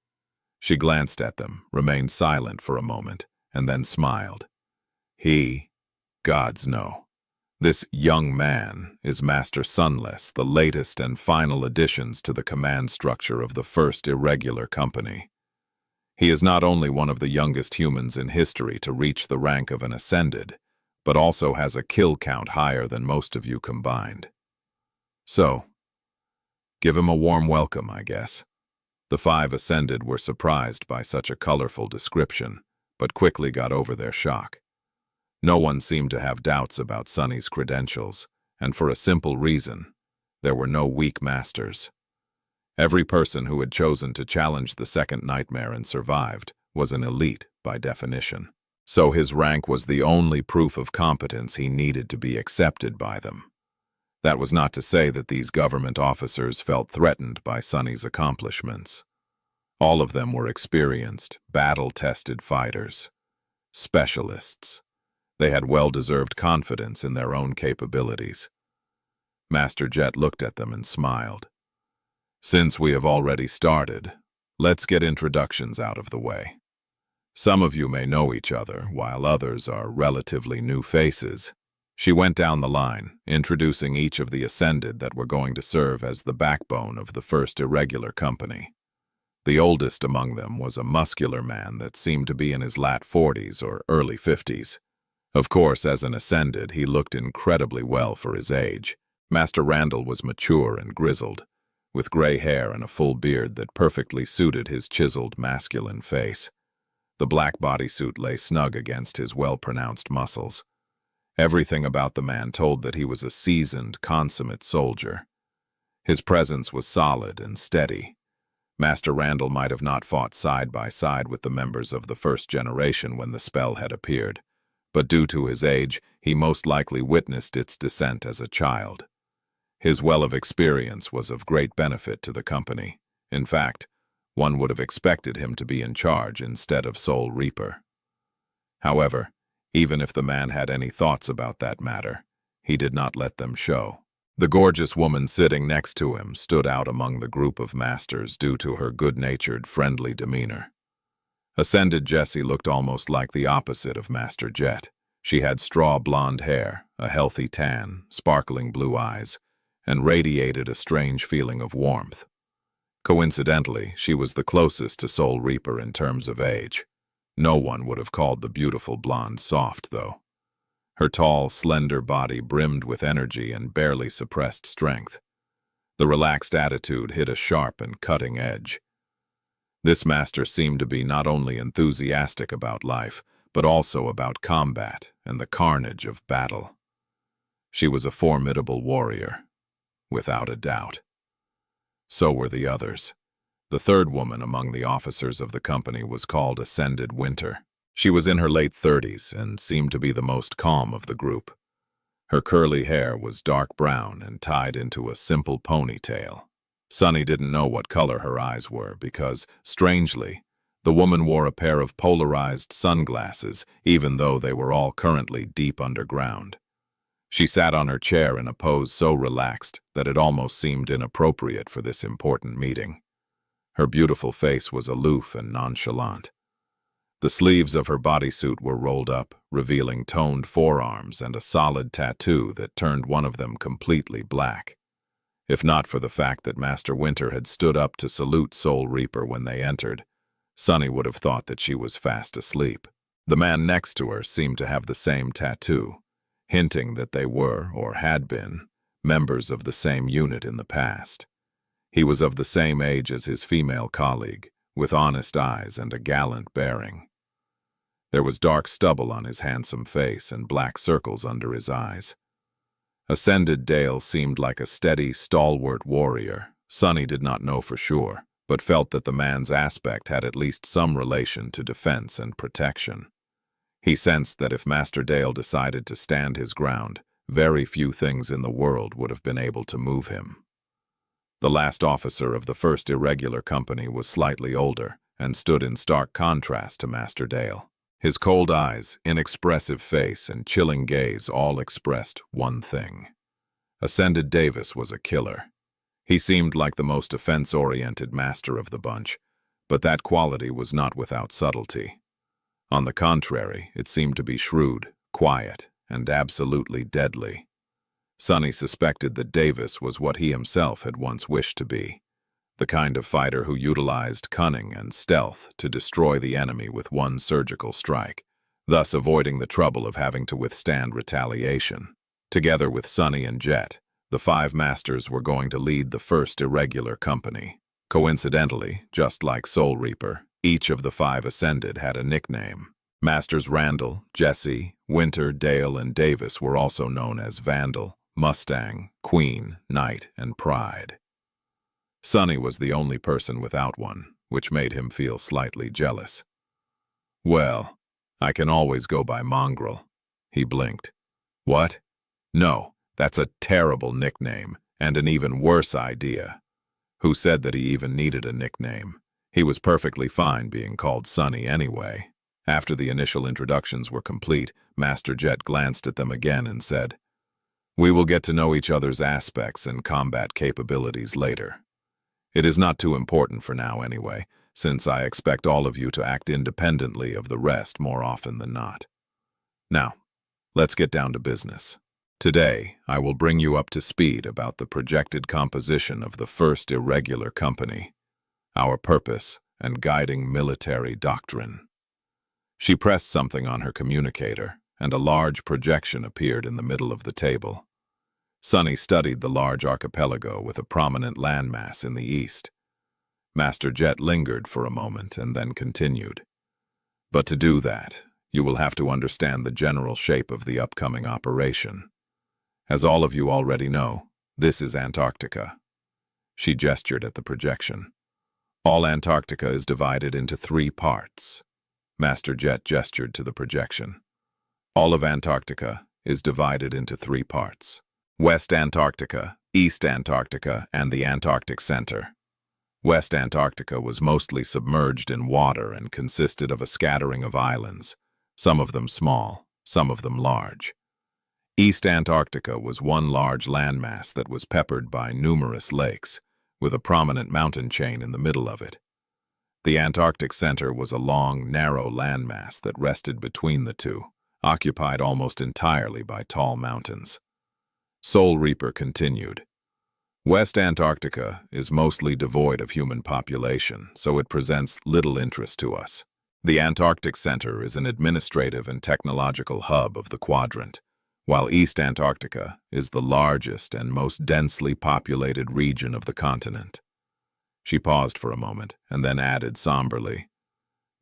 She glanced at them, remained silent for a moment, and then smiled. "He? Gods, no. This young man is Master Sunless, the latest and final additions to the command structure of the First Irregular Company. He is not only one of the youngest humans in history to reach the rank of an Ascended, but also has a kill count higher than most of you combined. So, give him a warm welcome, I guess." The 5 Ascended were surprised by such a colorful description, but quickly got over their shock. No one seemed to have doubts about Sunny's credentials, and for a simple reason: there were no weak masters. Every person who had chosen to challenge the second nightmare and survived was an elite by definition. So his rank was the only proof of competence he needed to be accepted by them. That was not to say that these government officers felt threatened by Sunny's accomplishments. All of them were experienced, battle-tested fighters, specialists. They had well-deserved confidence in their own capabilities. Master Jet looked at them and smiled. "Since we have already started, let's get introductions out of the way. Some of you may know each other, while others are relatively new faces." She went down the line, introducing each of the Ascended that were going to serve as the backbone of the first irregular company. The oldest among them was a muscular man that seemed to be in his late 40s or early 50s. Of course, as an Ascended, he looked incredibly well for his age. Master Randall was mature and grizzled, with gray hair and a full beard that perfectly suited his chiseled, masculine face. The black bodysuit lay snug against his well-pronounced muscles. Everything about the man told that he was a seasoned, consummate soldier. His presence was solid and steady. Master Randall might have not fought side by side with the members of the first generation when the spell had appeared, but due to his age, he most likely witnessed its descent as a child. His well of experience was of great benefit to the company. In fact, one would have expected him to be in charge instead of sole reaper. However, even if the man had any thoughts about that matter, he did not let them show. The gorgeous woman sitting next to him stood out among the group of masters due to her good-natured, friendly demeanor. Ascended Jessie looked almost like the opposite of Master Jet. She had straw blonde hair, a healthy tan, sparkling blue eyes, and radiated a strange feeling of warmth. Coincidentally, she was the closest to Soul Reaper in terms of age. No one would have called the beautiful blonde soft, though. Her tall, slender body brimmed with energy and barely suppressed strength. The relaxed attitude hit a sharp and cutting edge. This master seemed to be not only enthusiastic about life, but also about combat and the carnage of battle. She was a formidable warrior, without a doubt. So were the others. The third woman among the officers of the company was called Ascended Winter. She was in her late 30s and seemed to be the most calm of the group. Her curly hair was dark brown and tied into a simple ponytail. Sunny didn't know what color her eyes were because, strangely, the woman wore a pair of polarized sunglasses, even though they were all currently deep underground. She sat on her chair in a pose so relaxed that it almost seemed inappropriate for this important meeting. Her beautiful face was aloof and nonchalant. The sleeves of her bodysuit were rolled up, revealing toned forearms and a solid tattoo that turned one of them completely black. If not for the fact that Master Winter had stood up to salute Soul Reaper when they entered, Sunny would have thought that she was fast asleep. The man next to her seemed to have the same tattoo, hinting that they were, or had been, members of the same unit in the past. He was of the same age as his female colleague, with honest eyes and a gallant bearing. There was dark stubble on his handsome face and black circles under his eyes. Ascended Dale seemed like a steady, stalwart warrior. Sunny did not know for sure, but felt that the man's aspect had at least some relation to defense and protection. He sensed that if Master Dale decided to stand his ground, very few things in the world would have been able to move him. The last officer of the first irregular company was slightly older and stood in stark contrast to Master Dale. His cold eyes, inexpressive face, and chilling gaze all expressed one thing. Ascended Davis was a killer. He seemed like the most offense-oriented master of the bunch, but that quality was not without subtlety. On the contrary, it seemed to be shrewd, quiet, and absolutely deadly. Sunny suspected that Davis was what he himself had once wished to be, the kind of fighter who utilized cunning and stealth to destroy the enemy with one surgical strike, thus avoiding the trouble of having to withstand retaliation. Together with Sunny and Jet, the 5 masters were going to lead the first irregular company. Coincidentally, just like Soul Reaper, each of the 5 Ascended had a nickname. Masters Randall, Jesse, Winter, Dale, and Davis were also known as Vandal, Mustang, Queen, Knight, and Pride. Sonny was the only person without one, which made him feel slightly jealous. "Well, I can always go by Mongrel." He blinked. "What? No, that's a terrible nickname, and an even worse idea. Who said that he even needed a nickname? He was perfectly fine being called Sonny anyway." After the initial introductions were complete, Master Jet glanced at them again and said, "We will get to know each other's aspects and combat capabilities later. It is not too important for now anyway, since I expect all of you to act independently of the rest more often than not. Now, let's get down to business. Today, I will bring you up to speed about the projected composition of the first irregular company, our purpose, and guiding military doctrine." She pressed something on her communicator, and a large projection appeared in the middle of the table. Sonny studied the large archipelago with a prominent landmass in the east. Master Jet lingered for a moment and then continued. "But to do that, you will have to understand the general shape of the upcoming operation. As all of you already know, this is Antarctica." She gestured at the projection. "All Antarctica is divided into 3 parts. Master Jet gestured to the projection. "All of Antarctica is divided into 3 parts. West Antarctica, East Antarctica, and the Antarctic Center. West Antarctica was mostly submerged in water and consisted of a scattering of islands, some of them small, some of them large. East Antarctica was one large landmass that was peppered by numerous lakes, with a prominent mountain chain in the middle of it. The Antarctic Center was a long, narrow landmass that rested between the two, occupied almost entirely by tall mountains." Soul Reaper continued. "West Antarctica is mostly devoid of human population, so it presents little interest to us. The Antarctic Center is an administrative and technological hub of the quadrant, while East Antarctica is the largest and most densely populated region of the continent." She paused for a moment and then added somberly,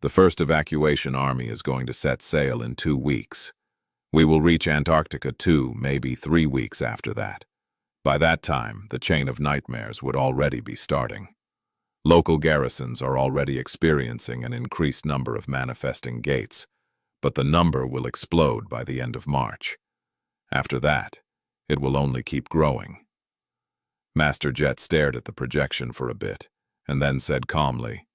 "The first evacuation army is going to set sail in 2 weeks. We will reach Antarctica 2, maybe 3 weeks after that. By that time, the chain of nightmares would already be starting. Local garrisons are already experiencing an increased number of manifesting gates, but the number will explode by the end of March. After that, it will only keep growing." Master Jet stared at the projection for a bit, and then said calmly,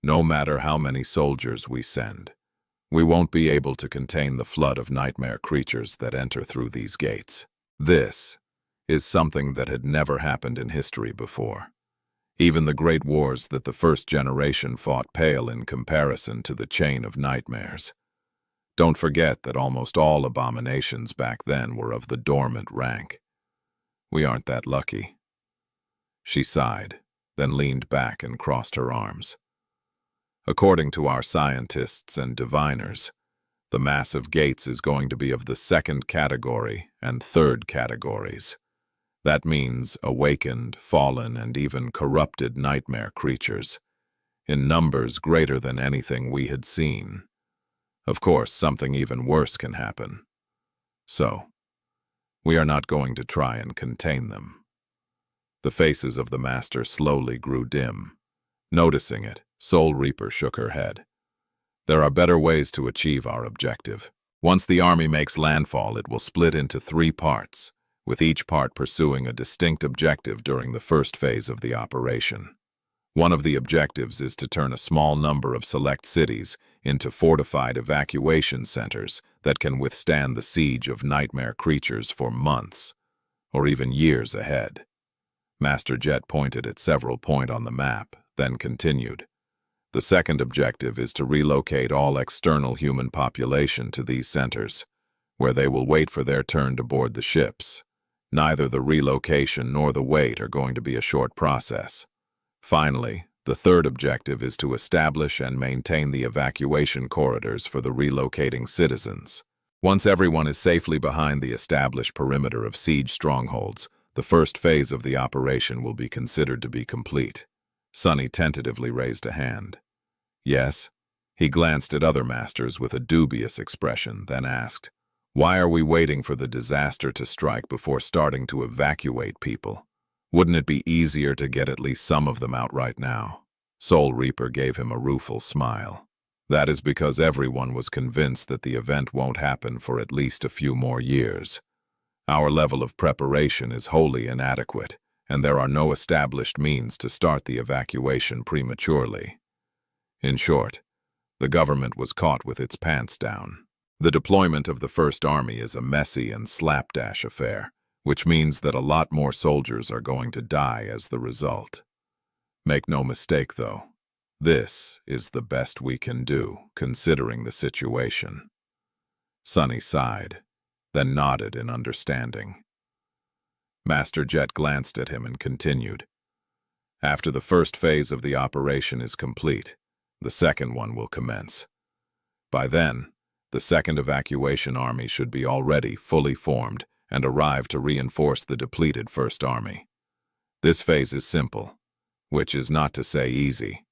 "No matter how many soldiers we send, we won't be able to contain the flood of nightmare creatures that enter through these gates. This is something that had never happened in history before. Even the great wars that the first generation fought pale in comparison to the chain of nightmares. Don't forget that almost all abominations back then were of the dormant rank. We aren't that lucky." She sighed, then leaned back and crossed her arms. "According to our scientists and diviners, the massive gates is going to be of the 2nd category and 3rd categories. That means awakened, fallen, and even corrupted nightmare creatures, in numbers greater than anything we had seen. Of course, something even worse can happen. So, we are not going to try and contain them." The faces of the Master slowly grew dim. Noticing it, Soul Reaper shook her head. "There are better ways to achieve our objective. Once the army makes landfall, it will split into 3 parts, with each part pursuing a distinct objective during the first phase of the operation. One of the objectives is to turn a small number of select cities into fortified evacuation centers that can withstand the siege of nightmare creatures for months, or even years ahead." Master Jet pointed at several points on the map, then continued. "The second objective is to relocate all external human population to these centers, where they will wait for their turn to board the ships. Neither the relocation nor the wait are going to be a short process. Finally, the third objective is to establish and maintain the evacuation corridors for the relocating citizens. Once everyone is safely behind the established perimeter of siege strongholds, the first phase of the operation will be considered to be complete. Sonny tentatively raised a hand. Yes. He glanced at other masters with a dubious expression, then asked, "Why are we waiting for the disaster to strike before starting to evacuate people? Wouldn't it be easier to get at least some of them out right now?" Soul Reaper gave him a rueful smile. "That is because everyone was convinced that the event won't happen for at least a few more years. Our level of preparation is wholly inadequate, and there are no established means to start the evacuation prematurely. In short, the government was caught with its pants down. The deployment of the First Army is a messy and slapdash affair, which means that a lot more soldiers are going to die as the result. Make no mistake, though, this is the best we can do, considering the situation." Sonny sighed, then nodded in understanding. Master Jet glanced at him and continued, "After the first phase of the operation is complete, the second one will commence. By then, the second evacuation army should be already fully formed and arrive to reinforce the depleted First Army. This phase is simple, which is not to say easy.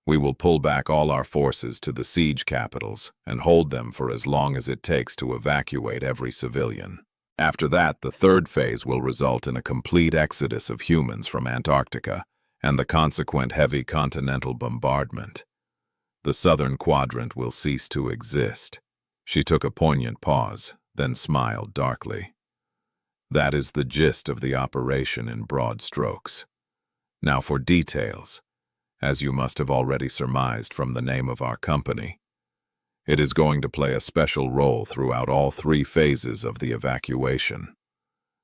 We will pull back all our forces to the siege capitals and hold them for as long as it takes to evacuate every civilian. After that, the third phase will result in a complete exodus of humans from Antarctica and the consequent heavy continental bombardment. The southern quadrant will cease to exist." She took a poignant pause, then smiled darkly. "That is the gist of the operation in broad strokes. Now for details, as you must have already surmised from the name of our company. It is going to play a special role throughout all three phases of the evacuation.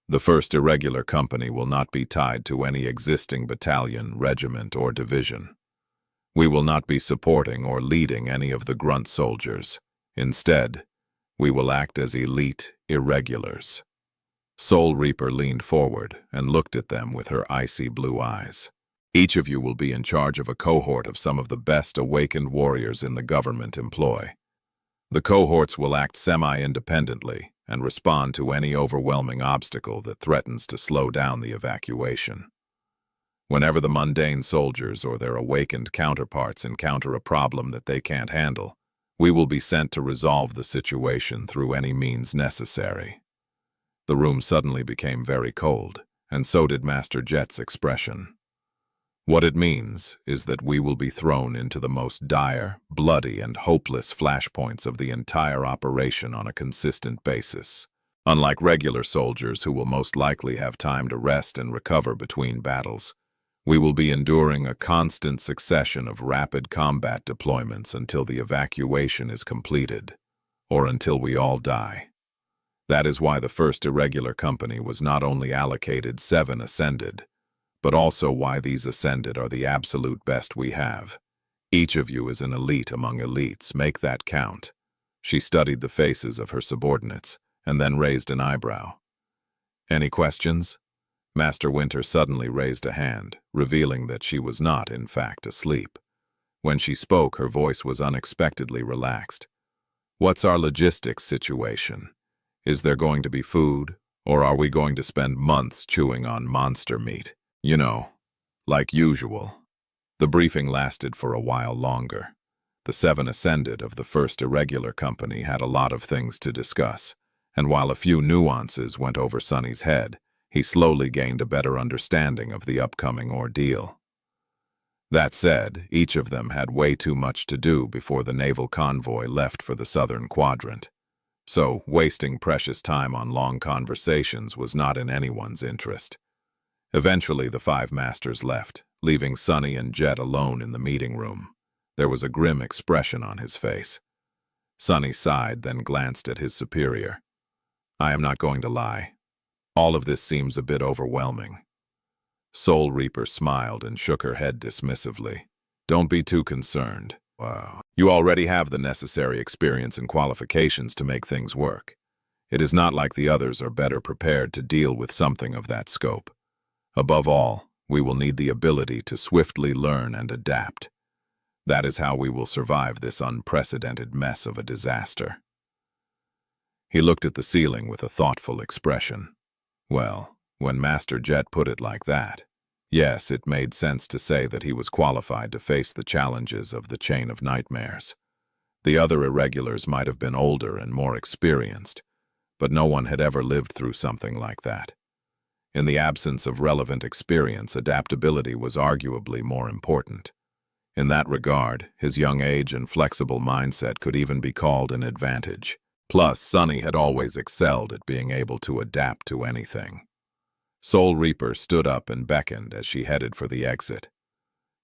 The first irregular company will not be tied to any existing battalion, regiment, or division. We will not be supporting or leading any of the grunt soldiers. Instead, we will act as elite irregulars." Soul Reaper leaned forward and looked at them with her icy blue eyes. "Each of you will be in charge of a cohort of some of the best awakened warriors in the government employ. The cohorts will act semi-independently and respond to any overwhelming obstacle that threatens to slow down the evacuation. Whenever the mundane soldiers or their awakened counterparts encounter a problem that they can't handle, we will be sent to resolve the situation through any means necessary." The room suddenly became very cold, and so did Master Jet's expression. "What it means is that we will be thrown into the most dire, bloody, and hopeless flashpoints of the entire operation on a consistent basis. Unlike regular soldiers who will most likely have time to rest and recover between battles, we will be enduring a constant succession of rapid combat deployments until the evacuation is completed, or until we all die. That is why the first irregular company was not only allocated 7 Ascended, but also why these Ascended are the absolute best we have. Each of you is an elite among elites, make that count." She studied the faces of her subordinates, and then raised an eyebrow. "Any questions?" Master Winter suddenly raised a hand, revealing that she was not, in fact, asleep. When she spoke, her voice was unexpectedly relaxed. "What's our logistics situation? Is there going to be food, or are we going to spend months chewing on monster meat? You know, like usual." The briefing lasted for a while longer. The 7 Ascended of the first irregular company had a lot of things to discuss, and while a few nuances went over Sonny's head, he slowly gained a better understanding of the upcoming ordeal. That said, each of them had way too much to do before the naval convoy left for the southern quadrant. So, wasting precious time on long conversations was not in anyone's interest. Eventually, the 5 masters left, leaving Sonny and Jet alone in the meeting room. There was a grim expression on his face. Sonny sighed, then glanced at his superior. "I am not going to lie. All of this seems a bit overwhelming." Soul Reaper smiled and shook her head dismissively. "Don't be too concerned. You already have the necessary experience and qualifications to make things work. It is not like the others are better prepared to deal with something of that scope. Above all, we will need the ability to swiftly learn and adapt. That is how we will survive this unprecedented mess of a disaster." He looked at the ceiling with a thoughtful expression. Well, when Master Jet put it like that, Yes, it made sense to say that he was qualified to face the challenges of the chain of nightmares. The other irregulars might have been older and more experienced, but no one had ever lived through something like that. In the absence of relevant experience, adaptability was arguably more important. In that regard, his young age and flexible mindset could even be called an advantage. Plus, Sonny had always excelled at being able to adapt to anything. Soul Reaper stood up and beckoned as she headed for the exit.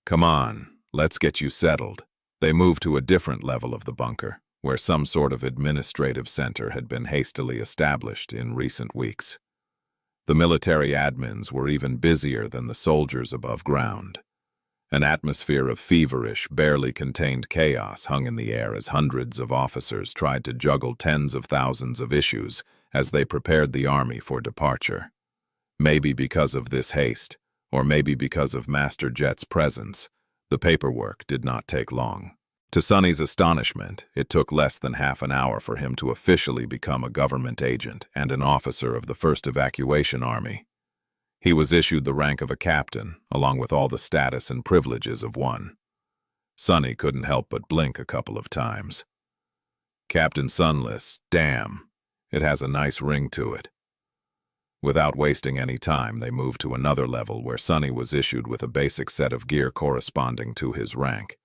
"Come on, let's get you settled." They moved to a different level of the bunker, where some sort of administrative center had been hastily established in recent weeks. The military admins were even busier than the soldiers above ground. An atmosphere of feverish, barely contained chaos hung in the air as hundreds of officers tried to juggle tens of thousands of issues as they prepared the army for departure. Maybe because of this haste, or maybe because of Master Jet's presence, the paperwork did not take long. To Sonny's astonishment, it took less than half an hour for him to officially become a government agent and an officer of the 1st Evacuation Army. He was issued the rank of a captain, along with all the status and privileges of one. Sonny couldn't help but blink a couple of times. Captain Sunless, damn, it has a nice ring to it. Without wasting any time, they moved to another level where Sonny was issued with a basic set of gear corresponding to his rank.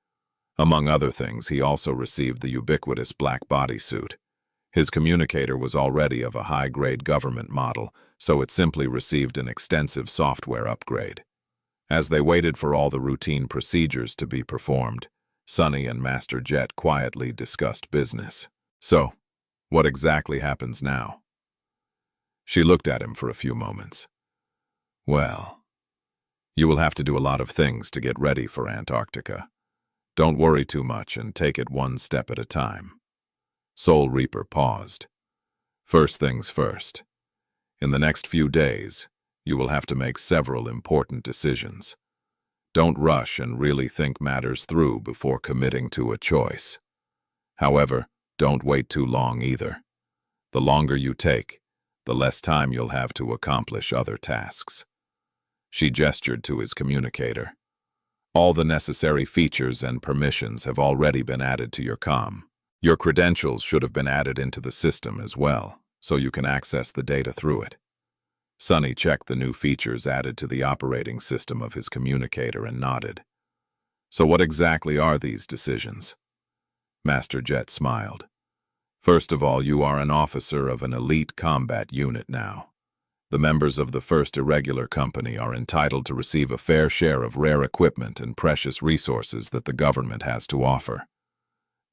Among other things, he also received the ubiquitous black bodysuit. His communicator was already of a high-grade government model, so it simply received an extensive software upgrade. As they waited for all the routine procedures to be performed, Sonny and Master Jet quietly discussed business. "So, what exactly happens now?" She looked at him for a few moments. "Well, you will have to do a lot of things to get ready for Antarctica. Don't worry too much and take it one step at a time." Soul Reaper paused. "First things first. In the next few days, you will have to make several important decisions. Don't rush and really think matters through before committing to a choice. However, don't wait too long either. The longer you take, the less time you'll have to accomplish other tasks." She gestured to his communicator. "All the necessary features and permissions have already been added to your comm. Your credentials should have been added into the system as well, so you can access the data through it." Sonny checked the new features added to the operating system of his communicator and nodded. "So what exactly are these decisions?" Master Jet smiled. "First of all, you are an officer of an elite combat unit now. The members of the 1st Irregular Company are entitled to receive a fair share of rare equipment and precious resources that the government has to offer.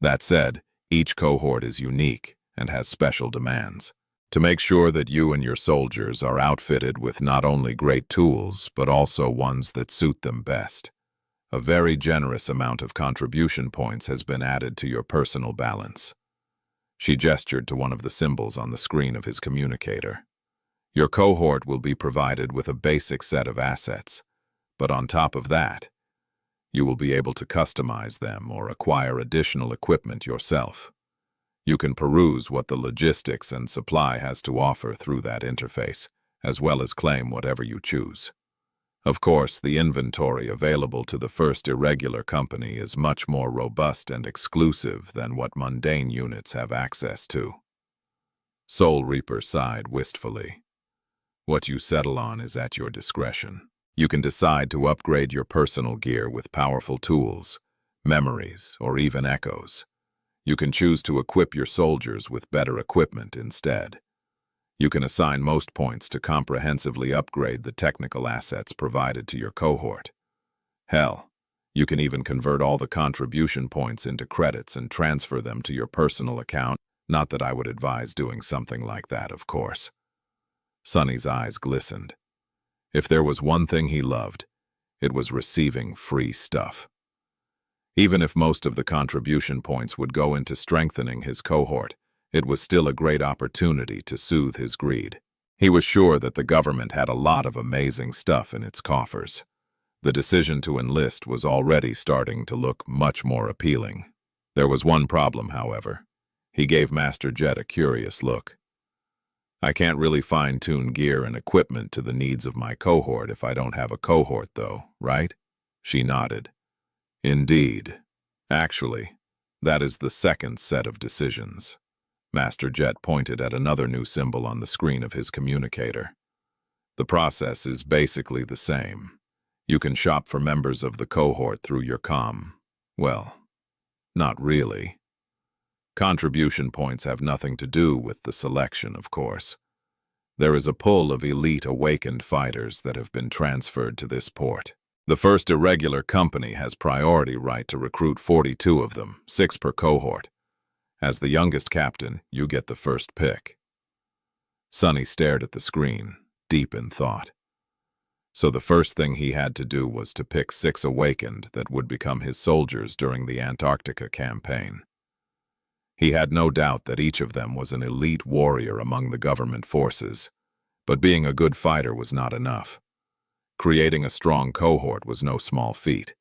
That said, each cohort is unique and has special demands. To make sure that you and your soldiers are outfitted with not only great tools, but also ones that suit them best, a very generous amount of contribution points has been added to your personal balance." She gestured to one of the symbols on the screen of his communicator. "Your cohort will be provided with a basic set of assets, but on top of that, you will be able to customize them or acquire additional equipment yourself. You can peruse what the logistics and supply has to offer through that interface, as well as claim whatever you choose. Of course, the inventory available to the 1st Irregular Company is much more robust and exclusive than what mundane units have access to." Soul Reaper sighed wistfully. "What you settle on is at your discretion. You can decide to upgrade your personal gear with powerful tools, memories, or even echoes. You can choose to equip your soldiers with better equipment instead. You can assign most points to comprehensively upgrade the technical assets provided to your cohort. Hell, you can even convert all the contribution points into credits and transfer them to your personal account. Not that I would advise doing something like that, of course." Sonny's eyes glistened. If there was one thing he loved, it was receiving free stuff. Even if most of the contribution points would go into strengthening his cohort, it was still a great opportunity to soothe his greed. He was sure that the government had a lot of amazing stuff in its coffers. The decision to enlist was already starting to look much more appealing. There was one problem, however. He gave Master Jet a curious look. I can't really fine-tune gear and equipment to the needs of my cohort if I don't have a cohort, though, right? She nodded. Indeed. Actually, that is the second set of decisions. Master Jet pointed at another new symbol on the screen of his communicator. The process is basically the same. You can shop for members of the cohort through your well, not really. Contribution points have nothing to do with the selection, of course. There is a pool of elite awakened fighters that have been transferred to this port. The first irregular company has priority right to recruit 42 of them, 6 per cohort. As the youngest captain, you get the first pick. Sunny stared at the screen, deep in thought. So the first thing he had to do was to pick 6 awakened that would become his soldiers during the Antarctica campaign. He had no doubt that each of them was an elite warrior among the government forces, but being a good fighter was not enough. Creating a strong cohort was no small feat.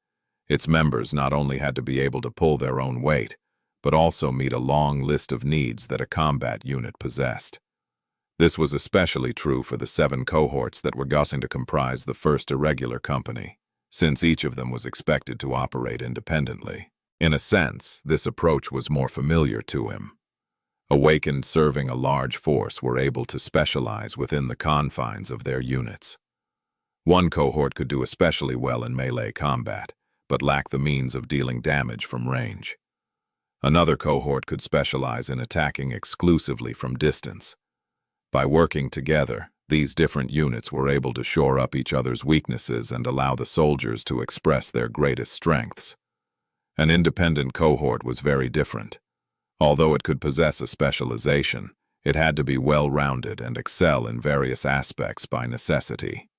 Its members not only had to be able to pull their own weight, but also meet a long list of needs that a combat unit possessed. This was especially true for the 7 cohorts that were going to comprise the first irregular company, since each of them was expected to operate independently. In a sense, this approach was more familiar to him. Awakened serving a large force were able to specialize within the confines of their units. One cohort could do especially well in melee combat, but lacked the means of dealing damage from range. Another cohort could specialize in attacking exclusively from distance. By working together, these different units were able to shore up each other's weaknesses and allow the soldiers to express their greatest strengths. An independent cohort was very different. Although it could possess a specialization, it had to be well-rounded and excel in various aspects by necessity.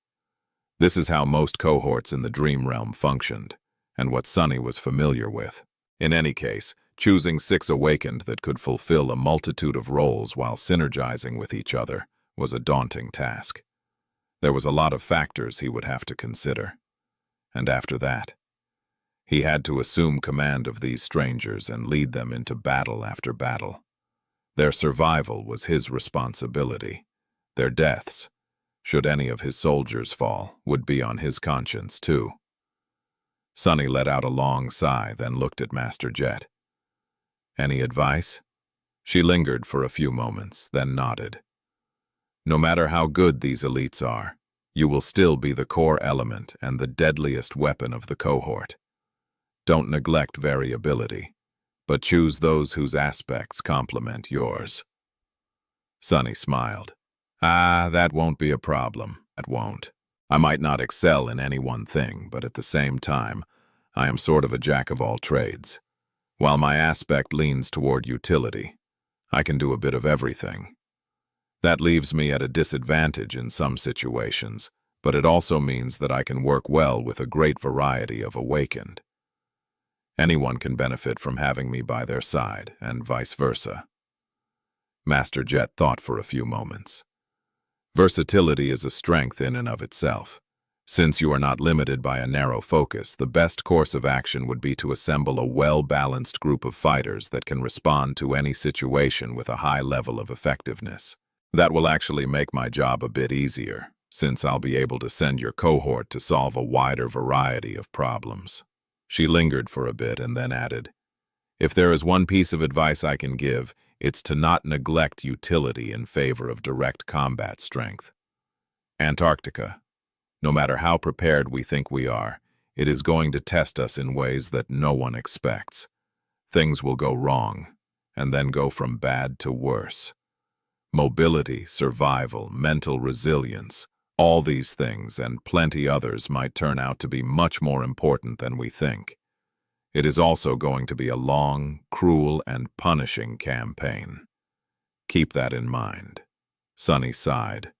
This is how most cohorts in the dream realm functioned, and what Sunny was familiar with. In any case, choosing 6 awakened that could fulfill a multitude of roles while synergizing with each other was a daunting task. There was a lot of factors he would have to consider. And after that, he had to assume command of these strangers and lead them into battle after battle. Their survival was his responsibility. Their deaths, should any of his soldiers fall, would be on his conscience too. Sunny let out a long sigh, then looked at Master Jet. Any advice? She lingered for a few moments, then nodded. No matter how good these elites are, you will still be the core element and the deadliest weapon of the cohort. Don't neglect variability, but choose those whose aspects complement yours. Sunny smiled. That won't be a problem. That won't. I might not excel in any one thing, but at the same time, I am sort of a jack of all trades. While my aspect leans toward utility, I can do a bit of everything. That leaves me at a disadvantage in some situations, but it also means that I can work well with a great variety of awakened. Anyone can benefit from having me by their side, and vice versa. Master Jet thought for a few moments. Versatility is a strength in and of itself. Since you are not limited by a narrow focus, the best course of action would be to assemble a well-balanced group of fighters that can respond to any situation with a high level of effectiveness. That will actually make my job a bit easier, since I'll be able to send your cohort to solve a wider variety of problems. She lingered for a bit and then added, if there is one piece of advice I can give, it's to not neglect utility in favor of direct combat strength. Antarctica. No matter how prepared we think we are, it is going to test us in ways that no one expects. Things will go wrong, and then go from bad to worse. Mobility, survival, mental resilience, all these things and plenty others might turn out to be much more important than we think. It is also going to be a long, cruel, and punishing campaign. Keep that in mind. Sunny sighed.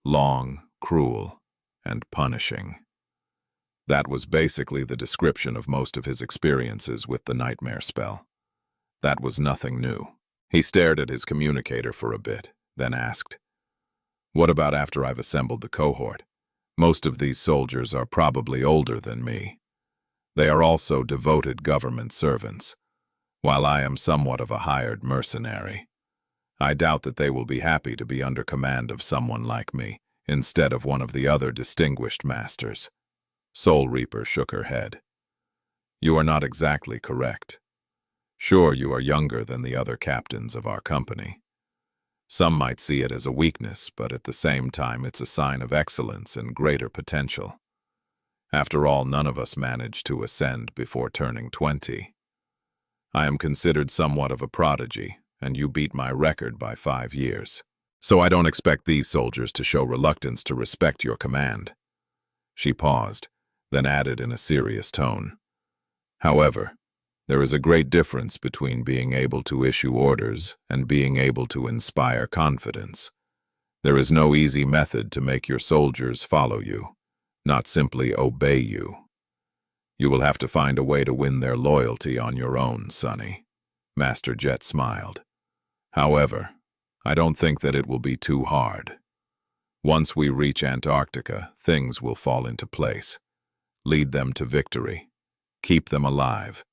Long, cruel, and punishing. That was basically the description of most of his experiences with the nightmare spell. That was nothing new. He stared at his communicator for a bit, then asked, what about after I've assembled the cohort? Most of these soldiers are probably older than me. They are also devoted government servants, while I am somewhat of a hired mercenary. I doubt that they will be happy to be under command of someone like me, instead of one of the other distinguished masters." Soul Reaper shook her head. "You are not exactly correct. Sure, you are younger than the other captains of our company. Some might see it as a weakness, but at the same time it's a sign of excellence and greater potential. After all, none of us managed to ascend before turning 20. I am considered somewhat of a prodigy, and you beat my record by 5 years. So I don't expect these soldiers to show reluctance to respect your command." She paused, then added in a serious tone, "However, there is a great difference between being able to issue orders and being able to inspire confidence. There is no easy method to make your soldiers follow you, not simply obey you. You will have to find a way to win their loyalty on your own, Sonny." Master Jet smiled. "However, I don't think that it will be too hard. Once we reach Antarctica, things will fall into place. Lead them to victory. Keep them alive.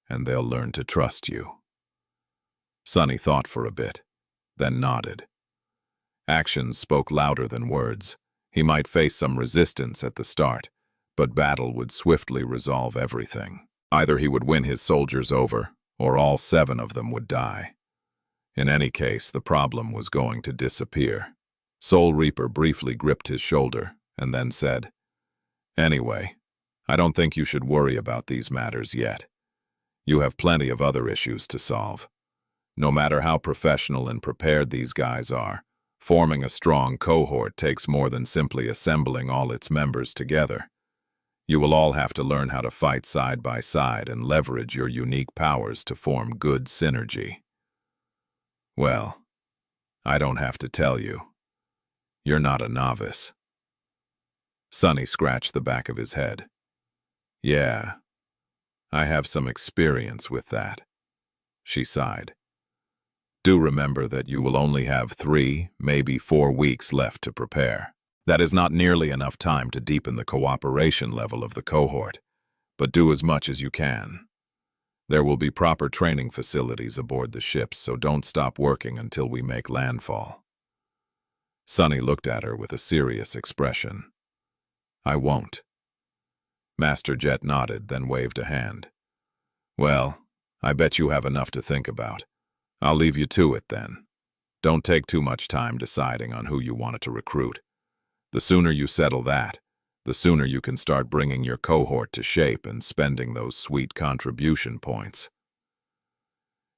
And they'll learn to trust you." Sonny thought for a bit, then nodded. Actions spoke louder than words. He might face some resistance at the start, but battle would swiftly resolve everything. Either he would win his soldiers over, or all 7 of them would die. In any case, the problem was going to disappear. Soul Reaper briefly gripped his shoulder, and then said, "Anyway, I don't think you should worry about these matters yet. You have plenty of other issues to solve. No matter how professional and prepared these guys are, forming a strong cohort takes more than simply assembling all its members together. You will all have to learn how to fight side by side and leverage your unique powers to form good synergy. Well, I don't have to tell you. You're not a novice." Sonny scratched the back of his head. "Yeah, I have some experience with that." She sighed. "Do remember that you will only have 3, maybe 4 weeks left to prepare. That is not nearly enough time to deepen the cooperation level of the cohort, but do as much as you can. There will be proper training facilities aboard the ships, so don't stop working until we make landfall." Sonny looked at her with a serious expression. "I won't." Master Jet nodded, then waved a hand. "Well, I bet you have enough to think about. I'll leave you to it then. Don't take too much time deciding on who you wanted to recruit. The sooner you settle that, the sooner you can start bringing your cohort to shape and spending those sweet contribution points."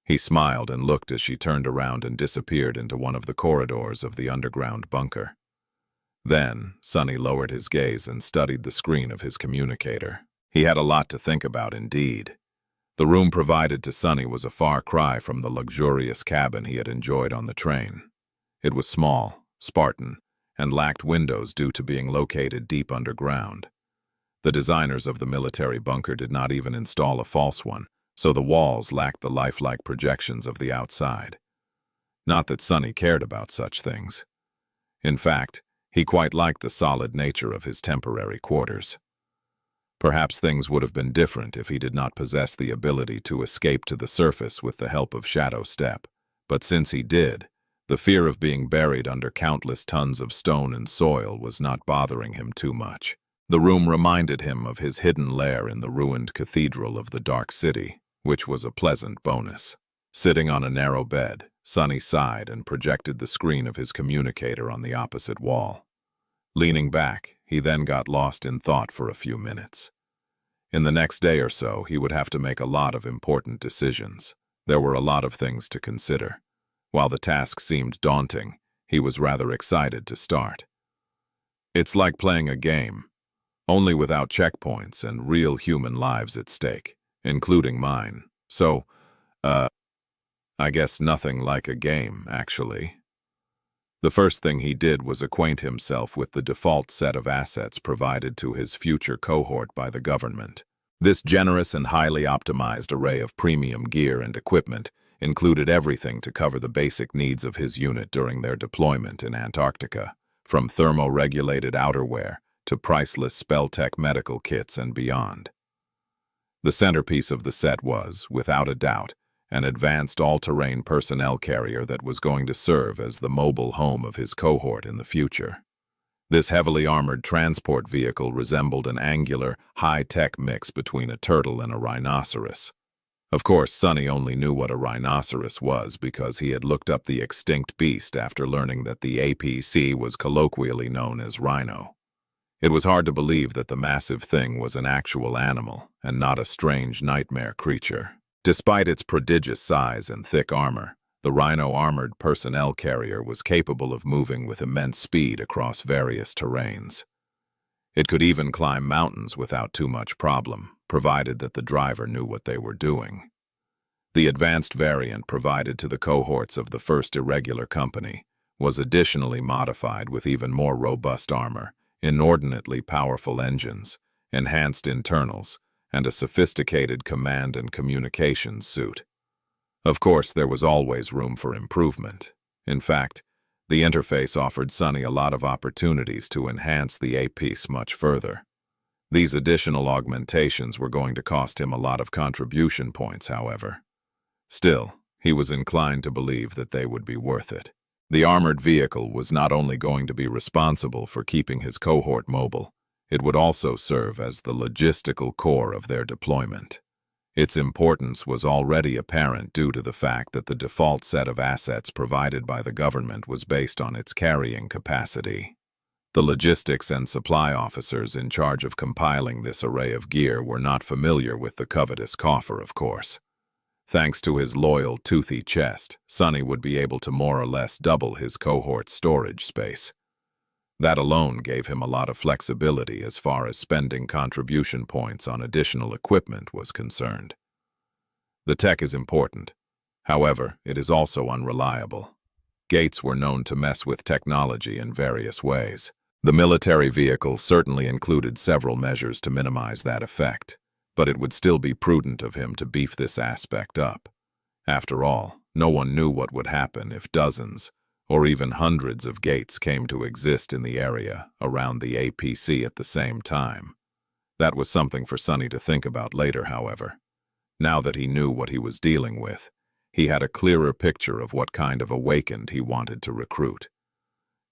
He smiled and looked as she turned around and disappeared into one of the corridors of the underground bunker. Then, Sonny lowered his gaze and studied the screen of his communicator. He had a lot to think about indeed. The room provided to Sonny was a far cry from the luxurious cabin he had enjoyed on the train. It was small, Spartan, and lacked windows due to being located deep underground. The designers of the military bunker did not even install a false one, so the walls lacked the lifelike projections of the outside. Not that Sonny cared about such things. In fact, he quite liked the solid nature of his temporary quarters. Perhaps things would have been different if he did not possess the ability to escape to the surface with the help of Shadow Step, but since he did, the fear of being buried under countless tons of stone and soil was not bothering him too much. The room reminded him of his hidden lair in the ruined cathedral of the Dark City, which was a pleasant bonus. Sitting on a narrow bed, Sonny sighed and projected the screen of his communicator on the opposite wall. Leaning back, he then got lost in thought for a few minutes. In the next day or so, he would have to make a lot of important decisions. There were a lot of things to consider. While the task seemed daunting, he was rather excited to start. It's like playing a game, only without checkpoints and real human lives at stake, including mine. So, I guess nothing like a game, actually. The first thing he did was acquaint himself with the default set of assets provided to his future cohort by the government. This generous and highly optimized array of premium gear and equipment included everything to cover the basic needs of his unit during their deployment in Antarctica, from thermoregulated outerwear to priceless spell-tech medical kits and beyond. The centerpiece of the set was, without a doubt, an advanced all-terrain personnel carrier that was going to serve as the mobile home of his cohort in the future. This heavily armored transport vehicle resembled an angular, high-tech mix between a turtle and a rhinoceros. Of course, Sonny only knew what a rhinoceros was because he had looked up the extinct beast after learning that the APC was colloquially known as rhino. It was hard to believe that the massive thing was an actual animal and not a strange nightmare creature. Despite its prodigious size and thick armor, the rhino-armored personnel carrier was capable of moving with immense speed across various terrains. It could even climb mountains without too much problem, provided that the driver knew what they were doing. The advanced variant provided to the cohorts of the first irregular company was additionally modified with even more robust armor, inordinately powerful engines, enhanced internals, and a sophisticated command and communications suite. Of course, there was always room for improvement. In fact, the interface offered Sonny a lot of opportunities to enhance the APC much further. These additional augmentations were going to cost him a lot of contribution points, however. Still, he was inclined to believe that they would be worth it. The armored vehicle was not only going to be responsible for keeping his cohort mobile, it would also serve as the logistical core of their deployment. Its importance was already apparent due to the fact that the default set of assets provided by the government was based on its carrying capacity. The logistics and supply officers in charge of compiling this array of gear were not familiar with the covetous coffer, of course. Thanks to his loyal, toothy chest, Sonny would be able to more or less double his cohort's storage space. That alone gave him a lot of flexibility as far as spending contribution points on additional equipment was concerned. The tech is important. However, it is also unreliable. Gates were known to mess with technology in various ways. The military vehicle certainly included several measures to minimize that effect, but it would still be prudent of him to beef this aspect up. After all, no one knew what would happen if dozens, or even hundreds of gates came to exist in the area around the APC at the same time. That was something for Sonny to think about later, however. Now that he knew what he was dealing with, he had a clearer picture of what kind of awakened he wanted to recruit.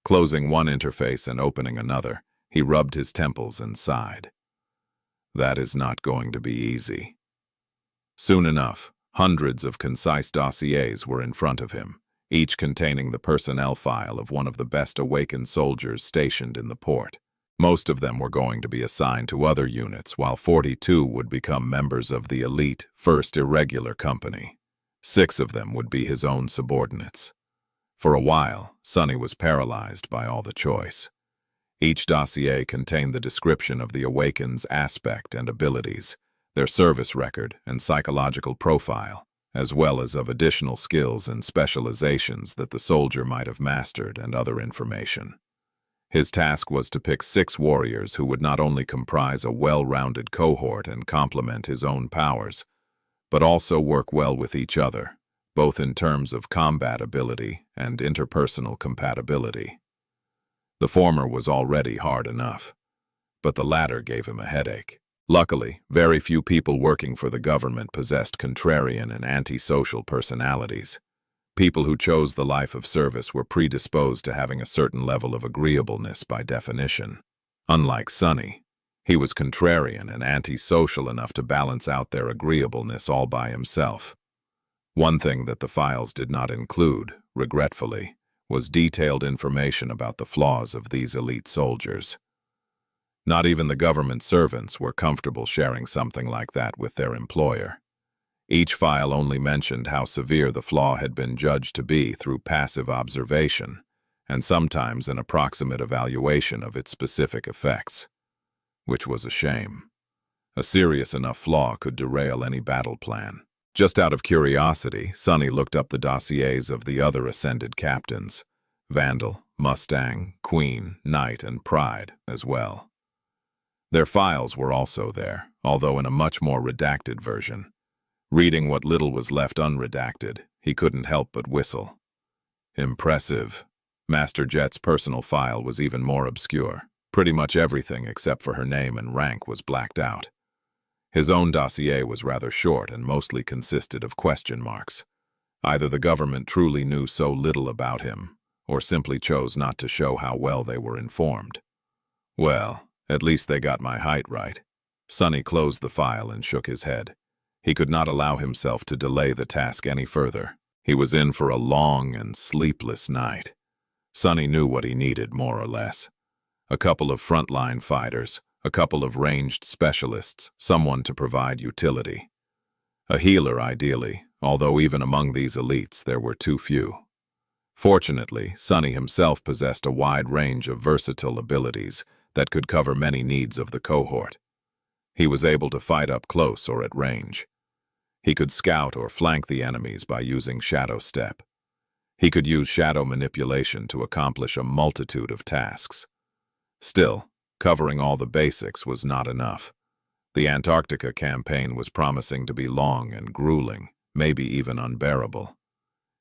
Closing one interface and opening another, he rubbed his temples and sighed. That is not going to be easy. Soon enough, hundreds of concise dossiers were in front of him, each containing the personnel file of one of the best awakened soldiers stationed in the port. Most of them were going to be assigned to other units, while 42 would become members of the elite First Irregular Company. 6 of them would be his own subordinates. For a while, Sonny was paralyzed by all the choice. Each dossier contained the description of the awakened's aspect and abilities, their service record and psychological profile, as well as of additional skills and specializations that the soldier might have mastered and other information. His task was to pick 6 warriors who would not only comprise a well-rounded cohort and complement his own powers, but also work well with each other, both in terms of combat ability and interpersonal compatibility. The former was already hard enough, but the latter gave him a headache. Luckily, very few people working for the government possessed contrarian and antisocial personalities. People who chose the life of service were predisposed to having a certain level of agreeableness by definition. Unlike Sonny, he was contrarian and antisocial enough to balance out their agreeableness all by himself. One thing that the files did not include, regretfully, was detailed information about the flaws of these elite soldiers. Not even the government servants were comfortable sharing something like that with their employer. Each file only mentioned how severe the flaw had been judged to be through passive observation, and sometimes an approximate evaluation of its specific effects. Which was a shame. A serious enough flaw could derail any battle plan. Just out of curiosity, Sonny looked up the dossiers of the other ascended captains, Vandal, Mustang, Queen, Knight, and Pride as well. Their files were also there, although in a much more redacted version. Reading what little was left unredacted, he couldn't help but whistle. Impressive. Master Jet's personal file was even more obscure. Pretty much everything except for her name and rank was blacked out. His own dossier was rather short and mostly consisted of question marks. Either the government truly knew so little about him, or simply chose not to show how well they were informed. Well, at least they got my height right. Sonny closed the file and shook his head. He could not allow himself to delay the task any further. He was in for a long and sleepless night. Sonny knew what he needed, more or less. A couple of frontline fighters, a couple of ranged specialists, someone to provide utility. A healer, ideally, although even among these elites there were too few. Fortunately, Sonny himself possessed a wide range of versatile abilities that could cover many needs of the cohort. He was able to fight up close or at range. He could scout or flank the enemies by using shadow step. He could use shadow manipulation to accomplish a multitude of tasks. Still, covering all the basics was not enough. The Antarctica campaign was promising to be long and grueling, maybe even unbearable.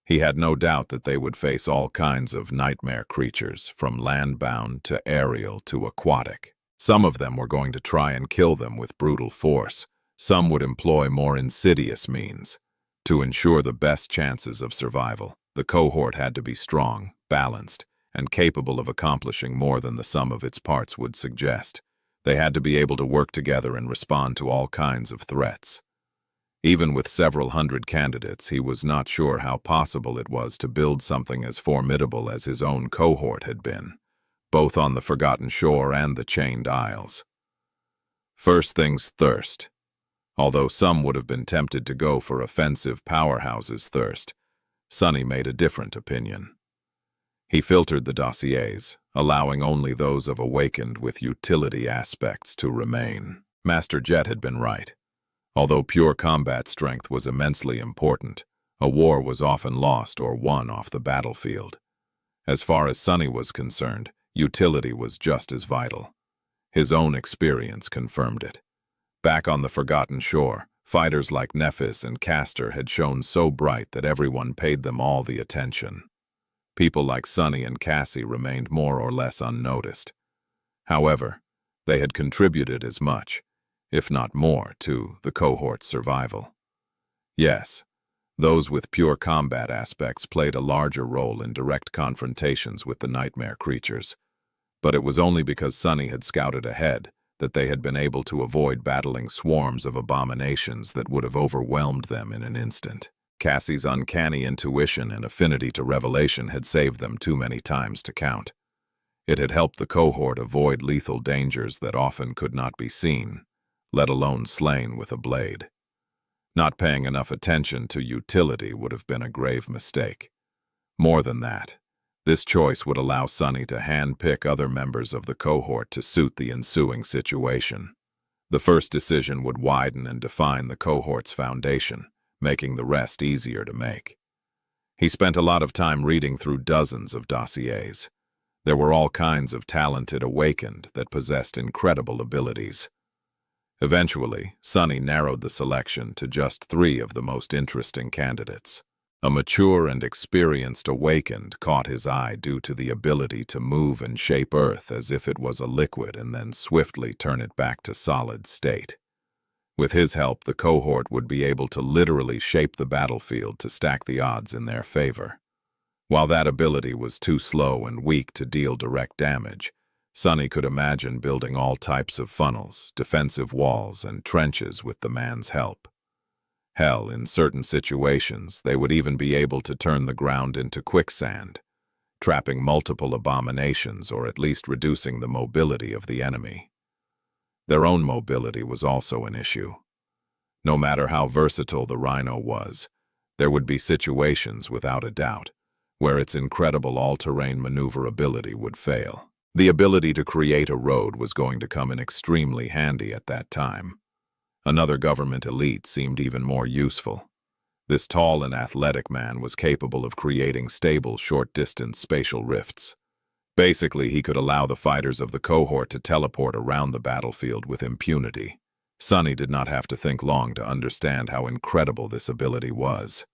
He had no doubt that they would face all kinds of nightmare creatures, from land-bound to aerial to aquatic. Some of them were going to try and kill them with brutal force. Some would employ more insidious means. To ensure the best chances of survival, the cohort had to be strong, balanced, and capable of accomplishing more than the sum of its parts would suggest. They had to be able to work together and respond to all kinds of threats. Even with several hundred candidates, he was not sure how possible it was to build something as formidable as his own cohort had been, both on the Forgotten Shore and the Chained Isles. First things first. Although some would have been tempted to go for offensive powerhouses first, Sonny made a different opinion. He filtered the dossiers, allowing only those of awakened with utility aspects to remain. Master Jet had been right. Although pure combat strength was immensely important, a war was often lost or won off the battlefield. As far as Sonny was concerned, utility was just as vital. His own experience confirmed it. Back on the Forgotten Shore, fighters like Nephis and Castor had shone so bright that everyone paid them all the attention. People like Sonny and Cassie remained more or less unnoticed. However, they had contributed as much, if not more, to the cohort's survival. Yes, those with pure combat aspects played a larger role in direct confrontations with the nightmare creatures, but it was only because Sonny had scouted ahead that they had been able to avoid battling swarms of abominations that would have overwhelmed them in an instant. Cassie's uncanny intuition and affinity to revelation had saved them too many times to count. It had helped the cohort avoid lethal dangers that often could not be seen, let alone slain with a blade. Not paying enough attention to utility would have been a grave mistake. More than that, this choice would allow Sonny to hand-pick other members of the cohort to suit the ensuing situation. The first decision would widen and define the cohort's foundation, making the rest easier to make. He spent a lot of time reading through dozens of dossiers. There were all kinds of talented awakened that possessed incredible abilities. Eventually, Sonny narrowed the selection to just 3 of the most interesting candidates. A mature and experienced awakened caught his eye due to the ability to move and shape Earth as if it was a liquid and then swiftly turn it back to solid state. With his help, the cohort would be able to literally shape the battlefield to stack the odds in their favor. While that ability was too slow and weak to deal direct damage, Sonny could imagine building all types of funnels, defensive walls, and trenches with the man's help. Hell, in certain situations, they would even be able to turn the ground into quicksand, trapping multiple abominations or at least reducing the mobility of the enemy. Their own mobility was also an issue. No matter how versatile the Rhino was, there would be situations, without a doubt, where its incredible all-terrain maneuverability would fail. The ability to create a road was going to come in extremely handy at that time. Another government elite seemed even more useful. This tall and athletic man was capable of creating stable, short-distance spatial rifts. Basically, he could allow the fighters of the cohort to teleport around the battlefield with impunity. Sonny did not have to think long to understand how incredible this ability was.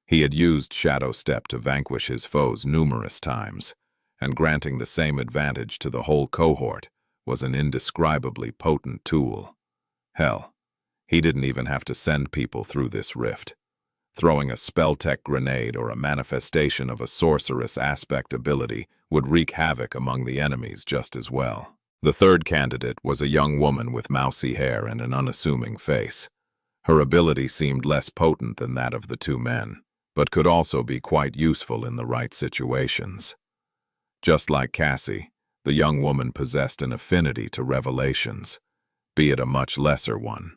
He had used Shadow Step to vanquish his foes numerous times, and granting the same advantage to the whole cohort was an indescribably potent tool. Hell, He didn't even have to send people through this rift. Throwing a spell-tech grenade or a manifestation of a sorceress aspect ability would wreak havoc among the enemies just as well. The third candidate was a young woman with mousy hair and an unassuming face. Her ability seemed less potent than that of the two men, but could also be quite useful in the right situations. Just like Cassie, the young woman possessed an affinity to revelations, be it a much lesser one.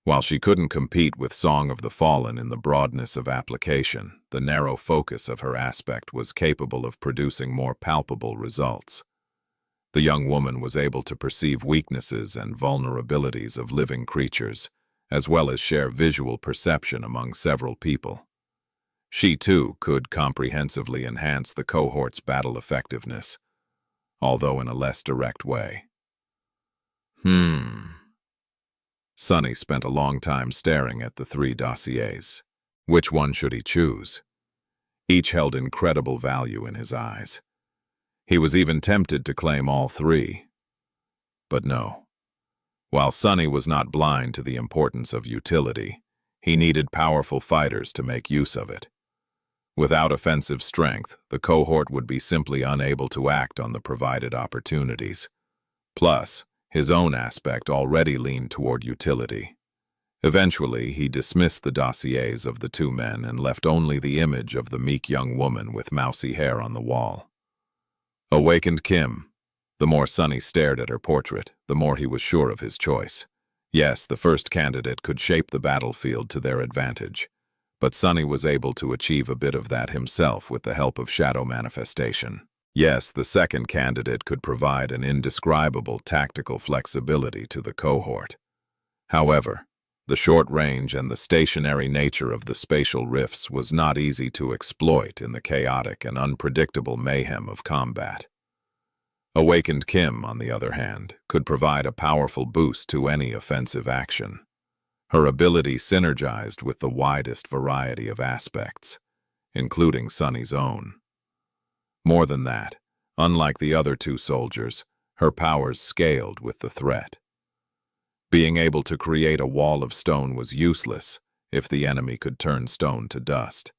While she couldn't compete with Song of the Fallen in the broadness of application, the narrow focus of her aspect was capable of producing more palpable results. The young woman was able to perceive weaknesses and vulnerabilities of living creatures, as well as share visual perception among several people. She, too, could comprehensively enhance the cohort's battle effectiveness, although in a less direct way. Sunny spent a long time staring at the three dossiers. Which one should he choose? Each held incredible value in his eyes. He was even tempted to claim all three. But no. While Sunny was not blind to the importance of utility, he needed powerful fighters to make use of it. Without offensive strength, the cohort would be simply unable to act on the provided opportunities. Plus, his own aspect already leaned toward utility. Eventually, he dismissed the dossiers of the two men and left only the image of the meek young woman with mousy hair on the wall. Awakened Kim. The more Sunny stared at her portrait, the more he was sure of his choice. Yes, the first candidate could shape the battlefield to their advantage, but Sunny was able to achieve a bit of that himself with the help of shadow manifestation. Yes, the second candidate could provide an indescribable tactical flexibility to the cohort. However, the short range and the stationary nature of the spatial rifts was not easy to exploit in the chaotic and unpredictable mayhem of combat. Awakened Kim, on the other hand, could provide a powerful boost to any offensive action. Her ability synergized with the widest variety of aspects, including Sunny's own. More than that, unlike the other two soldiers, her powers scaled with the threat. Being able to create a wall of stone was useless if the enemy could turn stone to dust.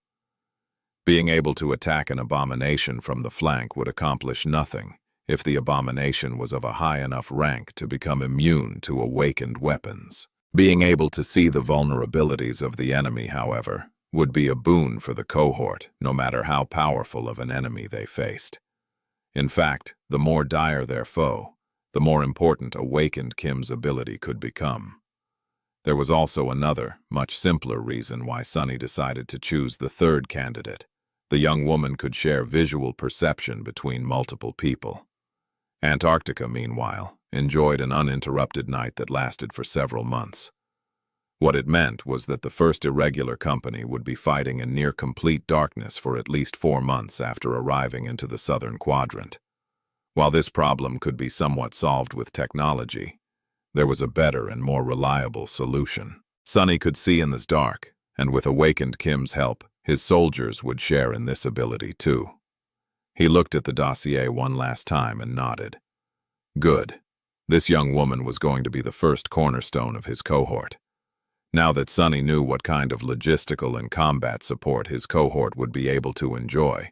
Being able to attack an abomination from the flank would accomplish nothing if the abomination was of a high enough rank to become immune to awakened weapons. Being able to see the vulnerabilities of the enemy, however, would be a boon for the cohort, no matter how powerful of an enemy they faced. In fact, the more dire their foe, the more important Awakened Kim's ability could become. There was also another, much simpler reason why Sunny decided to choose the third candidate. The young woman could share visual perception between multiple people. Antarctica, meanwhile, enjoyed an uninterrupted night that lasted for several months. What it meant was that the first irregular company would be fighting in near-complete darkness for at least 4 months after arriving into the southern quadrant. While this problem could be somewhat solved with technology, there was a better and more reliable solution. Sunny could see in this dark, and with Awakened Kim's help, his soldiers would share in this ability too. He looked at the dossier one last time and nodded. Good. This young woman was going to be the first cornerstone of his cohort. Now that Sunny knew what kind of logistical and combat support his cohort would be able to enjoy,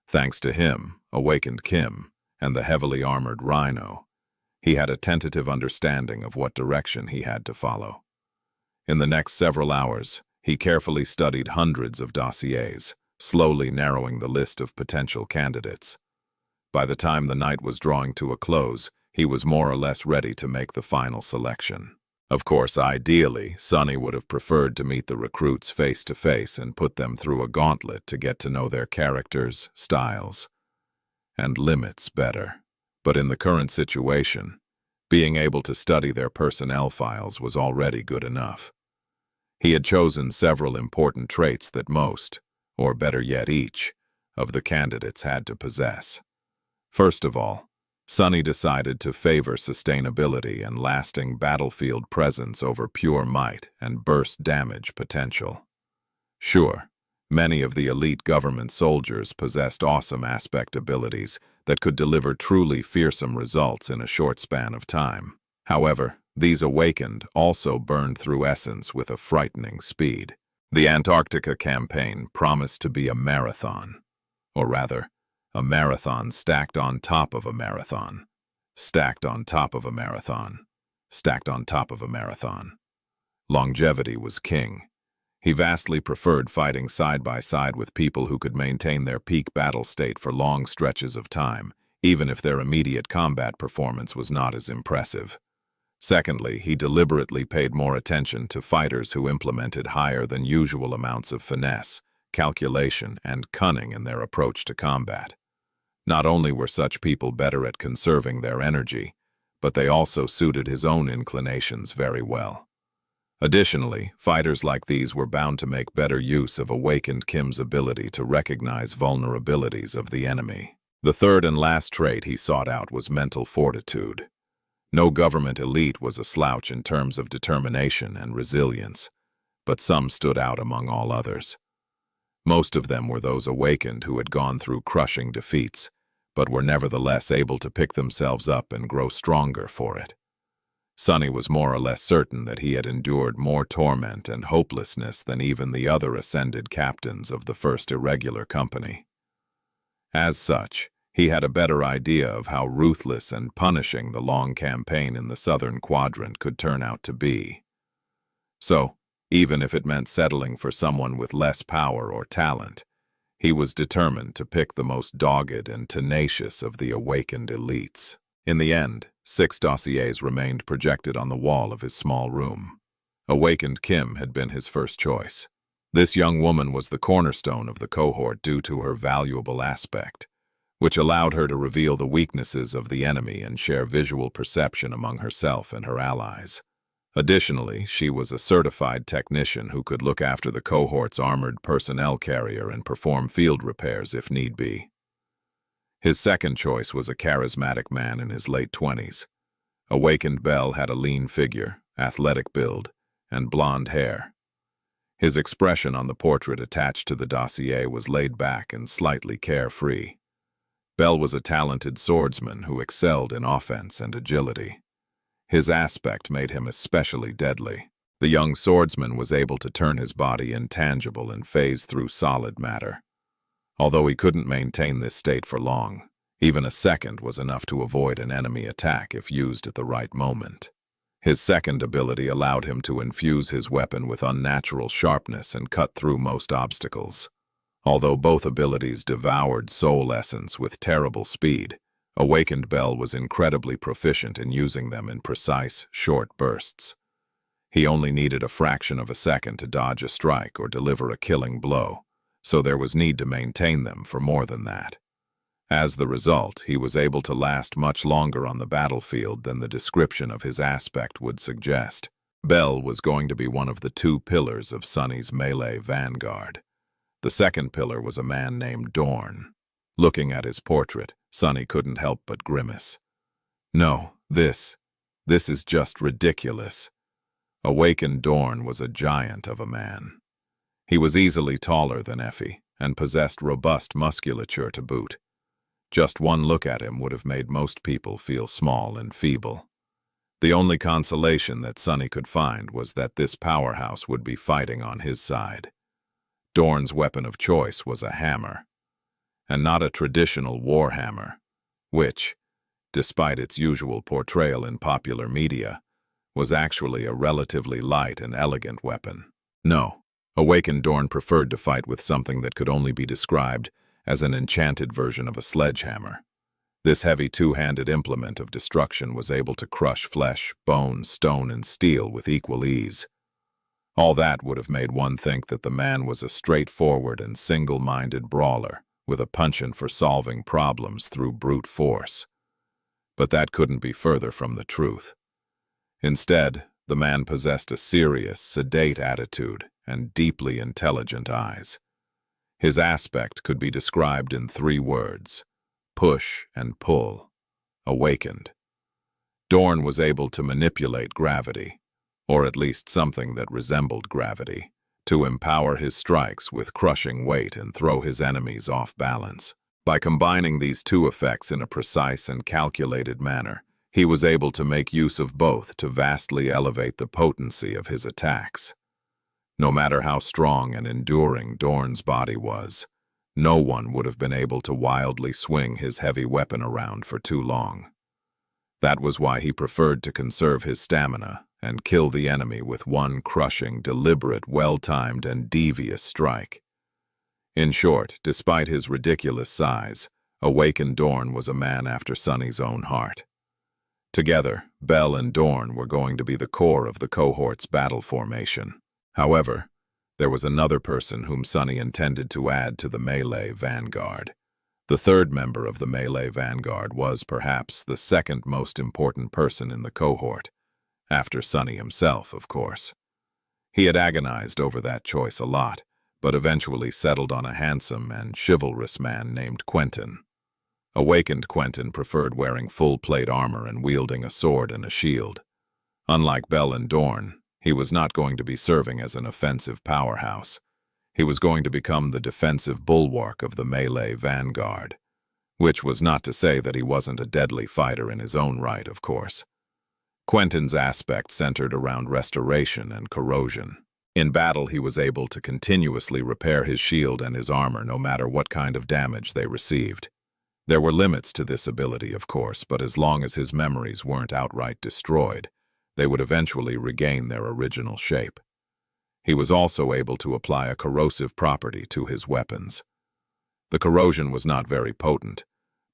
thanks to him, Awakened Kim, and the heavily armored Rhino, he had a tentative understanding of what direction he had to follow. In the next several hours, he carefully studied hundreds of dossiers, slowly narrowing the list of potential candidates. By the time the night was drawing to a close, he was more or less ready to make the final selection. Of course, ideally, Sunny would have preferred to meet the recruits face-to-face and put them through a gauntlet to get to know their characters, styles, and limits better. But in the current situation, being able to study their personnel files was already good enough. He had chosen several important traits that most, or better yet each, of the candidates had to possess. First of all, Sunny decided to favor sustainability and lasting battlefield presence over pure might and burst damage potential. Sure, many of the elite government soldiers possessed awesome aspect abilities that could deliver truly fearsome results in a short span of time. However, These awakened also burned through essence with a frightening speed. The Antarctica campaign promised to be a marathon, or rather, a marathon stacked on top of a marathon, stacked on top of a marathon, stacked on top of a marathon. Longevity was king. He vastly preferred fighting side by side with people who could maintain their peak battle state for long stretches of time, even if their immediate combat performance was not as impressive. Secondly, he deliberately paid more attention to fighters who implemented higher than usual amounts of finesse, calculation, and cunning in their approach to combat. Not only were such people better at conserving their energy, but they also suited his own inclinations very well. Additionally, fighters like these were bound to make better use of awakened Kim's ability to recognize vulnerabilities of the enemy. The third and last trait he sought out was mental fortitude. No government elite was a slouch in terms of determination and resilience, but some stood out among all others. Most of them were those awakened who had gone through crushing defeats, but were nevertheless able to pick themselves up and grow stronger for it. Sunny was more or less certain that he had endured more torment and hopelessness than even the other ascended captains of the first irregular company. As such, he had a better idea of how ruthless and punishing the long campaign in the southern quadrant could turn out to be. So, even if it meant settling for someone with less power or talent, he was determined to pick the most dogged and tenacious of the awakened elites. In the end, 6 dossiers remained projected on the wall of his small room. Awakened Kim had been his first choice. This young woman was the cornerstone of the cohort due to her valuable aspect, which allowed her to reveal the weaknesses of the enemy and share visual perception among herself and her allies. Additionally, she was a certified technician who could look after the cohort's armored personnel carrier and perform field repairs if need be. His second choice was a charismatic man in his late 20s. Awakened Bell had a lean figure, athletic build, and blonde hair. His expression on the portrait attached to the dossier was laid back and slightly carefree. Bell was a talented swordsman who excelled in offense and agility. His aspect made him especially deadly. The young swordsman was able to turn his body intangible and phase through solid matter. Although he couldn't maintain this state for long, even a second was enough to avoid an enemy attack if used at the right moment. His second ability allowed him to infuse his weapon with unnatural sharpness and cut through most obstacles. Although both abilities devoured soul essence with terrible speed, Awakened Bell was incredibly proficient in using them in precise, short bursts. He only needed a fraction of a second to dodge a strike or deliver a killing blow, so there was need to maintain them for more than that. As the result, he was able to last much longer on the battlefield than the description of his aspect would suggest. Bell was going to be one of the 2 pillars of Sunny's melee vanguard. The second pillar was a man named Dorn. Looking at his portrait, Sunny couldn't help but grimace. No, this is just ridiculous. Awakened Dorn was a giant of a man. He was easily taller than Effie, and possessed robust musculature to boot. Just one look at him would have made most people feel small and feeble. The only consolation that Sunny could find was that this powerhouse would be fighting on his side. Dorn's weapon of choice was a hammer, and not a traditional war hammer, which, despite its usual portrayal in popular media, was actually a relatively light and elegant weapon. No. Awakened Dorn preferred to fight with something that could only be described as an enchanted version of a sledgehammer. This heavy 2-handed implement of destruction was able to crush flesh, bone, stone, and steel with equal ease. All that would have made one think that the man was a straightforward and single-minded brawler, with a penchant for solving problems through brute force. But that couldn't be further from the truth. Instead, the man possessed a serious, sedate attitude and deeply intelligent eyes. His aspect could be described in 3 words: push and pull. Awakened. Dorn was able to manipulate gravity, or at least something that resembled gravity, to empower his strikes with crushing weight and throw his enemies off balance. By combining these 2 effects in a precise and calculated manner, He was able to make use of both to vastly elevate the potency of his attacks. No matter how strong and enduring Dorn's body was, no one would have been able to wildly swing his heavy weapon around for too long. That was why he preferred to conserve his stamina and kill the enemy with one crushing, deliberate, well-timed, and devious strike. In short, despite his ridiculous size, awakened Dorn was a man after Sunny's own heart. Together, Bell and Dorn were going to be the core of the cohort's battle formation. However, there was another person whom Sunny intended to add to the melee vanguard. The third member of the melee vanguard was, perhaps, the second most important person in the cohort, after Sunny himself, of course. He had agonized over that choice a lot, but eventually settled on a handsome and chivalrous man named Quentin. Awakened Quentin preferred wearing full-plate armor and wielding a sword and a shield. Unlike Bell and Dorn, he was not going to be serving as an offensive powerhouse. He was going to become the defensive bulwark of the melee vanguard, which was not to say that he wasn't a deadly fighter in his own right, of course. Quentin's aspect centered around restoration and corrosion. In battle, he was able to continuously repair his shield and his armor no matter what kind of damage they received. There were limits to this ability, of course, but as long as his memories weren't outright destroyed, they would eventually regain their original shape. He was also able to apply a corrosive property to his weapons. The corrosion was not very potent,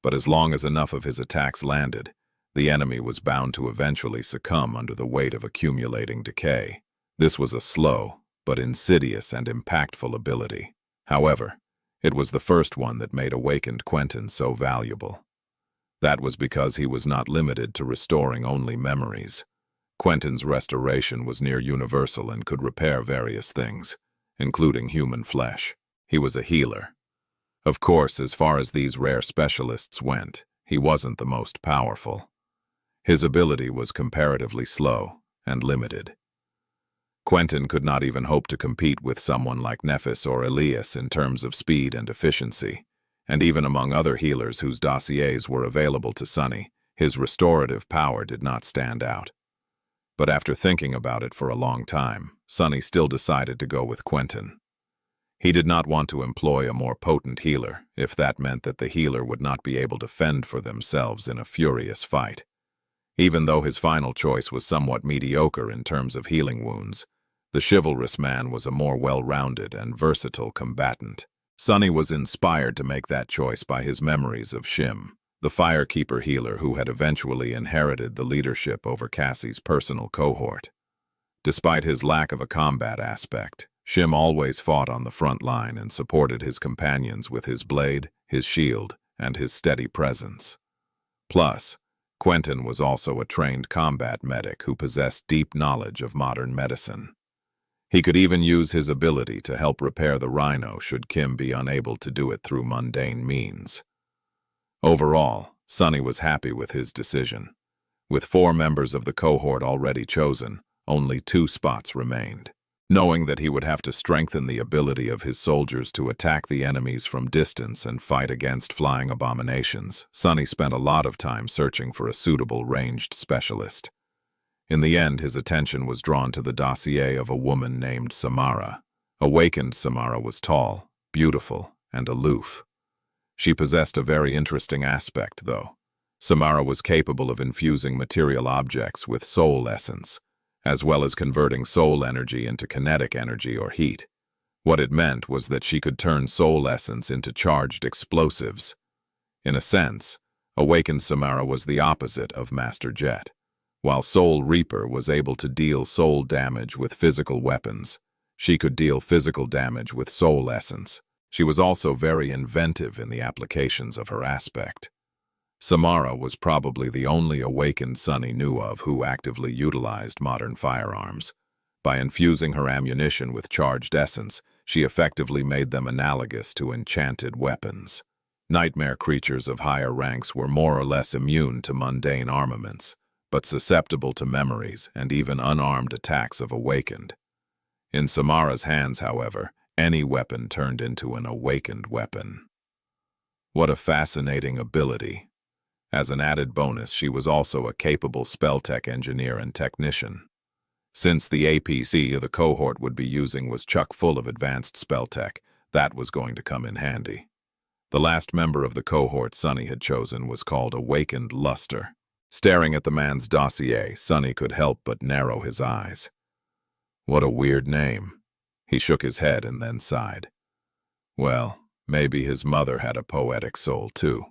but as long as enough of his attacks landed, the enemy was bound to eventually succumb under the weight of accumulating decay. This was a slow, but insidious and impactful ability. However, it was the first one that made awakened Quentin so valuable. That was because he was not limited to restoring only memories. Quentin's restoration was near universal and could repair various things, including human flesh. He was a healer. Of course, as far as these rare specialists went, he wasn't the most powerful. His ability was comparatively slow and limited. Quentin could not even hope to compete with someone like Nephis or Elias in terms of speed and efficiency, and even among other healers whose dossiers were available to Sunny, his restorative power did not stand out. But after thinking about it for a long time, Sunny still decided to go with Quentin. He did not want to employ a more potent healer, if that meant that the healer would not be able to fend for themselves in a furious fight. Even though his final choice was somewhat mediocre in terms of healing wounds, the chivalrous man was a more well-rounded and versatile combatant. Sunny was inspired to make that choice by his memories of Shim, the firekeeper healer who had eventually inherited the leadership over Cassie's personal cohort. Despite his lack of a combat aspect, Shim always fought on the front line and supported his companions with his blade, his shield, and his steady presence. Plus, Quentin was also a trained combat medic who possessed deep knowledge of modern medicine. He could even use his ability to help repair the rhino should Kim be unable to do it through mundane means. Overall, Sunny was happy with his decision. With 4 members of the cohort already chosen, only 2 spots remained. Knowing that he would have to strengthen the ability of his soldiers to attack the enemies from distance and fight against flying abominations, Sunny spent a lot of time searching for a suitable ranged specialist. In the end, his attention was drawn to the dossier of a woman named Samara. Awakened Samara was tall, beautiful, and aloof. She possessed a very interesting aspect, though. Samara was capable of infusing material objects with soul essence, as well as converting soul energy into kinetic energy or heat. What it meant was that she could turn soul essence into charged explosives. In a sense, Awakened Samara was the opposite of Master Jet. While Soul Reaper was able to deal soul damage with physical weapons, she could deal physical damage with soul essence. She was also very inventive in the applications of her aspect. Samara was probably the only awakened Sunny knew of who actively utilized modern firearms. By infusing her ammunition with charged essence, she effectively made them analogous to enchanted weapons. Nightmare creatures of higher ranks were more or less immune to mundane armaments, but susceptible to memories and even unarmed attacks of awakened. In Samara's hands, however, any weapon turned into an awakened weapon. What a fascinating ability. As an added bonus, she was also a capable spell tech engineer and technician. Since the APC the cohort would be using was chock full of advanced spell tech, that was going to come in handy. The last member of the cohort Sunny had chosen was called Awakened Luster. Staring at the man's dossier, Sunny could help but narrow his eyes. What a weird name. He shook his head and then sighed. Well, maybe his mother had a poetic soul too.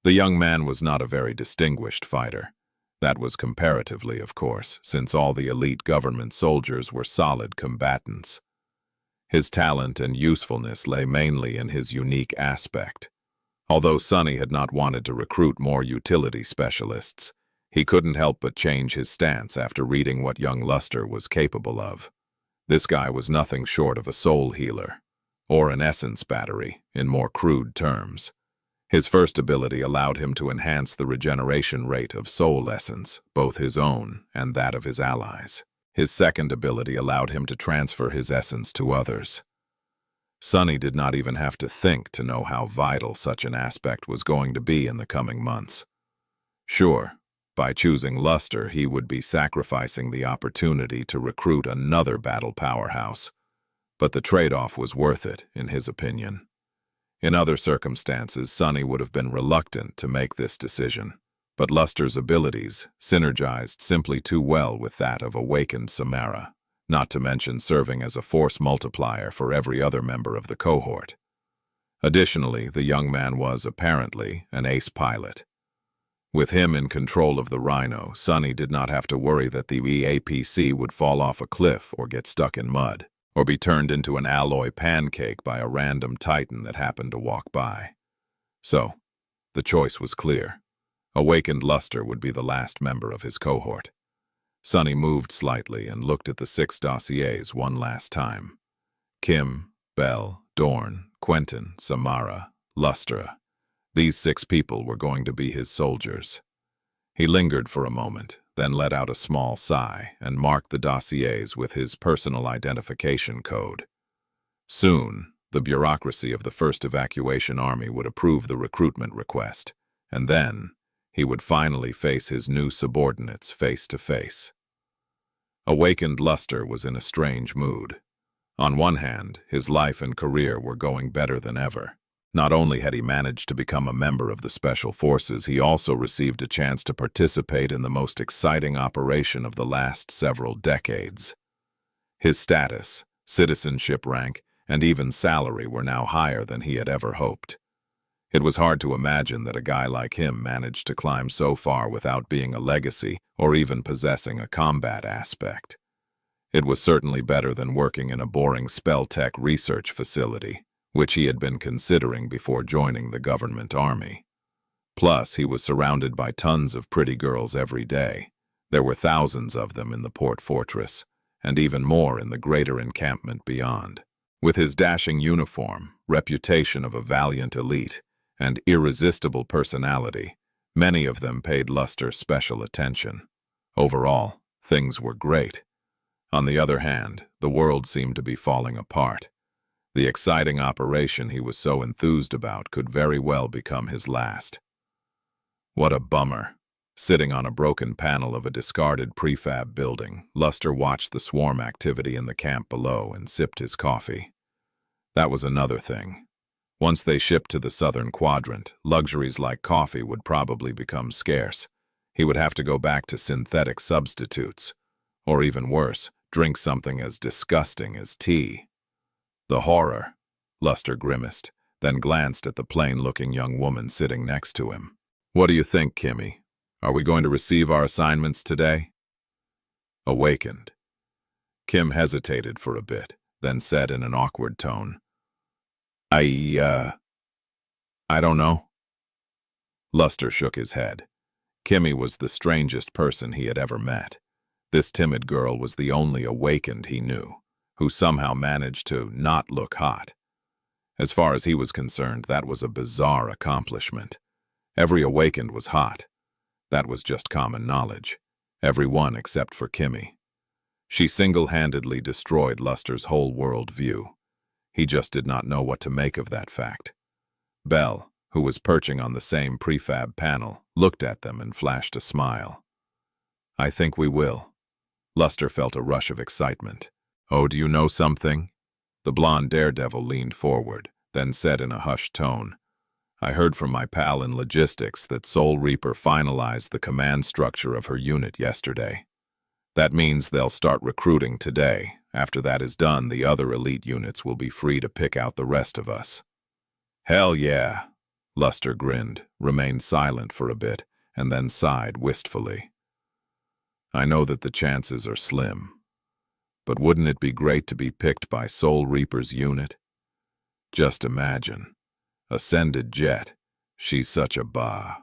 The young man was not a very distinguished fighter. That was comparatively, of course, since all the elite government soldiers were solid combatants. His talent and usefulness lay mainly in his unique aspect. Although Sunny had not wanted to recruit more utility specialists, he couldn't help but change his stance after reading what young Luster was capable of. This guy was nothing short of a soul healer, or an essence battery, in more crude terms. His first ability allowed him to enhance the regeneration rate of soul essence, both his own and that of his allies. His second ability allowed him to transfer his essence to others. Sunny did not even have to think to know how vital such an aspect was going to be in the coming months. Sure, by choosing Luster, he would be sacrificing the opportunity to recruit another battle powerhouse, but the trade-off was worth it, in his opinion. In other circumstances, Sunny would have been reluctant to make this decision, but Luster's abilities synergized simply too well with that of Awakened Samara, not to mention serving as a force multiplier for every other member of the cohort. Additionally, the young man was, apparently, an ace pilot. With him in control of the Rhino, Sunny did not have to worry that the APC would fall off a cliff or get stuck in mud, or be turned into an alloy pancake by a random titan that happened to walk by. So, the choice was clear. Awakened Luster would be the last member of his cohort. Sunny moved slightly and looked at the 6 dossiers one last time. Kim, Bell, Dorn, Quentin, Samara, Lustra. These 6 people were going to be his soldiers. He lingered for a moment, then let out a small sigh and marked the dossiers with his personal identification code. Soon, the bureaucracy of the 1st Evacuation Army would approve the recruitment request, and then he would finally face his new subordinates face to face. Awakened Luster was in a strange mood. On one hand, his life and career were going better than ever. Not only had he managed to become a member of the Special Forces, he also received a chance to participate in the most exciting operation of the last several decades. His status, citizenship rank, and even salary were now higher than he had ever hoped. It was hard to imagine that a guy like him managed to climb so far without being a legacy or even possessing a combat aspect. It was certainly better than working in a boring spell tech research facility, which he had been considering before joining the government army. Plus, he was surrounded by tons of pretty girls every day. There were thousands of them in the port fortress, and even more in the greater encampment beyond. With his dashing uniform, reputation of a valiant elite, and irresistible personality, many of them paid Luster special attention. Overall, things were great. On the other hand, the world seemed to be falling apart. The exciting operation he was so enthused about could very well become his last. What a bummer. Sitting on a broken panel of a discarded prefab building, Luster watched the swarm activity in the camp below and sipped his coffee. That was another thing. Once they shipped to the southern quadrant, luxuries like coffee would probably become scarce. He would have to go back to synthetic substitutes. Or even worse, drink something as disgusting as tea. The horror, Luster grimaced, then glanced at the plain-looking young woman sitting next to him. What do you think, Kimmy? Are we going to receive our assignments today? Awakened. Kim hesitated for a bit, then said in an awkward tone, I don't know. Luster shook his head. Kimmy was the strangest person he had ever met. This timid girl was the only awakened he knew, who somehow managed to not look hot. As far as he was concerned, that was a bizarre accomplishment. Every awakened was hot. That was just common knowledge. Everyone except for Kimmy. She single-handedly destroyed Luster's whole world view. He just did not know what to make of that fact. Bell, who was perching on the same prefab panel, looked at them and flashed a smile. "I think we will." Luster felt a rush of excitement. "Oh, do you know something?" The blonde daredevil leaned forward, then said in a hushed tone, "I heard from my pal in logistics that Soul Reaper finalized the command structure of her unit yesterday. That means they'll start recruiting today. After that is done, the other elite units will be free to pick out the rest of us." "Hell yeah." Luster grinned, remained silent for a bit, and then sighed wistfully. "I know that the chances are slim. But wouldn't it be great to be picked by Soul Reaper's unit? Just imagine. Ascended jet. She's such a bah."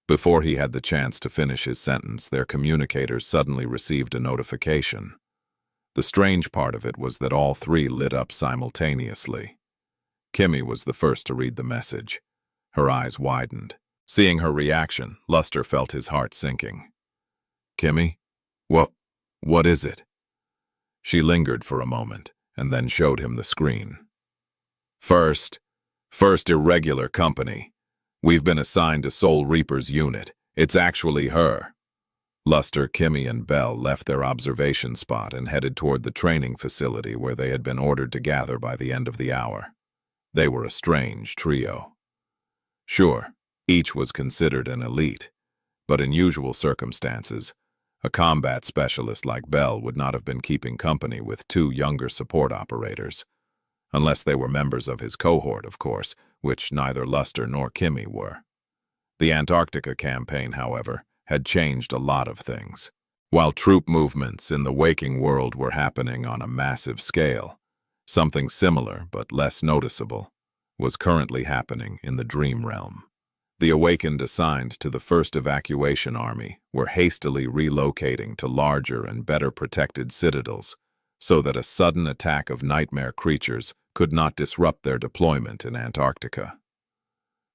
Before he had the chance to finish his sentence, their communicators suddenly received a notification. The strange part of it was that all three lit up simultaneously. Kimmy was the first to read the message. Her eyes widened. Seeing her reaction, Luster felt his heart sinking. "Kimmy? What is it?" She lingered for a moment, and then showed him the screen. First irregular company. We've been assigned to Soul Reaper's unit. It's actually her." Luster, Kimmy, and Belle left their observation spot and headed toward the training facility where they had been ordered to gather by the end of the hour. They were a strange trio. Sure, each was considered an elite, but in usual circumstances, a combat specialist like Belle would not have been keeping company with two younger support operators. Unless they were members of his cohort, of course, which neither Luster nor Kimmy were. The Antarctica campaign, however, had changed a lot of things. While troop movements in the waking world were happening on a massive scale, something similar, but less noticeable, was currently happening in the dream realm. The awakened assigned to the first evacuation army were hastily relocating to larger and better protected citadels, so that a sudden attack of nightmare creatures could not disrupt their deployment in Antarctica.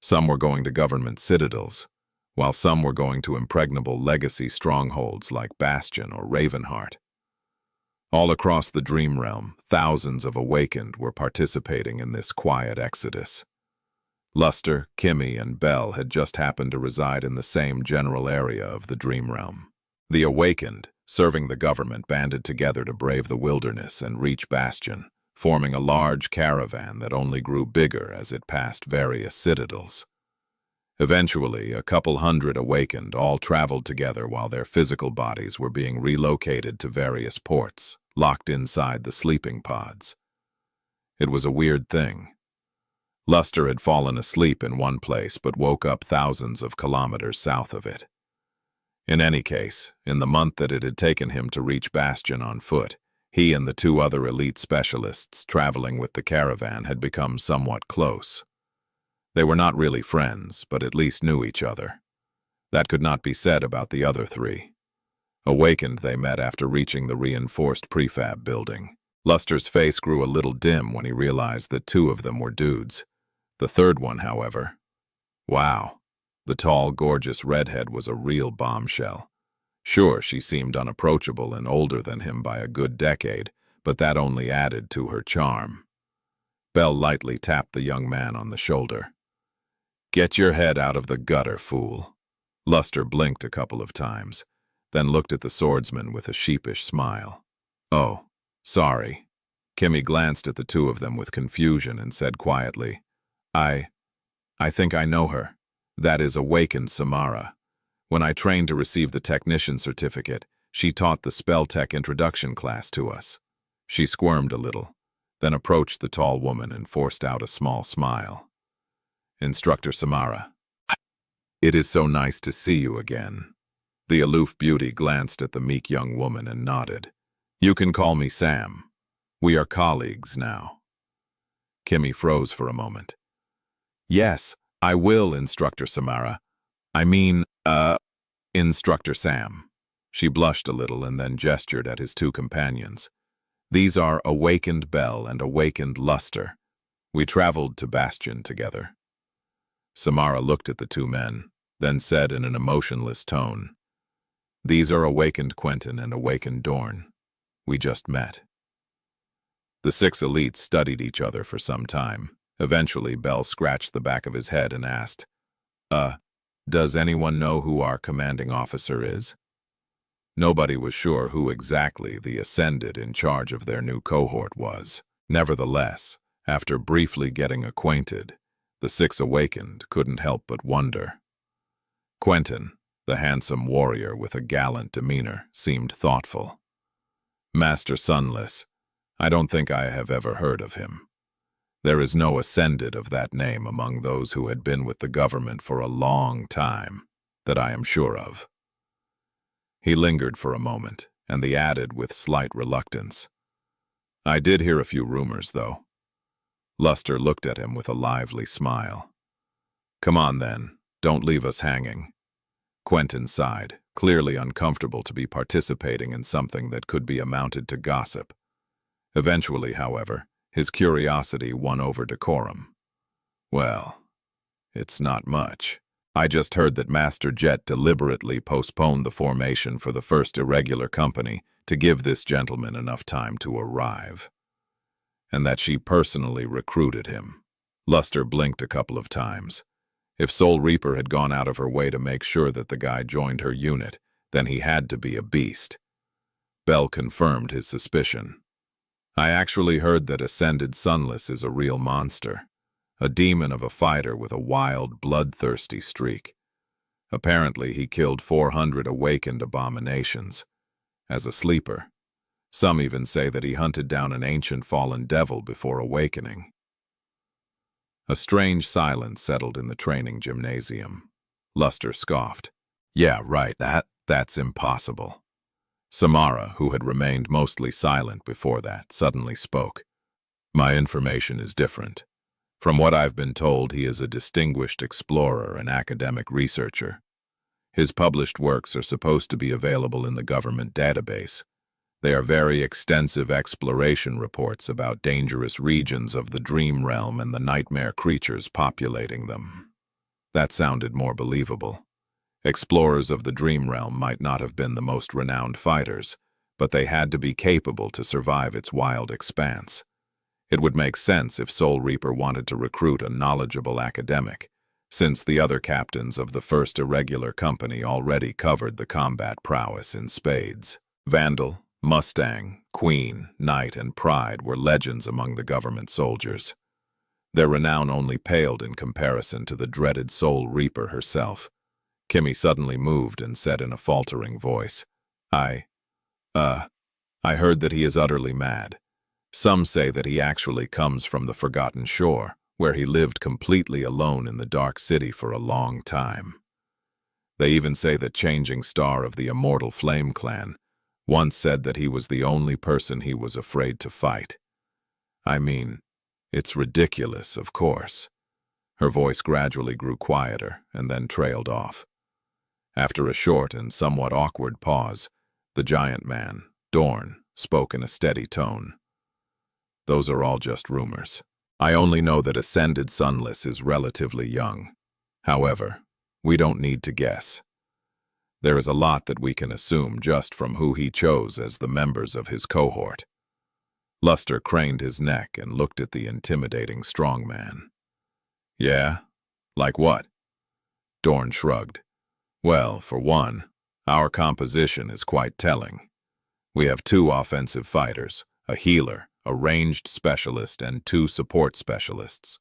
Some were going to government citadels, while some were going to impregnable legacy strongholds like Bastion or Ravenheart. All across the dream realm, thousands of awakened were participating in this quiet exodus. Luster, Kimmy, and Belle had just happened to reside in the same general area of the dream realm. The awakened, serving the government, banded together to brave the wilderness and reach Bastion, forming a large caravan that only grew bigger as it passed various citadels. Eventually, a couple hundred awakened all traveled together while their physical bodies were being relocated to various ports, locked inside the sleeping pods. It was a weird thing. Luster had fallen asleep in one place but woke up thousands of kilometers south of it. In any case, in the month that it had taken him to reach Bastion on foot, he and the two other elite specialists traveling with the caravan had become somewhat close. They were not really friends, but at least knew each other. That could not be said about the other three. Awakened, they met after reaching the reinforced prefab building. Luster's face grew a little dim when he realized that two of them were dudes. The third one, however, wow. The tall, gorgeous redhead was a real bombshell. Sure, she seemed unapproachable and older than him by a good decade, but that only added to her charm. Belle lightly tapped the young man on the shoulder. "Get your head out of the gutter, fool." Luster blinked a couple of times, then looked at the swordsman with a sheepish smile. "Oh, sorry." Kimmy glanced at the two of them with confusion and said quietly, I think I know her. That is awakened Samara. When I trained to receive the technician certificate, she taught the spell tech introduction class to us." She squirmed a little, then approached the tall woman and forced out a small smile. "Instructor Samara, it is so nice to see you again." The aloof beauty glanced at the meek young woman and nodded. "You can call me Sam. We are colleagues now." Kimmy froze for a moment. "Yes, I will, Instructor Samara. I mean, Instructor Sam." She blushed a little and then gestured at his two companions. "These are Awakened Belle and Awakened Luster. We traveled to Bastion together." Samara looked at the two men, then said in an emotionless tone, "These are Awakened Quentin and Awakened Dorn. We just met." The six elites studied each other for some time, Eventually, Bell scratched the back of his head and asked, does anyone know who our commanding officer is? Nobody was sure who exactly the ascended in charge of their new cohort was. Nevertheless, after briefly getting acquainted, the six awakened couldn't help but wonder. Quentin, the handsome warrior with a gallant demeanor, seemed thoughtful. Master Sunless, I don't think I have ever heard of him. There is no ascended of that name among those who had been with the government for a long time, that I am sure of. He lingered for a moment, and then added with slight reluctance, I did hear a few rumors, though. Luster looked at him with a lively smile. Come on, then. Don't leave us hanging. Quentin sighed, clearly uncomfortable to be participating in something that could be amounted to gossip. Eventually, however, his curiosity won over decorum. Well, it's not much. I just heard that Master Jet deliberately postponed the formation for the first irregular company to give this gentleman enough time to arrive, and that she personally recruited him. Luster blinked a couple of times. If Soul Reaper had gone out of her way to make sure that the guy joined her unit, then he had to be a beast. Bell confirmed his suspicion. I actually heard that Ascended Sunless is a real monster, a demon of a fighter with a wild, bloodthirsty streak. Apparently, he killed 400 awakened abominations. As a sleeper, some even say that he hunted down an ancient fallen devil before awakening. A strange silence settled in the training gymnasium. Luster scoffed. Yeah, right, that's impossible. Samara, who had remained mostly silent before that, suddenly spoke. My information is different. From what I've been told, he is a distinguished explorer and academic researcher. His published works are supposed to be available in the government database. They are very extensive exploration reports about dangerous regions of the dream realm and the nightmare creatures populating them. That sounded more believable. Explorers of the dream realm might not have been the most renowned fighters, but they had to be capable to survive its wild expanse. It would make sense if Soul Reaper wanted to recruit a knowledgeable academic, since the other captains of the first irregular company already covered the combat prowess in spades. Vandal, Mustang, Queen, Knight, and Pride were legends among the government soldiers. Their renown only paled in comparison to the dreaded Soul Reaper herself. Kimmy suddenly moved and said in a faltering voice, I heard that he is utterly mad. Some say that he actually comes from the Forgotten Shore, where he lived completely alone in the Dark City for a long time. They even say that Changing Star of the Immortal Flame Clan once said that he was the only person he was afraid to fight. I mean, it's ridiculous, of course. Her voice gradually grew quieter and then trailed off. After a short and somewhat awkward pause, the giant man, Dorn, spoke in a steady tone. Those are all just rumors. I only know that Ascended Sunless is relatively young. However, we don't need to guess. There is a lot that we can assume just from who he chose as the members of his cohort. Luster craned his neck and looked at the intimidating strong man. Yeah? Like what? Dorn shrugged. Well, for one, our composition is quite telling. We have 2 offensive fighters, a healer, a ranged specialist, and 2 support specialists.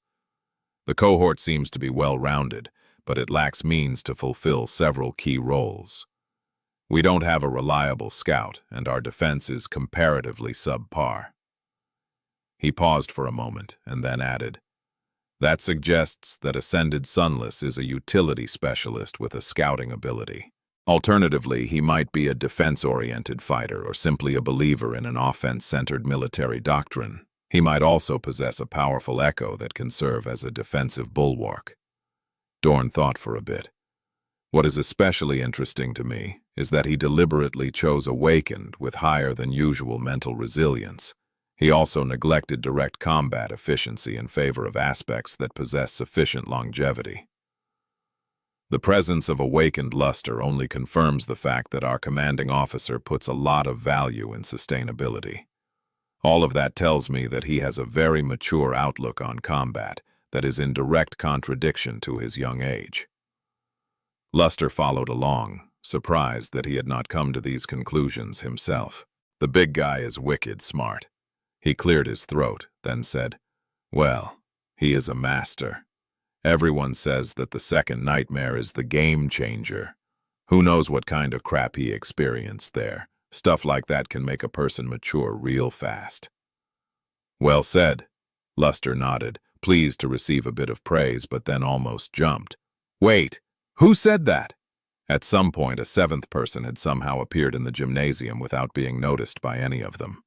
The cohort seems to be well-rounded, but it lacks means to fulfill several key roles. We don't have a reliable scout, and our defense is comparatively subpar. He paused for a moment and then added, that suggests that Ascended Sunless is a utility specialist with a scouting ability. Alternatively, he might be a defense-oriented fighter or simply a believer in an offense-centered military doctrine. He might also possess a powerful echo that can serve as a defensive bulwark. Dorn thought for a bit. What is especially interesting to me is that he deliberately chose Awakened with higher than usual mental resilience. He also neglected direct combat efficiency in favor of aspects that possess sufficient longevity. The presence of Awakened Luster only confirms the fact that our commanding officer puts a lot of value in sustainability. All of that tells me that he has a very mature outlook on combat, that is in direct contradiction to his young age. Luster followed along, surprised that he had not come to these conclusions himself. The big guy is wicked smart. He cleared his throat, then said, "Well, he is a master. Everyone says that the second nightmare is the game changer. Who knows what kind of crap he experienced there? Stuff like that can make a person mature real fast." "Well said." Luster nodded, pleased to receive a bit of praise, but then almost jumped. "Wait, who said that?" At some point, a seventh person had somehow appeared in the gymnasium without being noticed by any of them.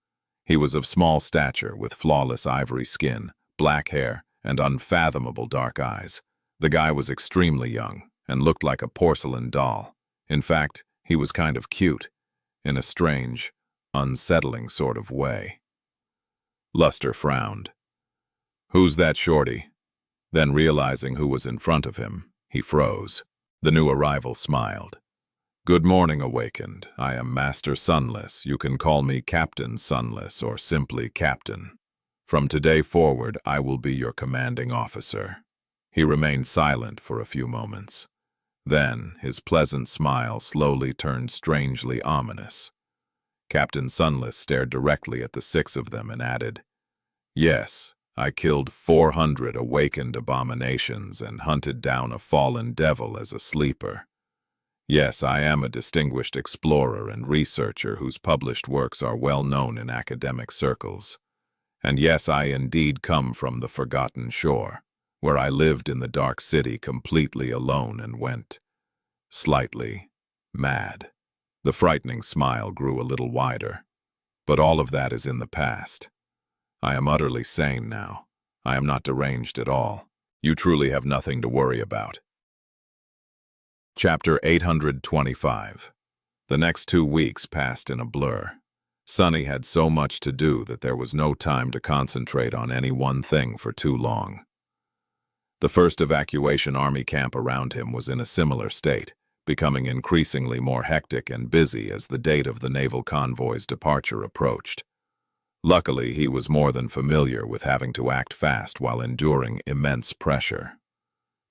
He was of small stature, with flawless ivory skin, black hair, and unfathomable dark eyes. The guy was extremely young and looked like a porcelain doll. In fact, he was kind of cute, in a strange, unsettling sort of way. Luster frowned. "Who's that shorty?" Then, realizing who was in front of him, he froze. The new arrival smiled. "Good morning, Awakened. I am Master Sunless. You can call me Captain Sunless or simply Captain. From today forward, I will be your commanding officer." He remained silent for a few moments. Then, his pleasant smile slowly turned strangely ominous. Captain Sunless stared directly at the six of them and added, "Yes, I killed 400 awakened abominations and hunted down a fallen devil as a sleeper. Yes, I am a distinguished explorer and researcher whose published works are well known in academic circles. And yes, I indeed come from the Forgotten Shore, where I lived in the Dark City completely alone and went slightly mad." The frightening smile grew a little wider. "But all of that is in the past. I am utterly sane now. I am not deranged at all. You truly have nothing to worry about." Chapter 825. The next 2 weeks passed in a blur. Sonny had so much to do that there was no time to concentrate on any one thing for too long. The first evacuation army camp around him was in a similar state, becoming increasingly more hectic and busy as the date of the naval convoy's departure approached. Luckily, he was more than familiar with having to act fast while enduring immense pressure.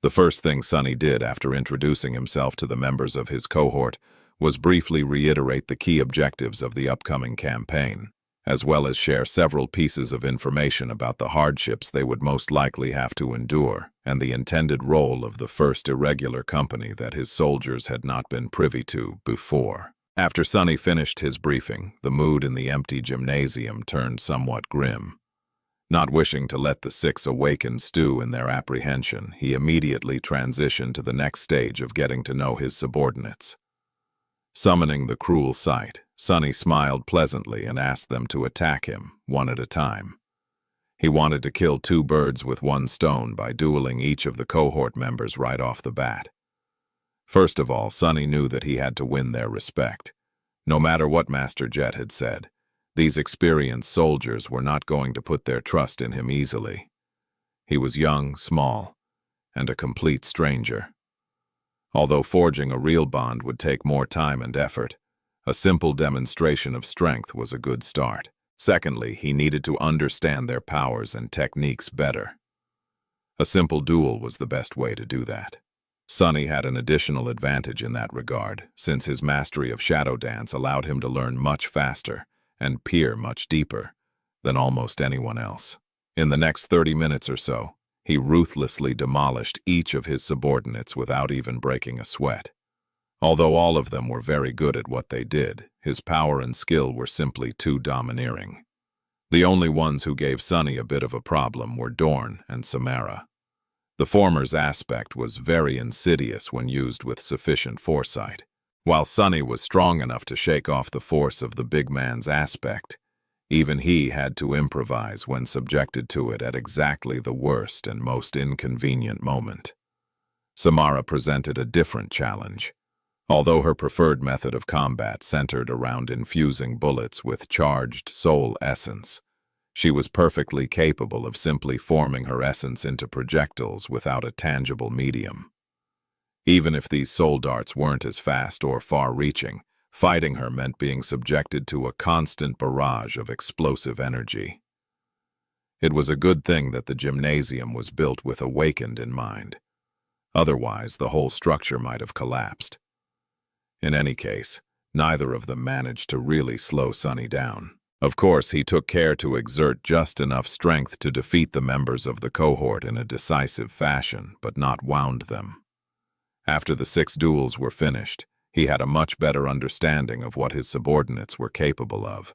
The first thing Sonny did after introducing himself to the members of his cohort was briefly reiterate the key objectives of the upcoming campaign, as well as share several pieces of information about the hardships they would most likely have to endure and the intended role of the first irregular company that his soldiers had not been privy to before. After Sonny finished his briefing, the mood in the empty gymnasium turned somewhat grim. Not wishing to let the six awakened stew in their apprehension, he immediately transitioned to the next stage of getting to know his subordinates. Summoning the cruel sight, Sonny smiled pleasantly and asked them to attack him, one at a time. He wanted to kill 2 birds with 1 stone by dueling each of the cohort members right off the bat. First of all, Sonny knew that he had to win their respect. No matter what Master Jet had said, these experienced soldiers were not going to put their trust in him easily. He was young, small, and a complete stranger. Although forging a real bond would take more time and effort, a simple demonstration of strength was a good start. Secondly, he needed to understand their powers and techniques better. A simple duel was the best way to do that. Sonny had an additional advantage in that regard, since his mastery of shadow dance allowed him to learn much faster and peer much deeper than almost anyone else. In the next 30 minutes or so, he ruthlessly demolished each of his subordinates without even breaking a sweat. Although all of them were very good at what they did, his power and skill were simply too domineering. The only ones who gave Sonny a bit of a problem were Dorn and Samara. The former's aspect was very insidious when used with sufficient foresight. While Sonny was strong enough to shake off the force of the big man's aspect, even he had to improvise when subjected to it at exactly the worst and most inconvenient moment. Samara presented a different challenge. Although her preferred method of combat centered around infusing bullets with charged soul essence, she was perfectly capable of simply forming her essence into projectiles without a tangible medium. Even if these soul darts weren't as fast or far-reaching, fighting her meant being subjected to a constant barrage of explosive energy. It was a good thing that the gymnasium was built with awakened in mind. Otherwise, the whole structure might have collapsed. In any case, neither of them managed to really slow Sunny down. Of course, he took care to exert just enough strength to defeat the members of the cohort in a decisive fashion, but not wound them. After the 6 duels were finished, he had a much better understanding of what his subordinates were capable of.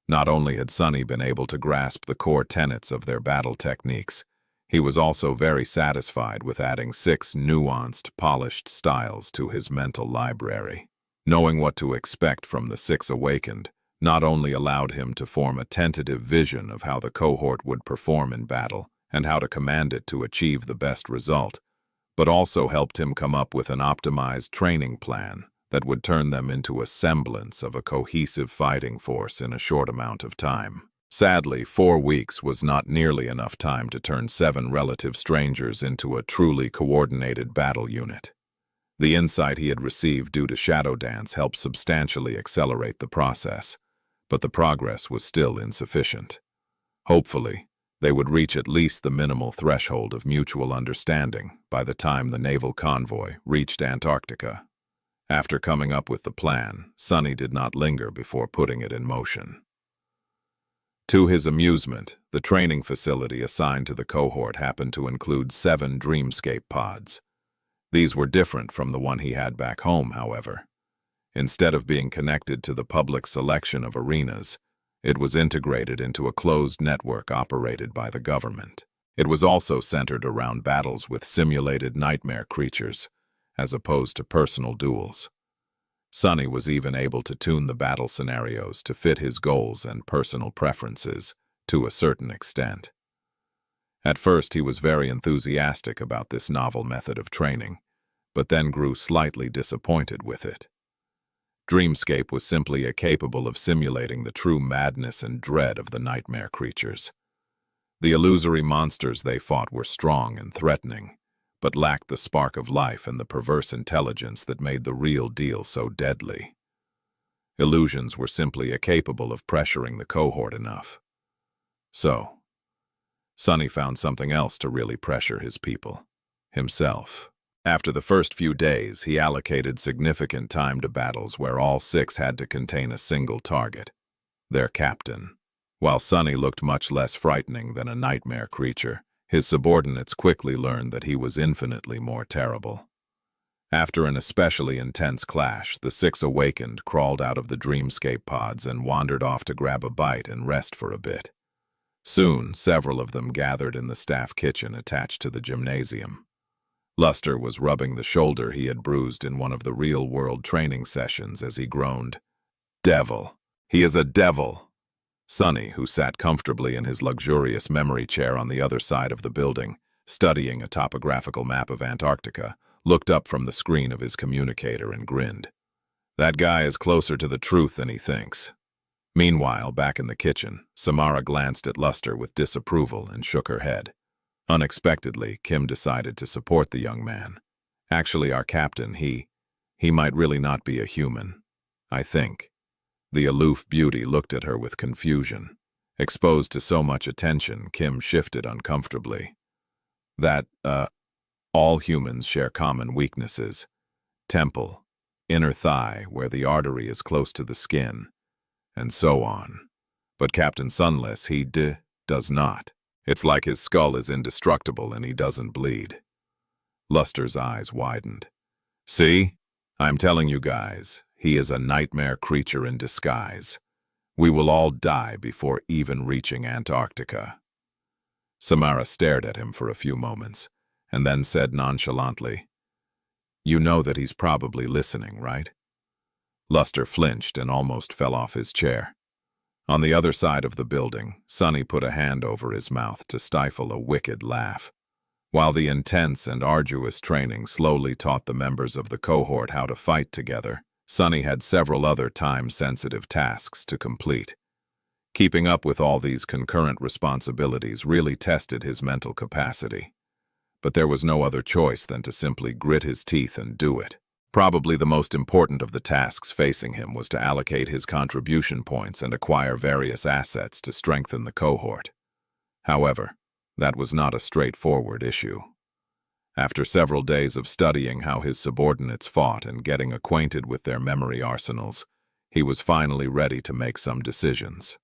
Not only had Sunny been able to grasp the core tenets of their battle techniques, he was also very satisfied with adding 6 nuanced, polished styles to his mental library. Knowing what to expect from the 6 awakened not only allowed him to form a tentative vision of how the cohort would perform in battle and how to command it to achieve the best result, but also helped him come up with an optimized training plan that would turn them into a semblance of a cohesive fighting force in a short amount of time. Sadly, 4 weeks was not nearly enough time to turn 7 relative strangers into a truly coordinated battle unit. The insight he had received due to Shadow Dance helped substantially accelerate the process, but the progress was still insufficient. Hopefully, they would reach at least the minimal threshold of mutual understanding by the time the naval convoy reached Antarctica. After coming up with the plan, Sunny did not linger before putting it in motion. To his amusement, the training facility assigned to the cohort happened to include 7 Dreamscape pods. These were different from the one he had back home, however. Instead of being connected to the public selection of arenas, it was integrated into a closed network operated by the government. It was also centered around battles with simulated nightmare creatures, as opposed to personal duels. Sunny was even able to tune the battle scenarios to fit his goals and personal preferences to a certain extent. At first, he was very enthusiastic about this novel method of training, but then grew slightly disappointed with it. Dreamscape was simply capable of simulating the true madness and dread of the nightmare creatures. The illusory monsters they fought were strong and threatening, but lacked the spark of life and the perverse intelligence that made the real deal so deadly. Illusions were simply incapable of pressuring the cohort enough. So, Sunny found something else to really pressure his people: himself. After the first few days, he allocated significant time to battles where all 6 had to contain a single target: their captain. While Sunny looked much less frightening than a nightmare creature, his subordinates quickly learned that he was infinitely more terrible. After an especially intense clash, the 6 awakened crawled out of the Dreamscape pods and wandered off to grab a bite and rest for a bit. Soon, several of them gathered in the staff kitchen attached to the gymnasium. Luster was rubbing the shoulder he had bruised in one of the real-world training sessions as he groaned, "Devil! He is a devil!" Sunny, who sat comfortably in his luxurious memory chair on the other side of the building, studying a topographical map of Antarctica, looked up from the screen of his communicator and grinned. That guy is closer to the truth than he thinks. Meanwhile, back in the kitchen, Samara glanced at Luster with disapproval and shook her head. Unexpectedly, Kim decided to support the young man. Actually, our captain, he might really not be a human, I think. The aloof beauty looked at her with confusion. Exposed to so much attention, Kim shifted uncomfortably. All humans share common weaknesses: temple, inner thigh, where the artery is close to the skin, and so on. But Captain Sunless, he does not. It's like his skull is indestructible and he doesn't bleed. Luster's eyes widened. See? I'm telling you guys, he is a nightmare creature in disguise. We will all die before even reaching Antarctica. Samara stared at him for a few moments, and then said nonchalantly, "You know that he's probably listening, right?" Luster flinched and almost fell off his chair. On the other side of the building, Sunny put a hand over his mouth to stifle a wicked laugh. While the intense and arduous training slowly taught the members of the cohort how to fight together, Sunny had several other time-sensitive tasks to complete. Keeping up with all these concurrent responsibilities really tested his mental capacity. But there was no other choice than to simply grit his teeth and do it. Probably the most important of the tasks facing him was to allocate his contribution points and acquire various assets to strengthen the cohort. However, that was not a straightforward issue. After several days of studying how his subordinates fought and getting acquainted with their memory arsenals, he was finally ready to make some decisions.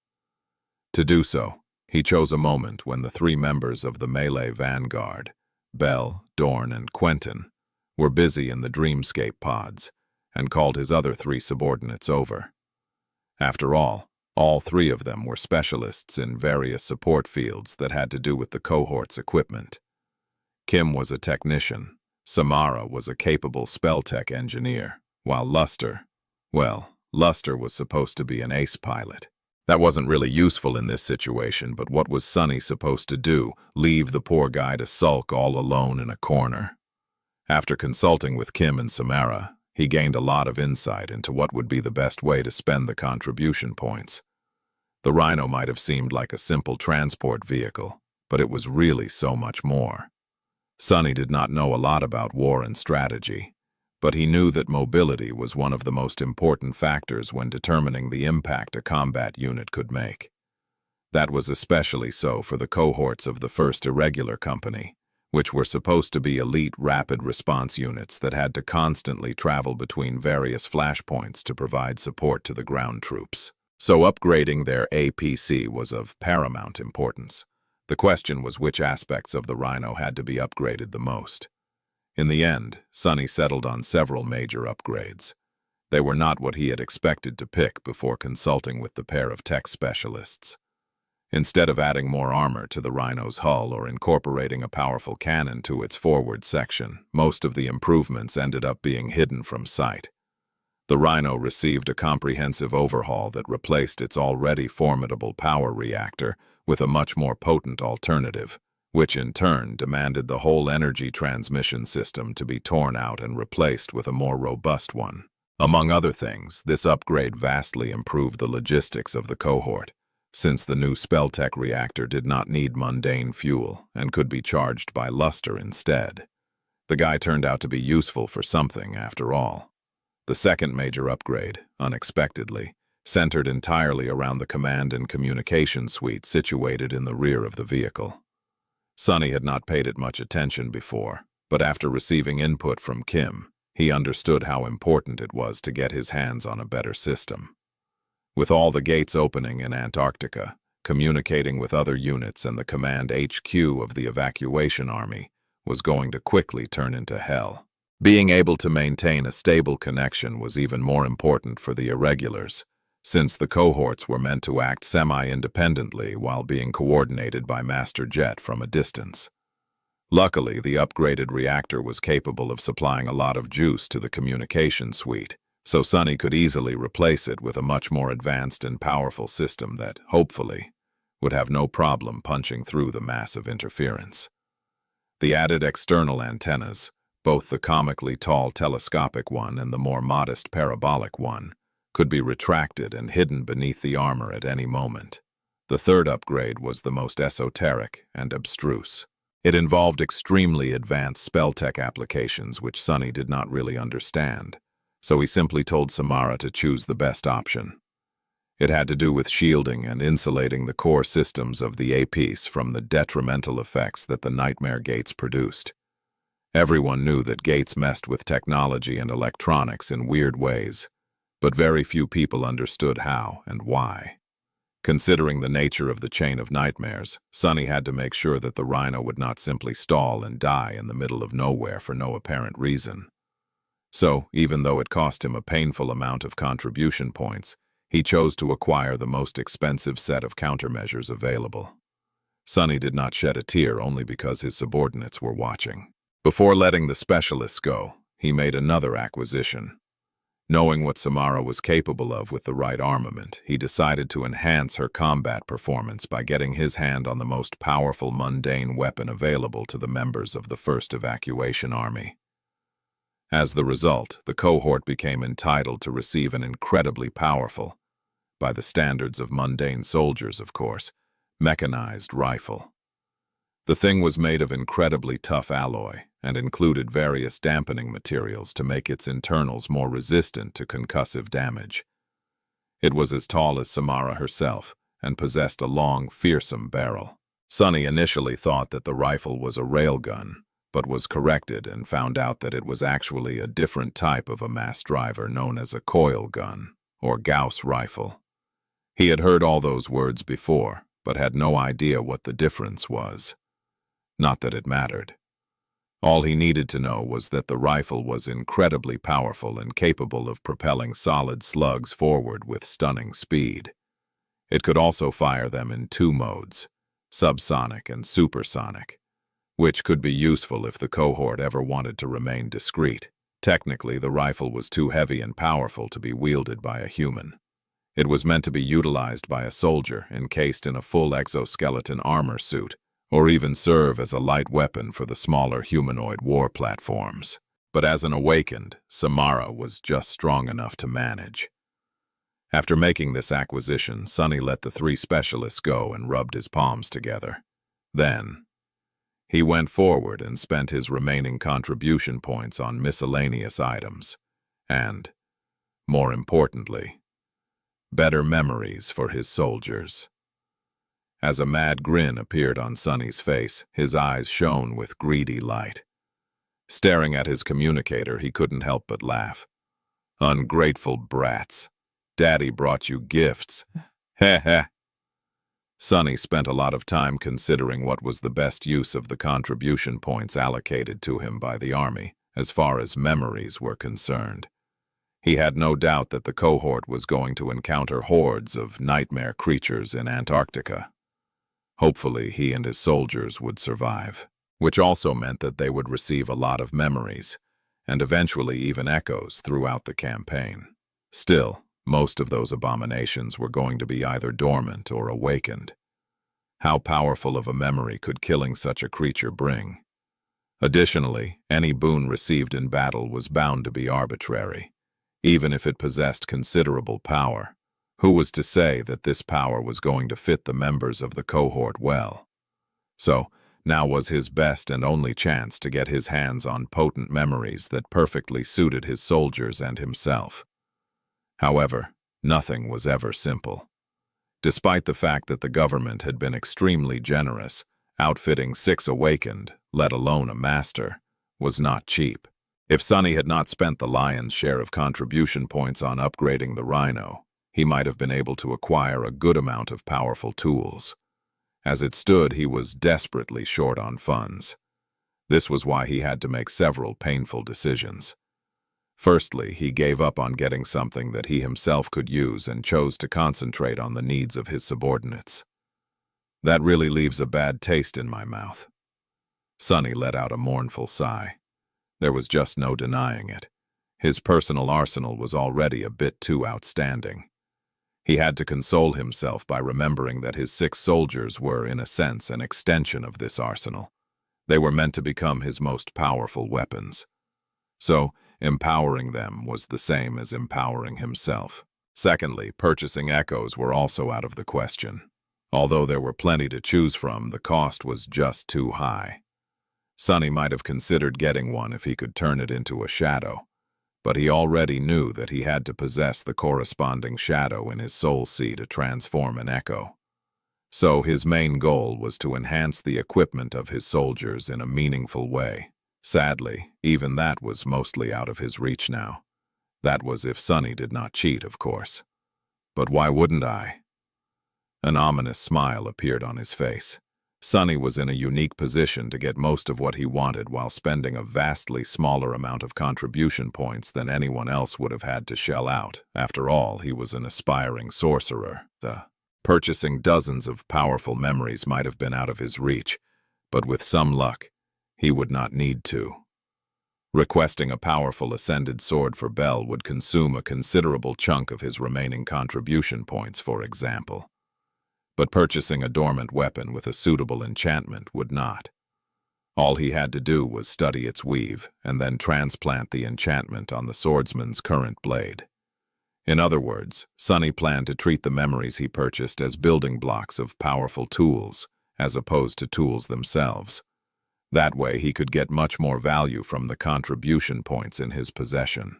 To do so, he chose a moment when the three members of the Malay vanguard, Bell, Dorn, and Quentin, were busy in the dreamscape pods, and called his other three subordinates over. After all three of them were specialists in various support fields that had to do with the cohort's equipment. Kim was a technician, Samara was a capable spell-tech engineer, while Luster was supposed to be an ace pilot. That wasn't really useful in this situation, but what was Sunny supposed to do? Leave the poor guy to sulk all alone in a corner? After consulting with Kim and Samara, he gained a lot of insight into what would be the best way to spend the contribution points. The Rhino might have seemed like a simple transport vehicle, but it was really so much more. Sunny did not know a lot about war and strategy, but he knew that mobility was one of the most important factors when determining the impact a combat unit could make. That was especially so for the cohorts of the 1st Irregular Company, which were supposed to be elite rapid response units that had to constantly travel between various flashpoints to provide support to the ground troops. So upgrading their APC was of paramount importance. The question was which aspects of the Rhino had to be upgraded the most. In the end, Sunny settled on several major upgrades. They were not what he had expected to pick before consulting with the pair of tech specialists. Instead of adding more armor to the Rhino's hull or incorporating a powerful cannon to its forward section, most of the improvements ended up being hidden from sight. The Rhino received a comprehensive overhaul that replaced its already formidable power reactor with a much more potent alternative, which in turn demanded the whole energy transmission system to be torn out and replaced with a more robust one. Among other things, this upgrade vastly improved the logistics of the cohort, since the new Spelltech reactor did not need mundane fuel and could be charged by Luster instead. The guy turned out to be useful for something, after all. The second major upgrade, unexpectedly, centered entirely around the command and communication suite situated in the rear of the vehicle. Sunny had not paid it much attention before, but after receiving input from Kim, he understood how important it was to get his hands on a better system. With all the gates opening in Antarctica, communicating with other units and the command HQ of the evacuation army was going to quickly turn into hell. Being able to maintain a stable connection was even more important for the irregulars, since the cohorts were meant to act semi-independently while being coordinated by Master Jet from a distance. Luckily, the upgraded reactor was capable of supplying a lot of juice to the communication suite, so Sunny could easily replace it with a much more advanced and powerful system that, hopefully, would have no problem punching through the massive interference. The added external antennas, both the comically tall telescopic one and the more modest parabolic one, could be retracted and hidden beneath the armor at any moment. The third upgrade was the most esoteric and abstruse. It involved extremely advanced spell-tech applications which Sunny did not really understand, so he simply told Samara to choose the best option. It had to do with shielding and insulating the core systems of the A-piece from the detrimental effects that the nightmare gates produced. Everyone knew that gates messed with technology and electronics in weird ways, but very few people understood how and why. Considering the nature of the chain of nightmares, Sunny had to make sure that the Rhino would not simply stall and die in the middle of nowhere for no apparent reason. So, even though it cost him a painful amount of contribution points, he chose to acquire the most expensive set of countermeasures available. Sunny did not shed a tear only because his subordinates were watching. Before letting the specialists go, he made another acquisition. Knowing what Samara was capable of with the right armament, he decided to enhance her combat performance by getting his hand on the most powerful mundane weapon available to the members of the 1st Evacuation Army. As the result, the cohort became entitled to receive an incredibly powerful, by the standards of mundane soldiers of course, mechanized rifle. The thing was made of incredibly tough alloy and included various dampening materials to make its internals more resistant to concussive damage. It was as tall as Samara herself and possessed a long, fearsome barrel. Sonny initially thought that the rifle was a railgun, but was corrected and found out that it was actually a different type of a mass driver known as a coil gun, or Gauss rifle. He had heard all those words before, but had no idea what the difference was. Not that it mattered. All he needed to know was that the rifle was incredibly powerful and capable of propelling solid slugs forward with stunning speed. It could also fire them in two modes, subsonic and supersonic, which could be useful if the cohort ever wanted to remain discreet. Technically, the rifle was too heavy and powerful to be wielded by a human. It was meant to be utilized by a soldier encased in a full exoskeleton armor suit, or even serve as a light weapon for the smaller humanoid war platforms. But as an awakened, Samara was just strong enough to manage. After making this acquisition, Sonny let the three specialists go and rubbed his palms together. Then, he went forward and spent his remaining contribution points on miscellaneous items, and, more importantly, better memories for his soldiers. As a mad grin appeared on Sonny's face, his eyes shone with greedy light. Staring at his communicator, he couldn't help but laugh. Ungrateful brats. Daddy brought you gifts. Heh heh. Sonny spent a lot of time considering what was the best use of the contribution points allocated to him by the army, as far as memories were concerned. He had no doubt that the cohort was going to encounter hordes of nightmare creatures in Antarctica. Hopefully, he and his soldiers would survive, which also meant that they would receive a lot of memories, and eventually even echoes throughout the campaign. Still, most of those abominations were going to be either dormant or awakened. How powerful of a memory could killing such a creature bring? Additionally, any boon received in battle was bound to be arbitrary, even if it possessed considerable power. Who was to say that this power was going to fit the members of the cohort well? So, now was his best and only chance to get his hands on potent memories that perfectly suited his soldiers and himself. However, nothing was ever simple. Despite the fact that the government had been extremely generous, outfitting 6 awakened, let alone a master, was not cheap. If Sonny had not spent the lion's share of contribution points on upgrading the Rhino, he might have been able to acquire a good amount of powerful tools. As it stood, he was desperately short on funds. This was why he had to make several painful decisions. Firstly, he gave up on getting something that he himself could use and chose to concentrate on the needs of his subordinates. That really leaves a bad taste in my mouth. Sonny let out a mournful sigh. There was just no denying it. His personal arsenal was already a bit too outstanding. He had to console himself by remembering that his 6 soldiers were, in a sense, an extension of this arsenal. They were meant to become his most powerful weapons. So, empowering them was the same as empowering himself. Secondly, purchasing echoes were also out of the question. Although there were plenty to choose from, the cost was just too high. Sonny might have considered getting one if he could turn it into a shadow, but he already knew that he had to possess the corresponding shadow in his soul sea to transform an echo. So his main goal was to enhance the equipment of his soldiers in a meaningful way. Sadly, even that was mostly out of his reach now. That was if Sonny did not cheat, of course. But why wouldn't I? An ominous smile appeared on his face. Sonny was in a unique position to get most of what he wanted while spending a vastly smaller amount of contribution points than anyone else would have had to shell out. After all, he was an aspiring sorcerer. Purchasing dozens of powerful memories might have been out of his reach, but with some luck, he would not need to. Requesting a powerful ascended sword for Bell would consume a considerable chunk of his remaining contribution points, for example. But purchasing a dormant weapon with a suitable enchantment would not. All he had to do was study its weave and then transplant the enchantment on the swordsman's current blade. In other words, Sonny planned to treat the memories he purchased as building blocks of powerful tools, as opposed to tools themselves. That way he could get much more value from the contribution points in his possession.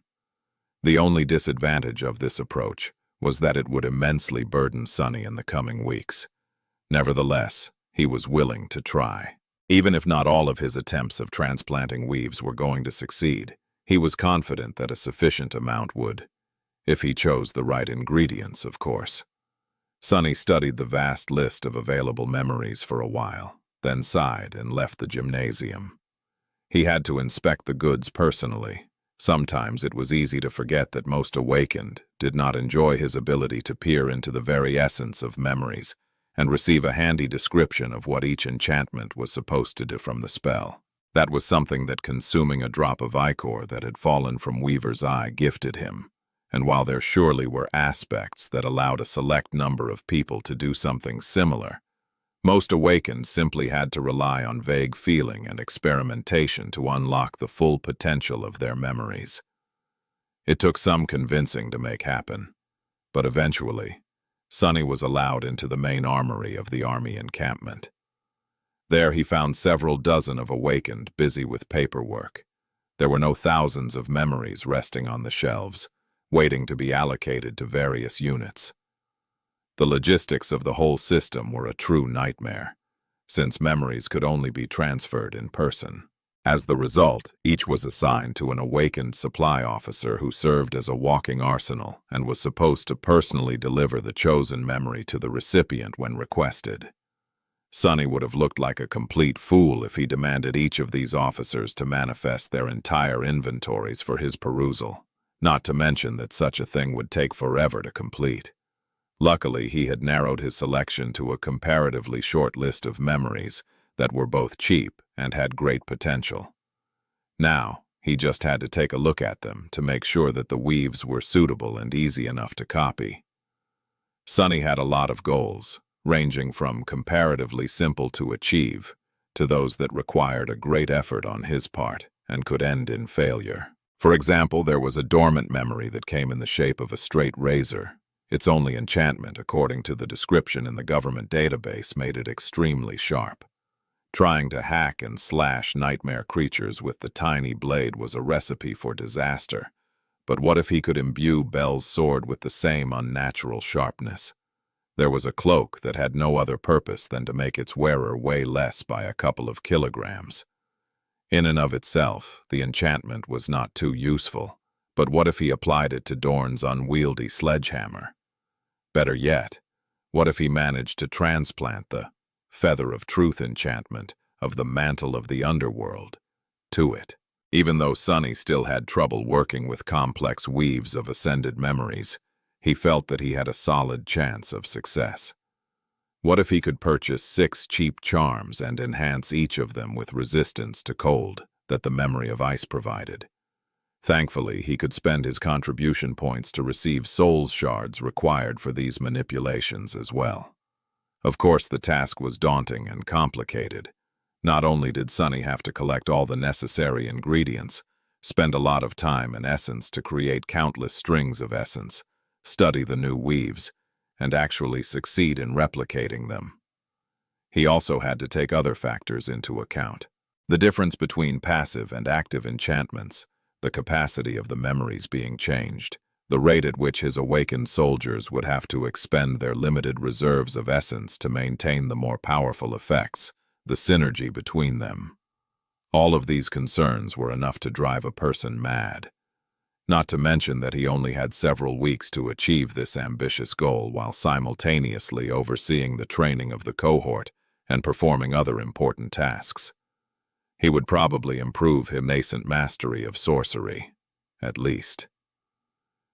The only disadvantage of this approach was that it would immensely burden Sonny in the coming weeks. Nevertheless, he was willing to try. Even if not all of his attempts of transplanting weaves were going to succeed, he was confident that a sufficient amount would, if he chose the right ingredients, of course. Sunny studied the vast list of available memories for a while, then sighed and left the gymnasium. He had to inspect the goods personally. Sometimes it was easy to forget that most awakened did not enjoy his ability to peer into the very essence of memories and receive a handy description of what each enchantment was supposed to do from the spell. That was something that consuming a drop of ichor that had fallen from Weaver's eye gifted him, and while there surely were aspects that allowed a select number of people to do something similar, most awakened simply had to rely on vague feeling and experimentation to unlock the full potential of their memories. It took some convincing to make happen, but eventually, Sunny was allowed into the main armory of the army encampment. There he found several dozen of awakened busy with paperwork. There were no thousands of memories resting on the shelves, waiting to be allocated to various units. The logistics of the whole system were a true nightmare, since memories could only be transferred in person. As the result, each was assigned to an awakened supply officer who served as a walking arsenal and was supposed to personally deliver the chosen memory to the recipient when requested. Sunny would have looked like a complete fool if he demanded each of these officers to manifest their entire inventories for his perusal, not to mention that such a thing would take forever to complete. Luckily, he had narrowed his selection to a comparatively short list of memories that were both cheap and had great potential. Now, he just had to take a look at them to make sure that the weaves were suitable and easy enough to copy. Sunny had a lot of goals, ranging from comparatively simple to achieve to those that required a great effort on his part and could end in failure. For example, there was a dormant memory that came in the shape of a straight razor. Its only enchantment, according to the description in the government database, made it extremely sharp. Trying to hack and slash nightmare creatures with the tiny blade was a recipe for disaster. But what if he could imbue Belle's sword with the same unnatural sharpness? There was a cloak that had no other purpose than to make its wearer weigh less by a couple of kilograms. In and of itself, the enchantment was not too useful, but what if he applied it to Dorn's unwieldy sledgehammer? Better yet, what if he managed to transplant the feather of truth enchantment of the mantle of the underworld to it? Even though Sunny still had trouble working with complex weaves of ascended memories, he felt that he had a solid chance of success. What if he could purchase 6 cheap charms and enhance each of them with resistance to cold that the memory of ice provided? Thankfully, he could spend his contribution points to receive soul shards required for these manipulations as well. Of course, the task was daunting and complicated. Not only did Sunny have to collect all the necessary ingredients, spend a lot of time and essence to create countless strings of essence, study the new weaves, and actually succeed in replicating them. He also had to take other factors into account. The difference between passive and active enchantments, the capacity of the memories being changed, the rate at which his awakened soldiers would have to expend their limited reserves of essence to maintain the more powerful effects, the synergy between them. All of these concerns were enough to drive a person mad. Not to mention that he only had several weeks to achieve this ambitious goal while simultaneously overseeing the training of the cohort and performing other important tasks. He would probably improve his nascent mastery of sorcery, at least.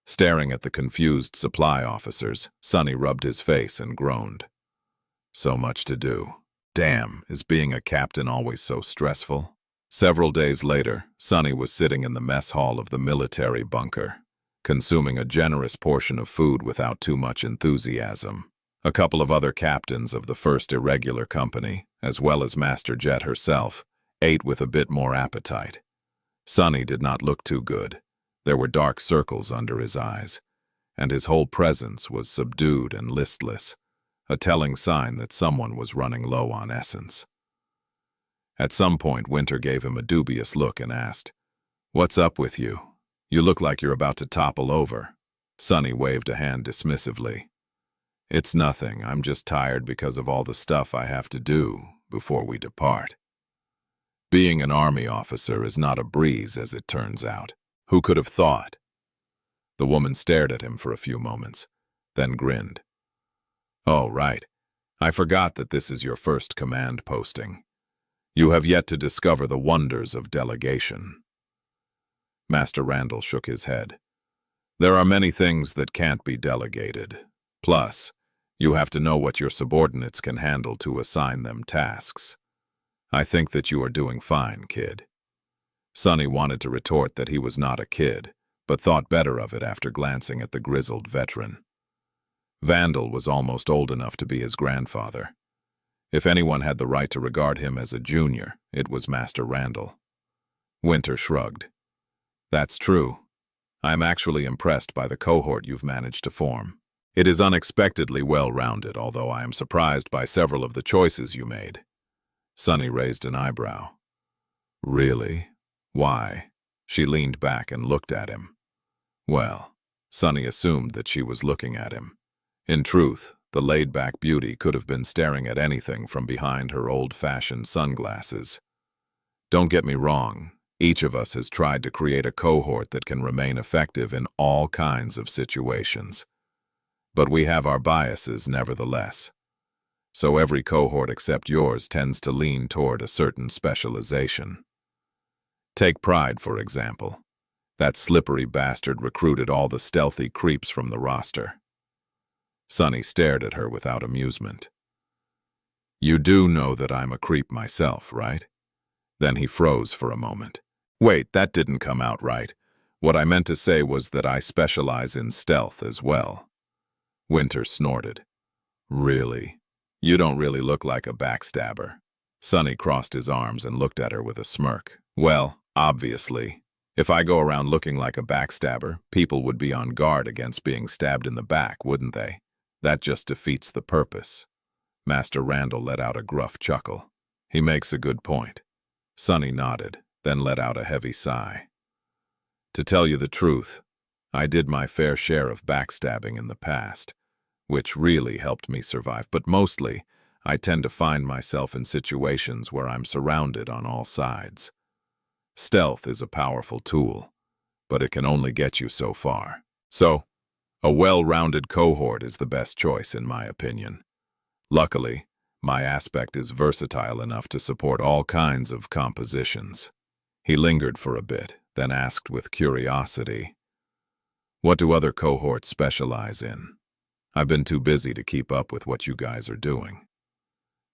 Staring at the confused supply officers, Sunny rubbed his face and groaned. So much to do. Damn, is being a captain always so stressful? Several days later, Sunny was sitting in the mess hall of the military bunker, consuming a generous portion of food without too much enthusiasm. A couple of other captains of the first irregular company, as well as Master Jet herself, ate with a bit more appetite. Sunny did not look too good. There were dark circles under his eyes, and his whole presence was subdued and listless, a telling sign that someone was running low on essence. At some point, Winter gave him a dubious look and asked, "What's up with you? You look like you're about to topple over." Sunny waved a hand dismissively. It's nothing. I'm just tired because of all the stuff I have to do before we depart. Being an army officer is not a breeze, as it turns out. Who could have thought? The woman stared at him for a few moments, then grinned. Oh, right. I forgot that this is your first command posting. You have yet to discover the wonders of delegation. Master Randall shook his head. There are many things that can't be delegated. Plus, you have to know what your subordinates can handle to assign them tasks. I think that you are doing fine, kid. Sonny wanted to retort that he was not a kid, but thought better of it after glancing at the grizzled veteran. Vandal was almost old enough to be his grandfather. If anyone had the right to regard him as a junior, it was Master Randall. Winter shrugged. That's true. I am actually impressed by the cohort you've managed to form. It is unexpectedly well-rounded, although I am surprised by several of the choices you made. Sonny raised an eyebrow. Really? Why? She leaned back and looked at him. Well, Sonny assumed that she was looking at him. In truth, the laid-back beauty could have been staring at anything from behind her old-fashioned sunglasses. Don't get me wrong, each of us has tried to create a cohort that can remain effective in all kinds of situations. But we have our biases nevertheless. So every cohort except yours tends to lean toward a certain specialization. Take Pride, for example. That slippery bastard recruited all the stealthy creeps from the roster. Sonny stared at her without amusement. You do know that I'm a creep myself, right? Then he froze for a moment. Wait, that didn't come out right. What I meant to say was that I specialize in stealth as well. Winter snorted. Really? You don't really look like a backstabber. Sonny crossed his arms and looked at her with a smirk. Well, obviously. If I go around looking like a backstabber, people would be on guard against being stabbed in the back, wouldn't they? That just defeats the purpose. Master Randall let out a gruff chuckle. He makes a good point. Sonny nodded, then let out a heavy sigh. To tell you the truth, I did my fair share of backstabbing in the past, which really helped me survive, but mostly, I tend to find myself in situations where I'm surrounded on all sides. Stealth is a powerful tool, but it can only get you so far. So, a well-rounded cohort is the best choice in my opinion. Luckily, my aspect is versatile enough to support all kinds of compositions. He lingered for a bit, then asked with curiosity, what do other cohorts specialize in? I've been too busy to keep up with what you guys are doing.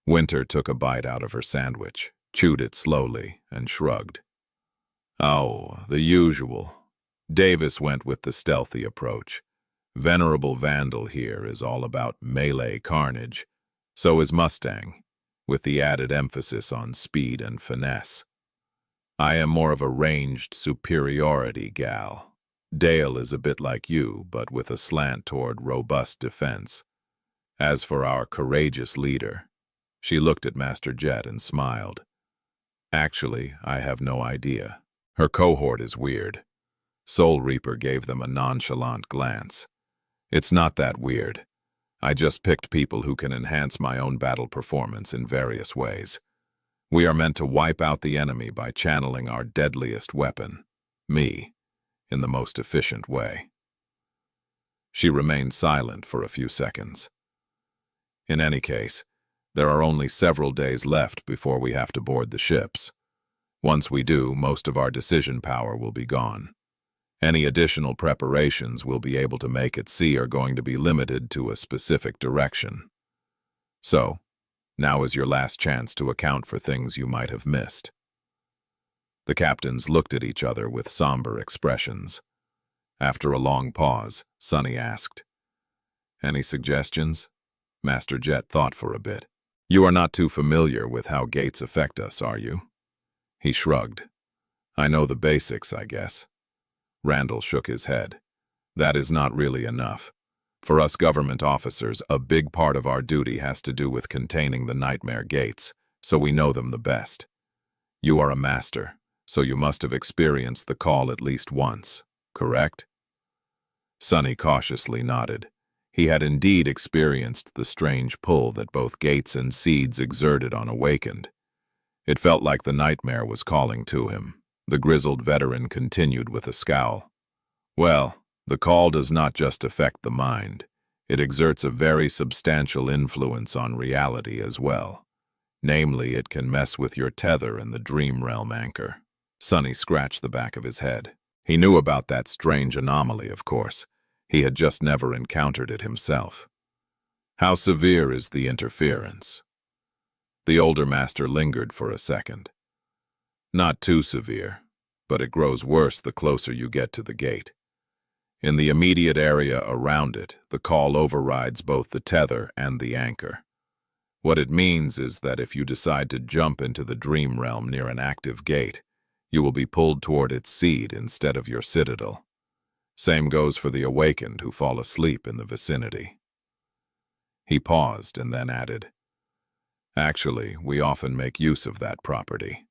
Winter took a bite out of her sandwich, chewed it slowly, and shrugged. Oh, the usual. Davis went with the stealthy approach. Venerable Vandal here is all about melee carnage. So is Mustang, with the added emphasis on speed and finesse. I am more of a ranged superiority gal. Dale is a bit like you, but with a slant toward robust defense. As for our courageous leader, she looked at Master Jet and smiled. Actually, I have no idea. Her cohort is weird. Soul Reaper gave them a nonchalant glance. It's not that weird. I just picked people who can enhance my own battle performance in various ways. We are meant to wipe out the enemy by channeling our deadliest weapon, me, in the most efficient way. She remained silent for a few seconds. In any case, there are only several days left before we have to board the ships. Once we do, most of our decision power will be gone. Any additional preparations we'll be able to make at sea are going to be limited to a specific direction. So, now is your last chance to account for things you might have missed. The captains looked at each other with somber expressions. After a long pause, Sonny asked, Any suggestions? Master Jet thought for a bit. You are not too familiar with how gates affect us, are you? He shrugged. I know the basics, I guess. Randall shook his head. That is not really enough. For us government officers, a big part of our duty has to do with containing the nightmare gates, so we know them the best. You are a master, so you must have experienced the call at least once, correct? Sonny cautiously nodded. He had indeed experienced the strange pull that both gates and seeds exerted on Awakened. It felt like the nightmare was calling to him. The grizzled veteran continued with a scowl. Well, the call does not just affect the mind. It exerts a very substantial influence on reality as well. Namely, it can mess with your tether and the dream realm anchor. Sonny scratched the back of his head. He knew about that strange anomaly, of course. He had just never encountered it himself. How severe is the interference? The older master lingered for a second. Not too severe, but it grows worse the closer you get to the gate. In the immediate area around it, the call overrides both the tether and the anchor. What it means is that if you decide to jump into the dream realm near an active gate, you will be pulled toward its seed instead of your citadel. Same goes for the awakened who fall asleep in the vicinity. He paused and then added, Actually, we often make use of that property.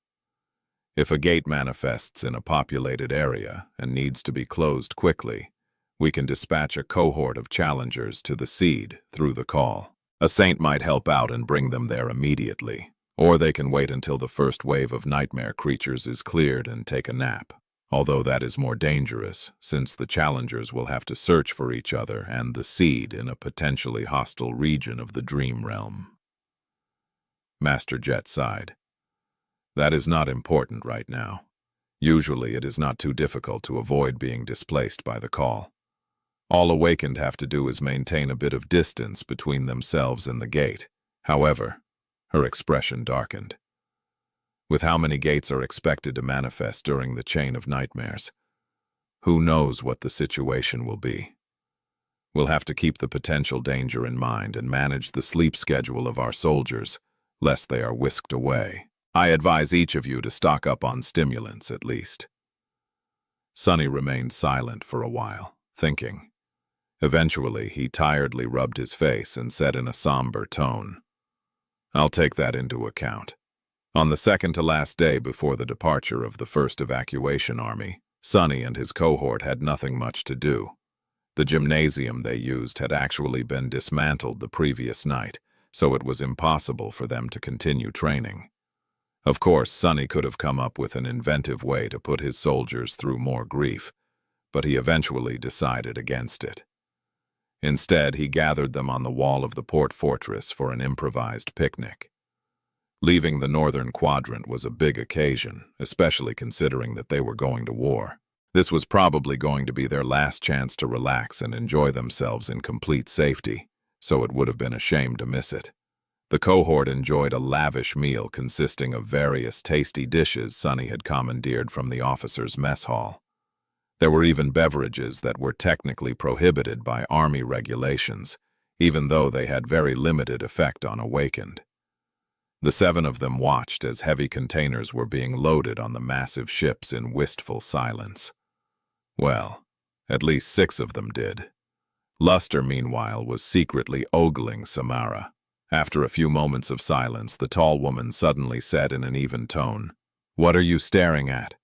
If a gate manifests in a populated area and needs to be closed quickly, we can dispatch a cohort of challengers to the seed through the call. A saint might help out and bring them there immediately, or they can wait until the first wave of nightmare creatures is cleared and take a nap, although that is more dangerous, since the challengers will have to search for each other and the seed in a potentially hostile region of the dream realm. Master Jet sighed. That is not important right now. Usually it is not too difficult to avoid being displaced by the call. All awakened have to do is maintain a bit of distance between themselves and the gate. However, her expression darkened. With how many gates are expected to manifest during the chain of nightmares? Who knows what the situation will be? We'll have to keep the potential danger in mind and manage the sleep schedule of our soldiers, lest they are whisked away. I advise each of you to stock up on stimulants at least. Sonny remained silent for a while, thinking. Eventually, he tiredly rubbed his face and said in a somber tone, I'll take that into account. On the second-to-last day before the departure of the first evacuation army, Sonny and his cohort had nothing much to do. The gymnasium they used had actually been dismantled the previous night, so it was impossible for them to continue training. Of course, Sonny could have come up with an inventive way to put his soldiers through more grief, but he eventually decided against it. Instead, he gathered them on the wall of the port fortress for an improvised picnic. Leaving the northern quadrant was a big occasion, especially considering that they were going to war. This was probably going to be their last chance to relax and enjoy themselves in complete safety, so it would have been a shame to miss it. The cohort enjoyed a lavish meal consisting of various tasty dishes Sonny had commandeered from the officers' mess hall. There were even beverages that were technically prohibited by Army regulations, even though they had very limited effect on awakened. The 7 of them watched as heavy containers were being loaded on the massive ships in wistful silence. Well, at least 6 of them did. Luster, meanwhile, was secretly ogling Samara. After a few moments of silence, the tall woman suddenly said in an even tone, What are you staring at?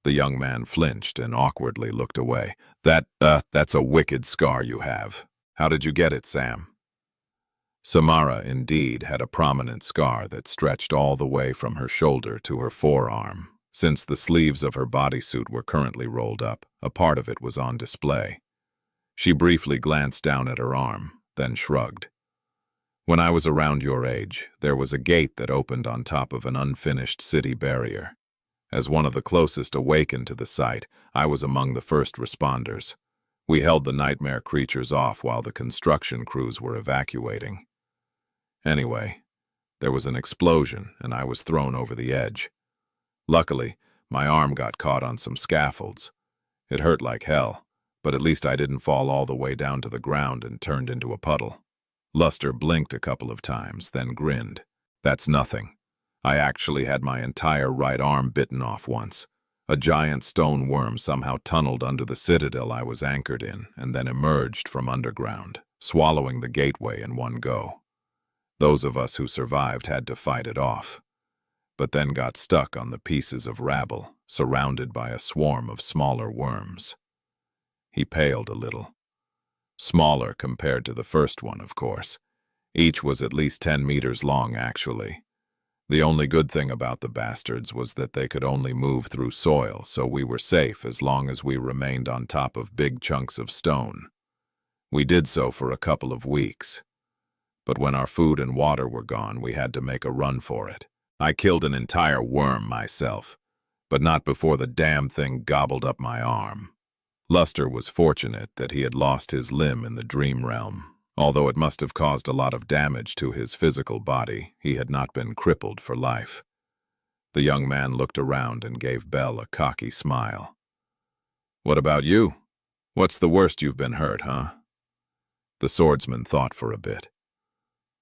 The young man flinched and awkwardly looked away. That's a wicked scar you have. How did you get it, Sam? Samara, indeed, had a prominent scar that stretched all the way from her shoulder to her forearm. Since the sleeves of her bodysuit were currently rolled up, a part of it was on display. She briefly glanced down at her arm, then shrugged. When I was around your age, there was a gate that opened on top of an unfinished city barrier. As one of the closest awakened to the site, I was among the first responders. We held the nightmare creatures off while the construction crews were evacuating. Anyway, there was an explosion and I was thrown over the edge. Luckily, my arm got caught on some scaffolds. It hurt like hell, but at least I didn't fall all the way down to the ground and turned into a puddle. Luster blinked a couple of times, then grinned. That's nothing. I actually had my entire right arm bitten off once. A giant stone worm somehow tunneled under the citadel I was anchored in and then emerged from underground, swallowing the gateway in one go. Those of us who survived had to fight it off, but then got stuck on the pieces of rabble, surrounded by a swarm of smaller worms. He paled a little. Smaller compared to the first one, of course. Each was at least 10 meters long, actually. The only good thing about the bastards was that they could only move through soil, so we were safe as long as we remained on top of big chunks of stone. We did so for a couple of weeks. But when our food and water were gone, we had to make a run for it. I killed an entire worm myself, but not before the damn thing gobbled up my arm. Luster was fortunate that he had lost his limb in the dream realm. Although it must have caused a lot of damage to his physical body, he had not been crippled for life. The young man looked around and gave Belle a cocky smile. "What about you? What's the worst you've been hurt, huh?" The swordsman thought for a bit.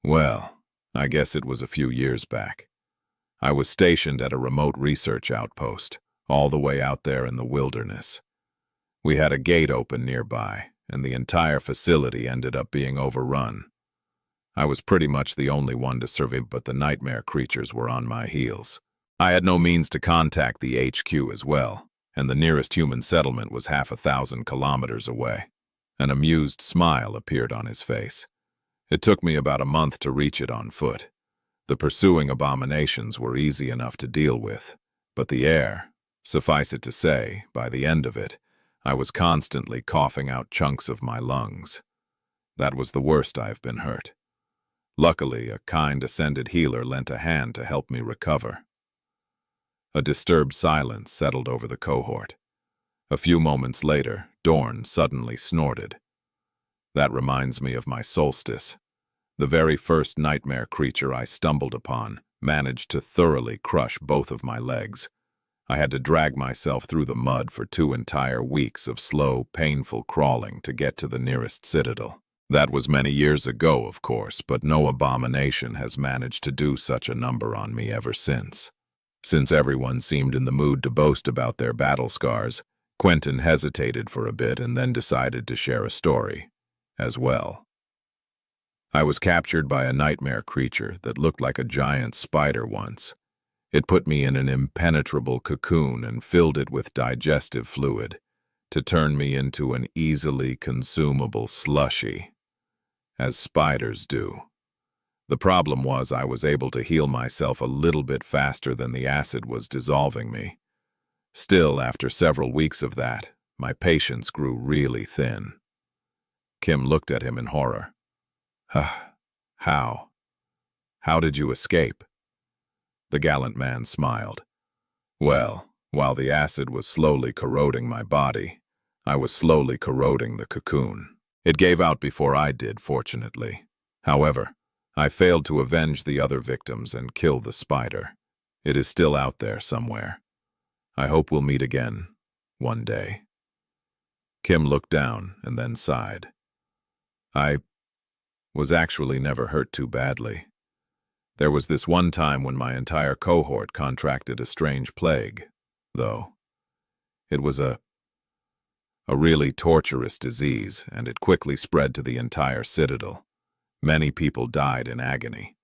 "Well, I guess it was a few years back. I was stationed at a remote research outpost, all the way out there in the wilderness. We had a gate open nearby, and the entire facility ended up being overrun. I was pretty much the only one to survive, but the nightmare creatures were on my heels. I had no means to contact the HQ as well, and the nearest human settlement was 1,000 kilometers away." An amused smile appeared on his face. "It took me about a month to reach it on foot. The pursuing abominations were easy enough to deal with, but the air, suffice it to say, by the end of it, I was constantly coughing out chunks of my lungs. That was the worst I've been hurt. Luckily, a kind ascended healer lent a hand to help me recover." A disturbed silence settled over the cohort. A few moments later, Dorn suddenly snorted. "That reminds me of my solstice. The very first nightmare creature I stumbled upon managed to thoroughly crush both of my legs. I had to drag myself through the mud for 2 entire weeks of slow, painful crawling to get to the nearest citadel. That was many years ago, of course, but no abomination has managed to do such a number on me ever since." Since everyone seemed in the mood to boast about their battle scars, Quentin hesitated for a bit and then decided to share a story as well. "I was captured by a nightmare creature that looked like a giant spider once. It put me in an impenetrable cocoon and filled it with digestive fluid to turn me into an easily consumable slushy, as spiders do. The problem was I was able to heal myself a little bit faster than the acid was dissolving me. Still, after several weeks of that, my patience grew really thin." Kim looked at him in horror. How? How did you escape?" The gallant man smiled. "Well, while the acid was slowly corroding my body, I was slowly corroding the cocoon. It gave out before I did, fortunately. However, I failed to avenge the other victims and kill the spider. It is still out there somewhere. I hope we'll meet again, one day." Kim looked down and then sighed. "I was actually never hurt too badly. There was this one time when my entire cohort contracted a strange plague, though. It was a really torturous disease, and it quickly spread to the entire citadel. Many people died in agony.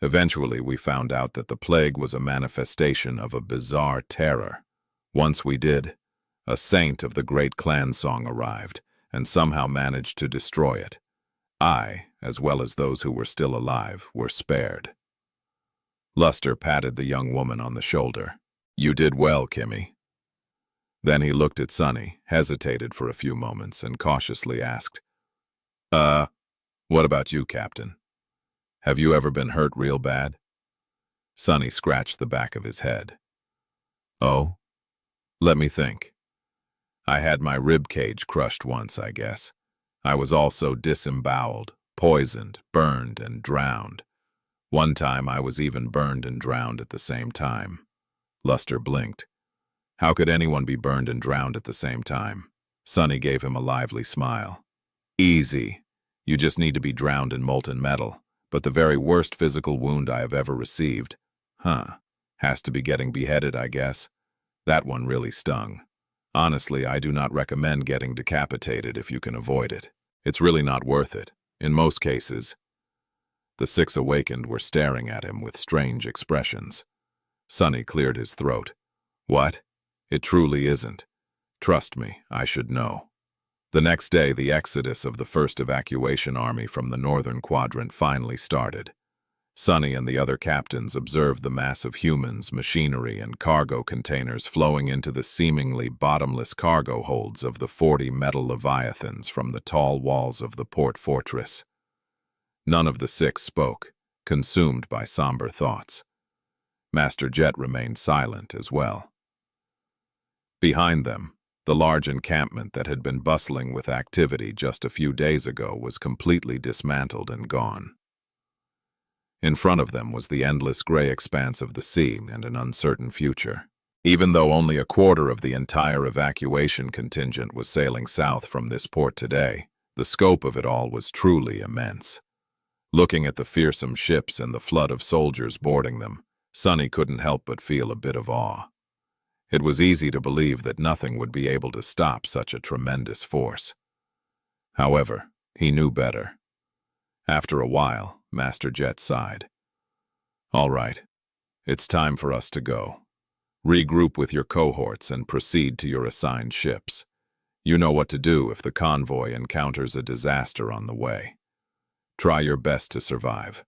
Eventually, we found out that the plague was a manifestation of a bizarre terror. Once we did, a saint of the great clan song arrived and somehow managed to destroy it. I, as well as those who were still alive, were spared." Luster patted the young woman on the shoulder. "You did well, Kimmy." Then he looked at Sunny, hesitated for a few moments, and cautiously asked, What about you, Captain? Have you ever been hurt real bad?" Sunny scratched the back of his head. "Oh? Let me think. I had my rib cage crushed once, I guess. I was also disemboweled, poisoned, burned, and drowned. One time I was even burned and drowned at the same time." Luster blinked. How could anyone be burned and drowned at the same time? Sunny gave him a lively smile. "Easy. You just need to be drowned in molten metal. But the very worst physical wound I have ever received, has to be getting beheaded, I guess. That one really stung. Honestly, I do not recommend getting decapitated if you can avoid it. It's really not worth it. In most cases." The 6 awakened were staring at him with strange expressions. Sunny cleared his throat. "What? It truly isn't. Trust me, I should know." The next day, the exodus of the first evacuation army from the northern quadrant finally started. Sonny and the other captains observed the mass of humans, machinery, and cargo containers flowing into the seemingly bottomless cargo holds of the 40 metal leviathans from the tall walls of the port fortress. None of the 6 spoke, consumed by somber thoughts. Master Jet remained silent as well. Behind them, the large encampment that had been bustling with activity just a few days ago was completely dismantled and gone. In front of them was the endless gray expanse of the sea and an uncertain future. Even though only a quarter of the entire evacuation contingent was sailing south from this port today, the scope of it all was truly immense. Looking at the fearsome ships and the flood of soldiers boarding them, Sonny couldn't help but feel a bit of awe. It was easy to believe that nothing would be able to stop such a tremendous force. However, he knew better. After a while, Master Jet sighed. "All right, it's time for us to go. Regroup with your cohorts and proceed to your assigned ships. You know what to do if the convoy encounters a disaster on the way. Try your best to survive.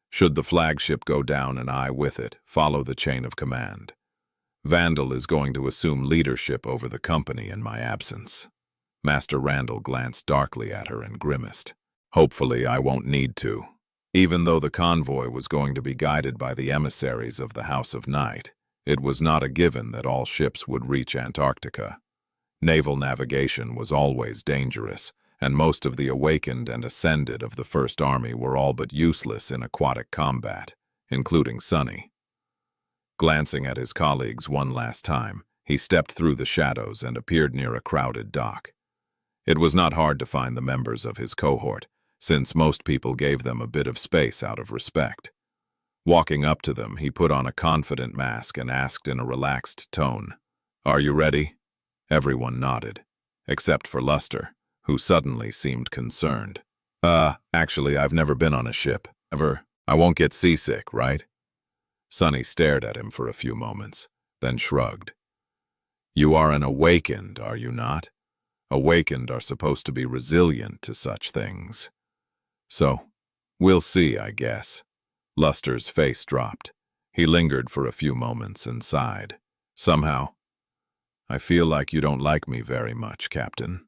Should the flagship go down and I with it, follow the chain of command. Vandal is going to assume leadership over the company in my absence." Master Randall glanced darkly at her and grimaced. "Hopefully I won't need to." Even though the convoy was going to be guided by the emissaries of the House of Night, it was not a given that all ships would reach Antarctica. Naval navigation was always dangerous, and most of the awakened and ascended of the First Army were all but useless in aquatic combat, including Sonny. Glancing at his colleagues one last time, he stepped through the shadows and appeared near a crowded dock. It was not hard to find the members of his cohort, since most people gave them a bit of space out of respect. Walking up to them, he put on a confident mask and asked in a relaxed tone, "Are you ready?" Everyone nodded, except for Luster, who suddenly seemed concerned. Actually, I've never been on a ship. Ever. I won't get seasick, right?" Sonny stared at him for a few moments, then shrugged. "You are an awakened, are you not? Awakened are supposed to be resilient to such things. So, we'll see, I guess." Luster's face dropped. He lingered for a few moments and sighed. "Somehow, I feel like you don't like me very much, Captain."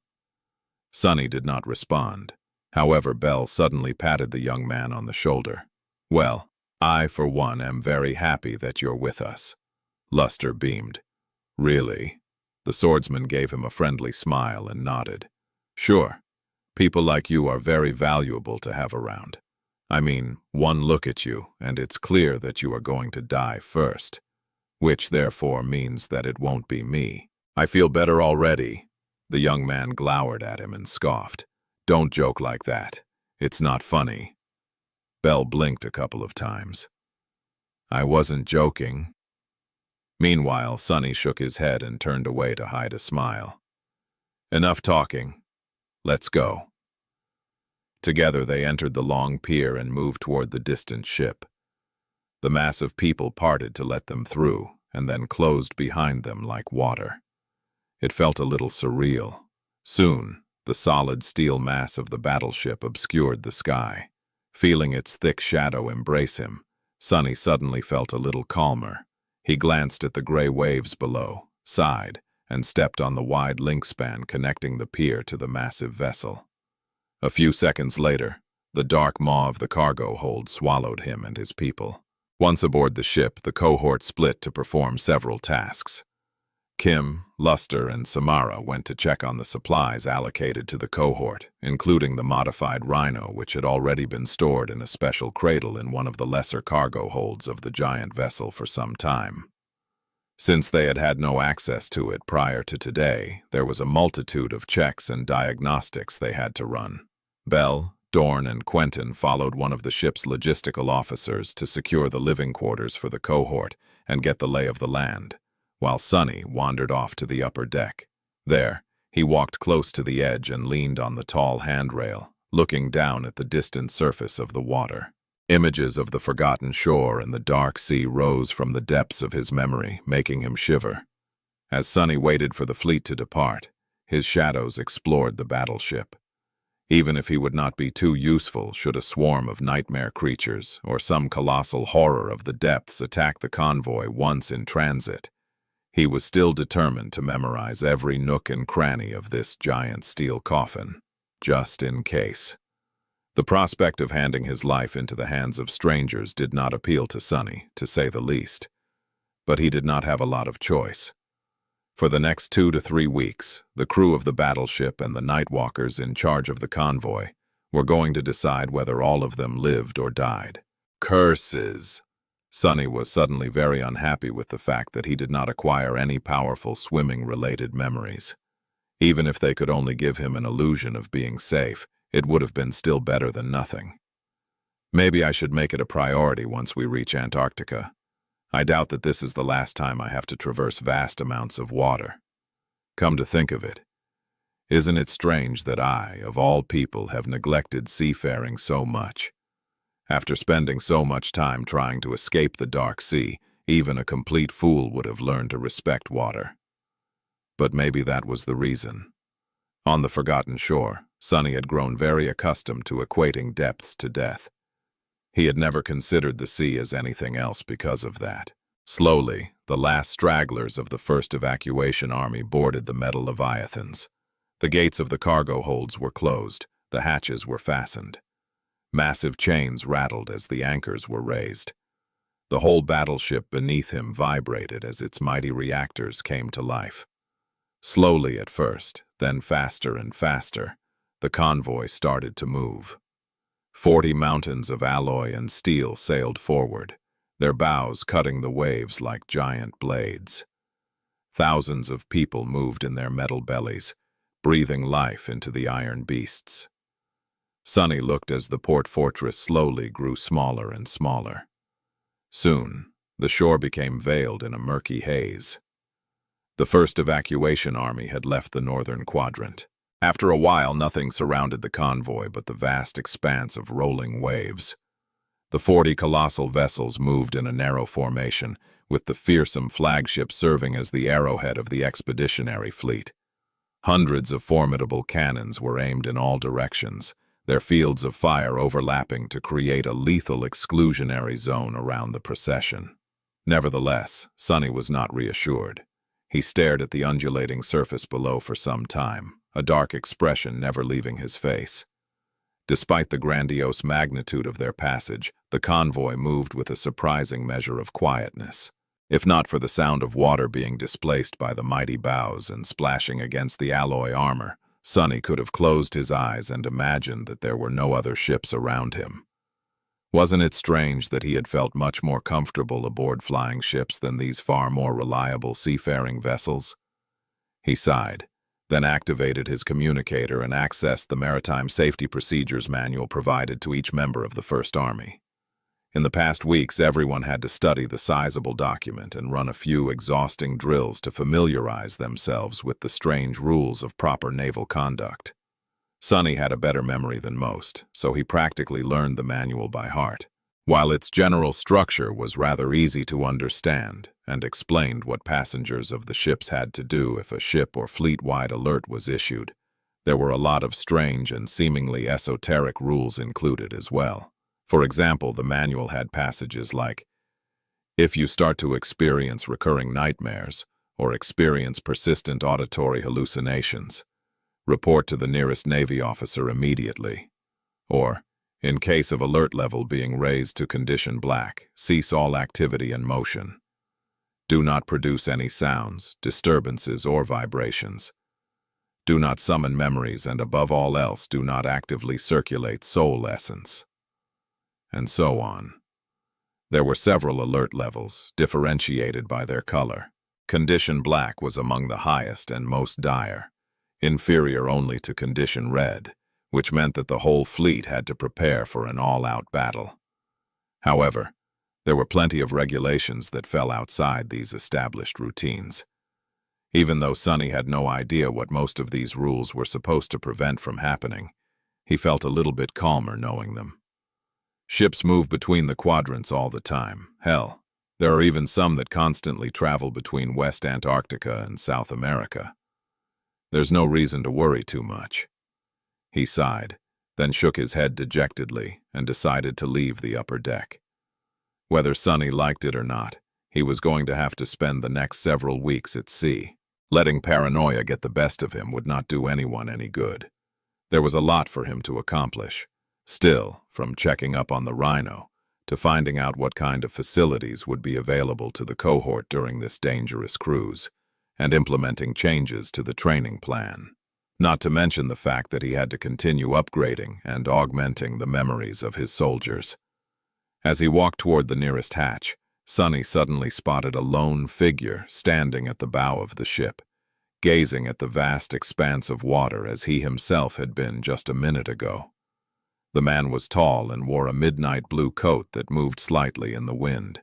Sonny did not respond. However, Bell suddenly patted the young man on the shoulder. "Well, I, for one, am very happy that you're with us." Luster beamed. "Really?" The swordsman gave him a friendly smile and nodded. "Sure. People like you are very valuable to have around. I mean, one look at you, and it's clear that you are going to die first, which therefore means that it won't be me. I feel better already." The young man glowered at him and scoffed. "Don't joke like that. It's not funny." Bell blinked a couple of times. "I wasn't joking." Meanwhile, Sonny shook his head and turned away to hide a smile. "Enough talking. Let's go." Together they entered the long pier and moved toward the distant ship. The mass of people parted to let them through, and then closed behind them like water. It felt a little surreal. Soon, the solid steel mass of the battleship obscured the sky. Feeling its thick shadow embrace him, Sonny suddenly felt a little calmer. He glanced at the gray waves below, sighed, and stepped on the wide link span connecting the pier to the massive vessel. A few seconds later, the dark maw of the cargo hold swallowed him and his people. Once aboard the ship, the cohort split to perform several tasks. Kim, Luster, and Samara went to check on the supplies allocated to the cohort, including the modified Rhino, which had already been stored in a special cradle in one of the lesser cargo holds of the giant vessel for some time. Since they had had no access to it prior to today, there was a multitude of checks and diagnostics they had to run. Bell, Dorn, and Quentin followed one of the ship's logistical officers to secure the living quarters for the cohort and get the lay of the land, while Sonny wandered off to the upper deck. There, he walked close to the edge and leaned on the tall handrail, looking down at the distant surface of the water. Images of the forgotten shore and the dark sea rose from the depths of his memory, making him shiver. As Sonny waited for the fleet to depart, his shadows explored the battleship. Even if he would not be too useful should a swarm of nightmare creatures or some colossal horror of the depths attack the convoy once in transit, he was still determined to memorize every nook and cranny of this giant steel coffin, just in case. The prospect of handing his life into the hands of strangers did not appeal to Sunny, to say the least. But he did not have a lot of choice. For the next 2 to 3 weeks, the crew of the battleship and the nightwalkers in charge of the convoy were going to decide whether all of them lived or died. Curses! Sunny was suddenly very unhappy with the fact that he did not acquire any powerful swimming-related memories. Even if they could only give him an illusion of being safe, it would have been still better than nothing. Maybe I should make it a priority once we reach Antarctica. I doubt that this is the last time I have to traverse vast amounts of water. Come to think of it, isn't it strange that I, of all people, have neglected seafaring so much? After spending so much time trying to escape the dark sea, even a complete fool would have learned to respect water. But maybe that was the reason. On the forgotten shore, Sunny had grown very accustomed to equating depths to death. He had never considered the sea as anything else because of that. Slowly, the last stragglers of the first evacuation army boarded the metal leviathans. The gates of the cargo holds were closed, the hatches were fastened. Massive chains rattled as the anchors were raised. The whole battleship beneath him vibrated as its mighty reactors came to life. Slowly at first, then faster and faster, the convoy started to move. 40 mountains of alloy and steel sailed forward, their bows cutting the waves like giant blades. Thousands of people moved in their metal bellies, breathing life into the iron beasts. Sunny looked as the port fortress slowly grew smaller and smaller. Soon, the shore became veiled in a murky haze. The first evacuation army had left the northern quadrant. After a while, nothing surrounded the convoy but the vast expanse of rolling waves. The 40 colossal vessels moved in a narrow formation, with the fearsome flagship serving as the arrowhead of the expeditionary fleet. Hundreds of formidable cannons were aimed in all directions, their fields of fire overlapping to create a lethal exclusionary zone around the procession. Nevertheless, Sunny was not reassured. He stared at the undulating surface below for some time, a dark expression never leaving his face. Despite the grandiose magnitude of their passage, the convoy moved with a surprising measure of quietness. If not for the sound of water being displaced by the mighty bows and splashing against the alloy armor, Sunny could have closed his eyes and imagined that there were no other ships around him. Wasn't it strange that he had felt much more comfortable aboard flying ships than these far more reliable seafaring vessels? He sighed, then activated his communicator and accessed the Maritime Safety Procedures Manual provided to each member of the First Army. In the past weeks, everyone had to study the sizable document and run a few exhausting drills to familiarize themselves with the strange rules of proper naval conduct. Sunny had a better memory than most, so he practically learned the manual by heart. While its general structure was rather easy to understand and explained what passengers of the ships had to do if a ship or fleet-wide alert was issued, there were a lot of strange and seemingly esoteric rules included as well. For example, the manual had passages like, if you start to experience recurring nightmares or experience persistent auditory hallucinations, report to the nearest Navy officer immediately. Or, in case of alert level being raised to condition black, cease all activity and motion. Do not produce any sounds, disturbances, or vibrations. Do not summon memories, and above all else, do not actively circulate soul essence. And so on. There were several alert levels, differentiated by their color. Condition black was among the highest and most dire, inferior only to condition red, which meant that the whole fleet had to prepare for an all-out battle. However, there were plenty of regulations that fell outside these established routines. Even though Sunny had no idea what most of these rules were supposed to prevent from happening, he felt a little bit calmer knowing them. Ships move between the quadrants all the time. Hell, there are even some that constantly travel between West Antarctica and South America. There's no reason to worry too much. He sighed, then shook his head dejectedly and decided to leave the upper deck. Whether Sunny liked it or not, he was going to have to spend the next several weeks at sea. Letting paranoia get the best of him would not do anyone any good. There was a lot for him to accomplish. Still, from checking up on the Rhino to finding out what kind of facilities would be available to the cohort during this dangerous cruise, and implementing changes to the training plan. Not to mention the fact that he had to continue upgrading and augmenting the memories of his soldiers. As he walked toward the nearest hatch, Sunny suddenly spotted a lone figure standing at the bow of the ship, gazing at the vast expanse of water as he himself had been just a minute ago. The man was tall and wore a midnight blue coat that moved slightly in the wind.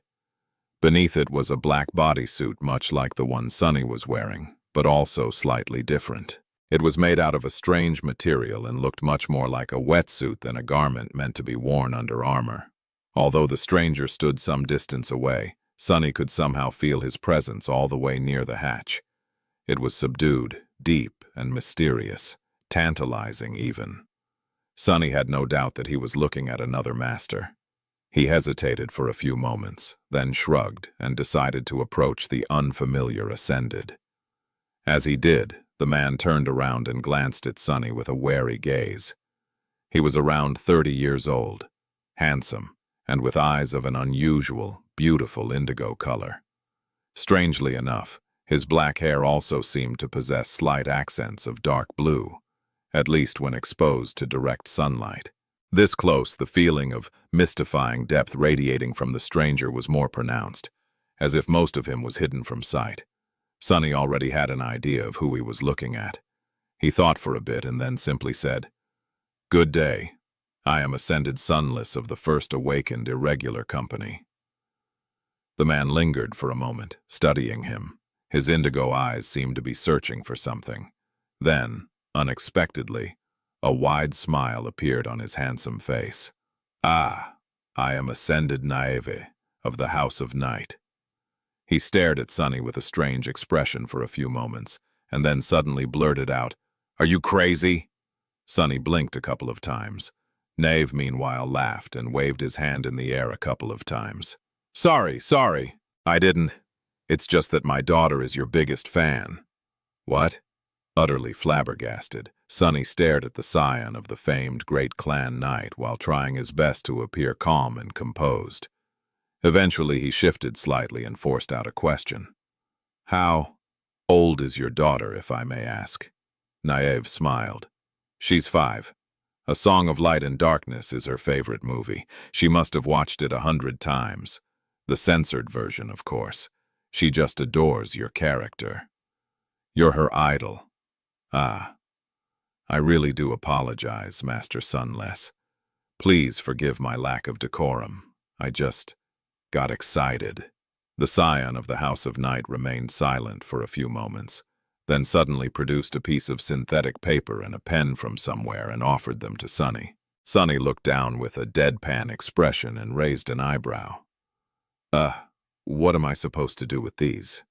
Beneath it was a black bodysuit much like the one Sunny was wearing, but also slightly different. It was made out of a strange material and looked much more like a wetsuit than a garment meant to be worn under armor. Although the stranger stood some distance away, Sunny could somehow feel his presence all the way near the hatch. It was subdued, deep, and mysterious, tantalizing even. Sunny had no doubt that he was looking at another master. He hesitated for a few moments, then shrugged and decided to approach the unfamiliar ascended. As he did, the man turned around and glanced at Sunny with a wary gaze. He was around 30 years old, handsome, and with eyes of an unusual, beautiful indigo color. Strangely enough, his black hair also seemed to possess slight accents of dark blue, at least when exposed to direct sunlight. This close, the feeling of mystifying depth radiating from the stranger was more pronounced, as if most of him was hidden from sight. Sunny already had an idea of who he was looking at. He thought for a bit and then simply said, "Good day. I am Ascended Sunless of the First Awakened Irregular Company." The man lingered for a moment, studying him. His indigo eyes seemed to be searching for something. Then, unexpectedly, a wide smile appeared on his handsome face. "Ah, I am Ascended Naive of the House of Night." He stared at Sunny with a strange expression for a few moments, and then suddenly blurted out, "Are you crazy?" Sunny blinked a couple of times. Nave, meanwhile, laughed and waved his hand in the air a couple of times. Sorry, I didn't. It's just that my daughter is your biggest fan." "What?" Utterly flabbergasted, Sunny stared at the scion of the famed great clan knight while trying his best to appear calm and composed. Eventually he shifted slightly and forced out a question. "How old is your daughter, if I may ask?" Naive smiled. "She's 5. A Song of Light and Darkness is her favorite movie. She must have watched it 100 times. The censored version, of course. She just adores your character. You're her idol." "Ah. I really do apologize, Master Sunless. Please forgive my lack of decorum. I just got excited." The scion of the House of Night remained silent for a few moments, then suddenly produced a piece of synthetic paper and a pen from somewhere and offered them to Sunny. Sunny looked down with a deadpan expression and raised an eyebrow. What am I supposed to do with these?"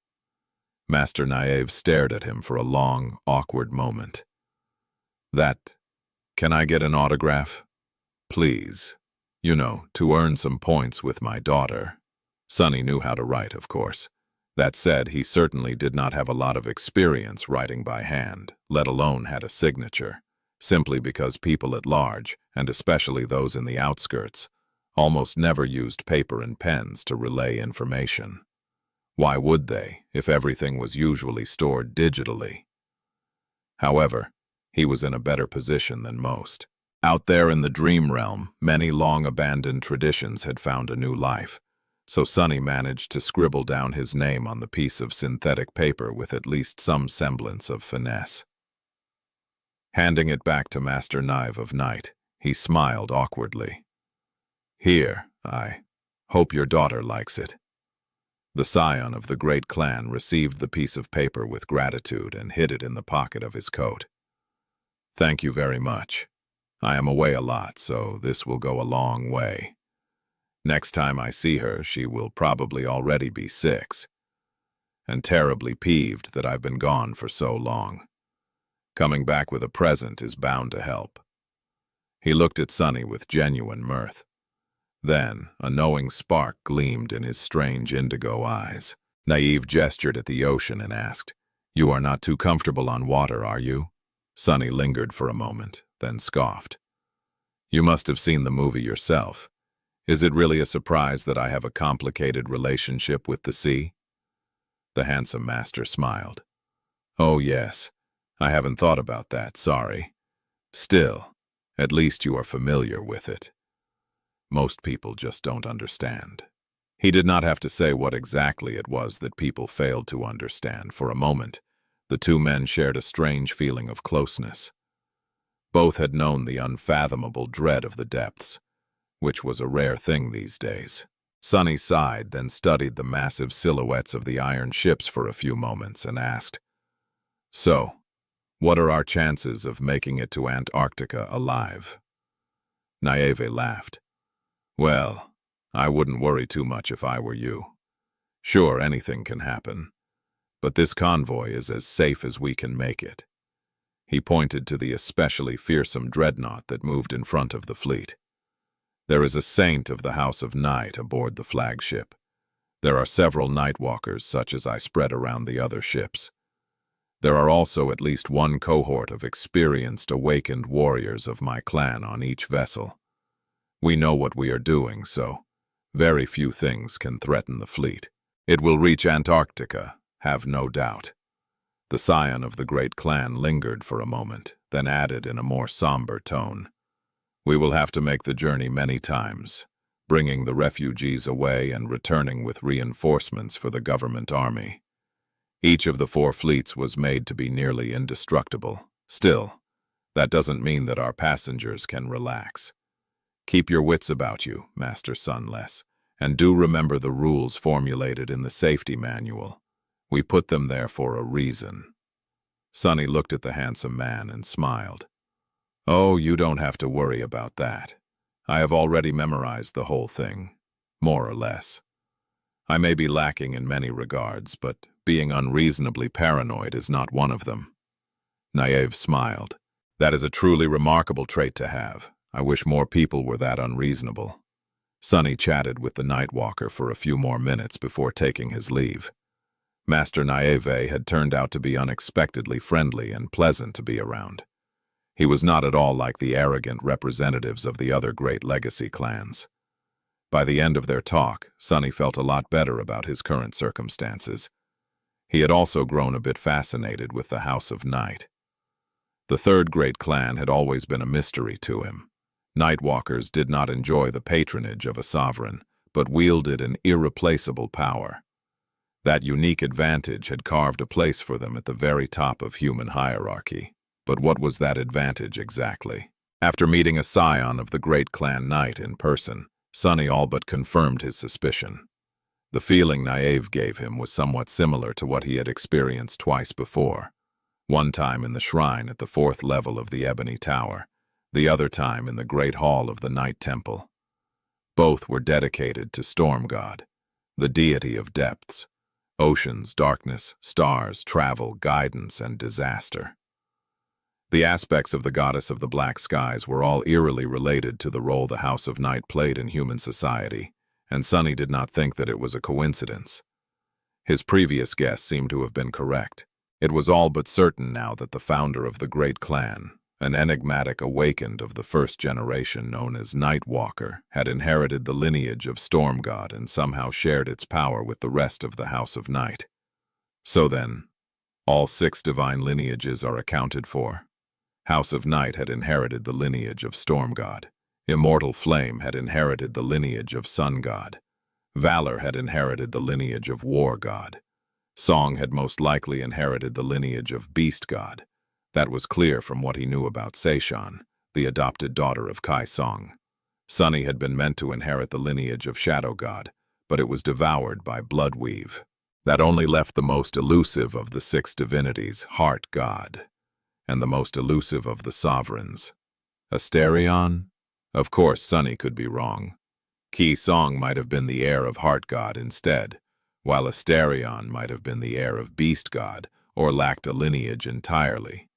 Master Naive stared at him for a long, awkward moment. Can I get an autograph? Please. You know, to earn some points with my daughter." Sunny knew how to write, of course. That said, he certainly did not have a lot of experience writing by hand, let alone had a signature, simply because people at large, and especially those in the outskirts, almost never used paper and pens to relay information. Why would they, if everything was usually stored digitally? However, he was in a better position than most. Out there in the dream realm, many long-abandoned traditions had found a new life, so Sunny managed to scribble down his name on the piece of synthetic paper with at least some semblance of finesse. Handing it back to Master Naive of Night, he smiled awkwardly. "Here, I hope your daughter likes it." The scion of the great clan received the piece of paper with gratitude and hid it in the pocket of his coat. "Thank you very much. I am away a lot, so this will go a long way. Next time I see her, she will probably already be 6, and terribly peeved that I've been gone for so long. Coming back with a present is bound to help. He looked at Sunny with genuine mirth. Then, a knowing spark gleamed in his strange indigo eyes. Naive gestured at the ocean and asked, "You are not too comfortable on water, are you?" Sunny lingered for a moment, then scoffed. "You must have seen the movie yourself. Is it really a surprise that I have a complicated relationship with the sea?" The handsome master smiled. "Oh yes, I haven't thought about that, sorry. Still, at least you are familiar with it. Most people just don't understand." He did not have to say what exactly it was that people failed to understand. For a moment, the two men shared a strange feeling of closeness. Both had known the unfathomable dread of the depths, which was a rare thing these days. Sunny sighed, then studied the massive silhouettes of the iron ships for a few moments and asked, "So, what are our chances of making it to Antarctica alive?" Naive laughed. "Well, I wouldn't worry too much if I were you. Sure, anything can happen, but this convoy is as safe as we can make it." He pointed to the especially fearsome dreadnought that moved in front of the fleet. "There is a saint of the House of Night aboard the flagship. There are several nightwalkers such as I spread around the other ships. There are also at least one cohort of experienced awakened warriors of my clan on each vessel. We know what we are doing, so very few things can threaten the fleet. It will reach Antarctica, have no doubt." The scion of the great clan lingered for a moment, then added in a more somber tone, "We will have to make the journey many times, bringing the refugees away and returning with reinforcements for the government army. Each of the 4 fleets was made to be nearly indestructible. Still, that doesn't mean that our passengers can relax. Keep your wits about you, Master Sunless, and do remember the rules formulated in the safety manual. We put them there for a reason." Sunny looked at the handsome man and smiled. "Oh, you don't have to worry about that. I have already memorized the whole thing, more or less. I may be lacking in many regards, but being unreasonably paranoid is not one of them." Naive smiled. "That is a truly remarkable trait to have. I wish more people were that unreasonable." Sunny chatted with the Nightwalker for a few more minutes before taking his leave. Master Naive had turned out to be unexpectedly friendly and pleasant to be around. He was not at all like the arrogant representatives of the other great legacy clans. By the end of their talk, Sunny felt a lot better about his current circumstances. He had also grown a bit fascinated with the House of Night. The third great clan had always been a mystery to him. Nightwalkers did not enjoy the patronage of a sovereign, but wielded an irreplaceable power. That unique advantage had carved a place for them at the very top of human hierarchy. But what was that advantage exactly? After meeting a scion of the great clan Night in person, Sunny all but confirmed his suspicion. The feeling Naive gave him was somewhat similar to what he had experienced twice before. One time in the shrine at the 4th level of the Ebony Tower, the other time in the Great Hall of the Night Temple. Both were dedicated to Storm God, the deity of depths, oceans, darkness, stars, travel, guidance, and disaster. The aspects of the goddess of the black skies were all eerily related to the role the House of Night played in human society, and Sunny did not think that it was a coincidence. His previous guess seemed to have been correct. It was all but certain now that the founder of the great clan, an enigmatic awakened of the first generation known as Nightwalker, had inherited the lineage of Storm God and somehow shared its power with the rest of the House of Night. So then, all 6 divine lineages are accounted for. House of Night had inherited the lineage of Storm God. Immortal Flame had inherited the lineage of Sun God. Valor had inherited the lineage of War God. Song had most likely inherited the lineage of Beast God. That was clear from what he knew about Seishan, the adopted daughter of Kai Song. Sunny had been meant to inherit the lineage of Shadow God, but it was devoured by Bloodweave. That only left the most elusive of the 6 divinities, Heart God, and the most elusive of the sovereigns. Asterion? Of course, Sunny could be wrong. Ki Song might have been the heir of Heart God instead, while Asterion might have been the heir of Beast God, or lacked a lineage entirely.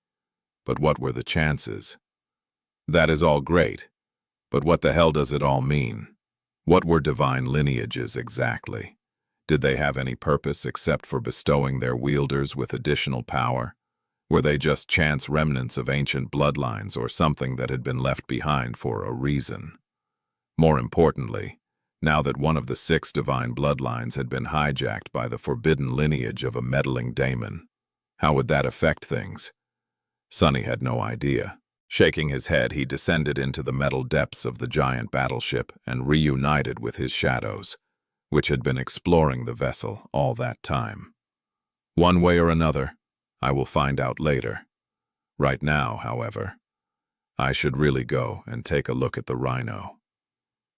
but what were the chances? That is all great, but what the hell does it all mean? What were divine lineages exactly? Did they have any purpose except for bestowing their wielders with additional power? Were they just chance remnants of ancient bloodlines or something that had been left behind for a reason? More importantly, now that one of the 6 divine bloodlines had been hijacked by the forbidden lineage of a meddling daemon, how would that affect things? Sonny had no idea. Shaking his head, he descended into the metal depths of the giant battleship and reunited with his shadows, which had been exploring the vessel all that time. One way or another, I will find out later. Right now, however, I should really go and take a look at the rhino.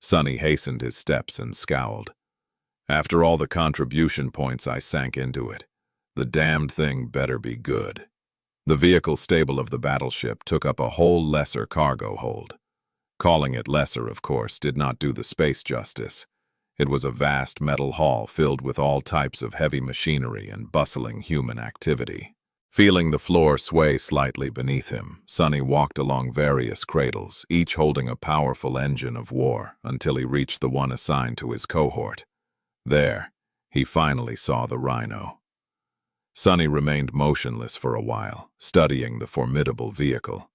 Sonny hastened his steps and scowled. After all the contribution points I sank into it, the damned thing better be good. The vehicle stable of the battleship took up a whole lesser cargo hold. Calling it lesser, of course, did not do the space justice. It was a vast metal hall filled with all types of heavy machinery and bustling human activity. Feeling the floor sway slightly beneath him, Sonny walked along various cradles, each holding a powerful engine of war, until he reached the one assigned to his cohort. There, he finally saw the rhino. Sonny remained motionless for a while, studying the formidable vehicle.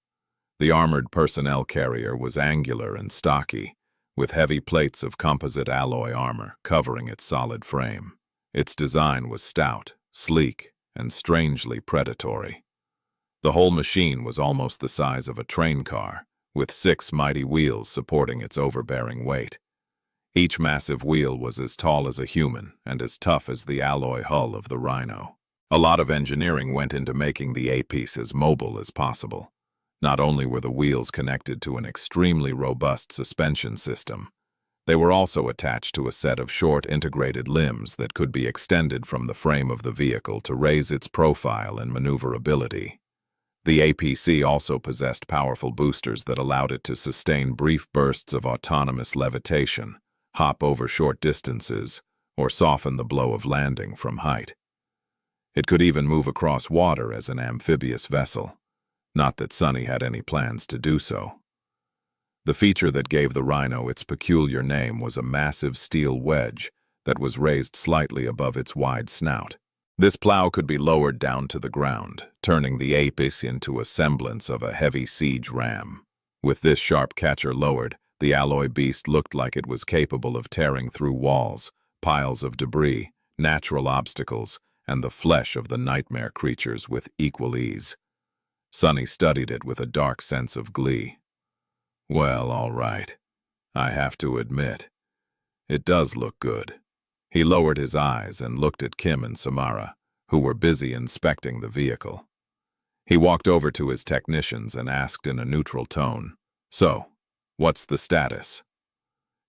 The armored personnel carrier was angular and stocky, with heavy plates of composite alloy armor covering its solid frame. Its design was stout, sleek, and strangely predatory. The whole machine was almost the size of a train car, with 6 mighty wheels supporting its overbearing weight. Each massive wheel was as tall as a human and as tough as the alloy hull of the rhino. A lot of engineering went into making the A-piece as mobile as possible. Not only were the wheels connected to an extremely robust suspension system, they were also attached to a set of short integrated limbs that could be extended from the frame of the vehicle to raise its profile and maneuverability. The APC also possessed powerful boosters that allowed it to sustain brief bursts of autonomous levitation, hop over short distances, or soften the blow of landing from height. It could even move across water as an amphibious vessel. Not that Sonny had any plans to do so. The feature that gave the rhino its peculiar name was a massive steel wedge that was raised slightly above its wide snout. This plow could be lowered down to the ground, turning the Apis into a semblance of a heavy siege ram. With this sharp catcher lowered, the alloy beast looked like it was capable of tearing through walls, piles of debris, natural obstacles, and the flesh of the nightmare creatures with equal ease. Sonny studied it with a dark sense of glee. Well, all right. I have to admit, it does look good. He lowered his eyes and looked at Kim and Samara, who were busy inspecting the vehicle. He walked over to his technicians and asked in a neutral tone, "So, what's the status?"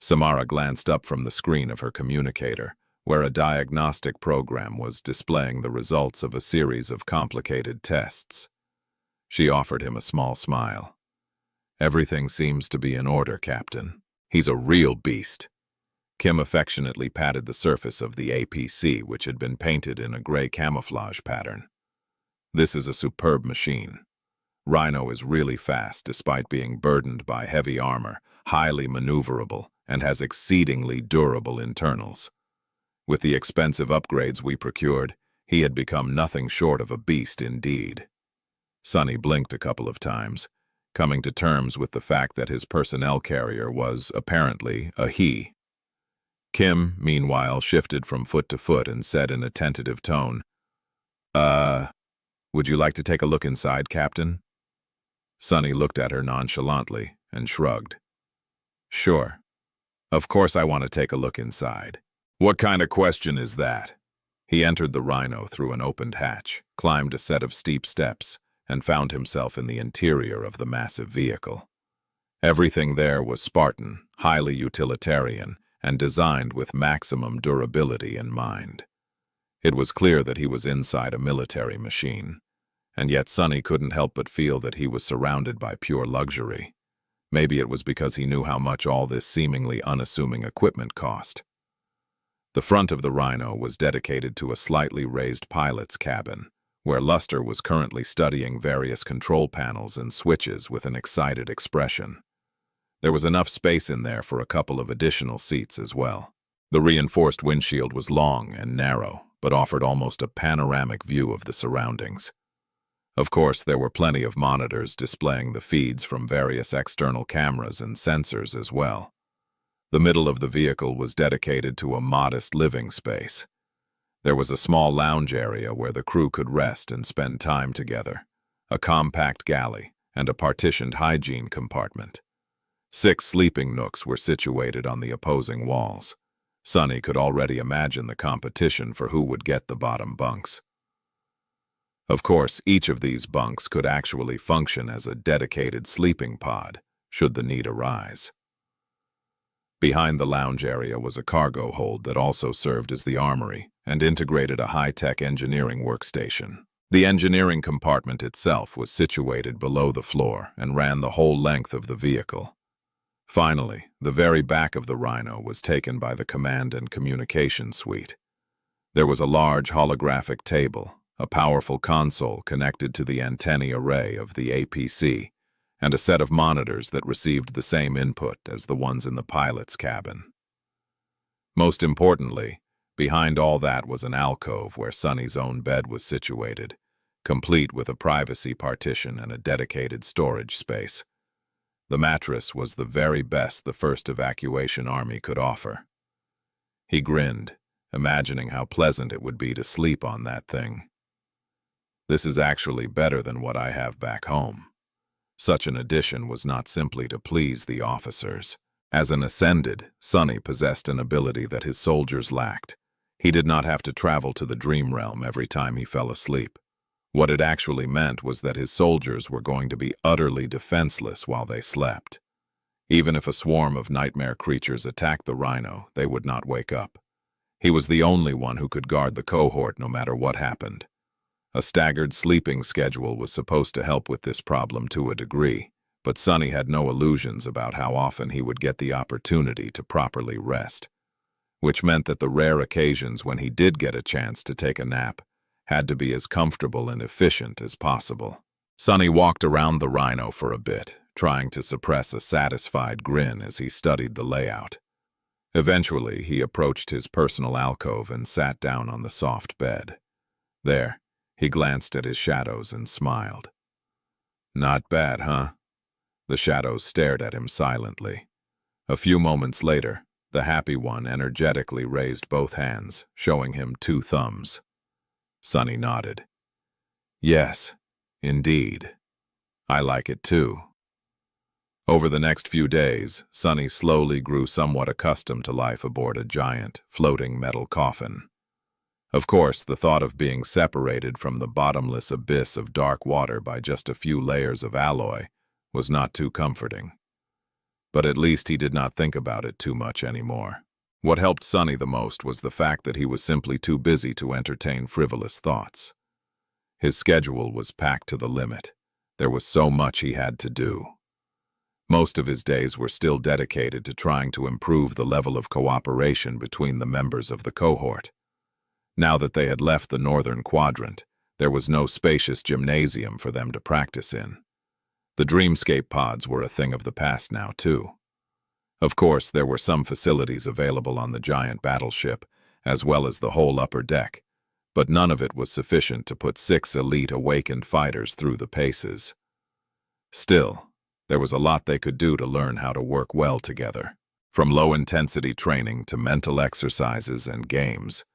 Samara glanced up from the screen of her communicator, where a diagnostic program was displaying the results of a series of complicated tests. She offered him a small smile. "Everything seems to be in order, Captain. He's a real beast." Kim affectionately patted the surface of the APC, which had been painted in a gray camouflage pattern. "This is a superb machine. Rhino is really fast despite being burdened by heavy armor, highly maneuverable, and has exceedingly durable internals. With the expensive upgrades we procured, he had become nothing short of a beast indeed." Sonny blinked a couple of times, coming to terms with the fact that his personnel carrier was, apparently, a he. Kim, meanwhile, shifted from foot to foot and said in a tentative tone, Would you like to take a look inside, Captain?" Sonny looked at her nonchalantly and shrugged. "Sure. Of course I want to take a look inside. What kind of question is that?" He entered the rhino through an opened hatch, climbed a set of steep steps, and found himself in the interior of the massive vehicle. Everything there was Spartan, highly utilitarian, and designed with maximum durability in mind. It was clear that he was inside a military machine, and yet Sonny couldn't help but feel that he was surrounded by pure luxury. Maybe it was because he knew how much all this seemingly unassuming equipment cost. The front of the rhino was dedicated to a slightly raised pilot's cabin, where Luster was currently studying various control panels and switches with an excited expression. There was enough space in there for a couple of additional seats as well. The reinforced windshield was long and narrow, but offered almost a panoramic view of the surroundings. Of course, there were plenty of monitors displaying the feeds from various external cameras and sensors as well. The middle of the vehicle was dedicated to a modest living space. There was a small lounge area where the crew could rest and spend time together, a compact galley, and a partitioned hygiene compartment. 6 sleeping nooks were situated on the opposing walls. Sonny could already imagine the competition for who would get the bottom bunks. Of course, each of these bunks could actually function as a dedicated sleeping pod, should the need arise. Behind the lounge area was a cargo hold that also served as the armory and integrated a high-tech engineering workstation. The engineering compartment itself was situated below the floor and ran the whole length of the vehicle. Finally, the very back of the Rhino was taken by the command and communication suite. There was a large holographic table, a powerful console connected to the antennae array of the APC, and a set of monitors that received the same input as the ones in the pilot's cabin. Most importantly, behind all that was an alcove where Sonny's own bed was situated, complete with a privacy partition and a dedicated storage space. The mattress was the very best the first evacuation army could offer. He grinned, imagining how pleasant it would be to sleep on that thing. This is actually better than what I have back home. Such an addition was not simply to please the officers. As an ascended, Sonny possessed an ability that his soldiers lacked. He did not have to travel to the dream realm every time he fell asleep. What it actually meant was that his soldiers were going to be utterly defenseless while they slept. Even if a swarm of nightmare creatures attacked the Rhino, they would not wake up. He was the only one who could guard the cohort no matter what happened. A staggered sleeping schedule was supposed to help with this problem to a degree, but Sonny had no illusions about how often he would get the opportunity to properly rest, which meant that the rare occasions when he did get a chance to take a nap had to be as comfortable and efficient as possible. Sonny walked around the Rhino for a bit, trying to suppress a satisfied grin as he studied the layout. Eventually, he approached his personal alcove and sat down on the soft bed. There, he glanced at his shadows and smiled. "Not bad, huh?" The shadows stared at him silently. A few moments later, the happy one energetically raised both hands, showing him 2 thumbs. Sonny nodded. "Yes, indeed. I like it too." Over the next few days, Sonny slowly grew somewhat accustomed to life aboard a giant, floating metal coffin. Of course, the thought of being separated from the bottomless abyss of dark water by just a few layers of alloy was not too comforting. But at least he did not think about it too much anymore. What helped Sonny the most was the fact that he was simply too busy to entertain frivolous thoughts. His schedule was packed to the limit. There was so much he had to do. Most of his days were still dedicated to trying to improve the level of cooperation between the members of the cohort. Now that they had left the northern quadrant, there was no spacious gymnasium for them to practice in. The dreamscape pods were a thing of the past now, too. Of course, there were some facilities available on the giant battleship, as well as the whole upper deck, but none of it was sufficient to put 6 elite awakened fighters through the paces. Still, there was a lot they could do to learn how to work well together, from low-intensity training to mental exercises and games.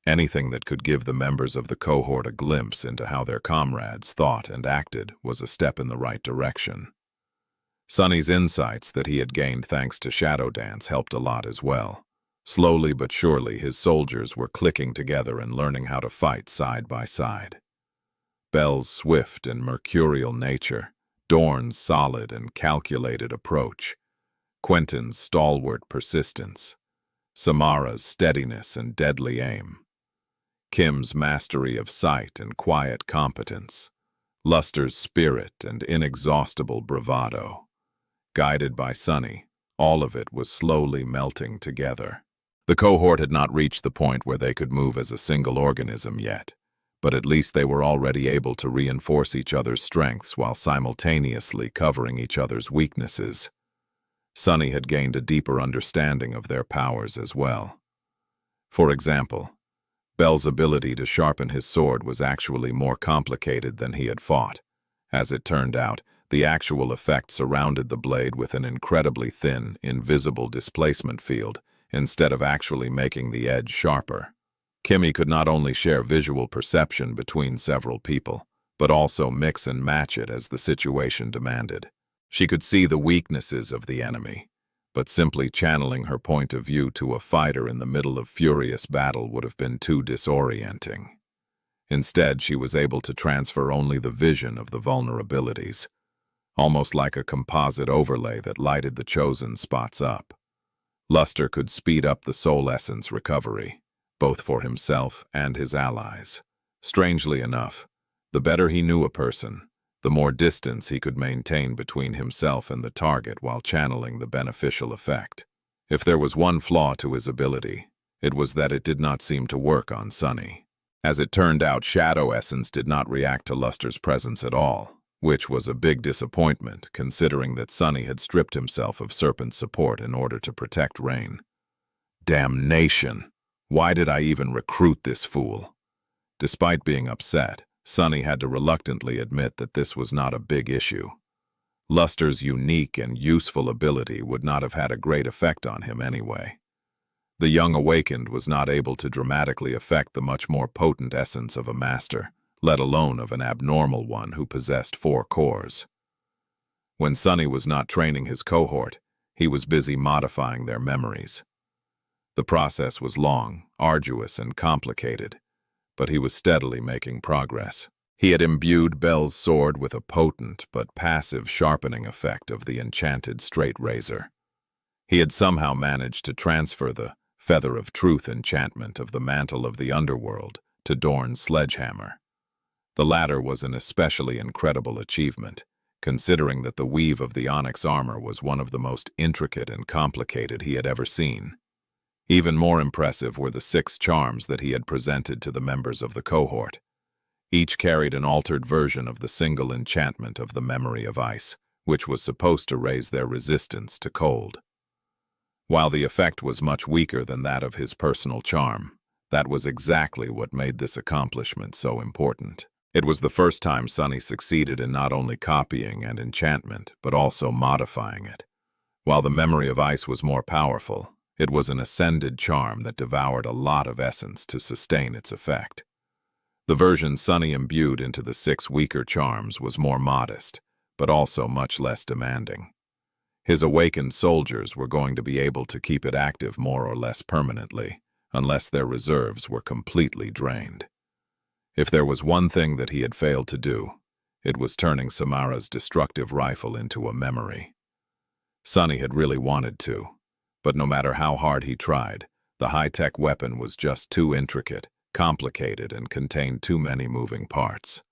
Anything that could give the members of the cohort a glimpse into how their comrades thought and acted was a step in the right direction. Sonny's insights that he had gained thanks to Shadow Dance helped a lot as well. Slowly but surely, his soldiers were clicking together and learning how to fight side by side. Bell's swift and mercurial nature, Dorn's solid and calculated approach, Quentin's stalwart persistence, Samara's steadiness and deadly aim, Kim's mastery of sight and quiet competence, Luster's spirit and inexhaustible bravado. Guided by Sonny, all of it was slowly melting together. The cohort had not reached the point where they could move as a single organism yet, but at least they were already able to reinforce each other's strengths while simultaneously covering each other's weaknesses. Sunny had gained a deeper understanding of their powers as well. For example, Bel's ability to sharpen his sword was actually more complicated than he had thought. As it turned out, the actual effect surrounded the blade with an incredibly thin, invisible displacement field, instead of actually making the edge sharper. Kimmy could not only share visual perception between several people, but also mix and match it as the situation demanded. She could see the weaknesses of the enemy, but simply channeling her point of view to a fighter in the middle of furious battle would have been too disorienting. Instead, she was able to transfer only the vision of the vulnerabilities, almost like a composite overlay that lighted the chosen spots up. Luster could speed up the soul essence recovery, both for himself and his allies. Strangely enough, the better he knew a person, the more distance he could maintain between himself and the target while channeling the beneficial effect. If there was one flaw to his ability, it was that it did not seem to work on Sunny. As it turned out, Shadow Essence did not react to Luster's presence at all, which was a big disappointment considering that Sunny had stripped himself of Serpent's support in order to protect Rain. Damnation! Why did I even recruit this fool? Despite being upset, Sunny had to reluctantly admit that this was not a big issue. Luster's unique and useful ability would not have had a great effect on him anyway. The young awakened was not able to dramatically affect the much more potent essence of a master, let alone of an abnormal one who possessed 4 cores. When Sunny was not training his cohort, he was busy modifying their memories. The process was long, arduous, and complicated, but he was steadily making progress. He had imbued Bel's sword with a potent but passive sharpening effect of the enchanted straight razor. He had somehow managed to transfer the Feather of Truth enchantment of the Mantle of the Underworld to Dorn's sledgehammer. The latter was an especially incredible achievement, considering that the weave of the onyx armor was one of the most intricate and complicated he had ever seen. Even more impressive were the 6 charms that he had presented to the members of the cohort. Each carried an altered version of the single enchantment of the Memory of Ice, which was supposed to raise their resistance to cold. While the effect was much weaker than that of his personal charm, that was exactly what made this accomplishment so important. It was the first time Sunny succeeded in not only copying an enchantment, but also modifying it. While the Memory of Ice was more powerful, it was an ascended charm that devoured a lot of essence to sustain its effect. The version Sunny imbued into the 6 weaker charms was more modest, but also much less demanding. His awakened soldiers were going to be able to keep it active more or less permanently, unless their reserves were completely drained. If there was one thing that he had failed to do, it was turning Samara's destructive rifle into a memory. Sunny had really wanted to, but no matter how hard he tried, the high-tech weapon was just too intricate, complicated, and contained too many moving parts.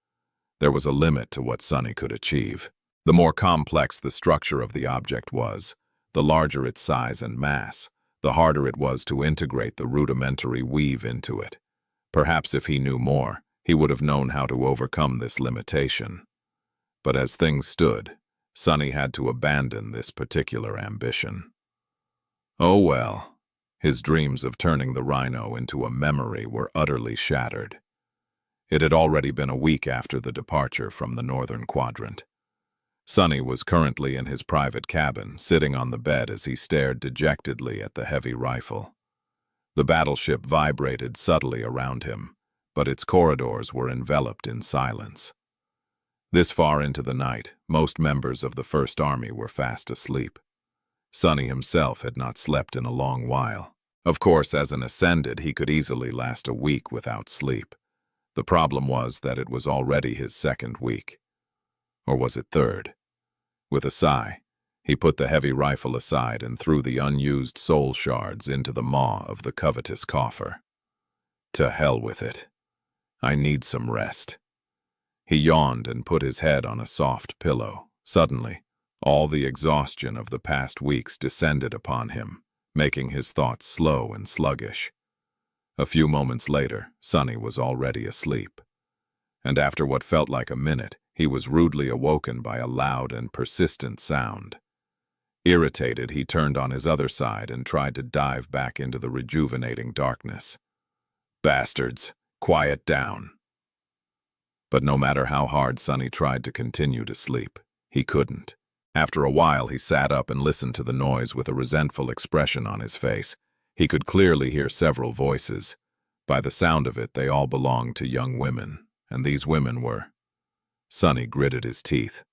There was a limit to what Sunny could achieve. The more complex the structure of the object was, the larger its size and mass, the harder it was to integrate the rudimentary weave into it. Perhaps if he knew more, he would have known how to overcome this limitation. But as things stood, Sunny had to abandon this particular ambition. Oh well, his dreams of turning the rhino into a memory were utterly shattered. It had already been a week after the departure from the northern quadrant. Sunny was currently in his private cabin, sitting on the bed as he stared dejectedly at the heavy rifle. The battleship vibrated subtly around him, but its corridors were enveloped in silence. This far into the night, most members of the First Army were fast asleep. Sunny himself had not slept in a long while. Of course, as an Ascended, he could easily last a week without sleep. The problem was that it was already his 2nd week. Or was it 3rd? With a sigh, he put the heavy rifle aside and threw the unused soul shards into the maw of the covetous coffer. To hell with it. I need some rest. He yawned and put his head on a soft pillow. Suddenly, all the exhaustion of the past weeks descended upon him, making his thoughts slow and sluggish. A few moments later, Sunny was already asleep. and after what felt like a minute, he was rudely awoken by a loud and persistent sound. Irritated, he turned on his other side and tried to dive back into the rejuvenating darkness. Bastards, quiet down. But no matter how hard Sonny tried to continue to sleep, he couldn't. After a while, he sat up and listened to the noise with a resentful expression on his face. He could clearly hear several voices. By the sound of it, they all belonged to young women, and these women were... Sonny gritted his teeth.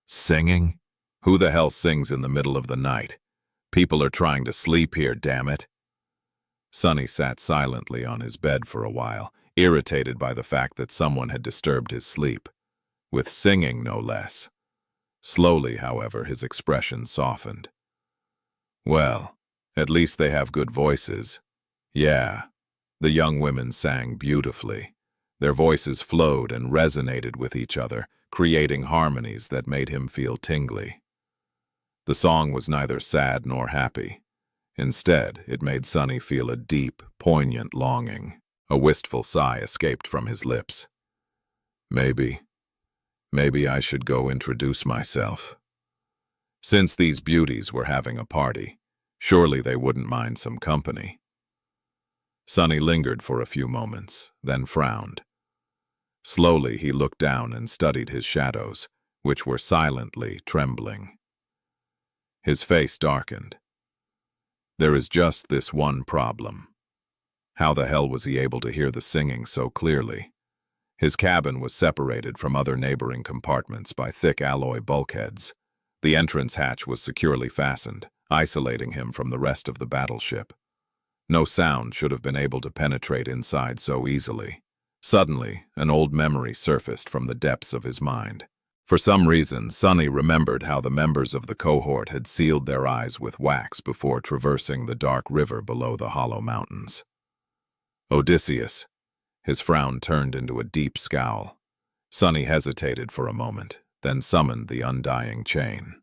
Singing? Who the hell sings in the middle of the night? People are trying to sleep here, damn it. Sonny sat silently on his bed for a while, irritated by the fact that someone had disturbed his sleep. With singing, no less. Slowly, however, his expression softened. Well, at least they have good voices. Yeah, the young women sang beautifully. Their voices flowed and resonated with each other, creating harmonies that made him feel tingly. The song was neither sad nor happy. Instead, it made Sonny feel a deep, poignant longing. A wistful sigh escaped from his lips. Maybe I should go introduce myself. Since these beauties were having a party, surely they wouldn't mind some company. Sonny lingered for a few moments, then frowned. Slowly, he looked down and studied his shadows, which were silently trembling. His face darkened. There is just this one problem. How the hell was he able to hear the singing so clearly? His cabin was separated from other neighboring compartments by thick alloy bulkheads. The entrance hatch was securely fastened, isolating him from the rest of the battleship. No sound should have been able to penetrate inside so easily. Suddenly, an old memory surfaced from the depths of his mind. For some reason, Sonny remembered how the members of the cohort had sealed their eyes with wax before traversing the dark river below the hollow mountains. Odysseus. His frown turned into a deep scowl. Sonny hesitated for a moment, then summoned the undying chain.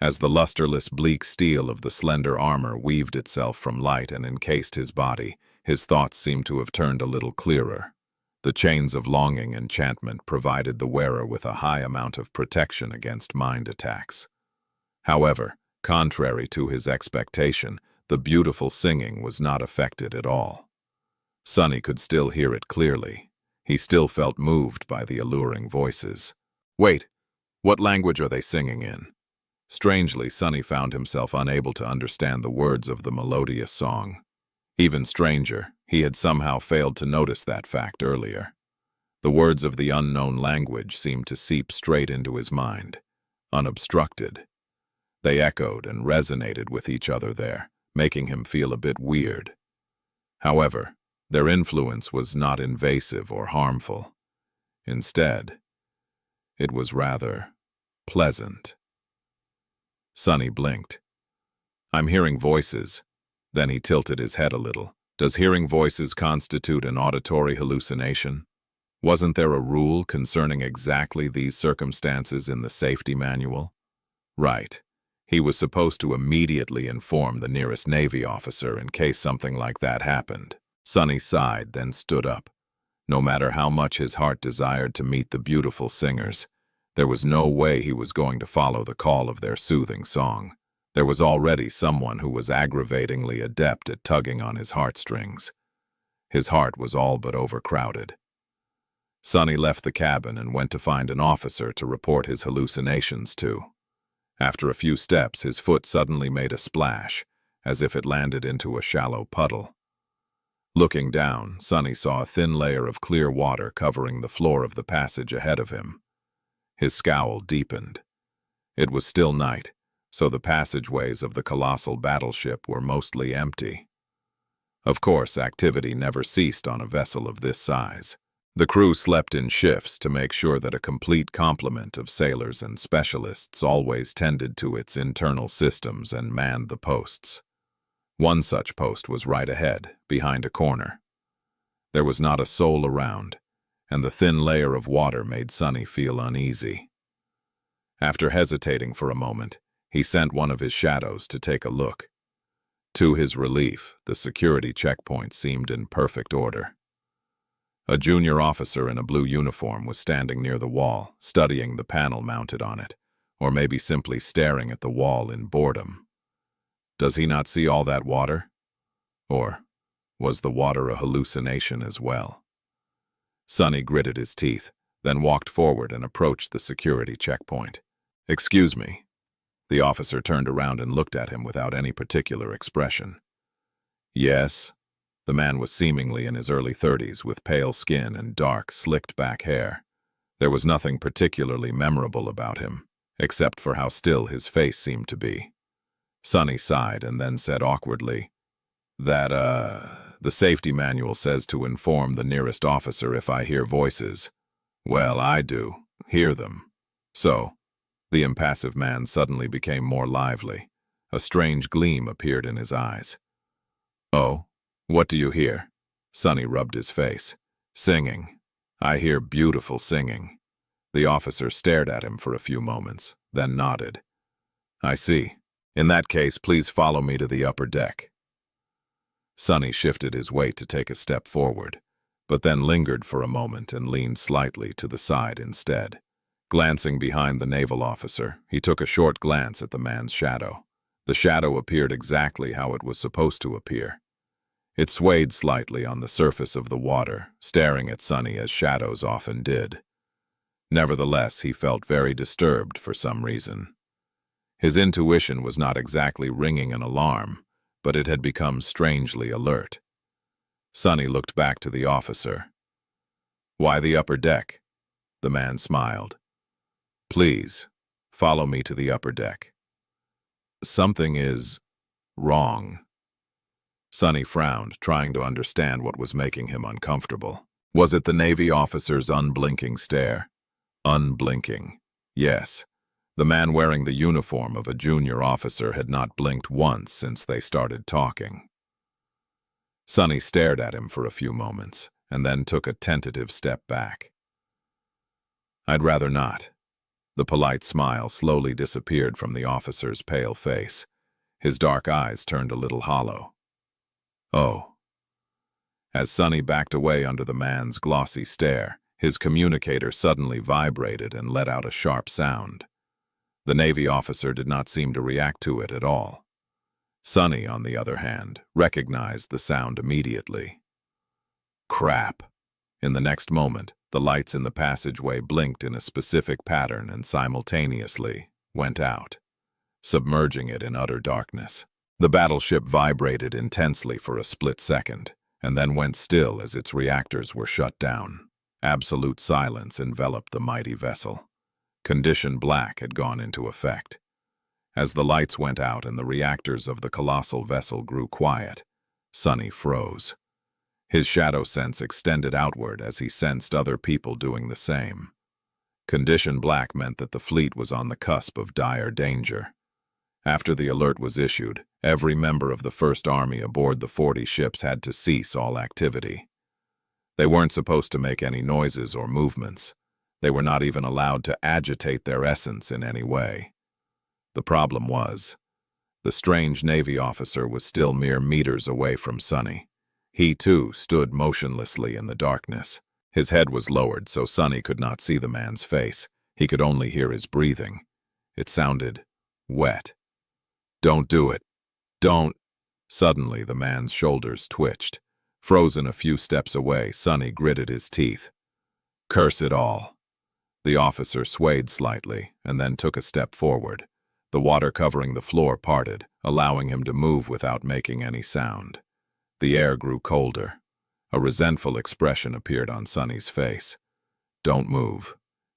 As the lusterless, bleak steel of the slender armor weaved itself from light and encased his body, his thoughts seemed to have turned a little clearer. The chains of longing enchantment provided the wearer with a high amount of protection against mind attacks. However, contrary to his expectation, the beautiful singing was not affected at all. Sonny could still hear it clearly. He still felt moved by the alluring voices. Wait, what language are they singing in? Strangely, Sonny found himself unable to understand the words of the melodious song. Even stranger, he had somehow failed to notice that fact earlier. The words of the unknown language seemed to seep straight into his mind, unobstructed. They echoed and resonated with each other there, making him feel a bit weird. However, their influence was not invasive or harmful. Instead, it was rather pleasant. Sonny blinked. I'm hearing voices. Then he tilted his head a little. Does hearing voices constitute an auditory hallucination? Wasn't there a rule concerning exactly these circumstances in the safety manual? Right. He was supposed to immediately inform the nearest Navy officer in case something like that happened. Sonny sighed, then stood up. No matter how much his heart desired to meet the beautiful singers, there was no way he was going to follow the call of their soothing song. There was already someone who was aggravatingly adept at tugging on his heartstrings. His heart was all but overcrowded. Sonny left the cabin and went to find an officer to report his hallucinations to. After a few steps, his foot suddenly made a splash, as if it landed into a shallow puddle. Looking down, Sonny saw a thin layer of clear water covering the floor of the passage ahead of him. His scowl deepened. It was still night, so the passageways of the colossal battleship were mostly empty. Of course, activity never ceased on a vessel of this size. The crew slept in shifts to make sure that a complete complement of sailors and specialists always tended to its internal systems and manned the posts. One such post was right ahead, behind a corner. There was not a soul around, and the thin layer of water made Sonny feel uneasy. After hesitating for a moment, he sent one of his shadows to take a look. To his relief, the security checkpoint seemed in perfect order. A junior officer in a blue uniform was standing near the wall, studying the panel mounted on it, or maybe simply staring at the wall in boredom. Does he not see all that water? Or was the water a hallucination as well? Sonny gritted his teeth, then walked forward and approached the security checkpoint. "Excuse me." The officer turned around and looked at him without any particular expression. "Yes." The man was seemingly in his early 30s with pale skin and dark, slicked-back hair. There was nothing particularly memorable about him, except for how still his face seemed to be. Sonny sighed and then said awkwardly, the safety manual says to inform the nearest officer if I hear voices. Well, I do, hear them. So, the impassive man suddenly became more lively. A strange gleam appeared in his eyes. "Oh, what do you hear?" Sonny rubbed his face. "Singing. I hear beautiful singing." The officer stared at him for a few moments, then nodded. "I see. In that case, please follow me to the upper deck." Sonny shifted his weight to take a step forward, but then lingered for a moment and leaned slightly to the side instead. Glancing behind the naval officer, he took a short glance at the man's shadow. The shadow appeared exactly how it was supposed to appear. It swayed slightly on the surface of the water, staring at Sonny as shadows often did. Nevertheless, he felt very disturbed for some reason. His intuition was not exactly ringing an alarm, but it had become strangely alert. Sonny looked back to the officer. "Why the upper deck?" The man smiled. "Please, follow me to the upper deck." "Something is wrong." Sonny frowned, trying to understand what was making him uncomfortable. Was it the Navy officer's unblinking stare? Unblinking. Yes. The man wearing the uniform of a junior officer had not blinked once since they started talking. Sonny stared at him for a few moments, and then took a tentative step back. "I'd rather not." The polite smile slowly disappeared from the officer's pale face. His dark eyes turned a little hollow. "Oh." As Sonny backed away under the man's glossy stare, his communicator suddenly vibrated and let out a sharp sound. The Navy officer did not seem to react to it at all. Sonny, on the other hand, recognized the sound immediately. Crap. In the next moment, the lights in the passageway blinked in a specific pattern and simultaneously went out, submerging it in utter darkness. The battleship vibrated intensely for a split second, and then went still as its reactors were shut down. Absolute silence enveloped the mighty vessel. Condition black had gone into effect. As the lights went out and the reactors of the colossal vessel grew quiet, Sonny froze. His shadow sense extended outward as he sensed other people doing the same. Condition black meant that the fleet was on the cusp of dire danger. After the alert was issued, every member of the First Army aboard the 40 ships had to cease all activity. They weren't supposed to make any noises or movements. They were not even allowed to agitate their essence in any way. The problem was, the strange Navy officer was still mere meters away from Sonny. He, too, stood motionlessly in the darkness. His head was lowered so Sonny could not see the man's face. He could only hear his breathing. It sounded wet. "Don't do it. Don't." Suddenly, the man's shoulders twitched. Frozen a few steps away, Sonny gritted his teeth. "Curse it all." The officer swayed slightly and then took a step forward. The water covering the floor parted, allowing him to move without making any sound. The air grew colder. A resentful expression appeared on Sonny's face. "Don't move.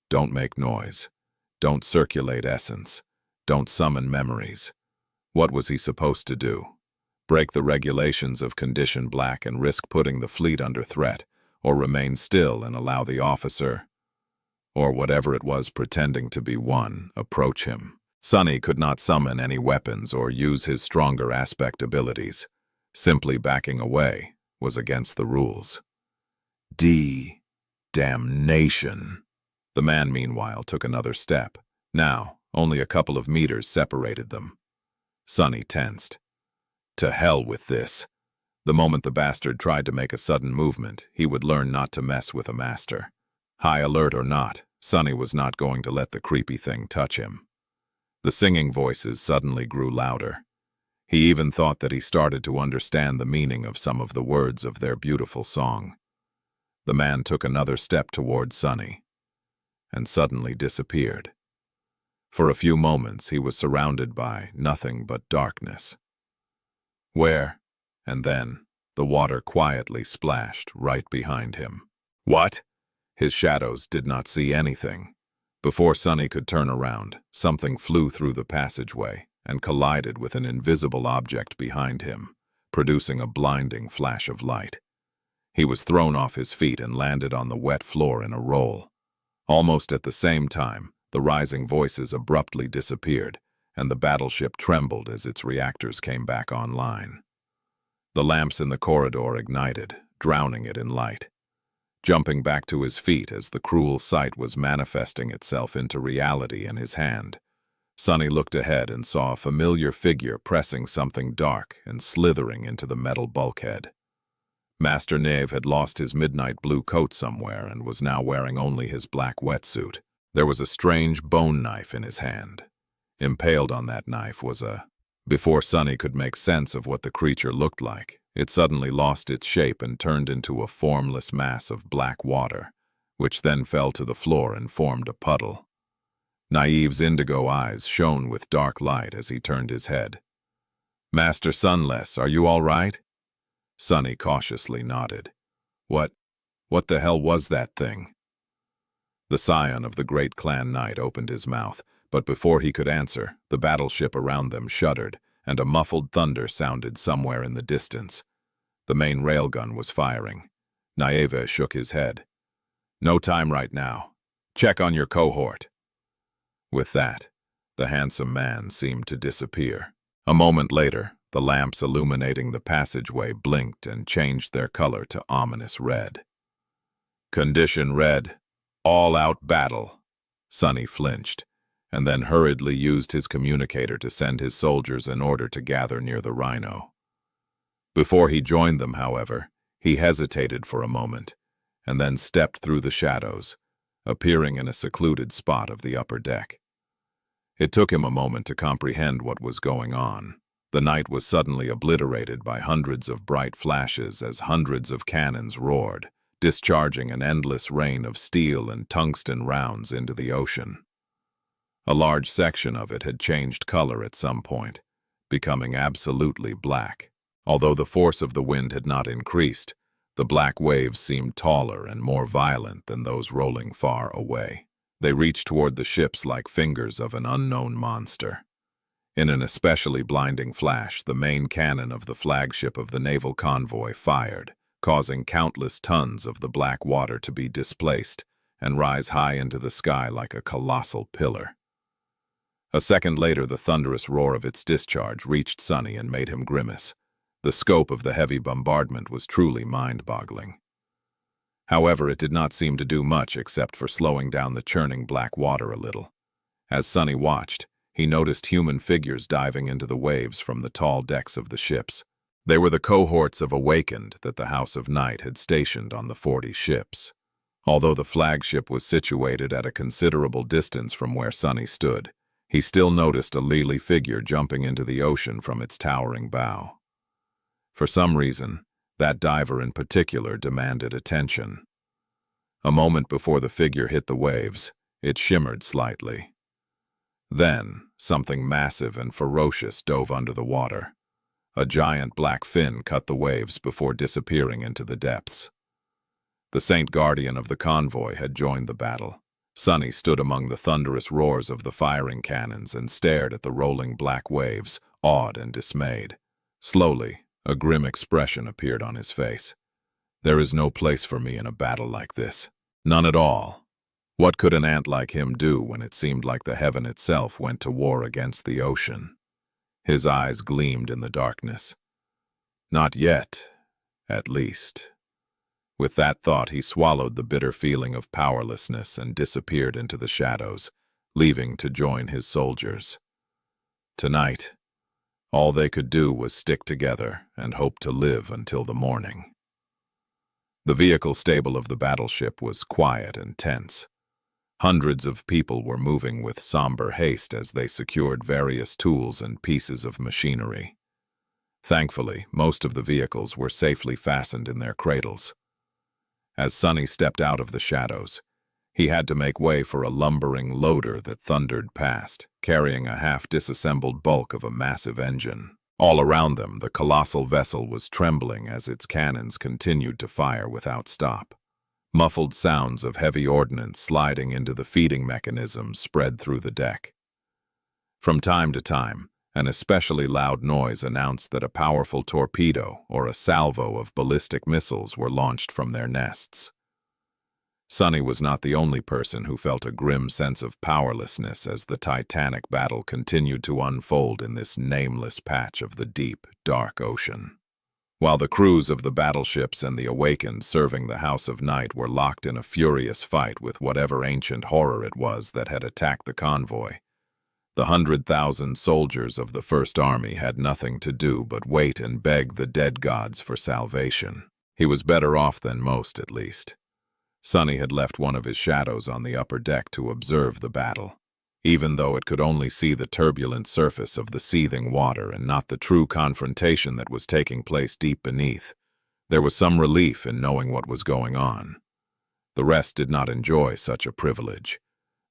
Don't make noise. Don't circulate essence. Don't summon memories." What was he supposed to do? Break the regulations of Condition Black and risk putting the fleet under threat, or remain still and allow the officer, or whatever it was pretending to be one, approach him? Sonny could not summon any weapons or use his stronger aspect abilities. Simply backing away was against the rules. Damnation. The man, meanwhile, took another step. Now, only a couple of meters separated them. Sonny tensed. To hell with this. The moment the bastard tried to make a sudden movement, he would learn not to mess with a master. High alert or not, Sonny was not going to let the creepy thing touch him. The singing voices suddenly grew louder. He even thought that he started to understand the meaning of some of the words of their beautiful song. The man took another step toward Sonny, and suddenly disappeared. For a few moments he was surrounded by nothing but darkness. Where? And then, the water quietly splashed right behind him. What? His shadows did not see anything. Before Sonny could turn around, something flew through the passageway and collided with an invisible object behind him, producing a blinding flash of light. He was thrown off his feet and landed on the wet floor in a roll. Almost at the same time, the rising voices abruptly disappeared, and the battleship trembled as its reactors came back online. The lamps in the corridor ignited, drowning it in light. Jumping back to his feet as the cruel sight was manifesting itself into reality in his hand, Sonny looked ahead and saw a familiar figure pressing something dark and slithering into the metal bulkhead. Master Nave had lost his midnight blue coat somewhere and was now wearing only his black wetsuit. There was a strange bone knife in his hand. Impaled on that knife was a... Before Sonny could make sense of what the creature looked like, it suddenly lost its shape and turned into a formless mass of black water, which then fell to the floor and formed a puddle. Naive's indigo eyes shone with dark light as he turned his head. "Master Sunless, are you all right?" Sonny cautiously nodded. What the hell was that thing?" The scion of the great clan knight opened his mouth, but before he could answer, the battleship around them shuddered, and a muffled thunder sounded somewhere in the distance. The main railgun was firing. Naive shook his head. "No time right now. Check on your cohort." With that, the handsome man seemed to disappear. A moment later, the lamps illuminating the passageway blinked and changed their color to ominous red. "Condition red. All-out battle." Sonny flinched, and then hurriedly used his communicator to send his soldiers an order to gather near the Rhino. Before he joined them, however, he hesitated for a moment, and then stepped through the shadows, appearing in a secluded spot of the upper deck. It took him a moment to comprehend what was going on. The night was suddenly obliterated by hundreds of bright flashes as hundreds of cannons roared, discharging an endless rain of steel and tungsten rounds into the ocean. A large section of it had changed color at some point, becoming absolutely black. Although the force of the wind had not increased, the black waves seemed taller and more violent than those rolling far away. They reached toward the ships like fingers of an unknown monster. In an especially blinding flash, the main cannon of the flagship of the naval convoy fired, causing countless tons of the black water to be displaced and rise high into the sky like a colossal pillar. A second later, the thunderous roar of its discharge reached Sonny and made him grimace. The scope of the heavy bombardment was truly mind-boggling. However, it did not seem to do much except for slowing down the churning black water a little. As Sonny watched, he noticed human figures diving into the waves from the tall decks of the ships. They were the cohorts of Awakened that the House of Night had stationed on the 40 ships. Although the flagship was situated at a considerable distance from where Sonny stood, he still noticed a lily figure jumping into the ocean from its towering bow. For some reason, that diver in particular demanded attention. A moment before the figure hit the waves, it shimmered slightly. Then, something massive and ferocious dove under the water. A giant black fin cut the waves before disappearing into the depths. The Saint Guardian of the convoy had joined the battle. Sonny stood among the thunderous roars of the firing cannons and stared at the rolling black waves, awed and dismayed. Slowly, a grim expression appeared on his face. "There is no place for me in a battle like this. None at all. What could an ant like him do when it seemed like the heaven itself went to war against the ocean?" His eyes gleamed in the darkness. "Not yet, at least." With that thought, he swallowed the bitter feeling of powerlessness and disappeared into the shadows, leaving to join his soldiers. Tonight, All they could do was stick together and hope to live until the morning. The vehicle stable of the battleship was quiet and tense. Hundreds of people were moving with somber haste as they secured various tools and pieces of machinery. Thankfully, most of the vehicles were safely fastened in their cradles. As Sunny stepped out of the shadows, he had to make way for a lumbering loader that thundered past, carrying a half-disassembled bulk of a massive engine. All around them, the colossal vessel was trembling as its cannons continued to fire without stop. Muffled sounds of heavy ordnance sliding into the feeding mechanisms spread through the deck. From time to time, an especially loud noise announced that a powerful torpedo or a salvo of ballistic missiles were launched from their nests. Sunny was not the only person who felt a grim sense of powerlessness as the titanic battle continued to unfold in this nameless patch of the deep, dark ocean. While the crews of the battleships and the Awakened serving the House of Night were locked in a furious fight with whatever ancient horror it was that had attacked the convoy, the 100,000 soldiers of the First Army had nothing to do but wait and beg the dead gods for salvation. He was better off than most, at least. Sunny had left one of his shadows on the upper deck to observe the battle. Even though it could only see the turbulent surface of the seething water and not the true confrontation that was taking place deep beneath, there was some relief in knowing what was going on. The rest did not enjoy such a privilege.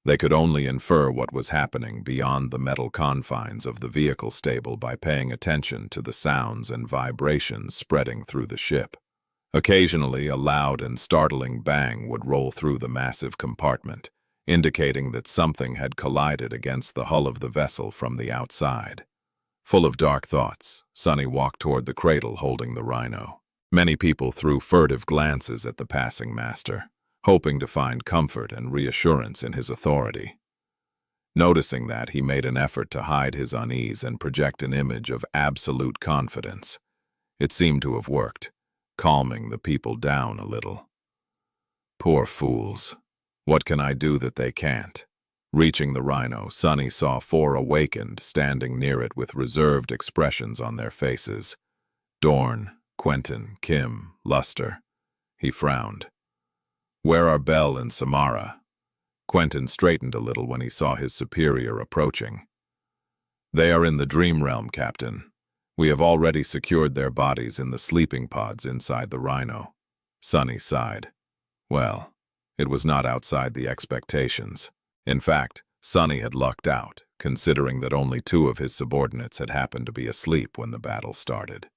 They could only infer what was happening beyond the metal confines of the vehicle stable by paying attention to the sounds and vibrations spreading through the ship. Occasionally, a loud and startling bang would roll through the massive compartment, indicating that something had collided against the hull of the vessel from the outside. Full of dark thoughts, Sunny walked toward the cradle holding the rhino. Many people threw furtive glances at the passing master, hoping to find comfort and reassurance in his authority. Noticing that, he made an effort to hide his unease and project an image of absolute confidence. It seemed to have worked, calming the people down a little. Poor fools. What can I do that they can't? Reaching the rhino, Sunny saw 4 Awakened standing near it with reserved expressions on their faces. Dorn, Quentin, Kim, Luster. He frowned. Where are Bell and Samara? Quentin straightened a little when he saw his superior approaching. They are in the dream realm, Captain. We have already secured their bodies in the sleeping pods inside the rhino. Sunny sighed. Well, it was not outside the expectations. In fact, Sunny had lucked out, considering that only 2 of his subordinates had happened to be asleep when the battle started.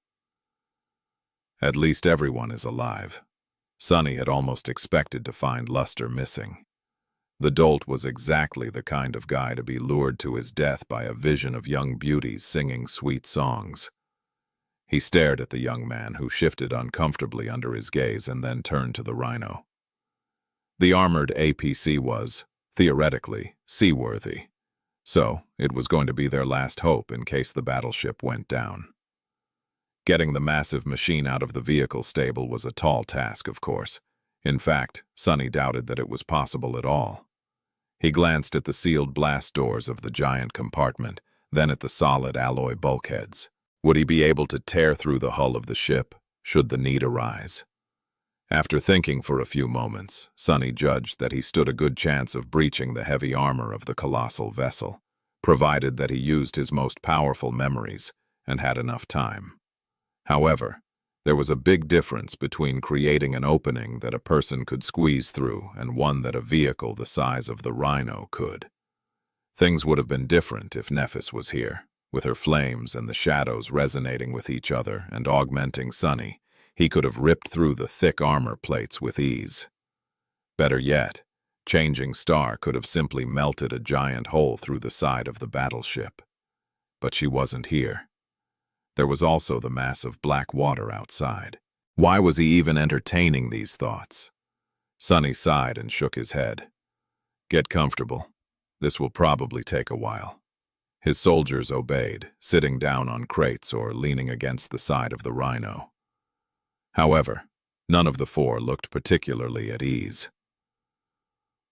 At least everyone is alive. Sunny had almost expected to find Luster missing. The dolt was exactly the kind of guy to be lured to his death by a vision of young beauties singing sweet songs. He stared at the young man, who shifted uncomfortably under his gaze and then turned to the rhino. The armored APC was, theoretically, seaworthy, so it was going to be their last hope in case the battleship went down. Getting the massive machine out of the vehicle stable was a tall task, of course. In fact, Sunny doubted that it was possible at all. He glanced at the sealed blast doors of the giant compartment, then at the solid alloy bulkheads. Would he be able to tear through the hull of the ship, should the need arise? After thinking for a few moments, Sunny judged that he stood a good chance of breaching the heavy armor of the colossal vessel, provided that he used his most powerful memories and had enough time. However, there was a big difference between creating an opening that a person could squeeze through and one that a vehicle the size of the rhino could. Things would have been different if Nephis was here. With her flames and the shadows resonating with each other and augmenting Sunny, he could have ripped through the thick armor plates with ease. Better yet, Changing Star could have simply melted a giant hole through the side of the battleship. But she wasn't here. There was also the mass of black water outside. Why was he even entertaining these thoughts? Sunny sighed and shook his head. Get comfortable. This will probably take a while. His soldiers obeyed, sitting down on crates or leaning against the side of the rhino. However, none of the 4 looked particularly at ease.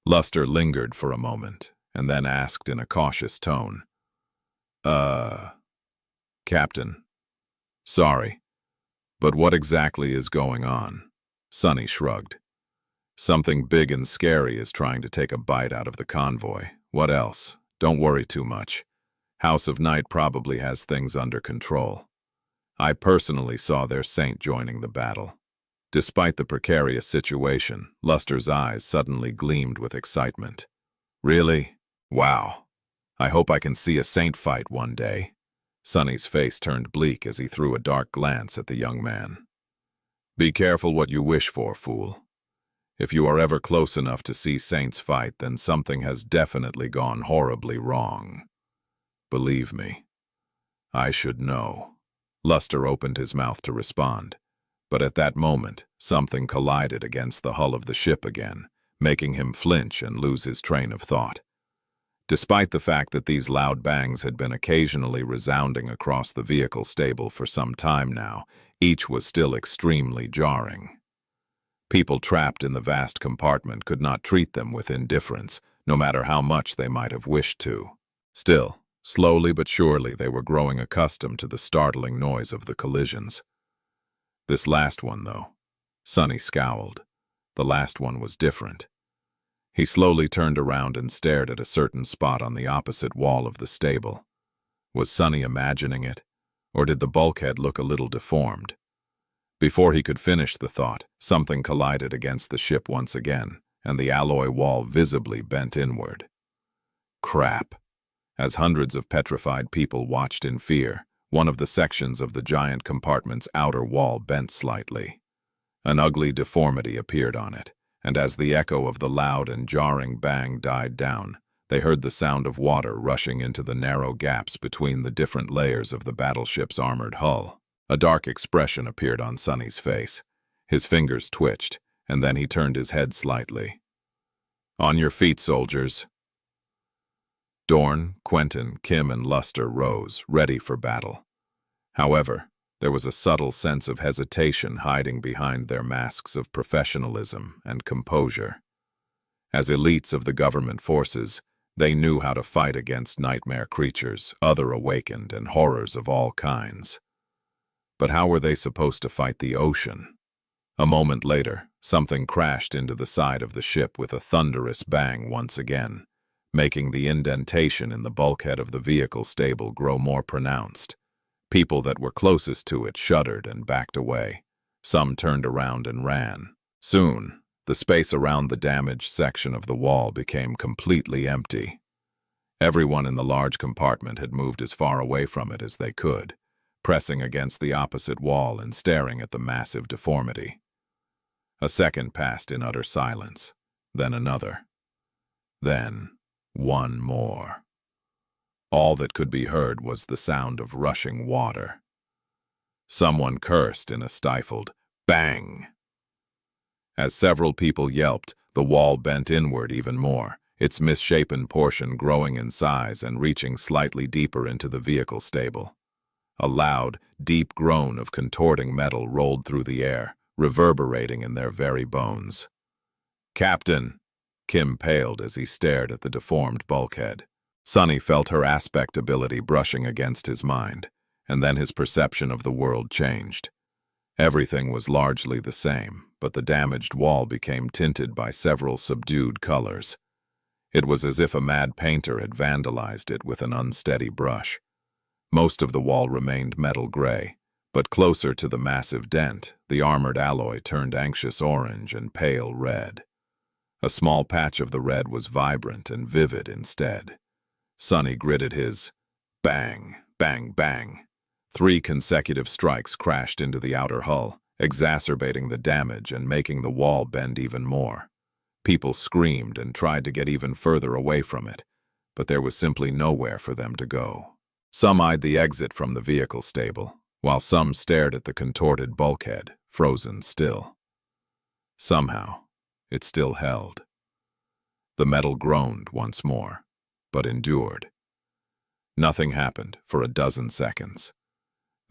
Luster lingered for a moment, and then asked in a cautious tone, Captain, sorry, but what exactly is going on? Sonny shrugged. Something big and scary is trying to take a bite out of the convoy. What else? Don't worry too much. House of Night probably has things under control. I personally saw their saint joining the battle. Despite the precarious situation, Luster's eyes suddenly gleamed with excitement. Really? Wow. I hope I can see a saint fight one day. Sonny's face turned bleak as he threw a dark glance at the young man. Be careful what you wish for, fool. If you are ever close enough to see saints fight, then something has definitely gone horribly wrong. Believe me, I should know. Luster opened his mouth to respond, but at that moment, something collided against the hull of the ship again, making him flinch and lose his train of thought. Despite the fact that these loud bangs had been occasionally resounding across the vehicle stable for some time now, each was still extremely jarring. People trapped in the vast compartment could not treat them with indifference, no matter how much they might have wished to. Still, slowly but surely they were growing accustomed to the startling noise of the collisions. This last one, though, Sonny scowled. The last one was different. He slowly turned around and stared at a certain spot on the opposite wall of the stable. Was Sonny imagining it, or did the bulkhead look a little deformed? Before he could finish the thought, something collided against the ship once again, and the alloy wall visibly bent inward. Crap! As hundreds of petrified people watched in fear, one of the sections of the giant compartment's outer wall bent slightly. An ugly deformity appeared on it, and as the echo of the loud and jarring bang died down, they heard the sound of water rushing into the narrow gaps between the different layers of the battleship's armored hull. A dark expression appeared on Sonny's face. His fingers twitched, and then he turned his head slightly. On your feet, soldiers. Dorn, Quentin, Kim, and Luster rose, ready for battle. However, there was a subtle sense of hesitation hiding behind their masks of professionalism and composure. As elites of the government forces, they knew how to fight against nightmare creatures, other awakened, and horrors of all kinds. But how were they supposed to fight the ocean? A moment later, something crashed into the side of the ship with a thunderous bang once again, making the indentation in the bulkhead of the vehicle stable grow more pronounced. People that were closest to it shuddered and backed away. Some turned around and ran. Soon, the space around the damaged section of the wall became completely empty. Everyone in the large compartment had moved as far away from it as they could, pressing against the opposite wall and staring at the massive deformity. A second passed in utter silence, then another. Then, one more. All that could be heard was the sound of rushing water. Someone cursed in a stifled bang. As several people yelped, the wall bent inward even more, its misshapen portion growing in size and reaching slightly deeper into the vehicle stable. A loud, deep groan of contorting metal rolled through the air, reverberating in their very bones. Captain! Kim paled as he stared at the deformed bulkhead. Sonny felt her aspect ability brushing against his mind, and then his perception of the world changed. Everything was largely the same, but the damaged wall became tinted by several subdued colors. It was as if a mad painter had vandalized it with an unsteady brush. Most of the wall remained metal gray, but closer to the massive dent, the armored alloy turned anxious orange and pale red. A small patch of the red was vibrant and vivid instead. Sonny gritted his bang, bang, bang. 3 consecutive strikes crashed into the outer hull, exacerbating the damage and making the wall bend even more. People screamed and tried to get even further away from it, but there was simply nowhere for them to go. Some eyed the exit from the vehicle stable, while some stared at the contorted bulkhead, frozen still. Somehow, it still held. The metal groaned once more, but endured. Nothing happened for a dozen seconds.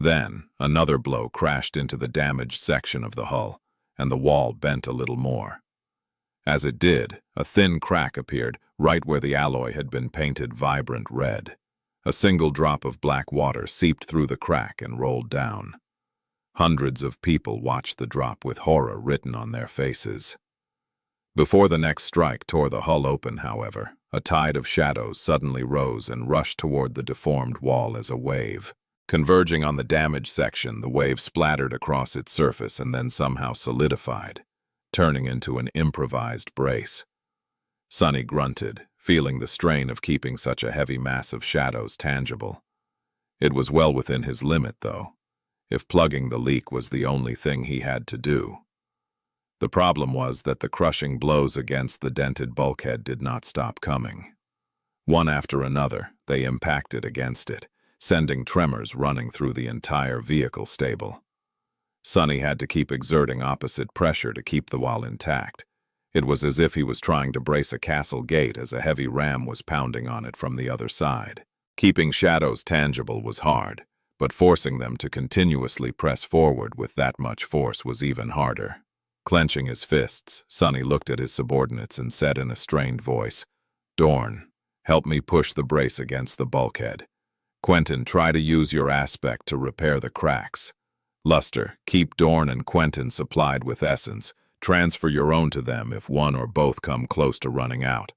Then, another blow crashed into the damaged section of the hull, and the wall bent a little more. As it did, a thin crack appeared right where the alloy had been painted vibrant red. A single drop of black water seeped through the crack and rolled down. Hundreds of people watched the drop with horror written on their faces. Before the next strike tore the hull open, however, a tide of shadows suddenly rose and rushed toward the deformed wall as a wave. Converging on the damaged section, the wave splattered across its surface and then somehow solidified, turning into an improvised brace. Sunny grunted, feeling the strain of keeping such a heavy mass of shadows tangible. It was well within his limit, though, if plugging the leak was the only thing he had to do. The problem was that the crushing blows against the dented bulkhead did not stop coming. One after another, they impacted against it, sending tremors running through the entire vehicle stable. Sunny had to keep exerting opposite pressure to keep the wall intact. It was as if he was trying to brace a castle gate as a heavy ram was pounding on it from the other side. Keeping shadows tangible was hard, but forcing them to continuously press forward with that much force was even harder. Clenching his fists, Sunny looked at his subordinates and said in a strained voice, "Dorn, help me push the brace against the bulkhead. Quentin, try to use your aspect to repair the cracks. Luster, keep Dorn and Quentin supplied with essence. Transfer your own to them if one or both come close to running out."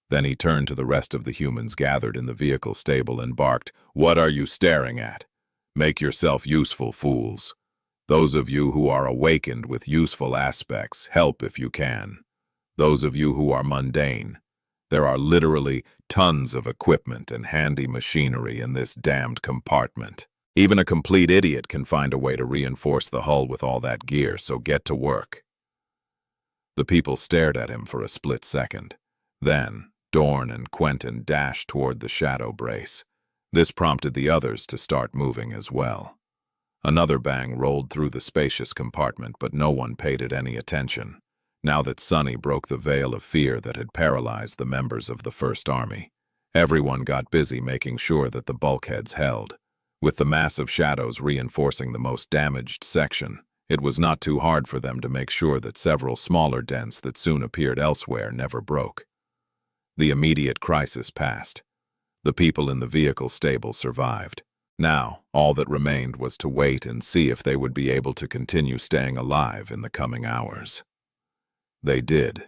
Then he turned to the rest of the humans gathered in the vehicle stable and barked, "What are you staring at? Make yourself useful, fools. Those of you who are awakened with useful aspects, help if you can. Those of you who are mundane, there are literally tons of equipment and handy machinery in this damned compartment. Even a complete idiot can find a way to reinforce the hull with all that gear, so get to work." The people stared at him for a split second. Then, Dorn and Quentin dashed toward the shadow brace. This prompted the others to start moving as well. Another bang rolled through the spacious compartment, but no one paid it any attention, now that Sunny broke the veil of fear that had paralyzed the members of the First Army. Everyone got busy making sure that the bulkheads held. With the massive shadows reinforcing the most damaged section, it was not too hard for them to make sure that several smaller dents that soon appeared elsewhere never broke. The immediate crisis passed. The people in the vehicle stable survived. Now, all that remained was to wait and see if they would be able to continue staying alive in the coming hours. They did.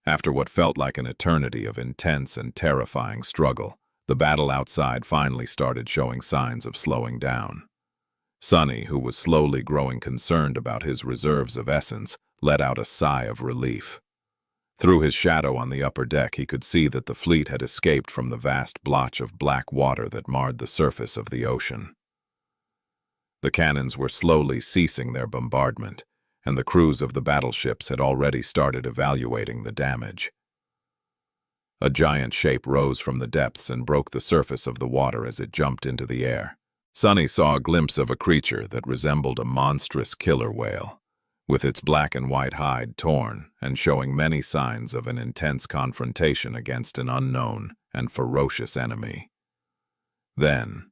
After what felt like an eternity of intense and terrifying struggle, the battle outside finally started showing signs of slowing down. Sunny, who was slowly growing concerned about his reserves of essence, let out a sigh of relief. Through his shadow on the upper deck, he could see that the fleet had escaped from the vast blotch of black water that marred the surface of the ocean. The cannons were slowly ceasing their bombardment, and the crews of the battleships had already started evaluating the damage. A giant shape rose from the depths and broke the surface of the water as it jumped into the air. Sunny saw a glimpse of a creature that resembled a monstrous killer whale, with its black and white hide torn and showing many signs of an intense confrontation against an unknown and ferocious enemy. Then,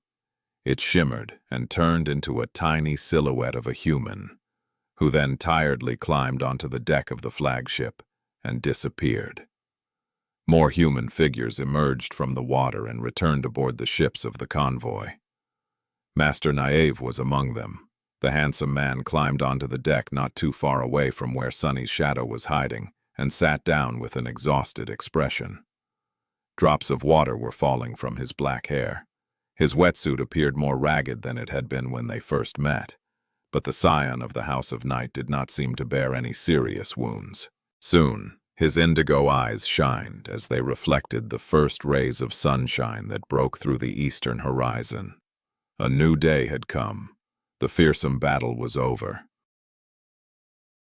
it shimmered and turned into a tiny silhouette of a human, who then tiredly climbed onto the deck of the flagship and disappeared. More human figures emerged from the water and returned aboard the ships of the convoy. Master Naive was among them. The handsome man climbed onto the deck not too far away from where Sunny's shadow was hiding and sat down with an exhausted expression. Drops of water were falling from his black hair. His wetsuit appeared more ragged than it had been when they first met, but the scion of the House of Night did not seem to bear any serious wounds. Soon, his indigo eyes shined as they reflected the first rays of sunshine that broke through the eastern horizon. A new day had come. The fearsome battle was over,